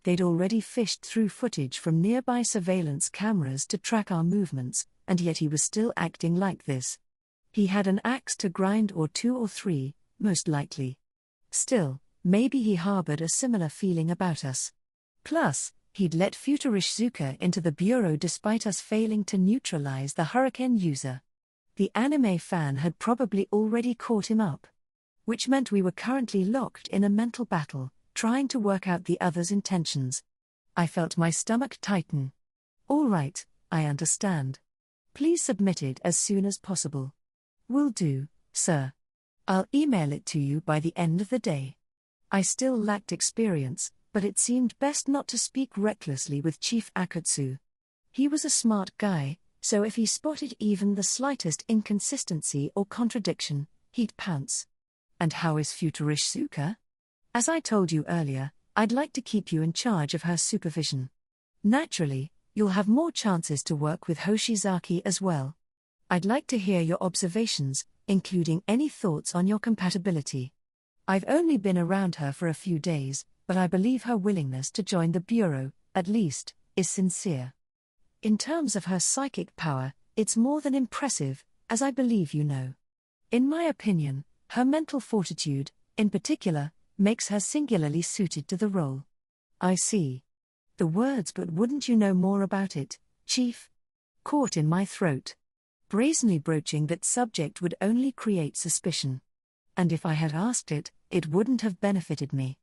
They'd already fished through footage from nearby surveillance cameras to track our movements, and yet he was still acting like this. He had an axe to grind or two or three, most likely. Still, maybe he harbored a similar feeling about us. Plus, he'd let Futurishsuka into the Bureau despite us failing to neutralize the Hurricane user. The anime fan had probably already caught him up. Which meant we were currently locked in a mental battle, trying to work out the other's intentions. I felt my stomach tighten. All right, I understand. Please submit it as soon as possible. Will do, sir. I'll email it to you by the end of the day. I still lacked experience, but it seemed best not to speak recklessly with Chief Akutsu. He was a smart guy, so if he spotted even the slightest inconsistency or contradiction, he'd pounce. And how is Futurishsuka? As I told you earlier, I'd like to keep you in charge of her supervision. Naturally, you'll have more chances to work with Hoshizaki as well. I'd like to hear your observations, including any thoughts on your compatibility. I've only been around her for a few days, but I believe her willingness to join the Bureau, at least, is sincere. In terms of her psychic power, it's more than impressive, as I believe you know. In my opinion, her mental fortitude, in particular, makes her singularly suited to the role. I see. The words, but wouldn't you know more about it, Chief? Caught in my throat. Brazenly broaching that subject would only create suspicion. And if I had asked it, it wouldn't have benefited me.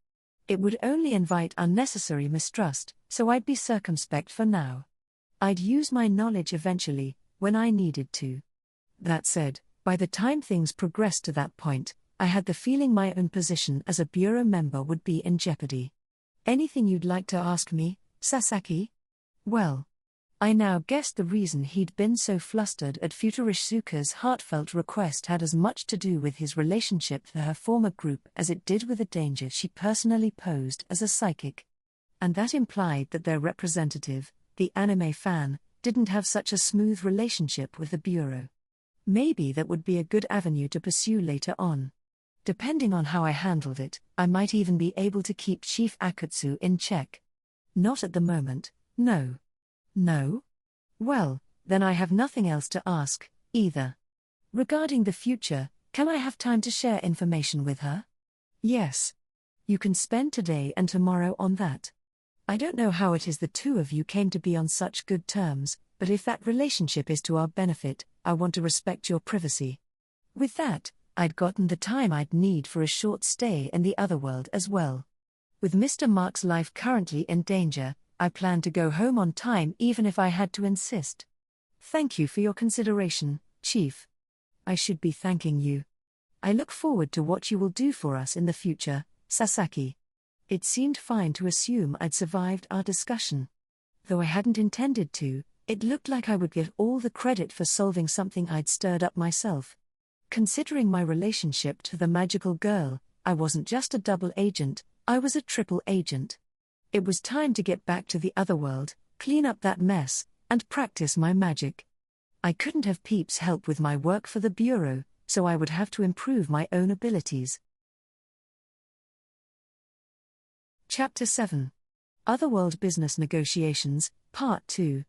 It would only invite unnecessary mistrust, so I'd be circumspect for now. I'd use my knowledge eventually, when I needed to. That said, by the time things progressed to that point, I had the feeling my own position as a bureau member would be in jeopardy. Anything you'd like to ask me, Sasaki? Well, I now guessed the reason he'd been so flustered at Futurishisuka's heartfelt request had as much to do with his relationship to her former group as it did with the danger she personally posed as a psychic. And that implied that their representative, the anime fan, didn't have such a smooth relationship with the bureau. Maybe that would be a good avenue to pursue later on. Depending on how I handled it, I might even be able to keep Chief Akutsu in check. Not at the moment, no. No? Well, then I have nothing else to ask, either. Regarding the future, can I have time to share information with her? Yes. You can spend today and tomorrow on that. I don't know how it is the two of you came to be on such good terms, but if that relationship is to our benefit, I want to respect your privacy. With that, I'd gotten the time I'd need for a short stay in the otherworld as well. With Mr. Mark's life currently in danger, I plan to go home on time even if I had to insist. Thank you for your consideration, Chief. I should be thanking you. I look forward to what you will do for us in the future, Sasaki. It seemed fine to assume I'd survived our discussion. Though I hadn't intended to, it looked like I would get all the credit for solving something I'd stirred up myself. Considering my relationship to the magical girl, I wasn't just a double agent, I was a triple agent. It was time to get back to the otherworld, clean up that mess, and practice my magic. I couldn't have Peeps help with my work for the Bureau, so I would have to improve my own abilities. Chapter 7. Otherworld Business Negotiations, Part 2.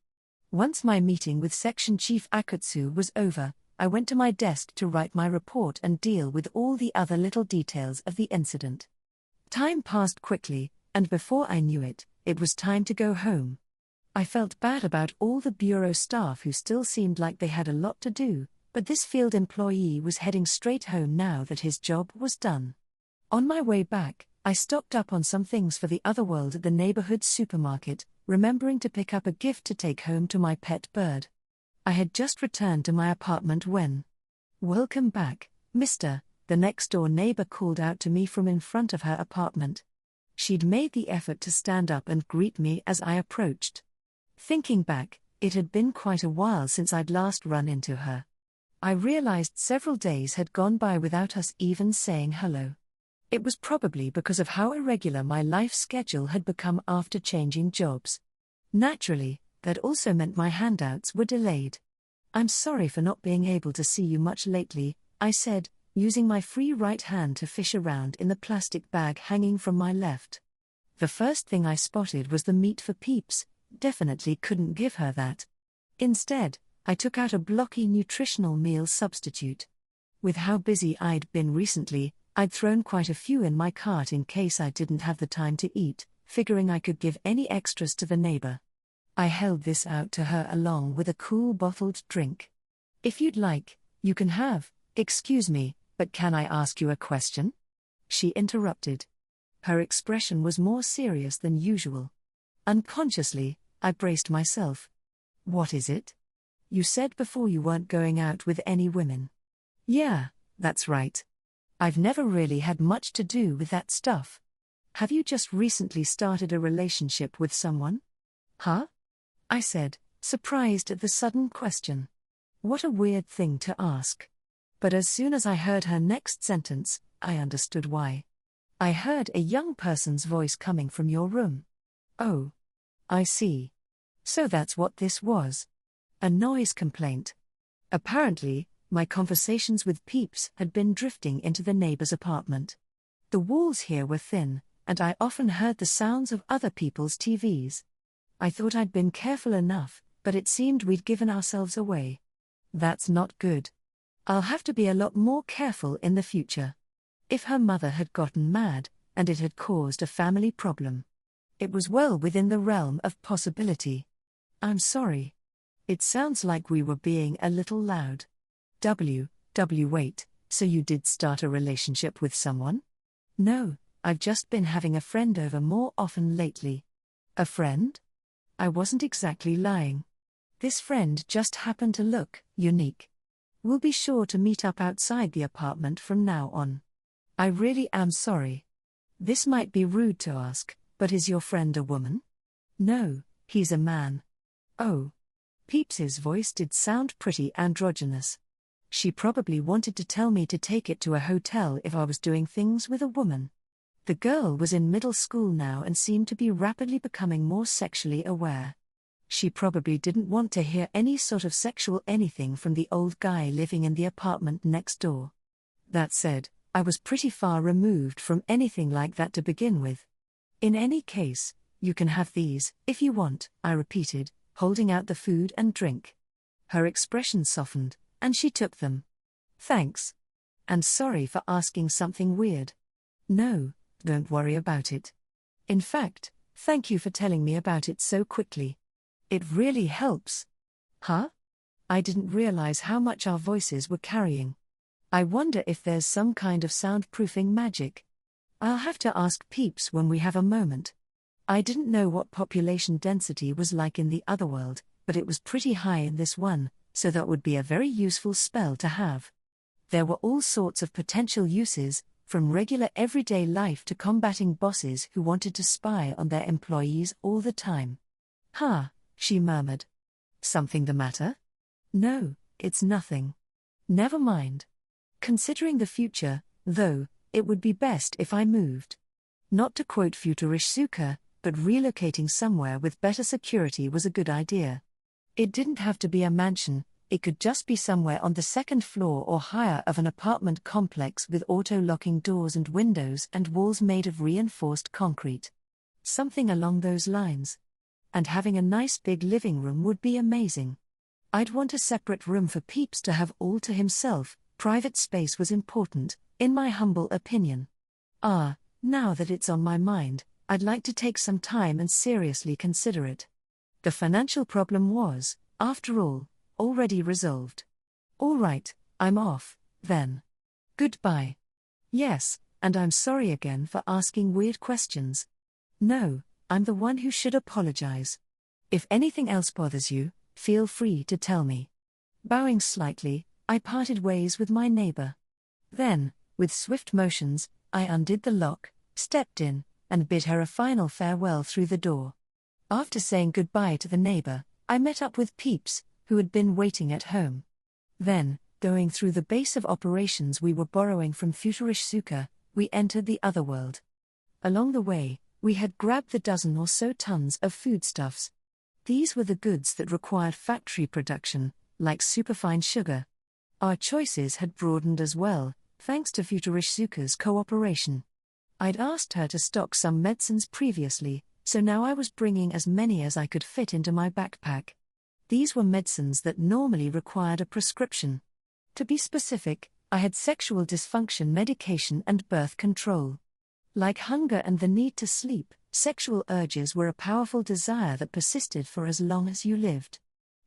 Once my meeting with Section Chief Akutsu was over, I went to my desk to write my report and deal with all the other little details of the incident. Time passed quickly, and before I knew it, it was time to go home. I felt bad about all the bureau staff who still seemed like they had a lot to do, but this field employee was heading straight home now that his job was done. On my way back, I stocked up on some things for the otherworld at the neighborhood supermarket, remembering to pick up a gift to take home to my pet bird. I had just returned to my apartment when... "Welcome back, Mr." the next-door neighbor called out to me from in front of her apartment. She'd made the effort to stand up and greet me as I approached. Thinking back, it had been quite a while since I'd last run into her. I realized several days had gone by without us even saying hello. It was probably because of how irregular my life schedule had become after changing jobs. Naturally, that also meant my handouts were delayed. "I'm sorry for not being able to see you much lately," I said, using my free right hand to fish around in the plastic bag hanging from my left. The first thing I spotted was the meat for Peeps. Definitely couldn't give her that. Instead, I took out a blocky nutritional meal substitute. With how busy I'd been recently, I'd thrown quite a few in my cart in case I didn't have the time to eat, figuring I could give any extras to the neighbor. I held this out to her along with a cool bottled drink. "If you'd like, you can have." "Excuse me, but can I ask you a question?" she interrupted. Her expression was more serious than usual. Unconsciously, I braced myself. "What is it? You said before you weren't going out with any women." "Yeah, that's right. I've never really had much to do with that stuff." "Have you just recently started a relationship with someone?" "Huh?" I said, surprised at the sudden question. What a weird thing to ask. But as soon as I heard her next sentence, I understood why. "I heard a young person's voice coming from your room." "Oh. I see. So that's what this was. A noise complaint." Apparently, my conversations with Peeps had been drifting into the neighbor's apartment. The walls here were thin, and I often heard the sounds of other people's TVs. I thought I'd been careful enough, but it seemed we'd given ourselves away. That's not good. I'll have to be a lot more careful in the future. If her mother had gotten mad, and it had caused a family problem, it was well within the realm of possibility. "I'm sorry. It sounds like we were being a little loud." Wait, so you did start a relationship with someone?" "No, I've just been having a friend over more often lately. A friend? I wasn't exactly lying. This friend just happened to look unique. We'll be sure to meet up outside the apartment from now on. I really am sorry. This might be rude to ask, but is your friend a woman? No, he's a man. Oh. Peeps's voice did sound pretty androgynous. She probably wanted to tell me to take it to a hotel if I was doing things with a woman. The girl was in middle school now and seemed to be rapidly becoming more sexually aware. She probably didn't want to hear any sort of sexual anything from the old guy living in the apartment next door. That said, I was pretty far removed from anything like that to begin with. In any case, you can have these, if you want, I repeated, holding out the food and drink. Her expression softened, and she took them. Thanks. And sorry for asking something weird. No, don't worry about it. In fact, thank you for telling me about it so quickly. It really helps. Huh? I didn't realize how much our voices were carrying. I wonder if there's some kind of soundproofing magic. I'll have to ask Peeps when we have a moment. I didn't know what population density was like in the otherworld, but it was pretty high in this one, so that would be a very useful spell to have. There were all sorts of potential uses, from regular everyday life to combating bosses who wanted to spy on their employees all the time. Huh, she murmured. Something the matter? No, it's nothing. Never mind. Considering the future, though, it would be best if I moved. Not to quote Futurish Suka, but relocating somewhere with better security was a good idea. It didn't have to be a mansion, it could just be somewhere on the second floor or higher of an apartment complex with auto-locking doors and windows and walls made of reinforced concrete. Something along those lines. And having a nice big living room would be amazing. I'd want a separate room for Peeps to have all to himself. Private space was important, in my humble opinion. Now that it's on my mind, I'd like to take some time and seriously consider it. The financial problem was, after all, already resolved. All right, I'm off, then. Goodbye. Yes, and I'm sorry again for asking weird questions. No, I'm the one who should apologize. If anything else bothers you, feel free to tell me. Bowing slightly, I parted ways with my neighbor. Then, with swift motions, I undid the lock, stepped in, and bid her a final farewell through the door. After saying goodbye to the neighbor, I met up with Peeps, who had been waiting at home. Then, going through the base of operations we were borrowing from Futurish Suka, we entered the otherworld. Along the way, we had grabbed the dozen or so tons of foodstuffs. These were the goods that required factory production, like superfine sugar. Our choices had broadened as well, thanks to Futurish Suka's cooperation. I'd asked her to stock some medicines previously, so now I was bringing as many as I could fit into my backpack. These were medicines that normally required a prescription. To be specific, I had sexual dysfunction medication and birth control. Like hunger and the need to sleep, sexual urges were a powerful desire that persisted for as long as you lived.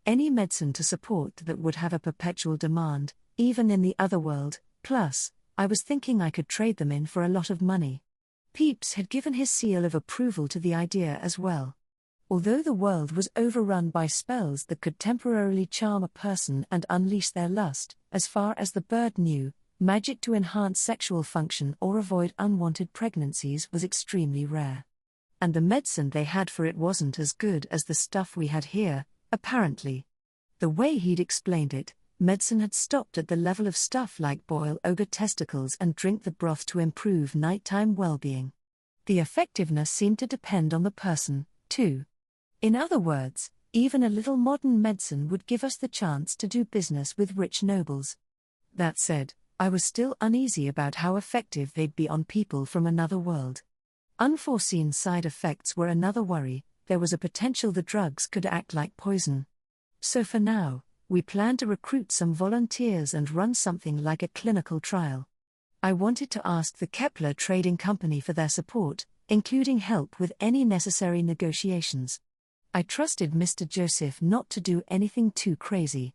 Any medicine to support that would have a perpetual demand, even in the otherworld, plus, I was thinking I could trade them in for a lot of money. Peeps had given his seal of approval to the idea as well. Although the world was overrun by spells that could temporarily charm a person and unleash their lust, as far as the bird knew, magic to enhance sexual function or avoid unwanted pregnancies was extremely rare. And the medicine they had for it wasn't as good as the stuff we had here, apparently. The way he'd explained it, medicine had stopped at the level of stuff like boil ogre testicles and drink the broth to improve nighttime well-being. The effectiveness seemed to depend on the person, too. In other words, even a little modern medicine would give us the chance to do business with rich nobles. That said, I was still uneasy about how effective they'd be on people from another world. Unforeseen side effects were another worry. There was a potential the drugs could act like poison. So for now, we planned to recruit some volunteers and run something like a clinical trial. I wanted to ask the Kepler Trading Company for their support, including help with any necessary negotiations. I trusted Mr. Joseph not to do anything too crazy.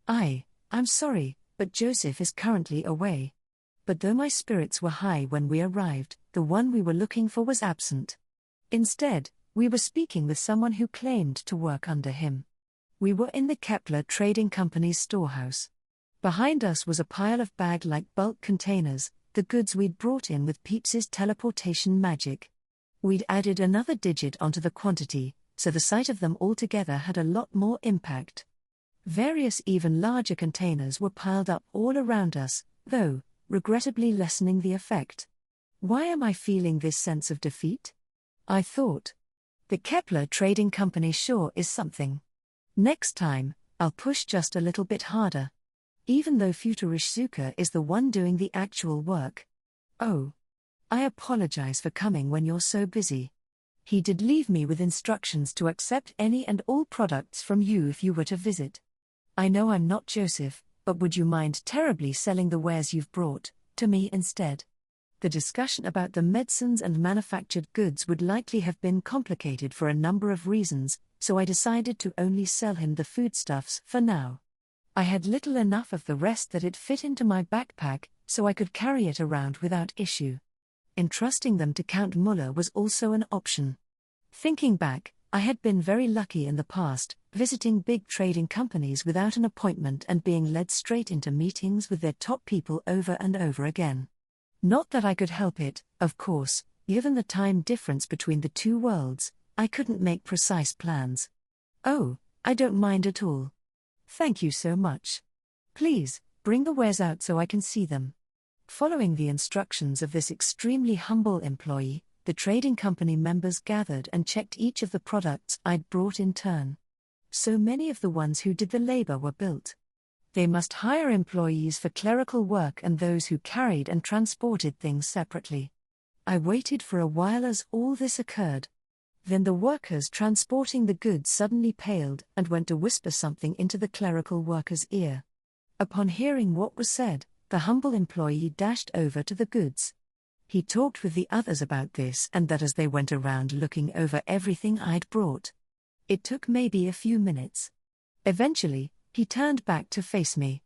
I'm sorry, but Joseph is currently away. But though my spirits were high when we arrived, the one we were looking for was absent. Instead, we were speaking with someone who claimed to work under him. We were in the Kepler Trading Company's storehouse. Behind us was a pile of bag-like bulk containers, the goods we'd brought in with Peeps's teleportation magic. We'd added another digit onto the quantity, so the sight of them all together had a lot more impact. Various even larger containers were piled up all around us, though, regrettably lessening the effect. Why am I feeling this sense of defeat? I thought. The Kepler Trading Company sure is something. Next time, I'll push just a little bit harder. Even though Futurishsuka is the one doing the actual work. Oh. I apologize for coming when you're so busy. He did leave me with instructions to accept any and all products from you if you were to visit. I know I'm not Joseph, but would you mind terribly selling the wares you've brought to me instead? The discussion about the medicines and manufactured goods would likely have been complicated for a number of reasons, so I decided to only sell him the foodstuffs for now. I had little enough of the rest that it fit into my backpack, so I could carry it around without issue. Entrusting them to Count Muller was also an option. Thinking back, I had been very lucky in the past, visiting big trading companies without an appointment and being led straight into meetings with their top people over and over again. Not that I could help it, of course, given the time difference between the two worlds, I couldn't make precise plans. Oh, I don't mind at all. Thank you so much. Please, bring the wares out so I can see them. Following the instructions of this extremely humble employee, the trading company members gathered and checked each of the products I'd brought in turn. So many of the ones who did the labor were built. They must hire employees for clerical work and those who carried and transported things separately. I waited for a while as all this occurred. Then the workers transporting the goods suddenly paled and went to whisper something into the clerical worker's ear. Upon hearing what was said, the humble employee dashed over to the goods. He talked with the others about this and that as they went around looking over everything I'd brought. It took maybe a few minutes. Eventually, he turned back to face me.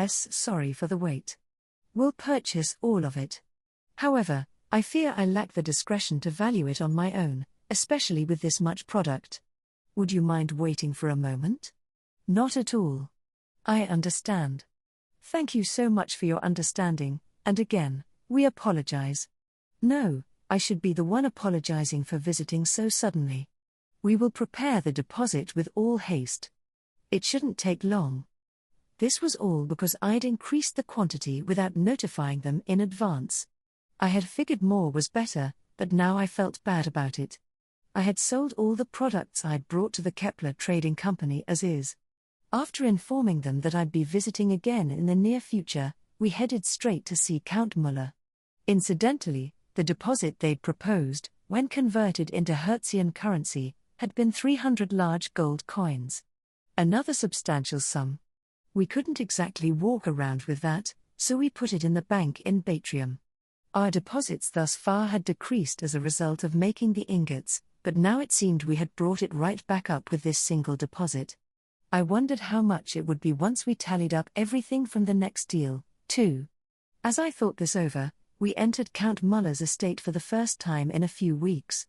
Sorry for the wait. We'll purchase all of it. However, I fear I lack the discretion to value it on my own, especially with this much product. Would you mind waiting for a moment? Not at all. I understand. Thank you so much for your understanding, and again, we apologize. No, I should be the one apologizing for visiting so suddenly. We will prepare the deposit with all haste. It shouldn't take long. This was all because I'd increased the quantity without notifying them in advance. I had figured more was better, but now I felt bad about it. I had sold all the products I'd brought to the Kepler Trading Company as is. After informing them that I'd be visiting again in the near future, we headed straight to see Count Muller. Incidentally, the deposit they'd proposed, when converted into Hertzian currency, had been 300 large gold coins. Another substantial sum. We couldn't exactly walk around with that, so we put it in the bank in Batrium. Our deposits thus far had decreased as a result of making the ingots, but now it seemed we had brought it right back up with this single deposit. I wondered how much it would be once we tallied up everything from the next deal, too. As I thought this over, we entered Count Muller's estate for the first time in a few weeks.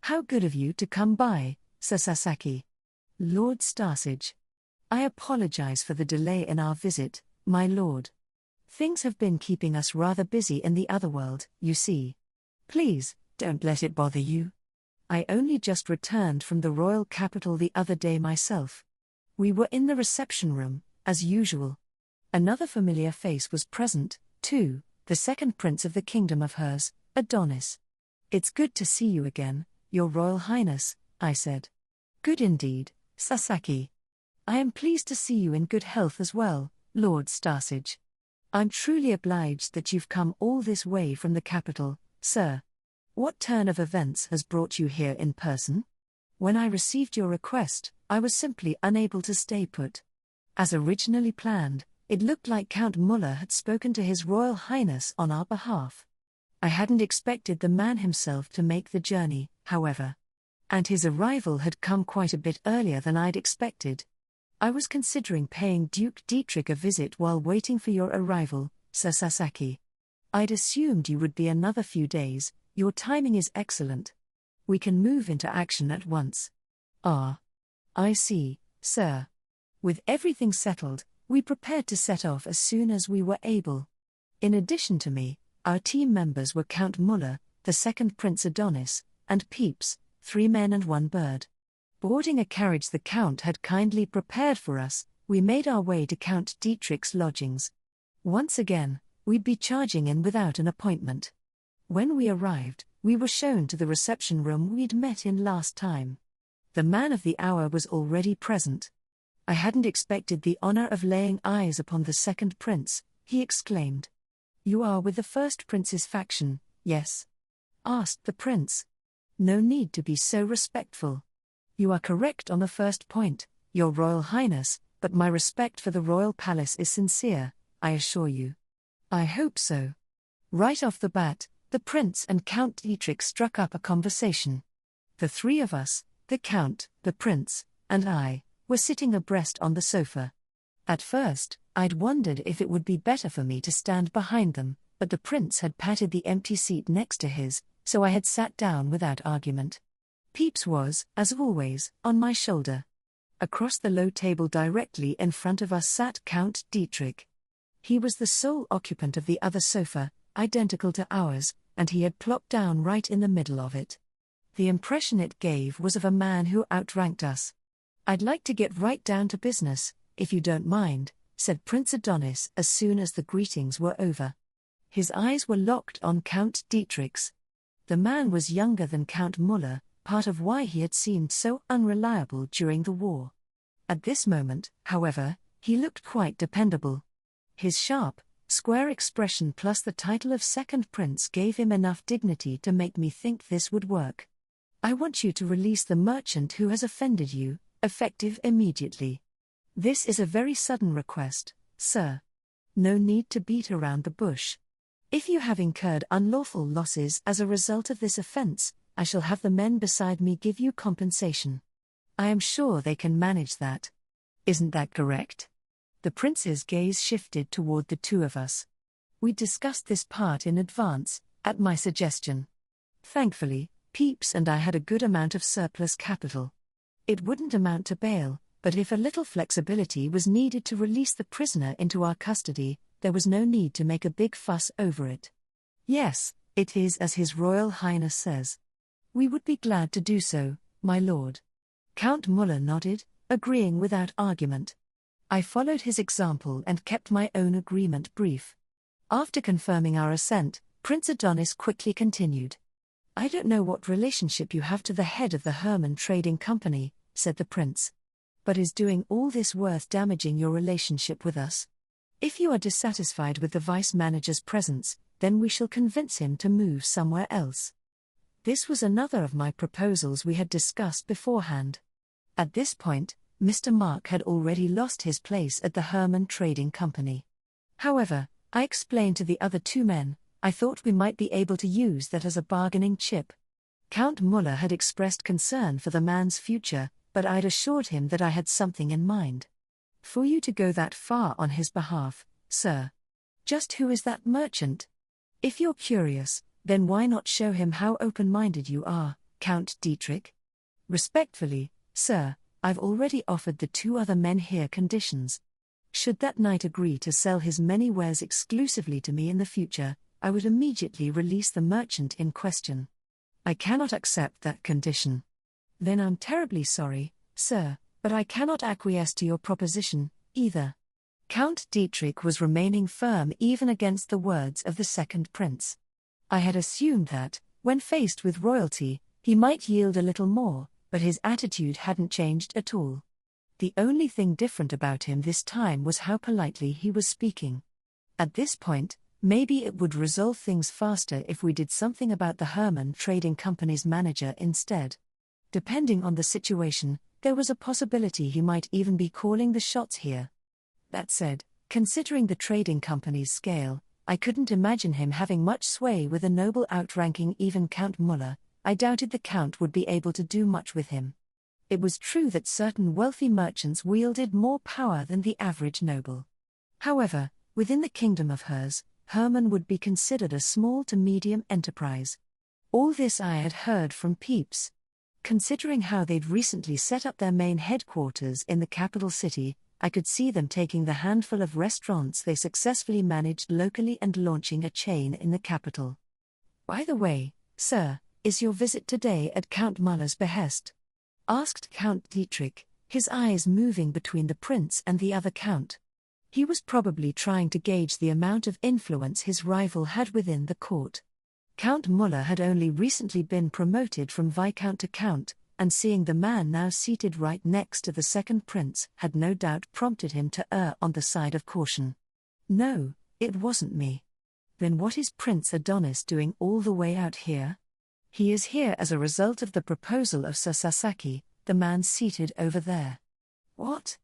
How good of you to come by, Sir Sasaki. Lord Starsage. I apologize for the delay in our visit, my lord. Things have been keeping us rather busy in the otherworld, you see. Please, don't let it bother you. I only just returned from the royal capital the other day myself. We were in the reception room, as usual. Another familiar face was present, too, the second prince of the kingdom of hers, Adonis. It's good to see you again, Your Royal Highness, I said. Good indeed, Sasaki. I am pleased to see you in good health as well, Lord Starsage. I'm truly obliged that you've come all this way from the capital, sir. What turn of events has brought you here in person? When I received your request, I was simply unable to stay put. As originally planned, it looked like Count Muller had spoken to His Royal Highness on our behalf. I hadn't expected the man himself to make the journey, however. And his arrival had come quite a bit earlier than I'd expected. I was considering paying Duke Dietrich a visit while waiting for your arrival, Sir Sasaki. I'd assumed you would be another few days. Your timing is excellent. We can move into action at once. Ah. I see, sir. With everything settled, we prepared to set off as soon as we were able. In addition to me, our team members were Count Muller, the second Prince Adonis, and Peeps, 3 men and 1 bird. Boarding a carriage the Count had kindly prepared for us, we made our way to Count Dietrich's lodgings. Once again, we'd be charging in without an appointment. When we arrived, we were shown to the reception room we'd met in last time. The man of the hour was already present. I hadn't expected the honor of laying eyes upon the second prince, he exclaimed. You are with the first prince's faction, yes? Asked the prince. No need to be so respectful. You are correct on the first point, Your Royal Highness, but my respect for the royal palace is sincere, I assure you. I hope so. Right off the bat, the prince and Count Dietrich struck up a conversation. The 3 of us, the Count, the Prince, and I, were sitting abreast on the sofa. At first, I'd wondered if it would be better for me to stand behind them, but the Prince had patted the empty seat next to his, so I had sat down without argument. Peeps was, as always, on my shoulder. Across the low table directly in front of us sat Count Dietrich. He was the sole occupant of the other sofa, identical to ours, and he had plopped down right in the middle of it. The impression it gave was of a man who outranked us. I'd like to get right down to business, if you don't mind, said Prince Adonis as soon as the greetings were over. His eyes were locked on Count Dietrich's. The man was younger than Count Muller, part of why he had seemed so unreliable during the war. At this moment, however, he looked quite dependable. His sharp, square expression plus the title of second prince gave him enough dignity to make me think this would work. I want you to release the merchant who has offended you, effective immediately. This is a very sudden request, sir. No need to beat around the bush. If you have incurred unlawful losses as a result of this offense, I shall have the men beside me give you compensation. I am sure they can manage that. Isn't that correct? The prince's gaze shifted toward the 2 of us. We discussed this part in advance, at my suggestion. Thankfully, Peeps and I had a good amount of surplus capital. It wouldn't amount to bail, but if a little flexibility was needed to release the prisoner into our custody, there was no need to make a big fuss over it. Yes, it is as His Royal Highness says. We would be glad to do so, my lord. Count Muller nodded, agreeing without argument. I followed his example and kept my own agreement brief. After confirming our assent, Prince Adonis quickly continued. I don't know what relationship you have to the head of the Herman Trading Company, said the prince. But is doing all this worth damaging your relationship with us? If you are dissatisfied with the vice manager's presence, then we shall convince him to move somewhere else. This was another of my proposals we had discussed beforehand. At this point, Mr. Mark had already lost his place at the Herman Trading Company. However, I explained to the other 2 men, I thought we might be able to use that as a bargaining chip. Count Muller had expressed concern for the man's future, but I'd assured him that I had something in mind. For you to go that far on his behalf, sir. Just who is that merchant? If you're curious, then why not show him how open-minded you are, Count Dietrich? Respectfully, sir, I've already offered the 2 other men here conditions. Should that knight agree to sell his many wares exclusively to me in the future, I would immediately release the merchant in question. I cannot accept that condition. Then I'm terribly sorry, sir, but I cannot acquiesce to your proposition, either. Count Dietrich was remaining firm even against the words of the second prince. I had assumed that, when faced with royalty, he might yield a little more, but his attitude hadn't changed at all. The only thing different about him this time was how politely he was speaking. At this point, maybe it would resolve things faster if we did something about the Herman Trading Company's manager instead. Depending on the situation, there was a possibility he might even be calling the shots here. That said, considering the trading company's scale, I couldn't imagine him having much sway with a noble outranking even Count Muller. I doubted the Count would be able to do much with him. It was true that certain wealthy merchants wielded more power than the average noble. However, within the kingdom of hers, Herman would be considered a small to medium enterprise. All this I had heard from Peeps. Considering how they'd recently set up their main headquarters in the capital city, I could see them taking the handful of restaurants they successfully managed locally and launching a chain in the capital. By the way, sir, is your visit today at Count Muller's behest? Asked Count Dietrich, his eyes moving between the prince and the other count. He was probably trying to gauge the amount of influence his rival had within the court. Count Muller had only recently been promoted from Viscount to Count, and seeing the man now seated right next to the second prince had no doubt prompted him to err on the side of caution. No, it wasn't me. Then what is Prince Adonis doing all the way out here? He is here as a result of the proposal of Sir Sasaki, the man seated over there. What?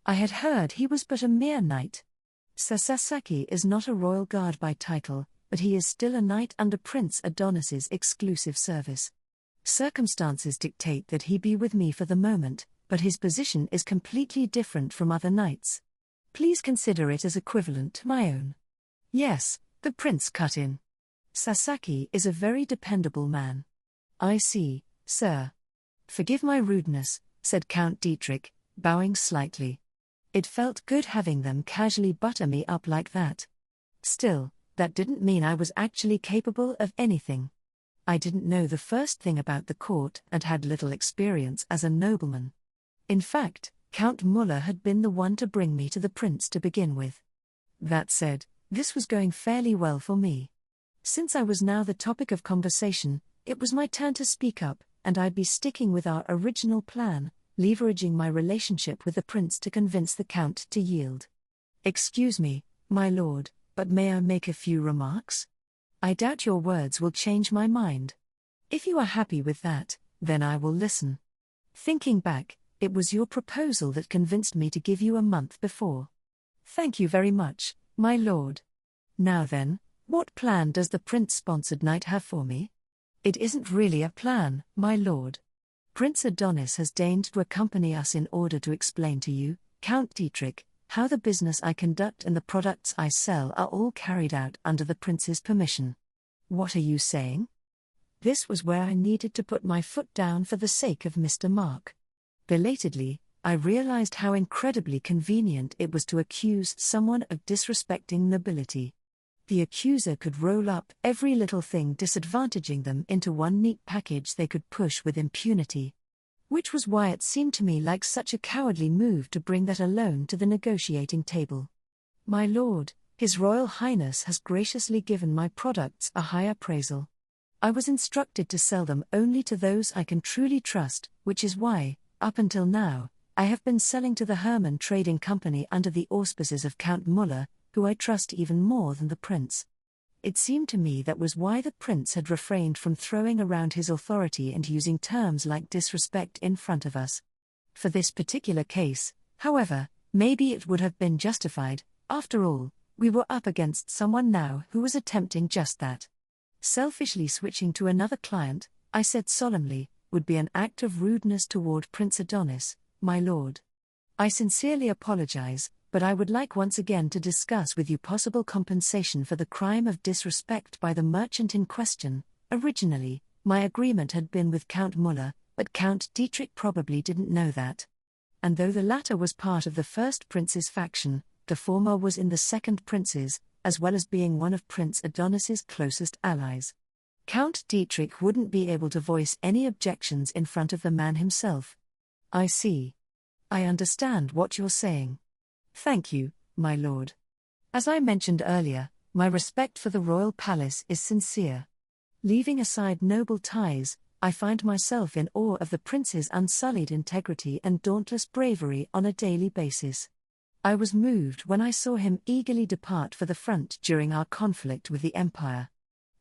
I had heard he was but a mere knight. Sir Sasaki is not a royal guard by title, but he is still a knight under Prince Adonis's exclusive service. Circumstances dictate that he be with me for the moment, but his position is completely different from other knights. Please consider it as equivalent to my own. Yes, the prince cut in. Sasaki is a very dependable man. I see, sir. Forgive my rudeness, said Count Dietrich, bowing slightly. It felt good having them casually butter me up like that. Still, that didn't mean I was actually capable of anything. I didn't know the first thing about the court and had little experience as a nobleman. In fact, Count Muller had been the one to bring me to the prince to begin with. That said, this was going fairly well for me. Since I was now the topic of conversation, it was my turn to speak up, and I'd be sticking with our original plan, leveraging my relationship with the prince to convince the count to yield. Excuse me, my lord, but may I make a few remarks? I doubt your words will change my mind. If you are happy with that, then I will listen. Thinking back, it was your proposal that convinced me to give you a month before. Thank you very much, my lord. Now then, what plan does the prince-sponsored knight have for me? It isn't really a plan, my lord. Prince Adonis has deigned to accompany us in order to explain to you, Count Dietrich, how the business I conduct and the products I sell are all carried out under the prince's permission. What are you saying? This was where I needed to put my foot down for the sake of Mr. Mark. Belatedly, I realized how incredibly convenient it was to accuse someone of disrespecting nobility. The accuser could roll up every little thing disadvantaging them into one neat package they could push with impunity. Which was why it seemed to me like such a cowardly move to bring that alone to the negotiating table. My lord, His Royal Highness has graciously given my products a high appraisal. I was instructed to sell them only to those I can truly trust, which is why, up until now, I have been selling to the Herman Trading Company under the auspices of Count Muller, who I trust even more than the prince. It seemed to me that was why the prince had refrained from throwing around his authority and using terms like disrespect in front of us. For this particular case, however, maybe it would have been justified. After all, we were up against someone now who was attempting just that. Selfishly switching to another client, I said solemnly, would be an act of rudeness toward Prince Adonis, my lord. I sincerely apologize, but I would like once again to discuss with you possible compensation for the crime of disrespect by the merchant in question. Originally, my agreement had been with Count Muller, but Count Dietrich probably didn't know that. And though the latter was part of the first prince's faction, the former was in the second prince's, as well as being one of Prince Adonis's closest allies. Count Dietrich wouldn't be able to voice any objections in front of the man himself. I see. I understand what you're saying. Thank you, my lord. As I mentioned earlier, my respect for the royal palace is sincere. Leaving aside noble ties, I find myself in awe of the prince's unsullied integrity and dauntless bravery on a daily basis. I was moved when I saw him eagerly depart for the front during our conflict with the Empire.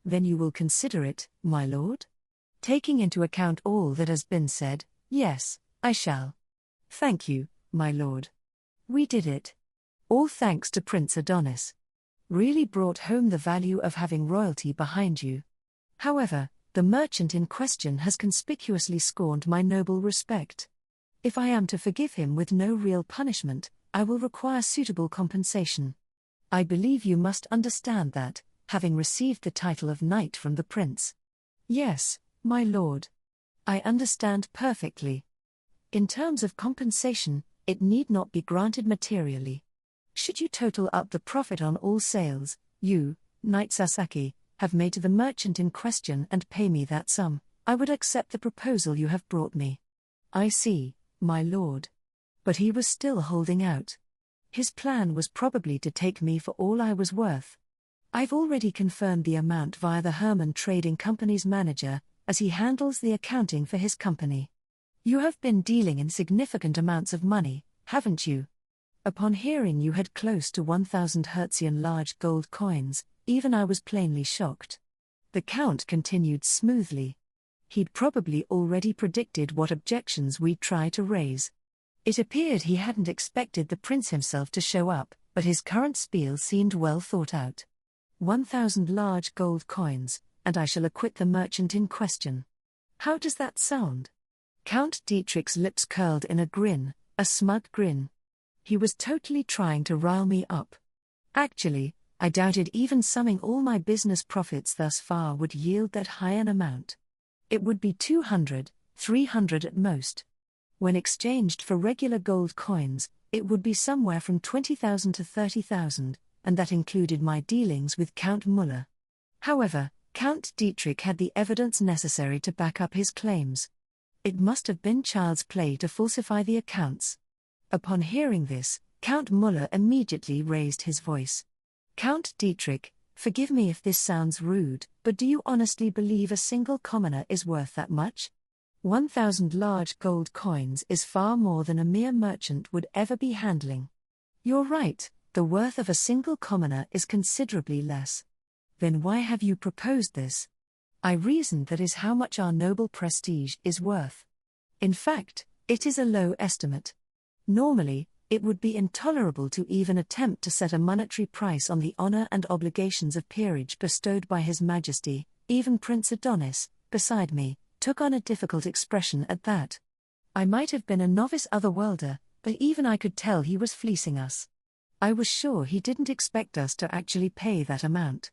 Then you will consider it, my lord? Taking into account all that has been said, yes, I shall. Thank you, my lord. We did it. All thanks to Prince Adonis. Really brought home the value of having royalty behind you. However, the merchant in question has conspicuously scorned my noble respect. If I am to forgive him with no real punishment, I will require suitable compensation. I believe you must understand that, having received the title of knight from the prince. Yes, my lord. I understand perfectly. In terms of compensation, it need not be granted materially. Should you total up the profit on all sales, you, Knight Sasaki, have made to the merchant in question and pay me that sum, I would accept the proposal you have brought me. I see, my lord. But he was still holding out. His plan was probably to take me for all I was worth. I've already confirmed the amount via the Herman Trading Company's manager, as he handles the accounting for his company. You have been dealing in significant amounts of money, haven't you? Upon hearing you had close to 1,000 Hertzian large gold coins, even I was plainly shocked. The Count continued smoothly. He'd probably already predicted what objections we'd try to raise. It appeared he hadn't expected the prince himself to show up, but his current spiel seemed well thought out. 1,000 large gold coins, and I shall acquit the merchant in question. How does that sound? Count Dietrich's lips curled in a grin, a smug grin. He was totally trying to rile me up. Actually, I doubted even summing all my business profits thus far would yield that high an amount. It would be 200, 300 at most. When exchanged for regular gold coins, it would be somewhere from 20,000 to 30,000, and that included my dealings with Count Müller. However, Count Dietrich had the evidence necessary to back up his claims. It must have been child's play to falsify the accounts. Upon hearing this, Count Müller immediately raised his voice. Count Dietrich, forgive me if this sounds rude, but do you honestly believe a single commoner is worth that much? 1,000 large gold coins is far more than a mere merchant would ever be handling. You're right, the worth of a single commoner is considerably less. Then why have you proposed this? I reasoned that is how much our noble prestige is worth. In fact, it is a low estimate. Normally, it would be intolerable to even attempt to set a monetary price on the honor and obligations of peerage bestowed by His Majesty. Even Prince Adonis, beside me, took on a difficult expression at that. I might have been a novice otherworlder, but even I could tell he was fleecing us. I was sure he didn't expect us to actually pay that amount.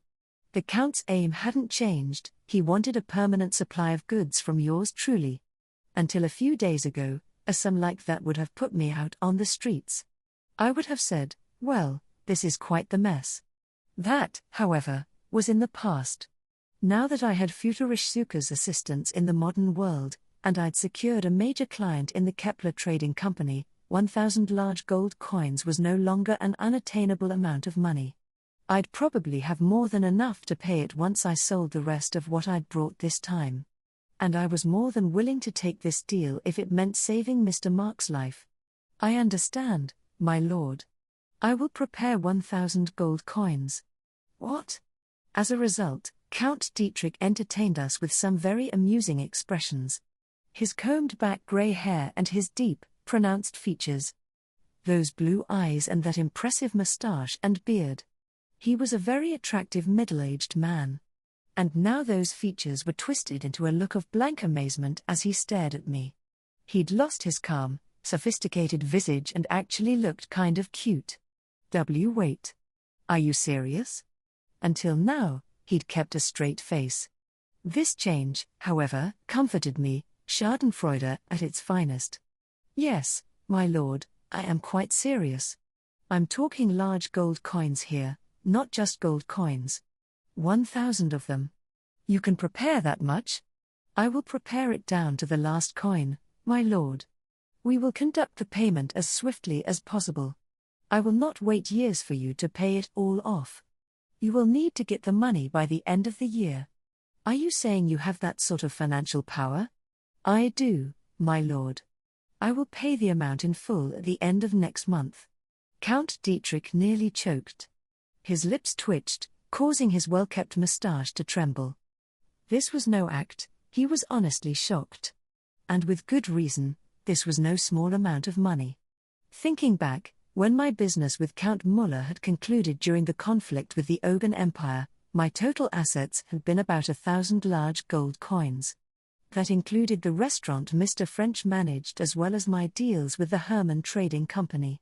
The Count's aim hadn't changed, he wanted a permanent supply of goods from yours truly. Until a few days ago, a sum like that would have put me out on the streets. I would have said, well, this is quite the mess. That, however, was in the past. Now that I had Futurishsuka's assistance in the modern world, and I'd secured a major client in the Kepler Trading Company, 1,000 large gold coins was no longer an unattainable amount of money. I'd probably have more than enough to pay it once I sold the rest of what I'd brought this time. And I was more than willing to take this deal if it meant saving Mr. Mark's life. I understand, my lord. I will prepare 1,000 gold coins. What? As a result, Count Dietrich entertained us with some very amusing expressions. His combed-back grey hair and his deep, pronounced features. Those blue eyes and that impressive moustache and beard. He was a very attractive middle-aged man. And now those features were twisted into a look of blank amazement as he stared at me. He'd lost his calm, sophisticated visage and actually looked kind of cute. Wait. Are you serious? Until now, he'd kept a straight face. This change, however, comforted me, schadenfreude at its finest. Yes, my lord, I am quite serious. I'm talking large gold coins here, not just gold coins. 1,000 of them. You can prepare that much? I will prepare it down to the last coin, my lord. We will conduct the payment as swiftly as possible. I will not wait years for you to pay it all off. You will need to get the money by the end of the year. Are you saying you have that sort of financial power? I do, my lord. I will pay the amount in full at the end of next month. Count Dietrich nearly choked. His lips twitched, causing his well-kept moustache to tremble. This was no act, he was honestly shocked. And with good reason, this was no small amount of money. Thinking back, when my business with Count Müller had concluded during the conflict with the Ogan Empire, my total assets had been about 1,000 large gold coins. That included the restaurant Mr. French managed as well as my deals with the Herman Trading Company.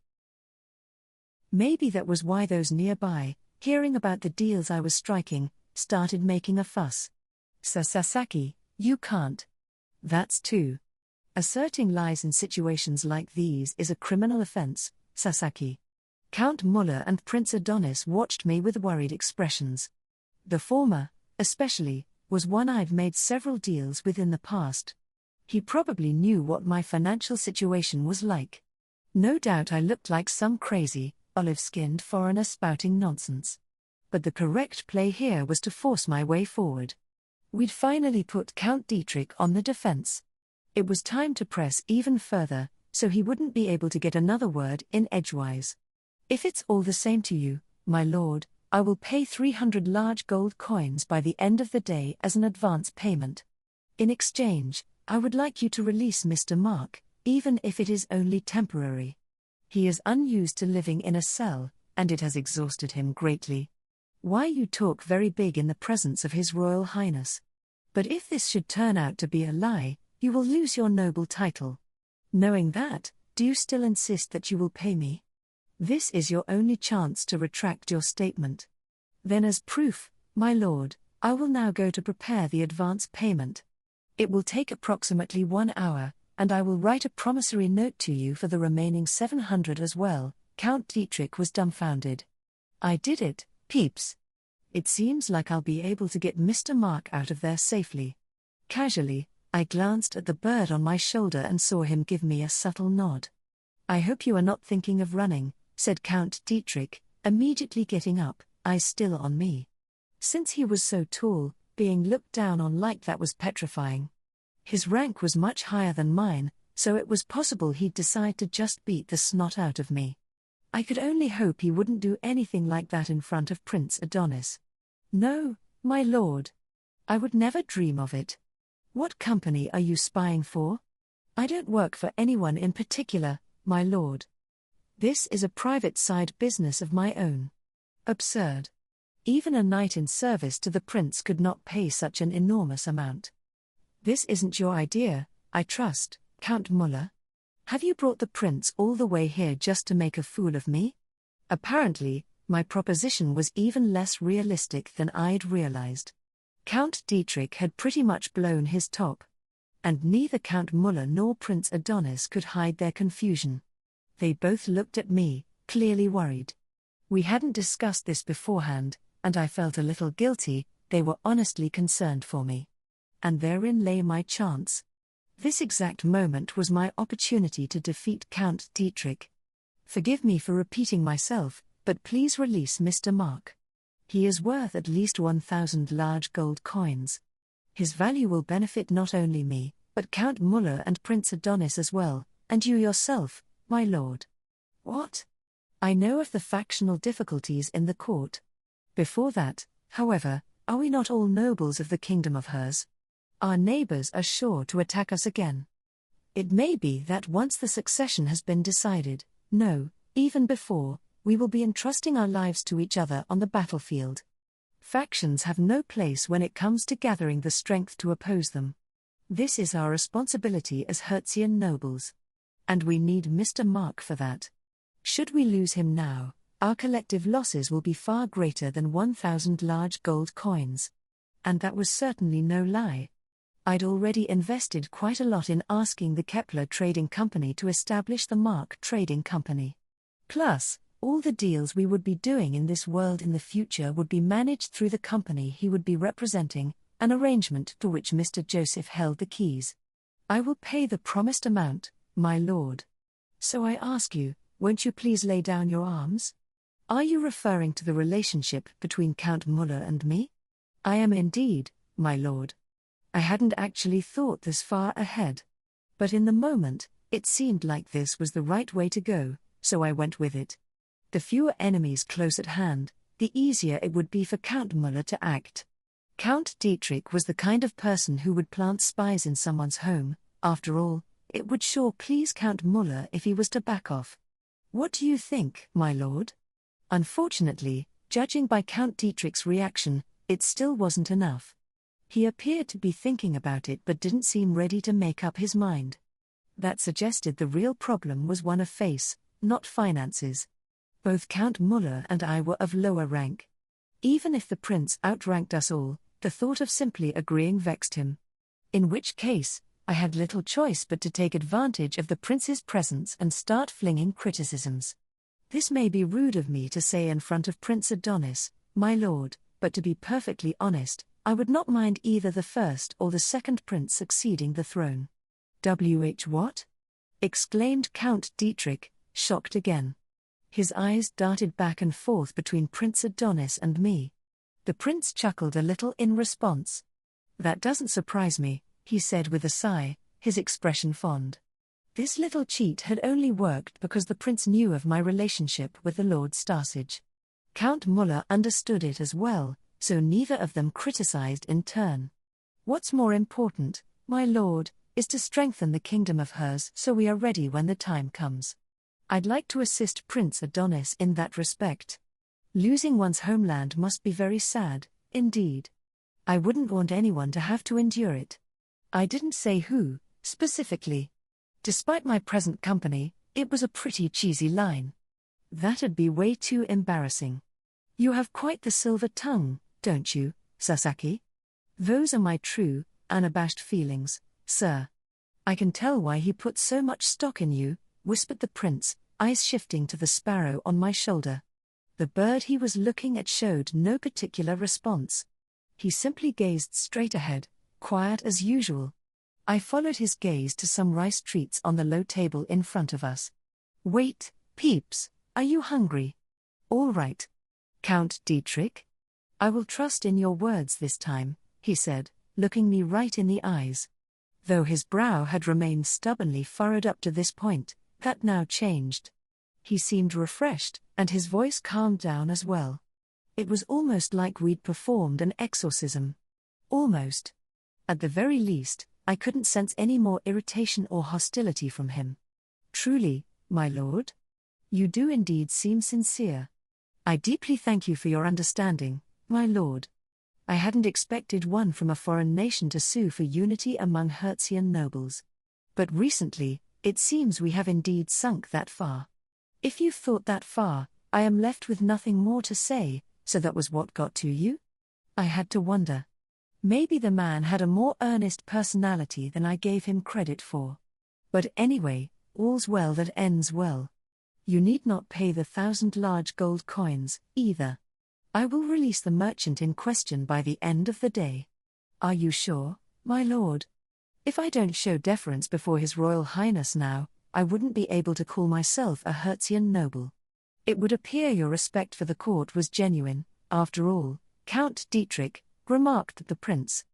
Maybe that was why those nearby, hearing about the deals I was striking, started making a fuss. Sasaki, you can't. That's too. Asserting lies in situations like these is a criminal offense, Sasaki. Count Muller and Prince Adonis watched me with worried expressions. The former, especially, was one I'd made several deals with in the past. He probably knew what my financial situation was like. No doubt I looked like some crazy, olive-skinned foreigner spouting nonsense. But the correct play here was to force my way forward. We'd finally put Count Dietrich on the defense. It was time to press even further, so he wouldn't be able to get another word in edgewise. If it's all the same to you, my lord, I will pay 300 large gold coins by the end of the day as an advance payment. In exchange, I would like you to release Mr. Mark, even if it is only temporary. He is unused to living in a cell, and it has exhausted him greatly. Why you talk very big in the presence of His Royal Highness. But if this should turn out to be a lie, you will lose your noble title. Knowing that, do you still insist that you will pay me? This is your only chance to retract your statement. Then as proof, my lord, I will now go to prepare the advance payment. It will take approximately 1 hour, and I will write a promissory note to you for the remaining 700 as well. Count Dietrich was dumbfounded. I did it, Peeps. It seems like I'll be able to get Mr. Mark out of there safely. Casually, I glanced at the bird on my shoulder and saw him give me a subtle nod. I hope you are not thinking of running, said Count Dietrich, immediately getting up, eyes still on me. Since he was so tall, being looked down on like that was petrifying. His rank was much higher than mine, so it was possible he'd decide to just beat the snot out of me. I could only hope he wouldn't do anything like that in front of Prince Adonis. No, my lord. I would never dream of it. What company are you spying for? I don't work for anyone in particular, my lord. This is a private side business of my own. Absurd. Even a knight in service to the prince could not pay such an enormous amount. This isn't your idea, I trust, Count Muller. Have you brought the prince all the way here just to make a fool of me? Apparently, my proposition was even less realistic than I'd realized. Count Dietrich had pretty much blown his top. And neither Count Muller nor Prince Adonis could hide their confusion. They both looked at me, clearly worried. We hadn't discussed this beforehand, and I felt a little guilty. They were honestly concerned for me. And therein lay my chance. This exact moment was my opportunity to defeat Count Dietrich. Forgive me for repeating myself, but please release Mr. Mark. He is worth at least 1,000 large gold coins. His value will benefit not only me, but Count Muller and Prince Adonis as well, and you yourself, my lord. What? I know of the factional difficulties in the court. Before that, however, are we not all nobles of the kingdom of hers? Our neighbors are sure to attack us again. It may be that once the succession has been decided, no, even before, we will be entrusting our lives to each other on the battlefield. Factions have no place when it comes to gathering the strength to oppose them. This is our responsibility as Hertzian nobles. And we need Mr. Mark for that. Should we lose him now, our collective losses will be far greater than 1,000 large gold coins. And that was certainly no lie. I'd already invested quite a lot in asking the Kepler Trading Company to establish the Mark Trading Company. Plus, all the deals we would be doing in this world in the future would be managed through the company he would be representing, an arrangement to which Mr. Joseph held the keys. I will pay the promised amount, my lord. So I ask you, won't you please lay down your arms? Are you referring to the relationship between Count Muller and me? I am indeed, my lord. I hadn't actually thought this far ahead. But in the moment, it seemed like this was the right way to go, so I went with it. The fewer enemies close at hand, the easier it would be for Count Muller to act. Count Dietrich was the kind of person who would plant spies in someone's home. After all, it would sure please Count Muller if he was to back off. What do you think, my lord? Unfortunately, judging by Count Dietrich's reaction, it still wasn't enough. He appeared to be thinking about it but didn't seem ready to make up his mind. That suggested the real problem was one of face, not finances. Both Count Muller and I were of lower rank. Even if the prince outranked us all, the thought of simply agreeing vexed him. In which case, I had little choice but to take advantage of the prince's presence and start flinging criticisms. This may be rude of me to say in front of Prince Adonis, my lord, but to be perfectly honest, I would not mind either the first or the second prince succeeding the throne. What? Exclaimed Count Dietrich, shocked again. His eyes darted back and forth between Prince Adonis and me. The prince chuckled a little in response. That doesn't surprise me, he said with a sigh, his expression fond. This little cheat had only worked because the prince knew of my relationship with the Lord Starsage. Count Muller understood it as well, so neither of them criticized in turn. What's more important, my lord, is to strengthen the kingdom of hers so we are ready when the time comes. I'd like to assist Prince Adonis in that respect. Losing one's homeland must be very sad, indeed. I wouldn't want anyone to have to endure it. I didn't say who, specifically. Despite my present company, it was a pretty cheesy line. That'd be way too embarrassing. You have quite the silver tongue, don't you, Sasaki? Those are my true, unabashed feelings, sir. I can tell why he put so much stock in you, whispered the prince, eyes shifting to the sparrow on my shoulder. The bird he was looking at showed no particular response. He simply gazed straight ahead, quiet as usual. I followed his gaze to some rice treats on the low table in front of us. Wait, Peeps, are you hungry? All right. Count Dietrich? I will trust in your words this time, he said, looking me right in the eyes. Though his brow had remained stubbornly furrowed up to this point, that now changed. He seemed refreshed, and his voice calmed down as well. It was almost like we'd performed an exorcism. Almost. At the very least, I couldn't sense any more irritation or hostility from him. Truly, my lord? You do indeed seem sincere. I deeply thank you for your understanding, my lord. I hadn't expected one from a foreign nation to sue for unity among Hertzian nobles. But recently, it seems we have indeed sunk that far. If you've thought that far, I am left with nothing more to say, so that was what got to you? I had to wonder. Maybe the man had a more earnest personality than I gave him credit for. But anyway, all's well that ends well. You need not pay the 1,000 large gold coins, either. I will release the merchant in question by the end of the day. Are you sure, my lord? If I don't show deference before His Royal Highness now, I wouldn't be able to call myself a Hertzian noble. It would appear your respect for the court was genuine, after all, Count Dietrich, remarked the prince.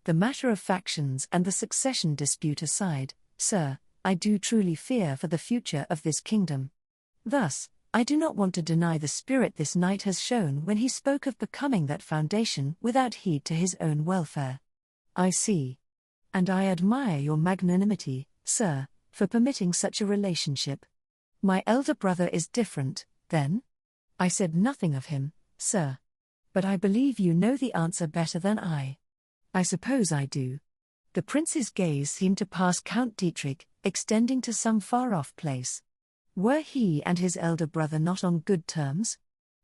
The matter of factions and the succession dispute aside, sir, I do truly fear for the future of this kingdom. Thus, I do not want to deny the spirit this knight has shown when he spoke of becoming that foundation without heed to his own welfare. I see. And I admire your magnanimity, sir, for permitting such a relationship. My elder brother is different, then? I said nothing of him, sir. But I believe you know the answer better than I. I suppose I do. The prince's gaze seemed to pass Count Dietrich, extending to some far-off place. Were he and his elder brother not on good terms?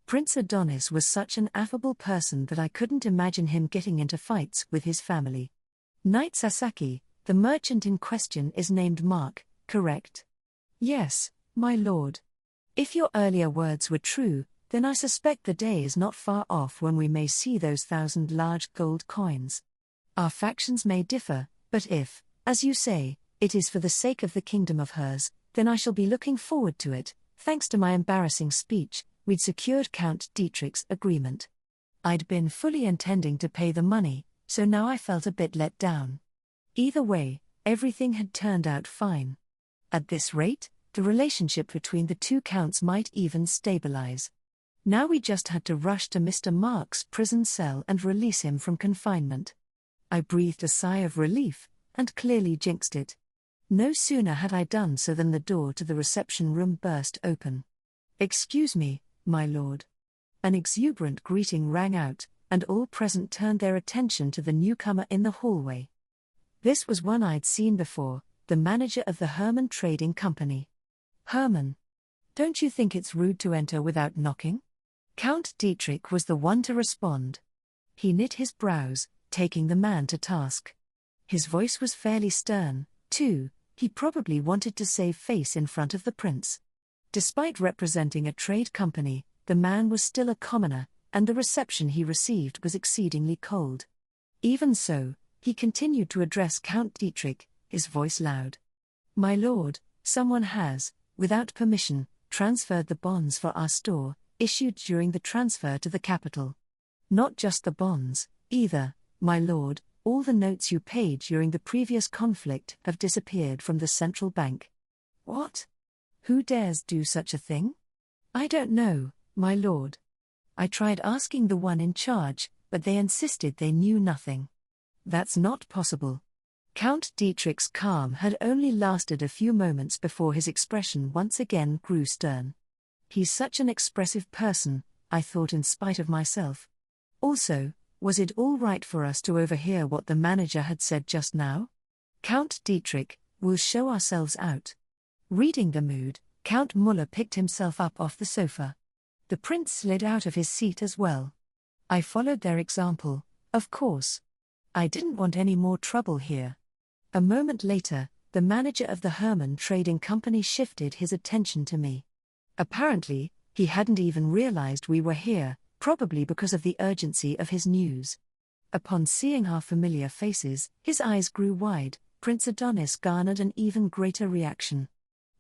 Prince Adonis was such an affable person that I couldn't imagine him getting into fights with his family. Knight Sasaki, the merchant in question is named Mark, correct? Yes, my lord. If your earlier words were true, then I suspect the day is not far off when we may see those 1,000 large gold coins. Our factions may differ, but if, as you say, it is for the sake of the kingdom of hers, then I shall be looking forward to it. Thanks to my embarrassing speech, we'd secured Count Dietrich's agreement. I'd been fully intending to pay the money, so now I felt a bit let down. Either way, everything had turned out fine. At this rate, the relationship between the two counts might even stabilize. Now we just had to rush to Mr. Mark's prison cell and release him from confinement. I breathed a sigh of relief, and clearly jinxed it. No sooner had I done so than the door to the reception room burst open. "Excuse me, my lord." An exuberant greeting rang out, and all present turned their attention to the newcomer in the hallway. This was one I'd seen before, the manager of the Herman Trading Company. Herman. Don't you think it's rude to enter without knocking? Count Dietrich was the one to respond. He knit his brows, taking the man to task. His voice was fairly stern, too. He probably wanted to save face in front of the prince. Despite representing a trade company, the man was still a commoner, and the reception he received was exceedingly cold. Even so, he continued to address Count Dietrich, his voice loud. "My lord, someone has, without permission, transferred the bonds for our store, issued during the transfer to the capital. Not just the bonds, either, my lord, all the notes you paid during the previous conflict have disappeared from the central bank." "What? Who dares do such a thing?" "I don't know, my lord. I tried asking the one in charge, but they insisted they knew nothing." "That's not possible." Count Dietrich's calm had only lasted a few moments before his expression once again grew stern. He's such an expressive person, I thought in spite of myself. Also, was it all right for us to overhear what the manager had said just now? "Count Dietrich, we'll show ourselves out." Reading the mood, Count Muller picked himself up off the sofa. The prince slid out of his seat as well. I followed their example, of course. I didn't want any more trouble here. A moment later, the manager of the Herman Trading Company shifted his attention to me. Apparently, he hadn't even realized we were here, probably because of the urgency of his news. Upon seeing our familiar faces, his eyes grew wide. Prince Adonis garnered an even greater reaction.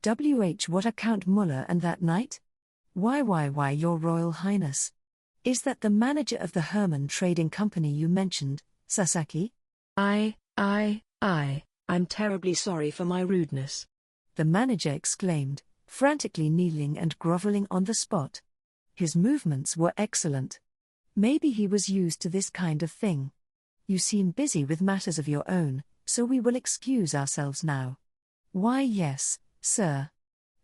What are Count Muller and that knight? Why, your Royal Highness? Is that the manager of the Herman Trading Company you mentioned, Sasaki? I'm terribly sorry for my rudeness," the manager exclaimed, frantically kneeling and groveling on the spot. His movements were excellent. Maybe he was used to this kind of thing. "You seem busy with matters of your own, so we will excuse ourselves now." "Why yes, sir.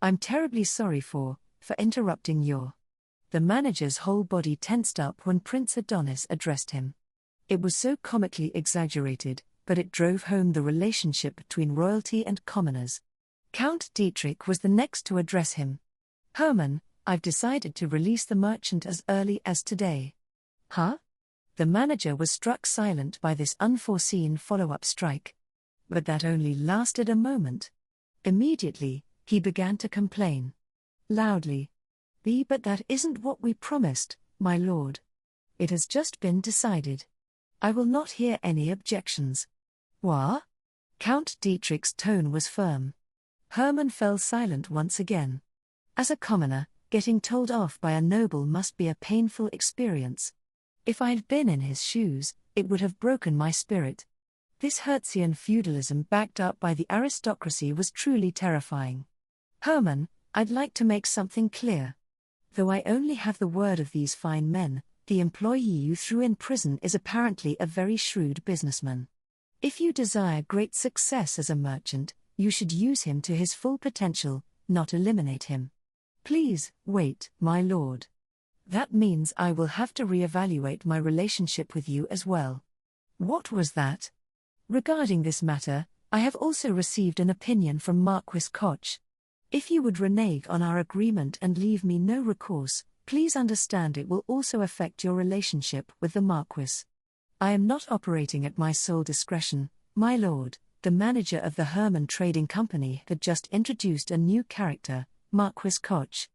I'm terribly sorry for interrupting your..." The manager's whole body tensed up when Prince Adonis addressed him. It was so comically exaggerated, but it drove home the relationship between royalty and commoners. Count Dietrich was the next to address him. "Herman, I've decided to release the merchant as early as today." "Huh?" The manager was struck silent by this unforeseen follow-up strike. But that only lasted a moment. Immediately, he began to complain. Loudly. But that isn't what we promised, my lord. It has just been decided. I will not hear any objections." "What?" Count Dietrich's tone was firm. Herman fell silent once again. As a commoner, getting told off by a noble must be a painful experience. If I'd been in his shoes, it would have broken my spirit. This Hertzian feudalism backed up by the aristocracy was truly terrifying. "Herman, I'd like to make something clear. Though I only have the word of these fine men, the employee you threw in prison is apparently a very shrewd businessman. If you desire great success as a merchant, you should use him to his full potential, not eliminate him. Please, wait, my lord. That means I will have to reevaluate my relationship with you as well." "What was that?" "Regarding this matter, I have also received an opinion from Marquis Koch. If you would renege on our agreement and leave me no recourse, please understand it will also affect your relationship with the Marquis. I am not operating at my sole discretion, my lord." The manager of the Herman Trading Company had just introduced a new character, Marquis Koch.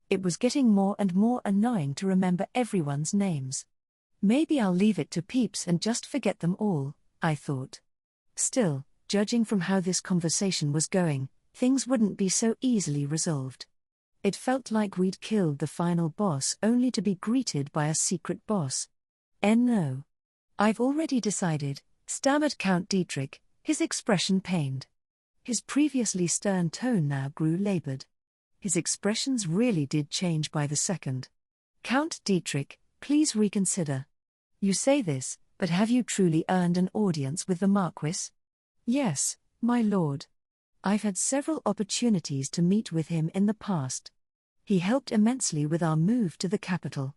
It was getting more and more annoying to remember everyone's names. Maybe I'll leave it to Peeps and just forget them all, I thought. Still, judging from how this conversation was going, things wouldn't be so easily resolved. It felt like we'd killed the final boss only to be greeted by a secret boss. No. I've already decided, stammered Count Dietrich, his expression pained. His previously stern tone now grew labored. His expressions really did change by the second. "Count Dietrich, please reconsider. You say this, but have you truly earned an audience with the Marquis?" "Yes, my lord. I've had several opportunities to meet with him in the past. He helped immensely with our move to the capital.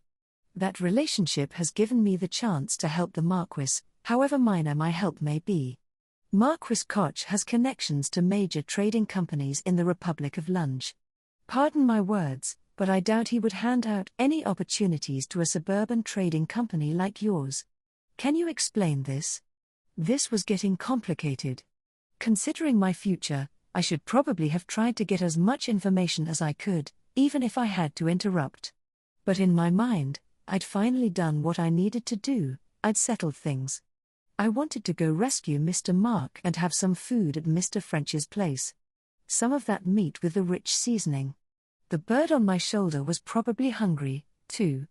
That relationship has given me the chance to help the Marquis, however minor my help may be. Marquis Koch has connections to major trading companies in the Republic of Lunge. Pardon my words, but I doubt he would hand out any opportunities to a suburban trading company like yours. Can you explain this? This was getting complicated. Considering my future, I should probably have tried to get as much information as I could, even if I had to interrupt. But in my mind, I'd finally done what I needed to do. I'd settled things. I wanted to go rescue Mr. Mark and have some food at Mr. French's place. Some of that meat with the rich seasoning. The bird on my shoulder was probably hungry, too.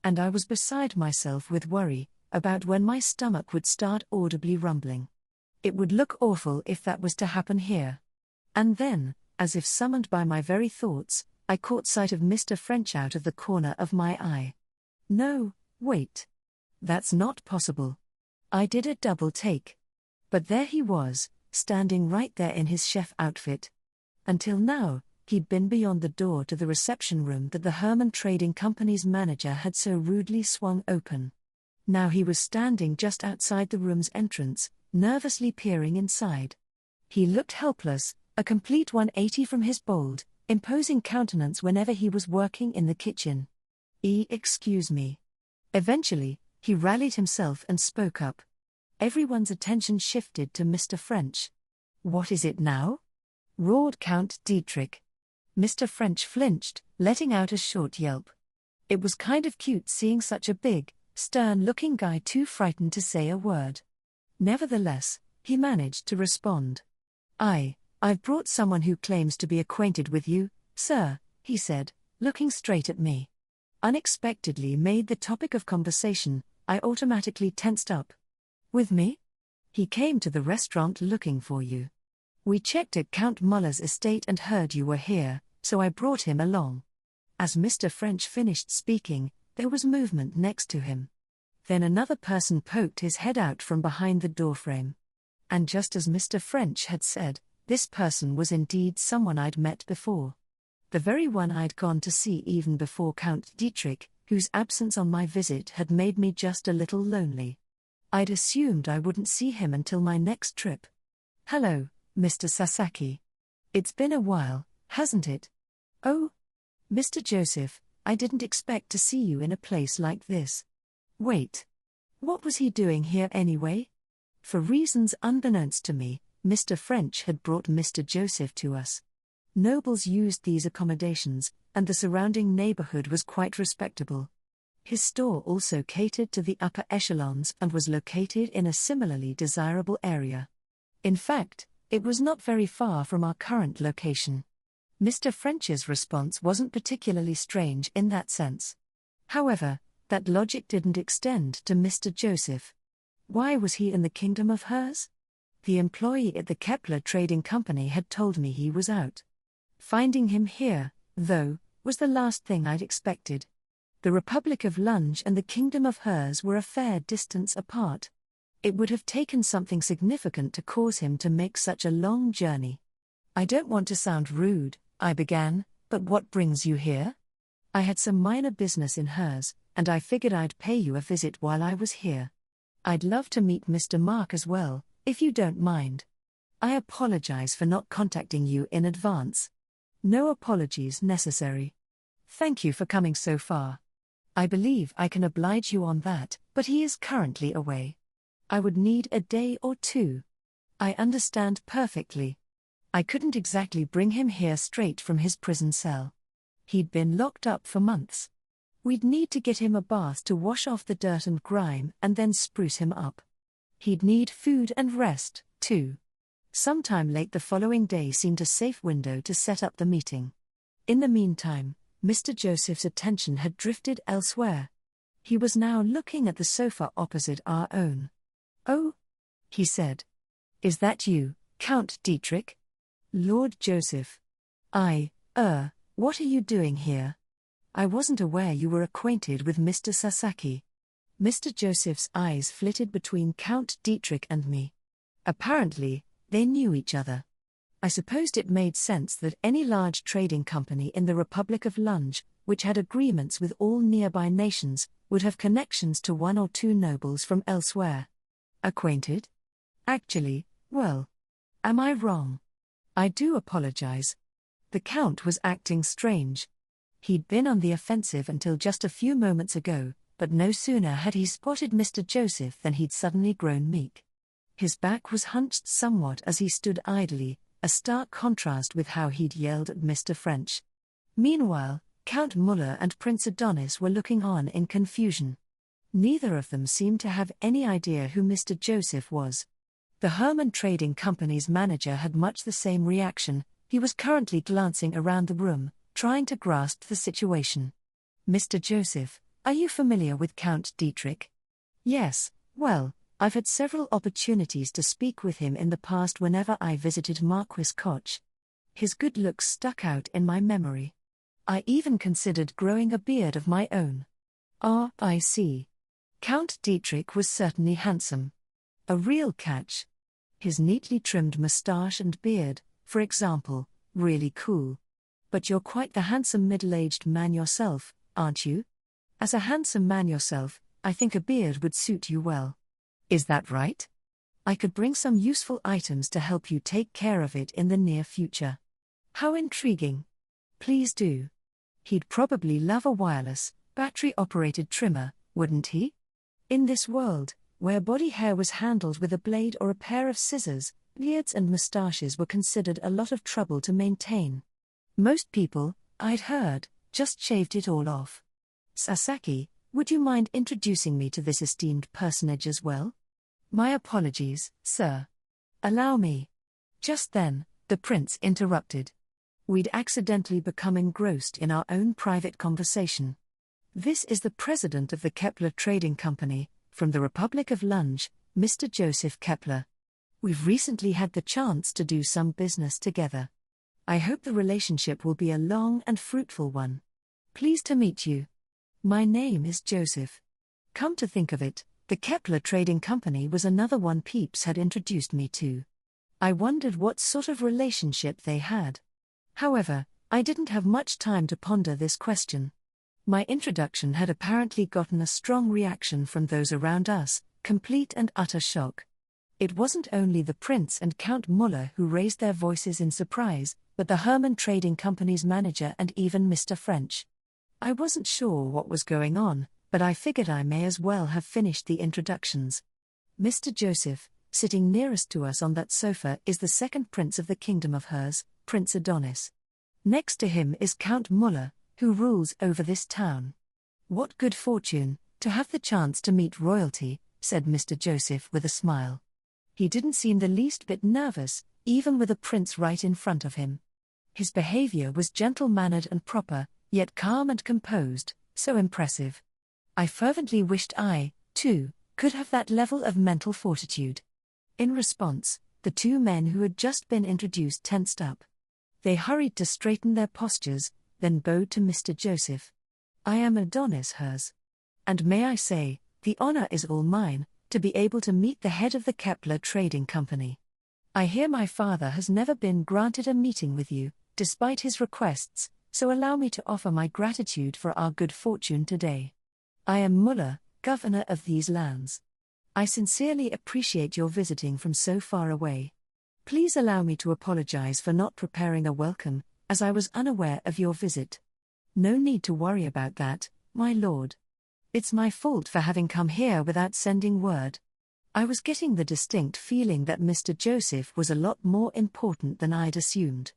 And I was beside myself with worry about when my stomach would start audibly rumbling. It would look awful if that was to happen here. And then, as if summoned by my very thoughts, I caught sight of Mr. French out of the corner of my eye. No, wait. That's not possible. I did a double take. But there he was, standing right there in his chef outfit. Until now, he'd been beyond the door to the reception room that the Herman Trading Company's manager had so rudely swung open. Now he was standing just outside the room's entrance, nervously peering inside. He looked helpless, a complete 180 from his bold, imposing countenance whenever he was working in the kitchen. Excuse me. Eventually, he rallied himself and spoke up. Everyone's attention shifted to Mr. French. What is it now? Roared Count Dietrich. Mr. French flinched, letting out a short yelp. It was kind of cute seeing such a big, stern-looking guy too frightened to say a word. Nevertheless, he managed to respond. I've brought someone who claims to be acquainted with you, sir, he said, looking straight at me. Unexpectedly made the topic of conversation, I automatically tensed up. With me? He came to the restaurant looking for you. We checked at Count Muller's estate and heard you were here, so I brought him along. As Mr. French finished speaking, there was movement next to him. Then another person poked his head out from behind the doorframe. And just as Mr. French had said, this person was indeed someone I'd met before. The very one I'd gone to see even before Count Dietrich, whose absence on my visit had made me just a little lonely. I'd assumed I wouldn't see him until my next trip. Hello, Mr. Sasaki. It's been a while, hasn't it? Oh, Mr. Joseph, I didn't expect to see you in a place like this. Wait. What was he doing here anyway? For reasons unbeknownst to me, Mr. French had brought Mr. Joseph to us. Nobles used these accommodations, and the surrounding neighborhood was quite respectable. His store also catered to the upper echelons and was located in a similarly desirable area. In fact, it was not very far from our current location. Mr. French's response wasn't particularly strange in that sense. However, that logic didn't extend to Mr. Joseph. Why was he in the kingdom of hers? The employee at the Kepler Trading Company had told me he was out. Finding him here, though, was the last thing I'd expected. The Republic of Lunge and the kingdom of hers were a fair distance apart. It would have taken something significant to cause him to make such a long journey. I don't want to sound rude, I began, but what brings you here? I had some minor business in hers, and I figured I'd pay you a visit while I was here. I'd love to meet Mr. Mark as well, if you don't mind. I apologize for not contacting you in advance. No apologies necessary. Thank you for coming so far. I believe I can oblige you on that, but he is currently away. I would need a day or two. I understand perfectly. I couldn't exactly bring him here straight from his prison cell. He'd been locked up for months. We'd need to get him a bath to wash off the dirt and grime and then spruce him up. He'd need food and rest, too. Sometime late the following day seemed a safe window to set up the meeting. In the meantime, Mr. Joseph's attention had drifted elsewhere. He was now looking at the sofa opposite our own. Oh, he said. Is that you, Count Dietrich? Lord Joseph. What are you doing here? I wasn't aware you were acquainted with Mr. Sasaki. Mr. Joseph's eyes flitted between Count Dietrich and me. Apparently, they knew each other. I supposed it made sense that any large trading company in the Republic of Lunge, which had agreements with all nearby nations, would have connections to one or two nobles from elsewhere. Acquainted? Actually, well, am I wrong? I do apologize. The Count was acting strange. He'd been on the offensive until just a few moments ago, but no sooner had he spotted Mr. Joseph than he'd suddenly grown meek. His back was hunched somewhat as he stood idly, a stark contrast with how he'd yelled at Mr. French. Meanwhile, Count Muller and Prince Adonis were looking on in confusion. Neither of them seemed to have any idea who Mr. Joseph was. The Herman Trading Company's manager had much the same reaction. He was currently glancing around the room, trying to grasp the situation. Mr. Joseph, are you familiar with Count Dietrich? Yes, well, I've had several opportunities to speak with him in the past whenever I visited Marquis Koch. His good looks stuck out in my memory. I even considered growing a beard of my own. Ah, I see. Count Dietrich was certainly handsome. A real catch. His neatly trimmed moustache and beard, for example, really cool. But you're quite the handsome middle-aged man yourself, aren't you? As a handsome man yourself, I think a beard would suit you well. Is that right? I could bring some useful items to help you take care of it in the near future. How intriguing. Please do. He'd probably love a wireless, battery-operated trimmer, wouldn't he? In this world, where body hair was handled with a blade or a pair of scissors, beards and moustaches were considered a lot of trouble to maintain. Most people, I'd heard, just shaved it all off. Sasaki, would you mind introducing me to this esteemed personage as well? My apologies, sir. Allow me. Just then, the prince interrupted. We'd accidentally become engrossed in our own private conversation. This is the president of the Kepler Trading Company, from the Republic of Lunge, Mr. Joseph Kepler. We've recently had the chance to do some business together. I hope the relationship will be a long and fruitful one. Pleased to meet you. My name is Joseph. Come to think of it, the Kepler Trading Company was another one Peeps had introduced me to. I wondered what sort of relationship they had. However, I didn't have much time to ponder this question. My introduction had apparently gotten a strong reaction from those around us, complete and utter shock. It wasn't only the Prince and Count Muller who raised their voices in surprise, but the Herman Trading Company's manager and even Mr. French. I wasn't sure what was going on, but I figured I may as well have finished the introductions. Mr. Joseph, sitting nearest to us on that sofa, is the second prince of the kingdom of hers, Prince Adonis. Next to him is Count Muller, who rules over this town. What good fortune, to have the chance to meet royalty, said Mr. Joseph with a smile. He didn't seem the least bit nervous, even with a prince right in front of him. His behavior was gentle-mannered and proper, yet calm and composed, so impressive. I fervently wished I, too, could have that level of mental fortitude. In response, the two men who had just been introduced tensed up. They hurried to straighten their postures, then bowed to Mr. Joseph. I am Adonis hers. And may I say, the honor is all mine, to be able to meet the head of the Kepler Trading Company. I hear my father has never been granted a meeting with you, despite his requests, so allow me to offer my gratitude for our good fortune today. I am Muller, governor of these lands. I sincerely appreciate your visiting from so far away. Please allow me to apologize for not preparing a welcome, as I was unaware of your visit. No need to worry about that, my lord. It's my fault for having come here without sending word. I was getting the distinct feeling that Mr. Joseph was a lot more important than I'd assumed.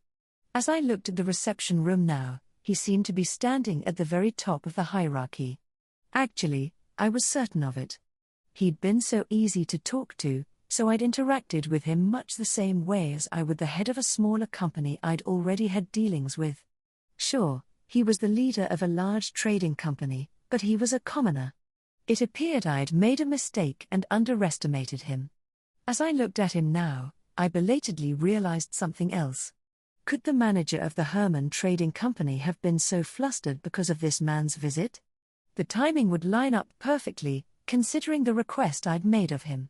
As I looked at the reception room now, he seemed to be standing at the very top of the hierarchy. Actually, I was certain of it. He'd been so easy to talk to, so I'd interacted with him much the same way as I would the head of a smaller company I'd already had dealings with. Sure, he was the leader of a large trading company, but he was a commoner. It appeared I'd made a mistake and underestimated him. As I looked at him now, I belatedly realized something else. Could the manager of the Herman Trading Company have been so flustered because of this man's visit? The timing would line up perfectly, considering the request I'd made of him.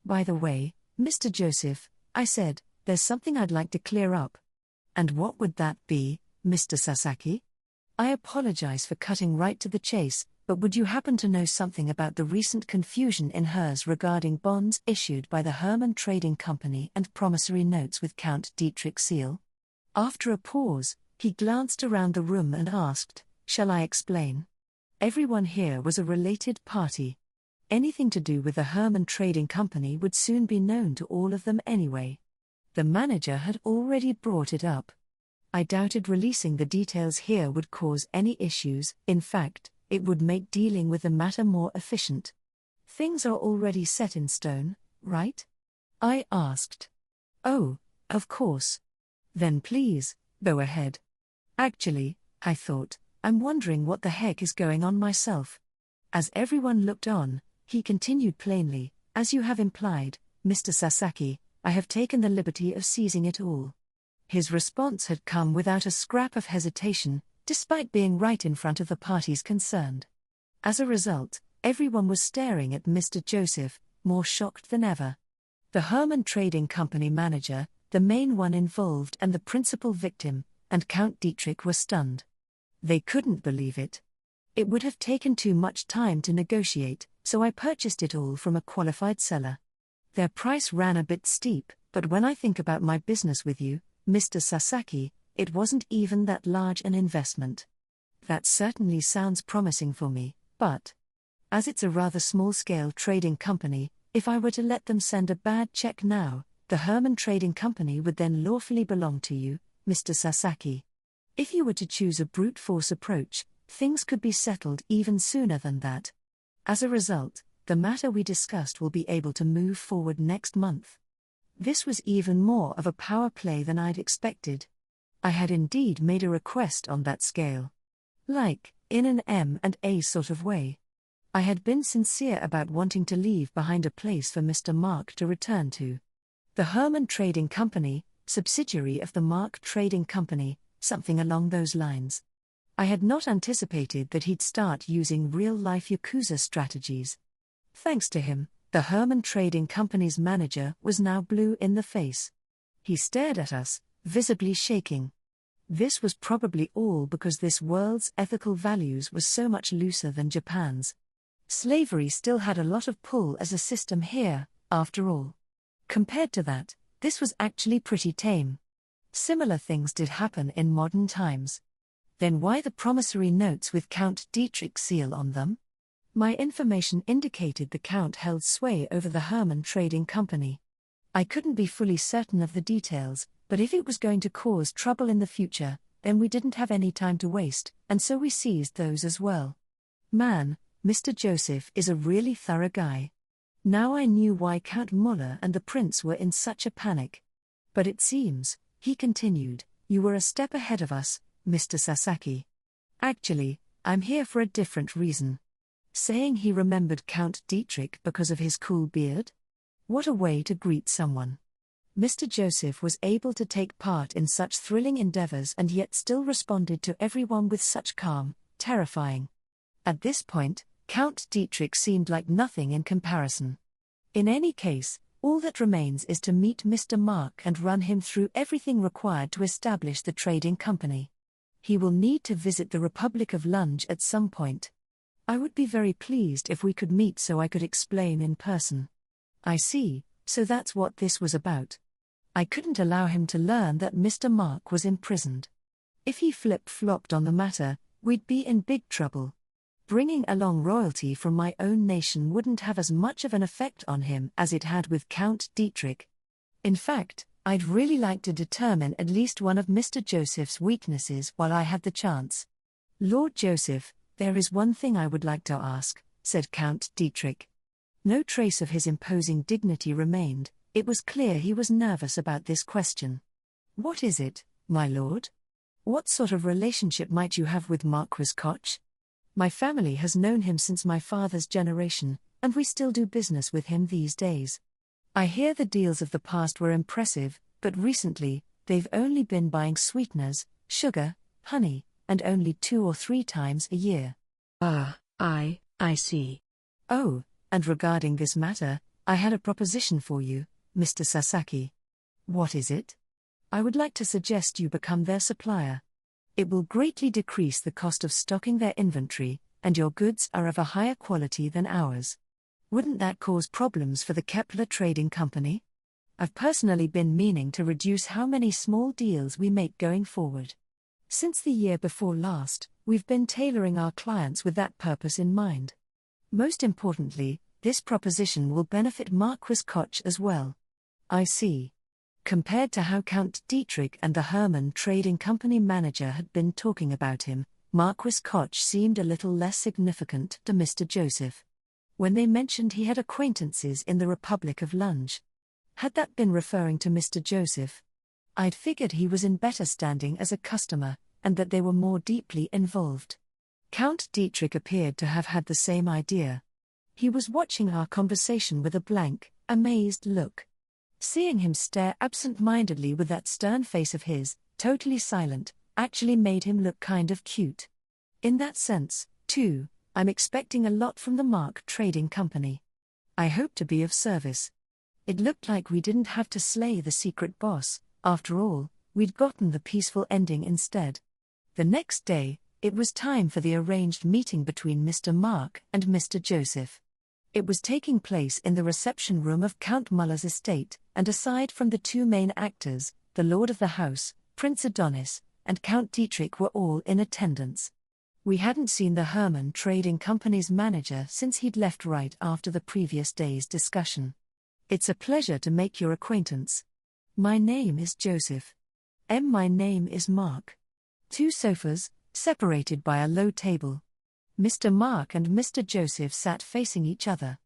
By the way, Mr. Joseph, I said, there's something I'd like to clear up. And what would that be, Mr. Sasaki? I apologize for cutting right to the chase, but would you happen to know something about the recent confusion in hers regarding bonds issued by the Herman Trading Company and promissory notes with Count Dietrich seal? After a pause, He glanced around the room and asked, "Shall I explain?" Everyone here was a related party. Anything to do with the Herman Trading Company would soon be known to all of them anyway. The manager had already brought it up. I doubted releasing the details here would cause any issues. In fact, it would make dealing with the matter more efficient. "Things are already set in stone, right?" I asked. "Oh, of course." "Then please, go ahead." "Actually," I thought, "I'm wondering what the heck is going on myself." As everyone looked on, he continued plainly, "As you have implied, Mr. Sasaki, I have taken the liberty of seizing it all." His response had come without a scrap of hesitation, despite being right in front of the parties concerned. As a result, everyone was staring at Mr. Joseph, more shocked than ever. The Herman Trading Company manager, the main one involved and the principal victim, and Count Dietrich were stunned. They couldn't believe it. It would have taken too much time to negotiate, so I purchased it all from a qualified seller. Their price ran a bit steep, but when I think about my business with you, Mr. Sasaki, it wasn't even that large an investment. That certainly sounds promising for me, but as it's a rather small-scale trading company, if I were to let them send a bad check now, the Herman Trading Company would then lawfully belong to you, Mr. Sasaki. If you were to choose a brute force approach, things could be settled even sooner than that. As a result, the matter we discussed will be able to move forward next month. This was even more of a power play than I'd expected. I had indeed made a request on that scale. Like, in an M&A sort of way. I had been sincere about wanting to leave behind a place for Mr. Mark to return to. The Herman Trading Company, subsidiary of the Mark Trading Company, something along those lines. I had not anticipated that he'd start using real-life Yakuza strategies. Thanks to him, the Herman Trading Company's manager was now blue in the face. He stared at us, visibly shaking. This was probably all because this world's ethical values were so much looser than Japan's. Slavery still had a lot of pull as a system here, after all. Compared to that, this was actually pretty tame. Similar things did happen in modern times. Then why the promissory notes with Count Dietrich's seal on them? My information indicated the Count held sway over the Herman Trading Company. I couldn't be fully certain of the details, but if it was going to cause trouble in the future, then we didn't have any time to waste, and so we seized those as well. Man, Mr. Joseph is a really thorough guy. Now I knew why Count Muller and the prince were in such a panic. But it seems, he continued, you were a step ahead of us, Mr. Sasaki. Actually, I'm here for a different reason. Saying he remembered Count Dietrich because of his cool beard? What a way to greet someone. Mr. Joseph was able to take part in such thrilling endeavors and yet still responded to everyone with such calm, terrifying. At this point, Count Dietrich seemed like nothing in comparison. In any case, all that remains is to meet Mr. Mark and run him through everything required to establish the trading company. He will need to visit the Republic of Lunge at some point. I would be very pleased if we could meet so I could explain in person. I see, so that's what this was about. I couldn't allow him to learn that Mr. Mark was imprisoned. If he flip-flopped on the matter, we'd be in big trouble. Bringing along royalty from my own nation wouldn't have as much of an effect on him as it had with Count Dietrich. In fact, I'd really like to determine at least one of Mr. Joseph's weaknesses while I had the chance. Lord Joseph, there is one thing I would like to ask, said Count Dietrich. No trace of his imposing dignity remained. It was clear he was nervous about this question. What is it, my lord? What sort of relationship might you have with Marquis Koch? My family has known him since my father's generation, and we still do business with him these days. I hear the deals of the past were impressive, but recently, they've only been buying sweeteners, sugar, honey, and only 2 or 3 times a year. I see. Oh, and regarding this matter, I had a proposition for you, Mr. Sasaki. What is it? I would like to suggest you become their supplier. It will greatly decrease the cost of stocking their inventory, and your goods are of a higher quality than ours. Wouldn't that cause problems for the Kepler Trading Company? I've personally been meaning to reduce how many small deals we make going forward. Since the year before last, we've been tailoring our clients with that purpose in mind. Most importantly, this proposition will benefit Marquis Koch as well. I see. Compared to how Count Dietrich and the Hermann Trading Company manager had been talking about him, Marquis Koch seemed a little less significant to Mr. Joseph. When they mentioned he had acquaintances in the Republic of Lunge. Had that been referring to Mr. Joseph? I'd figured he was in better standing as a customer, and that they were more deeply involved. Count Dietrich appeared to have had the same idea. He was watching our conversation with a blank, amazed look. Seeing him stare absent-mindedly with that stern face of his, totally silent, actually made him look kind of cute. In that sense, too, I'm expecting a lot from the Mark Trading Company. I hope to be of service. It looked like we didn't have to slay the secret boss. After all, we'd gotten the peaceful ending instead. The next day, it was time for the arranged meeting between Mr. Mark and Mr. Joseph. It was taking place in the reception room of Count Muller's estate, and aside from the two main actors, the Lord of the House, Prince Adonis, and Count Dietrich were all in attendance. We hadn't seen the Hermann Trading Company's manager since he'd left right after the previous day's discussion. It's a pleasure to make your acquaintance. My name is Joseph. My name is Mark. Two sofas, separated by a low table. Mr. Mark and Mr. Joseph sat facing each other.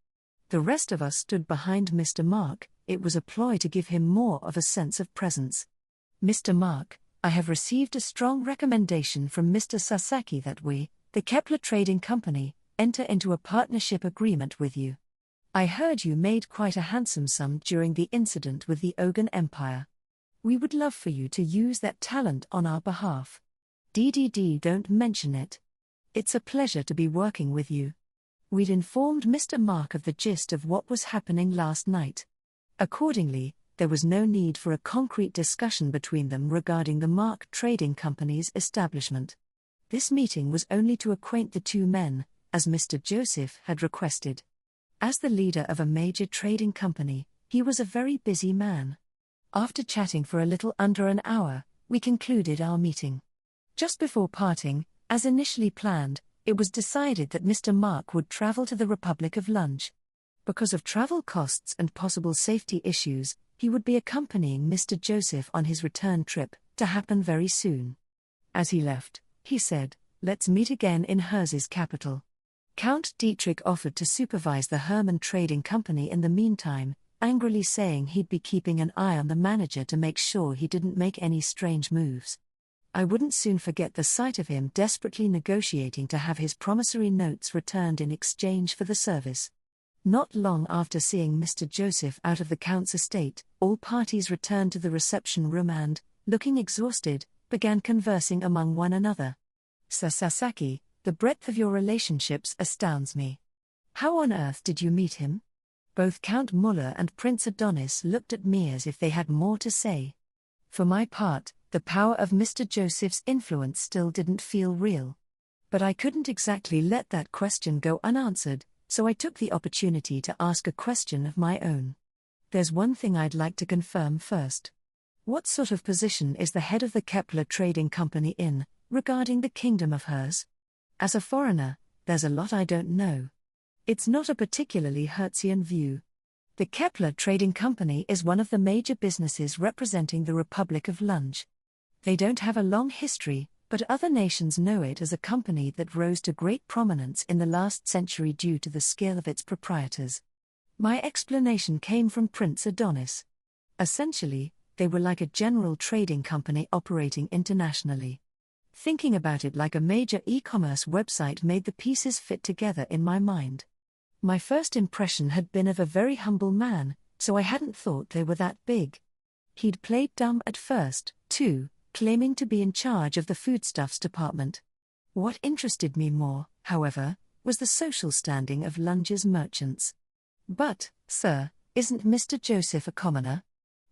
The rest of us stood behind Mr. Mark. It was a ploy to give him more of a sense of presence. Mr. Mark, I have received a strong recommendation from Mr. Sasaki that we, the Kepler Trading Company, enter into a partnership agreement with you. I heard you made quite a handsome sum during the incident with the Ogan Empire. We would love for you to use that talent on our behalf. Don't mention it. It's a pleasure to be working with you. We'd informed Mr. Mark of the gist of what was happening last night. Accordingly, there was no need for a concrete discussion between them regarding the Mark Trading Company's establishment. This meeting was only to acquaint the two men, as Mr. Joseph had requested. As the leader of a major trading company, he was a very busy man. After chatting for a little under an hour, we concluded our meeting. Just before parting, as initially planned, it was decided that Mr. Mark would travel to the Republic of Lunge. Because of travel costs and possible safety issues, he would be accompanying Mr. Joseph on his return trip, to happen very soon. As he left, he said, "Let's meet again in Herz's capital." Count Dietrich offered to supervise the Hermann Trading Company in the meantime, angrily saying he'd be keeping an eye on the manager to make sure he didn't make any strange moves. I wouldn't soon forget the sight of him desperately negotiating to have his promissory notes returned in exchange for the service. Not long after seeing Mr. Joseph out of the Count's estate, all parties returned to the reception room and, looking exhausted, began conversing among one another. Sasaki, the breadth of your relationships astounds me. How on earth did you meet him? Both Count Muller and Prince Adonis looked at me as if they had more to say. For my part, the power of Mr. Joseph's influence still didn't feel real. But I couldn't exactly let that question go unanswered, so I took the opportunity to ask a question of my own. There's one thing I'd like to confirm first. What sort of position is the head of the Kepler Trading Company in, regarding the Kingdom of Herz? As a foreigner, there's a lot I don't know. It's not a particularly Hertzian view. The Kepler Trading Company is one of the major businesses representing the Republic of Lunge. They don't have a long history, but other nations know it as a company that rose to great prominence in the last century due to the skill of its proprietors. My explanation came from Prince Adonis. Essentially, they were like a general trading company operating internationally. Thinking about it like a major e-commerce website made the pieces fit together in my mind. My first impression had been of a very humble man, so I hadn't thought they were that big. He'd played dumb at first, too, claiming to be in charge of the foodstuffs department. What interested me more, however, was the social standing of Lunge's merchants. But, sir, isn't Mr. Joseph a commoner?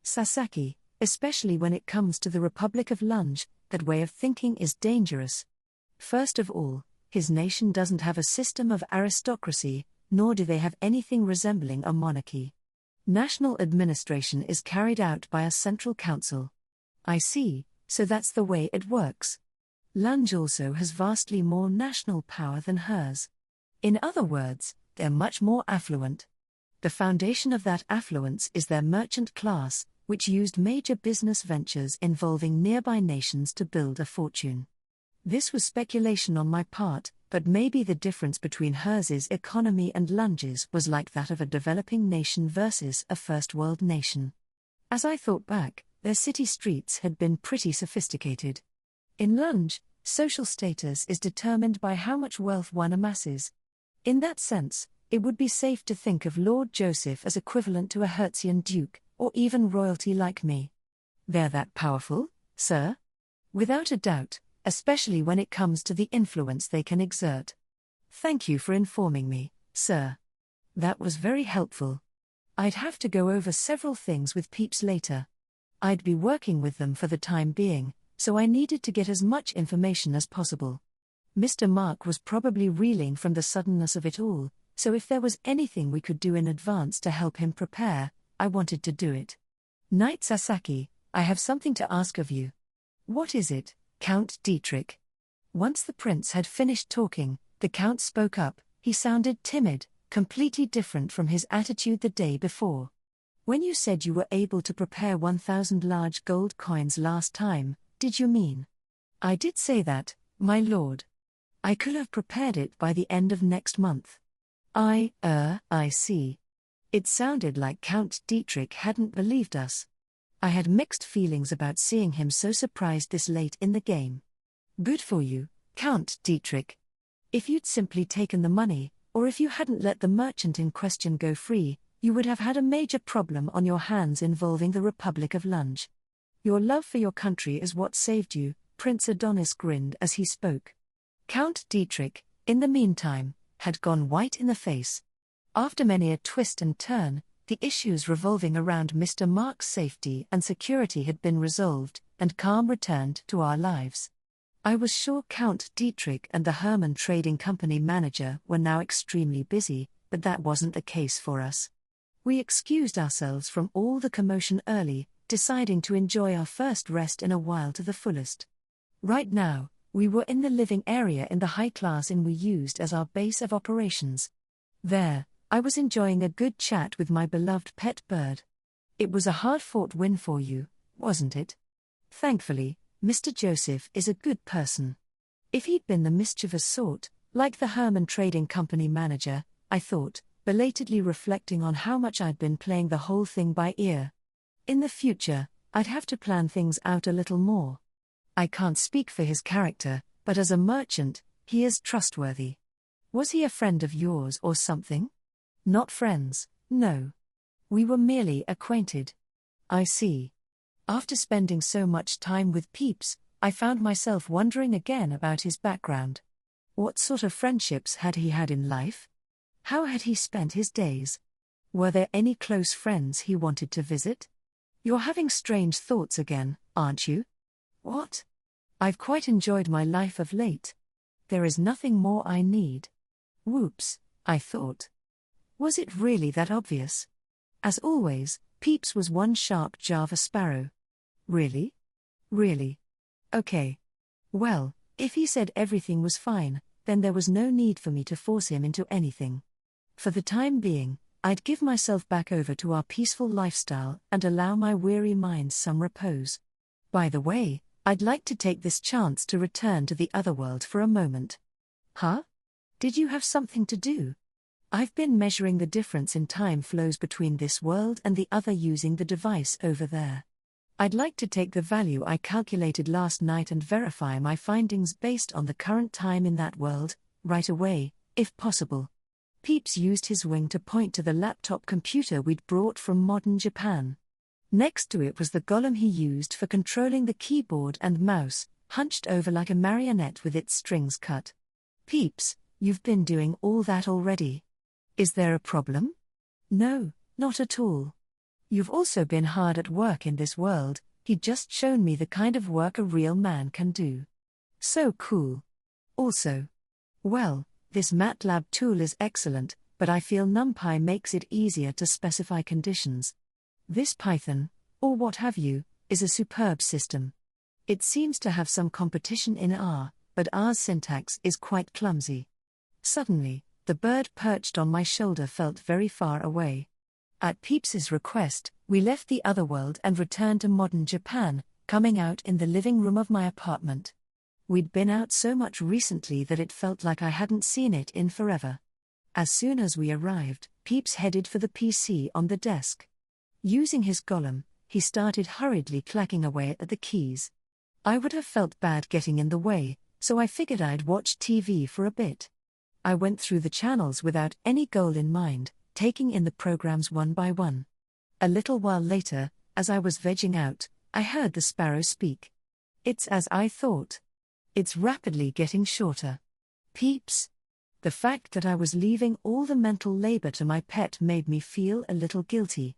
Sasaki, especially when it comes to the Republic of Lunge, that way of thinking is dangerous. First of all, his nation doesn't have a system of aristocracy, nor do they have anything resembling a monarchy. National administration is carried out by a central council. I see, so that's the way it works. Lunge also has vastly more national power than hers. In other words, they're much more affluent. The foundation of that affluence is their merchant class, which used major business ventures involving nearby nations to build a fortune. This was speculation on my part, but maybe the difference between hers' economy and Lunge's was like that of a developing nation versus a first world nation. As I thought back, their city streets had been pretty sophisticated. In Lunge, social status is determined by how much wealth one amasses. In that sense, it would be safe to think of Lord Joseph as equivalent to a Hertzian duke, or even royalty like me. They're that powerful, sir? Without a doubt, especially when it comes to the influence they can exert. Thank you for informing me, sir. That was very helpful. I'd have to go over several things with Peeps later. I'd be working with them for the time being, so I needed to get as much information as possible. Mr. Mark was probably reeling from the suddenness of it all, so if there was anything we could do in advance to help him prepare, I wanted to do it. Knight Sasaki, I have something to ask of you. What is it, Count Dietrich? Once the prince had finished talking, the count spoke up. He sounded timid, completely different from his attitude the day before. When you said you were able to prepare 1,000 large gold coins last time, did you mean? I did say that, my lord. I could have prepared it by the end of next month. I see. It sounded like Count Dietrich hadn't believed us. I had mixed feelings about seeing him so surprised this late in the game. Good for you, Count Dietrich. If you'd simply taken the money, or if you hadn't let the merchant in question go free, you would have had a major problem on your hands involving the Republic of Lunge. Your love for your country is what saved you, Prince Adonis grinned as he spoke. Count Dietrich, in the meantime, had gone white in the face. After many a twist and turn, the issues revolving around Mr. Mark's safety and security had been resolved, and calm returned to our lives. I was sure Count Dietrich and the Hermann Trading Company manager were now extremely busy, but that wasn't the case for us. We excused ourselves from all the commotion early, deciding to enjoy our first rest in a while to the fullest. Right now, we were in the living area in the high-class inn we used as our base of operations. There, I was enjoying a good chat with my beloved pet bird. It was a hard-fought win for you, wasn't it? Thankfully, Mr. Joseph is a good person. If he'd been the mischievous sort, like the Hermann Trading Company manager, I thought, belatedly reflecting on how much I'd been playing the whole thing by ear. In the future, I'd have to plan things out a little more. I can't speak for his character, but as a merchant, he is trustworthy. Was he a friend of yours or something? Not friends, no. We were merely acquainted. I see. After spending so much time with Peeps, I found myself wondering again about his background. What sort of friendships had he had in life? How had he spent his days? Were there any close friends he wanted to visit? You're having strange thoughts again, aren't you? What? I've quite enjoyed my life of late. There is nothing more I need. Whoops, I thought. Was it really that obvious? As always, Peeps was one sharp Java sparrow. Really? Really? Okay. Well, if he said everything was fine, then there was no need for me to force him into anything. For the time being, I'd give myself back over to our peaceful lifestyle and allow my weary mind some repose. By the way, I'd like to take this chance to return to the otherworld for a moment. Huh? Did you have something to do? I've been measuring the difference in time flows between this world and the other using the device over there. I'd like to take the value I calculated last night and verify my findings based on the current time in that world, right away, if possible. Peeps used his wing to point to the laptop computer we'd brought from modern Japan. Next to it was the golem he used for controlling the keyboard and mouse, hunched over like a marionette with its strings cut. Peeps, you've been doing all that already. Is there a problem? No, not at all. You've also been hard at work in this world. He'd just shown me the kind of work a real man can do. So cool. Also, well, this MATLAB tool is excellent, but I feel NumPy makes it easier to specify conditions. This Python, or what have you, is a superb system. It seems to have some competition in R, but R's syntax is quite clumsy. Suddenly, the bird perched on my shoulder felt very far away. At Peeps's request, we left the otherworld and returned to modern Japan, coming out in the living room of my apartment. We'd been out so much recently that it felt like I hadn't seen it in forever. As soon as we arrived, Peeps headed for the PC on the desk. Using his golem, he started hurriedly clacking away at the keys. I would have felt bad getting in the way, so I figured I'd watch TV for a bit. I went through the channels without any goal in mind, taking in the programs one by one. A little while later, as I was vegging out, I heard the sparrow speak. It's as I thought. It's rapidly getting shorter. Peeps. The fact that I was leaving all the mental labor to my pet made me feel a little guilty.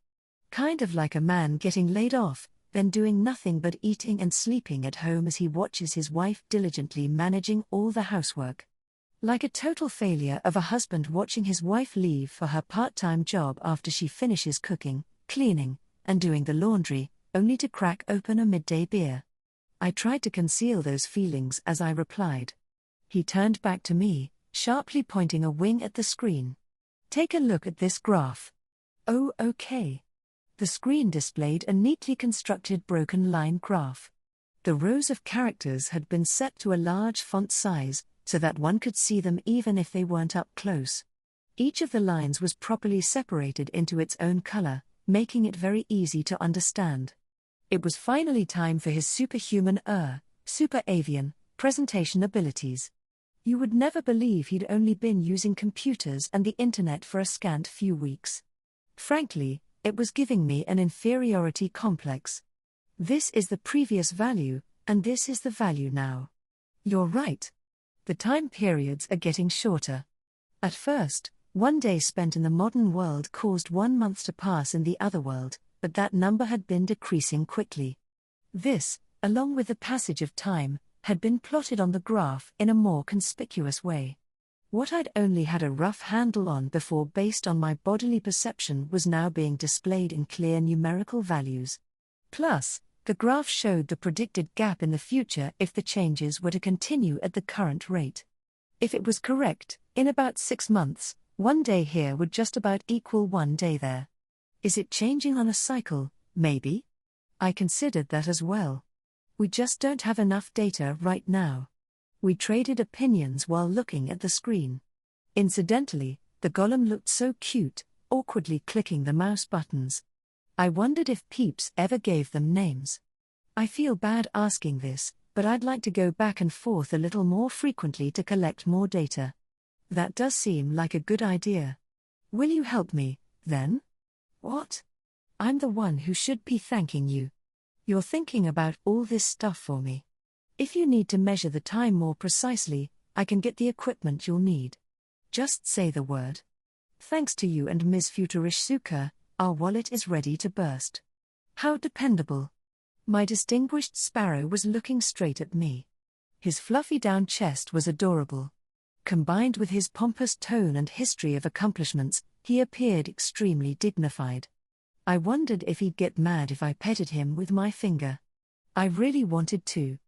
Kind of like a man getting laid off, then doing nothing but eating and sleeping at home as he watches his wife diligently managing all the housework. Like a total failure of a husband watching his wife leave for her part-time job after she finishes cooking, cleaning, and doing the laundry, only to crack open a midday beer. I tried to conceal those feelings as I replied. He turned back to me, sharply pointing a wing at the screen. Take a look at this graph. Oh, okay. The screen displayed a neatly constructed broken line graph. The rows of characters had been set to a large font size, so that one could see them even if they weren't up close. Each of the lines was properly separated into its own color, making it very easy to understand. It was finally time for his superhuman super avian, presentation abilities. You would never believe he'd only been using computers and the internet for a scant few weeks. Frankly, it was giving me an inferiority complex. This is the previous value, and this is the value now. You're right. The time periods are getting shorter. At first, 1 day spent in the modern world caused 1 month to pass in the other world, but that number had been decreasing quickly. This, along with the passage of time, had been plotted on the graph in a more conspicuous way. What I'd only had a rough handle on before based on my bodily perception was now being displayed in clear numerical values. Plus, the graph showed the predicted gap in the future if the changes were to continue at the current rate. If it was correct, in about 6 months, 1 day here would just about equal 1 day there. Is it changing on a cycle, maybe? I considered that as well. We just don't have enough data right now. We traded opinions while looking at the screen. Incidentally, the golem looked so cute, awkwardly clicking the mouse buttons. I wondered if Peeps ever gave them names. I feel bad asking this, but I'd like to go back and forth a little more frequently to collect more data. That does seem like a good idea. Will you help me, then? What? I'm the one who should be thanking you. You're thinking about all this stuff for me. If you need to measure the time more precisely, I can get the equipment you'll need. Just say the word. Thanks to you and Ms. Futurishsuka, our wallet is ready to burst. How dependable. My distinguished sparrow was looking straight at me. His fluffy down chest was adorable. Combined with his pompous tone and history of accomplishments, he appeared extremely dignified. I wondered if he'd get mad if I petted him with my finger. I really wanted to.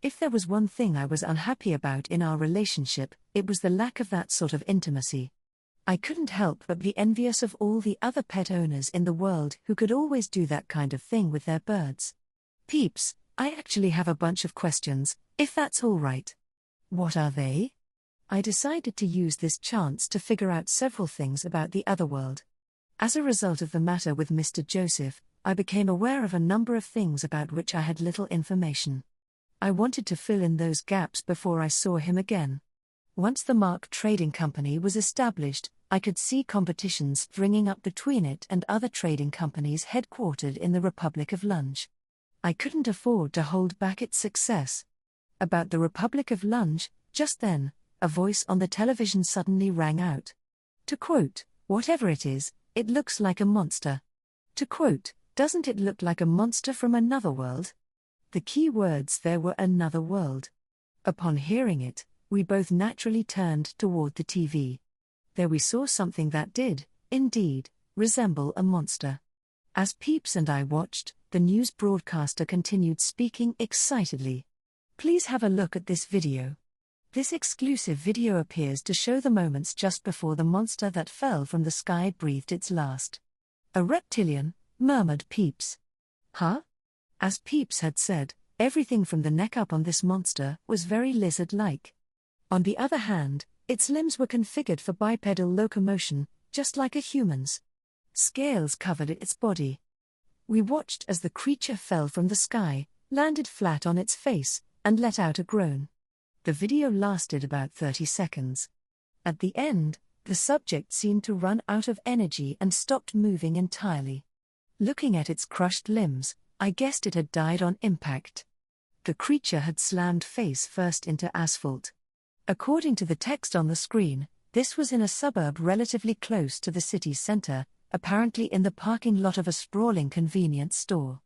If there was one thing I was unhappy about in our relationship, it was the lack of that sort of intimacy. I couldn't help but be envious of all the other pet owners in the world who could always do that kind of thing with their birds. Peeps, I actually have a bunch of questions, if that's all right. What are they? I decided to use this chance to figure out several things about the otherworld. As a result of the matter with Mr. Joseph, I became aware of a number of things about which I had little information. I wanted to fill in those gaps before I saw him again. Once the Mark Trading Company was established, I could see competitions springing up between it and other trading companies headquartered in the Republic of Lunge. I couldn't afford to hold back its success. About the Republic of Lunge, just then, a voice on the television suddenly rang out. To quote, "Whatever it is, it looks like a monster." To quote, "Doesn't it look like a monster from another world?" The key words there were another world. Upon hearing it, we both naturally turned toward the TV. There we saw something that did, indeed, resemble a monster. As Peeps and I watched, The news broadcaster continued speaking excitedly. Please have a look at this video. This exclusive video appears to show the moments just before the monster that fell from the sky breathed its last. A reptilian, murmured Peeps. Huh? As Peeps had said, everything from the neck up on this monster was very lizard-like. On the other hand, its limbs were configured for bipedal locomotion, just like a human's. Scales covered its body. We watched as the creature fell from the sky, landed flat on its face, and let out a groan. The video lasted about 30 seconds. At the end, the subject seemed to run out of energy and stopped moving entirely. Looking at its crushed limbs, I guessed it had died on impact. The creature had slammed face first into asphalt. According to the text on the screen, this was in a suburb relatively close to the city's center, apparently in the parking lot of a sprawling convenience store.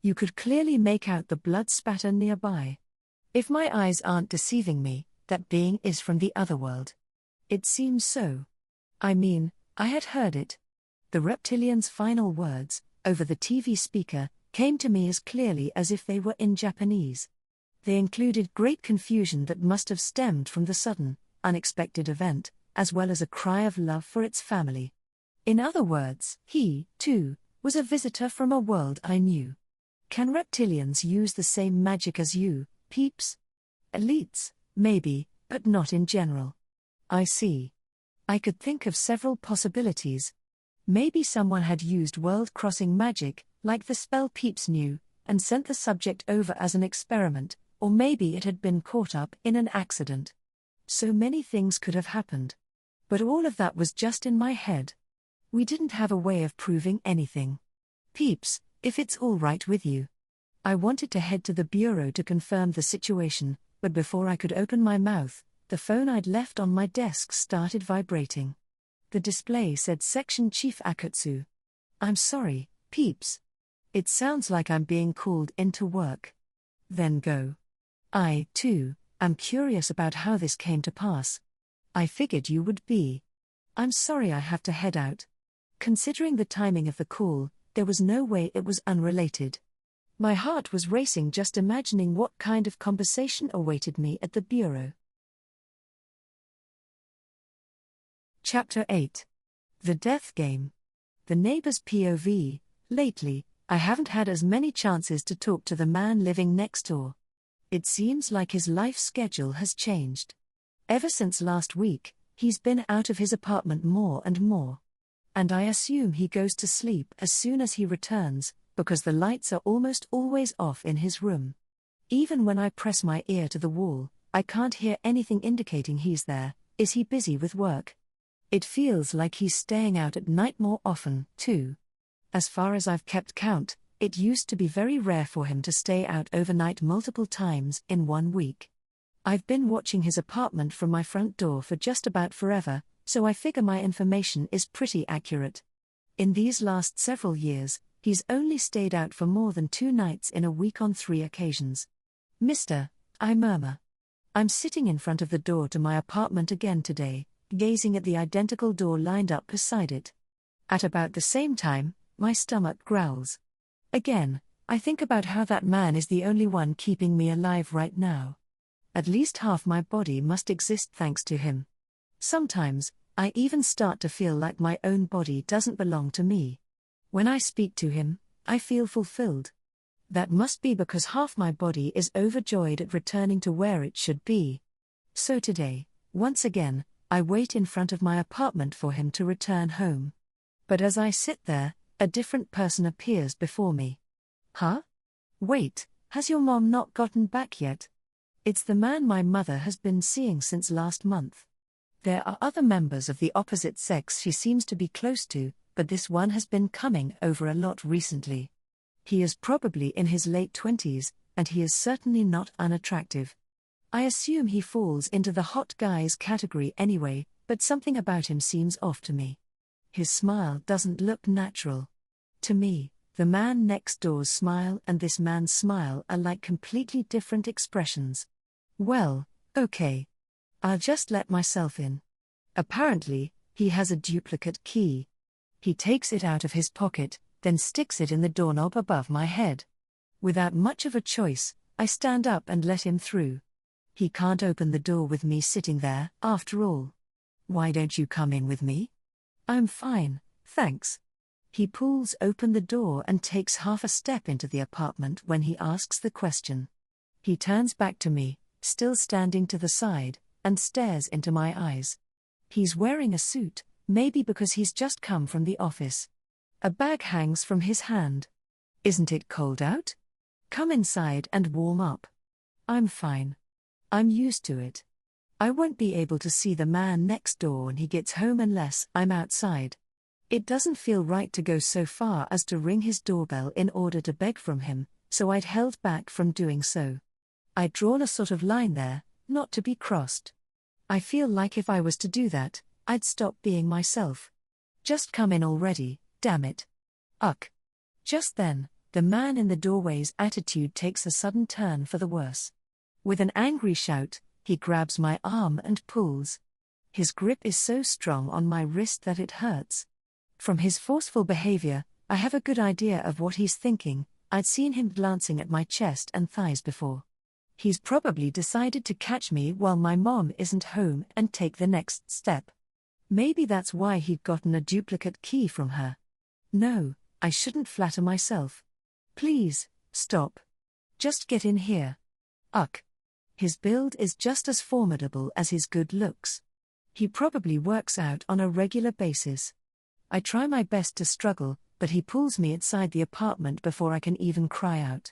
You could clearly make out the blood spatter nearby. If my eyes aren't deceiving me, that being is from the otherworld. It seems so. I mean, I had heard it. The reptilian's final words, over the TV speaker, came to me as clearly as if they were in Japanese. They included great confusion that must have stemmed from the sudden, unexpected event, as well as a cry of love for its family. In other words, he, too, was a visitor from a world I knew. Can reptilians use the same magic as you, Peeps? Elites, maybe, but not in general. I see. I could think of several possibilities. Maybe someone had used world-crossing magic, like the spell Peeps knew, and sent the subject over as an experiment, or maybe it had been caught up in an accident. So many things could have happened. But all of that was just in my head. We didn't have a way of proving anything. Peeps, if it's all right with you. I wanted to head to the bureau to confirm the situation, but before I could open my mouth, the phone I'd left on my desk started vibrating. The display said Section Chief Akutsu. I'm sorry, Peeps. It sounds like I'm being called into work. Then go. I, too, am curious about how this came to pass. I figured you would be. I'm sorry I have to head out. Considering the timing of the call, there was no way it was unrelated. My heart was racing just imagining what kind of conversation awaited me at the bureau. Chapter 8. The Death Game. The neighbor's POV. Lately, I haven't had as many chances to talk to the man living next door. It seems like his life schedule has changed. Ever since last week, he's been out of his apartment more and more. And I assume he goes to sleep as soon as he returns, because the lights are almost always off in his room. Even when I press my ear to the wall, I can't hear anything indicating he's there. Is he busy with work? It feels like he's staying out at night more often, too. As far as I've kept count, it used to be very rare for him to stay out overnight multiple times in 1 week. I've been watching his apartment from my front door for just about forever, so I figure my information is pretty accurate. In these last several years, he's only stayed out for more than 2 nights in a week on 3 occasions. Mister, I murmur. I'm sitting in front of the door to my apartment again today, gazing at the identical door lined up beside it. At about the same time, my stomach growls. Again, I think about how that man is the only one keeping me alive right now. At least half my body must exist thanks to him. Sometimes, I even start to feel like my own body doesn't belong to me. When I speak to him, I feel fulfilled. That must be because half my body is overjoyed at returning to where it should be. So today, once again, I wait in front of my apartment for him to return home. But as I sit there, a different person appears before me. Huh? Wait, has your mom not gotten back yet? It's the man my mother has been seeing since last month. There are other members of the opposite sex she seems to be close to, but this one has been coming over a lot recently. He is probably in his late 20s, and he is certainly not unattractive. I assume he falls into the hot guys category anyway, but something about him seems off to me. His smile doesn't look natural. To me, the man next door's smile and this man's smile are like completely different expressions. Well, okay. I'll just let myself in. Apparently, he has a duplicate key. He takes it out of his pocket, then sticks it in the doorknob above my head. Without much of a choice, I stand up and let him through. He can't open the door with me sitting there, after all. Why don't you come in with me? I'm fine, thanks. He pulls open the door and takes half a step into the apartment when he asks the question. He turns back to me, still standing to the side, and stares into my eyes. He's wearing a suit, maybe because he's just come from the office. A bag hangs from his hand. Isn't it cold out? Come inside and warm up. I'm fine. I'm used to it. I won't be able to see the man next door when he gets home unless I'm outside. It doesn't feel right to go so far as to ring his doorbell in order to beg from him, so I'd held back from doing so. I'd drawn a sort of line there, not to be crossed. I feel like if I was to do that, I'd stop being myself. Just come in already, damn it. Uck. Just then, the man in the doorway's attitude takes a sudden turn for the worse. With an angry shout, he grabs my arm and pulls. His grip is so strong on my wrist that it hurts. From his forceful behavior, I have a good idea of what he's thinking. I'd seen him glancing at my chest and thighs before. He's probably decided to catch me while my mom isn't home and take the next step. Maybe that's why he'd gotten a duplicate key from her. No, I shouldn't flatter myself. Please, stop. Just get in here. Uck. His build is just as formidable as his good looks. He probably works out on a regular basis. I try my best to struggle, but he pulls me inside the apartment before I can even cry out.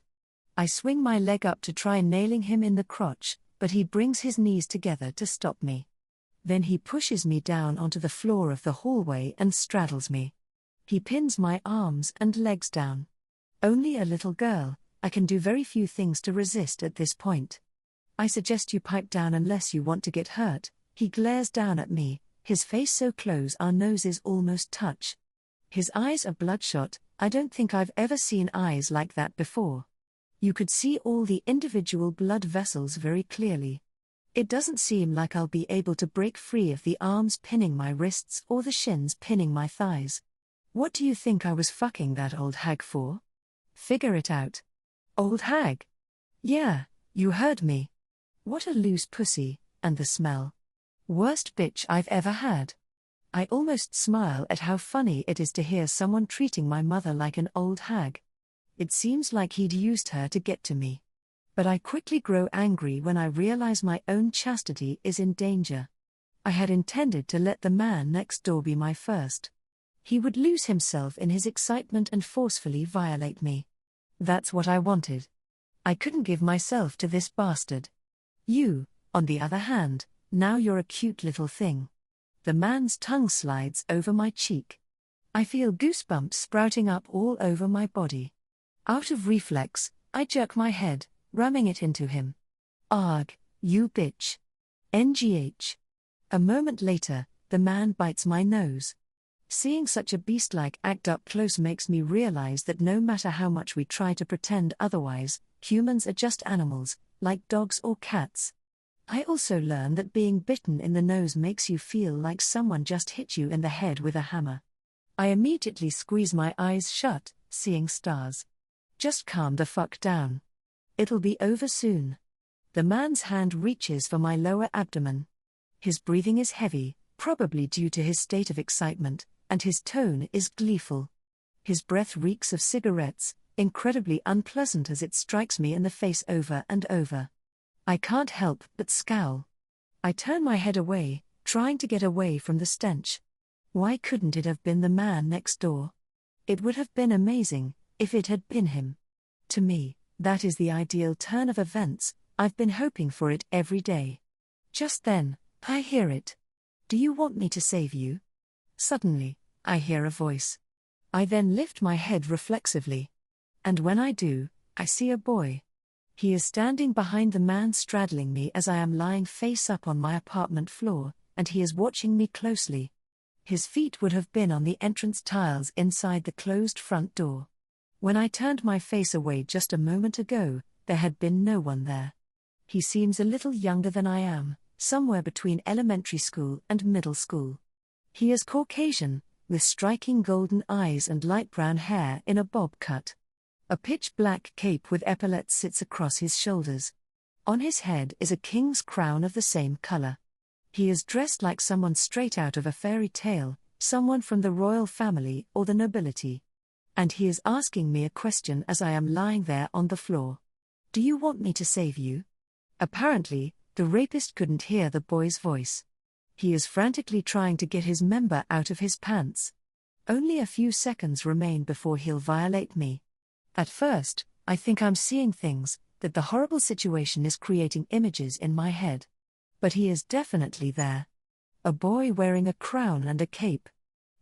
I swing my leg up to try nailing him in the crotch, but he brings his knees together to stop me. Then he pushes me down onto the floor of the hallway and straddles me. He pins my arms and legs down. Only a little girl, I can do very few things to resist at this point. I suggest you pipe down unless you want to get hurt. He glares down at me, his face so close our noses almost touch. His eyes are bloodshot. I don't think I've ever seen eyes like that before. You could see all the individual blood vessels very clearly. It doesn't seem like I'll be able to break free of the arms pinning my wrists or the shins pinning my thighs. What do you think I was fucking that old hag for? Figure it out. Old hag? Yeah, you heard me. What a loose pussy, and the smell. Worst bitch I've ever had. I almost smile at how funny it is to hear someone treating my mother like an old hag. It seems like he'd used her to get to me. But I quickly grow angry when I realize my own chastity is in danger. I had intended to let the man next door be my first. He would lose himself in his excitement and forcefully violate me. That's what I wanted. I couldn't give myself to this bastard. You, on the other hand, now you're a cute little thing. The man's tongue slides over my cheek. I feel goosebumps sprouting up all over my body. Out of reflex, I jerk my head, ramming it into him. Arg, you bitch. NGH. A moment later, the man bites my nose. Seeing such a beast-like act up close makes me realize that no matter how much we try to pretend otherwise, humans are just animals, like dogs or cats. I also learn that being bitten in the nose makes you feel like someone just hit you in the head with a hammer. I immediately squeeze my eyes shut, seeing stars. Just calm the fuck down. It'll be over soon. The man's hand reaches for my lower abdomen. His breathing is heavy, probably due to his state of excitement, and his tone is gleeful. His breath reeks of cigarettes, incredibly unpleasant as it strikes me in the face over and over. I can't help but scowl. I turn my head away, trying to get away from the stench. Why couldn't it have been the man next door? It would have been amazing, if it had been him. To me, that is the ideal turn of events. I've been hoping for it every day. Just then, I hear it. Do you want me to save you? Suddenly, I hear a voice. I then lift my head reflexively. And when I do, I see a boy. He is standing behind the man straddling me as I am lying face up on my apartment floor, and he is watching me closely. His feet would have been on the entrance tiles inside the closed front door. When I turned my face away just a moment ago, there had been no one there. He seems a little younger than I am, somewhere between elementary school and middle school. He is Caucasian, with striking golden eyes and light brown hair in a bob cut. A pitch-black cape with epaulets sits across his shoulders. On his head is a king's crown of the same color. He is dressed like someone straight out of a fairy tale, someone from the royal family or the nobility. And he is asking me a question as I am lying there on the floor. Do you want me to save you? Apparently, the rapist couldn't hear the boy's voice. He is frantically trying to get his member out of his pants. Only a few seconds remain before he'll violate me. At first, I think I'm seeing things, that the horrible situation is creating images in my head. But he is definitely there. A boy wearing a crown and a cape.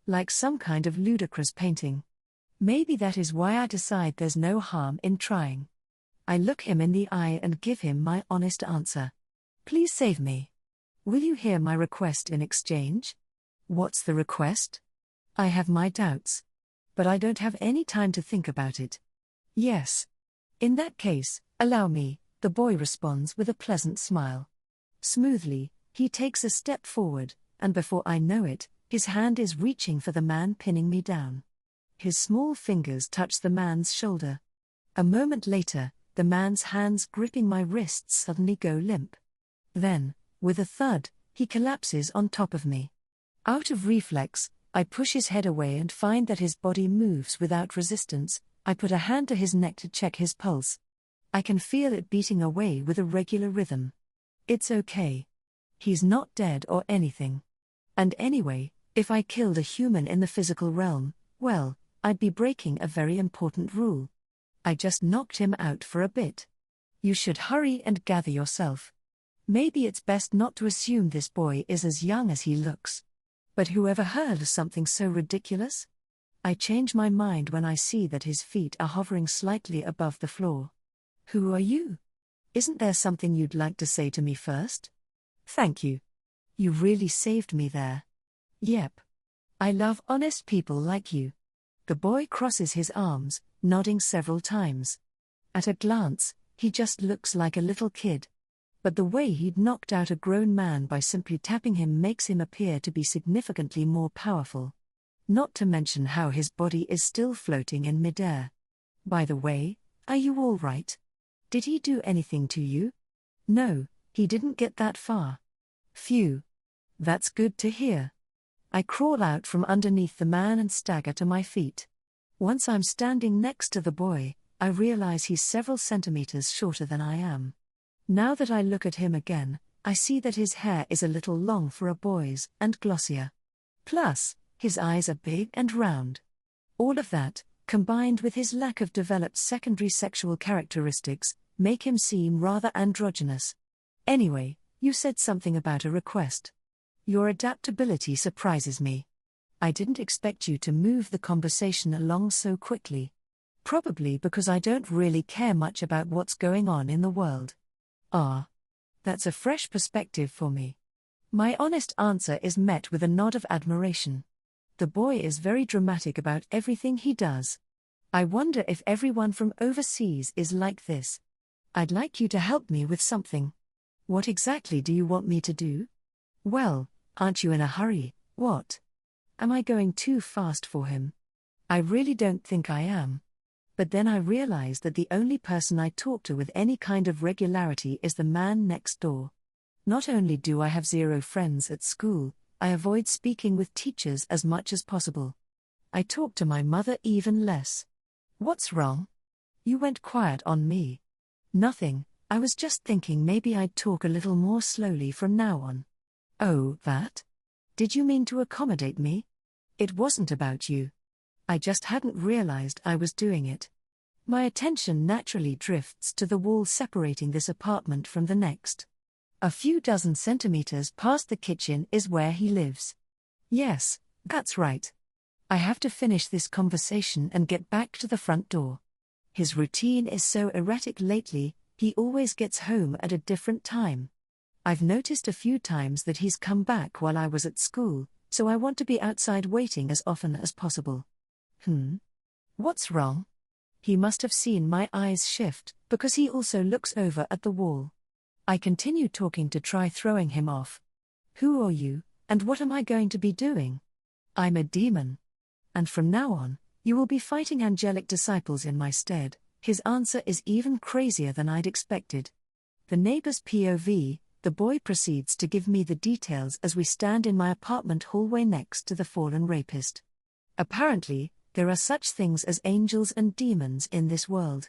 Like some kind of ludicrous painting. Maybe that is why I decide there's no harm in trying. I look him in the eye and give him my honest answer. Please save me. Will you hear my request in exchange? What's the request? I have my doubts. But I don't have any time to think about it. Yes. In that case, allow me, the boy responds with a pleasant smile. Smoothly, he takes a step forward, and before I know it, his hand is reaching for the man pinning me down. His small fingers touch the man's shoulder. A moment later, the man's hands gripping my wrists suddenly go limp. Then, with a thud, he collapses on top of me. Out of reflex, I push his head away and find that his body moves without resistance. I put a hand to his neck to check his pulse. I can feel it beating away with a regular rhythm. It's okay. He's not dead or anything. And anyway, if I killed a human in the physical realm, well, I'd be breaking a very important rule. I just knocked him out for a bit. You should hurry and gather yourself. Maybe it's best not to assume this boy is as young as he looks. But whoever heard of something so ridiculous? I change my mind when I see that his feet are hovering slightly above the floor. Who are you? Isn't there something you'd like to say to me first? Thank you. You really saved me there. Yep. I love honest people like you. The boy crosses his arms, nodding several times. At a glance, he just looks like a little kid. But the way he'd knocked out a grown man by simply tapping him makes him appear to be significantly more powerful. Not to mention how his body is still floating in midair. By the way, are you all right? Did he do anything to you? No, he didn't get that far. Phew. That's good to hear. I crawl out from underneath the man and stagger to my feet. Once I'm standing next to the boy, I realize he's several centimeters shorter than I am. Now that I look at him again, I see that his hair is a little long for a boy's and glossier. Plus, his eyes are big and round. All of that, combined with his lack of developed secondary sexual characteristics, make him seem rather androgynous. Anyway, you said something about a request. Your adaptability surprises me. I didn't expect you to move the conversation along so quickly. Probably because I don't really care much about what's going on in the world. Ah. That's a fresh perspective for me. My honest answer is met with a nod of admiration. The boy is very dramatic about everything he does. I wonder if everyone from overseas is like this. I'd like you to help me with something. What exactly do you want me to do? Well, aren't you in a hurry, what? Am I going too fast for him? I really don't think I am. But then I realize that the only person I talk to with any kind of regularity is the man next door. Not only do I have zero friends at school, I avoid speaking with teachers as much as possible. I talk to my mother even less. What's wrong? You went quiet on me. Nothing, I was just thinking maybe I'd talk a little more slowly from now on. Oh, that? Did you mean to accommodate me? It wasn't about you. I just hadn't realized I was doing it. My attention naturally drifts to the wall separating this apartment from the next. A few dozen centimeters past the kitchen is where he lives. Yes, that's right. I have to finish this conversation and get back to the front door. His routine is so erratic lately, he always gets home at a different time. I've noticed a few times that he's come back while I was at school, so I want to be outside waiting as often as possible. What's wrong? He must have seen my eyes shift, because he also looks over at the wall. I continue talking to try throwing him off. Who are you, and what am I going to be doing? I'm a demon. And from now on, you will be fighting angelic disciples in my stead. His answer is even crazier than I'd expected. The neighbor's POV, the boy proceeds to give me the details as we stand in my apartment hallway next to the fallen rapist. Apparently, there are such things as angels and demons in this world.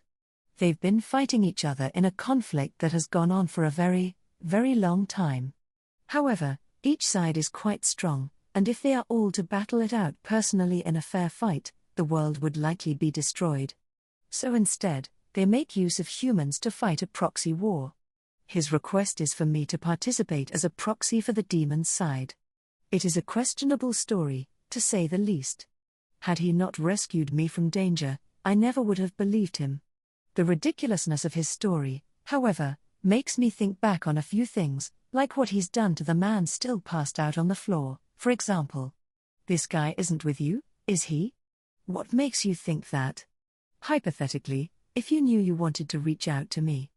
They've been fighting each other in a conflict that has gone on for a very, very long time. However, each side is quite strong, and if they are all to battle it out personally in a fair fight, the world would likely be destroyed. So instead, they make use of humans to fight a proxy war. His request is for me to participate as a proxy for the demon's side. It is a questionable story, to say the least. Had he not rescued me from danger, I never would have believed him. The ridiculousness of his story, however, makes me think back on a few things, like what he's done to the man still passed out on the floor, for example. This guy isn't with you, is he? What makes you think that? Hypothetically, if you knew you wanted to reach out to me,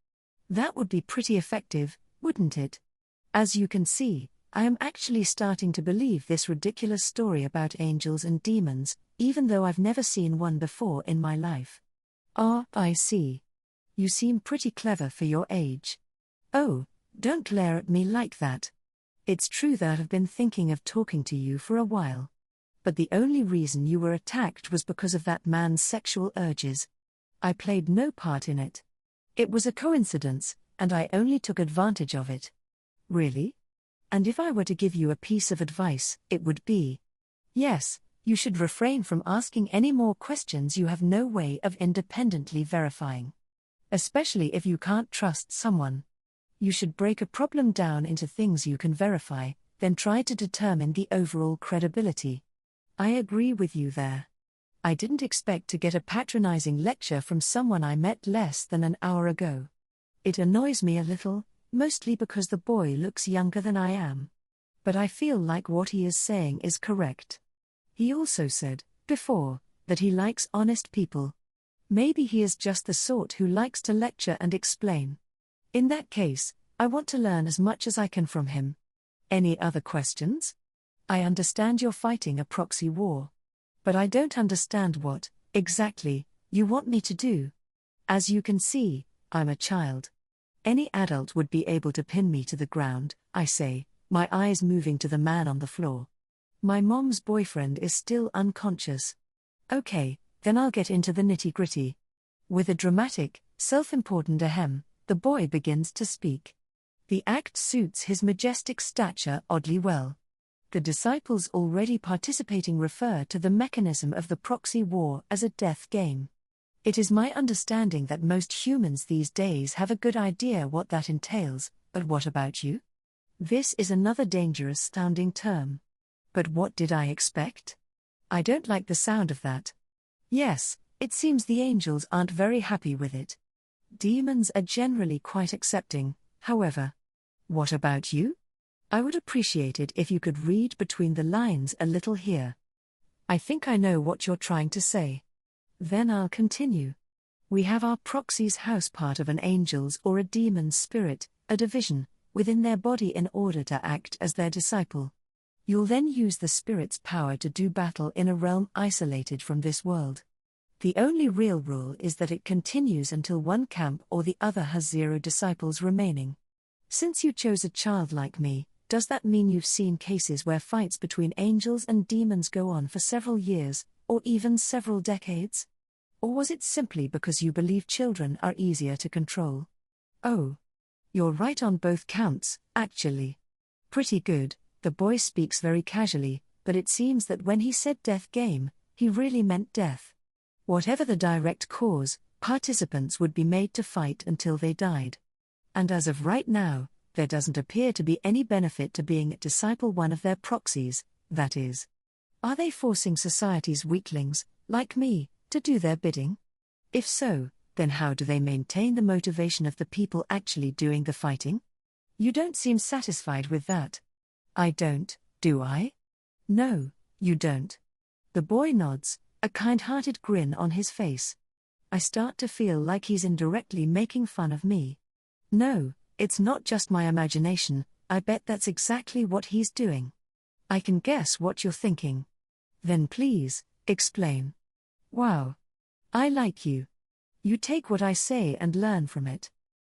that would be pretty effective, wouldn't it? As you can see, I am actually starting to believe this ridiculous story about angels and demons, even though I've never seen one before in my life. I see. You seem pretty clever for your age. Oh, don't glare at me like that. It's true that I've been thinking of talking to you for a while. But the only reason you were attacked was because of that man's sexual urges. I played no part in it. It was a coincidence, and I only took advantage of it. Really? And if I were to give you a piece of advice, it would be, yes, you should refrain from asking any more questions you have no way of independently verifying. Especially if you can't trust someone. You should break a problem down into things you can verify, then try to determine the overall credibility. I agree with you there. I didn't expect to get a patronizing lecture from someone I met less than an hour ago. It annoys me a little, mostly because the boy looks younger than I am. But I feel like what he is saying is correct. He also said, before, that he likes honest people. Maybe he is just the sort who likes to lecture and explain. In that case, I want to learn as much as I can from him. Any other questions? I understand you're fighting a proxy war. But I don't understand what, exactly, you want me to do. As you can see, I'm a child. Any adult would be able to pin me to the ground, I say, my eyes moving to the man on the floor. My mom's boyfriend is still unconscious. Okay, then I'll get into the nitty-gritty. With a dramatic, self-important ahem, the boy begins to speak. The act suits his majestic stature oddly well. The disciples already participating refer to the mechanism of the proxy war as a death game. It is my understanding that most humans these days have a good idea what that entails, but what about you? This is another dangerous sounding term. But what did I expect? I don't like the sound of that. Yes, it seems the angels aren't very happy with it. Demons are generally quite accepting, however. What about you? I would appreciate it if you could read between the lines a little here. I think I know what you're trying to say. Then I'll continue. We have our proxy's house part of an angel's or a demon's spirit, a division, within their body in order to act as their disciple. You'll then use the spirit's power to do battle in a realm isolated from this world. The only real rule is that it continues until one camp or the other has 0 disciples remaining. Since you chose a child like me, does that mean you've seen cases where fights between angels and demons go on for several years, or even several decades? Or was it simply because you believe children are easier to control? Oh. You're right on both counts, actually. Pretty good, the boy speaks very casually, but it seems that when he said death game, he really meant death. Whatever the direct cause, participants would be made to fight until they died. And as of right now, there doesn't appear to be any benefit to being a disciple one of their proxies, that is. Are they forcing society's weaklings, like me, to do their bidding? If so, then how do they maintain the motivation of the people actually doing the fighting? You don't seem satisfied with that. I don't, do I? No, you don't. The boy nods, a kind-hearted grin on his face. I start to feel like he's indirectly making fun of me. No, it's not just my imagination, I bet that's exactly what he's doing. I can guess what you're thinking. Then please, explain. Wow. I like you. You take what I say and learn from it.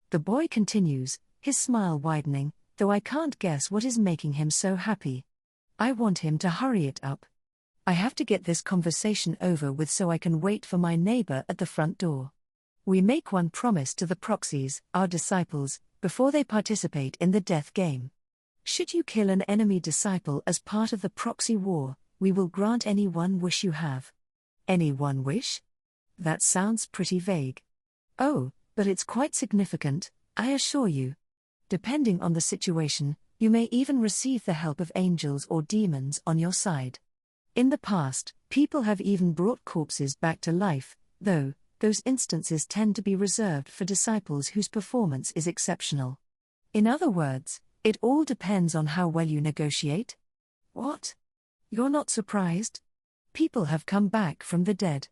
The boy continues, his smile widening, though I can't guess what is making him so happy. I want him to hurry it up. I have to get this conversation over with so I can wait for my neighbor at the front door. We make one promise to the proxies, our disciples, before they participate in the death game. Should you kill an enemy disciple as part of the proxy war, we will grant any one wish you have. Any one wish? That sounds pretty vague. Oh, but it's quite significant, I assure you. Depending on the situation, you may even receive the help of angels or demons on your side. In the past, people have even brought corpses back to life, though those instances tend to be reserved for disciples whose performance is exceptional. In other words, it all depends on how well you negotiate. What? You're not surprised? People have come back from the dead.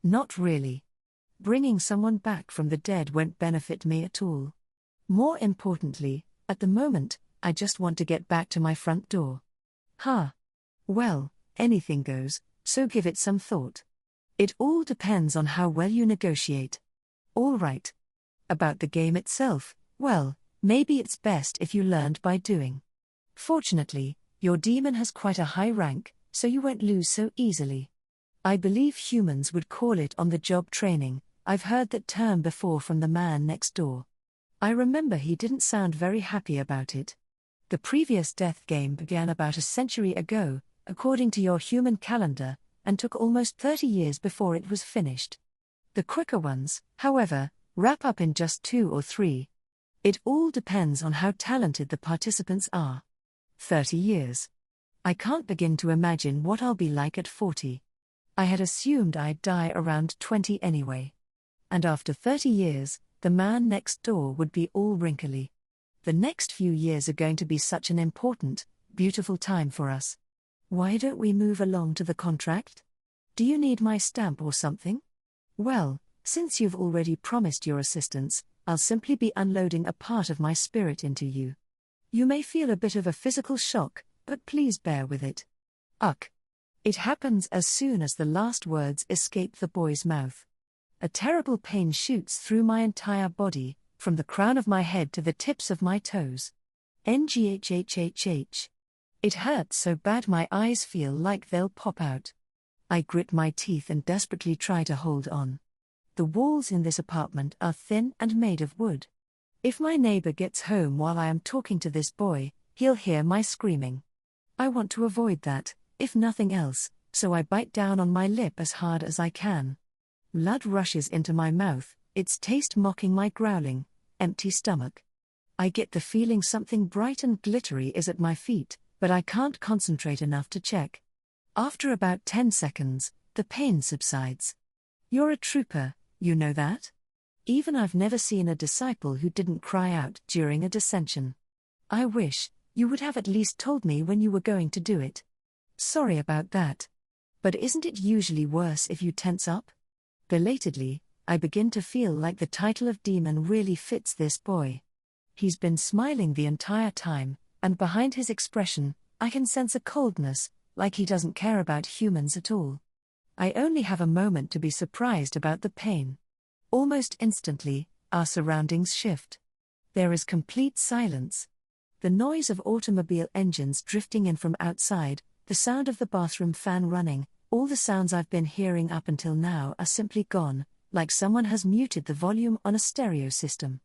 Not really. Bringing someone back from the dead won't benefit me at all. More importantly, at the moment, I just want to get back to my front door. Huh. Well, anything goes, so give it some thought. It all depends on how well you negotiate. All right. About the game itself, well, maybe it's best if you learned by doing. Fortunately, your demon has quite a high rank, so you won't lose so easily. I believe humans would call it on-the-job training. I've heard that term before from the man next door. I remember he didn't sound very happy about it. The previous death game began about a century ago, according to your human calendar, and took almost 30 years before it was finished. The quicker ones, however, wrap up in just 2 or 3. It all depends on how talented the participants are. 30 years. I can't begin to imagine what I'll be like at 40. I had assumed I'd die around 20 anyway. And after 30 years, the man next door would be all wrinkly. The next few years are going to be such an important, beautiful time for us. Why don't we move along to the contract? Do you need my stamp or something? Well, since you've already promised your assistance, I'll simply be unloading a part of my spirit into you. You may feel a bit of a physical shock, but please bear with it. Uck. It happens as soon as the last words escape the boy's mouth. A terrible pain shoots through my entire body, from the crown of my head to the tips of my toes. NGHHHH. It hurts so bad my eyes feel like they'll pop out. I grit my teeth and desperately try to hold on. The walls in this apartment are thin and made of wood. If my neighbor gets home while I am talking to this boy, he'll hear my screaming. I want to avoid that, if nothing else, so I bite down on my lip as hard as I can. Blood rushes into my mouth, its taste mocking my growling, empty stomach. I get the feeling something bright and glittery is at my feet, but I can't concentrate enough to check. After about 10 seconds, the pain subsides. You're a trooper, you know that? Even I've never seen a disciple who didn't cry out during a dissension. I wish you would have at least told me when you were going to do it. Sorry about that. But isn't it usually worse if you tense up? Belatedly, I begin to feel like the title of demon really fits this boy. He's been smiling the entire time, and behind his expression, I can sense a coldness, like he doesn't care about humans at all. I only have a moment to be surprised about the pain. Almost instantly, our surroundings shift. There is complete silence. The noise of automobile engines drifting in from outside, the sound of the bathroom fan running, all the sounds I've been hearing up until now are simply gone, like someone has muted the volume on a stereo system.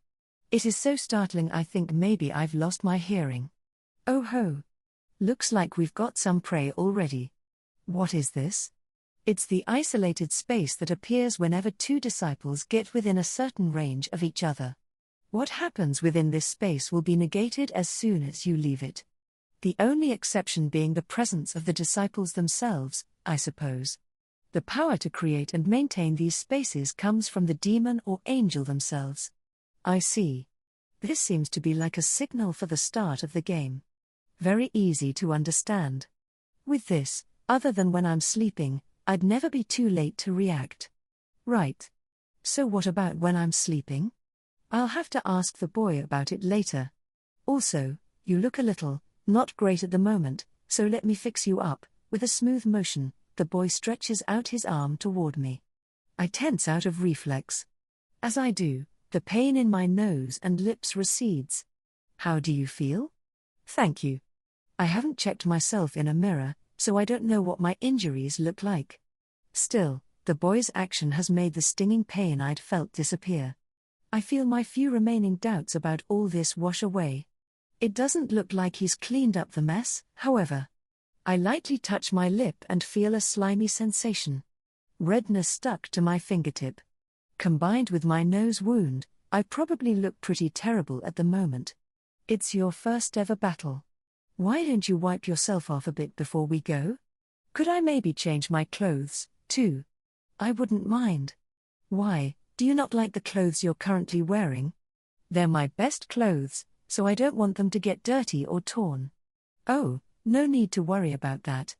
It is so startling I think maybe I've lost my hearing. Oh ho! Looks like we've got some prey already. What is this? It's the isolated space that appears whenever two disciples get within a certain range of each other. What happens within this space will be negated as soon as you leave it. The only exception being the presence of the disciples themselves, I suppose. The power to create and maintain these spaces comes from the demon or angel themselves. I see. This seems to be like a signal for the start of the game. Very easy to understand. With this, other than when I'm sleeping, I'd never be too late to react. Right. So what about when I'm sleeping? I'll have to ask the boy about it later. Also, you look a little, not great at the moment, so let me fix you up, with a smooth motion, The boy stretches out his arm toward me. I tense out of reflex. As I do, the pain in my nose and lips recedes. How do you feel? Thank you. I haven't checked myself in a mirror, so I don't know what my injuries look like. Still, the boy's action has made the stinging pain I'd felt disappear. I feel my few remaining doubts about all this wash away. It doesn't look like he's cleaned up the mess, however. I lightly touch my lip and feel a slimy sensation. Redness stuck to my fingertip. Combined with my nose wound, I probably look pretty terrible at the moment. It's your first ever battle. Why don't you wipe yourself off a bit before we go? Could I maybe change my clothes, too? I wouldn't mind. Why, do you not like the clothes you're currently wearing? They're my best clothes, so I don't want them to get dirty or torn. Oh, no need to worry about that.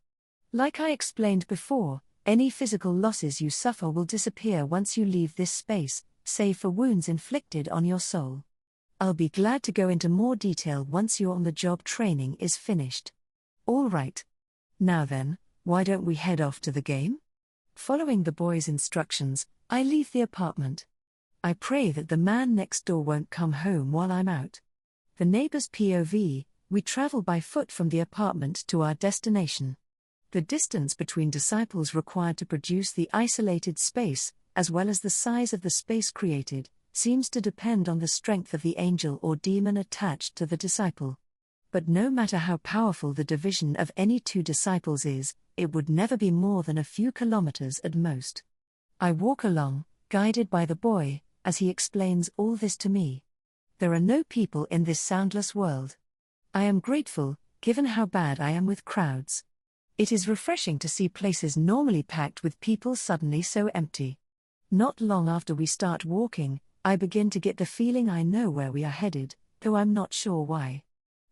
Like I explained before, any physical losses you suffer will disappear once you leave this space, save for wounds inflicted on your soul. I'll be glad to go into more detail once your on-the-job training is finished. All right. Now then, why don't we head off to the game? Following the boy's instructions, I leave the apartment. I pray that the man next door won't come home while I'm out. The neighbor's POV, we travel by foot from the apartment to our destination. The distance between disciples required to produce the isolated space, as well as the size of the space created, seems to depend on the strength of the angel or demon attached to the disciple. But no matter how powerful the division of any two disciples is, it would never be more than a few kilometers at most. I walk along, guided by the boy, as he explains all this to me. There are no people in this soundless world. I am grateful, given how bad I am with crowds. It is refreshing to see places normally packed with people suddenly so empty. Not long after we start walking, I begin to get the feeling I know where we are headed, though I'm not sure why.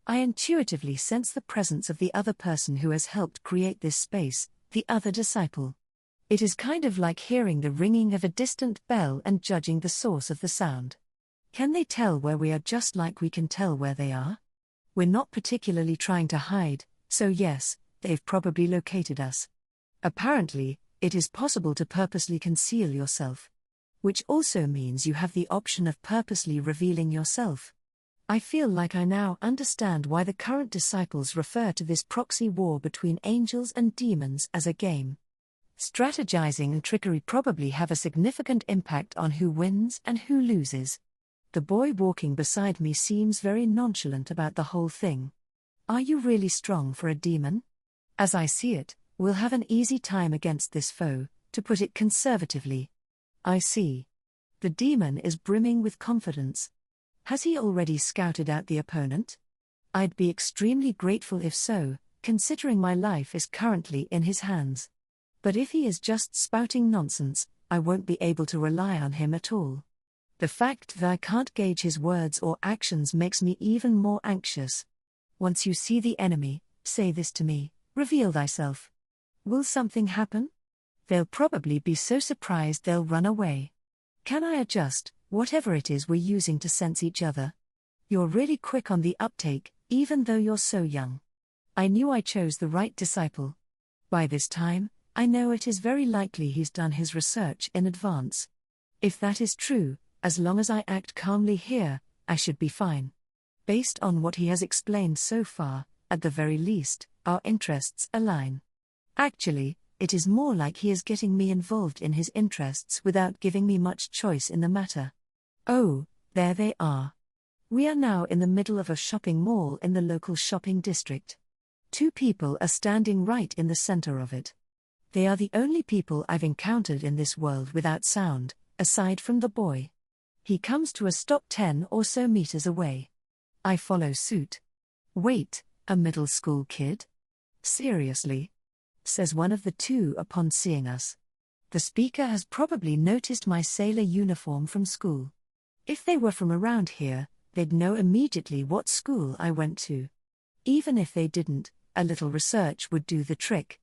I intuitively sense the presence of the other person who has helped create this space, the other disciple. It is kind of like hearing the ringing of a distant bell and judging the source of the sound. Can they tell where we are just like we can tell where they are? We're not particularly trying to hide, so yes, they've probably located us. Apparently, it is possible to purposely conceal yourself. Which also means you have the option of purposely revealing yourself. I feel like I now understand why the current disciples refer to this proxy war between angels and demons as a game. Strategizing and trickery probably have a significant impact on who wins and who loses. The boy walking beside me seems very nonchalant about the whole thing. Are you really strong for a demon? As I see it, we'll have an easy time against this foe, to put it conservatively. I see. The demon is brimming with confidence. Has he already scouted out the opponent? I'd be extremely grateful if so, considering my life is currently in his hands. But if he is just spouting nonsense, I won't be able to rely on him at all. The fact that I can't gauge his words or actions makes me even more anxious. Once you see the enemy, say this to me, reveal thyself. Will something happen? They'll probably be so surprised they'll run away. Can I adjust whatever it is we're using to sense each other? You're really quick on the uptake, even though you're so young. I knew I chose the right disciple. By this time, I know it is very likely he's done his research in advance. If that is true, as long as I act calmly here, I should be fine. Based on what he has explained so far, at the very least, our interests align. Actually, it is more like he is getting me involved in his interests without giving me much choice in the matter. Oh, there they are. We are now in the middle of a shopping mall in the local shopping district. Two people are standing right in the center of it. They are the only people I've encountered in this world without sound, aside from the boy. He comes to a stop 10 or so meters away. I follow suit. Wait, a middle school kid? Seriously? Says one of the two upon seeing us. The speaker has probably noticed my sailor uniform from school. If they were from around here, they'd know immediately what school I went to. Even if they didn't, a little research would do the trick.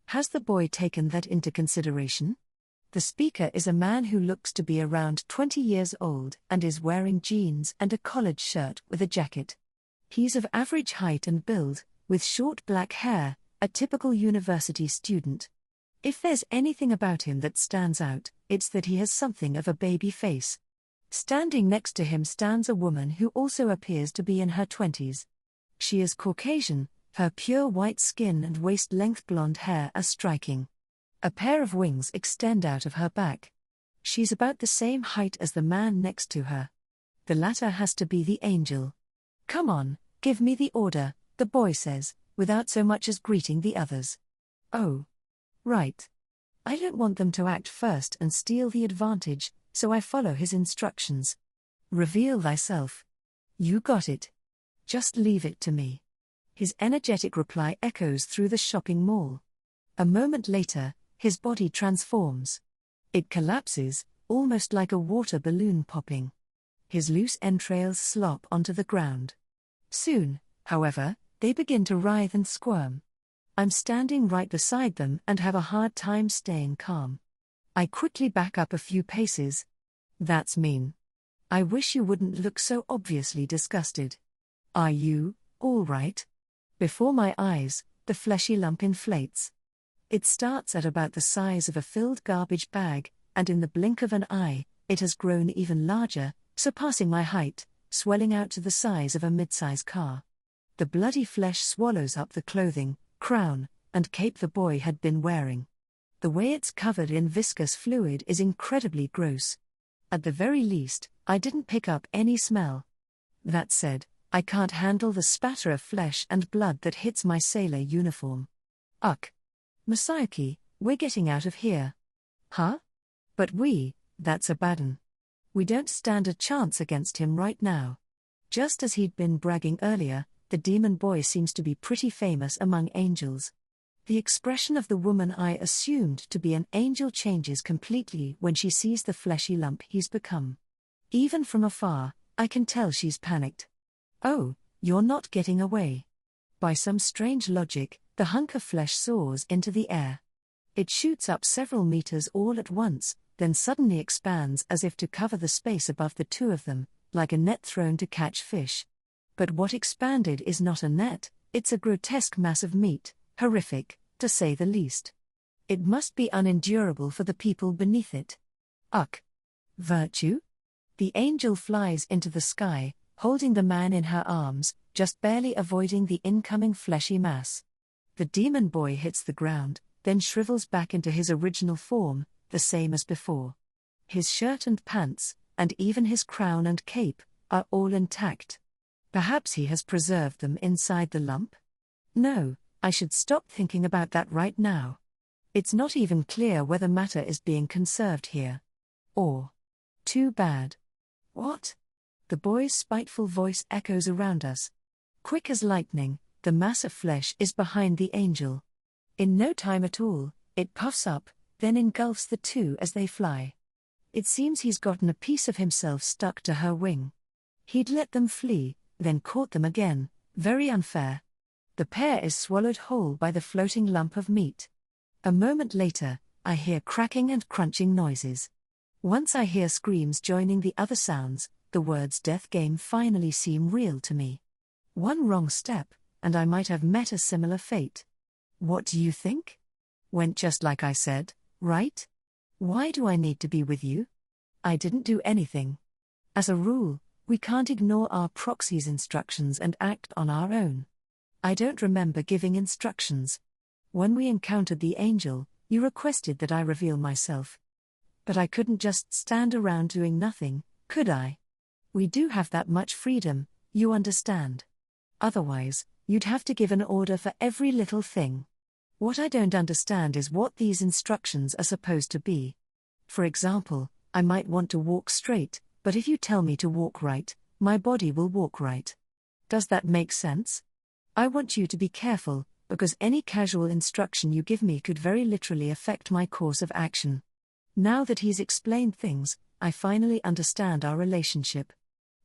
Has the boy taken that into consideration? The speaker is a man who looks to be around 20 years old and is wearing jeans and a collared shirt with a jacket. He's of average height and build, with short black hair, a typical university student. If there's anything about him that stands out, it's that he has something of a baby face. Standing next to him stands a woman who also appears to be in her 20s. She is Caucasian, her pure white skin and waist-length blonde hair are striking. A pair of wings extend out of her back. She's about the same height as the man next to her. The latter has to be the angel. "Come on, give me the order," the boy says, without so much as greeting the others. Oh. Right. I don't want them to act first and steal the advantage, so I follow his instructions. "Reveal thyself." "You got it. Just leave it to me." His energetic reply echoes through the shopping mall. A moment later, his body transforms. It collapses, almost like a water balloon popping. His loose entrails slop onto the ground. Soon, however, they begin to writhe and squirm. I'm standing right beside them and have a hard time staying calm. I quickly back up a few paces. "That's mean. I wish you wouldn't look so obviously disgusted. Are you all right?" Before my eyes, the fleshy lump inflates. It starts at about the size of a filled garbage bag, and in the blink of an eye, it has grown even larger, surpassing my height, swelling out to the size of a mid-size car. The bloody flesh swallows up the clothing, crown, and cape the boy had been wearing. The way it's covered in viscous fluid is incredibly gross. At the very least, I didn't pick up any smell. That said, I can't handle the spatter of flesh and blood that hits my sailor uniform. Uck. "Masayuki, we're getting out of here." "Huh? But that's a bad 'un. We don't stand a chance against him right now." Just as he'd been bragging earlier, the demon boy seems to be pretty famous among angels. The expression of the woman I assumed to be an angel changes completely when she sees the fleshy lump he's become. Even from afar, I can tell she's panicked. "Oh, you're not getting away." By some strange logic, the hunk of flesh soars into the air. It shoots up several meters all at once, then suddenly expands as if to cover the space above the two of them, like a net thrown to catch fish. But what expanded is not a net, it's a grotesque mass of meat, horrific, to say the least. It must be unendurable for the people beneath it. Uck. Virtue? The angel flies into the sky, holding the man in her arms, just barely avoiding the incoming fleshy mass. The demon boy hits the ground, then shrivels back into his original form, the same as before. His shirt and pants, and even his crown and cape, are all intact. Perhaps he has preserved them inside the lump? No, I should stop thinking about that right now. It's not even clear whether matter is being conserved here. Or, too bad. What? The boy's spiteful voice echoes around us. Quick as lightning, the mass of flesh is behind the angel. In no time at all, it puffs up, then engulfs the two as they fly. It seems he's gotten a piece of himself stuck to her wing. He'd let them flee, then caught them again, very unfair. The pair is swallowed whole by the floating lump of meat. A moment later, I hear cracking and crunching noises. Once I hear screams joining the other sounds, the words "death game" finally seem real to me. One wrong step, and I might have met a similar fate. What do you think? Went just like I said, right? Why do I need to be with you? I didn't do anything. As a rule, we can't ignore our proxy's instructions and act on our own. I don't remember giving instructions. When we encountered the angel, you requested that I reveal myself. But I couldn't just stand around doing nothing, could I? We do have that much freedom, you understand. Otherwise, you'd have to give an order for every little thing. What I don't understand is what these instructions are supposed to be. For example, I might want to walk straight, but if you tell me to walk right, my body will walk right. Does that make sense? I want you to be careful, because any casual instruction you give me could very literally affect my course of action. Now that he's explained things, I finally understand our relationship.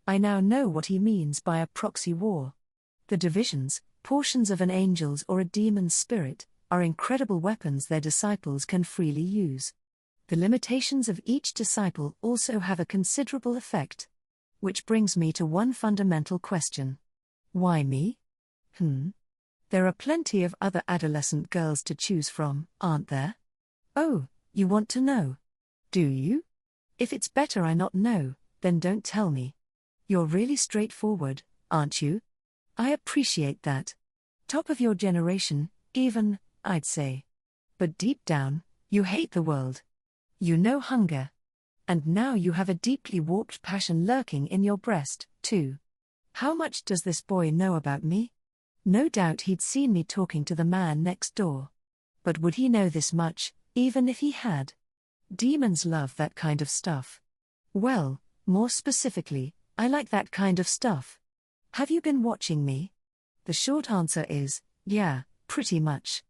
I now know what he means by a proxy war. The divisions, portions of an angel's or a demon's spirit, are incredible weapons their disciples can freely use. The limitations of each disciple also have a considerable effect. Which brings me to one fundamental question. Why me? There are plenty of other adolescent girls to choose from, aren't there? Oh, you want to know? Do you? If it's better I not know, then don't tell me. You're really straightforward, aren't you? I appreciate that. Top of your generation, even, I'd say. But deep down, you hate the world. You know hunger. And now you have a deeply warped passion lurking in your breast, too. How much does this boy know about me? No doubt he'd seen me talking to the man next door. But would he know this much, even if he had? Demons love that kind of stuff. Well, more specifically, I like that kind of stuff. Have you been watching me? The short answer is, yeah, pretty much.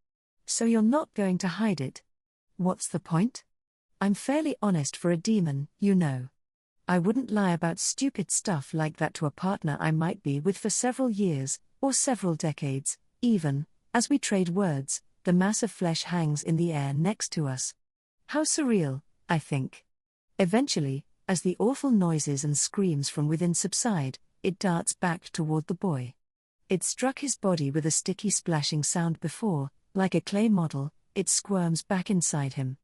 So you're not going to hide it. What's the point? I'm fairly honest for a demon, you know. I wouldn't lie about stupid stuff like that to a partner I might be with for several years, or several decades, even, as we trade words, the mass of flesh hangs in the air next to us. How surreal, I think. Eventually, as the awful noises and screams from within subside, it darts back toward the boy. It struck his body with a sticky splashing sound before, like a clay model, it squirms back inside him.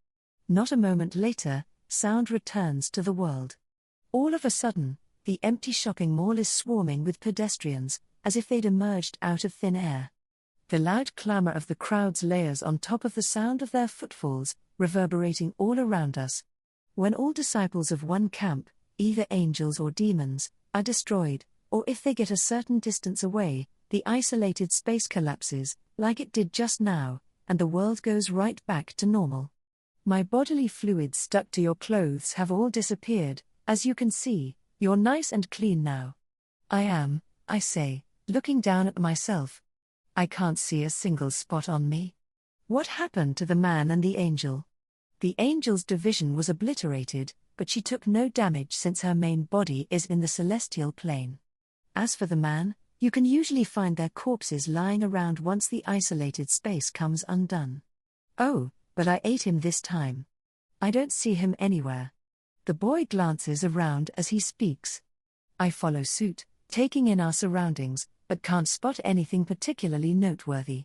Not a moment later, sound returns to the world. All of a sudden, the empty shopping mall is swarming with pedestrians, as if they'd emerged out of thin air. The loud clamor of the crowds layers on top of the sound of their footfalls, reverberating all around us. When all disciples of one camp, either angels or demons, are destroyed, or if they get a certain distance away, the isolated space collapses, like it did just now, and the world goes right back to normal. My bodily fluids stuck to your clothes have all disappeared, as you can see, you're nice and clean now. I am, I say, looking down at myself. I can't see a single spot on me. What happened to the man and the angel? The angel's division was obliterated, but she took no damage since her main body is in the celestial plane. As for the man, you can usually find their corpses lying around once the isolated space comes undone. Oh, but I ate him this time. I don't see him anywhere. The boy glances around as he speaks. I follow suit, taking in our surroundings, but can't spot anything particularly noteworthy.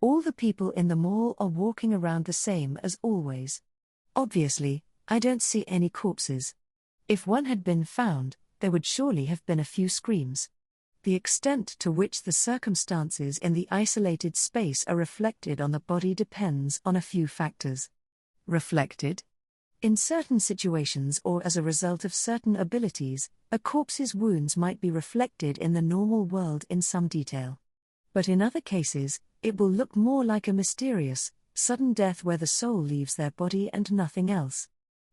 All the people in the mall are walking around the same as always. Obviously, I don't see any corpses. If one had been found, there would surely have been a few screams. The extent to which the circumstances in the isolated space are reflected on the body depends on a few factors. Reflected? In certain situations or as a result of certain abilities, a corpse's wounds might be reflected in the normal world in some detail. But in other cases, it will look more like a mysterious, sudden death where the soul leaves their body and nothing else.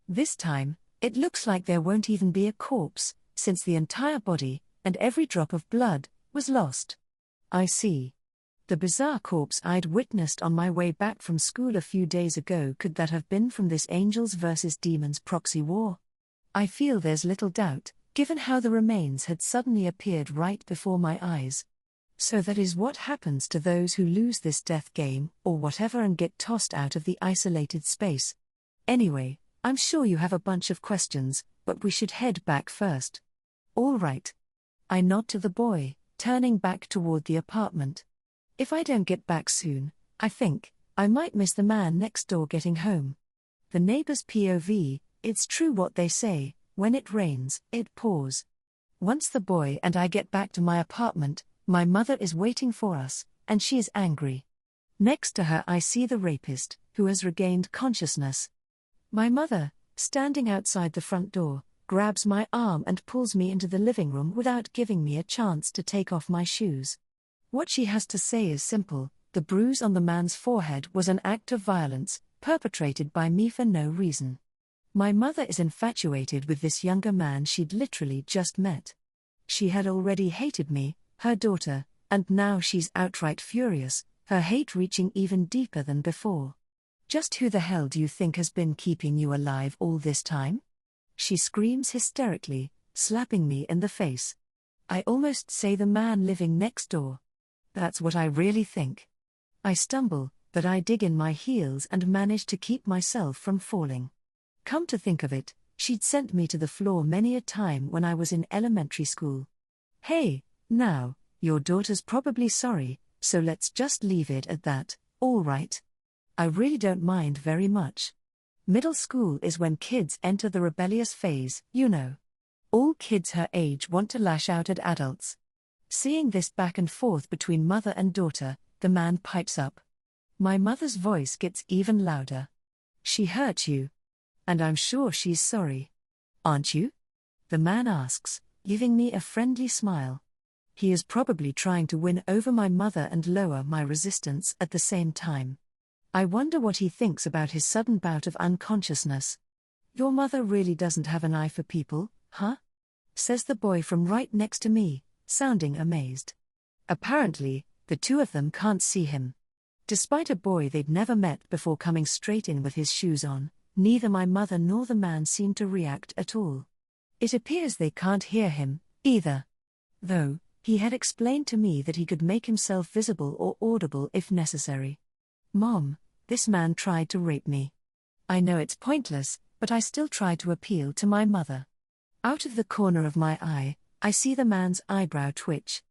This time, it looks like there won't even be a corpse, since the entire body, and every drop of blood, was lost. I see. The bizarre corpse I'd witnessed on my way back from school a few days ago, could that have been from this angels versus demons proxy war? I feel there's little doubt, given how the remains had suddenly appeared right before my eyes. So that is what happens to those who lose this death game, or whatever, and get tossed out of the isolated space. Anyway, I'm sure you have a bunch of questions, but we should head back first. All right. I nod to the boy, turning back toward the apartment. If I don't get back soon, I think, I might miss the man next door getting home. The neighbor's POV, it's true what they say, when it rains, it pours. Once the boy and I get back to my apartment, my mother is waiting for us, and she is angry. Next to her I see the rapist, who has regained consciousness. My mother, standing outside the front door, grabs my arm and pulls me into the living room without giving me a chance to take off my shoes. What she has to say is simple: the bruise on the man's forehead was an act of violence, perpetrated by me for no reason. My mother is infatuated with this younger man she'd literally just met. She had already hated me, her daughter, and now she's outright furious, her hate reaching even deeper than before. Just who the hell do you think has been keeping you alive all this time? She screams hysterically, slapping me in the face. I almost say the man living next door. That's what I really think. I stumble, but I dig in my heels and manage to keep myself from falling. Come to think of it, she'd sent me to the floor many a time when I was in elementary school. Hey, now, your daughter's probably sorry, so let's just leave it at that, all right? I really don't mind very much. Middle school is when kids enter the rebellious phase, you know. All kids her age want to lash out at adults. Seeing this back and forth between mother and daughter, the man pipes up. My mother's voice gets even louder. She hurt you. And I'm sure she's sorry. Aren't you? The man asks, giving me a friendly smile. He is probably trying to win over my mother and lower my resistance at the same time. I wonder what he thinks about his sudden bout of unconsciousness. Your mother really doesn't have an eye for people, huh? Says the boy from right next to me, sounding amazed. Apparently, the two of them can't see him. Despite a boy they'd never met before coming straight in with his shoes on, neither my mother nor the man seem to react at all. It appears they can't hear him, either. Though, he had explained to me that he could make himself visible or audible if necessary. Mom, this man tried to rape me. I know it's pointless, but I still try to appeal to my mother. Out of the corner of my eye, I see the man's eyebrow twitch.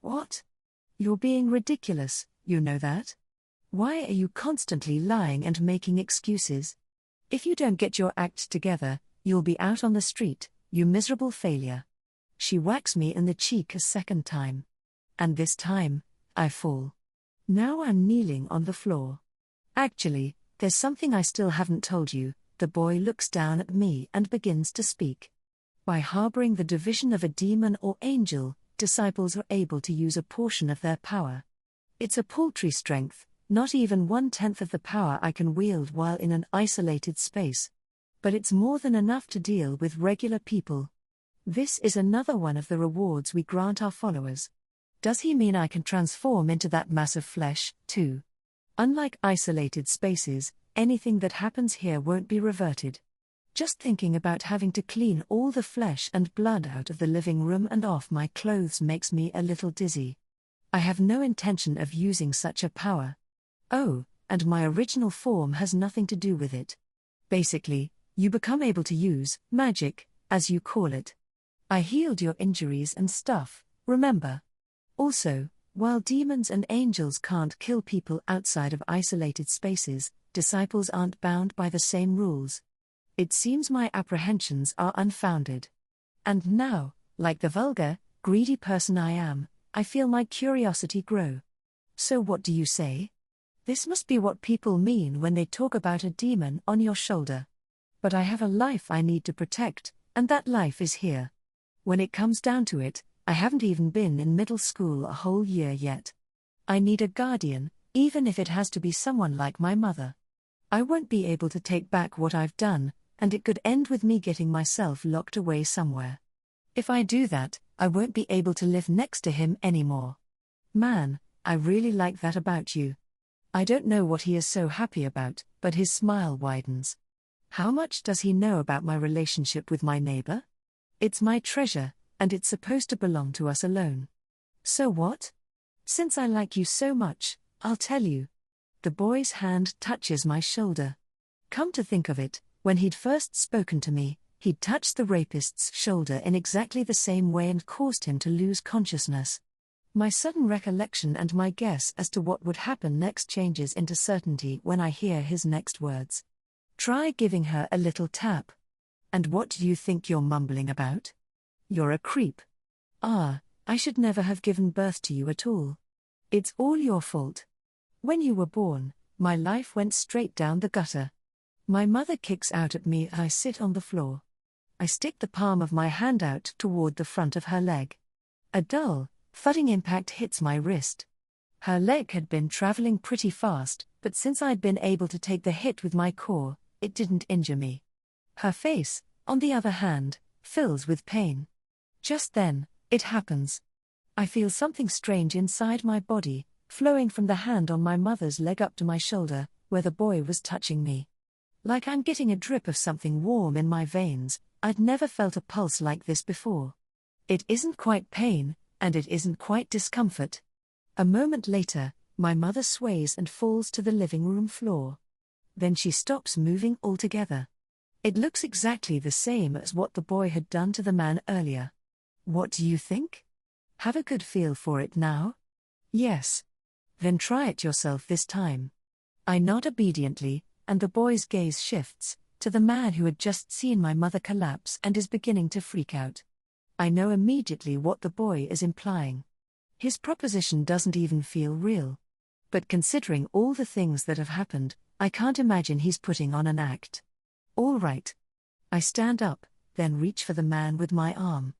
What? You're being ridiculous, you know that? Why are you constantly lying and making excuses? If you don't get your act together, you'll be out on the street, you miserable failure. She whacks me in the cheek a second time. And this time, I fall. Now I'm kneeling on the floor. Actually, there's something I still haven't told you. The boy looks down at me and begins to speak. By harboring the division of a demon or angel, disciples are able to use a portion of their power. It's a paltry strength, not even 1/10 of the power I can wield while in an isolated space. But it's more than enough to deal with regular people. This is another one of the rewards we grant our followers. Does he mean I can transform into that mass of flesh, too? Unlike isolated spaces, anything that happens here won't be reverted. Just thinking about having to clean all the flesh and blood out of the living room and off my clothes makes me a little dizzy. I have no intention of using such a power. Oh, and my original form has nothing to do with it. Basically, you become able to use magic, as you call it. I healed your injuries and stuff, remember? Also, while demons and angels can't kill people outside of isolated spaces, disciples aren't bound by the same rules. It seems my apprehensions are unfounded. And now, like the vulgar, greedy person I am, I feel my curiosity grow. So what do you say? This must be what people mean when they talk about a demon on your shoulder. But I have a life I need to protect, and that life is here. When it comes down to it, I haven't even been in middle school a whole year yet. I need a guardian, even if it has to be someone like my mother. I won't be able to take back what I've done, and it could end with me getting myself locked away somewhere. If I do that, I won't be able to live next to him anymore. Man, I really like that about you. I don't know what he is so happy about, but his smile widens. How much does he know about my relationship with my neighbor? It's my treasure, and it's supposed to belong to us alone. So what? Since I like you so much, I'll tell you. The boy's hand touches my shoulder. Come to think of it, when he'd first spoken to me, he'd touched the rapist's shoulder in exactly the same way and caused him to lose consciousness. My sudden recollection and my guess as to what would happen next changes into certainty when I hear his next words. Try giving her a little tap. And what do you think you're mumbling about? You're a creep. I should never have given birth to you at all. It's all your fault. When you were born, my life went straight down the gutter. My mother kicks out at me as I sit on the floor. I stick the palm of my hand out toward the front of her leg. A dull, thudding impact hits my wrist. Her leg had been traveling pretty fast, but since I'd been able to take the hit with my core, it didn't injure me. Her face, on the other hand, fills with pain. Just then, it happens. I feel something strange inside my body, flowing from the hand on my mother's leg up to my shoulder, where the boy was touching me. Like I'm getting a drip of something warm in my veins. I'd never felt a pulse like this before. It isn't quite pain, and it isn't quite discomfort. A moment later, my mother sways and falls to the living room floor. Then she stops moving altogether. It looks exactly the same as what the boy had done to the man earlier. What do you think? Have a good feel for it now? Yes. Then try it yourself this time. I nod obediently, and the boy's gaze shifts, to the man who had just seen my mother collapse and is beginning to freak out. I know immediately what the boy is implying. His proposition doesn't even feel real. But considering all the things that have happened, I can't imagine he's putting on an act. All right. I stand up, then reach for the man with my arm.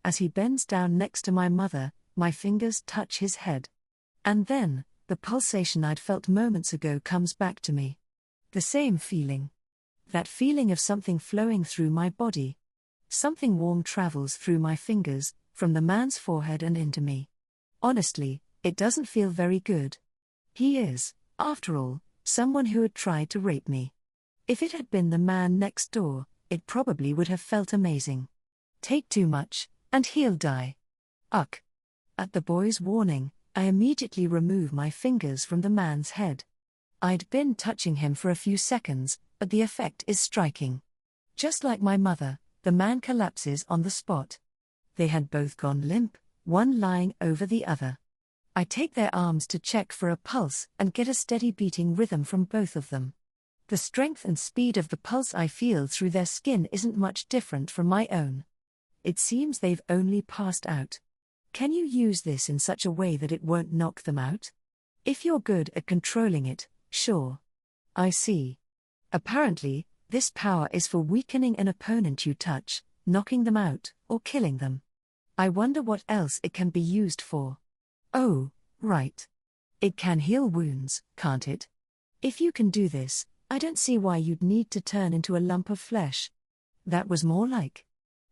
As he bends down next to my mother, my fingers touch his head. And then, the pulsation I'd felt moments ago comes back to me. The same feeling. That feeling of something flowing through my body. Something warm travels through my fingers, from the man's forehead and into me. Honestly, it doesn't feel very good. He is, after all, someone who had tried to rape me. If it had been the man next door, it probably would have felt amazing. Take too much, and he'll die. Ugh. At the boy's warning, I immediately remove my fingers from the man's head. I'd been touching him for a few seconds, but the effect is striking. Just like my mother, the man collapses on the spot. They had both gone limp, one lying over the other. I take their arms to check for a pulse and get a steady beating rhythm from both of them. The strength and speed of the pulse I feel through their skin isn't much different from my own. It seems they've only passed out. Can you use this in such a way that it won't knock them out? If you're good at controlling it, sure. I see. Apparently, this power is for weakening an opponent you touch, knocking them out, or killing them. I wonder what else it can be used for. Oh, right. It can heal wounds, can't it? If you can do this, I don't see why you'd need to turn into a lump of flesh. That was more like.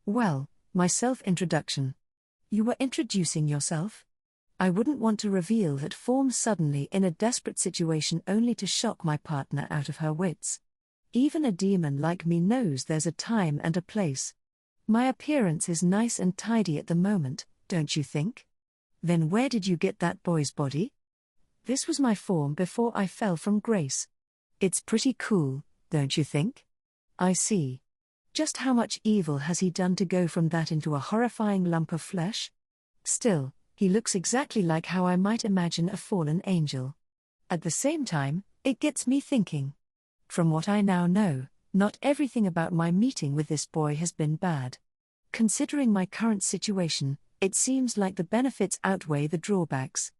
Well, my self-introduction. You were introducing yourself? I wouldn't want to reveal that form suddenly in a desperate situation only to shock my partner out of her wits. Even a demon like me knows there's a time and a place. My appearance is nice and tidy at the moment, don't you think? Then where did you get that boy's body? This was my form before I fell from grace. It's pretty cool, don't you think? I see. Just how much evil has he done to go from that into a horrifying lump of flesh? Still, he looks exactly like how I might imagine a fallen angel. At the same time, it gets me thinking. From what I now know, not everything about my meeting with this boy has been bad. Considering my current situation, it seems like the benefits outweigh the drawbacks.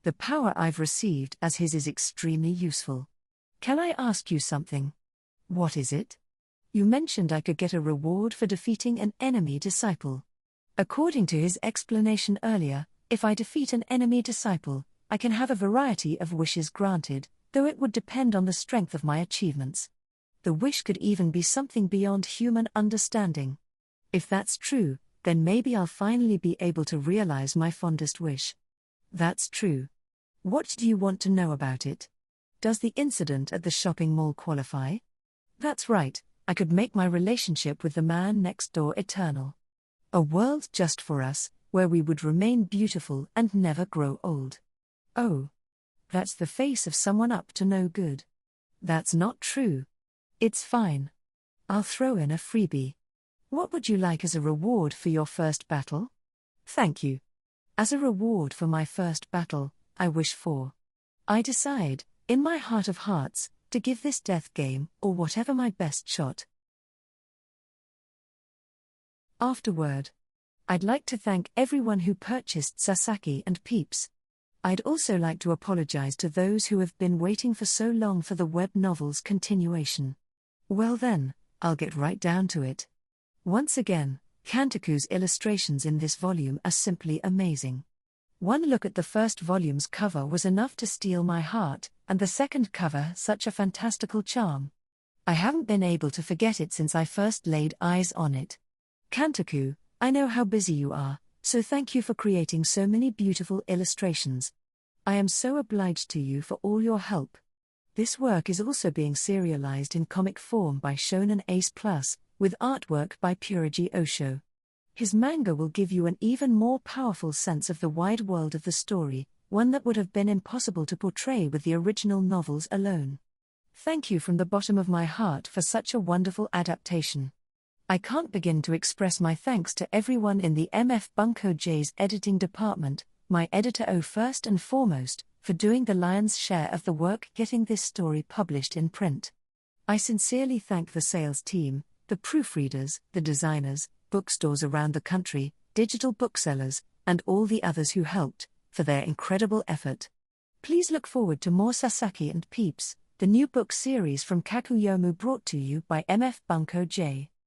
The power I've received as his is extremely useful. Can I ask you something? What is it? You mentioned I could get a reward for defeating an enemy disciple. According to his explanation earlier, if I defeat an enemy disciple, I can have a variety of wishes granted, though it would depend on the strength of my achievements. The wish could even be something beyond human understanding. If that's true, then maybe I'll finally be able to realize my fondest wish. That's true. What do you want to know about it? Does the incident at the shopping mall qualify? That's right, I could make my relationship with the man next door eternal. A world just for us, where we would remain beautiful and never grow old. Oh. That's the face of someone up to no good. That's not true. It's fine. I'll throw in a freebie. What would you like as a reward for your first battle? Thank you. As a reward for my first battle, I wish for. I decide, in my heart of hearts, to give this death game, or whatever my best shot. Afterward. I'd like to thank everyone who purchased Sasaki and Peeps. I'd also like to apologize to those who have been waiting for so long for the web novel's continuation. Well then, I'll get right down to it. Once again, Kantaku's illustrations in this volume are simply amazing. One look at the first volume's cover was enough to steal my heart, and the second cover has such a fantastical charm. I haven't been able to forget it since I first laid eyes on it. Kantaku, I know how busy you are, so thank you for creating so many beautiful illustrations. I am so obliged to you for all your help. This work is also being serialized in comic form by Shonen Ace Plus, with artwork by Puriji Osho. His manga will give you an even more powerful sense of the wide world of the story, one that would have been impossible to portray with the original novels alone. Thank you from the bottom of my heart for such a wonderful adaptation. I can't begin to express my thanks to everyone in the MF Bunko J's editing department, my editor first and foremost, for doing the lion's share of the work getting this story published in print. I sincerely thank the sales team, the proofreaders, the designers, bookstores around the country, digital booksellers, and all the others who helped, for their incredible effort. Please look forward to more Sasaki and Peeps, the new book series from Kakuyomu brought to you by MF Bunko J.